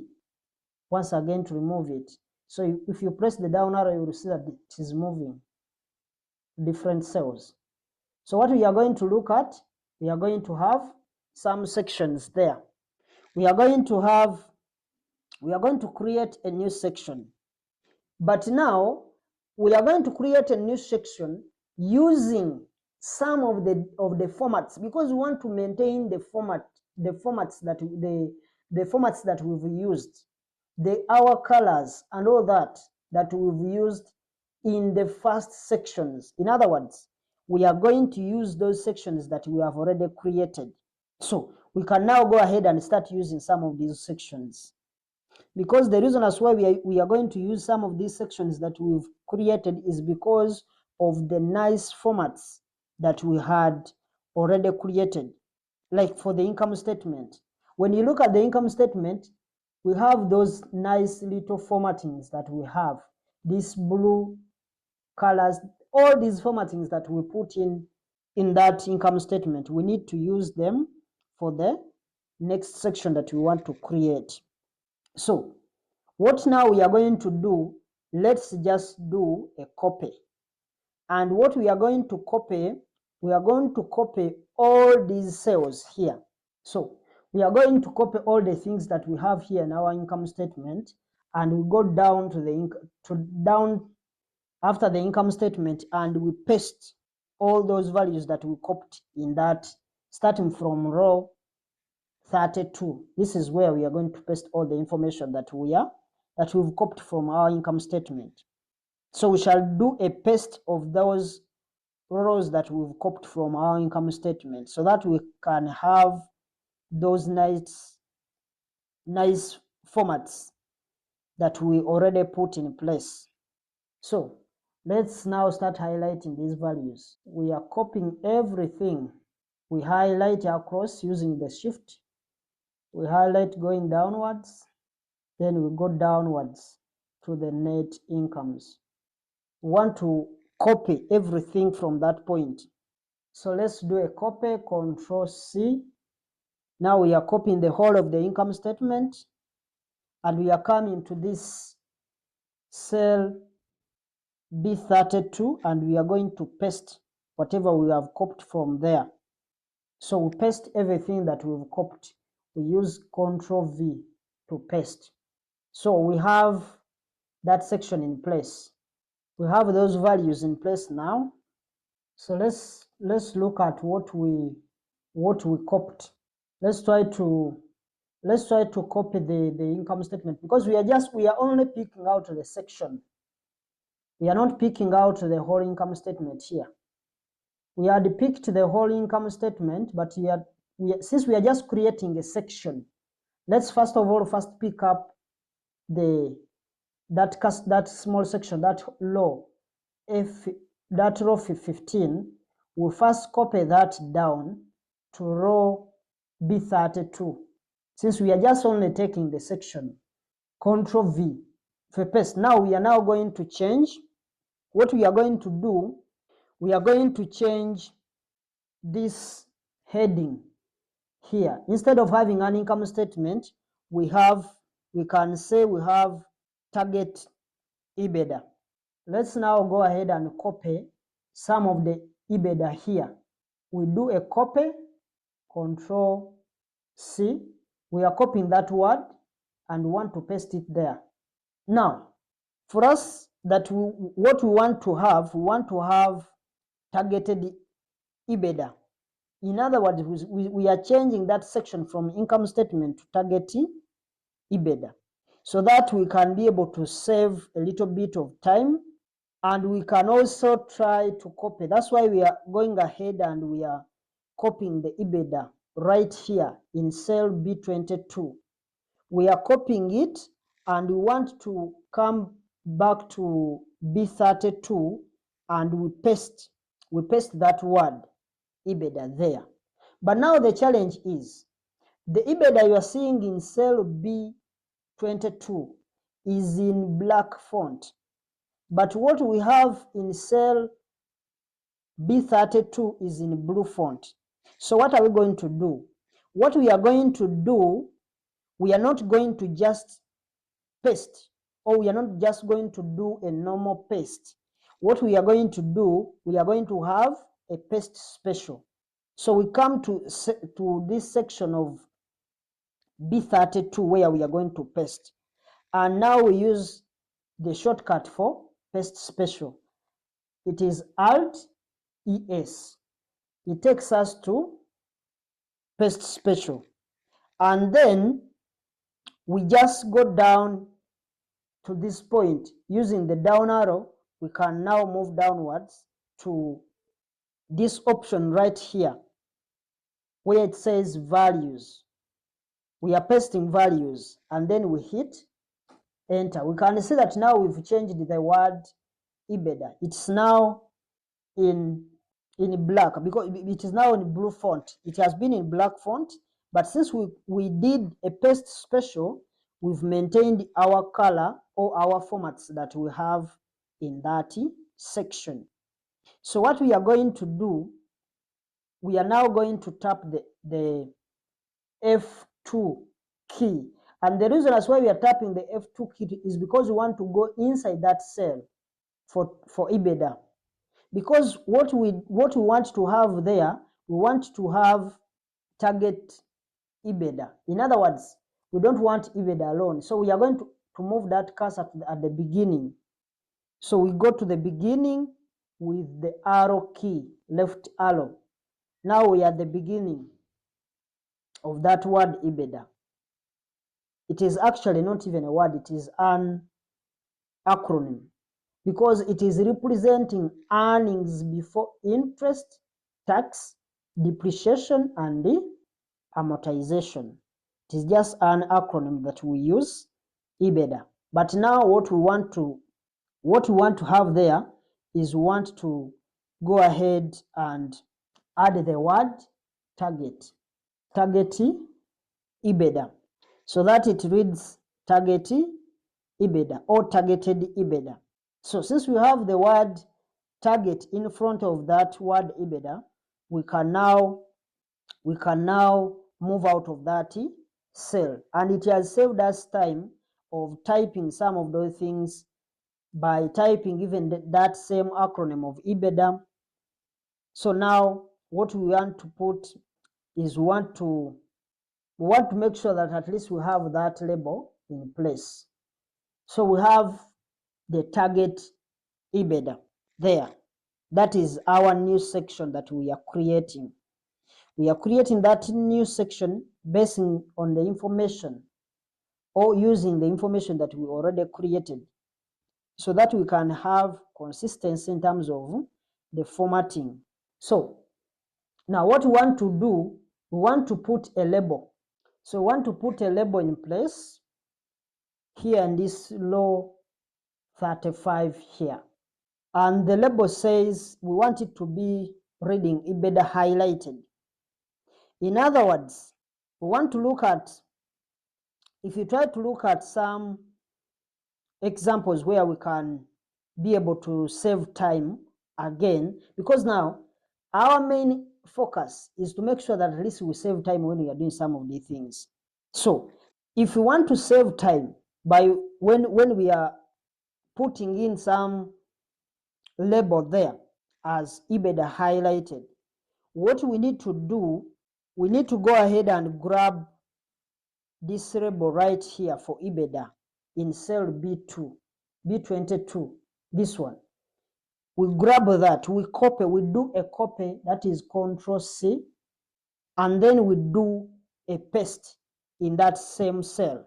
once again to remove it. So if you press the down arrow, you will see that it is moving different cells. So what we are going to look at, we are going to have some sections there. We are going to create a new section. But now we are going to create a new section using some of the formats, because we want to maintain the formats that we've used, our colors and all that we've used in the first sections. In other words, we are going to use those sections that we have already created. So we can now go ahead and start using some of these sections, because the reason as why we are going to use some of these sections that we've created is because of the nice formats that we had already created. Like for the income statement, when you look at the income statement, we have those nice little formattings that we have, these blue colors, all these formattings that we put in that income statement. We need to use them for the next section that we want to create. So what now we are going to do, let's just do a copy. And what we are going to copy, we are going to copy all these cells here. So we are going to copy all the things that we have here in our income statement, and we go down to after the income statement, and we paste all those values that we copied in that, starting from row 32. This is where we are going to paste all the information that we've copied from our income statement. So we shall do a paste of those rows that we've copied from our income statement, so that we can have those nice formats that we already put in place. So let's now start highlighting these values. We are copying everything. We highlight across using the shift. We highlight going downwards, then we go downwards to the net incomes. We want to copy everything from that point. So let's do a copy, Control C. Now we are copying the whole of the income statement, and we are coming to this cell B32, and we are going to paste whatever we have copied from there. So we paste everything that we've copied. We use Control V to paste. So we have that section in place. We have those values in place now. So let's look at what we copied. Let's try to copy the income statement, because we are only picking out the section. We are not picking out the whole income statement here. We had picked the whole income statement, but since we are just creating a section, let's first of all pick up that small section, that row 15. We'll first copy that down to row B32. Since we are just only taking the section, Control V for paste. Now we are now going to change. What we are going to do, we are going to change this heading here. Instead of having an income statement, we can say we have target EBITDA. Let's now go ahead and copy some of the EBITDA here. We do a copy, Control C. We are copying that word and we want to paste it there. Now, for us, what we want to have targeted EBITDA. In other words, we are changing that section from income statement to target EBITDA, so that we can be able to save a little bit of time, and we can also try to copy. That's why we are going ahead and we are copying the EBITDA right here in cell B22. We are copying it, and we want to come back to B32 and we paste that word EBITDA there. But now the challenge is the EBITDA you are seeing in cell B22 is in black font, but what we have in cell B32 is in blue font. So what are we going to do? What we are going to do, we are not going to just paste, or we are not just going to do a normal paste. What we are going to do, we are going to have a paste special. So we come to this section of B32 where we are going to paste. And now we use the shortcut for paste special. It is Alt ES. It takes us to paste special. And then we just go down to this point. Using the down arrow, we can now move downwards to this option right here where it says values. We are pasting values and then we hit enter. We can see that now we've changed the word EBITDA. It's now in black because it is now in blue font. It has been in black font, but since we did a paste special, we've maintained our color or our formats that we have in that section. So what we are going to do, we are now going to tap the F2 key. And the reason as why we are tapping the F2 key is because we want to go inside that cell for EBITDA. Because what we want to have there, we want to have target EBITDA. In other words, we don't want EBITDA alone. So we are going to move that cursor at the beginning. So we go to the beginning with the arrow key, left arrow. Now we are at the beginning of that word EBITDA. It is actually not even a word, it is an acronym, because it is representing earnings before interest, tax, depreciation, and the amortization. It is just an acronym that we use, EBITDA. But now what we want to have there is we want to go ahead and add the word target EBITDA, so that it reads target EBITDA or targeted EBITDA. So since we have the word target in front of that word EBITDA, we can now move out of that cell, and it has saved us time of typing some of those things by typing even that same acronym of EBITDA. So now what we want to put is we want to make sure that at least we have that label in place. So we have the target EBITDA there. That is our new section that we are creating. We are creating that new section based on the information or using the information that we already created, so that we can have consistency in terms of the formatting. So now what we want to do, we want to put a label. So we want to put a label in place here in this row 35 here. And the label says we want it to be reading EBITDA highlighted. In other words, we want to look at, if you try to look at some examples where we can be able to save time again, because now our main focus is to make sure that at least we save time when we are doing some of these things. So if we want to save time by when we are putting in some label there as EBITDA highlighted, what we need to do, we need to go ahead and grab this label right here for EBITDA in cell B22, this one. We grab that, we copy, we do a copy, that is Ctrl+C, and then we do a paste in that same cell.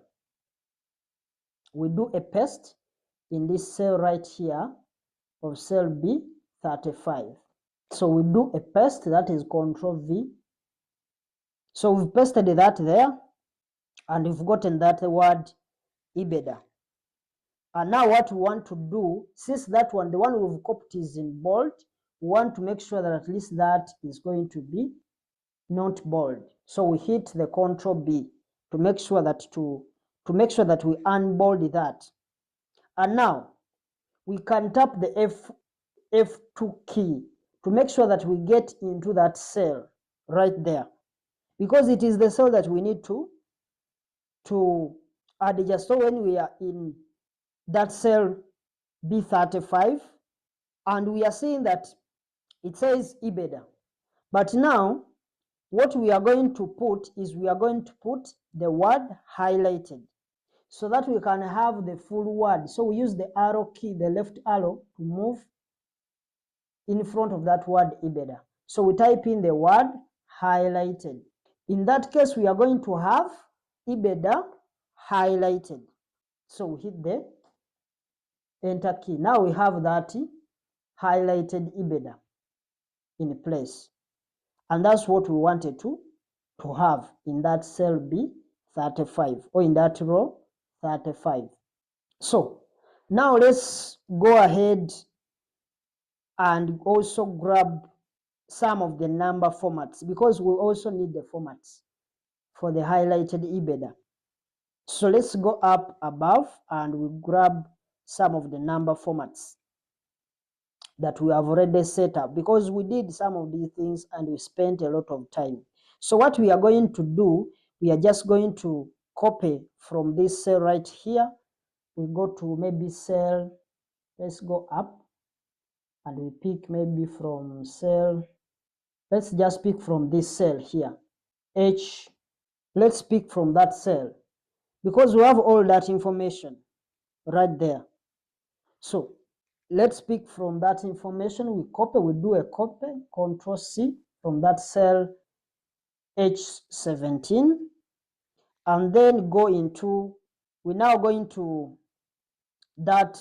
We do a paste in this cell right here of cell B35. So we do a paste, that is Ctrl+V. So we've pasted that there, and we've gotten that word EBITDA. And now what we want to do, since that one, the one we've copied is in bold, we want to make sure that at least that is going to be not bold. So we hit the Control B to make sure that we unbold that. And now we can tap the F2 key to make sure that we get into that cell right there, because it is the cell that we need to adjust. So when we are in that cell B35 and we are seeing that it says EBITDA, but now what we are going to put is we are going to put the word highlighted so that we can have the full word. So we use the arrow key, the left arrow, to move in front of that word EBITDA. So we type in the word highlighted. In that case, we are going to have EBITDA highlighted. So we hit the enter key. Now we have that highlighted EBITDA in place. And that's what we wanted to have in that cell B35 or in that row 35. So now let's go ahead and also grab some of the number formats, because we also need the formats for the highlighted EBITDA. So let's go up above and we grab some of the number formats that we have already set up, because we did some of these things and we spent a lot of time. So what we are going to do, we are just going to copy from this cell right here. We go to maybe cell, let's go up and we pick maybe from cell, let's just pick from this cell here, H. Let's pick from that cell because we have all that information right there. So let's pick from that information. We copy, we do a copy, Control C from that cell H17, and then go into, we're now going to that,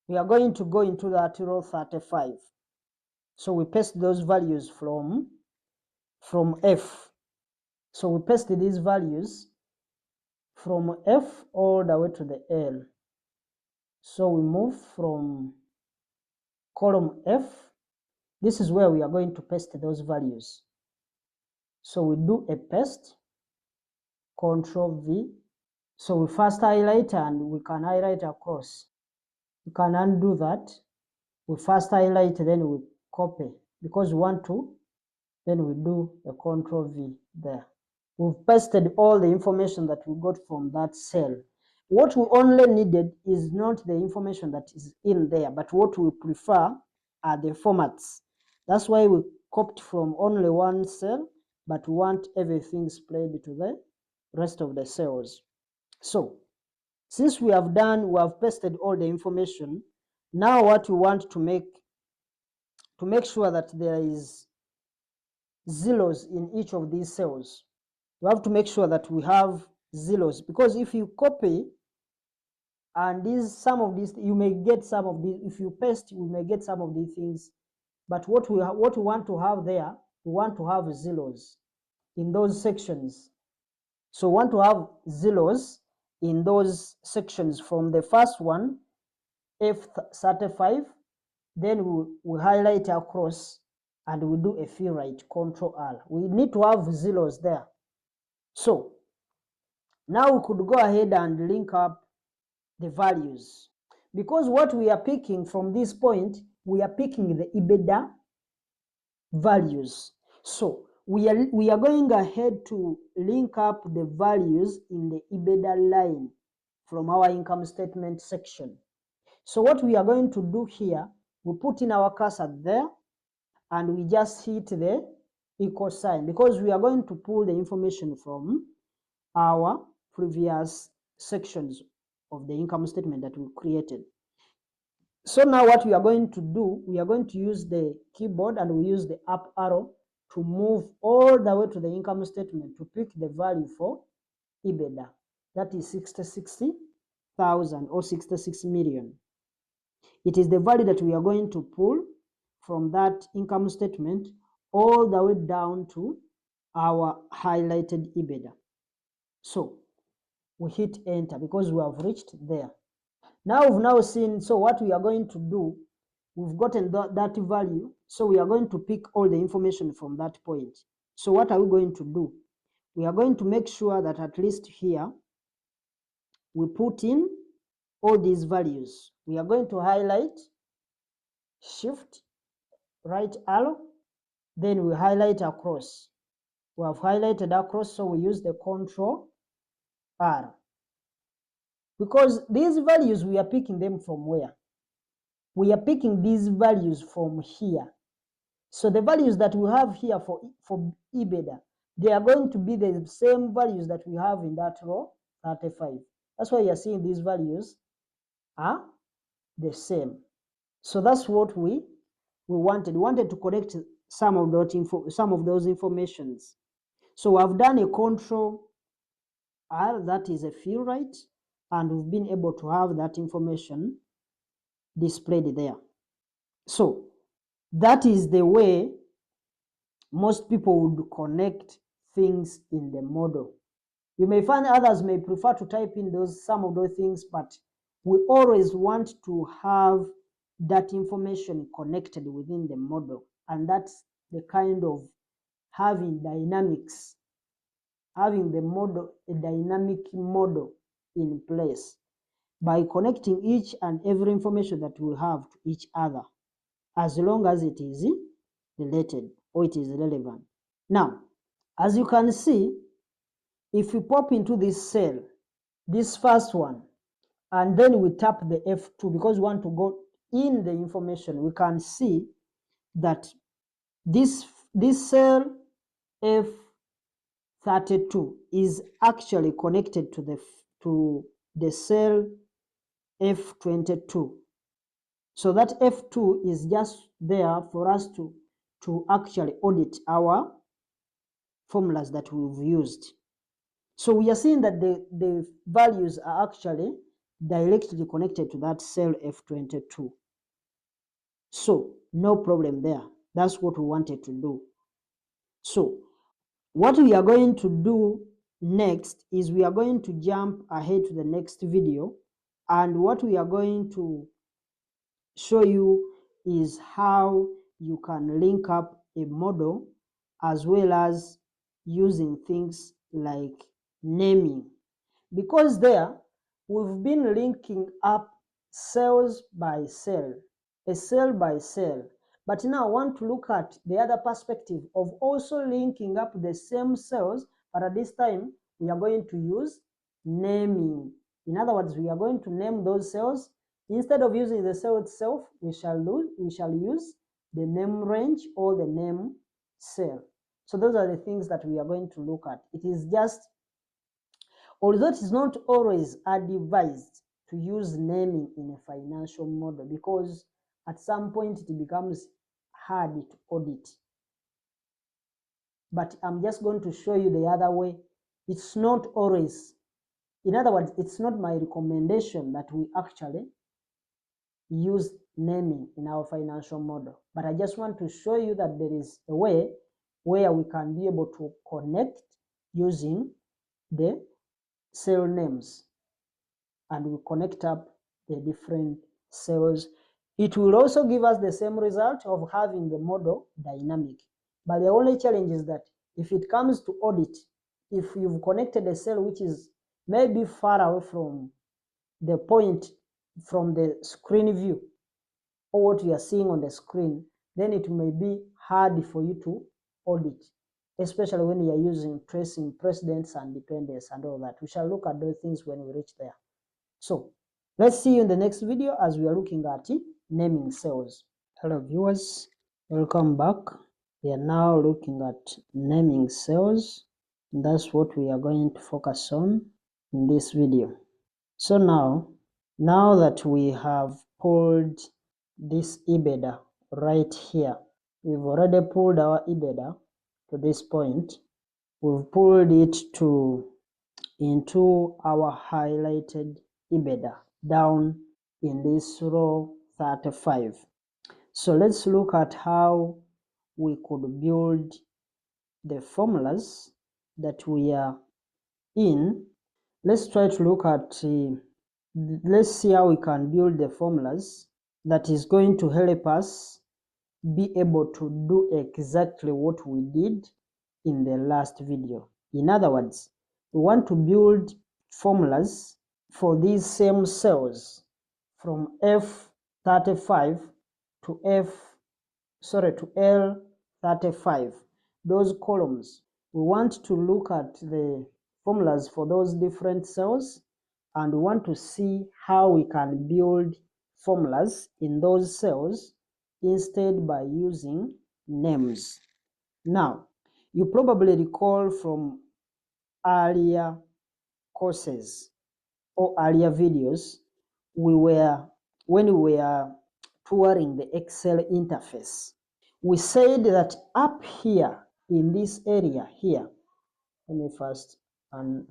we are going to go into that row 35. So we paste those values from F. So we paste these values from F all the way to the L. So we move from column F. This is where we are going to paste those values. So we do a paste, Control V. So we first highlight and we can highlight across. We can undo that. We first highlight, then we copy because we want to, then we do a Control V there. We've pasted all the information that we got from that cell. What we only needed is not the information that is in there, but what we prefer are the formats. That's why we copied from only one cell, but we want everything spread to the rest of the cells. So since we have pasted all the information, now what we want to make sure that there is zeros in each of these cells. We have to make sure that we have zeros, because if you copy and some of these, you may get some of these. If you paste, we may get some of these things. But what we want to have there, we want to have zeros in those sections. So we want to have zeros in those sections from the first one, F35, then we highlight across and we do a fill right, Control R. We need to have zeros there. So now we could go ahead and link up the values, because what we are picking from this point, we are picking the EBITDA values. So we are going ahead to link up the values in the EBITDA line from our income statement section. So what we are going to do here, we put in our cursor there and we just hit the equal sign, because we are going to pull the information from our previous sections of the income statement that we created. So now what we are going to do, we are going to use the keyboard and we use the up arrow to move all the way to the income statement to pick the value for EBITDA. That is 66,000 or 66 million. It is the value that we are going to pull from that income statement all the way down to our highlighted EBITDA. So we hit enter because we have reached there. Now we've now seen, so what we are going to do, we've gotten that value, so we are going to pick all the information from that point. So what are we going to do? We are going to make sure that at least here we put in all these values. We are going to highlight, shift, right arrow, then we highlight across. We have highlighted across, so we use the Control R. Because these values, we are picking them from where? We are picking these values from here. So the values that we have here for EBITDA, they are going to be the same values that we have in that row 35. That's why you are seeing these values are the same. So that's what we wanted. We wanted to collect some of those informations. So I've done a Control R, that is a fill right, and we've been able to have that information displayed there. So that is the way most people would connect things in the model. You may find others may prefer to type in some of those things, but we always want to have that information connected within the model. And that's the kind of having dynamics, having the model, a dynamic model in place by connecting each and every information that we have to each other, as long as it is related or it is relevant. Now, as you can see, if we pop into this cell, this first one, and then we tap the F2 because we want to go in the information, we can see that this cell F32 is actually connected to the cell F22. So that F2 is just there for us to actually audit our formulas that we've used. So we are seeing that the values are actually directly connected to that cell F22. So no problem there. That's what we wanted to do. So what we are going to do next is we are going to jump ahead to the next video, and what we are going to show you is how you can link up a model as well as using things like naming. Because there we've been linking up cells by cell, a cell by cell. But now I want to look at the other perspective of also linking up the same cells, but at this time we are going to use naming. In other words, we are going to name those cells. Instead of using the cell itself, we shall use the name range or the name cell. So those are the things that we are going to look at. It is just, although it is not always advised to use naming in a financial model, because at some point it becomes hard to audit. But I'm just going to show you the other way. It's not always, in other words, it's not my recommendation that we actually use naming in our financial model. But I just want to show you that there is a way where we can be able to connect using the cell names, and we connect up the different cells. It will also give us the same result of having the model dynamic. But the only challenge is that if it comes to audit, if you've connected a cell which is maybe far away from the point, from the screen view, or what you are seeing on the screen, then it may be hard for you to audit, especially when you are using tracing precedents and dependence and all that. We shall look at those things when we reach there. So let's see you in the next video as we are looking at naming cells. Hello viewers, welcome back. We are now looking at naming cells. That's what we are going to focus on in this video. So now that we have pulled this EBITDA right here, we've already pulled our EBITDA to this point. We've pulled it into our highlighted EBITDA down in this row 35. So let's look at how we could build the formulas that we are in. Let's try to look at let's see how we can build the formulas that is going to help us be able to do exactly what we did in the last video. In other words, we want to build formulas for these same cells from F35 to L35, those columns. We want to look at the formulas for those different cells, and we want to see how we can build formulas in those cells instead by using names. Now, you probably recall from earlier courses or earlier videos, when we were touring the Excel interface, we said that up here in this area here, let me first, and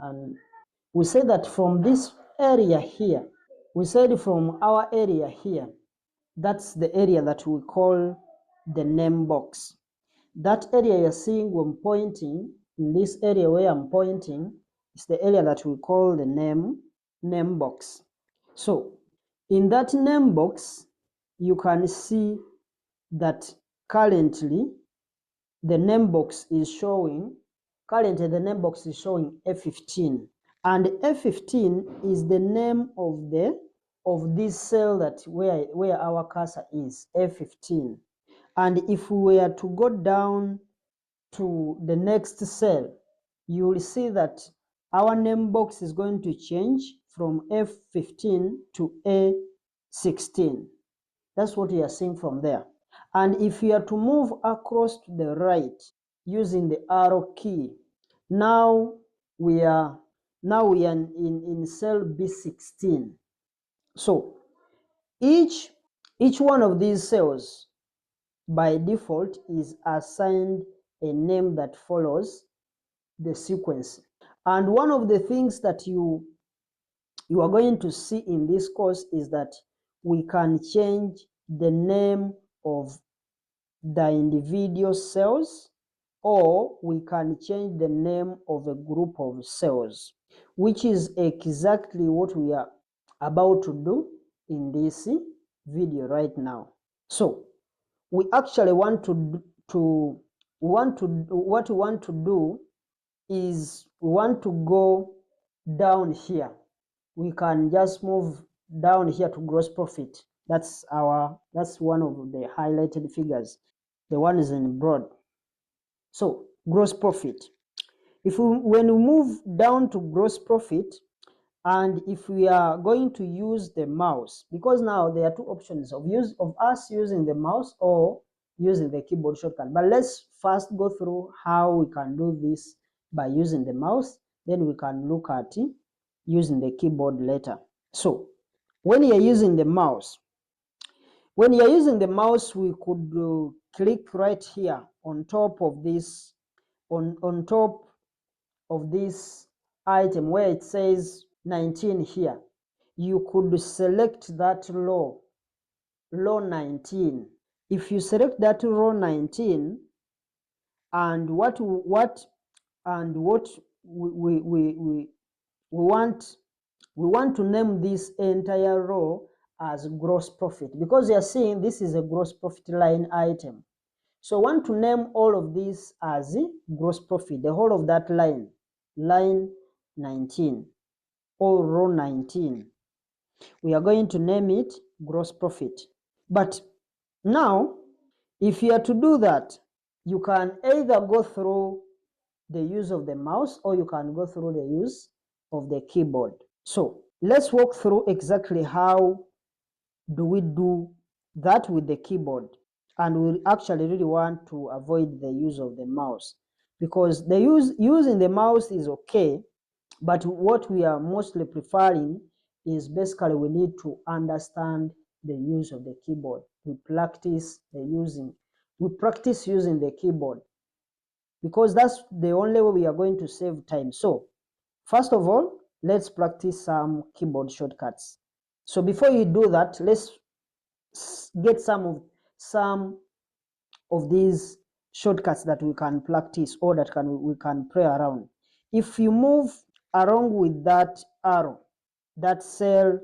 we said that from this area here, we said from our area here, that's the area that we call the name box. That area you're seeing when pointing, in this area where I'm pointing, is the area that we call the name box. So in that name box, you can see that currently the name box is showing, F15. And F15 is the name of this cell that where our cursor is, F15. And if we were to go down to the next cell, you will see that our name box is going to change from F15 to A16. That's what we are seeing from there. And if you are to move across to the right using the arrow key, now we are in cell B16. So each one of these cells by default is assigned a name that follows the sequence. And one of the things that you are going to see in this course is that we can change the name of the individual cells, or we can change the name of a group of cells, which is exactly what we are about to do in this video right now. So we actually what we want to do is we want to go down here. We can just move down here to gross profit. That's one of the highlighted figures. The one is in broad. So gross profit. When we move down to gross profit, and if we are going to use the mouse, because now there are two options of us using the mouse or using the keyboard shortcut. But let's first go through how we can do this by using the mouse. Then we can look at using the keyboard later. So when you're using the mouse, we could click right here on top of this, on top of this item where it says 19 here. You could select that row 19. If you select that row 19, and what we want to name this entire row as gross profit, because you are seeing this is a gross profit line item. So I want to name all of this as gross profit, the whole of that line 19 or row 19. We are going to name it gross profit. But now, if you are to do that, you can either go through the use of the mouse or you can go through the use of the keyboard. So let's walk through exactly how do we do that with the keyboard. And we actually really want to avoid the use of the mouse, because using the mouse is okay, but what we are mostly preferring is basically we need to understand the use of the keyboard. We practice using the keyboard, because that's the only way we are going to save time. So first of all, let's practice some keyboard shortcuts. So before you do that, let's get some of these shortcuts that we can practice or that we can play around. If you move along with that arrow, that cell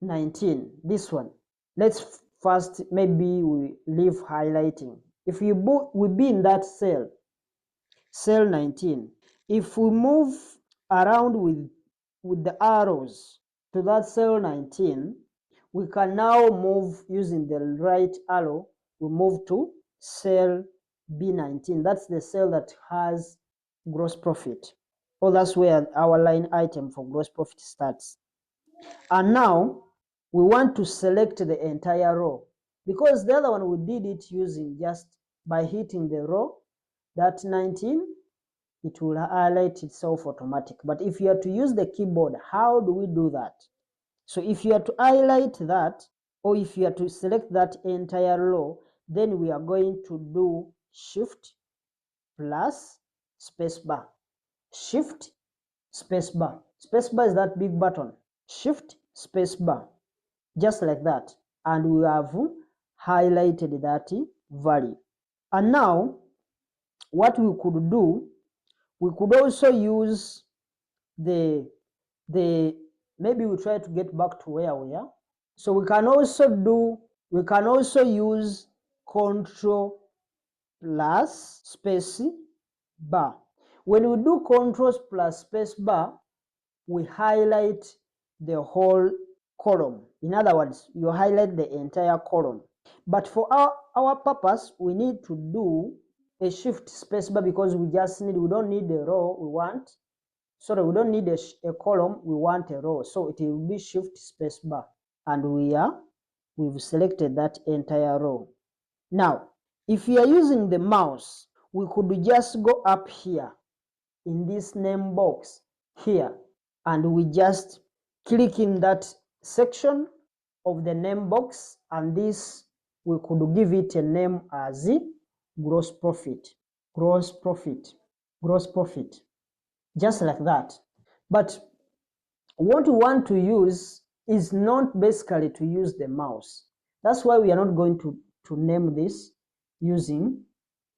19, this one. Let's first maybe we leave highlighting. If we be in that cell 19, if we move around with the arrows to that cell 19, we can now move using the right arrow. We move to cell B19. That's the cell that has gross profit. Oh, that's where our line item for gross profit starts. And now we want to select the entire row, because the other one we did it using just by hitting the row, that 19, it will highlight itself automatic. But if you are to use the keyboard, how do we do that? So if you are to highlight that, or if you are to select that entire row, then we are going to do Shift plus spacebar. Shift spacebar. Spacebar is that big button. Shift spacebar, just like that, and we have highlighted that value. And now what we could do, we could also use the maybe we try to get back to where we are. So we can also use Control plus space bar. When we do Control plus space bar, we highlight the whole column. In other words, you highlight the entire column. But for our purpose, we need to do a Shift spacebar, because we don't need a row, we don't need a column, we want a row. So it will be Shift spacebar, and we've selected that entire row. Now, if you are using the mouse, we could just go up here in this name box here, and we just click in that section of the name box, and this we could give it a name as gross profit, gross profit, gross profit, just like that. But what we want to use is not basically to use the mouse. That's why we are not going to name this using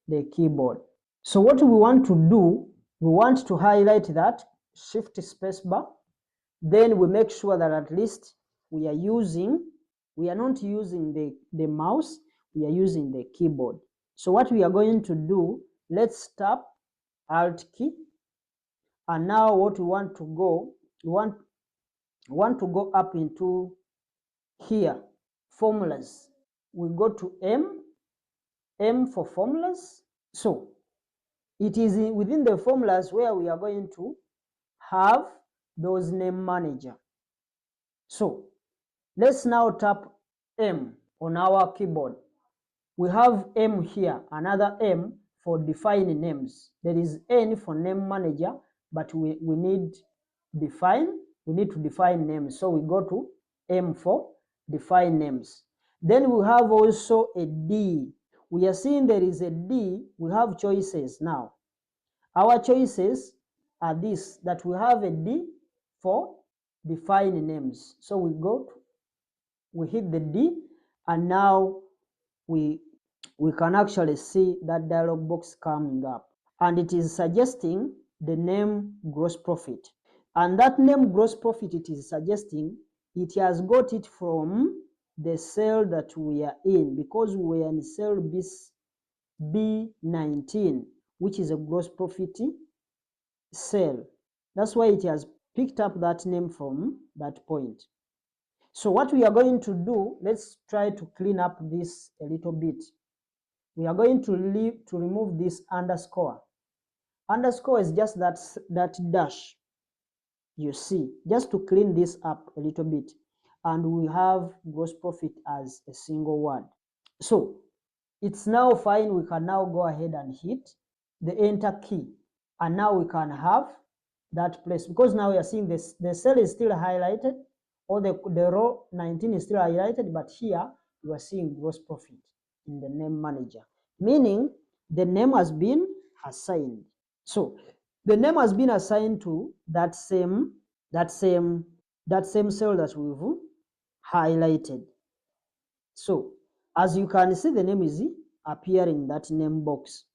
the keyboard. So what we want to do, we want to highlight that Shift spacebar. Then we make sure that at least we are not using the mouse, we are using the keyboard. So what we are going to do, let's tap Alt key, and now what we want to go, we want to go up into here, formulas. We go to M for formulas. So it is within the formulas where we are going to have those name manager. So let's now tap M on our keyboard. We have M here, another M for define names. There is N for name manager, but we need to define names. So we go to M for define names. Then we have also a D. We are seeing there is a D. We have choices now. Our choices are this, that we have a D for define names. So we hit the D, and now we can actually see that dialog box coming up, and it is suggesting the name gross profit. And that name gross profit, it is suggesting it has got it from the cell that we are in, because we are in cell B19, which is a gross profit cell. That's why it has picked up that name from that point. So what we are going to do, let's try to clean up this a little bit. We are going to remove this underscore. Underscore is just that dash, you see, just to clean this up a little bit. And we have gross profit as a single word. So it's now fine. We can now go ahead and hit the enter key, and now we can have that place, because now we are seeing this, the cell is still highlighted, or the row 19 is still highlighted, but here you are seeing gross profit in the name manager, meaning the name has been assigned. So the name has been assigned to that same cell that we've highlighted. So as you can see, the name is appearing in that name box.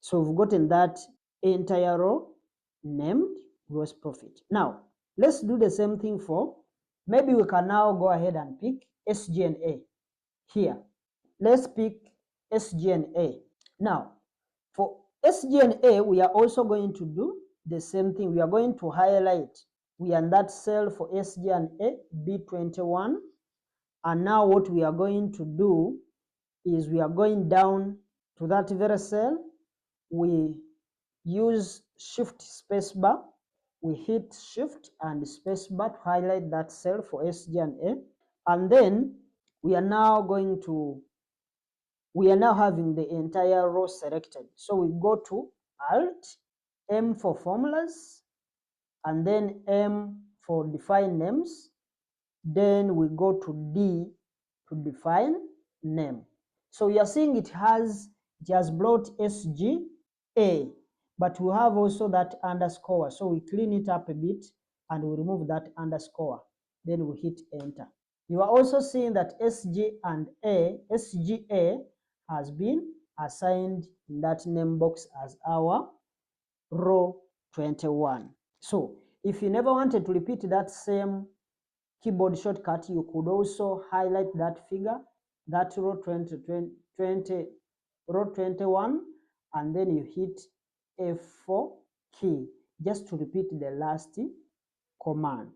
So we've gotten that entire row named gross profit. Now let's do the same thing for Maybe we can now go ahead and pick SGNA here. Let's pick SGNA. Now, for SGNA, we are also going to do the same thing. We are going to highlight. We are in that cell for SGNA B21. And now what we are going to do is we are going down to that very cell. We use shift spacebar. We hit shift and spacebar to highlight that cell for SGNA. And then we are now having the entire row selected. So we go to Alt, M for formulas, and then M for define names. Then we go to D to define name. So you are seeing it has brought SGA, but we have also that underscore. So we clean it up a bit and we remove that underscore. Then we hit enter. You are also seeing that SGA has been assigned in that name box as our row 21. So if you never wanted to repeat that same keyboard shortcut, you could also highlight that figure, that row 21, and then you hit F4 key just to repeat the last command.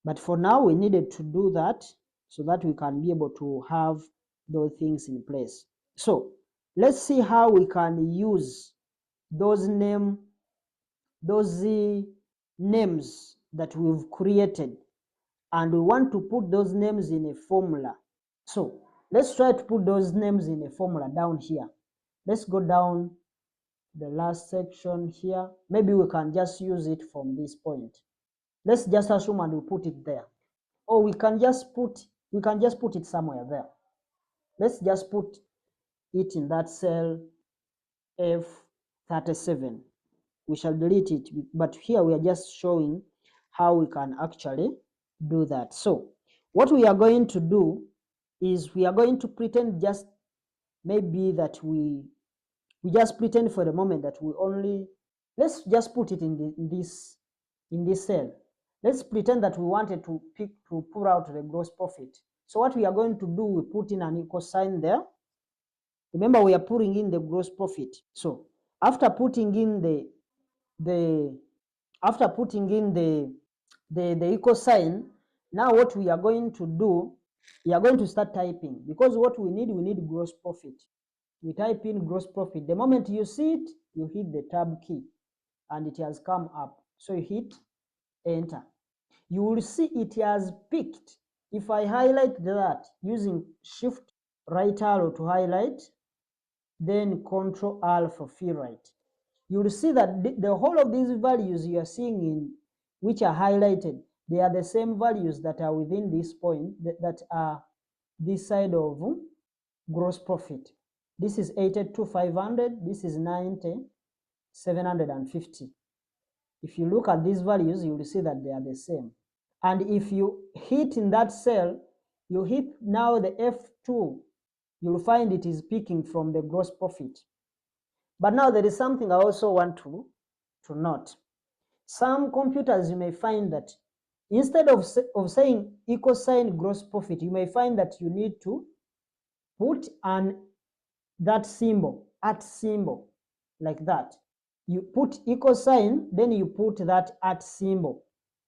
But for now, we needed to do that so that we can be able to have those things in place. So let's see how we can use those names that we've created, and we want to put those names in a formula. So let's try to put those names in a formula down here. Let's go down the last section here. Maybe we can just use it from this point. Let's just assume and we put it there. Or we can just put it somewhere there. Let's just put it in that cell F37. We shall delete it, but here we are just showing how we can actually do that. So what we are going to do is we are going to pretend just maybe that we just pretend for the moment that we only, let's just put it in this cell. Let's pretend that we wanted to pull out the gross profit. So what we are going to do, we put in an equal sign there. Remember, we are putting in the gross profit. So after putting in the equal sign, now what we are going to do, we are going to start typing, because what we need gross profit. We type in gross profit. The moment you see it, you hit the tab key and it has come up. So you hit enter. You will see it has picked. If I highlight that using shift right arrow to highlight, then Control R for fill right, you will see that the whole of these values you are seeing in which are highlighted, they are the same values that are within this point, that are this side of gross profit. This is 82,500, this is 90,750. If you look at these values, you will see that they are the same. And if you hit in that cell, you hit now the F2, you'll find it is picking from the gross profit. But now there is something I also want to note. Some computers, you may find that instead of saying equal sign gross profit, you may find that you need to put that symbol, at symbol, like that. You put equal sign, then you put that at symbol,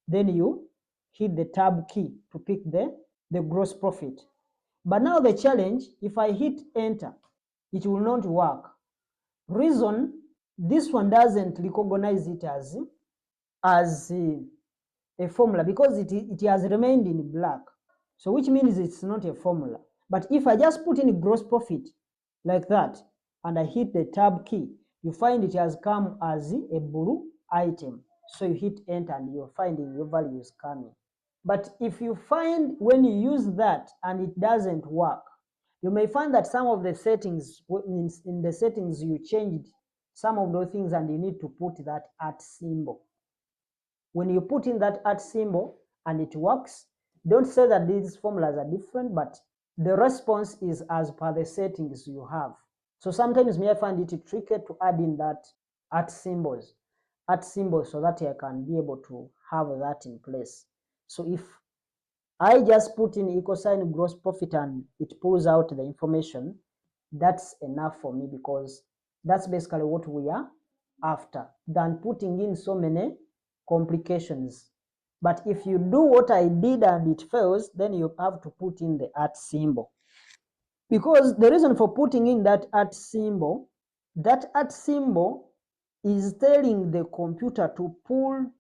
then you hit the tab key to pick the gross profit. But now the challenge, if I hit enter, it will not work. Reason, this one doesn't recognize it as a formula, because it has remained in black. So which means it's not a formula. But if I just put in gross profit like that and I hit the tab key, you find it has come as a blue item. So you hit enter and you're finding your values coming. But if you find when you use that and it doesn't work, you may find that some of the settings, in the settings you changed some of those things and you need to put that at symbol. When you put in that at symbol and it works, don't say that these formulas are different, but the response is as per the settings you have. So sometimes may I find it tricky to add in that at symbols so that I can be able to have that in place. So if I just put in equal sign gross profit and it pulls out the information. That's enough for me because that's basically what we are after, than putting in so many complications. But if you do what I did and it fails, then you have to put in the @ symbol. Because the reason for putting in that @ symbol, that @ symbol is telling the computer to pull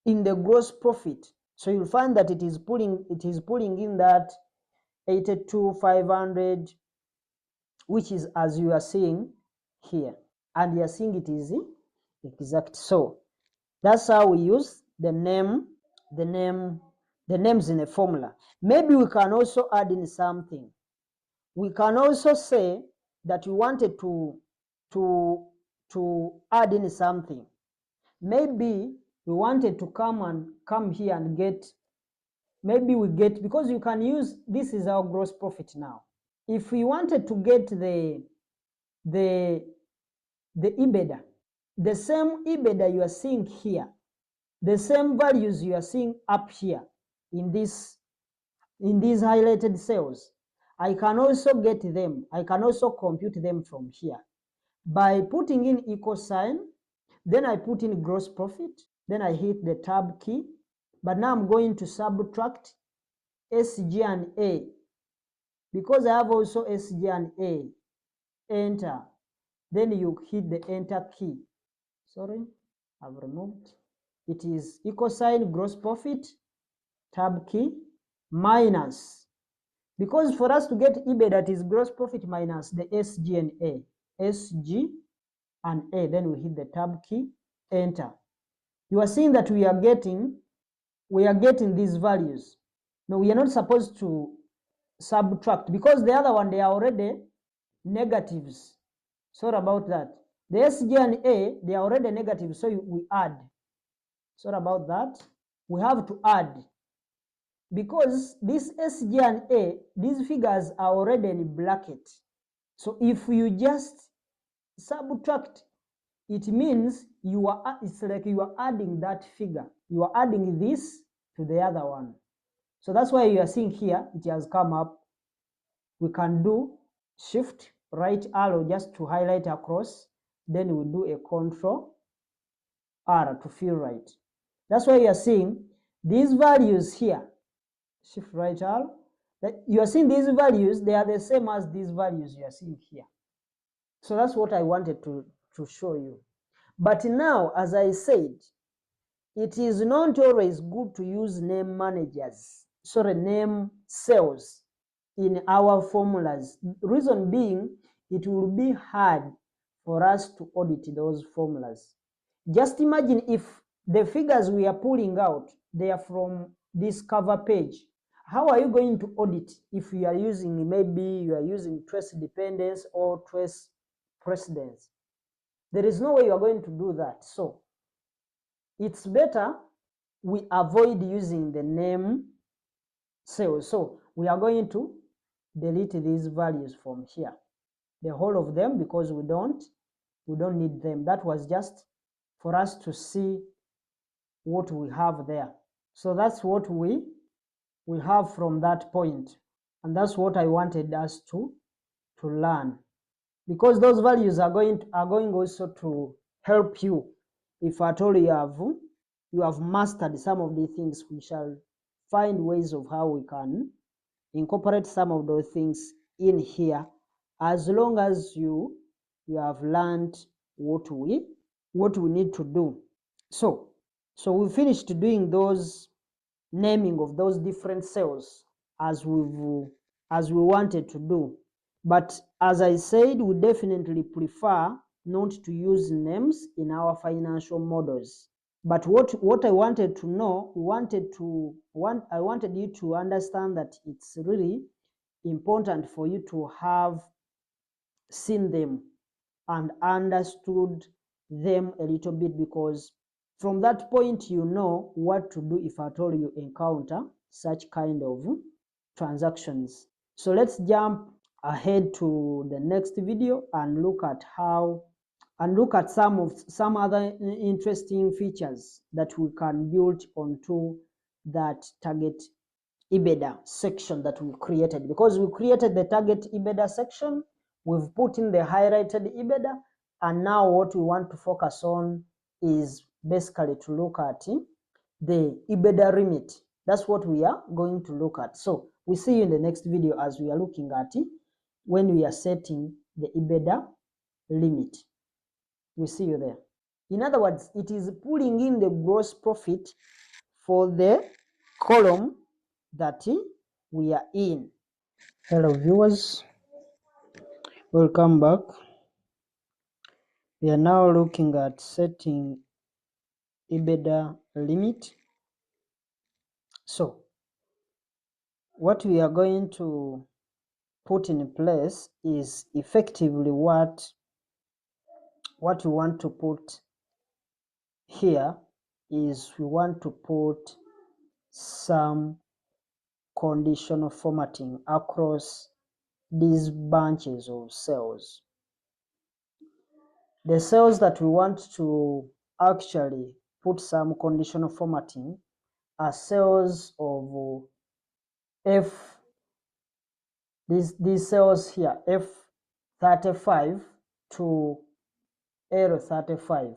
in the gross profit. So you'll find that it is pulling in that 82,500, which is as you are seeing here, and you are seeing it is exact. So that's how we use the names in a formula. Maybe we can also add in something. We can also say that we wanted to add in something. Maybe we wanted to come here and get, maybe we get, because you can use, this is our gross profit now. If we wanted to get the EBITDA, the same EBITDA you are seeing here, the same values you are seeing up here in these highlighted cells, I can also get them. I can also compute them from here by putting in equal sign. Then I put in gross profit. Then I hit the tab key. But now I'm going to subtract SG and A. Because I have also SG and A. Enter. Then you hit the enter key. Sorry, I've removed. It is equal sign gross profit, tab key, minus. Because for us to get EBITDA, that is gross profit minus the SG and A. SG and A. Then we hit the tab key, enter. You are seeing that we are getting these values. Now we are not supposed to subtract because the other one, they are already negatives. Sorry about that. The SG and A, they are already negative, so we add. Sorry about that. We have to add. Because this SG and A, these figures are already in bracket. So if you just subtract, it means it's like you are adding that figure. You are adding this to the other one. So that's why you are seeing here, it has come up. We can do shift right arrow just to highlight across. Then we do a Control R to fill right. That's why you are seeing these values here. Shift right arrow. You are seeing these values, they are the same as these values you are seeing here. So that's what I wanted to show you. But now, as I said, it is not always good to use name managers, name cells in our formulas. Reason being, it will be hard for us to audit those formulas. Just imagine if the figures we are pulling out, they are from this cover page. How are you going to audit if you are using, maybe you are using trace dependence or trace precedence? There is no way you are going to do that. So it's better we avoid using the name cells. So we are going to delete these values from here, the whole of them, because we don't need them. That was just for us to see what we have there. So that's what we have from that point, and that's what I wanted us to learn, because those values are going also to help you if at all you have mastered some of the things. We shall find ways of how we can incorporate some of those things in here, as long as you have learned what we need to do. So we finished doing those naming of those different cells as we wanted to do. But as I said, we definitely prefer not to use names in our financial models. But what I wanted to know, I wanted you to understand that it's really important for you to have seen them and understood them a little bit, because from that point you know what to do if at all you encounter such kind of transactions. So let's jump ahead to the next video and look at some other interesting features that we can build onto that target EBITDA section that we created, because we created the target EBITDA section, we've put in the highlighted EBITDA, and now what we want to focus on is basically to look at the EBITDA limit. That's what we are going to look at. So we see you in the next video as we are looking at when we are setting the EBITDA limit. We see you there. In other words, it is pulling in the gross profit for the column that we are in. Hello viewers, welcome back. We are now looking at setting EBITDA limit. So what we are going to put in place is effectively what we want to put here is we want to put some conditional formatting across these bunches of cells. The cells that we want to actually put some conditional formatting are cells of F, these cells here, F35 to L35.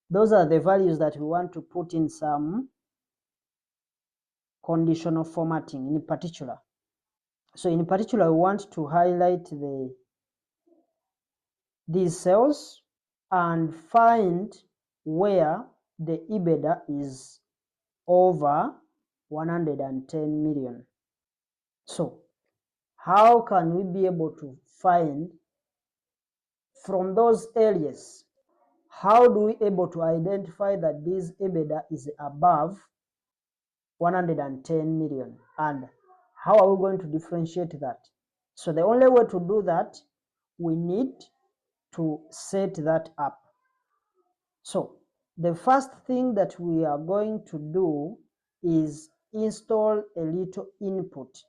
Those are the values that we want to put in some conditional formatting in particular. So in particular, we want to highlight these cells and find where the EBITDA is over 110 million. So how can we be able to find from those areas? How do we able to identify that this EBITDA is above 110 million, and how are we going to differentiate that? So the only way to do that, we need to set that up. So the first thing that we are going to do is install a little input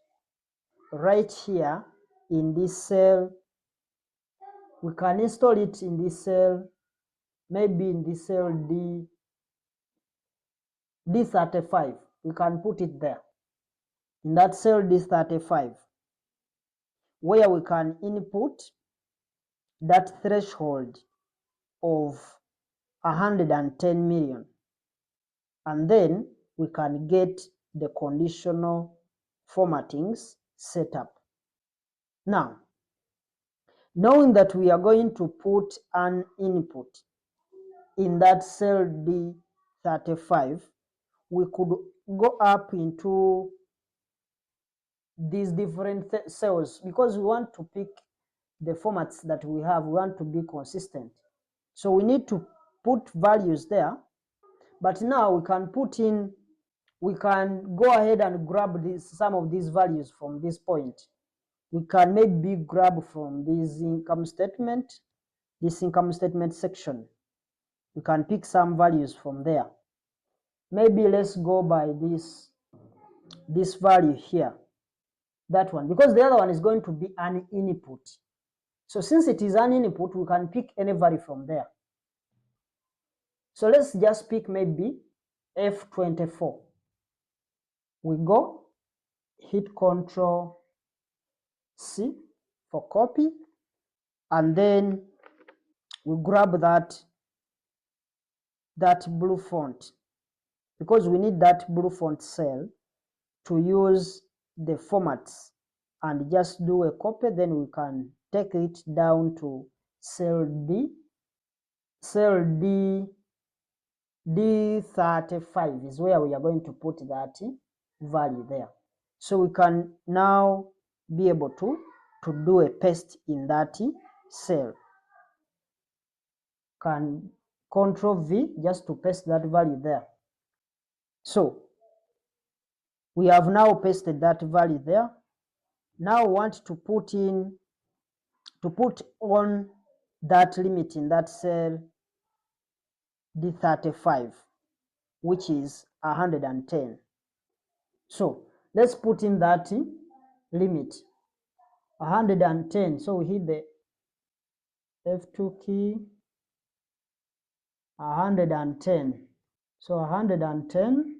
right here in this cell. We can install it in this cell, maybe in this cell D35. We can put it there in that cell D35, where we can input that threshold of 110 million, and then we can get the conditional formattings set up. Now, knowing that we are going to put an input in that cell D35, we could go up into these different cells, because we want to pick the formats that we have. We want to be consistent, so we need to put values there. But now we can put in, we can go ahead and grab some of these values from this point. We can maybe grab from this income statement section. We can pick some values from there. Maybe let's go by this value here, that one, because the other one is going to be an input. So since it is an input, we can pick any value from there. So let's just pick maybe F24. We go, hit Ctrl C for copy, and then we grab that blue font, because we need that blue font cell to use the formats, and just do a copy. Then we can take it down to cell D35 is where we are going to put that value there. So we can now be able to do a paste in that cell. Can Ctrl V just to paste that value there. So we have now pasted that value there. Now we want to put on that limit in that cell D35, which is 110. So let's put in that limit, 110. So we hit the F2 key, 110. So 110,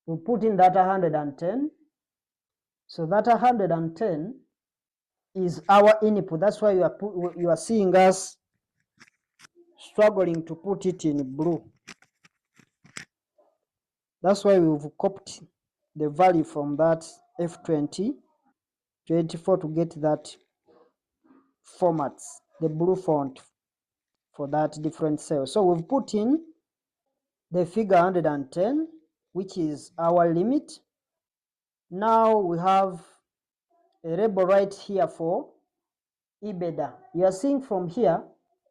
we put in that 110. So that 110 is our input. That's why you are seeing us struggling to put it in blue. That's why we've copied the value from that F20 24 to get that format, the blue font for that different cell. So we've put in the figure 110, which is our limit. Now we have a label right here for EBITDA. You are seeing from here,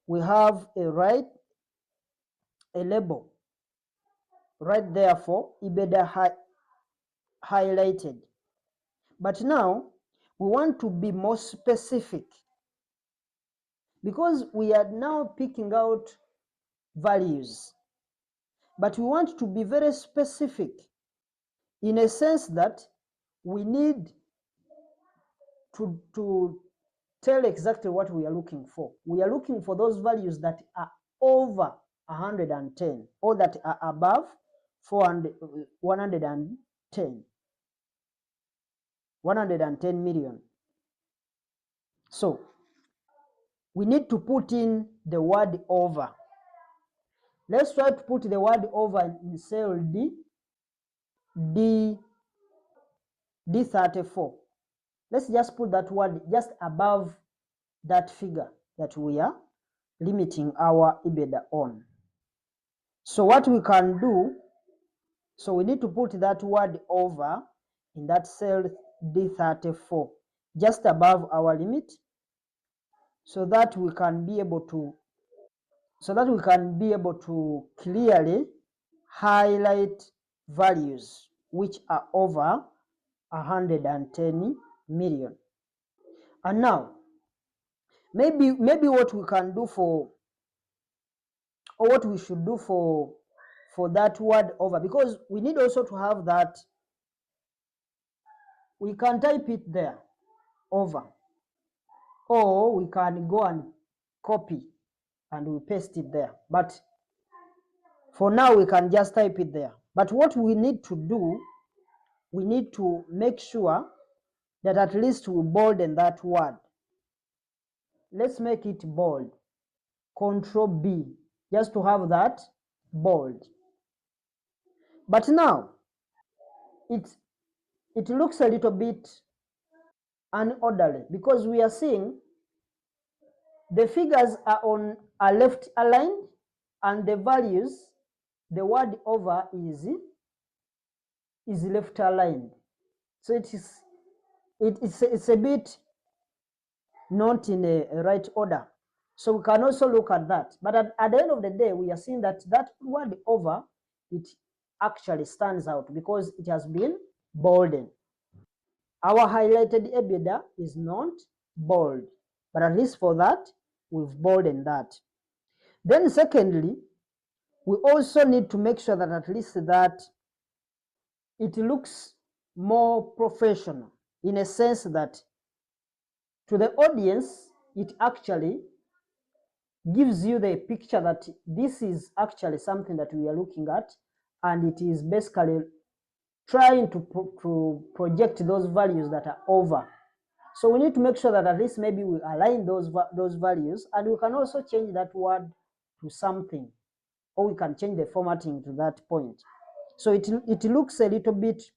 we have a label right there for EBITDA highlighted. But now we want to be more specific, because we are now picking out values, but we want to be very specific in a sense that we need to tell exactly what we are looking for. We are looking for those values that are over 110 or that are above 110 million. So we need to put in the word over. Let's try to put the word over in cell D34. Let's just put that word just above that figure that we are limiting our EBITDA on. So what we can do, so we need to put that word over in that cell D34, just above our limit, so that we can be able to clearly highlight values which are over 110 million. And now maybe what we can do or what we should do for that word over, because we need also to have that, we can type it there, over, or we can go and copy and we paste it there. But for now we can just type it there. But what we need to do, we need to make sure that at least we bolden that word. Let's make it bold. Control B, just to have that bold. But now it looks a little bit unorderly, because we are seeing the figures are left aligned, and the values, the word over is left aligned. So it's a bit not in a right order. So we can also look at that. But at the end of the day, we are seeing that that word over, it actually stands out because it has been bolden. Our highlighted EBITDA is not bold, but at least for that, we've boldened that. Then secondly, we also need to make sure that at least that it looks more professional, in a sense that to the audience, it actually gives you the picture that this is actually something that we are looking at, and it is basically trying to project those values that are over. So we need to make sure that at least maybe we align those values, and we can also change that word to something, or we can change the formatting to that point. So it looks a little bit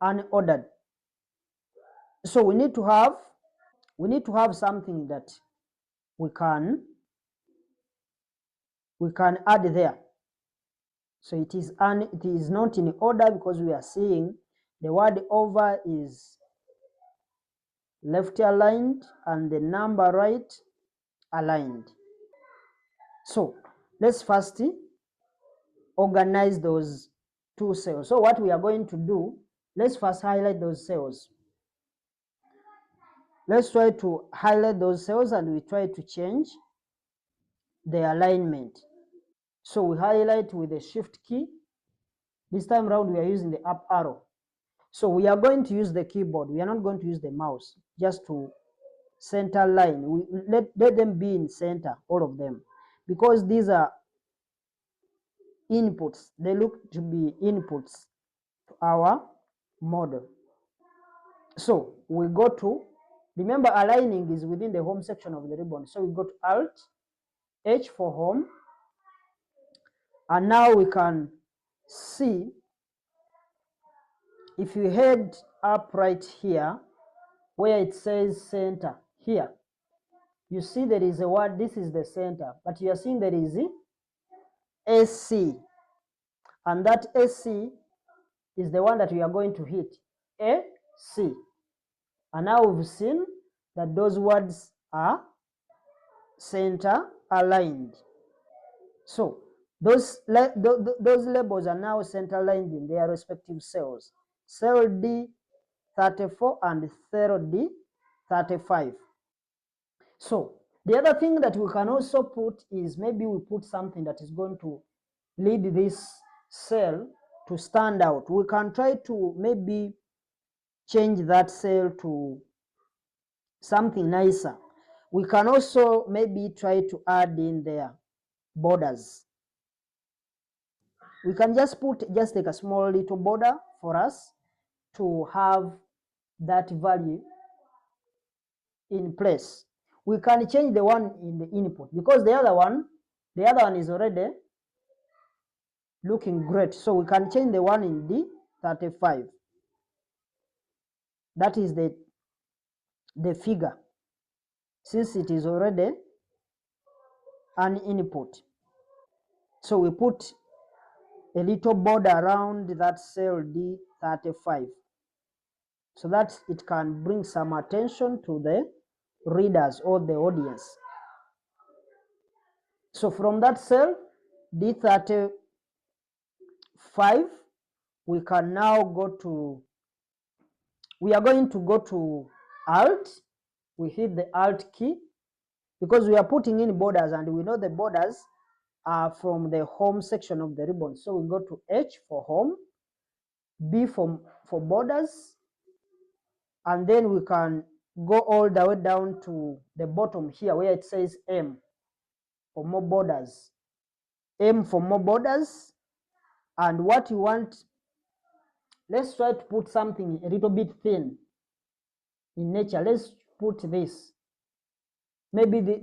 unordered. So we need to have something that we can add there. So it is not in order, because we are seeing the word over is left aligned and the number right aligned. So let's first organize those two cells. So what we are going to do, let's first highlight those cells. Let's try to highlight those cells, and we try to change the alignment. So we highlight with the shift key. This time around we are using the up arrow. So we are going to use the keyboard. We are not going to use the mouse, just to center line. Let them be in center, all of them, because these are inputs. They look to be inputs to our model. So we go to, remember aligning is within the home section of the ribbon. So we go to Alt, H for home. And now we can see, if you head up right here, where it says center here, you see there is a word, this is the center, but you are seeing there is AC, and that AC is the one that we are going to hit, AC. And now we've seen that those words are center aligned. So those labels are now center aligned in their respective cells. Cell D34 and cell D35. So the other thing that we can also put is, maybe we put something that is going to lead this cell to stand out. We can try to maybe change that cell to something nicer. We can also maybe try to add in there borders. We can just take a small little border for us to have that value in place. We can change the one in the input, because the other one is already looking great. So we can change the one in D35. That is the figure, since it is already an input. So we put a little border around that cell D35, so that it can bring some attention to the readers or the audience. So from that cell D35, we can now go to, we are going to go to Alt. We hit the Alt key, because we are putting in borders, and we know the borders are from the home section of the ribbon. So we go to H for home, B for borders, and then we can go all the way down to the bottom here where it says M for more borders. M for more borders. And what you want, let's try to put something a little bit thin in nature. Let's put this, maybe the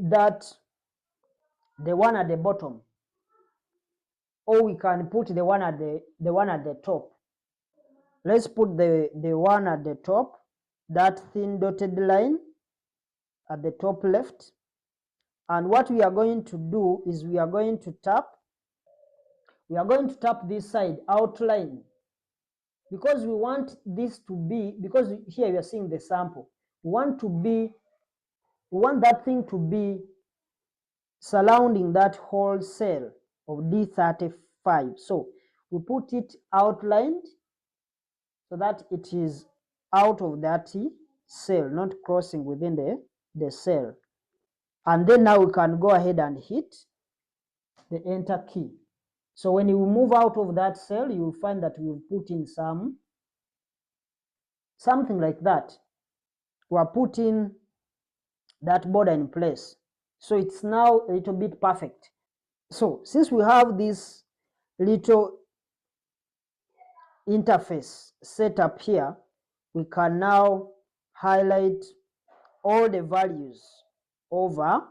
one at the bottom, or we can put the one at the top. Let's put the one at the top, that thin dotted line at the top left. And what we are going to do is we are going to tap this side, outline, because we want this to be, because here you are seeing the sample, we want that thing to be surrounding that whole cell of D35. So we put it outlined so that it is out of that cell, not crossing within the cell. And then now we can go ahead and hit the enter key. So when you move out of that cell, you will find that we've put in something like that. We are putting that border in place. So it's now a little bit perfect. So since we have this little interface set up here, we can now highlight all the values over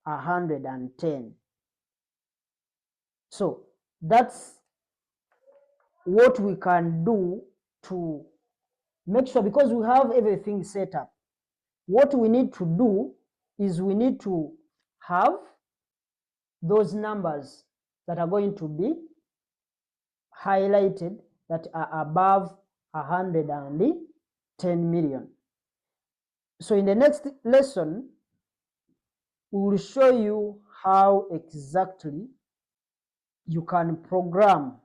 110. So that's what we can do to make sure, because we have everything set up. What we need to do is we need to have those numbers that are going to be highlighted that are above 110 million. So in the next lesson, we will show you how exactly you can program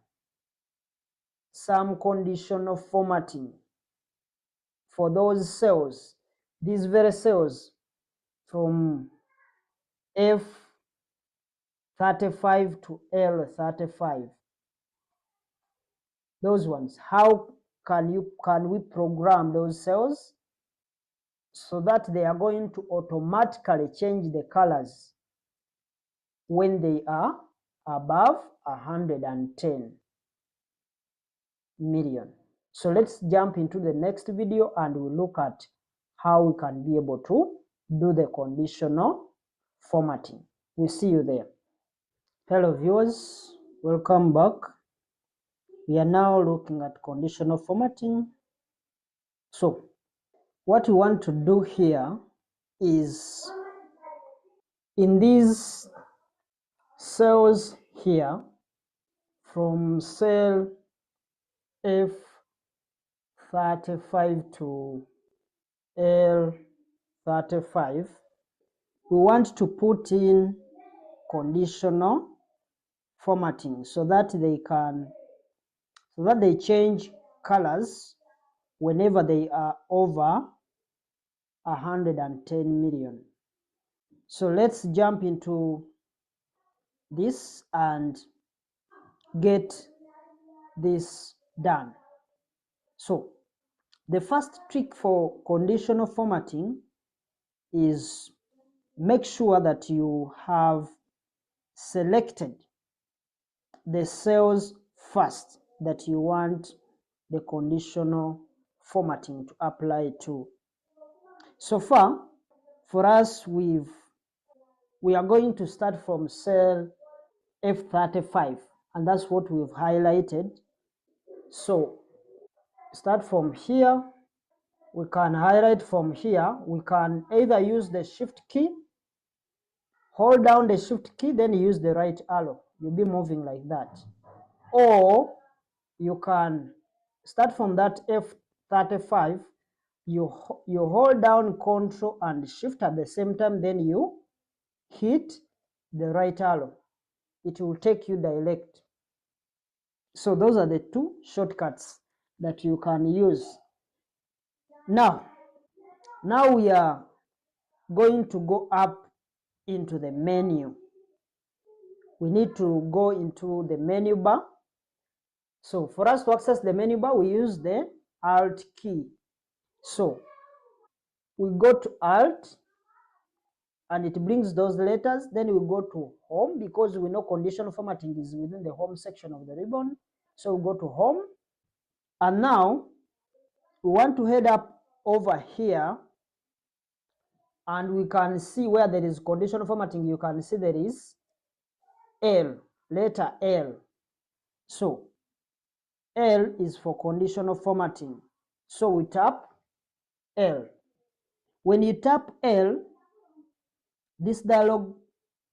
some conditional formatting for those cells, these very cells from F35 to L35. Those ones, how can we program those cells so that they are going to automatically change the colors when they are above 110 million. So let's jump into the next video and we'll look at how we can be able to do the conditional formatting. We'll see you there. Hello viewers, welcome back. We are now looking at conditional formatting. So what we want to do here is in these cells here, from cell F35 to L35, we want to put in conditional formatting so that they change colors whenever they are over 110 million. So let's jump into this and get this done. So the first trick for conditional formatting is make sure that you have selected the cells first that you want the conditional formatting to apply to. So far, for us, we are going to start from cell F35, and that's what we've highlighted. So start from here. We can highlight from here. We can either use the shift key, hold down the shift key, then use the right arrow. You'll be moving like that. Or you can start from that F35, you hold down Control and Shift at the same time, then you hit the right arrow. It will take you direct. So those are the two shortcuts that you can use. Now we are going to go up into the menu. We need to go into the menu bar. So for us to access the menu bar, we use the Alt key. So we go to Alt and it brings those letters. Then we go to Home because we know conditional formatting is within the Home section of the ribbon. So we go to Home, and now we want to head up over here, and we can see where there is conditional formatting. You can see there is L, letter L. So L is for conditional formatting. So we tap L. When you tap L, this dialog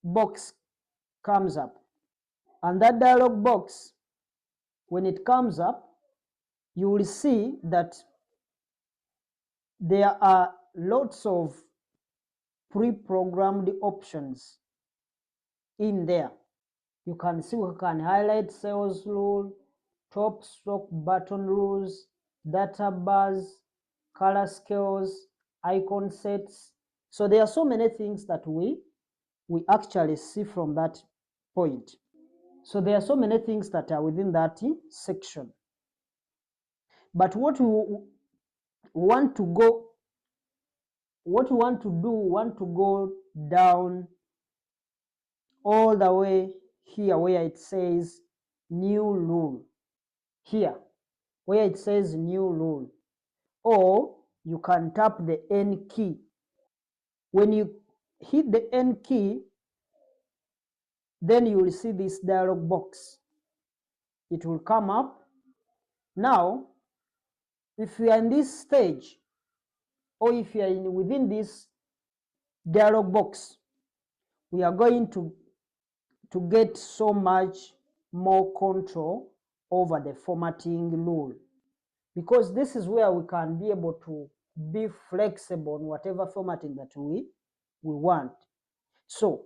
box comes up, and that dialog box, when it comes up, you will see that there are lots of pre-programmed options in there. You can see we can highlight cells rule, top stroke button rules, data bars, color scales, icon sets. So there are so many things that we actually see from that point. So there are so many things that are within that section. But what we want to go down all the way here where it says new rule. Here where it says new rule, or you can tap the N key. When you hit the N key, then you will see this dialog box. It will come up. Now if you are in this stage, or if you are within this dialog box, we are going to get so much more control over the formatting rule, because this is where we can be able to be flexible on whatever formatting that we want. So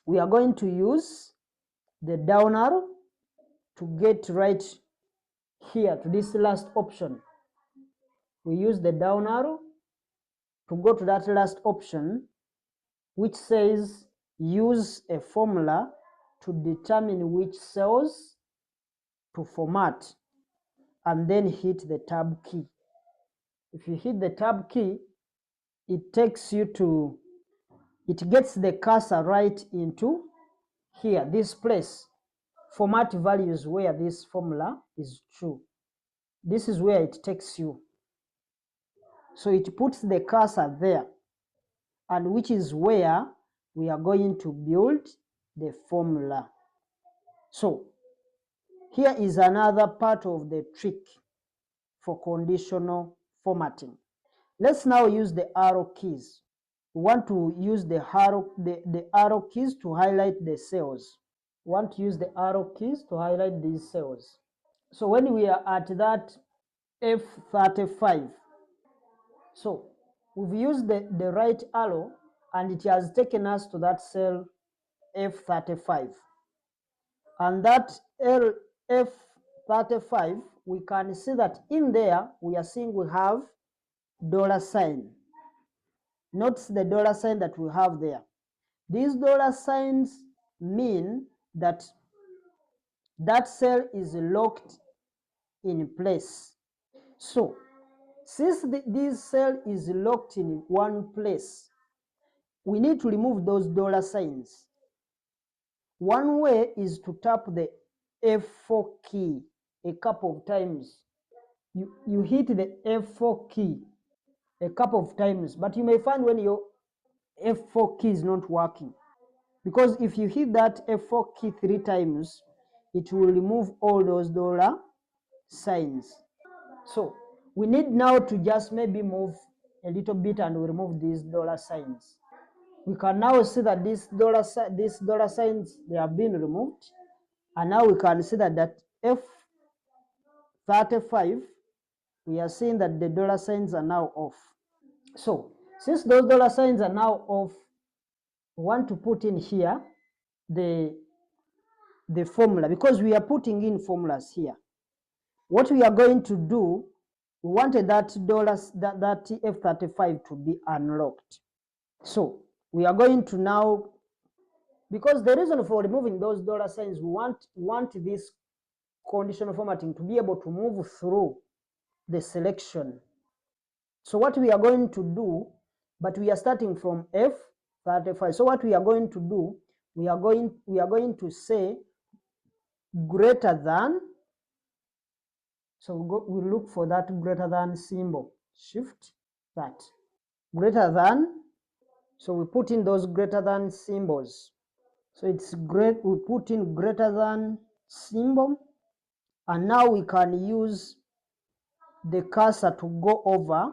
we are going to use the down arrow to get right here to this last option. We use the down arrow to go to that last option, which says use a formula to determine which cells to format, and then hit the tab key. If you hit the tab key, it takes you to, it gets the cursor right into here, this place. format values where this formula is true. This is where it takes you. So it puts the cursor there, and which is where we are going to build the formula. So here is another part of the trick for conditional formatting. Let's now use the arrow keys. We want to use the arrow keys to highlight the cells. We want to use the arrow keys to highlight these cells. So when we are at that F35, so we've used the right arrow and it has taken us to that cell F35. And that F35, we can see that in there we are seeing we have $sign. Notice the $sign that we have there. These $signs mean that that cell is locked in place. So since this cell is locked in one place, we need to remove those $signs. One way is to tap the F4 key a couple of times. You hit the F4 key a couple of times, but you may find when your F4 key is not working, because if you hit that F4 key 3 times, it will remove all those $signs. So we need now to just maybe move a little bit and we remove these $signs. We can now see that these $signs, they have been removed, and now we can see that F35, we are seeing that the $signs are now off. So since those $signs are now off, we want to put in here the formula, because we are putting in formulas here. What we are going to do, we wanted that F35 to be unlocked. So we are going to now, because the reason for removing those $signs, we want this conditional formatting to be able to move through the selection. So what we are going to do, but we are starting from F35. So what we are going to do, we are going to say greater than. So we look for that greater than symbol. Shift that. Greater than. So we put in those greater than symbols. So it's great. We put in greater than symbol, and now we can use the cursor to go over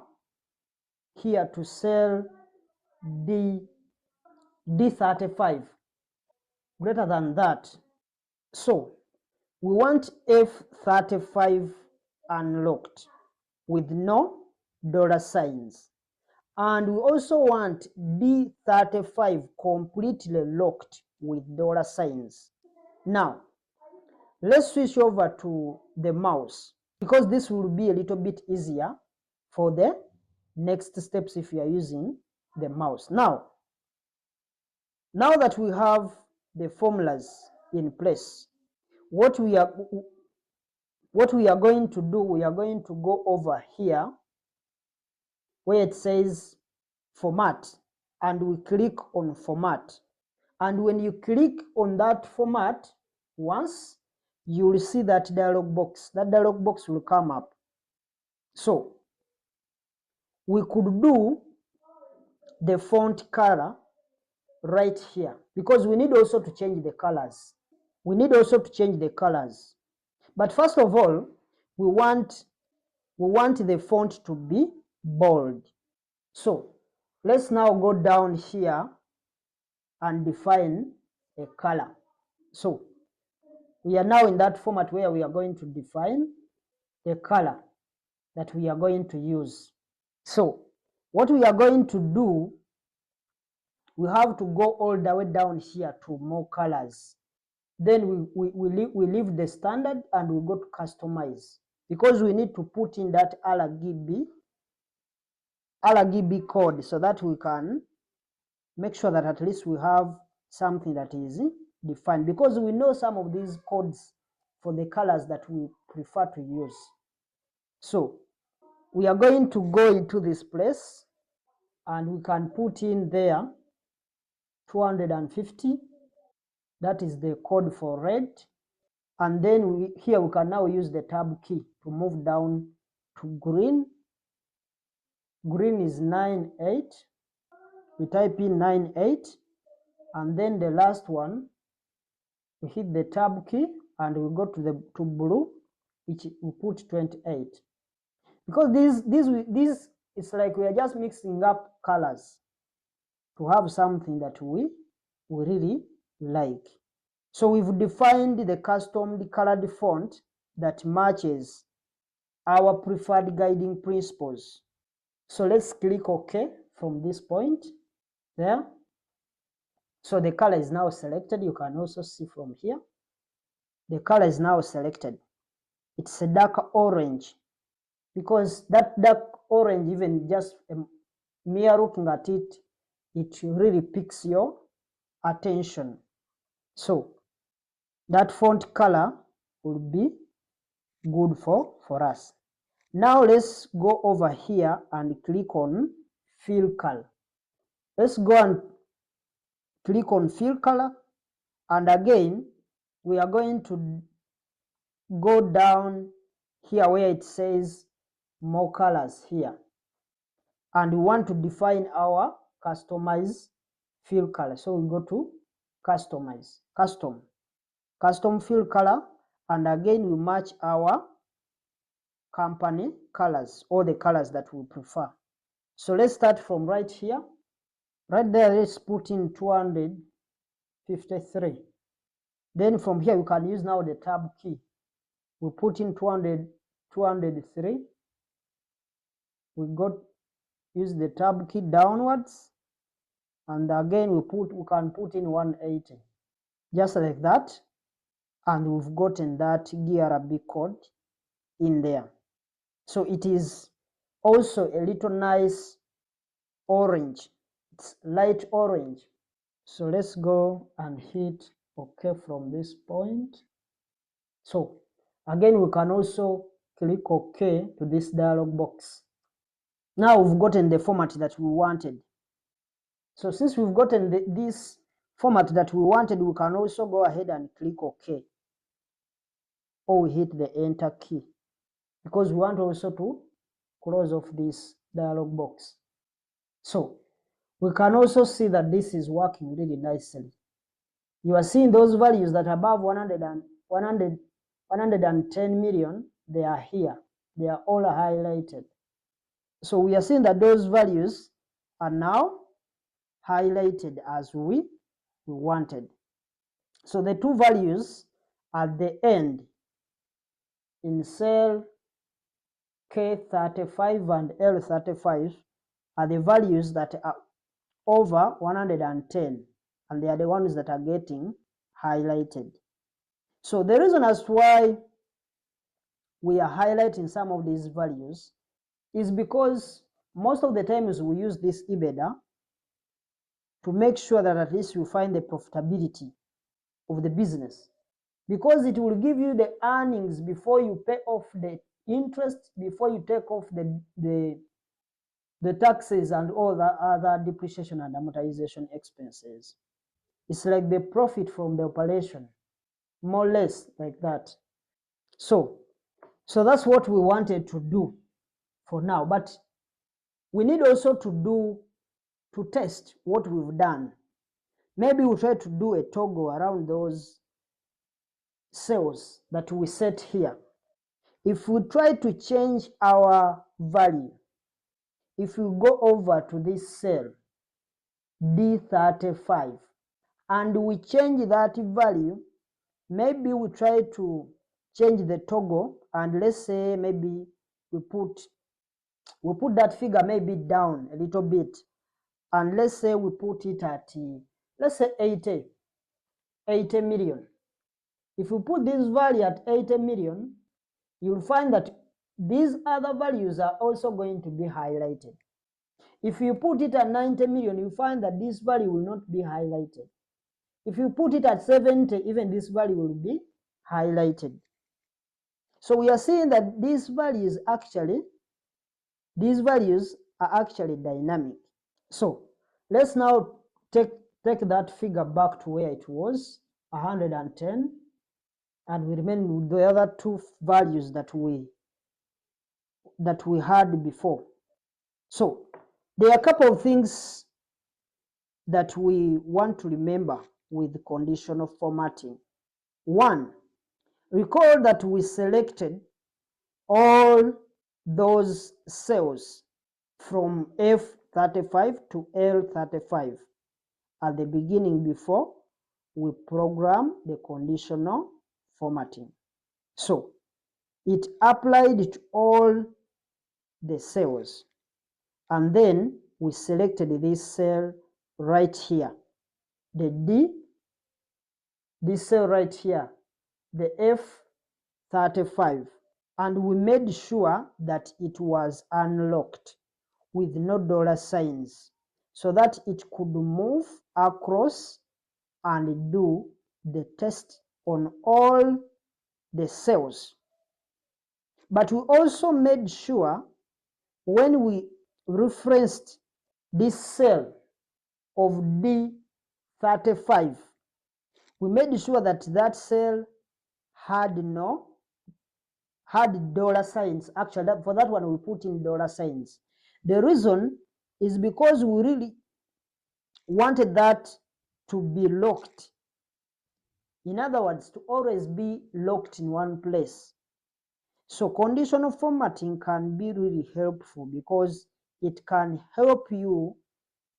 here to cell D35, greater than that. So we want F35 unlocked with no $signs, and we also want D35 completely locked with $signs. Now let's switch over to the mouse, because this will be a little bit easier for the next steps if you are using the mouse. Now that we have the formulas in place, what we are going to do, we are going to go over here where it says format, and we click on format. And when you click on that format once, you will see that dialog box. That dialog box will come up. So we could do the font color right here, because we need also to change the colors. But first of all, we want the font to be bold. So let's now go down here and define a color. So we are now in that format where we are going to define the color that we are going to use. So what we are going to do, we have to go all the way down here to more colors. Then we leave the standard and we go to customize, because we need to put in that RGB code, so that we can make sure that at least we have something that is defined, because we know some of these codes for the colors that we prefer to use. So we are going to go into this place and we can put in there 250. That is the code for red. And then here we can now use the tab key to move down to green. Green is 98. We type in 98, and then the last one, we hit the tab key and we go to blue, which we put 28. Because this it's like we are just mixing up colors to have something that we really like. So we've defined the custom colored font that matches our preferred guiding principles. So let's click OK from this point there. So the color is now selected. You can also see from here. The color is now selected. It's a dark orange, because that dark orange, even just mere looking at it, it really piques your attention. So that font color will be good for us. Now let's go over here and click on fill color. Let's go and click on fill color, and again we are going to go down here where it says more colors here, and we want to define our customize fill color. So we go to customize, custom fill color, and again we match our company colors, or the colors that we prefer. So let's start from right here. Right there, let's put in 253. Then from here, you can use now the tab key. We put in 203. We use the tab key downwards, and again we can put in 180, just like that, and we've gotten that GRB code in there. So it is also a little nice orange. It's light orange. So let's go and hit OK from this point. So again, we can also click OK to this dialog box. Now we've gotten the format that we wanted. So since we've gotten this format that we wanted, we can also go ahead and click OK, or we hit the enter key, because we want also to close off this dialog box. So we can also see that this is working really nicely. You are seeing those values that are above 110 million, they are here. They are all highlighted. So we are seeing that those values are now highlighted as we wanted. So the two values at the end in cell K35 and L35 are the values that are over 110, and they are the ones that are getting highlighted. So the reason as to why we are highlighting some of these values is because most of the times we use this EBITDA to make sure that at least you find the profitability of the business, because it will give you the earnings before you pay off the interest, before you take off the taxes and all the other depreciation and amortization expenses. It's like the profit from the operation, more or less like that. So that's what we wanted to do for now, but we need also to test what we've done. Maybe we'll try to do a toggle around those cells that we set here. If we try to change our value, if we go over to this cell D35 and we change that value, maybe we try to change the toggle, and let's say maybe we put that figure maybe down a little bit, and let's say we put it at, let's say 80 million. If you put this value at 80 million, you'll find that these other values are also going to be highlighted. If you put it at 90 million, you find that this value will not be highlighted. If you put it at 70, even this value will be highlighted. So we are seeing that these values are actually dynamic. So let's now take that figure back to where it was, 110, and we remain with the other two values that we had before. So there are a couple of things that we want to remember with conditional formatting. One, recall that we selected all those cells from F35 to L35 at the beginning before we program the conditional formatting. So it applied to all the cells, and then we selected this cell right here, the D, this cell right here, the F35, and we made sure that it was unlocked with no dollar signs so that it could move across and do the test on all the cells. But we also made sure when we referenced this cell of D35, we made sure that that cell had dollar signs. Actually, for that one, we put in dollar signs. The reason is because we really wanted that to be locked. In other words, to always be locked in one place. So conditional formatting can be really helpful because it can help you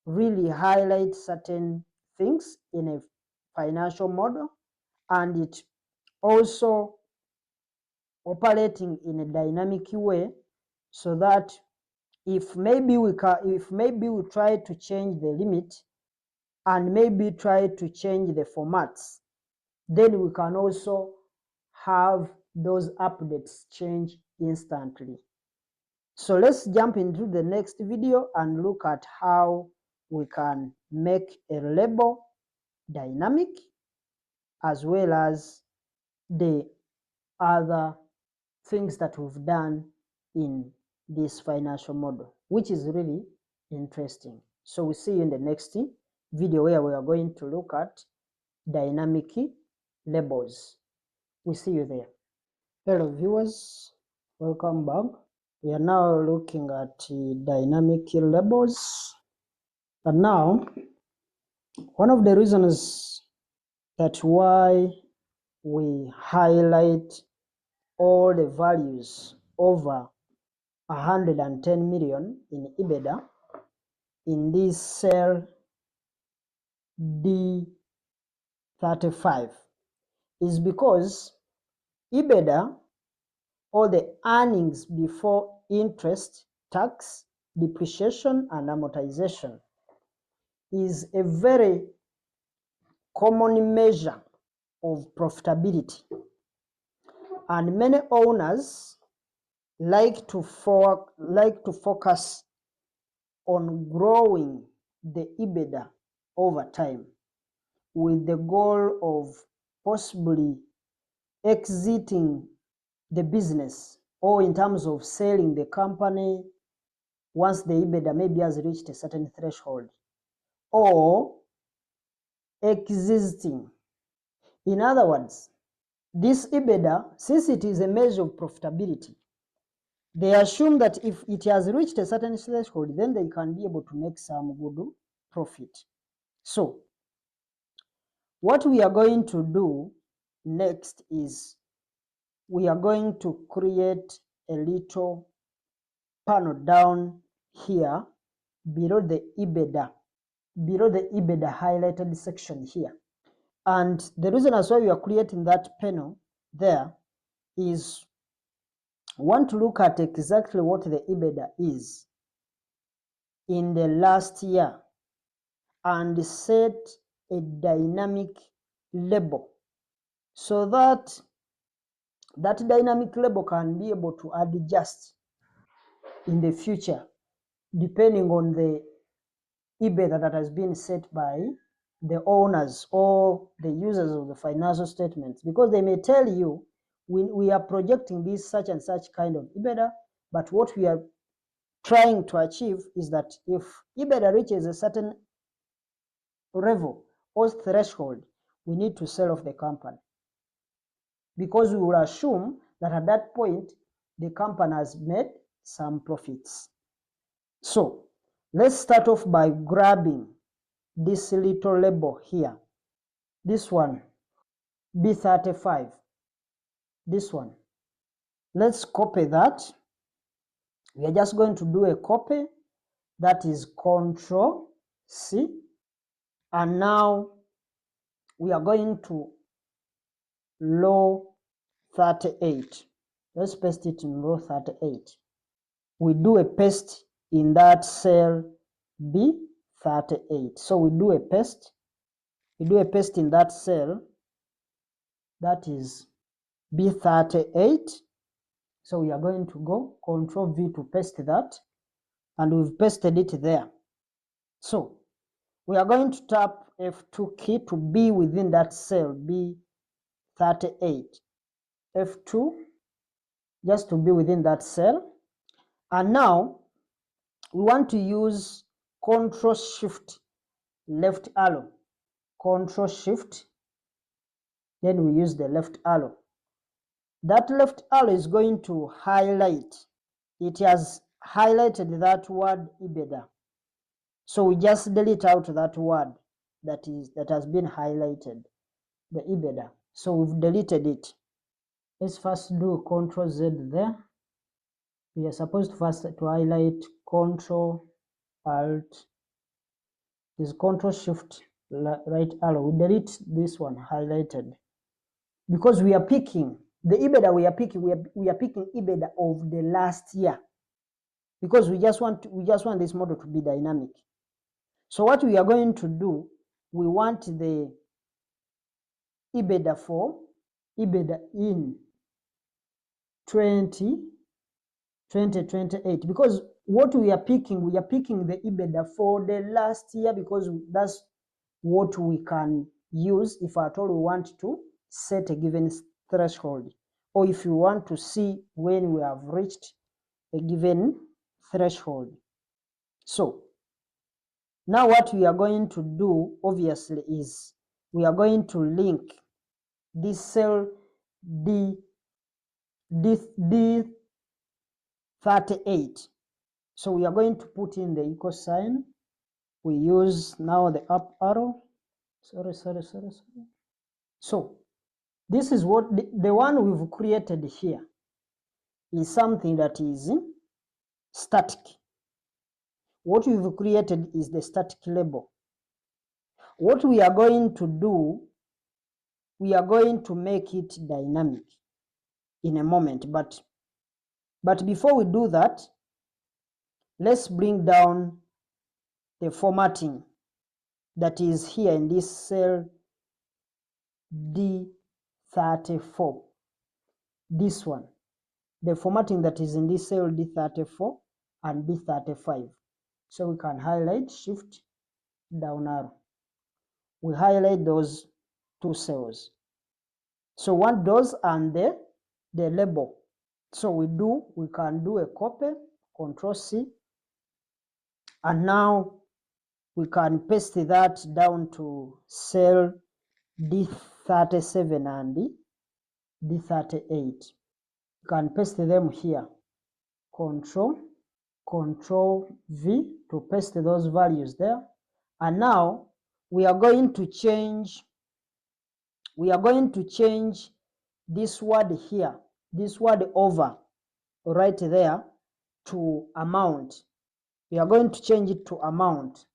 really highlight certain things in a financial model, and it also operating in a dynamic way, so that if maybe we try to change the limit and maybe try to change the formats, then we can also have those updates change instantly. So let's jump into the next video and look at how we can make a label dynamic, as well as the other things that we've done in this financial model, which is really interesting. So we'll see you in the next video where we are going to look at dynamic labels. We'll see you there. Hello viewers, welcome back. We are now looking at dynamic labels. And now, one of the reasons that why we highlight all the values over 110 million in EBITDA in this cell D35 is because EBITDA, or the earnings before interest, tax, depreciation, and amortization, is a very common measure of profitability, and many owners like to focus on growing the EBITDA over time with the goal of possibly exiting the business, or in terms of selling the company once the EBITDA maybe has reached a certain threshold, or existing. In other words, this EBITDA, since it is a measure of profitability, they assume that if it has reached a certain threshold, then they can be able to make some good profit. So what we are going to do next is we are going to create a little panel down here below the EBITDA highlighted section here. And the reason as why we are creating that panel there is want to look at exactly what the EBITDA is in the last year and set a dynamic label, so that that dynamic label can be able to adjust in the future depending on the EBITDA that has been set by the owners or the users of the financial statements, because they may tell you we are projecting this such and such kind of EBITDA, but what we are trying to achieve is that if EBITDA reaches a certain level or threshold, we need to sell off the company. because we will assume that at that point the company has made some profits. So let's start off by grabbing this little label here, this one, B35, this one. Let's copy that. We are just going to do a copy, that is Control C, and now we are going to row 38. Let's paste it in row 38. We do a paste in that cell B38. So we do a paste in that cell, that is B38. So we are going to go Control V to paste that, and we've pasted it there. So we are going to tap F2 key to be within that cell B38. F2 just to be within that cell. And now we want to use Control Shift left arrow. Control Shift, then we use the left arrow. That left arrow is going to highlight. It has highlighted that word EBITDA. So we just delete out that word that has been highlighted, the EBITDA. So we've deleted it. Let's first do Control Z there. We are supposed to first to highlight Control Alt is Control Shift right arrow. We delete this one highlighted because we are picking the EBITDA. We are picking EBITDA of the last year because we just want this model to be dynamic. So what we are going to do, we want the EBITDA in 2028, because what we are picking the EBITDA for the last year, because that's what we can use if at all we want to set a given threshold, or if you want to see when we have reached a given threshold. So now what we are going to do, obviously, is we are going to link this cell D38. So we are going to put in the equal sign. We use now the up arrow. Sorry. So this is what the one we've created here is something that is static. What we've created is the static label. What we are going to do, we are going to make it dynamic in a moment, but before we do that, let's bring down the formatting that is here in this cell D34. This one, the formatting that is in this cell D34 and D35. So we can highlight, shift down arrow. We highlight those two cells. So want those and the label. So we can do a copy, Control C, and now we can paste that down to cell D37 and D38. You can paste them here. Control V to paste those values there. And now we are going to change this word here, this word over right there, to amount. We are going to change it to amount.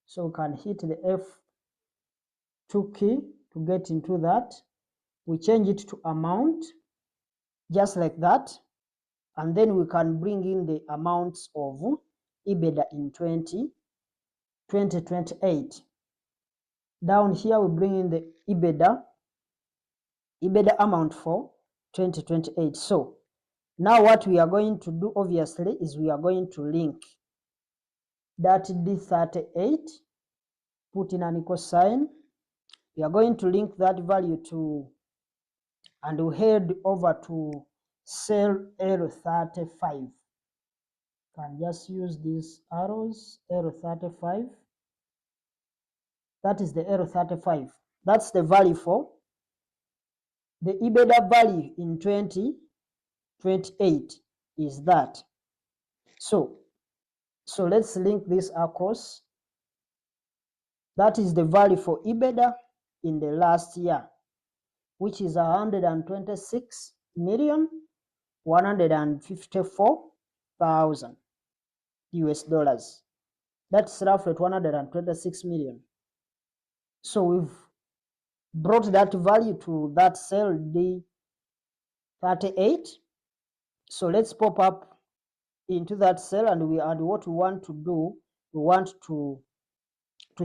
So we can hit the F2 key to get into that. We change it to amount, just like that. And then we can bring in the amounts of EBITDA in 2028. Down here, we bring in the EBITDA amount for 2028. So now what we are going to do, obviously, is we are going to link that D38, put in an equal sign. We are going to link that value to, and we'll head over to cell L35. Can just use these arrows, L35. That is the L35. That's the value for the EBITDA value in 2028 is that. So let's link this across. That is the value for EBITDA in the last year, which is 126,154,000 US dollars. That's roughly 126 million. So we've brought that value to that cell D38. So let's pop up into that cell, and what we want to do, we want to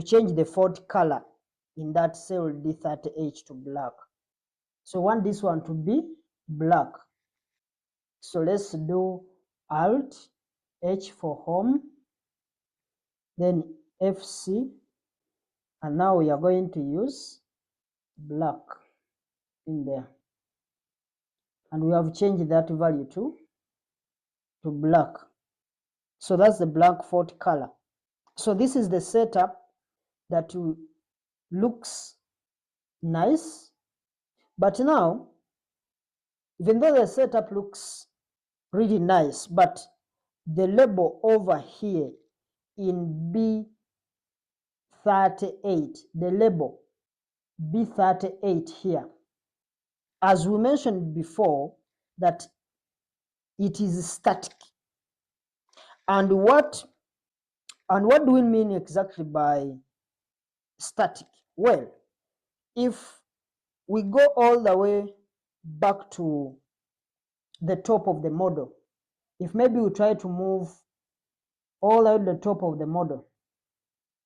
change the font color in that cell D38 to black. So we want this one to be black. So let's do Alt H for home, then FC, and now we are going to use black in there, and we have changed that value to black. So that's the black font color. So this is the setup that looks nice. But now, even though the setup looks really nice, but the label over here in B38, the label B38 here, as we mentioned before, that it is static. And what do we mean exactly by static? Well, if we go all the way back to the top of the model, if maybe we try to move all out the top of the model,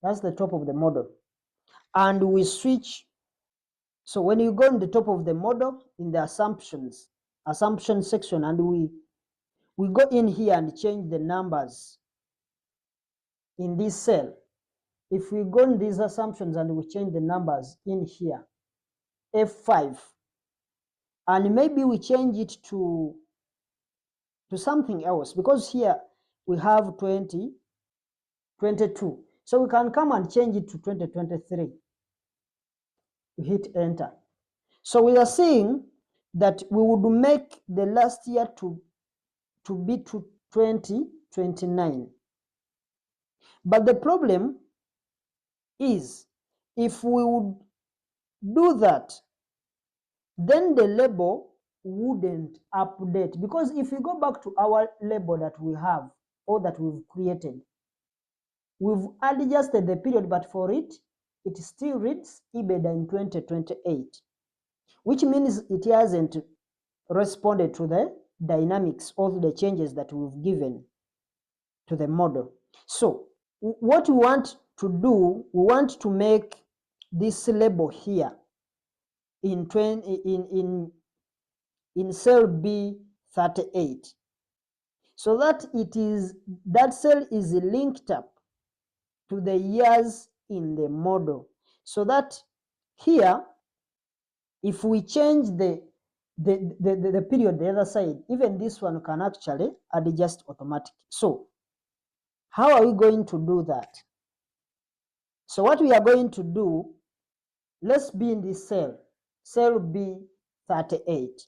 that's the top of the model, and we switch. So when you go in the top of the model in the assumption section, and we go in here and change the numbers in this cell. If we go in these assumptions and we change the numbers in here, F5, and maybe we change it to something else, because here we have 2022. So we can come and change it to 2023. We hit enter. So we are saying that we would make the last year to be to 2029. But the problem is, if we would do that, then the label wouldn't update, because if we go back to our label that we have or that we've created, we've adjusted the period, but for it still reads EBITDA in 2028, which means it hasn't responded to the dynamics or the changes that we've given to the model. So what we want to do, we want to make this label here in cell B38, so that that cell is linked up to the years in the model, so that here, if we change the period the other side, even this one can actually adjust automatically. So how are we going to do that? So what we are going to do, let's be in this cell B38,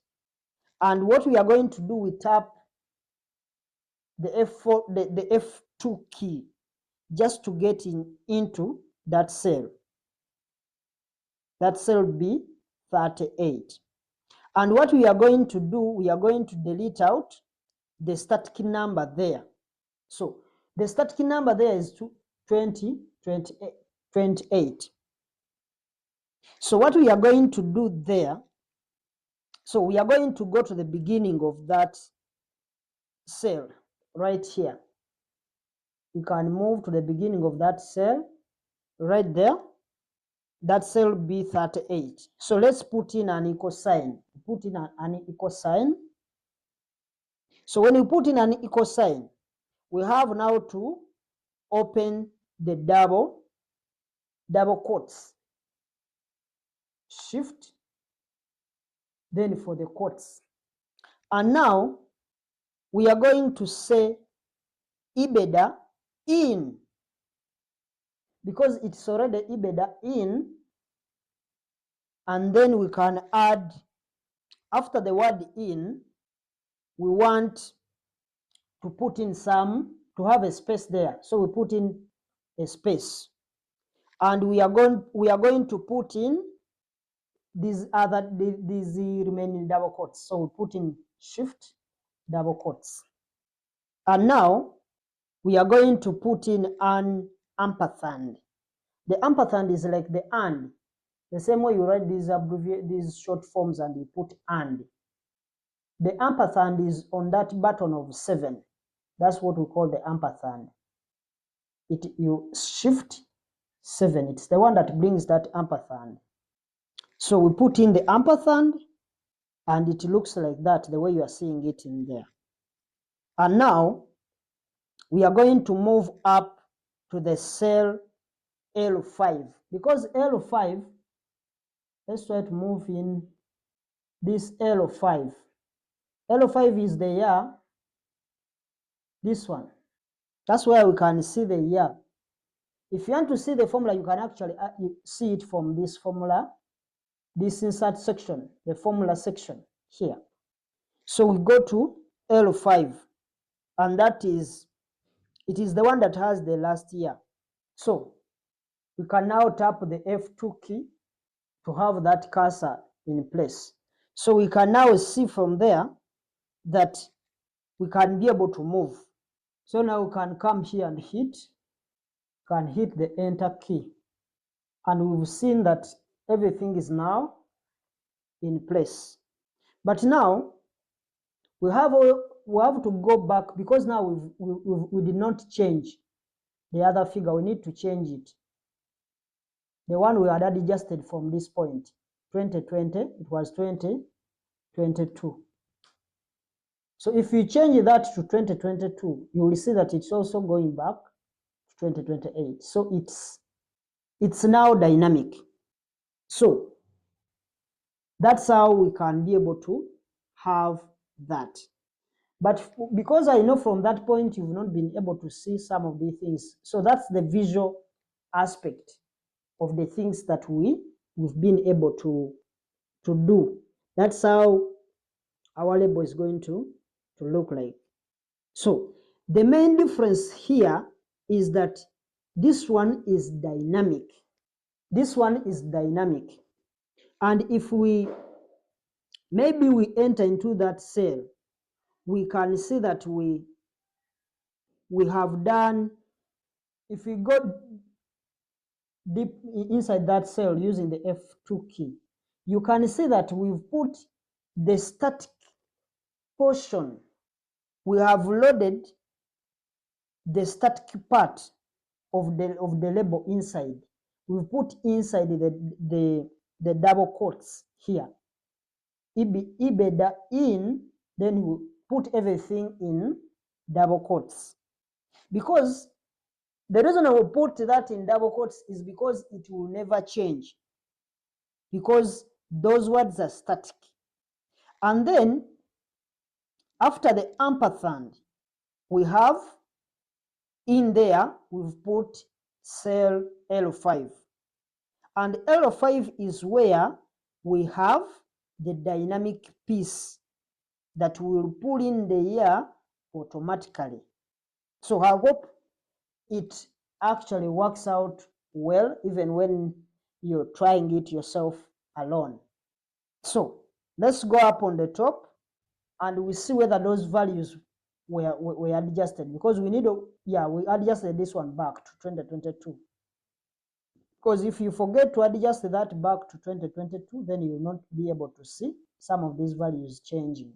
and what we are going to do, we tap the F4, the F2 key, just to get into that cell B38. And what we are going to do, we are going to delete out the static number there. So the static number there is 2028. So what we are going to do there, so we are going to go to the beginning of that cell right here. You can move to the beginning of that cell right there, that cell B38. So let's put in an equal sign. Put in an equal sign. So when you put in an equal sign, we have now to open the double quotes. Shift, then for the quotes. And now we are going to say EBITDA in, because it's already EBITDA in, and then we can add after the word in, we want to put in to have a space there. So we put in a space. And we are going to put in these remaining double quotes. So we put in shift double quotes. And now we are going to put in an ampersand. The ampersand is like the and. The same way you write these short forms and you put and. The ampersand is on that button of 7. That's what we call the ampersand. You shift 7. It's the one that brings that ampersand. So we put in the ampersand and it looks like that, the way you are seeing it in there. And now we are going to move up to the cell L5. Because L5, let's try to move in this L5. L5 is the year, this one. That's where we can see the year. If you want to see the formula, you can actually see it from this formula, this insert section, the formula section here. So we go to L5, and it is the one that has the last year. So we can now tap the F2 key to have that cursor in place. So we can now see from there that we can be able to move. So now we can come here and hit the enter key. And we've seen that everything is now in place. But now we have to go back, because now we did not change the other figure. We need to change it. The one we had adjusted from this point, 2020, it was 2022. So if you change that to 2022, you will see that it's also going back to 2028. So it's now dynamic. So that's how we can be able to have that. But because I know from that point you've not been able to see some of these things, so that's the visual aspect of the things that we've been able to do. That's how our label is going to look like. So the main difference here is that this one is dynamic. This one is dynamic. And if maybe we enter into that cell, we can see that we have done, if we go deep inside that cell using the F2 key, you can see that we've put the static portion. We have loaded the static part of the label inside. We've put inside the double quotes here. Ibeda in, then we put everything in double quotes. Because the reason I will put that in double quotes is because it will never change, because those words are static. And then after the ampersand, we have in there, we've put cell L5. And L5 is where we have the dynamic piece that will pull in the year automatically. So I hope it actually works out well, even when you're trying it yourself alone. So let's go up on the top and we see whether those values were adjusted, because we adjusted this one back to 2022. Because if you forget to adjust that back to 2022, then you will not be able to see some of these values changing.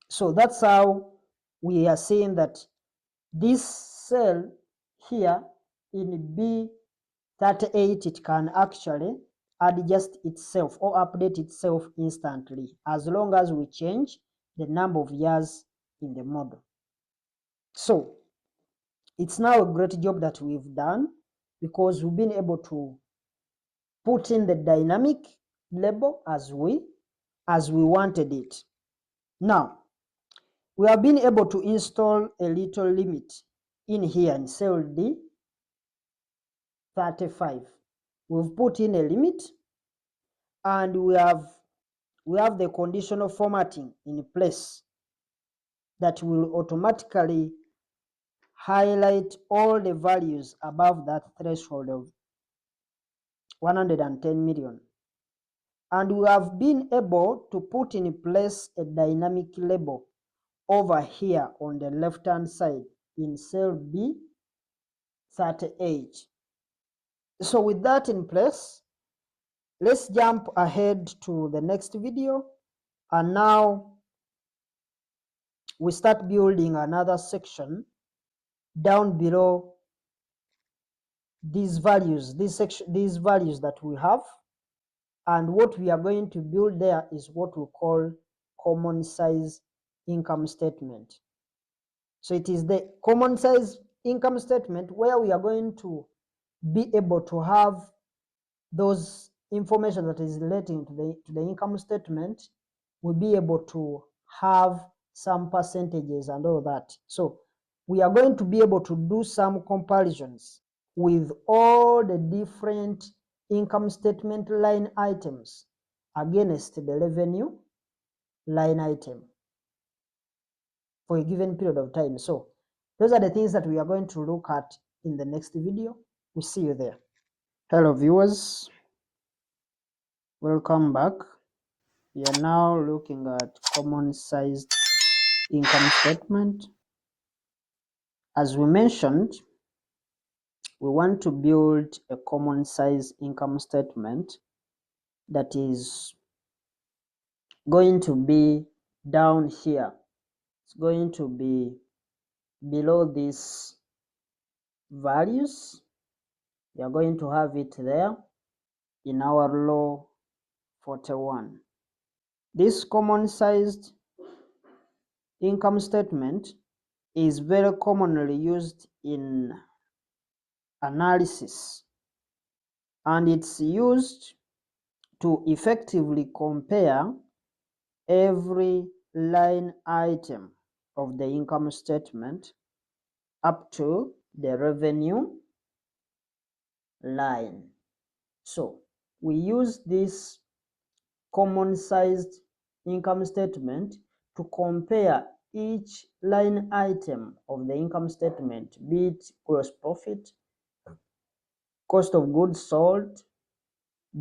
So that's how we are saying that this cell here in B38, it can actually adjust itself or update itself instantly, as long as we change the number of years in the model. So it's now a great job that we've done, because we've been able to put in the dynamic label as we wanted it. Now we have been able to install a little limit in here in cell D35. We've put in a limit, and we have we have the conditional formatting in place that will automatically highlight all the values above that threshold of 110 million. And we have been able to put in place a dynamic label over here on the left hand side in cell B38. So with that in place, let's jump ahead to the next video, and now we start building another section down below these values, these values that we have. And what we are going to build there is what we call common size income statement. So it is the common size income statement where we are going to be able to have those information that is relating to the income statement. We'll be able to have some percentages and all that. So we are going to be able to do some comparisons with all the different income statement line items against the revenue line item for a given period of time. So those are the things that we are going to look at in the next video. We'll see you there. Hello viewers, welcome back. We are now looking at common sized income statement. As we mentioned, we want to build a common size income statement that is going to be down here. It's going to be below these values. We are going to have it there in our row 41. This common sized income statement is very commonly used in analysis, and it's used to effectively compare every line item of the income statement up to the revenue line. So we use this common sized income statement to compare each line item of the income statement, be it gross profit, cost of goods sold,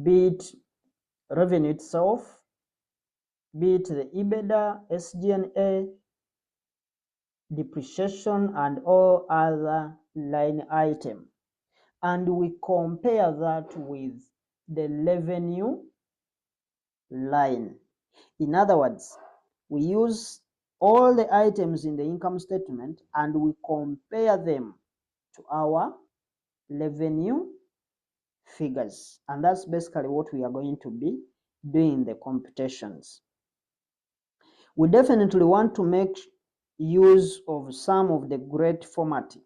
be it revenue itself, be it the EBITDA, SG&A, depreciation, and all other line item. And we compare that with the revenue line. In other words, we use all the items in the income statement and we compare them to our revenue figures. And that's basically what we are going to be doing the computations. We definitely want to make use of some of the great formatting,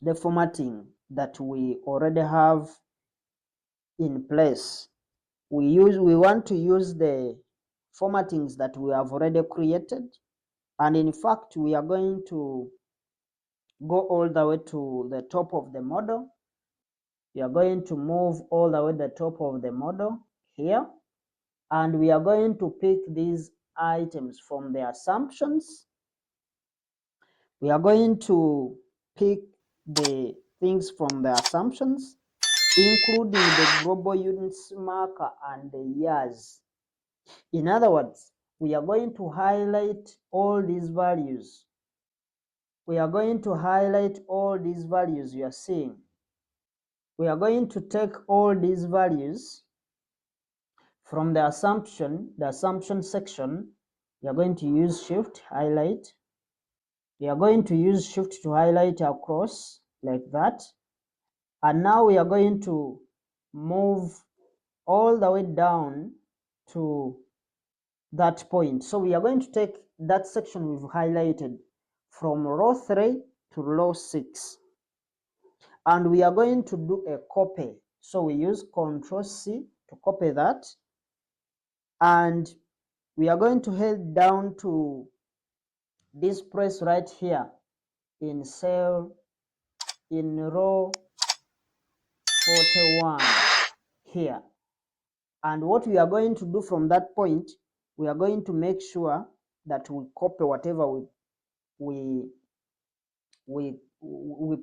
the formatting that we already have in place. We want to use the formattings that we have already created, and in fact we are going to go all the way to the top of the model. We are going to move all the way to the top of the model here, and we are going to pick these items from the assumptions. We are going to pick the things from the assumptions, including the global units marker and the years. In other words, we are going to highlight all these values. We are going to highlight all these values you are seeing. We are going to take all these values from the assumption section. We are going to use shift highlight. We are going to use shift to highlight across like that. And now we are going to move all the way down to that point. So we are going to take that section we've highlighted from row 3 to row 6. And we are going to do a copy. So we use Ctrl+C to copy that. And we are going to head down to this place right here in cell, in row 41 here. And what we are going to do from that point, we are going to make sure that we copy whatever we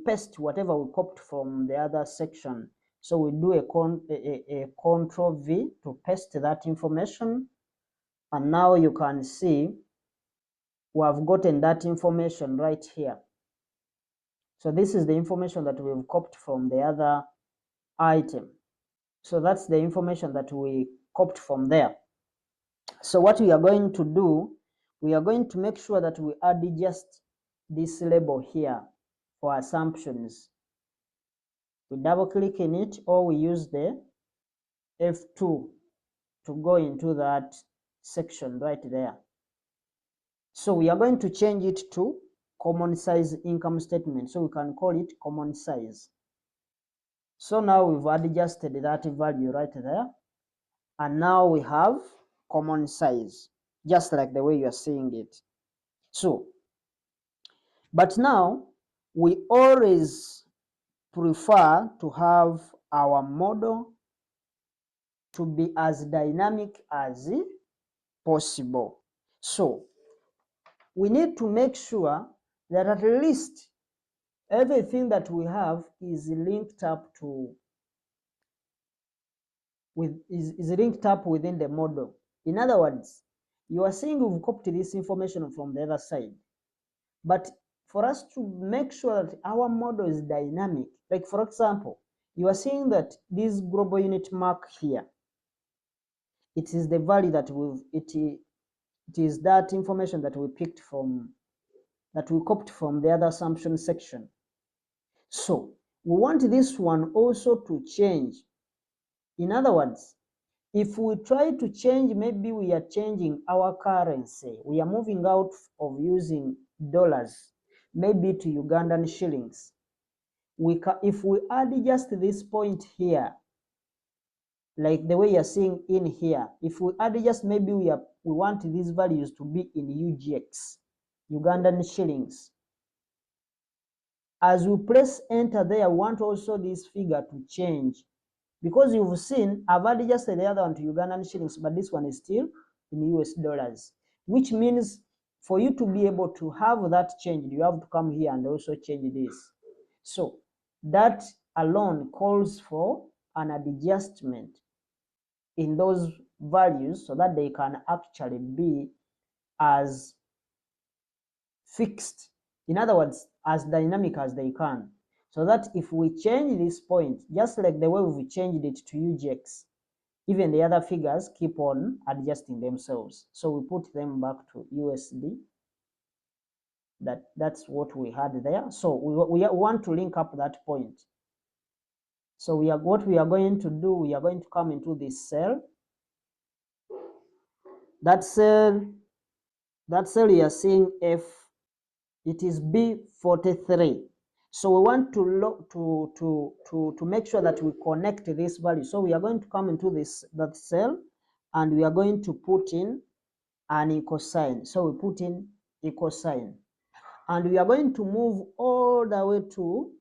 paste whatever we copied from the other section. So we do a Control V to paste that information, and now you can see we have gotten that information right here. So this is the information that we've copied from the other item. So that's the information that we copied from there. So what we are going to do, we are going to make sure that we add just this label here for assumptions. We double click in it, or we use the F2 to go into that section right there. So we are going to change it to common size income statement. So we can call it common size. So now we've adjusted that value right there. And now we have common size, just like the way you are seeing it. So, but now we always prefer to have our model to be as dynamic as possible. So we need to make sure that at least everything that we have is linked up to is linked up within the model. In other words, you are saying we've copied this information from the other side, but for us to make sure that our model is dynamic, like for example, you are seeing that this global unit mark here, it is the value that it is that information that we picked from, that we copied from the other assumption section. So we want this one also to change. In other words, if we try to change, maybe we are changing our currency, we are moving out of using dollars, maybe to Ugandan shillings. If we add just this point here, like the way you're seeing in here, if we add just maybe we want these values to be in UGX, Ugandan shillings. As we press enter there, we want also this figure to change, because you've seen I've adjusted the other one to Ugandan shillings, but this one is still in US dollars, which means for you to be able to have that change, you have to come here and also change this. So that alone calls for an adjustment in those values so that they can actually be as fixed, in other words, as dynamic as they can, so that if we change this point, just like the way we've changed it to UGX, even the other figures keep on adjusting themselves. So we put them back to USD. That's what we had there. So we want to link up that point. So what we are going to do, we are going to come into this cell. That cell you are seeing F, it is B43. So we want to make sure that we connect this value. So we are going to come into that cell, and we are going to put in an equal sign. So we put in equal sign, and we are going to move all the way to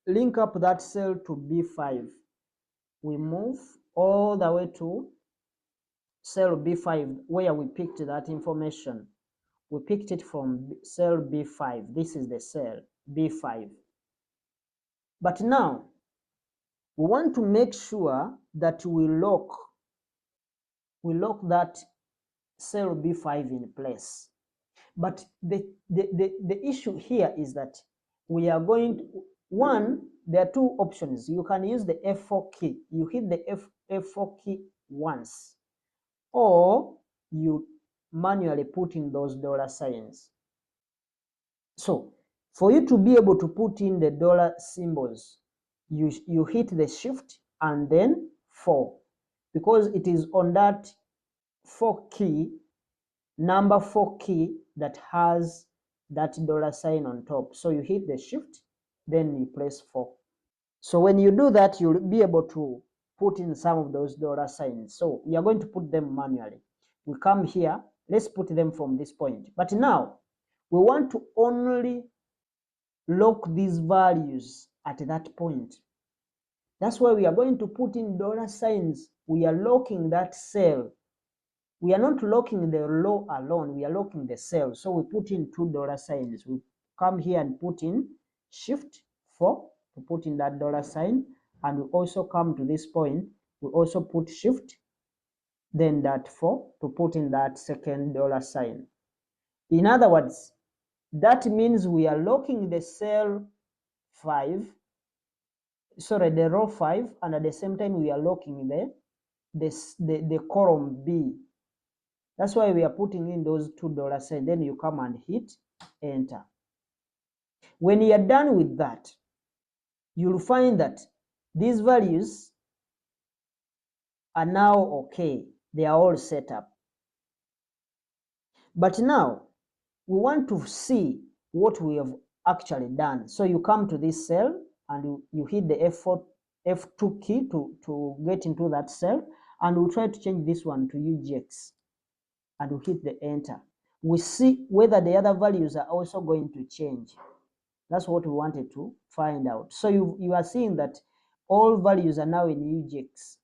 link up that cell to B5. We move all the way to cell B5 where we picked that information. We picked it from cell B5. This is the cell B5. But now we want to make sure that we lock that cell B5 in place. But the issue here is that we are going to, there are two options. You can use the F4 key. You hit the F4 key once, or you manually put in those dollar signs. So for you to be able to put in the dollar symbols, you hit the shift and then 4, because it is on that 4 key, number 4 key, that has that dollar sign on top. So you hit the shift, then you press 4. So when you do that, you'll be able to put in some of those dollar signs. So we are going to put them manually. We come here, let's put them from this point. But now we want to only lock these values at that point. That's why we are going to put in dollar signs. We are locking that cell. We are not locking the row alone, we are locking the cell. So we put in $2 signs. We come here and put in shift 4 to put in that dollar sign, and we also come to this point, we also put shift, then that 4 to put in that second dollar sign. In other words, that means we are locking the cell 5, sorry, the row 5, and at the same time we are locking the column B. That's why we are putting in those $2 signs. Then you come and hit enter. When you are done with that, you'll find that these values are now okay. They are all set up. But now we want to see what we have actually done. So you come to this cell and you hit the F2 key to get into that cell, and we'll try to change this one to UGX, and we hit the enter. We see whether the other values are also going to change. That's what we wanted to find out. So you are seeing that all values are now in UGX,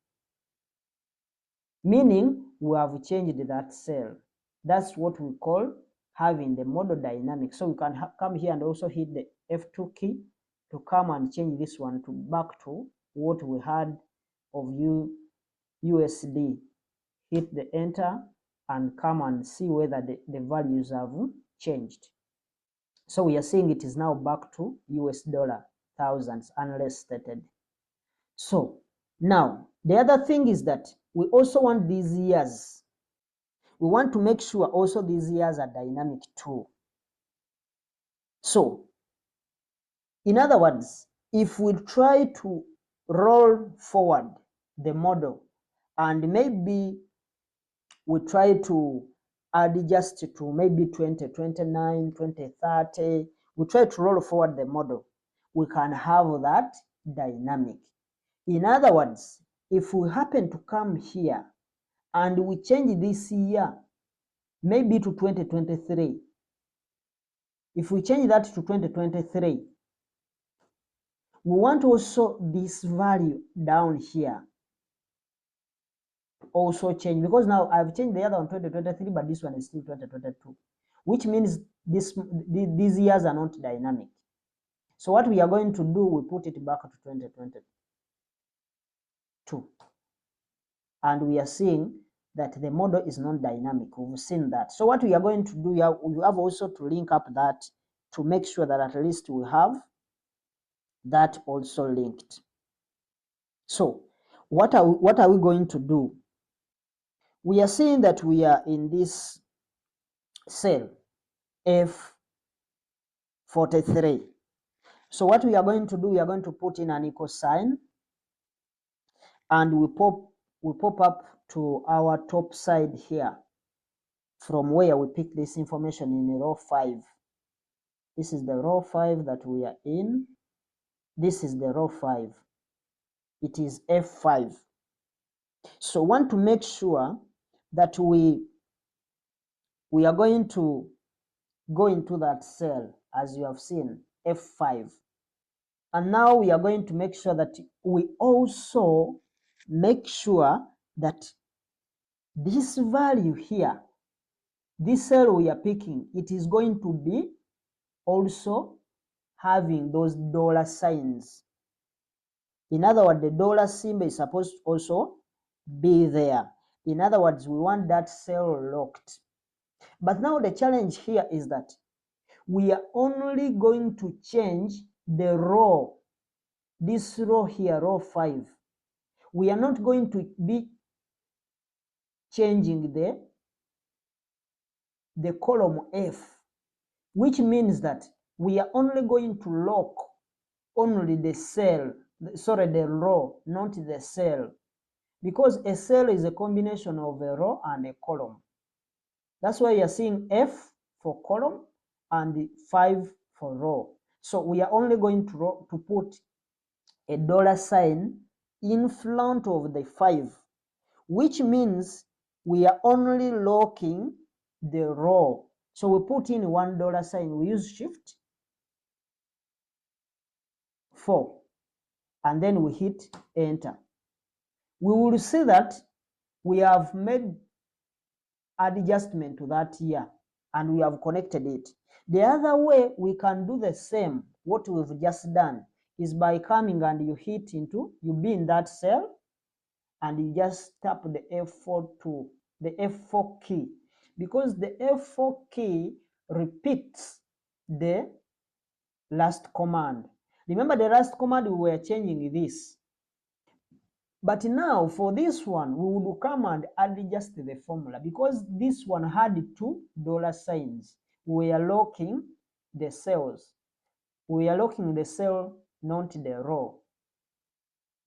meaning we have changed that cell. That's what we call having the model dynamic. So we can come here and also hit the F2 key to come and change this one to back to what we had of USD. Hit the enter and come and see whether the values have changed. So we are seeing it is now back to US dollar thousands unless stated. So now the other thing is that we also want these years. We want to make sure also these years are dynamic too. So in other words, if we try to roll forward the model and maybe we try to add just to maybe 2029, 2030, we try to roll forward the model, we can have that dynamic. In other words, if we happen to come here and we change this year maybe to 2023, if we change that to 2023, we want also this value down here also change, because now I've changed the other one 2023, but this one is still 2022, which means these years are not dynamic. So what we are going to do, we put it back to 2022, and we are seeing that the model is not dynamic. We've seen that. So what we are going to do, we have also to link up that to make sure that at least we have that also linked. So what are we going to do? We are seeing that we are in this cell F43. So what we are going to do, we are going to put in an equal sign, and we pop up to our top side here from where we pick this information in row 5. This is the row 5 that we are in. This is the row 5. It is F5. So want to make sure that we are going to go into that cell, as you have seen, F5. And now we are going to make sure that we also make sure that this value here, this cell we are picking, it is going to be also having those dollar signs. In other words, the dollar symbol is supposed to also be there. In other words, we want that cell locked. But now the challenge here is that we are only going to change the row, this row here, row 5. We are not going to be changing the column F, which means that we are only going to lock only the cell, sorry, the row, not the cell, because a cell is a combination of a row and a column. That's why you're seeing F for column and 5 for row. So we are only going to put a dollar sign in front of the 5, which means we are only locking the row. So we put in $1 sign, we use shift 4, and then we hit enter. We will see that we have made adjustment to that year and we have connected it. The other way we can do the same, what we've just done, is by coming and you hit into, you be in that cell and you just tap the F4 to the F4 key, because the F4 key repeats the last command. Remember the last command we were changing this. But now for this one, we would come and adjust the formula, because this one had two dollar signs. We are locking the cells. We are locking the cell, not the row.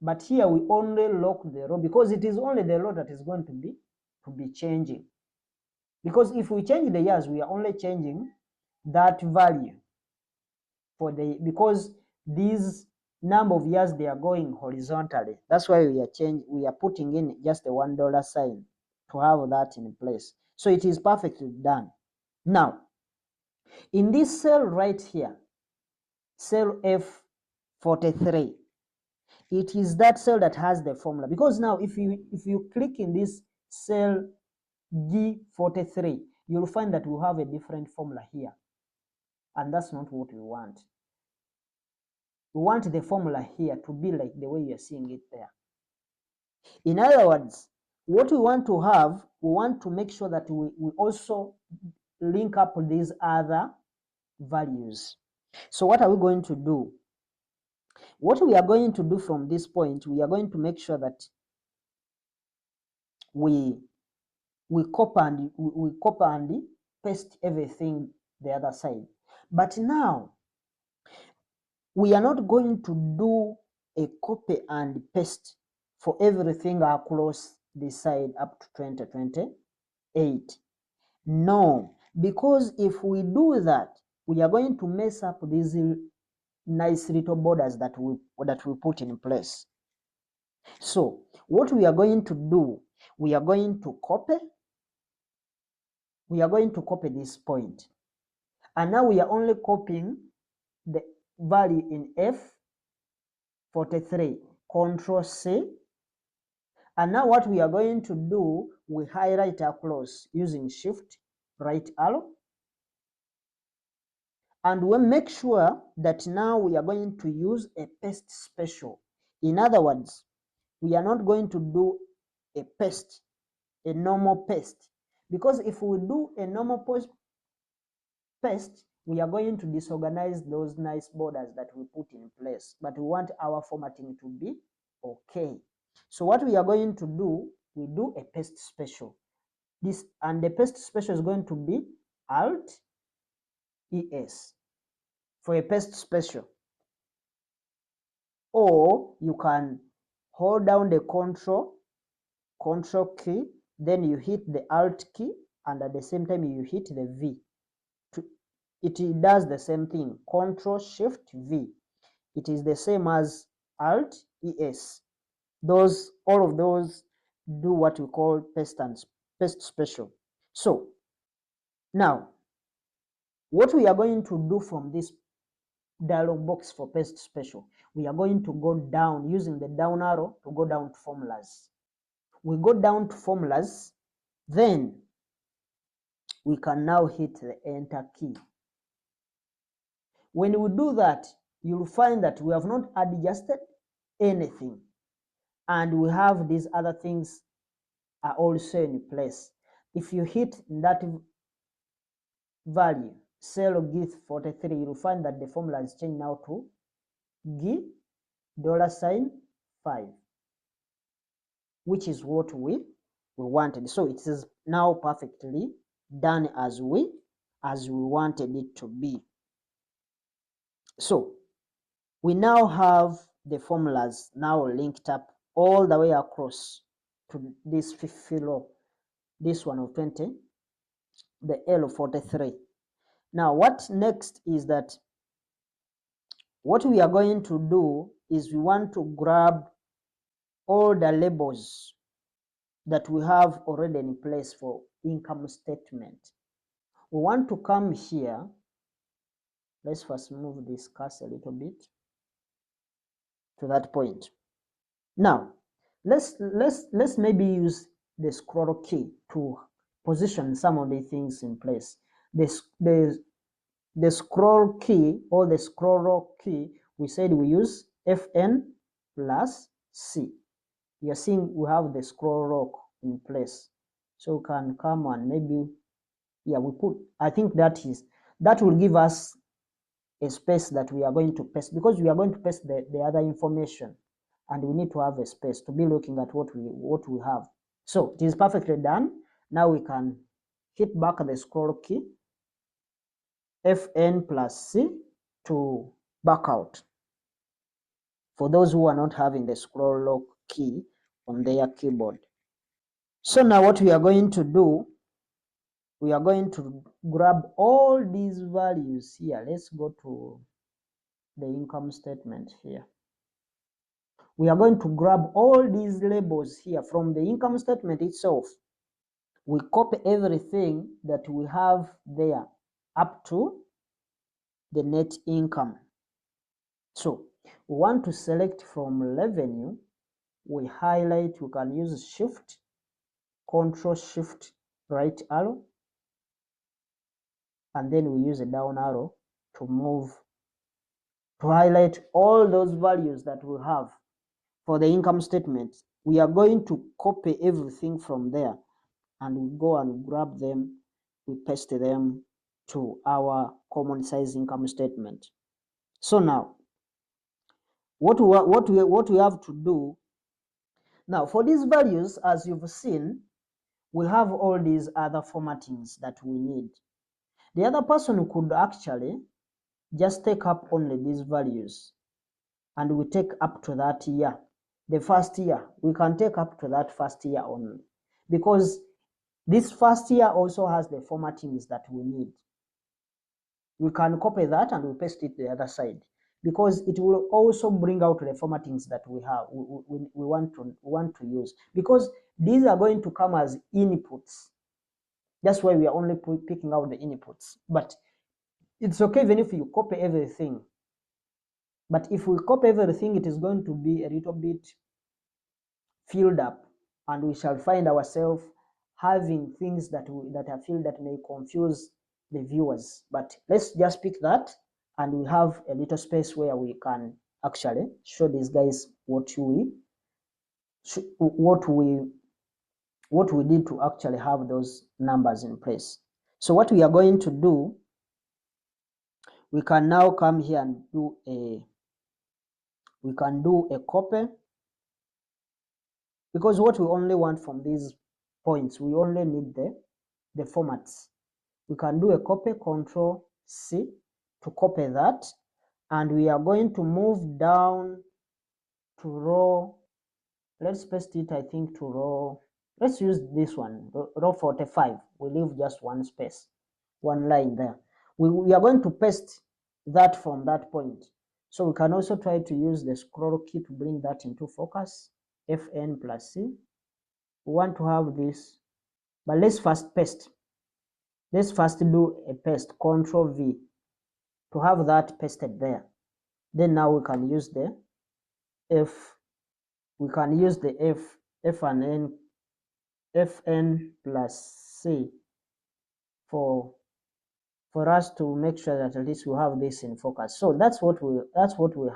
But here we only lock the row because it is only the row that is going to be changing. Because if we change the years, we are only changing that value for the, because these number of years, they are going horizontally. That's why we are putting in just a $1 sign to have that in place. So it is perfectly done. Now, in this cell right here, cell F43, it is that cell that has the formula. Because now if you click in this cell G43, you'll find that we have a different formula here. And that's not what we want. We want the formula here to be like the way you're seeing it there. In other words, what we want to have, we want to make sure that we also link up with these other values. So what are we going to do? What we are going to do from this point, we are going to make sure that we copy and paste everything the other side. But now, we are not going to do a copy and paste for everything across the side up to 2028. No, because if we do that, we are going to mess up these nice little borders that we put in place. So what we are going to do, we are going to copy this point. And now we are only copying the value in F43. Control C. And now what we are going to do, we highlight across using Shift right arrow. And we make sure that now we are going to use a paste special. In other words, we are not going to do a paste, a normal paste. Because if we do a normal paste, we are going to disorganize those nice borders that we put in place. But we want our formatting to be okay. So what we are going to do, we do a paste special. And the paste special is going to be Alt ES for a paste special. Or you can hold down the control key, then you hit the Alt key, and at the same time you hit the V. It does the same thing. Control Shift V. It is the same as Alt ES. All of those do what we call paste special. So now, what we are going to do from this dialog box for paste special, we are going to go down using the down arrow to go down to formulas. We go down to formulas, then we can now hit the enter key. When we do that, you'll find that we have not adjusted anything, and we have these other things are also in place. If you hit that value, cell G43, you'll find that the formula is changed now to $5, which is what we wanted. So it is now perfectly done as we wanted it to be. So we now have the formulas now linked up all the way across to this fifth row, this one of 20, the L43. Now what next is that what we are going to do is we want to grab all the labels that we have already in place for income statement. We want to come here. Let's first move this cursor a little bit. to that point. Now, let's maybe use the scroll key to position some of the things in place. The scroll key, or the scroll key, we said we use Fn plus C. You're seeing we have the scroll rock in place. So we can come and maybe, yeah, we put, I think that will give us a space that we are going to paste, because we are going to paste the other information, and we need to have a space to be looking at what we have. So it is perfectly done. Now we can hit back the scroll key, Fn plus C, to back out, for those who are not having the scroll lock key on their keyboard. So now what we are going to do, we are going to grab all these values here. Let's go to the income statement here. We are going to grab all these labels here from the income statement itself. We copy everything that we have there up to the net income. So we want to select from revenue. We highlight, we can use Shift, Control Shift, right arrow, and then we use a down arrow to move, to highlight all those values that we have for the income statement. We are going to copy everything from there, and we go and grab them, we paste them to our common size income statement. So now, what we have to do now for these values, as you've seen, we have all these other formattings that we need. The other person could actually just take up only these values, and we take up to that year, the first year. We can take up to that first year only, because this first year also has the formattings that we need. We can copy that and we paste it the other side, because it will also bring out the formattings that we have, we want to use, because these are going to come as inputs. That's why we are only picking out the inputs. But it's okay even if you copy everything. But if we copy everything, it is going to be a little bit filled up, and we shall find ourselves having things that are filled that may confuse the viewers. But let's just pick that, and we have a little space where we can actually show these guys what we did to actually have those numbers in place. So what we are going to do, we can now come here and do a copy, because what we only want from these points, we only need the formats. We can do a copy, Control C, to copy that, and we are going to move down to row. Let's paste it, I think, to row. Let's use this one, row 45. We leave just one space, one line there. We are going to paste that from that point. So we can also try to use the scroll key to bring that into focus, Fn plus C. We want to have this, but let's first paste. Let's first do a paste, Control V, to have that pasted there. Then now we can use the F. We can use the F and N, Fn plus C for us to make sure that at least we have this in focus. So that's what we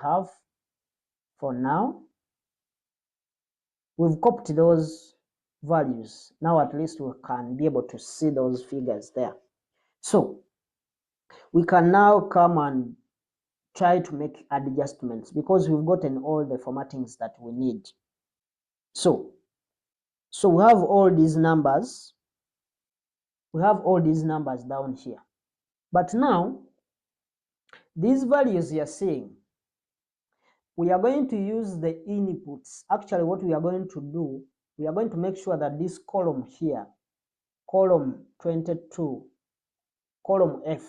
have for now. We've copied those values. Now at least we can be able to see those figures there. So we can now come and try to make adjustments, because we've gotten all the formattings that we need. So we have all these numbers. We have all these numbers down here. But now, these values you're seeing, we are going to use the inputs. Actually, what we are going to do, we are going to make sure that this column here, column 22, column F,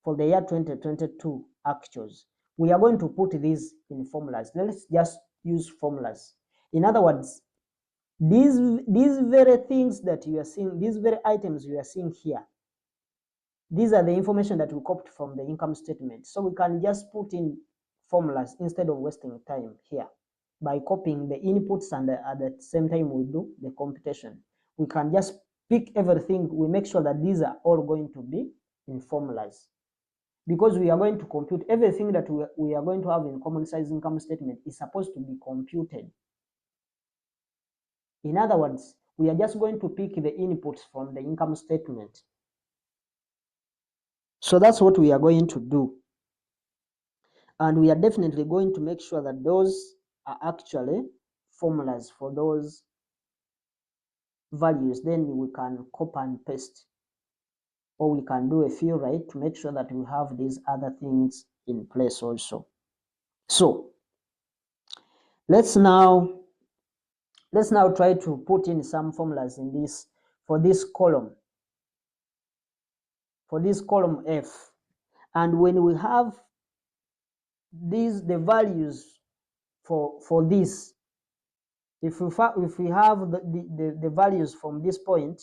for the year 2022 actuals, we are going to put these in formulas. Let's just use formulas. In other words, these very things that you are seeing, these very items you are seeing here, these are the information that we copied from the income statement. So we can just put in formulas instead of wasting time here by copying the inputs, and at the same time we do the computation. We can just pick everything. We make sure that these are all going to be in formulas, because we are going to compute everything that we are going to have in common size income statement is supposed to be computed. In other words, we are just going to pick the inputs from the income statement. So that's what we are going to do. And we are definitely going to make sure that those are actually formulas for those values. Then we can copy and paste, or we can do a few right to make sure that we have these other things in place also. So let's now try to put in some formulas in this for this column F. And when we have the values for this, if we have the values from this point,